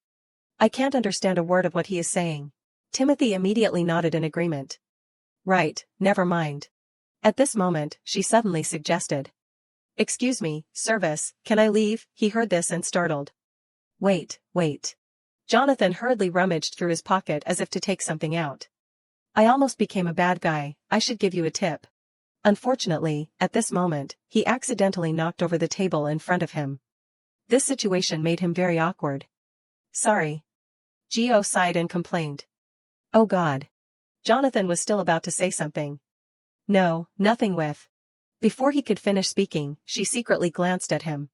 I can't understand a word of what he is saying. Timothy immediately nodded in agreement. Right, never mind. At this moment, she suddenly suggested. Excuse me, service, can I leave? He heard this and startled. Wait. Jonathan hurriedly rummaged through his pocket as if to take something out. I almost became a bad guy, I should give you a tip. Unfortunately, at this moment, he accidentally knocked over the table in front of him. This situation made him very awkward. Sorry. Gio sighed and complained. Oh God. Jonathan was still about to say something. No, nothing with. Before he could finish speaking, she secretly glanced at him.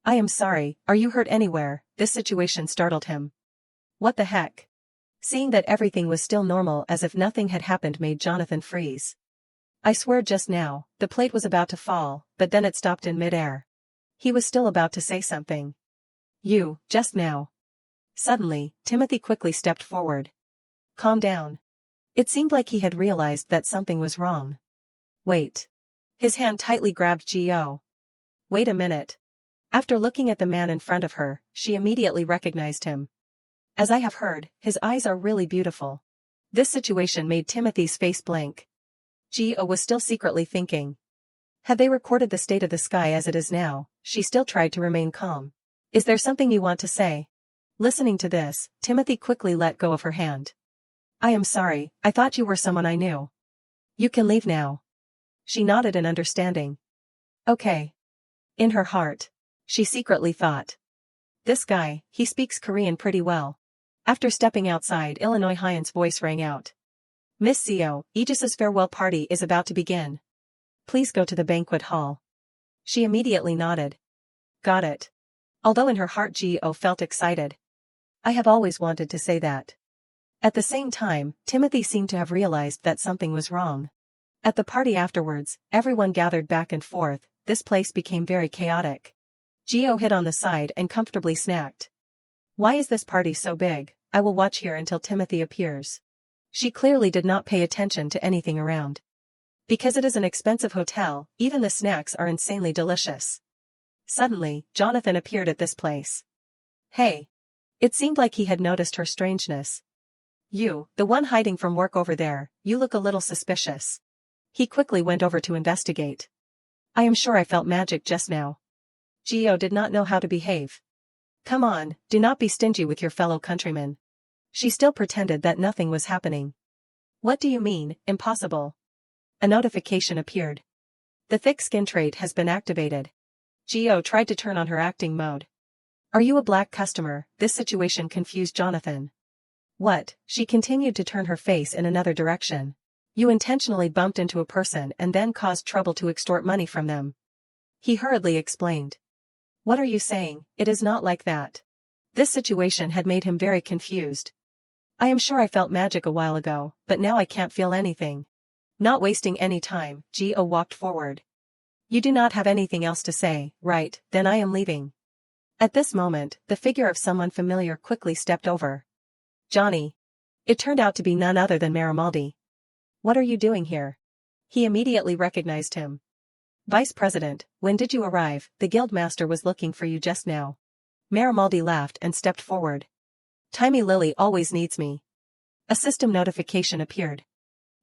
I am sorry, are you hurt anywhere? This situation startled him. What the heck? Seeing that everything was still normal as if nothing had happened made Jonathan freeze. I swear just now, the plate was about to fall, but then it stopped in midair. He was still about to say something. You, just now. Suddenly, Timothy quickly stepped forward. Calm down. It seemed like he had realized that something was wrong. Wait. His hand tightly grabbed Gio. Wait a minute. After looking at the man in front of her, she immediately recognized him. As I have heard, his eyes are really beautiful. This situation made Timothy's face blank. Gio was still secretly thinking. Had they recorded the state of the sky as it is now, she still tried to remain calm. Is there something you want to say? Listening to this, Timothy quickly let go of her hand. I am sorry, I thought you were someone I knew. You can leave now. She nodded in understanding. Okay. In her heart, she secretly thought. This guy, he speaks Korean pretty well. After stepping outside, Illinois Hyun's voice rang out. Miss Zio, Aegis's farewell party is about to begin. please go to the banquet hall. She immediately nodded. Got it. Although in her heart Gio felt excited. I have always wanted to say that. At the same time, Timothy seemed to have realized that something was wrong. At the party afterwards, everyone gathered back and forth, this place became very chaotic. Gio hid on the side and comfortably snacked. Why is this party so big? I will watch here until Timothy appears. She clearly did not pay attention to anything around. Because it is an expensive hotel, even the snacks are insanely delicious. Suddenly, Jonathan appeared at this place. Hey. It seemed like he had noticed her strangeness. You, the one hiding from work over there, you look a little suspicious. He quickly went over to investigate. I am sure I felt magic just now. Gio did not know how to behave. Come on, do not be stingy with your fellow countrymen. She still pretended that nothing was happening. What do you mean, impossible? A notification appeared. The thick skin trait has been activated. Gio tried to turn on her acting mode. Are you a black customer? This situation confused Jonathan. What? She continued to turn her face in another direction. You intentionally bumped into a person and then caused trouble to extort money from them. He hurriedly explained. What are you saying? It is not like that. This situation had made him very confused. I am sure I felt magic a while ago, but now I can't feel anything. Not wasting any time, Gio walked forward. You do not have anything else to say, right? Then I am leaving. At this moment, the figure of someone familiar quickly stepped over. Johnny. It turned out to be none other than Marimaldi. What are you doing here? He immediately recognized him. Vice President, when did you arrive? The guildmaster was looking for you just now. Marimaldi laughed and stepped forward. Timey Lily always needs me. A system notification appeared.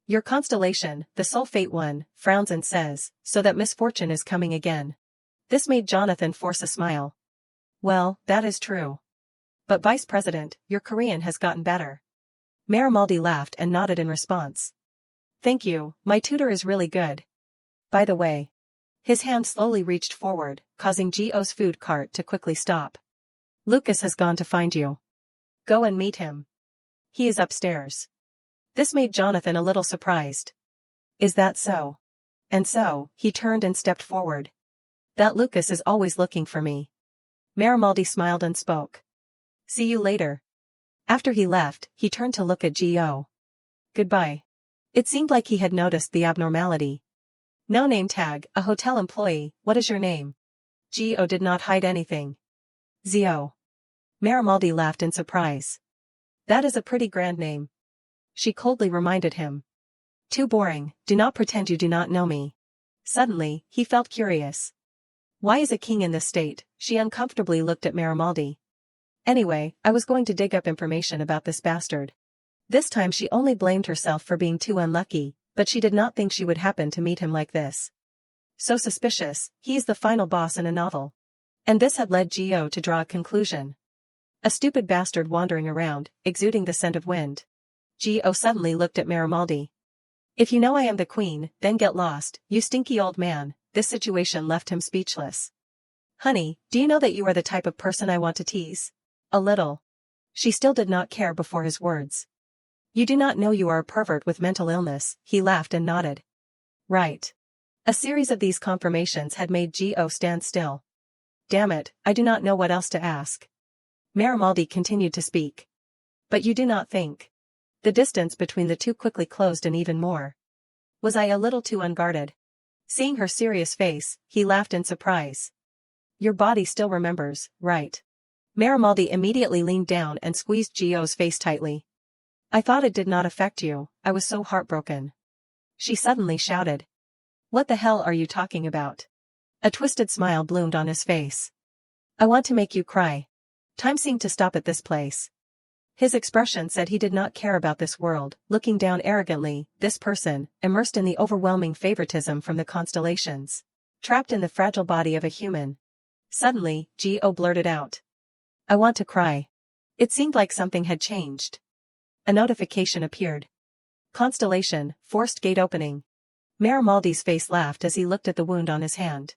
Your constellation, the Soul Fate one, frowns and says, so that misfortune is coming again. This made Jonathan force a smile. Well, that is true. But Vice President, your Korean has gotten better. Marimaldi laughed and nodded in response. Thank you, my tutor is really good. By the way. His hand slowly reached forward, causing Gio's food cart to quickly stop. Lucas has gone to find you. Go and meet him. He is upstairs. This made Jonathan a little surprised. Is that so? And so, he turned and stepped forward. That Lucas is always looking for me. Marimaldi smiled and spoke. See you later. After he left, he turned to look at Gio. Goodbye. It seemed like he had noticed the abnormality. No name tag, a hotel employee, what is your name? Gio did not hide anything. Zio. Marimaldi laughed in surprise. That is a pretty grand name. She coldly reminded him. Too boring, do not pretend you do not know me. Suddenly, he felt curious. Why is a king in this state? She uncomfortably looked at Marimaldi. Anyway, I was going to dig up information about this bastard. This time she only blamed herself for being too unlucky, but she did not think she would happen to meet him like this. So suspicious, he's the final boss in a novel. And this had led Gio to draw a conclusion. A stupid bastard wandering around, exuding the scent of wind. Gio suddenly looked at Marimaldi. If you know I am the queen, then get lost, you stinky old man. This situation left him speechless. Honey, do you know that you are the type of person I want to tease? A little. She still did not care before his words. You do not know you are a pervert with mental illness, he laughed and nodded. Right. A series of these confirmations had made Gio stand still. Damn it, I do not know what else to ask. Marimaldi continued to speak. But you do not think. The distance between the two quickly closed and even more. Was I a little too unguarded? Seeing her serious face, he laughed in surprise. Your body still remembers, right? Marimaldi immediately leaned down and squeezed Gio's face tightly. I thought it did not affect you, I was so heartbroken. She suddenly shouted. What the hell are you talking about? A twisted smile bloomed on his face. I want to make you cry. Time seemed to stop at this place. His expression said he did not care about this world, looking down arrogantly, this person, immersed in the overwhelming favoritism from the constellations. Trapped in the fragile body of a human. Suddenly, Gio blurted out. I want to cry. It seemed like something had changed. A notification appeared. Constellation, forced gate opening. Marimaldi's face laughed as he looked at the wound on his hand.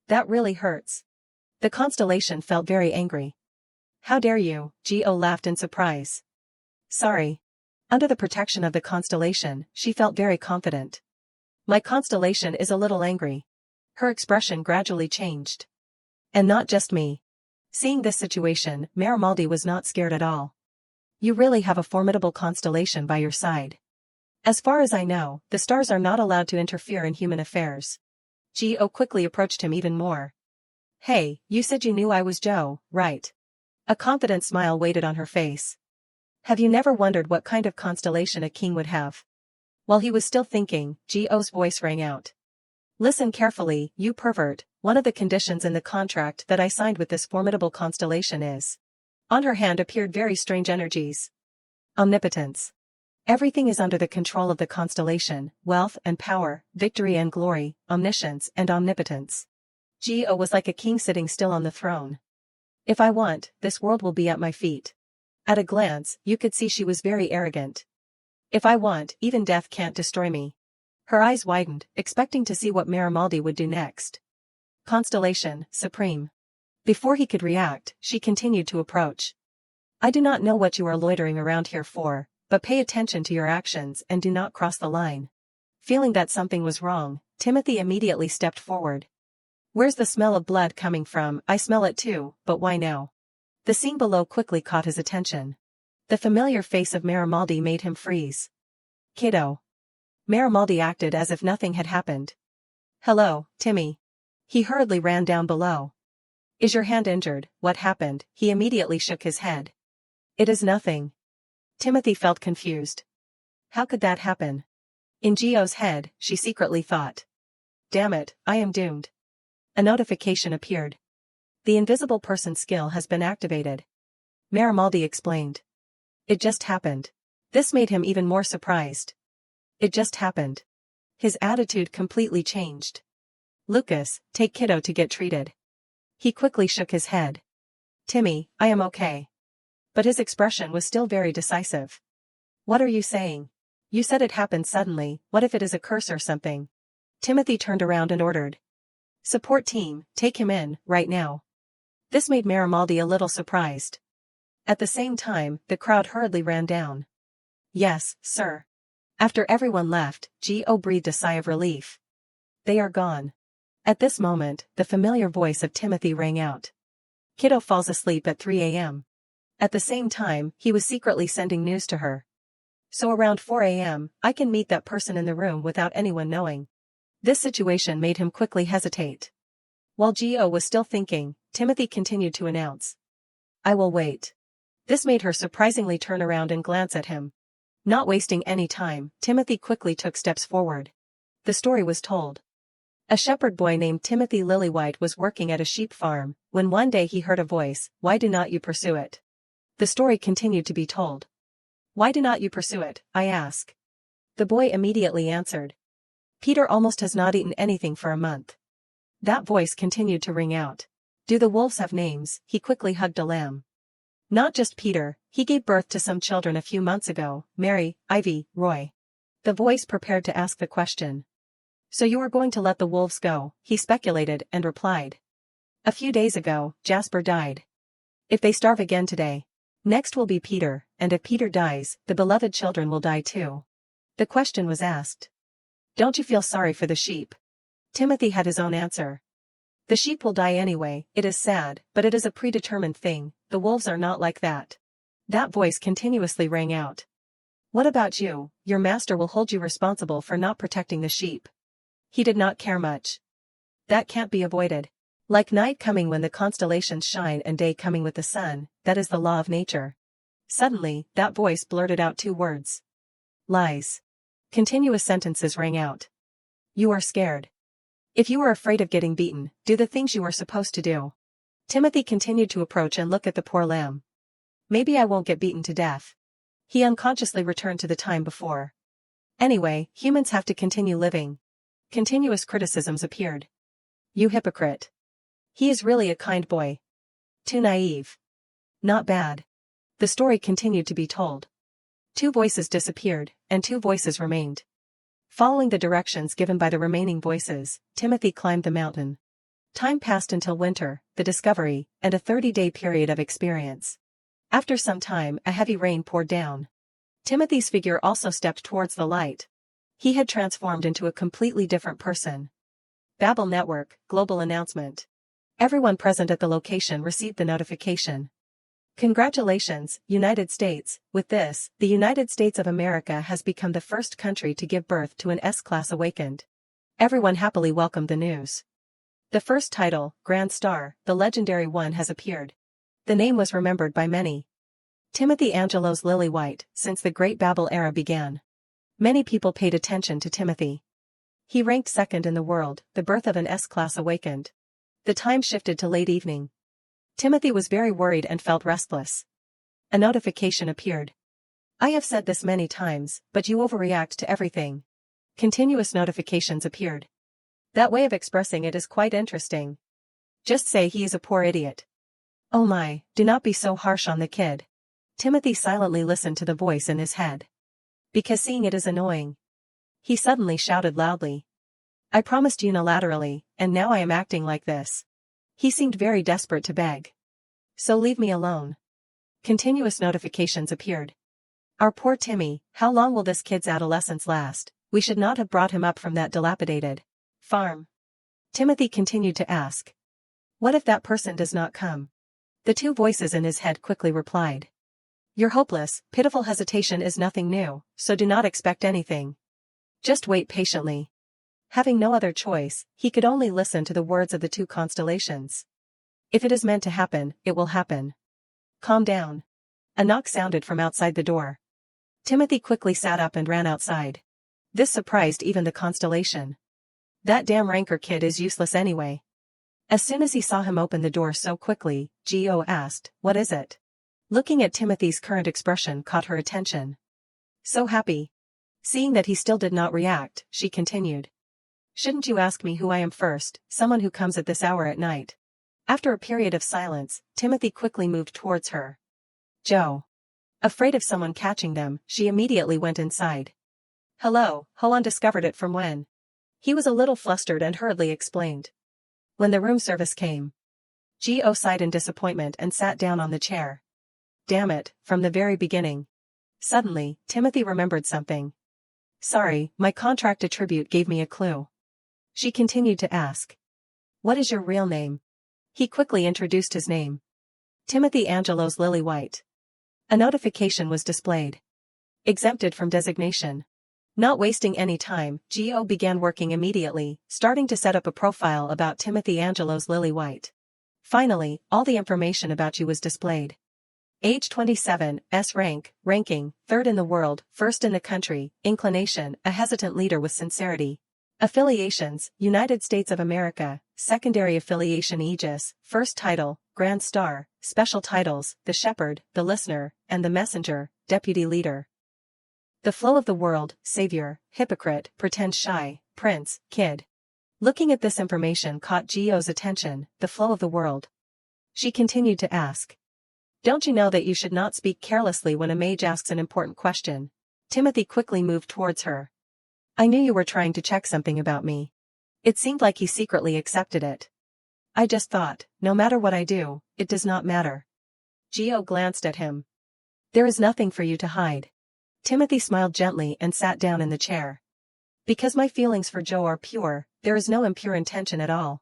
That really hurts. The constellation felt very angry. How dare you, Gio laughed in surprise. Sorry. Under the protection of the constellation, she felt very confident. My constellation is a little angry. Her expression gradually changed. And not just me. Seeing this situation, Marimaldi was not scared at all. You really have a formidable constellation by your side. As far as I know, the stars are not allowed to interfere in human affairs. Gio quickly approached him even more. Hey, you said you knew I was Joe, right? A confident smile waited on her face. Have you never wondered what kind of constellation a king would have? While he was still thinking, Gio's voice rang out. Listen carefully, you pervert, one of the conditions in the contract that I signed with this formidable constellation is. On her hand appeared very strange energies. Omnipotence. Everything is under the control of the constellation, wealth and power, victory and glory, omniscience and omnipotence. Gio was like a king sitting still on the throne. If I want, this world will be at my feet. At a glance, you could see she was very arrogant. If I want, even death can't destroy me. Her eyes widened, expecting to see what Marimaldi would do next. Constellation, supreme. Before he could react, she continued to approach. I do not know what you are loitering around here for, but pay attention to your actions and do not cross the line. Feeling that something was wrong, Timothy immediately stepped forward. Where's the smell of blood coming from? I smell it too, but why now? The scene below quickly caught his attention. The familiar face of Marimaldi made him freeze. Kiddo. Marimaldi acted as if nothing had happened. Hello, Timmy. He hurriedly ran down below. Is your hand injured? What happened? He immediately shook his head. It is nothing. Timothy felt confused. How could that happen? In Gio's head, she secretly thought. Damn it, I am doomed. A notification appeared. The invisible person skill has been activated. Marimaldi explained. It just happened. This made him even more surprised. It just happened. His attitude completely changed. Lucas, take Kiddo to get treated. He quickly shook his head. Timmy, I am okay. But his expression was still very decisive. What are you saying? You said it happened suddenly, what if it is a curse or something? Timothy turned around and ordered. Support team, take him in, right now. This made Marimaldi a little surprised. At the same time, the crowd hurriedly ran down. Yes, sir. After everyone left, Gio breathed a sigh of relief. They are gone. At this moment, the familiar voice of Timothy rang out. Kiddo falls asleep at 3 a.m. At the same time, he was secretly sending news to her. So around 4 a.m., I can meet that person in the room without anyone knowing. This situation made him quickly hesitate. While Gio was still thinking, Timothy continued to announce. I will wait. This made her surprisingly turn around and glance at him. Not wasting any time, Timothy quickly took steps forward. The story was told. A shepherd boy named Timothy Lillywhite was working at a sheep farm, when one day he heard a voice, why do not you pursue it? The story continued to be told. Why do not you pursue it, I ask? The boy immediately answered. Peter almost has not eaten anything for a month. That voice continued to ring out. Do the wolves have names? He quickly hugged a lamb. Not just Peter, he gave birth to some children a few months ago, Mary, Ivy, Roy. The voice prepared to ask the question. So you are going to let the wolves go, he speculated and replied. A few days ago, Jasper died. If they starve again today, next will be Peter, and if Peter dies, the beloved children will die too. The question was asked. Don't you feel sorry for the sheep? Timothy had his own answer. The sheep will die anyway, it is sad, but it is a predetermined thing, the wolves are not like that. That voice continuously rang out. What about you? Your master will hold you responsible for not protecting the sheep. He did not care much. That can't be avoided. Like night coming when the constellations shine and day coming with the sun, that is the law of nature. Suddenly, that voice blurted out two words. Lies. Continuous sentences rang out. You are scared. If you are afraid of getting beaten, do the things you are supposed to do. Timothy continued to approach and look at the poor lamb. Maybe I won't get beaten to death. He unconsciously returned to the time before. Anyway, humans have to continue living. Continuous criticisms appeared. You hypocrite. He is really a kind boy. Too naive. Not bad. The story continued to be told. Two voices disappeared, and two voices remained. Following the directions given by the remaining voices, Timothy climbed the mountain. Time passed until winter, the discovery, and a 30-day period of experience. After some time, a heavy rain poured down. Timothy's figure also stepped towards the light. He had transformed into a completely different person. Babel Network, global announcement. Everyone present at the location received the notification. Congratulations, United States. With this, the United States of America has become the first country to give birth to an S-class awakened. Everyone happily welcomed the news. The first title, Grand Star, the legendary one, has appeared. The name was remembered by many. Timothy Angelo's Lily White, since the Great Babel era began. Many people paid attention to Timothy. He ranked second in the world, the birth of an S-class awakened. The time shifted to late evening. Timothy was very worried and felt restless. A notification appeared. I have said this many times, but you overreact to everything. Continuous notifications appeared. That way of expressing it is quite interesting. Just say he is a poor idiot. Oh my, do not be so harsh on the kid. Timothy silently listened to the voice in his head. Because seeing it is annoying. He suddenly shouted loudly. I promised unilaterally, and now I am acting like this. He seemed very desperate to beg. So leave me alone. Continuous notifications appeared. Our poor Timmy, how long will this kid's adolescence last? We should not have brought him up from that dilapidated farm. Timothy continued to ask. What if that person does not come? The two voices in his head quickly replied. Your hopeless, pitiful hesitation is nothing new, so do not expect anything. Just wait patiently. Having no other choice, he could only listen to the words of the two constellations. If it is meant to happen, it will happen. Calm down. A knock sounded from outside the door. Timothy quickly sat up and ran outside. This surprised even the constellation. That damn Ranker kid is useless anyway. As soon as he saw him open the door so quickly, Geo asked, what is it? Looking at Timothy's current expression caught her attention. So happy. Seeing that he still did not react, she continued. Shouldn't you ask me who I am first, someone who comes at this hour at night? After a period of silence, Timothy quickly moved towards her. Joe. Afraid of someone catching them, she immediately went inside. Hello, Hoan discovered it from when? He was a little flustered and hurriedly explained. When the room service came. Geo sighed in disappointment and sat down on the chair. Damn it, from the very beginning. Suddenly, Timothy remembered something. Sorry, my contract attribute gave me a clue. She continued to ask. What is your real name? He quickly introduced his name. Timothy Angelo's Lily White. A notification was displayed. Exempted from designation. Not wasting any time, Geo began working immediately, starting to set up a profile about Timothy Angelo's Lily White. Finally, all the information about you was displayed. Age 27, S rank, ranking, 3rd in the world, 1st in the country, inclination, a hesitant leader with sincerity. Affiliations, United States of America, secondary affiliation Aegis, first title, Grand Star, special titles, The Shepherd, The Listener, and The Messenger, Deputy Leader. The flow of the world, Savior, Hypocrite, Pretend Shy, Prince, Kid. Looking at this information caught Geo's attention, the flow of the world. She continued to ask. Don't you know that you should not speak carelessly when a mage asks an important question? Timothy quickly moved towards her. I knew you were trying to check something about me. It seemed like he secretly accepted it. I just thought, no matter what I do, it does not matter. Geo glanced at him. There is nothing for you to hide. Timothy smiled gently and sat down in the chair. Because my feelings for Joe are pure, there is no impure intention at all.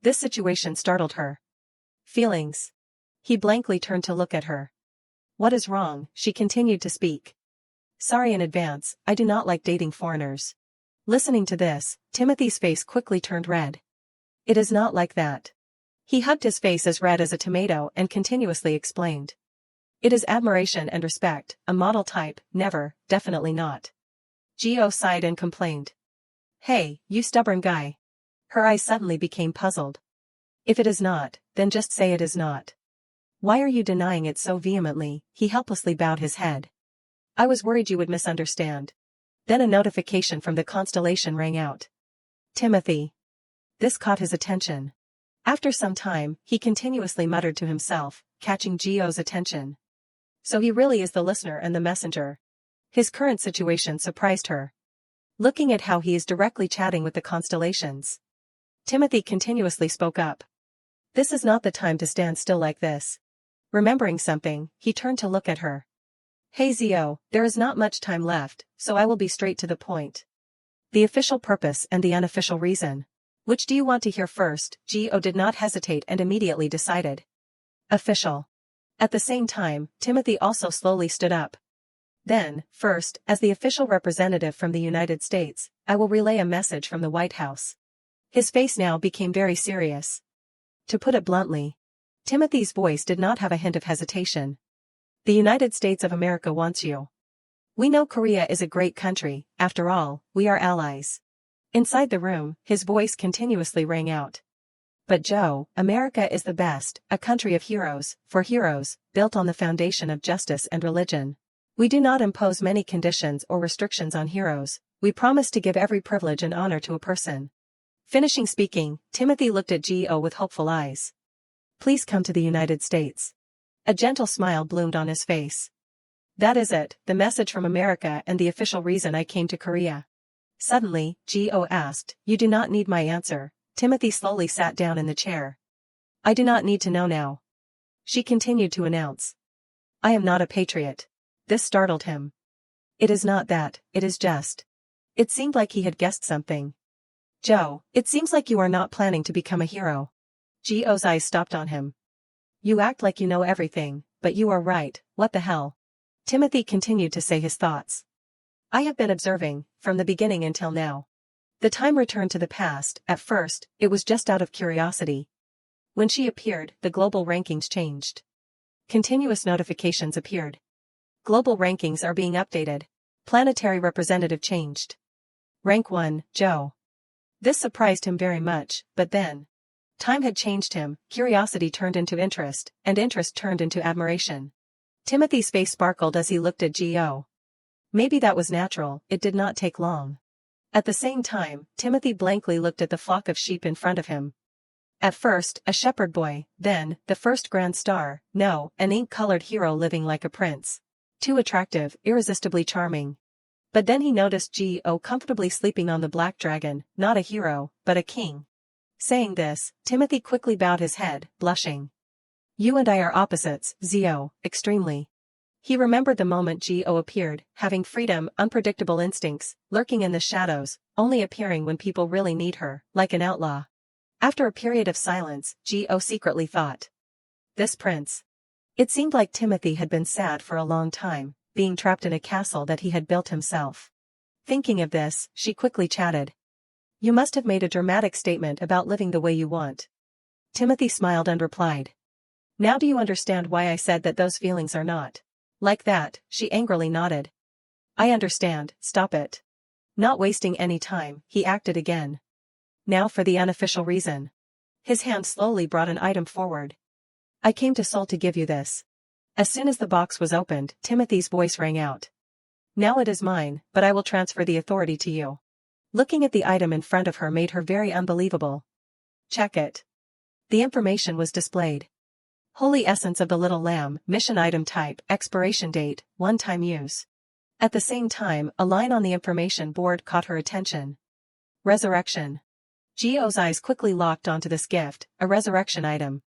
This situation startled her. Feelings. He blankly turned to look at her. What is wrong? She continued to speak. Sorry in advance, I do not like dating foreigners. Listening to this, Timothy's face quickly turned red. It is not like that. He hugged his face as red as a tomato and continuously explained. It is admiration and respect, a model type, never, definitely not. Geo sighed and complained. Hey, you stubborn guy. Her eyes suddenly became puzzled. If it is not, then just say it is not. Why are you denying it so vehemently? He helplessly bowed his head. I was worried you would misunderstand. Then a notification from the constellation rang out. Timothy. This caught his attention. After some time, he continuously muttered to himself, catching Geo's attention. So he really is the listener and the messenger. His current situation surprised her. Looking at how he is directly chatting with the constellations. Timothy continuously spoke up. This is not the time to stand still like this. Remembering something, he turned to look at her. Hey Zio, there is not much time left, so I will be straight to the point. The official purpose and the unofficial reason. Which do you want to hear first? Geo did not hesitate and immediately decided. Official. At the same time, Timothy also slowly stood up. Then, first, as the official representative from the United States, I will relay a message from the White House. His face now became very serious. To put it bluntly, Timothy's voice did not have a hint of hesitation. The United States of America wants you. We know Korea is a great country, after all, we are allies. Inside the room, his voice continuously rang out. But Joe, America is the best, a country of heroes, for heroes, built on the foundation of justice and religion. We do not impose many conditions or restrictions on heroes, we promise to give every privilege and honor to a person. Finishing speaking, Timothy looked at Geo with hopeful eyes. Please come to the United States. A gentle smile bloomed on his face. That is it, the message from America and the official reason I came to Korea. Suddenly, Geo asked, You do not need my answer. Timothy slowly sat down in the chair. I do not need to know now. She continued to announce. I am not a patriot. This startled him. It is not that, it is just. It seemed like he had guessed something. Joe, it seems like you are not planning to become a hero. Geo's eyes stopped on him. You act like you know everything, but you are right, what the hell? Timothy continued to say his thoughts. I have been observing, from the beginning until now. The time returned to the past. At first, it was just out of curiosity. When she appeared, the global rankings changed. Continuous notifications appeared. Global rankings are being updated. Planetary representative changed. Rank 1, Joe. This surprised him very much, but then. Time had changed him, curiosity turned into interest, and interest turned into admiration. Timothy's face sparkled as he looked at Geo. Maybe that was natural, it did not take long. At the same time, Timothy blankly looked at the flock of sheep in front of him. At first, a shepherd boy, then, the first grand star, no, an ink-colored hero living like a prince. Too attractive, irresistibly charming. But then he noticed Geo comfortably sleeping on the black dragon, not a hero, but a king. Saying this, Timothy quickly bowed his head, blushing. You and I are opposites, Geo, extremely. He remembered the moment Geo appeared, having freedom, unpredictable instincts, lurking in the shadows, only appearing when people really need her, like an outlaw. After a period of silence, Geo secretly thought. This prince. It seemed like Timothy had been sad for a long time, being trapped in a castle that he had built himself. Thinking of this, she quickly chatted. You must have made a dramatic statement about living the way you want. Timothy smiled and replied. Now do you understand why I said that those feelings are not like that? She angrily nodded. I understand, stop it. Not wasting any time, he acted again. Now for the unofficial reason. His hand slowly brought an item forward. I came to Seoul to give you this. As soon as the box was opened, Timothy's voice rang out. Now it is mine, but I will transfer the authority to you. Looking at the item in front of her made her very unbelievable. Check it. The information was displayed. Holy Essence of the Little Lamb, mission item type, expiration date, one-time use. At the same time, a line on the information board caught her attention. Resurrection. Geo's eyes quickly locked onto this gift, a resurrection item.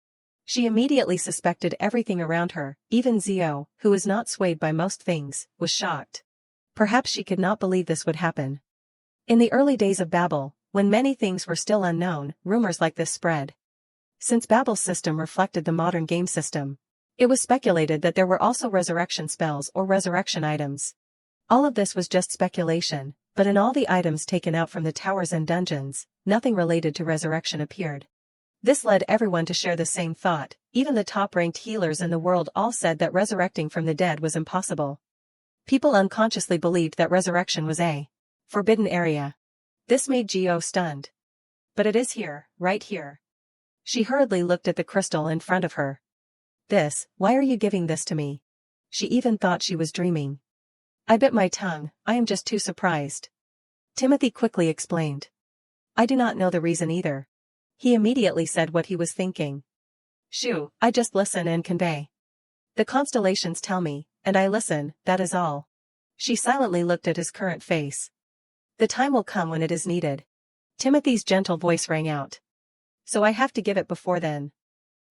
She immediately suspected everything around her, even Geo, who was not swayed by most things, was shocked. Perhaps she could not believe this would happen. In the early days of Babel, when many things were still unknown, rumors like this spread. Since Babel's system reflected the modern game system, it was speculated that there were also resurrection spells or resurrection items. All of this was just speculation, but in all the items taken out from the towers and dungeons, nothing related to resurrection appeared. This led everyone to share the same thought, even the top-ranked healers in the world all said that resurrecting from the dead was impossible. People unconsciously believed that resurrection was a forbidden area. This made Geo stunned. But it is here, right here. She hurriedly looked at the crystal in front of her. This, why are you giving this to me? She even thought she was dreaming. I bit my tongue, I am just too surprised. Timothy quickly explained. I do not know the reason either. He immediately said what he was thinking. Shoo, I just listen and convey. The constellations tell me, and I listen, that is all. She silently looked at his current face. The time will come when it is needed. Timothy's gentle voice rang out. So I have to give it before then.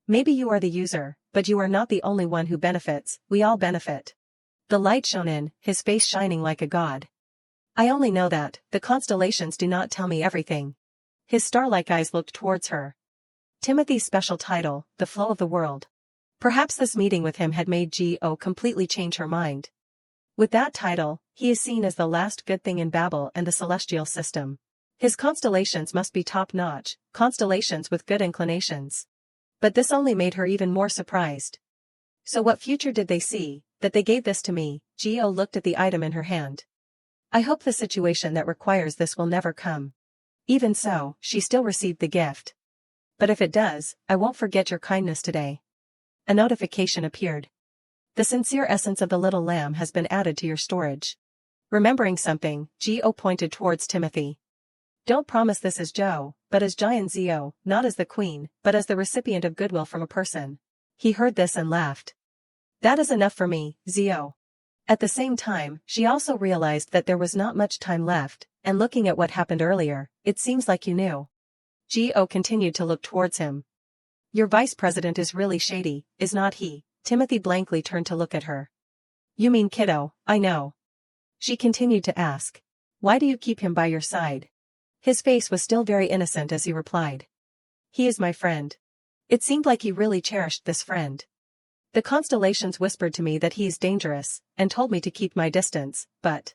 Maybe you are the user, but you are not the only one who benefits, we all benefit. The light shone in, his face shining like a god. I only know that the constellations do not tell me everything. His star-like eyes looked towards her. Timothy's special title, The Flow of the World. Perhaps this meeting with him had made Go completely change her mind. With that title, he is seen as the last good thing in Babel and the celestial system. His constellations must be top-notch, constellations with good inclinations. But this only made her even more surprised. So what future did they see, that they gave this to me? Go looked at the item in her hand. I hope the situation that requires this will never come. Even so, she still received the gift. But if it does, I won't forget your kindness today. A notification appeared. The sincere essence of the little lamb has been added to your storage. Remembering something, Go pointed towards Timothy. Don't promise this as Joe, but as Giant Zio, not as the queen, but as the recipient of goodwill from a person. He heard this and laughed. That is enough for me, Zio. At the same time, she also realized that there was not much time left, and looking at what happened earlier, it seems like you knew. Go continued to look towards him. Your vice president is really shady, is not he? Timothy blankly turned to look at her. You mean kiddo, I know. She continued to ask. Why do you keep him by your side? His face was still very innocent as he replied. He is my friend. It seemed like he really cherished this friend. The constellations whispered to me that he is dangerous, and told me to keep my distance, but...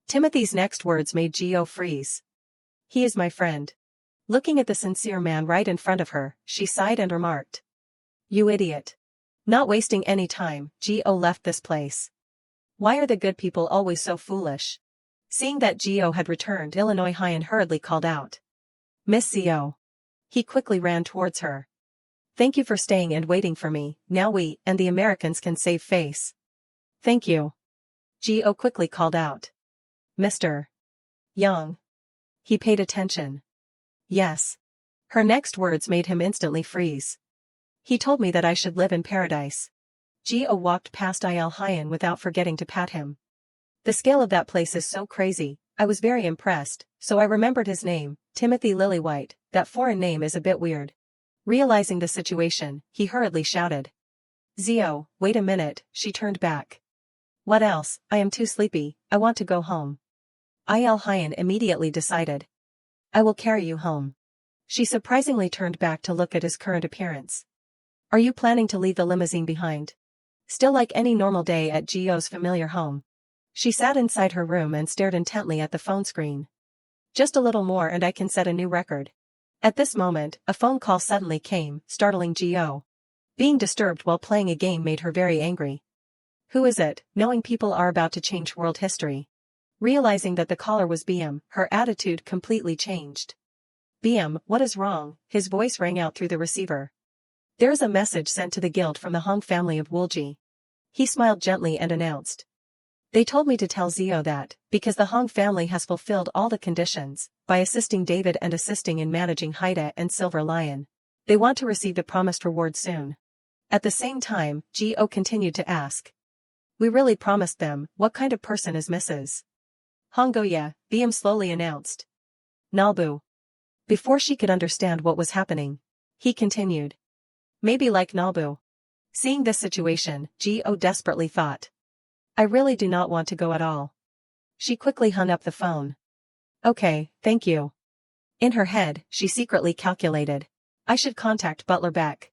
Timothy's next words made Go freeze. He is my friend. Looking at the sincere man right in front of her, she sighed and remarked. You idiot. Not wasting any time, Go left this place. Why are the good people always so foolish? Seeing that Go had returned, Illinois Hyan hurriedly called out. Miss Zio. He quickly ran towards her. Thank you for staying and waiting for me, now we and the Americans can save face. Thank you. Go quickly called out. Mr. Young. He paid attention. Yes. Her next words made him instantly freeze. He told me that I should live in paradise. Go walked past Il Hyan without forgetting to pat him. The scale of that place is so crazy, I was very impressed, so I remembered his name, Timothy Lillywhite. That foreign name is a bit weird. Realizing the situation, he hurriedly shouted. Zio, wait a minute, she turned back. What else? I am too sleepy, I want to go home. Il Hyan immediately decided. I will carry you home. She surprisingly turned back to look at his current appearance. Are you planning to leave the limousine behind? Still like any normal day at Go's familiar home. She sat inside her room and stared intently at the phone screen. Just a little more and I can set a new record. At this moment, a phone call suddenly came, startling Go. Being disturbed while playing a game made her very angry. Who is it? Knowing people are about to change world history. Realizing that the caller was BM, her attitude completely changed. BM, what is wrong? His voice rang out through the receiver. There is a message sent to the guild from the Hong family of Woolji. He smiled gently and announced. They told me to tell Zio that, because the Hong family has fulfilled all the conditions, by assisting David and assisting in managing Haida and Silver Lion, they want to receive the promised reward soon. At the same time, Go continued to ask. We really promised them, what kind of person is Mrs. Hongoya, BM slowly announced. Nalbu. Before she could understand what was happening, he continued. Maybe like Nalbu. Seeing this situation, Go desperately thought. I really do not want to go at all. She quickly hung up the phone. Okay, thank you. In her head, she secretly calculated. I should contact Butler Beck.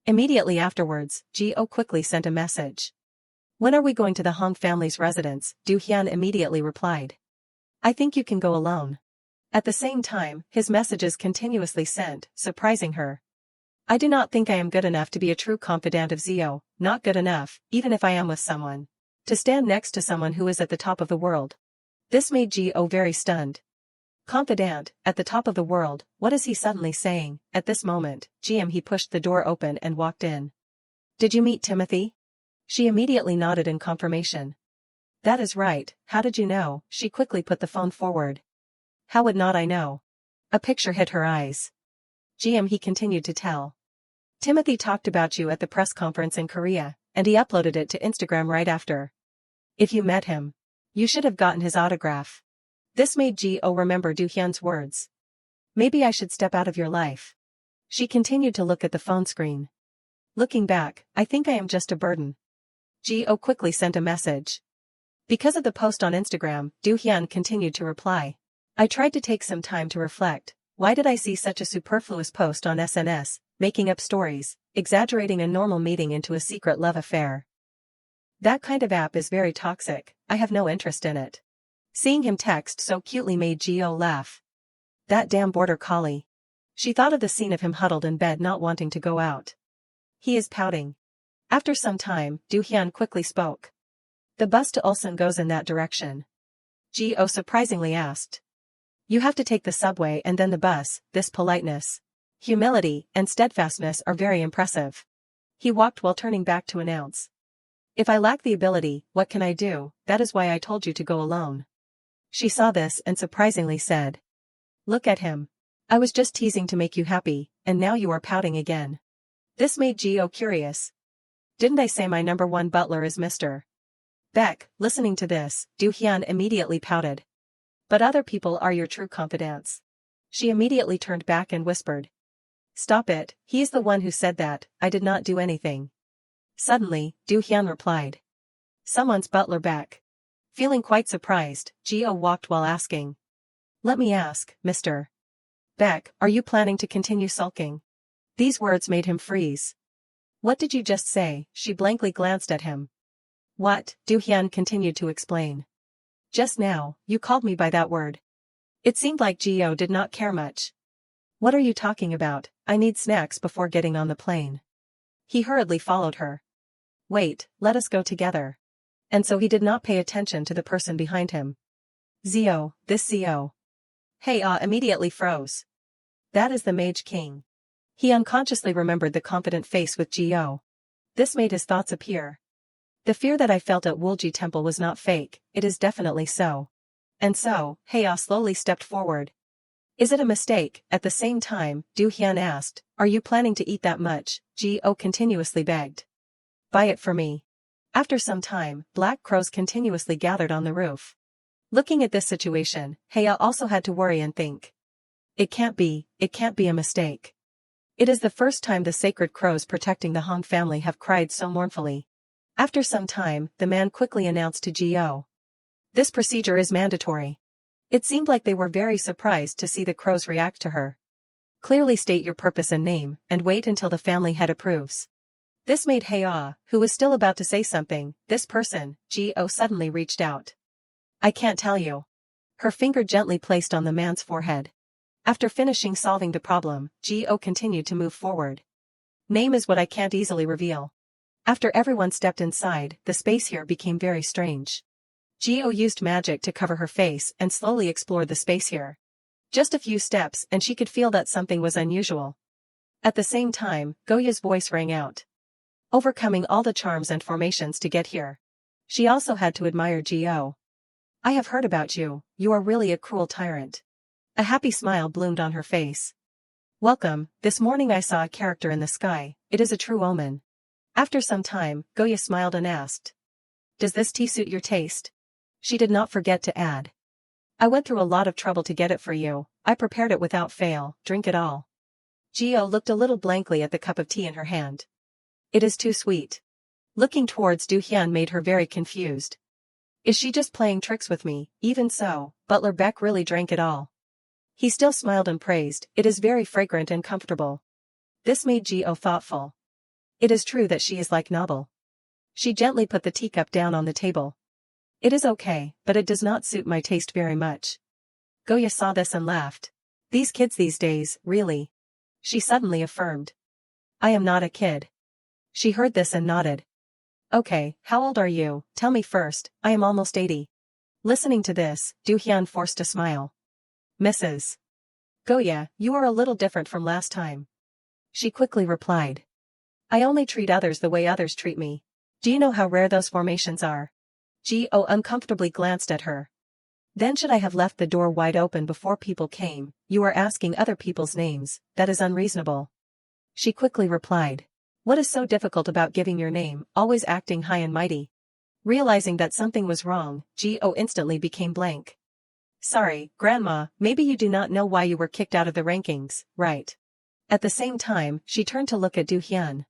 Immediately afterwards, Go quickly sent a message. When are we going to the Hong family's residence? Du Hyun immediately replied. I think you can go alone. At the same time, his messages continuously sent, surprising her. I do not think I am good enough to be a true confidant of Zio, not good enough, even if I am with someone. To stand next to someone who is at the top of the world. This made Go very stunned. Confidant, at the top of the world, what is he suddenly saying? At this moment, he pushed the door open and walked in. Did you meet Timothy? She immediately nodded in confirmation. That is right, how did you know? She quickly put the phone forward. How would not I know? A picture hit her eyes. He continued to tell. Timothy talked about you at the press conference in Korea, and he uploaded it to Instagram right after. If you met him, you should have gotten his autograph. This made Go remember Du Hyun's words. Maybe I should step out of your life. She continued to look at the phone screen. Looking back, I think I am just a burden. Go quickly sent a message. Because of the post on Instagram, Do-hyun continued to reply. I tried to take some time to reflect. Why did I see such a superfluous post on SNS, making up stories, exaggerating a normal meeting into a secret love affair? That kind of app is very toxic, I have no interest in it. Seeing him text so cutely made Geo laugh. That damn border collie. She thought of the scene of him huddled in bed not wanting to go out. He is pouting. After some time, Do-hyun quickly spoke. The bus to Ulsan goes in that direction. Geo surprisingly asked. You have to take the subway and then the bus. This politeness, humility, and steadfastness are very impressive. He walked while turning back to announce. If I lack the ability, what can I do? That is why I told you to go alone. She saw this and surprisingly said. Look at him. I was just teasing to make you happy, and now you are pouting again. This made Geo curious. Didn't I say my number one butler is Mr. Beck? Listening to this, Do-hyun immediately pouted. But other people are your true confidants. She immediately turned back and whispered. Stop it, he is the one who said that, I did not do anything. Suddenly, Do-hyun replied. Someone's butler Beck. Feeling quite surprised, Geo walked while asking. Let me ask, Mr. Beck, are you planning to continue sulking? These words made him freeze. What did you just say? She blankly glanced at him. What? Do-hyun continued to explain. Just now, you called me by that word. It seemed like Geo did not care much. What are you talking about? I need snacks before getting on the plane. He hurriedly followed her. Wait, let us go together. And so he did not pay attention to the person behind him. Zio, this Zio. Hey immediately froze. That is the Mage King. He unconsciously remembered the confident face with Geo. This made his thoughts appear. The fear that I felt at Woolji Temple was not fake, it is definitely so. And so, Haya slowly stepped forward. Is it a mistake? At the same time, Do-hyun asked, are you planning to eat that much? Geo continuously begged. Buy it for me. After some time, black crows continuously gathered on the roof. Looking at this situation, Haya also had to worry and think. It can't be a mistake. It is the first time the sacred crows protecting the Han family have cried so mournfully. After some time, the man quickly announced to Geo. This procedure is mandatory. It seemed like they were very surprised to see the crows react to her. Clearly state your purpose and name, and wait until the family head approves. This made Haya, who was still about to say something, this person, Geo suddenly reached out. I can't tell you. Her finger gently placed on the man's forehead. After finishing solving the problem, Geo continued to move forward. Name is what I can't easily reveal. After everyone stepped inside, the space here became very strange. Geo used magic to cover her face and slowly explored the space here. Just a few steps and she could feel that something was unusual. At the same time, Goya's voice rang out. Overcoming all the charms and formations to get here. She also had to admire Geo. I have heard about you, you are really a cruel tyrant. A happy smile bloomed on her face. Welcome, this morning I saw a character in the sky, it is a true omen. After some time, Goya smiled and asked. Does this tea suit your taste? She did not forget to add. I went through a lot of trouble to get it for you, I prepared it without fail, drink it all. Geo looked a little blankly at the cup of tea in her hand. It is too sweet. Looking towards Do-hyun made her very confused. Is she just playing tricks with me? Even so, Butler Beck really drank it all. He still smiled and praised, it is very fragrant and comfortable. This made Geo thoughtful. It is true that she is like Nobel. She gently put the teacup down on the table. It is okay, but it does not suit my taste very much. Goya saw this and laughed. These kids these days, really. She suddenly affirmed. I am not a kid. She heard this and nodded. Okay, how old are you? Tell me first, I am almost 80. Listening to this, Do-hyun forced a smile. Mrs. Goya, you are a little different from last time. She quickly replied. I only treat others the way others treat me. Do you know how rare those formations are? Geo uncomfortably glanced at her. Then should I have left the door wide open before people came? You are asking other people's names, that is unreasonable. She quickly replied. What is so difficult about giving your name, always acting high and mighty? Realizing that something was wrong, Geo instantly became blank. Sorry, Grandma, maybe you do not know why you were kicked out of the rankings, right? At the same time, she turned to look at Do-hyun.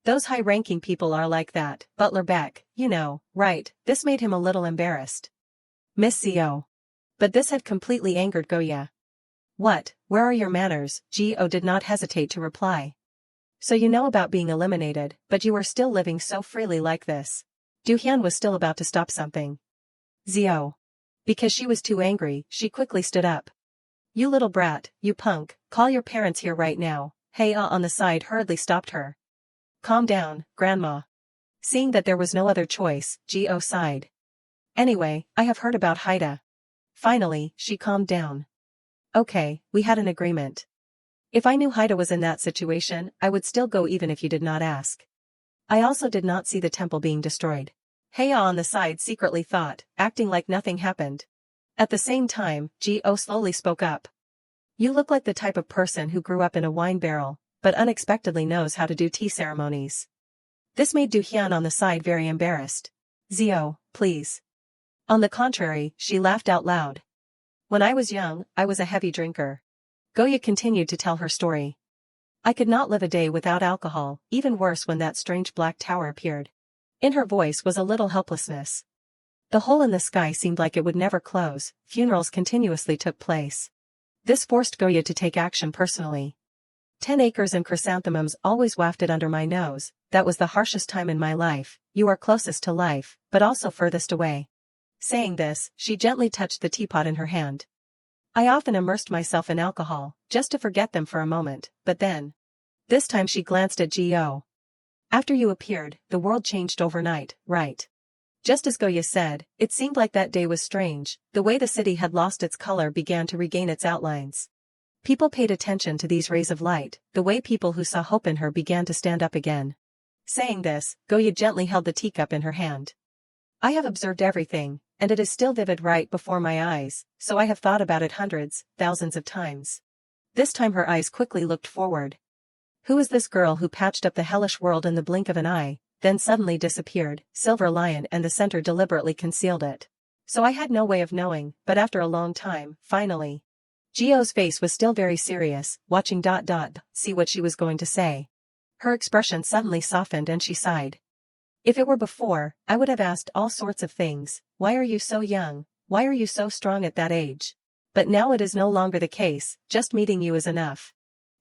Those high-ranking people are like that, Butler Beck, you know, right? This made him a little embarrassed. Miss Zio. But this had completely angered Goya. What, where are your manners? Go did not hesitate to reply. So you know about being eliminated, but you are still living so freely like this. Du-hyun was still about to stop something. Zio. Because she was too angry, she quickly stood up. You little brat, you punk, call your parents here right now. Hey-ah on the side hurriedly stopped her. Calm down, Grandma. Seeing that there was no other choice, Go sighed. Anyway, I have heard about Haida. Finally, she calmed down. Okay, we had an agreement. If I knew Haida was in that situation, I would still go even if you did not ask. I also did not see the temple being destroyed. Heya on the side secretly thought, acting like nothing happened. At the same time, Go slowly spoke up. You look like the type of person who grew up in a wine barrel, but unexpectedly knows how to do tea ceremonies. This made Du-hyun on the side very embarrassed. Zio, please. On the contrary, she laughed out loud. When I was young, I was a heavy drinker. Goya continued to tell her story. I could not live a day without alcohol, even worse when that strange black tower appeared. In her voice was a little helplessness. The hole in the sky seemed like it would never close, funerals continuously took place. This forced Goya to take action personally. 10 acres and chrysanthemums always wafted under my nose, that was the harshest time in my life. You are closest to life, but also furthest away. Saying this, she gently touched the teapot in her hand. I often immersed myself in alcohol, just to forget them for a moment, but then. This time she glanced at Go. After you appeared, the world changed overnight, right? Just as Goya said, it seemed like that day was strange, the way the city had lost its color began to regain its outlines. People paid attention to these rays of light, the way people who saw hope in her began to stand up again. Saying this, Goya gently held the teacup in her hand. I have observed everything, and it is still vivid right before my eyes, so I have thought about it hundreds, thousands of times. This time her eyes quickly looked forward. Who is this girl who patched up the hellish world in the blink of an eye, then suddenly disappeared? Silver Lion and the center deliberately concealed it. So I had no way of knowing, but after a long time, finally. Gio's face was still very serious, watching ... see what she was going to say. Her expression suddenly softened and she sighed. If it were before, I would have asked all sorts of things. Why are you so young? Why are you so strong at that age? But now it is no longer the case, just meeting you is enough.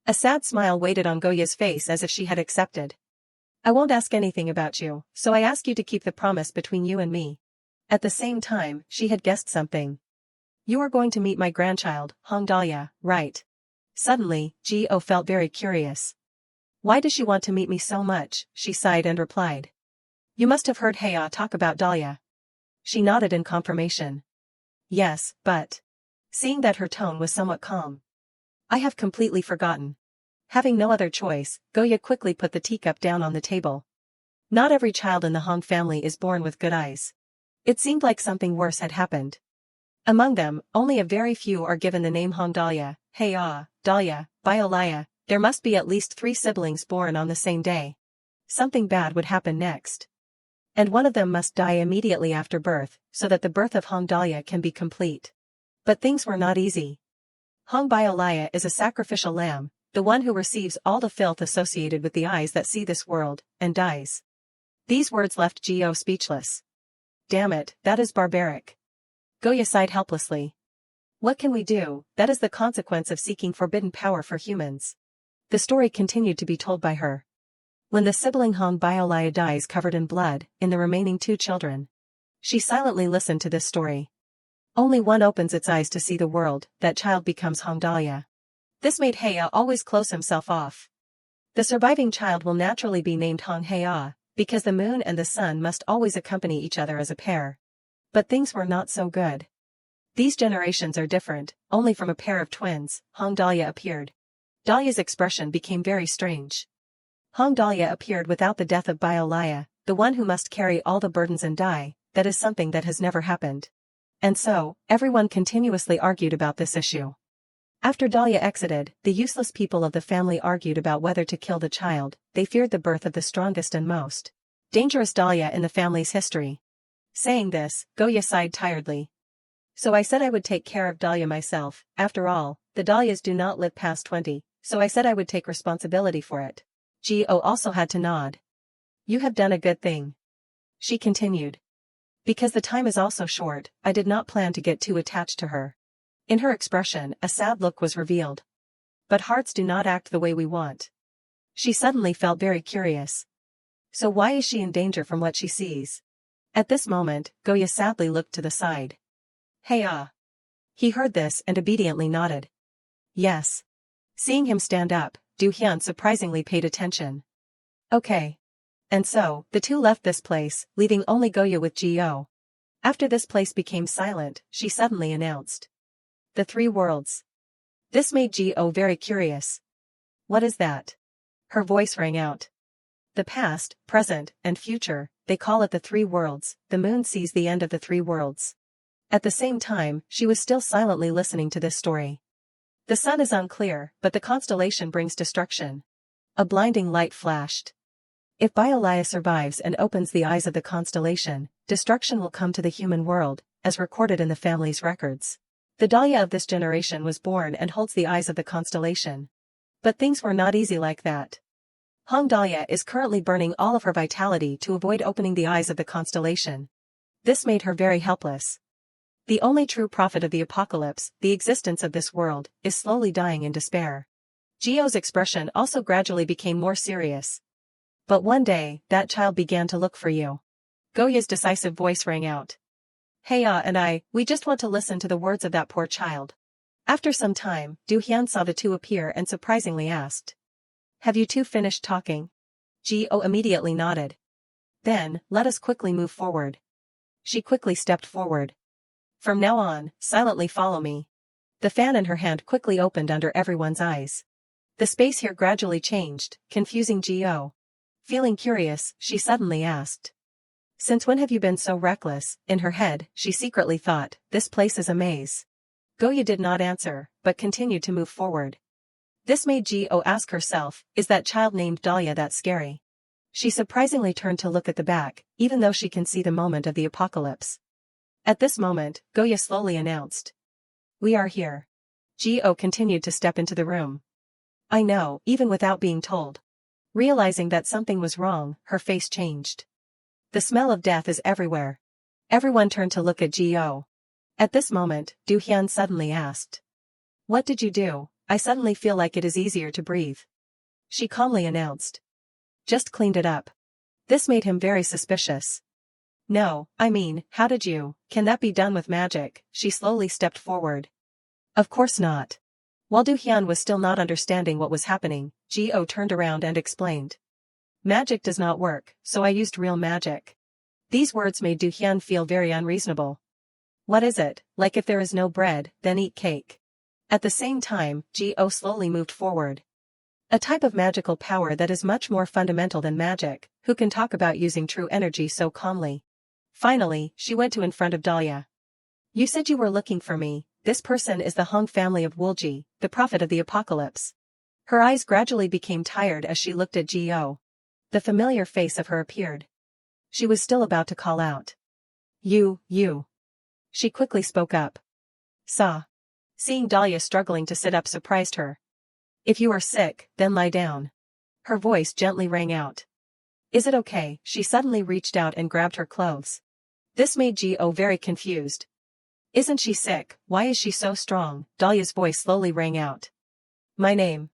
A sad smile waited on Goya's face as if she had accepted. I won't ask anything about you, so I ask you to keep the promise between you and me. At the same time, she had guessed something. You are going to meet my grandchild, Hong Dahlia, right? Suddenly, Go felt very curious. Why does she want to meet me so much? She sighed and replied. You must have heard Heya talk about Dahlia. She nodded in confirmation. Yes, but. Seeing that her tone was somewhat calm. I have completely forgotten. Having no other choice, Goya quickly put the teacup down on the table. Not every child in the Hong family is born with good eyes. It seemed like something worse had happened. Among them, only a very few are given the name Hong Dahlia, Heya, Dahlia, Biolaya. There must be at least 3 siblings born on the same day. Something bad would happen next. And one of them must die immediately after birth, so that the birth of Hong Dahlia can be complete. But things were not easy. Hong Biolaya is a sacrificial lamb, the one who receives all the filth associated with the eyes that see this world, and dies. These words left Go speechless. Damn it, that is barbaric. Goya sighed helplessly. What can we do? That is the consequence of seeking forbidden power for humans. The story continued to be told by her. When the sibling Hong Biolaya dies covered in blood, in the remaining 2 children. She silently listened to this story. Only one opens its eyes to see the world, that child becomes Hong Dahlia. This made Heya always close himself off. The surviving child will naturally be named Hong Heya, because the moon and the sun must always accompany each other as a pair. But things were not so good. These generations are different, only from a pair of twins, Hong Dahlia appeared. Dahlia's expression became very strange. Hong Dahlia appeared without the death of Biolaya, the one who must carry all the burdens and die. That is something that has never happened. And so, everyone continuously argued about this issue. After Dahlia exited, the useless people of the family argued about whether to kill the child. They feared the birth of the strongest and most dangerous Dahlia in the family's history. Saying this, Goya sighed tiredly. So I said I would take care of Dahlia myself. After all, the Dahlias do not live past 20, so I said I would take responsibility for it. Go also had to nod. You have done a good thing. She continued. Because the time is also short, I did not plan to get too attached to her. In her expression, a sad look was revealed. But hearts do not act the way we want. She suddenly felt very curious. So why is she in danger from what she sees? At this moment, Goya sadly looked to the side. Hey He heard this and obediently nodded. Yes. Seeing him stand up, Do-hyun surprisingly paid attention. Okay. And so, the two left this place, leaving only Goya with Geo. After this place became silent, she suddenly announced. The three worlds. This made Geo very curious. What is that? Her voice rang out. The past, present, and future, they call it the three worlds. The moon sees the end of the three worlds. At the same time, she was still silently listening to this story. The sun is unclear, but the constellation brings destruction. A blinding light flashed. If Biolaya survives and opens the eyes of the constellation, destruction will come to the human world, as recorded in the family's records. The Dahlia of this generation was born and holds the eyes of the constellation. But things were not easy like that. Hong Dahlia is currently burning all of her vitality to avoid opening the eyes of the constellation. This made her very helpless. The only true prophet of the apocalypse, the existence of this world, is slowly dying in despair. Geo's expression also gradually became more serious. But one day, that child began to look for you. Goya's decisive voice rang out. Heya and I, we just want to listen to the words of that poor child. After some time, Do-hyun saw the two appear and surprisingly asked. Have you two finished talking? Geo immediately nodded. Then, let us quickly move forward. She quickly stepped forward. From now on, silently follow me. The fan in her hand quickly opened under everyone's eyes. The space here gradually changed, confusing Geo. Feeling curious, she suddenly asked. Since when have you been so reckless? In her head, she secretly thought, this place is a maze. Goya did not answer, but continued to move forward. This made Geo ask herself, is that child named Dahlia that scary? She surprisingly turned to look at the back, even though she can see the moment of the apocalypse. At this moment, Goya slowly announced. We are here. Geo continued to step into the room. I know, even without being told. Realizing that something was wrong, her face changed. The smell of death is everywhere. Everyone turned to look at Geo. At this moment, Do-hyun suddenly asked. What did you do? I suddenly feel like it is easier to breathe. She calmly announced. Just cleaned it up. This made him very suspicious. No, I mean, how did you? Can that be done with magic? She slowly stepped forward. Of course not. While Do-hyun was still not understanding what was happening, Geo turned around and explained. Magic does not work, so I used real magic. These words made Do-hyun feel very unreasonable. What is it? Like if there is no bread, then eat cake. At the same time, Geo slowly moved forward. A type of magical power that is much more fundamental than magic, who can talk about using true energy so calmly. Finally, she went to in front of Dahlia. You said you were looking for me. This person is the Hong family of Woolji, the prophet of the apocalypse. Her eyes gradually became tired as she looked at Geo. The familiar face of her appeared. She was still about to call out. You. She quickly spoke up. Saw. Seeing Dahlia struggling to sit up surprised her. If you are sick, then lie down. Her voice gently rang out. Is it okay? She suddenly reached out and grabbed her clothes. This made Geo very confused. Isn't she sick? Why is she so strong? Dahlia's voice slowly rang out. My name.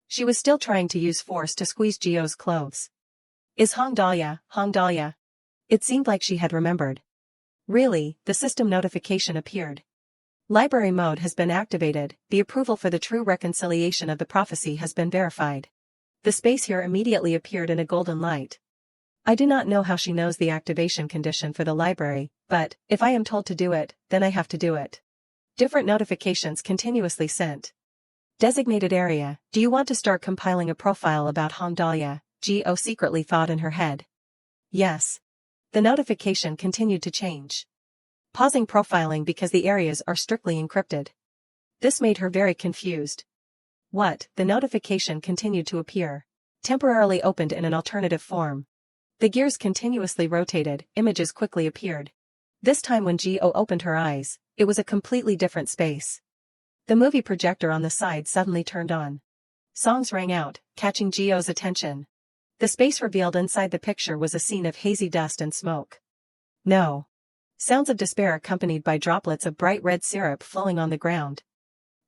She was still trying to use force to squeeze Geo's clothes. Is Hong Dahlia, Hong Dahlia? It seemed like she had remembered. Really, the system notification appeared. Library mode has been activated, the approval for the true reconciliation of the prophecy has been verified. The space here immediately appeared in a golden light. I do not know how she knows the activation condition for the library, but, if I am told to do it, then I have to do it. Different notifications continuously sent. Designated area, do you want to start compiling a profile about Hong Dahlia? Geo secretly thought in her head. Yes. The notification continued to change. Pausing profiling because the areas are strictly encrypted. This made her very confused. What? The notification continued to appear. Temporarily opened in an alternative form. The gears continuously rotated, images quickly appeared. This time when Geo opened her eyes, it was a completely different space. The movie projector on the side suddenly turned on. Songs rang out, catching Geo's attention. The space revealed inside the picture was a scene of hazy dust and smoke. No. Sounds of despair accompanied by droplets of bright red syrup flowing on the ground.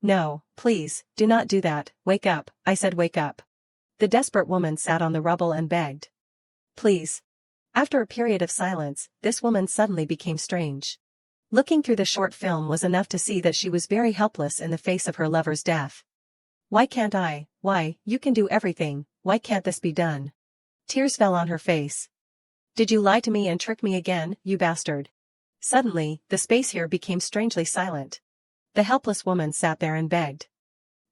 No, please, do not do that, wake up, I said wake up. The desperate woman sat on the rubble and begged. Please. After a period of silence, this woman suddenly became strange. Looking through the short film was enough to see that she was very helpless in the face of her lover's death. Why can't I? Why, you can do everything, why can't this be done? Tears fell on her face. Did you lie to me and trick me again, you bastard? Suddenly, the space here became strangely silent. The helpless woman sat there and begged.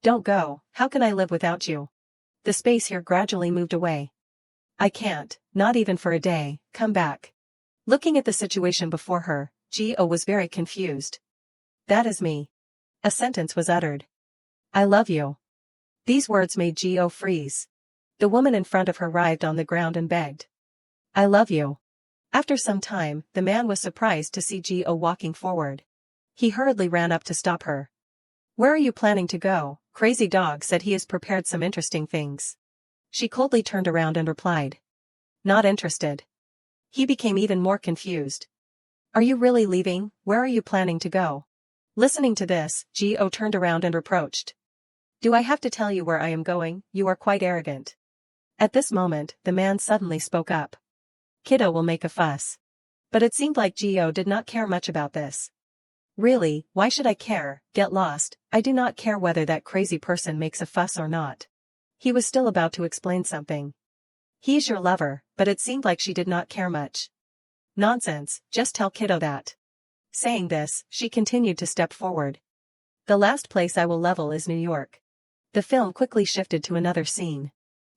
Don't go, how can I live without you? The space here gradually moved away. I can't, not even for a day, come back. Looking at the situation before her, Geo was very confused. That is me. A sentence was uttered. I love you. These words made Geo freeze. The woman in front of her writhed on the ground and begged. I love you. After some time, the man was surprised to see Geo walking forward. He hurriedly ran up to stop her. Where are you planning to go? Crazy Dog said he has prepared some interesting things. She coldly turned around and replied. Not interested. He became even more confused. Are you really leaving? Where are you planning to go? Listening to this, Geo turned around and reproached. Do I have to tell you where I am going? You are quite arrogant. At this moment, the man suddenly spoke up. Kiddo will make a fuss. But it seemed like Geo did not care much about this. Really, why should I care? Get lost, I do not care whether that crazy person makes a fuss or not. He was still about to explain something. He's your lover, but it seemed like she did not care much. Nonsense, just tell Kiddo that. Saying this, she continued to step forward. The last place I will level is New York. The film quickly shifted to another scene.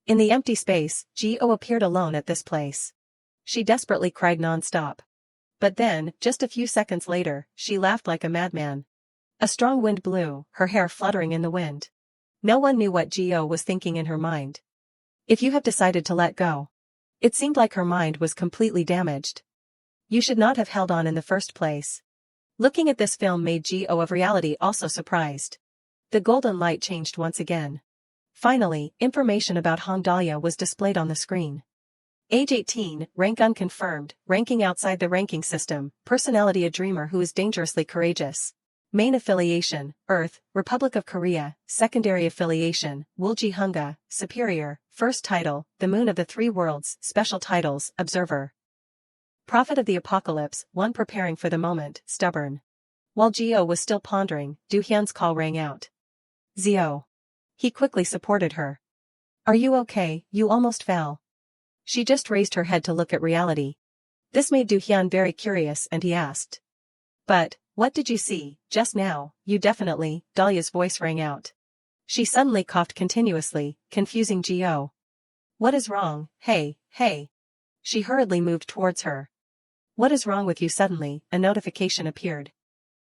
In the empty space, Geo appeared alone at this place. She desperately cried non-stop. But then, just a few seconds later, she laughed like a madman. A strong wind blew, her hair fluttering in the wind. No one knew what Geo was thinking in her mind. If you have decided to let go. It seemed like her mind was completely damaged. You should not have held on in the first place. Looking at this film made Geo of reality also surprised. The golden light changed once again. Finally, information about Hong Dahlia was displayed on the screen. Age 18, rank unconfirmed, ranking outside the ranking system, personality a dreamer who is dangerously courageous. Main affiliation, Earth, Republic of Korea, secondary affiliation, Woolji-hunga, superior, first title, the Moon of the Three Worlds, special titles, Observer. Prophet of the Apocalypse, one preparing for the moment, stubborn. While Geo was still pondering, Do Hyun's call rang out. Zio. He quickly supported her. Are you okay? You almost fell. She just raised her head to look at reality. This made Do Hyun very curious and he asked. But, what did you see, just now? You definitely, Dahlia's voice rang out. She suddenly coughed continuously, confusing Geo. What is wrong? Hey, hey. She hurriedly moved towards her. What is wrong with you? Suddenly, a notification appeared.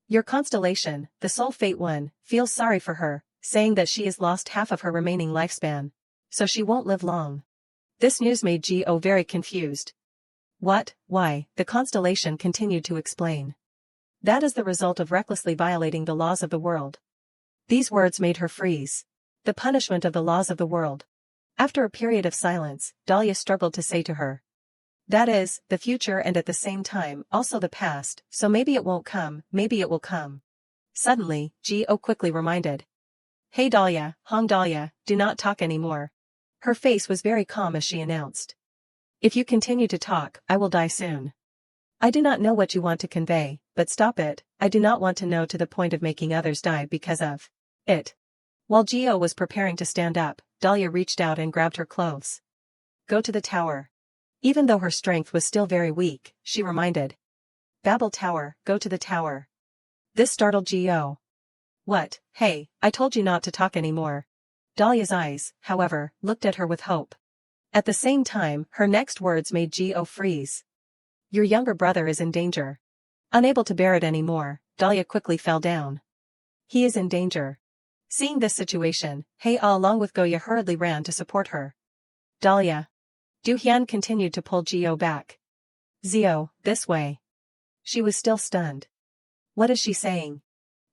Your constellation, the Soul Fate one, feels sorry for her, saying that she has lost half of her remaining lifespan. So she won't live long. This news made Geo very confused. What? Why? The constellation continued to explain. That is the result of recklessly violating the laws of the world. These words made her freeze. The punishment of the laws of the world. After a period of silence, Dahlia struggled to say to her. That is, the future and at the same time, also the past, so maybe it won't come, maybe it will come. Suddenly, Geo quickly reminded. Hey Dahlia, Hong Dahlia, do not talk anymore. Her face was very calm as she announced. If you continue to talk, I will die soon. I do not know what you want to convey, but stop it, I do not want to know to the point of making others die because of it. While Geo was preparing to stand up, Dahlia reached out and grabbed her clothes. Go to the tower. Even though her strength was still very weak, she reminded. Babel Tower, go to the tower. This startled Geo. What? Hey, I told you not to talk anymore. Dahlia's eyes, however, looked at her with hope. At the same time, her next words made Geo freeze. Your younger brother is in danger. Unable to bear it anymore, Dahlia quickly fell down. He is in danger. Seeing this situation, Hei-ah along with Goya hurriedly ran to support her. Dahlia. Do Hyun continued to pull Geo back. Zio, this way. She was still stunned. What is she saying?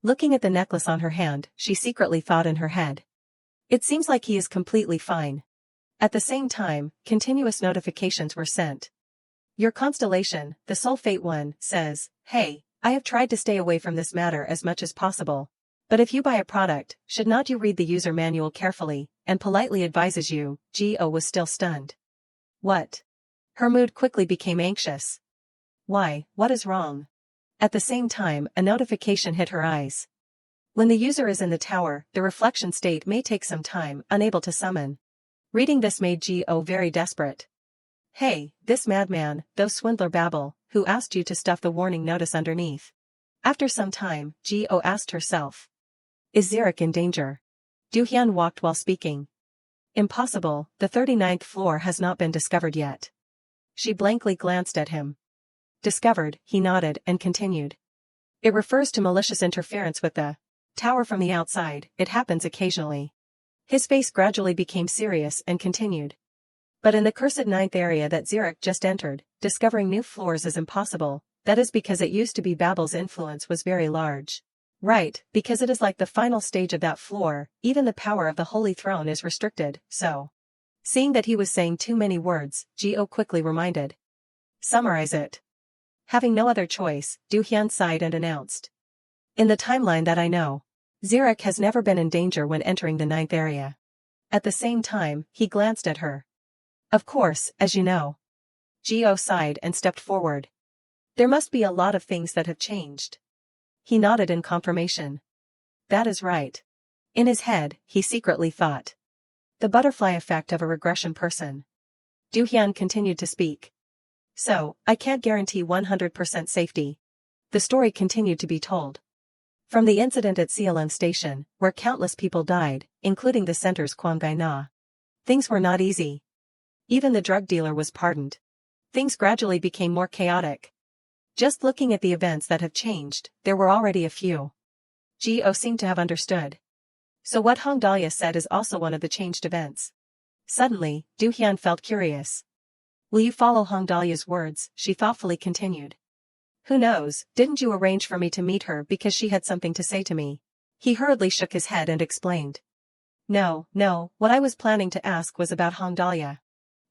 Looking at the necklace on her hand, she secretly thought in her head. It seems like he is completely fine. At the same time, continuous notifications were sent. Your constellation, the Soul Fate one, says, "Hey, I have tried to stay away from this matter as much as possible. But if you buy a product, should not you read the user manual carefully, and politely advises you." Geo was still stunned. What? Her mood quickly became anxious. Why, what is wrong? At the same time, a notification hit her eyes. When the user is in the tower, the reflection state may take some time, unable to summon. Reading this made Geo very desperate. Hey, this madman, those swindler babble, who asked you to stuff the warning notice underneath? After some time, Geo asked herself. Is Xeric in danger? Doohyun walked while speaking. Impossible, the 39th floor has not been discovered yet. She blankly glanced at him. Discovered, he nodded and continued. It refers to malicious interference with the tower from the outside. It happens occasionally. His face gradually became serious and continued. But in the cursed 9th area that Xeric just entered, discovering new floors is impossible. That is because it used to be Babel's influence was very large. Right, because it is like the final stage of that floor, even the power of the Holy Throne is restricted, so. Seeing that he was saying too many words, Geo quickly reminded. Summarize it. Having no other choice, Doohyun sighed and announced. In the timeline that I know, Xeric has never been in danger when entering the 9th area. At the same time, he glanced at her. Of course, as you know. Geo sighed and stepped forward. There must be a lot of things that have changed. He nodded in confirmation. That is right. In his head, he secretly thought. The butterfly effect of a regression person. Doohyun continued to speak. So, I can't guarantee 100% safety. The story continued to be told. From the incident at Sealon Station, where countless people died, including the center's Kwang Gai Na. Things were not easy. Even the drug dealer was pardoned. Things gradually became more chaotic. Just looking at the events that have changed, there were already a few. Geo seemed to have understood. So what Hong Dahlia said is also one of the changed events. Suddenly, Doohyun felt curious. Will you follow Hong Dahlia's words? She thoughtfully continued. Who knows, didn't you arrange for me to meet her because she had something to say to me? He hurriedly shook his head and explained. No, what I was planning to ask was about Hong Dahlia.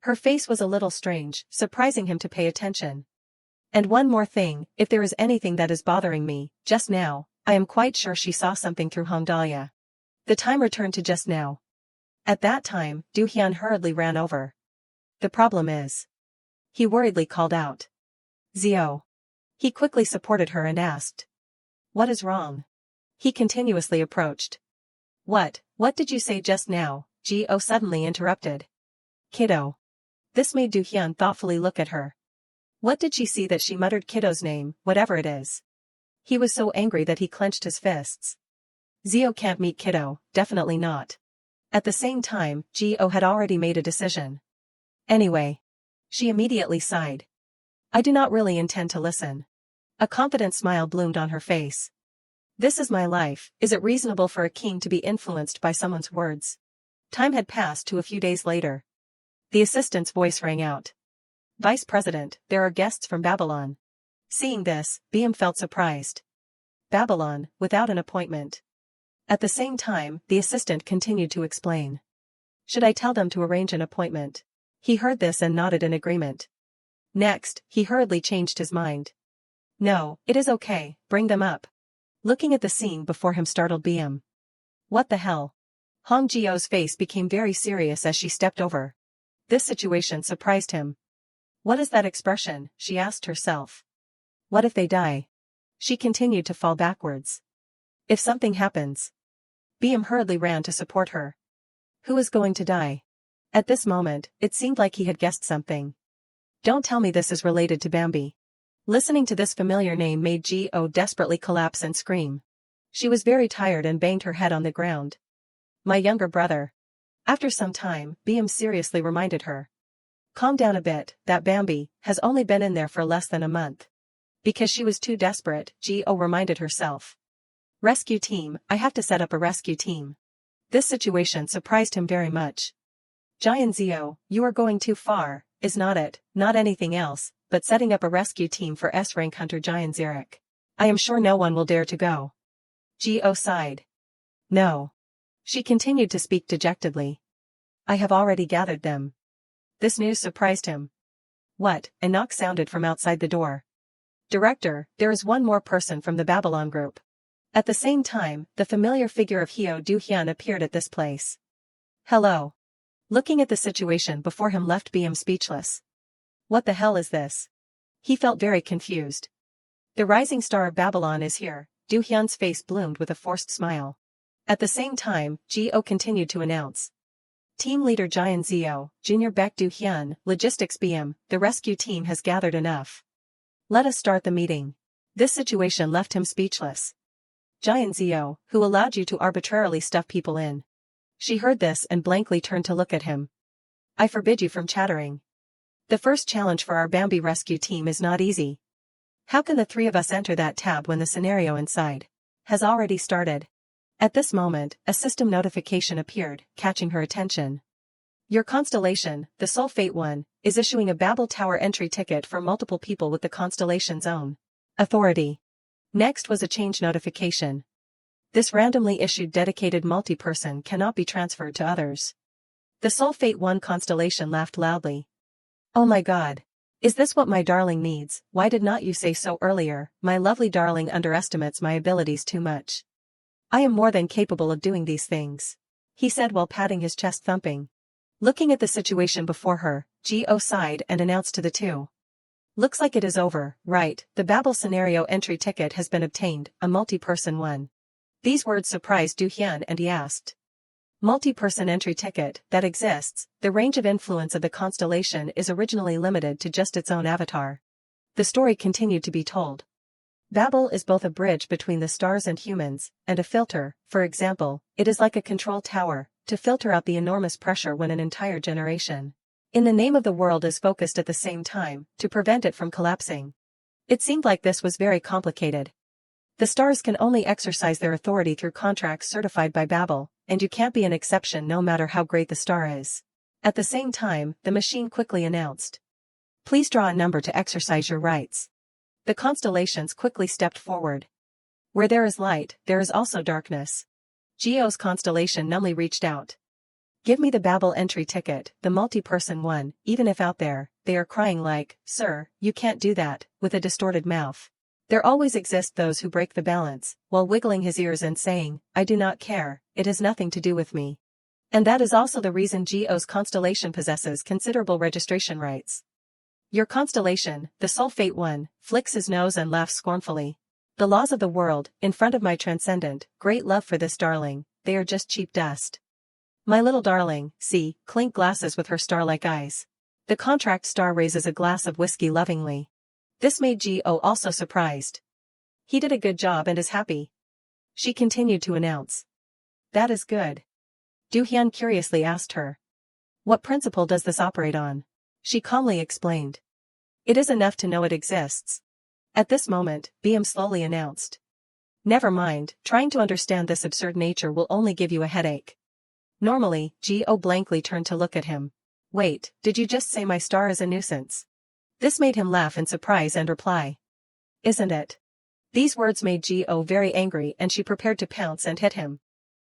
Her face was a little strange, surprising him to pay attention. And one more thing, if there is anything that is bothering me, just now, I am quite sure she saw something through Hong Dahlia. The time returned to just now. At that time, Doohyun hurriedly ran over. The problem is. He worriedly called out. Zio. He quickly supported her and asked. What is wrong? He continuously approached. What did you say just now? Geo suddenly interrupted. Kiddo. This made Doohyun thoughtfully look at her. What did she see that she muttered Kiddo's name, whatever it is? He was so angry that he clenched his fists. Zio can't meet Kiddo, definitely not. At the same time, Geo had already made a decision. Anyway. She immediately sighed. I do not really intend to listen. A confident smile bloomed on her face. This is my life. Is it reasonable for a king to be influenced by someone's words? Time had passed to a few days later. The assistant's voice rang out. Vice President, there are guests from Babylon. Seeing this, BM felt surprised. Babylon, without an appointment. At the same time, the assistant continued to explain. Should I tell them to arrange an appointment? He heard this and nodded in agreement. Next, he hurriedly changed his mind. No, it is okay, bring them up. Looking at the scene before him startled BM. What the hell? Hong Jio's face became very serious as she stepped over. This situation surprised him. What is that expression? She asked herself. What if they die? She continued to fall backwards. If something happens. BM hurriedly ran to support her. Who is going to die? At this moment, it seemed like he had guessed something. Don't tell me this is related to Bambi. Listening to this familiar name made Geo desperately collapse and scream. She was very tired and banged her head on the ground. My younger brother. After some time, BM seriously reminded her. Calm down a bit, that Bambi has only been in there for less than a month. Because she was too desperate, Geo reminded herself. Rescue team, I have to set up a rescue team. This situation surprised him very much. Giant Zio, you are going too far, is not it, not anything else, but setting up a rescue team for S-rank hunter Giant Xeric. I am sure no one will dare to go. Geo sighed. No. She continued to speak dejectedly. I have already gathered them. This news surprised him. What? A knock sounded from outside the door. Director, there is one more person from the Babylon group. At the same time, the familiar figure of Hyo Do-hyun appeared at this place. Hello. Looking at the situation before him left BM speechless. What the hell is this? He felt very confused. The rising star of Babylon is here. Do-hyun's face bloomed with a forced smile. At the same time, Ji-oh continued to announce. Team leader Jian Zio, Junior Baek Do-hyun, Logistics BM, the rescue team has gathered enough. Let us start the meeting. This situation left him speechless. Jian Zio, who allowed you to arbitrarily stuff people in? She heard this and blankly turned to look at him. I forbid you from chattering. The first challenge for our Bambi rescue team is not easy. How can the three of us enter that tab when the scenario inside has already started? At this moment, a system notification appeared, catching her attention. Your constellation, the Soul Fate one, is issuing a Babel Tower entry ticket for multiple people with the constellation's own authority. Next was a change notification. This randomly issued dedicated multi-person cannot be transferred to others. The Soul Fate 1 constellation laughed loudly. Oh my god. Is this what my darling needs? Why did not you say so earlier? My lovely darling underestimates my abilities too much. I am more than capable of doing these things, he said while patting his chest thumping. Looking at the situation before her, Ji-oh sighed and announced to the two. Looks like it is over, right? The Babel scenario entry ticket has been obtained, a multi-person one. These words surprised Do-hyun and he asked. Multi-person entry ticket, that exists. The range of influence of the constellation is originally limited to just its own avatar. The story continued to be told. Babel is both a bridge between the stars and humans, and a filter. For example, it is like a control tower, to filter out the enormous pressure when an entire generation in the name of the world is focused at the same time, to prevent it from collapsing. It seemed like this was very complicated. The stars can only exercise their authority through contracts certified by Babel, and you can't be an exception no matter how great the star is. At the same time, the machine quickly announced. Please draw a number to exercise your rights. The constellations quickly stepped forward. Where there is light, there is also darkness. Ji-oh's constellation numbly reached out. Give me the Babel entry ticket, the multi-person one, even if out there, they are crying like, sir, you can't do that, with a distorted mouth. There always exist those who break the balance, while wiggling his ears and saying, I do not care, it has nothing to do with me. And that is also the reason Ji-oh's constellation possesses considerable registration rights. Your constellation, the Soul Fate one, flicks his nose and laughs scornfully. The laws of the world, in front of my transcendent, great love for this darling, they are just cheap dust. My little darling, see, clink glasses with her star-like eyes. The contract star raises a glass of whiskey lovingly. This made Ji-oh also surprised. He did a good job and is happy. She continued to announce. That is good. Do-hyun curiously asked her. What principle does this operate on? She calmly explained. It is enough to know it exists. At this moment, BM slowly announced. Never mind, trying to understand this absurd nature will only give you a headache. Normally, Ji-oh blankly turned to look at him. Wait, did you just say my star is a nuisance? This made him laugh in surprise and reply. Isn't it? These words made Ji-oh very angry and she prepared to pounce and hit him.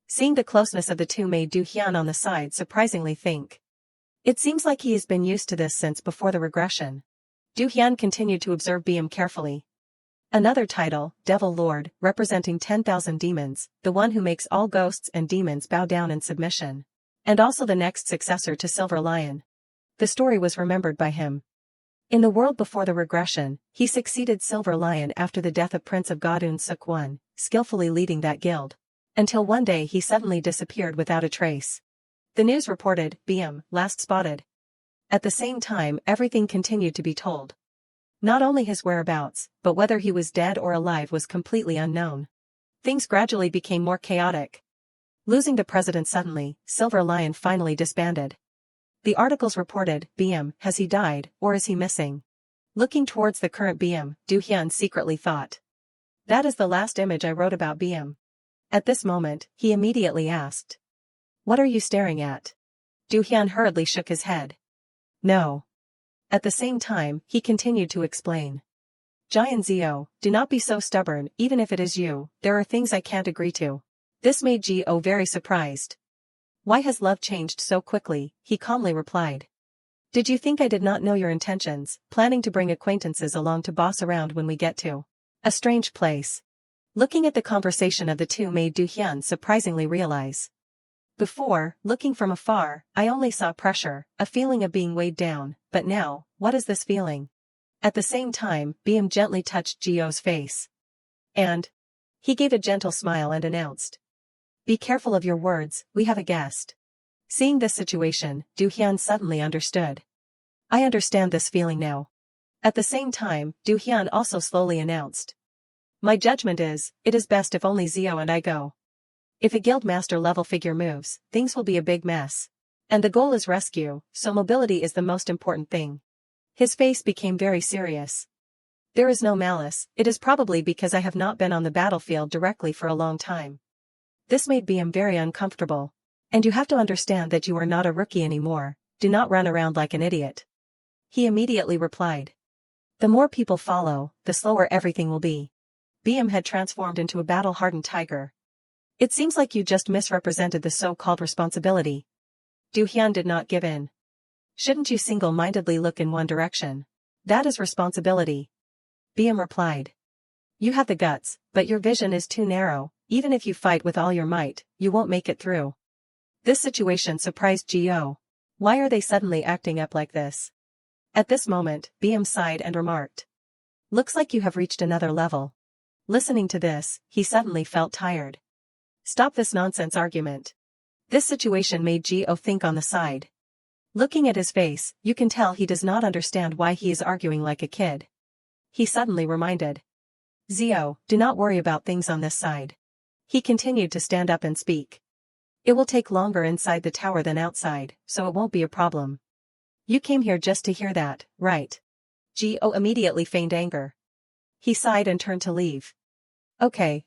Seeing the closeness of the two made Do-hyun on the side surprisingly think. It seems like he has been used to this since before the regression. Do-hyun continued to observe BM carefully. Another title, Devil Lord, representing 10,000 demons, the one who makes all ghosts and demons bow down in submission. And also the next successor to Silver Lion. The story was remembered by him. In the world before the regression, he succeeded Silver Lion after the death of Prince of Godun Suk-won, skillfully leading that guild. Until one day he suddenly disappeared without a trace. The news reported, BM, last spotted. At the same time everything continued to be told. Not only his whereabouts, but whether he was dead or alive was completely unknown. Things gradually became more chaotic. Losing the president suddenly, Silver Lion finally disbanded. The articles reported, BM, has he died, or is he missing? Looking towards the current BM, Do-hyun secretly thought. That is the last image I wrote about BM. At this moment, he immediately asked. What are you staring at? Do-hyun hurriedly shook his head. No. At the same time, he continued to explain. Jian Zio, do not be so stubborn, even if it is you, there are things I can't agree to. This made Ji-oh very surprised. Why has love changed so quickly? He calmly replied. Did you think I did not know your intentions, planning to bring acquaintances along to boss around when we get to a strange place? Looking at the conversation of the two made Du-hyun surprisingly realize. Before, looking from afar, I only saw pressure, a feeling of being weighed down, but now, what is this feeling? At the same time, BM gently touched Gio's face. And he gave a gentle smile and announced. Be careful of your words, we have a guest. Seeing this situation, Du-hyun suddenly understood. I understand this feeling now. At the same time, Du-hyun also slowly announced. My judgment is, it is best if only Zio and I go. If a guildmaster level figure moves, things will be a big mess. And the goal is rescue, so mobility is the most important thing. His face became very serious. There is no malice, it is probably because I have not been on the battlefield directly for a long time. This made BM very uncomfortable. And you have to understand that you are not a rookie anymore, do not run around like an idiot. He immediately replied. The more people follow, the slower everything will be. BM had transformed into a battle-hardened tiger. It seems like you just misrepresented the so-called responsibility. Du-hyun did not give in. Shouldn't you single-mindedly look in one direction? That is responsibility. BM replied. You have the guts, but your vision is too narrow, even if you fight with all your might, you won't make it through. This situation surprised Gio. Why are they suddenly acting up like this? At this moment, BM sighed and remarked. Looks like you have reached another level. Listening to this, he suddenly felt tired. Stop this nonsense argument. This situation made Gio think on the side. Looking at his face, you can tell he does not understand why he is arguing like a kid. He suddenly reminded. Zio, do not worry about things on this side. He continued to stand up and speak. It will take longer inside the tower than outside, so it won't be a problem. You came here just to hear that, right? Gio immediately feigned anger. He sighed and turned to leave. Okay.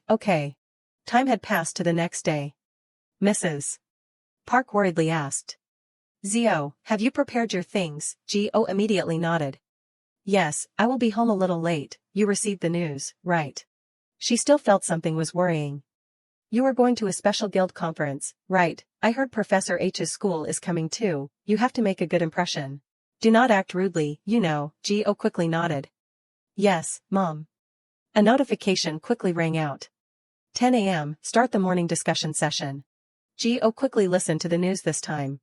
Time had passed to the next day. Mrs. Park worriedly asked. Zio, have you prepared your things? Gio immediately nodded. Yes, I will be home a little late, you received the news, right? She still felt something was worrying. You are going to a special guild conference, right? I heard Professor H's school is coming too, you have to make a good impression. Do not act rudely, you know, Gio quickly nodded. Yes, Mom. A notification quickly rang out. 10 a.m., start the morning discussion session. Gio quickly listened to the news this time.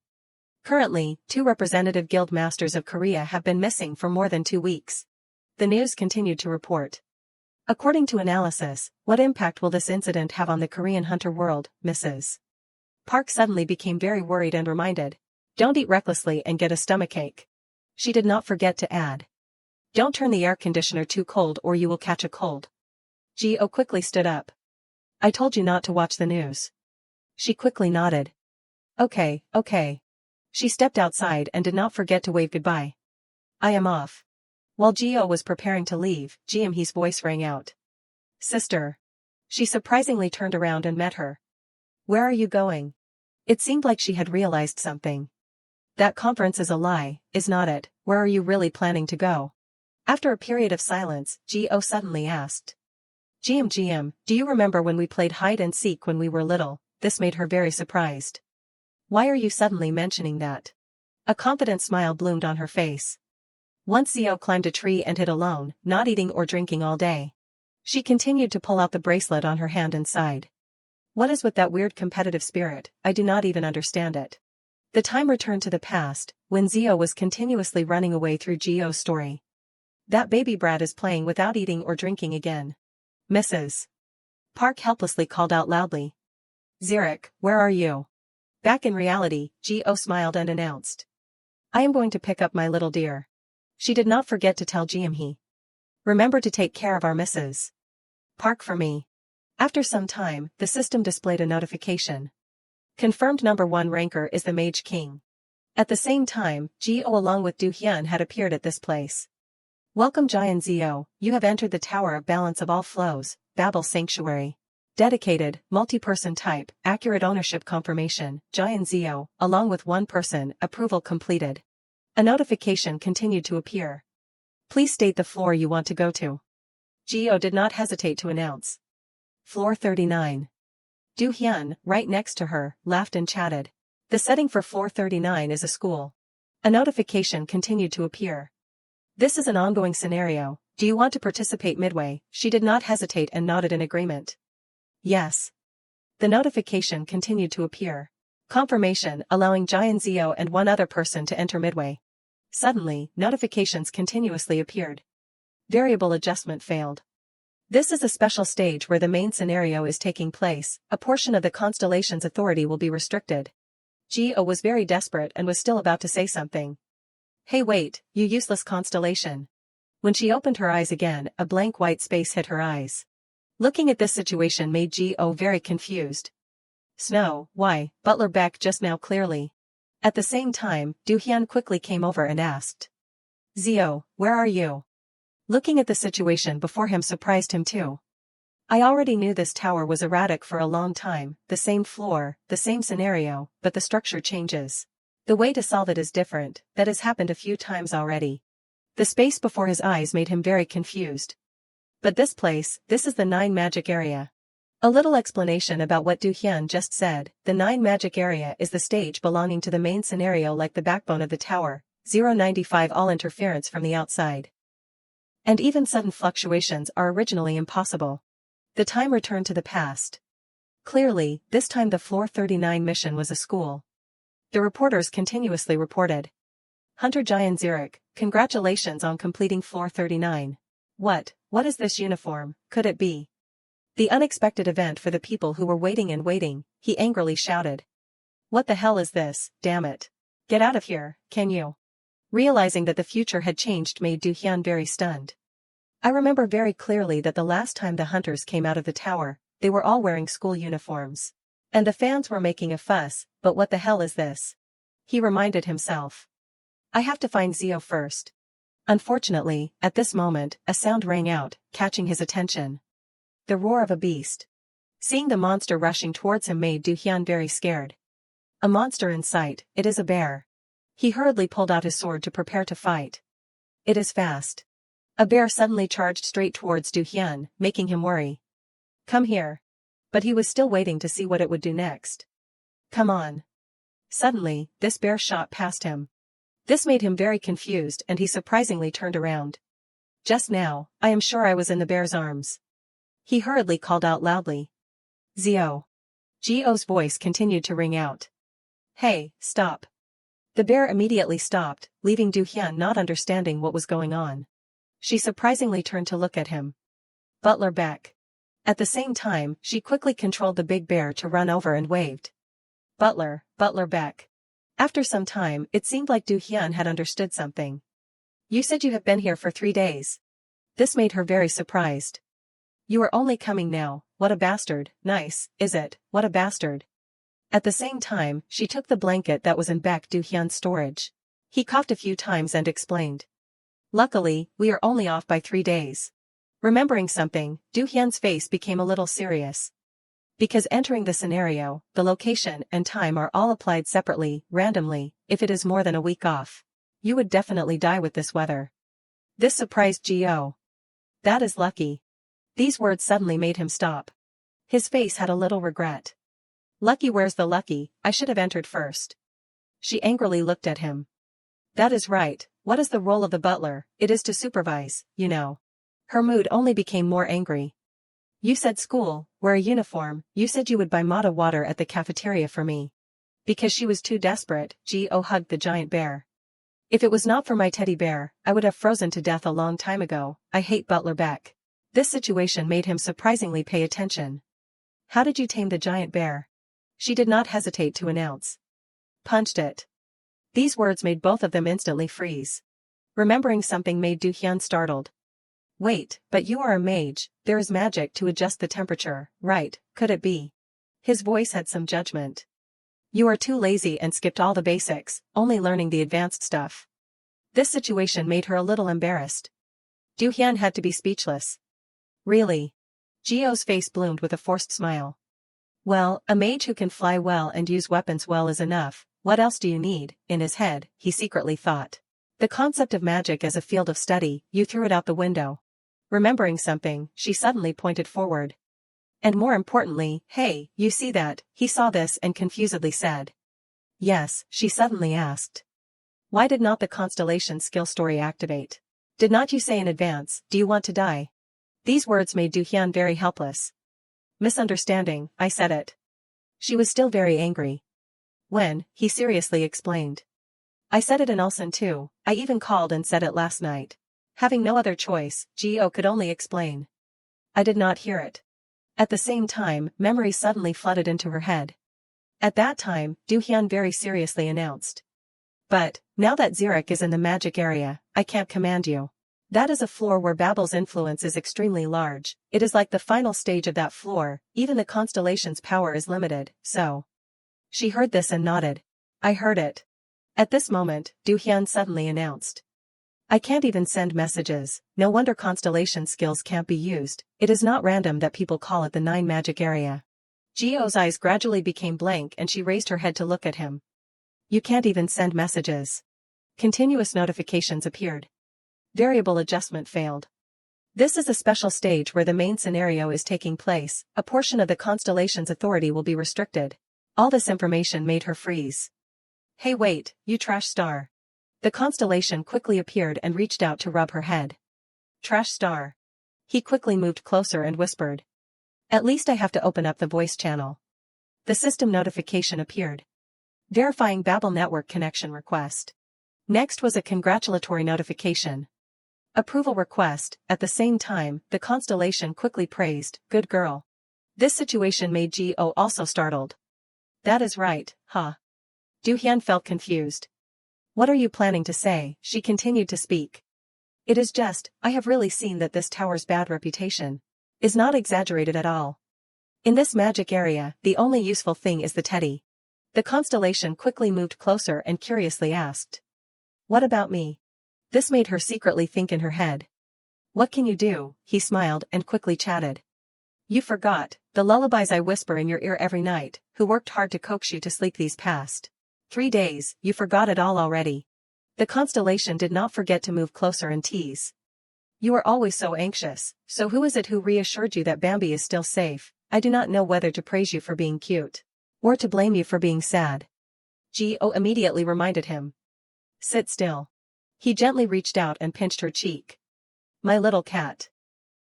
Currently, 2 representative guild masters of Korea have been missing for more than 2 weeks. The news continued to report. According to analysis, what impact will this incident have on the Korean hunter world, Mrs. Park suddenly became very worried and reminded. Don't eat recklessly and get a stomachache. She did not forget to add. Don't turn the air conditioner too cold or you will catch a cold. Gio quickly stood up. I told you not to watch the news. She quickly nodded. Okay. She stepped outside and did not forget to wave goodbye. I am off. While Gio was preparing to leave, He's voice rang out. Sister. She surprisingly turned around and met her. Where are you going? It seemed like she had realized something. That conference is a lie, is not it? Where are you really planning to go? After a period of silence, Gio suddenly asked. GM, do you remember when we played hide and seek when we were little? This made her very surprised. Why are you suddenly mentioning that? A confident smile bloomed on her face. Once Zio climbed a tree and hid alone, not eating or drinking all day. She continued to pull out the bracelet on her hand and sighed. What is with that weird competitive spirit? I do not even understand it. The time returned to the past, when Zio was continuously running away through Gio's story. That baby brat is playing without eating or drinking again. Mrs. Park helplessly called out loudly. Zurich, where are you? Back in reality, Gio smiled and announced. I am going to pick up my little dear. She did not forget to tell GM. Remember to take care of our Mrs. Park for me. After some time, the system displayed a notification. Confirmed number 1 ranker is the Mage King. At the same time, Gio along with Du-hyun had appeared at this place. Welcome Giant Zio, you have entered the Tower of Balance of All Flows, Babel Sanctuary. Dedicated, multi-person type, accurate ownership confirmation, Giant Zio, along with 1 person, approval completed. A notification continued to appear. Please state the floor you want to go to. Gio did not hesitate to announce. Floor 39. Du-hyun, right next to her, laughed and chatted. The setting for floor 39 is a school. A notification continued to appear. This is an ongoing scenario. Do you want to participate midway? She did not hesitate and nodded in agreement. Yes. The notification continued to appear. Confirmation, allowing Jian Zio and one other person to enter midway. Suddenly, notifications continuously appeared. Variable adjustment failed. This is a special stage where the main scenario is taking place. A portion of the constellation's authority will be restricted. Gio was very desperate and was still about to say something. Hey wait, you useless constellation. When she opened her eyes again, a blank white space hit her eyes. Looking at this situation made Gio very confused. Snow, why, Butler Beck just now clearly. At the same time, Du Hyun quickly came over and asked. Zio, where are you? Looking at the situation before him surprised him too. I already knew this tower was erratic for a long time, the same floor, the same scenario, but the structure changes. The way to solve it is different, that has happened a few times already. The space before his eyes made him very confused. But this place, this is the 9 magic area. A little explanation about what Du Hyun just said. The 9 magic area is the stage belonging to the main scenario, like the backbone of the tower. 095 all interference from the outside. And even sudden fluctuations are originally impossible. The time returned to the past. Clearly, this time the floor 39 mission was a school. The reporters continuously reported. Hunter Jian Zurich, congratulations on completing floor 39. What is this uniform, could it be? The unexpected event for the people who were waiting and waiting, he angrily shouted. What the hell is this, damn it? Get out of here, can you? Realizing that the future had changed made Du Hyun very stunned. I remember very clearly that the last time the hunters came out of the tower, they were all wearing school uniforms. And the fans were making a fuss, but what the hell is this? He reminded himself. I have to find Zio first. Unfortunately, at this moment, a sound rang out, catching his attention. The roar of a beast. Seeing the monster rushing towards him made Du Hyun very scared. A monster in sight, it is a bear. He hurriedly pulled out his sword to prepare to fight. It is fast. A bear suddenly charged straight towards Du Hyun, making him worry. Come here. But he was still waiting to see what it would do next. Come on. Suddenly, this bear shot past him. This made him very confused and he surprisingly turned around. Just now, I am sure I was in the bear's arms. He hurriedly called out loudly. Zio. Gio's voice continued to ring out. Hey, stop. The bear immediately stopped, leaving Du Hyun not understanding what was going on. She surprisingly turned to look at him. Butler Beck. At the same time, she quickly controlled the big bear to run over and waved. Butler Beck. After some time, it seemed like Du Hyun had understood something. You said you have been here for 3 days. This made her very surprised. You are only coming now, what a bastard, nice, is it, what a bastard. At the same time, she took the blanket that was in back Du Hyun's storage. He coughed a few times and explained. Luckily, we are only off by 3 days. Remembering something, Du Hyun's face became a little serious. Because entering the scenario, the location and time are all applied separately, randomly. If it is more than a week off, you would definitely die with this weather. This surprised Gio. That is lucky. These words suddenly made him stop. His face had a little regret. Lucky, where's the lucky? I should have entered first. She angrily looked at him. That is right, what is the role of the butler? It is to supervise, you know. Her mood only became more angry. You said school, wear a uniform, you said you would buy Mata water at the cafeteria for me. Because she was too desperate, Gio hugged the giant bear. If it was not for my teddy bear, I would have frozen to death a long time ago. I hate Butler Beck. This situation made him surprisingly pay attention. How did you tame the giant bear? She did not hesitate to announce. Punched it. These words made both of them instantly freeze. Remembering something made Du Hyun startled. Wait, but you are a mage, there is magic to adjust the temperature, right, could it be? His voice had some judgment. You are too lazy and skipped all the basics, only learning the advanced stuff. This situation made her a little embarrassed. Du Hyun had to be speechless. Really? Gio's face bloomed with a forced smile. Well, a mage who can fly well and use weapons well is enough, what else do you need? In his head, he secretly thought. The concept of magic as a field of study, you threw it out the window. Remembering something, she suddenly pointed forward. And more importantly, hey, you see that? He saw this and confusedly said. Yes, she suddenly asked. Why did not the constellation skill story activate? Did not you say in advance, do you want to die? These words made Du-hyun very helpless. Misunderstanding, I said it. She was still very angry. When, he seriously explained. I said it in Ulsan too, I even called and said it last night. Having no other choice, Geo could only explain. I did not hear it. At the same time, memories suddenly flooded into her head. At that time, Du-hyun very seriously announced. But, now that Zurich is in the magic area, I can't command you. That is a floor where Babel's influence is extremely large, it is like the final stage of that floor, even the constellation's power is limited, so. She heard this and nodded. I heard it. At this moment, Du-hyun suddenly announced. I can't even send messages, no wonder constellation skills can't be used, it is not random that people call it the 9 magic area. Geo's eyes gradually became blank and she raised her head to look at him. You can't even send messages. Continuous notifications appeared. Variable adjustment failed. This is a special stage where the main scenario is taking place, a portion of the constellation's authority will be restricted. All this information made her freeze. Hey wait, you trash star. The constellation quickly appeared and reached out to rub her head. Trash star. He quickly moved closer and whispered. At least I have to open up the voice channel. The system notification appeared. Verifying Babel network connection request. Next was a congratulatory notification. Approval request. At the same time, the constellation quickly praised, good girl. This situation made Geo also startled. That is right, huh? Du-hyun felt confused. What are you planning to say? She continued to speak. It is just, I have really seen that this tower's bad reputation is not exaggerated at all. In this magic area, the only useful thing is the teddy. The constellation quickly moved closer and curiously asked. What about me? This made her secretly think in her head. What can you do? He smiled and quickly chatted. You forgot, the lullabies I whisper in your ear every night, who worked hard to coax you to sleep these past 3 days, you forgot it all already. The constellation did not forget to move closer and tease. You are always so anxious, so who is it who reassured you that Bambi is still safe? I do not know whether to praise you for being cute, or to blame you for being sad. Geo immediately reminded him. Sit still. He gently reached out and pinched her cheek. My little cat.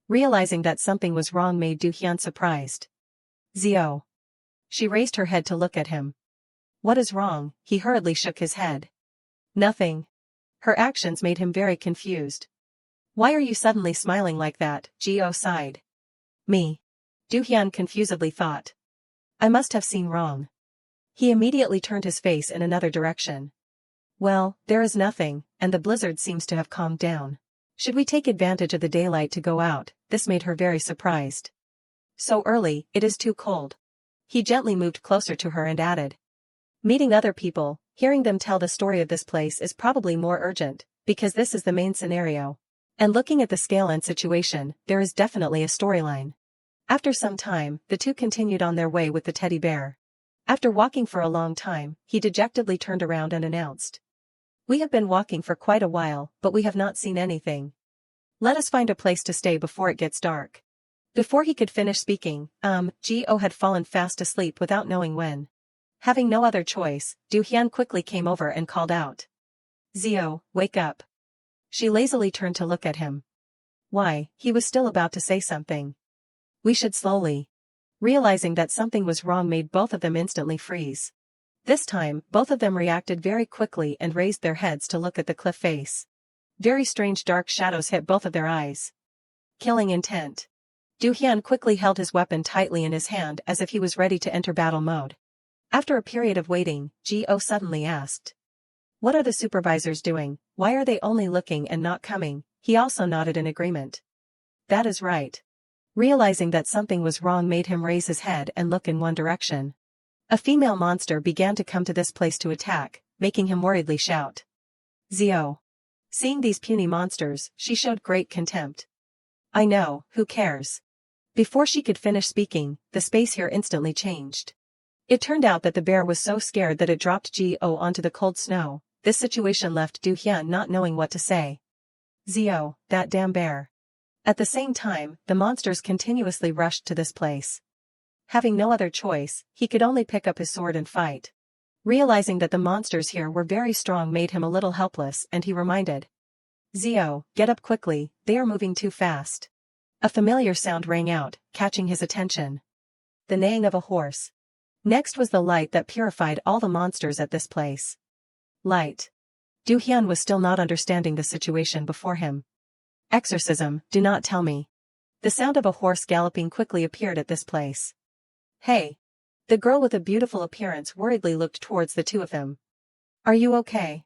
Realizing that something was wrong made Du-hyun surprised. Zio. She raised her head to look at him. What is wrong? He hurriedly shook his head. Nothing. Her actions made him very confused. Why are you suddenly smiling like that? Geo sighed. Me. Du-hyun confusedly thought. I must have seen wrong. He immediately turned his face in another direction. Well, there is nothing, and the blizzard seems to have calmed down. Should we take advantage of the daylight to go out? This made her very surprised. So early, it is too cold. He gently moved closer to her and added. Meeting other people, hearing them tell the story of this place is probably more urgent, because this is the main scenario. And looking at the scale and situation, there is definitely a storyline. After some time, the two continued on their way with the teddy bear. After walking for a long time, he dejectedly turned around and announced. We have been walking for quite a while, but we have not seen anything. Let us find a place to stay before it gets dark. Before he could finish speaking, Geo had fallen fast asleep without knowing when. Having no other choice, Du-hyun quickly came over and called out. Zio, wake up. She lazily turned to look at him. Why, he was still about to say something. We should slowly. Realizing that something was wrong made both of them instantly freeze. This time, both of them reacted very quickly and raised their heads to look at the cliff face. Very strange dark shadows hit both of their eyes. Killing intent. Du-hyun quickly held his weapon tightly in his hand as if he was ready to enter battle mode. After a period of waiting, Geo suddenly asked. What are the supervisors doing? Why are they only looking and not coming? He also nodded in agreement. That is right. Realizing that something was wrong made him raise his head and look in one direction. A female monster began to come to this place to attack, making him worriedly shout. Zio. Seeing these puny monsters, she showed great contempt. I know, who cares? Before she could finish speaking, the space here instantly changed. It turned out that the bear was so scared that it dropped Geo onto the cold snow. This situation left Du-hyun not knowing what to say. Zio, that damn bear. At the same time, the monsters continuously rushed to this place. Having no other choice, he could only pick up his sword and fight. Realizing that the monsters here were very strong made him a little helpless, and he reminded Zio, get up quickly, they are moving too fast. A familiar sound rang out, catching his attention. The neighing of a horse. Next was the light that purified all the monsters at this place. Light. Du Hyun was still not understanding the situation before him. Exorcism, do not tell me. The sound of a horse galloping quickly appeared at this place. Hey. The girl with a beautiful appearance worriedly looked towards the two of them. Are you okay?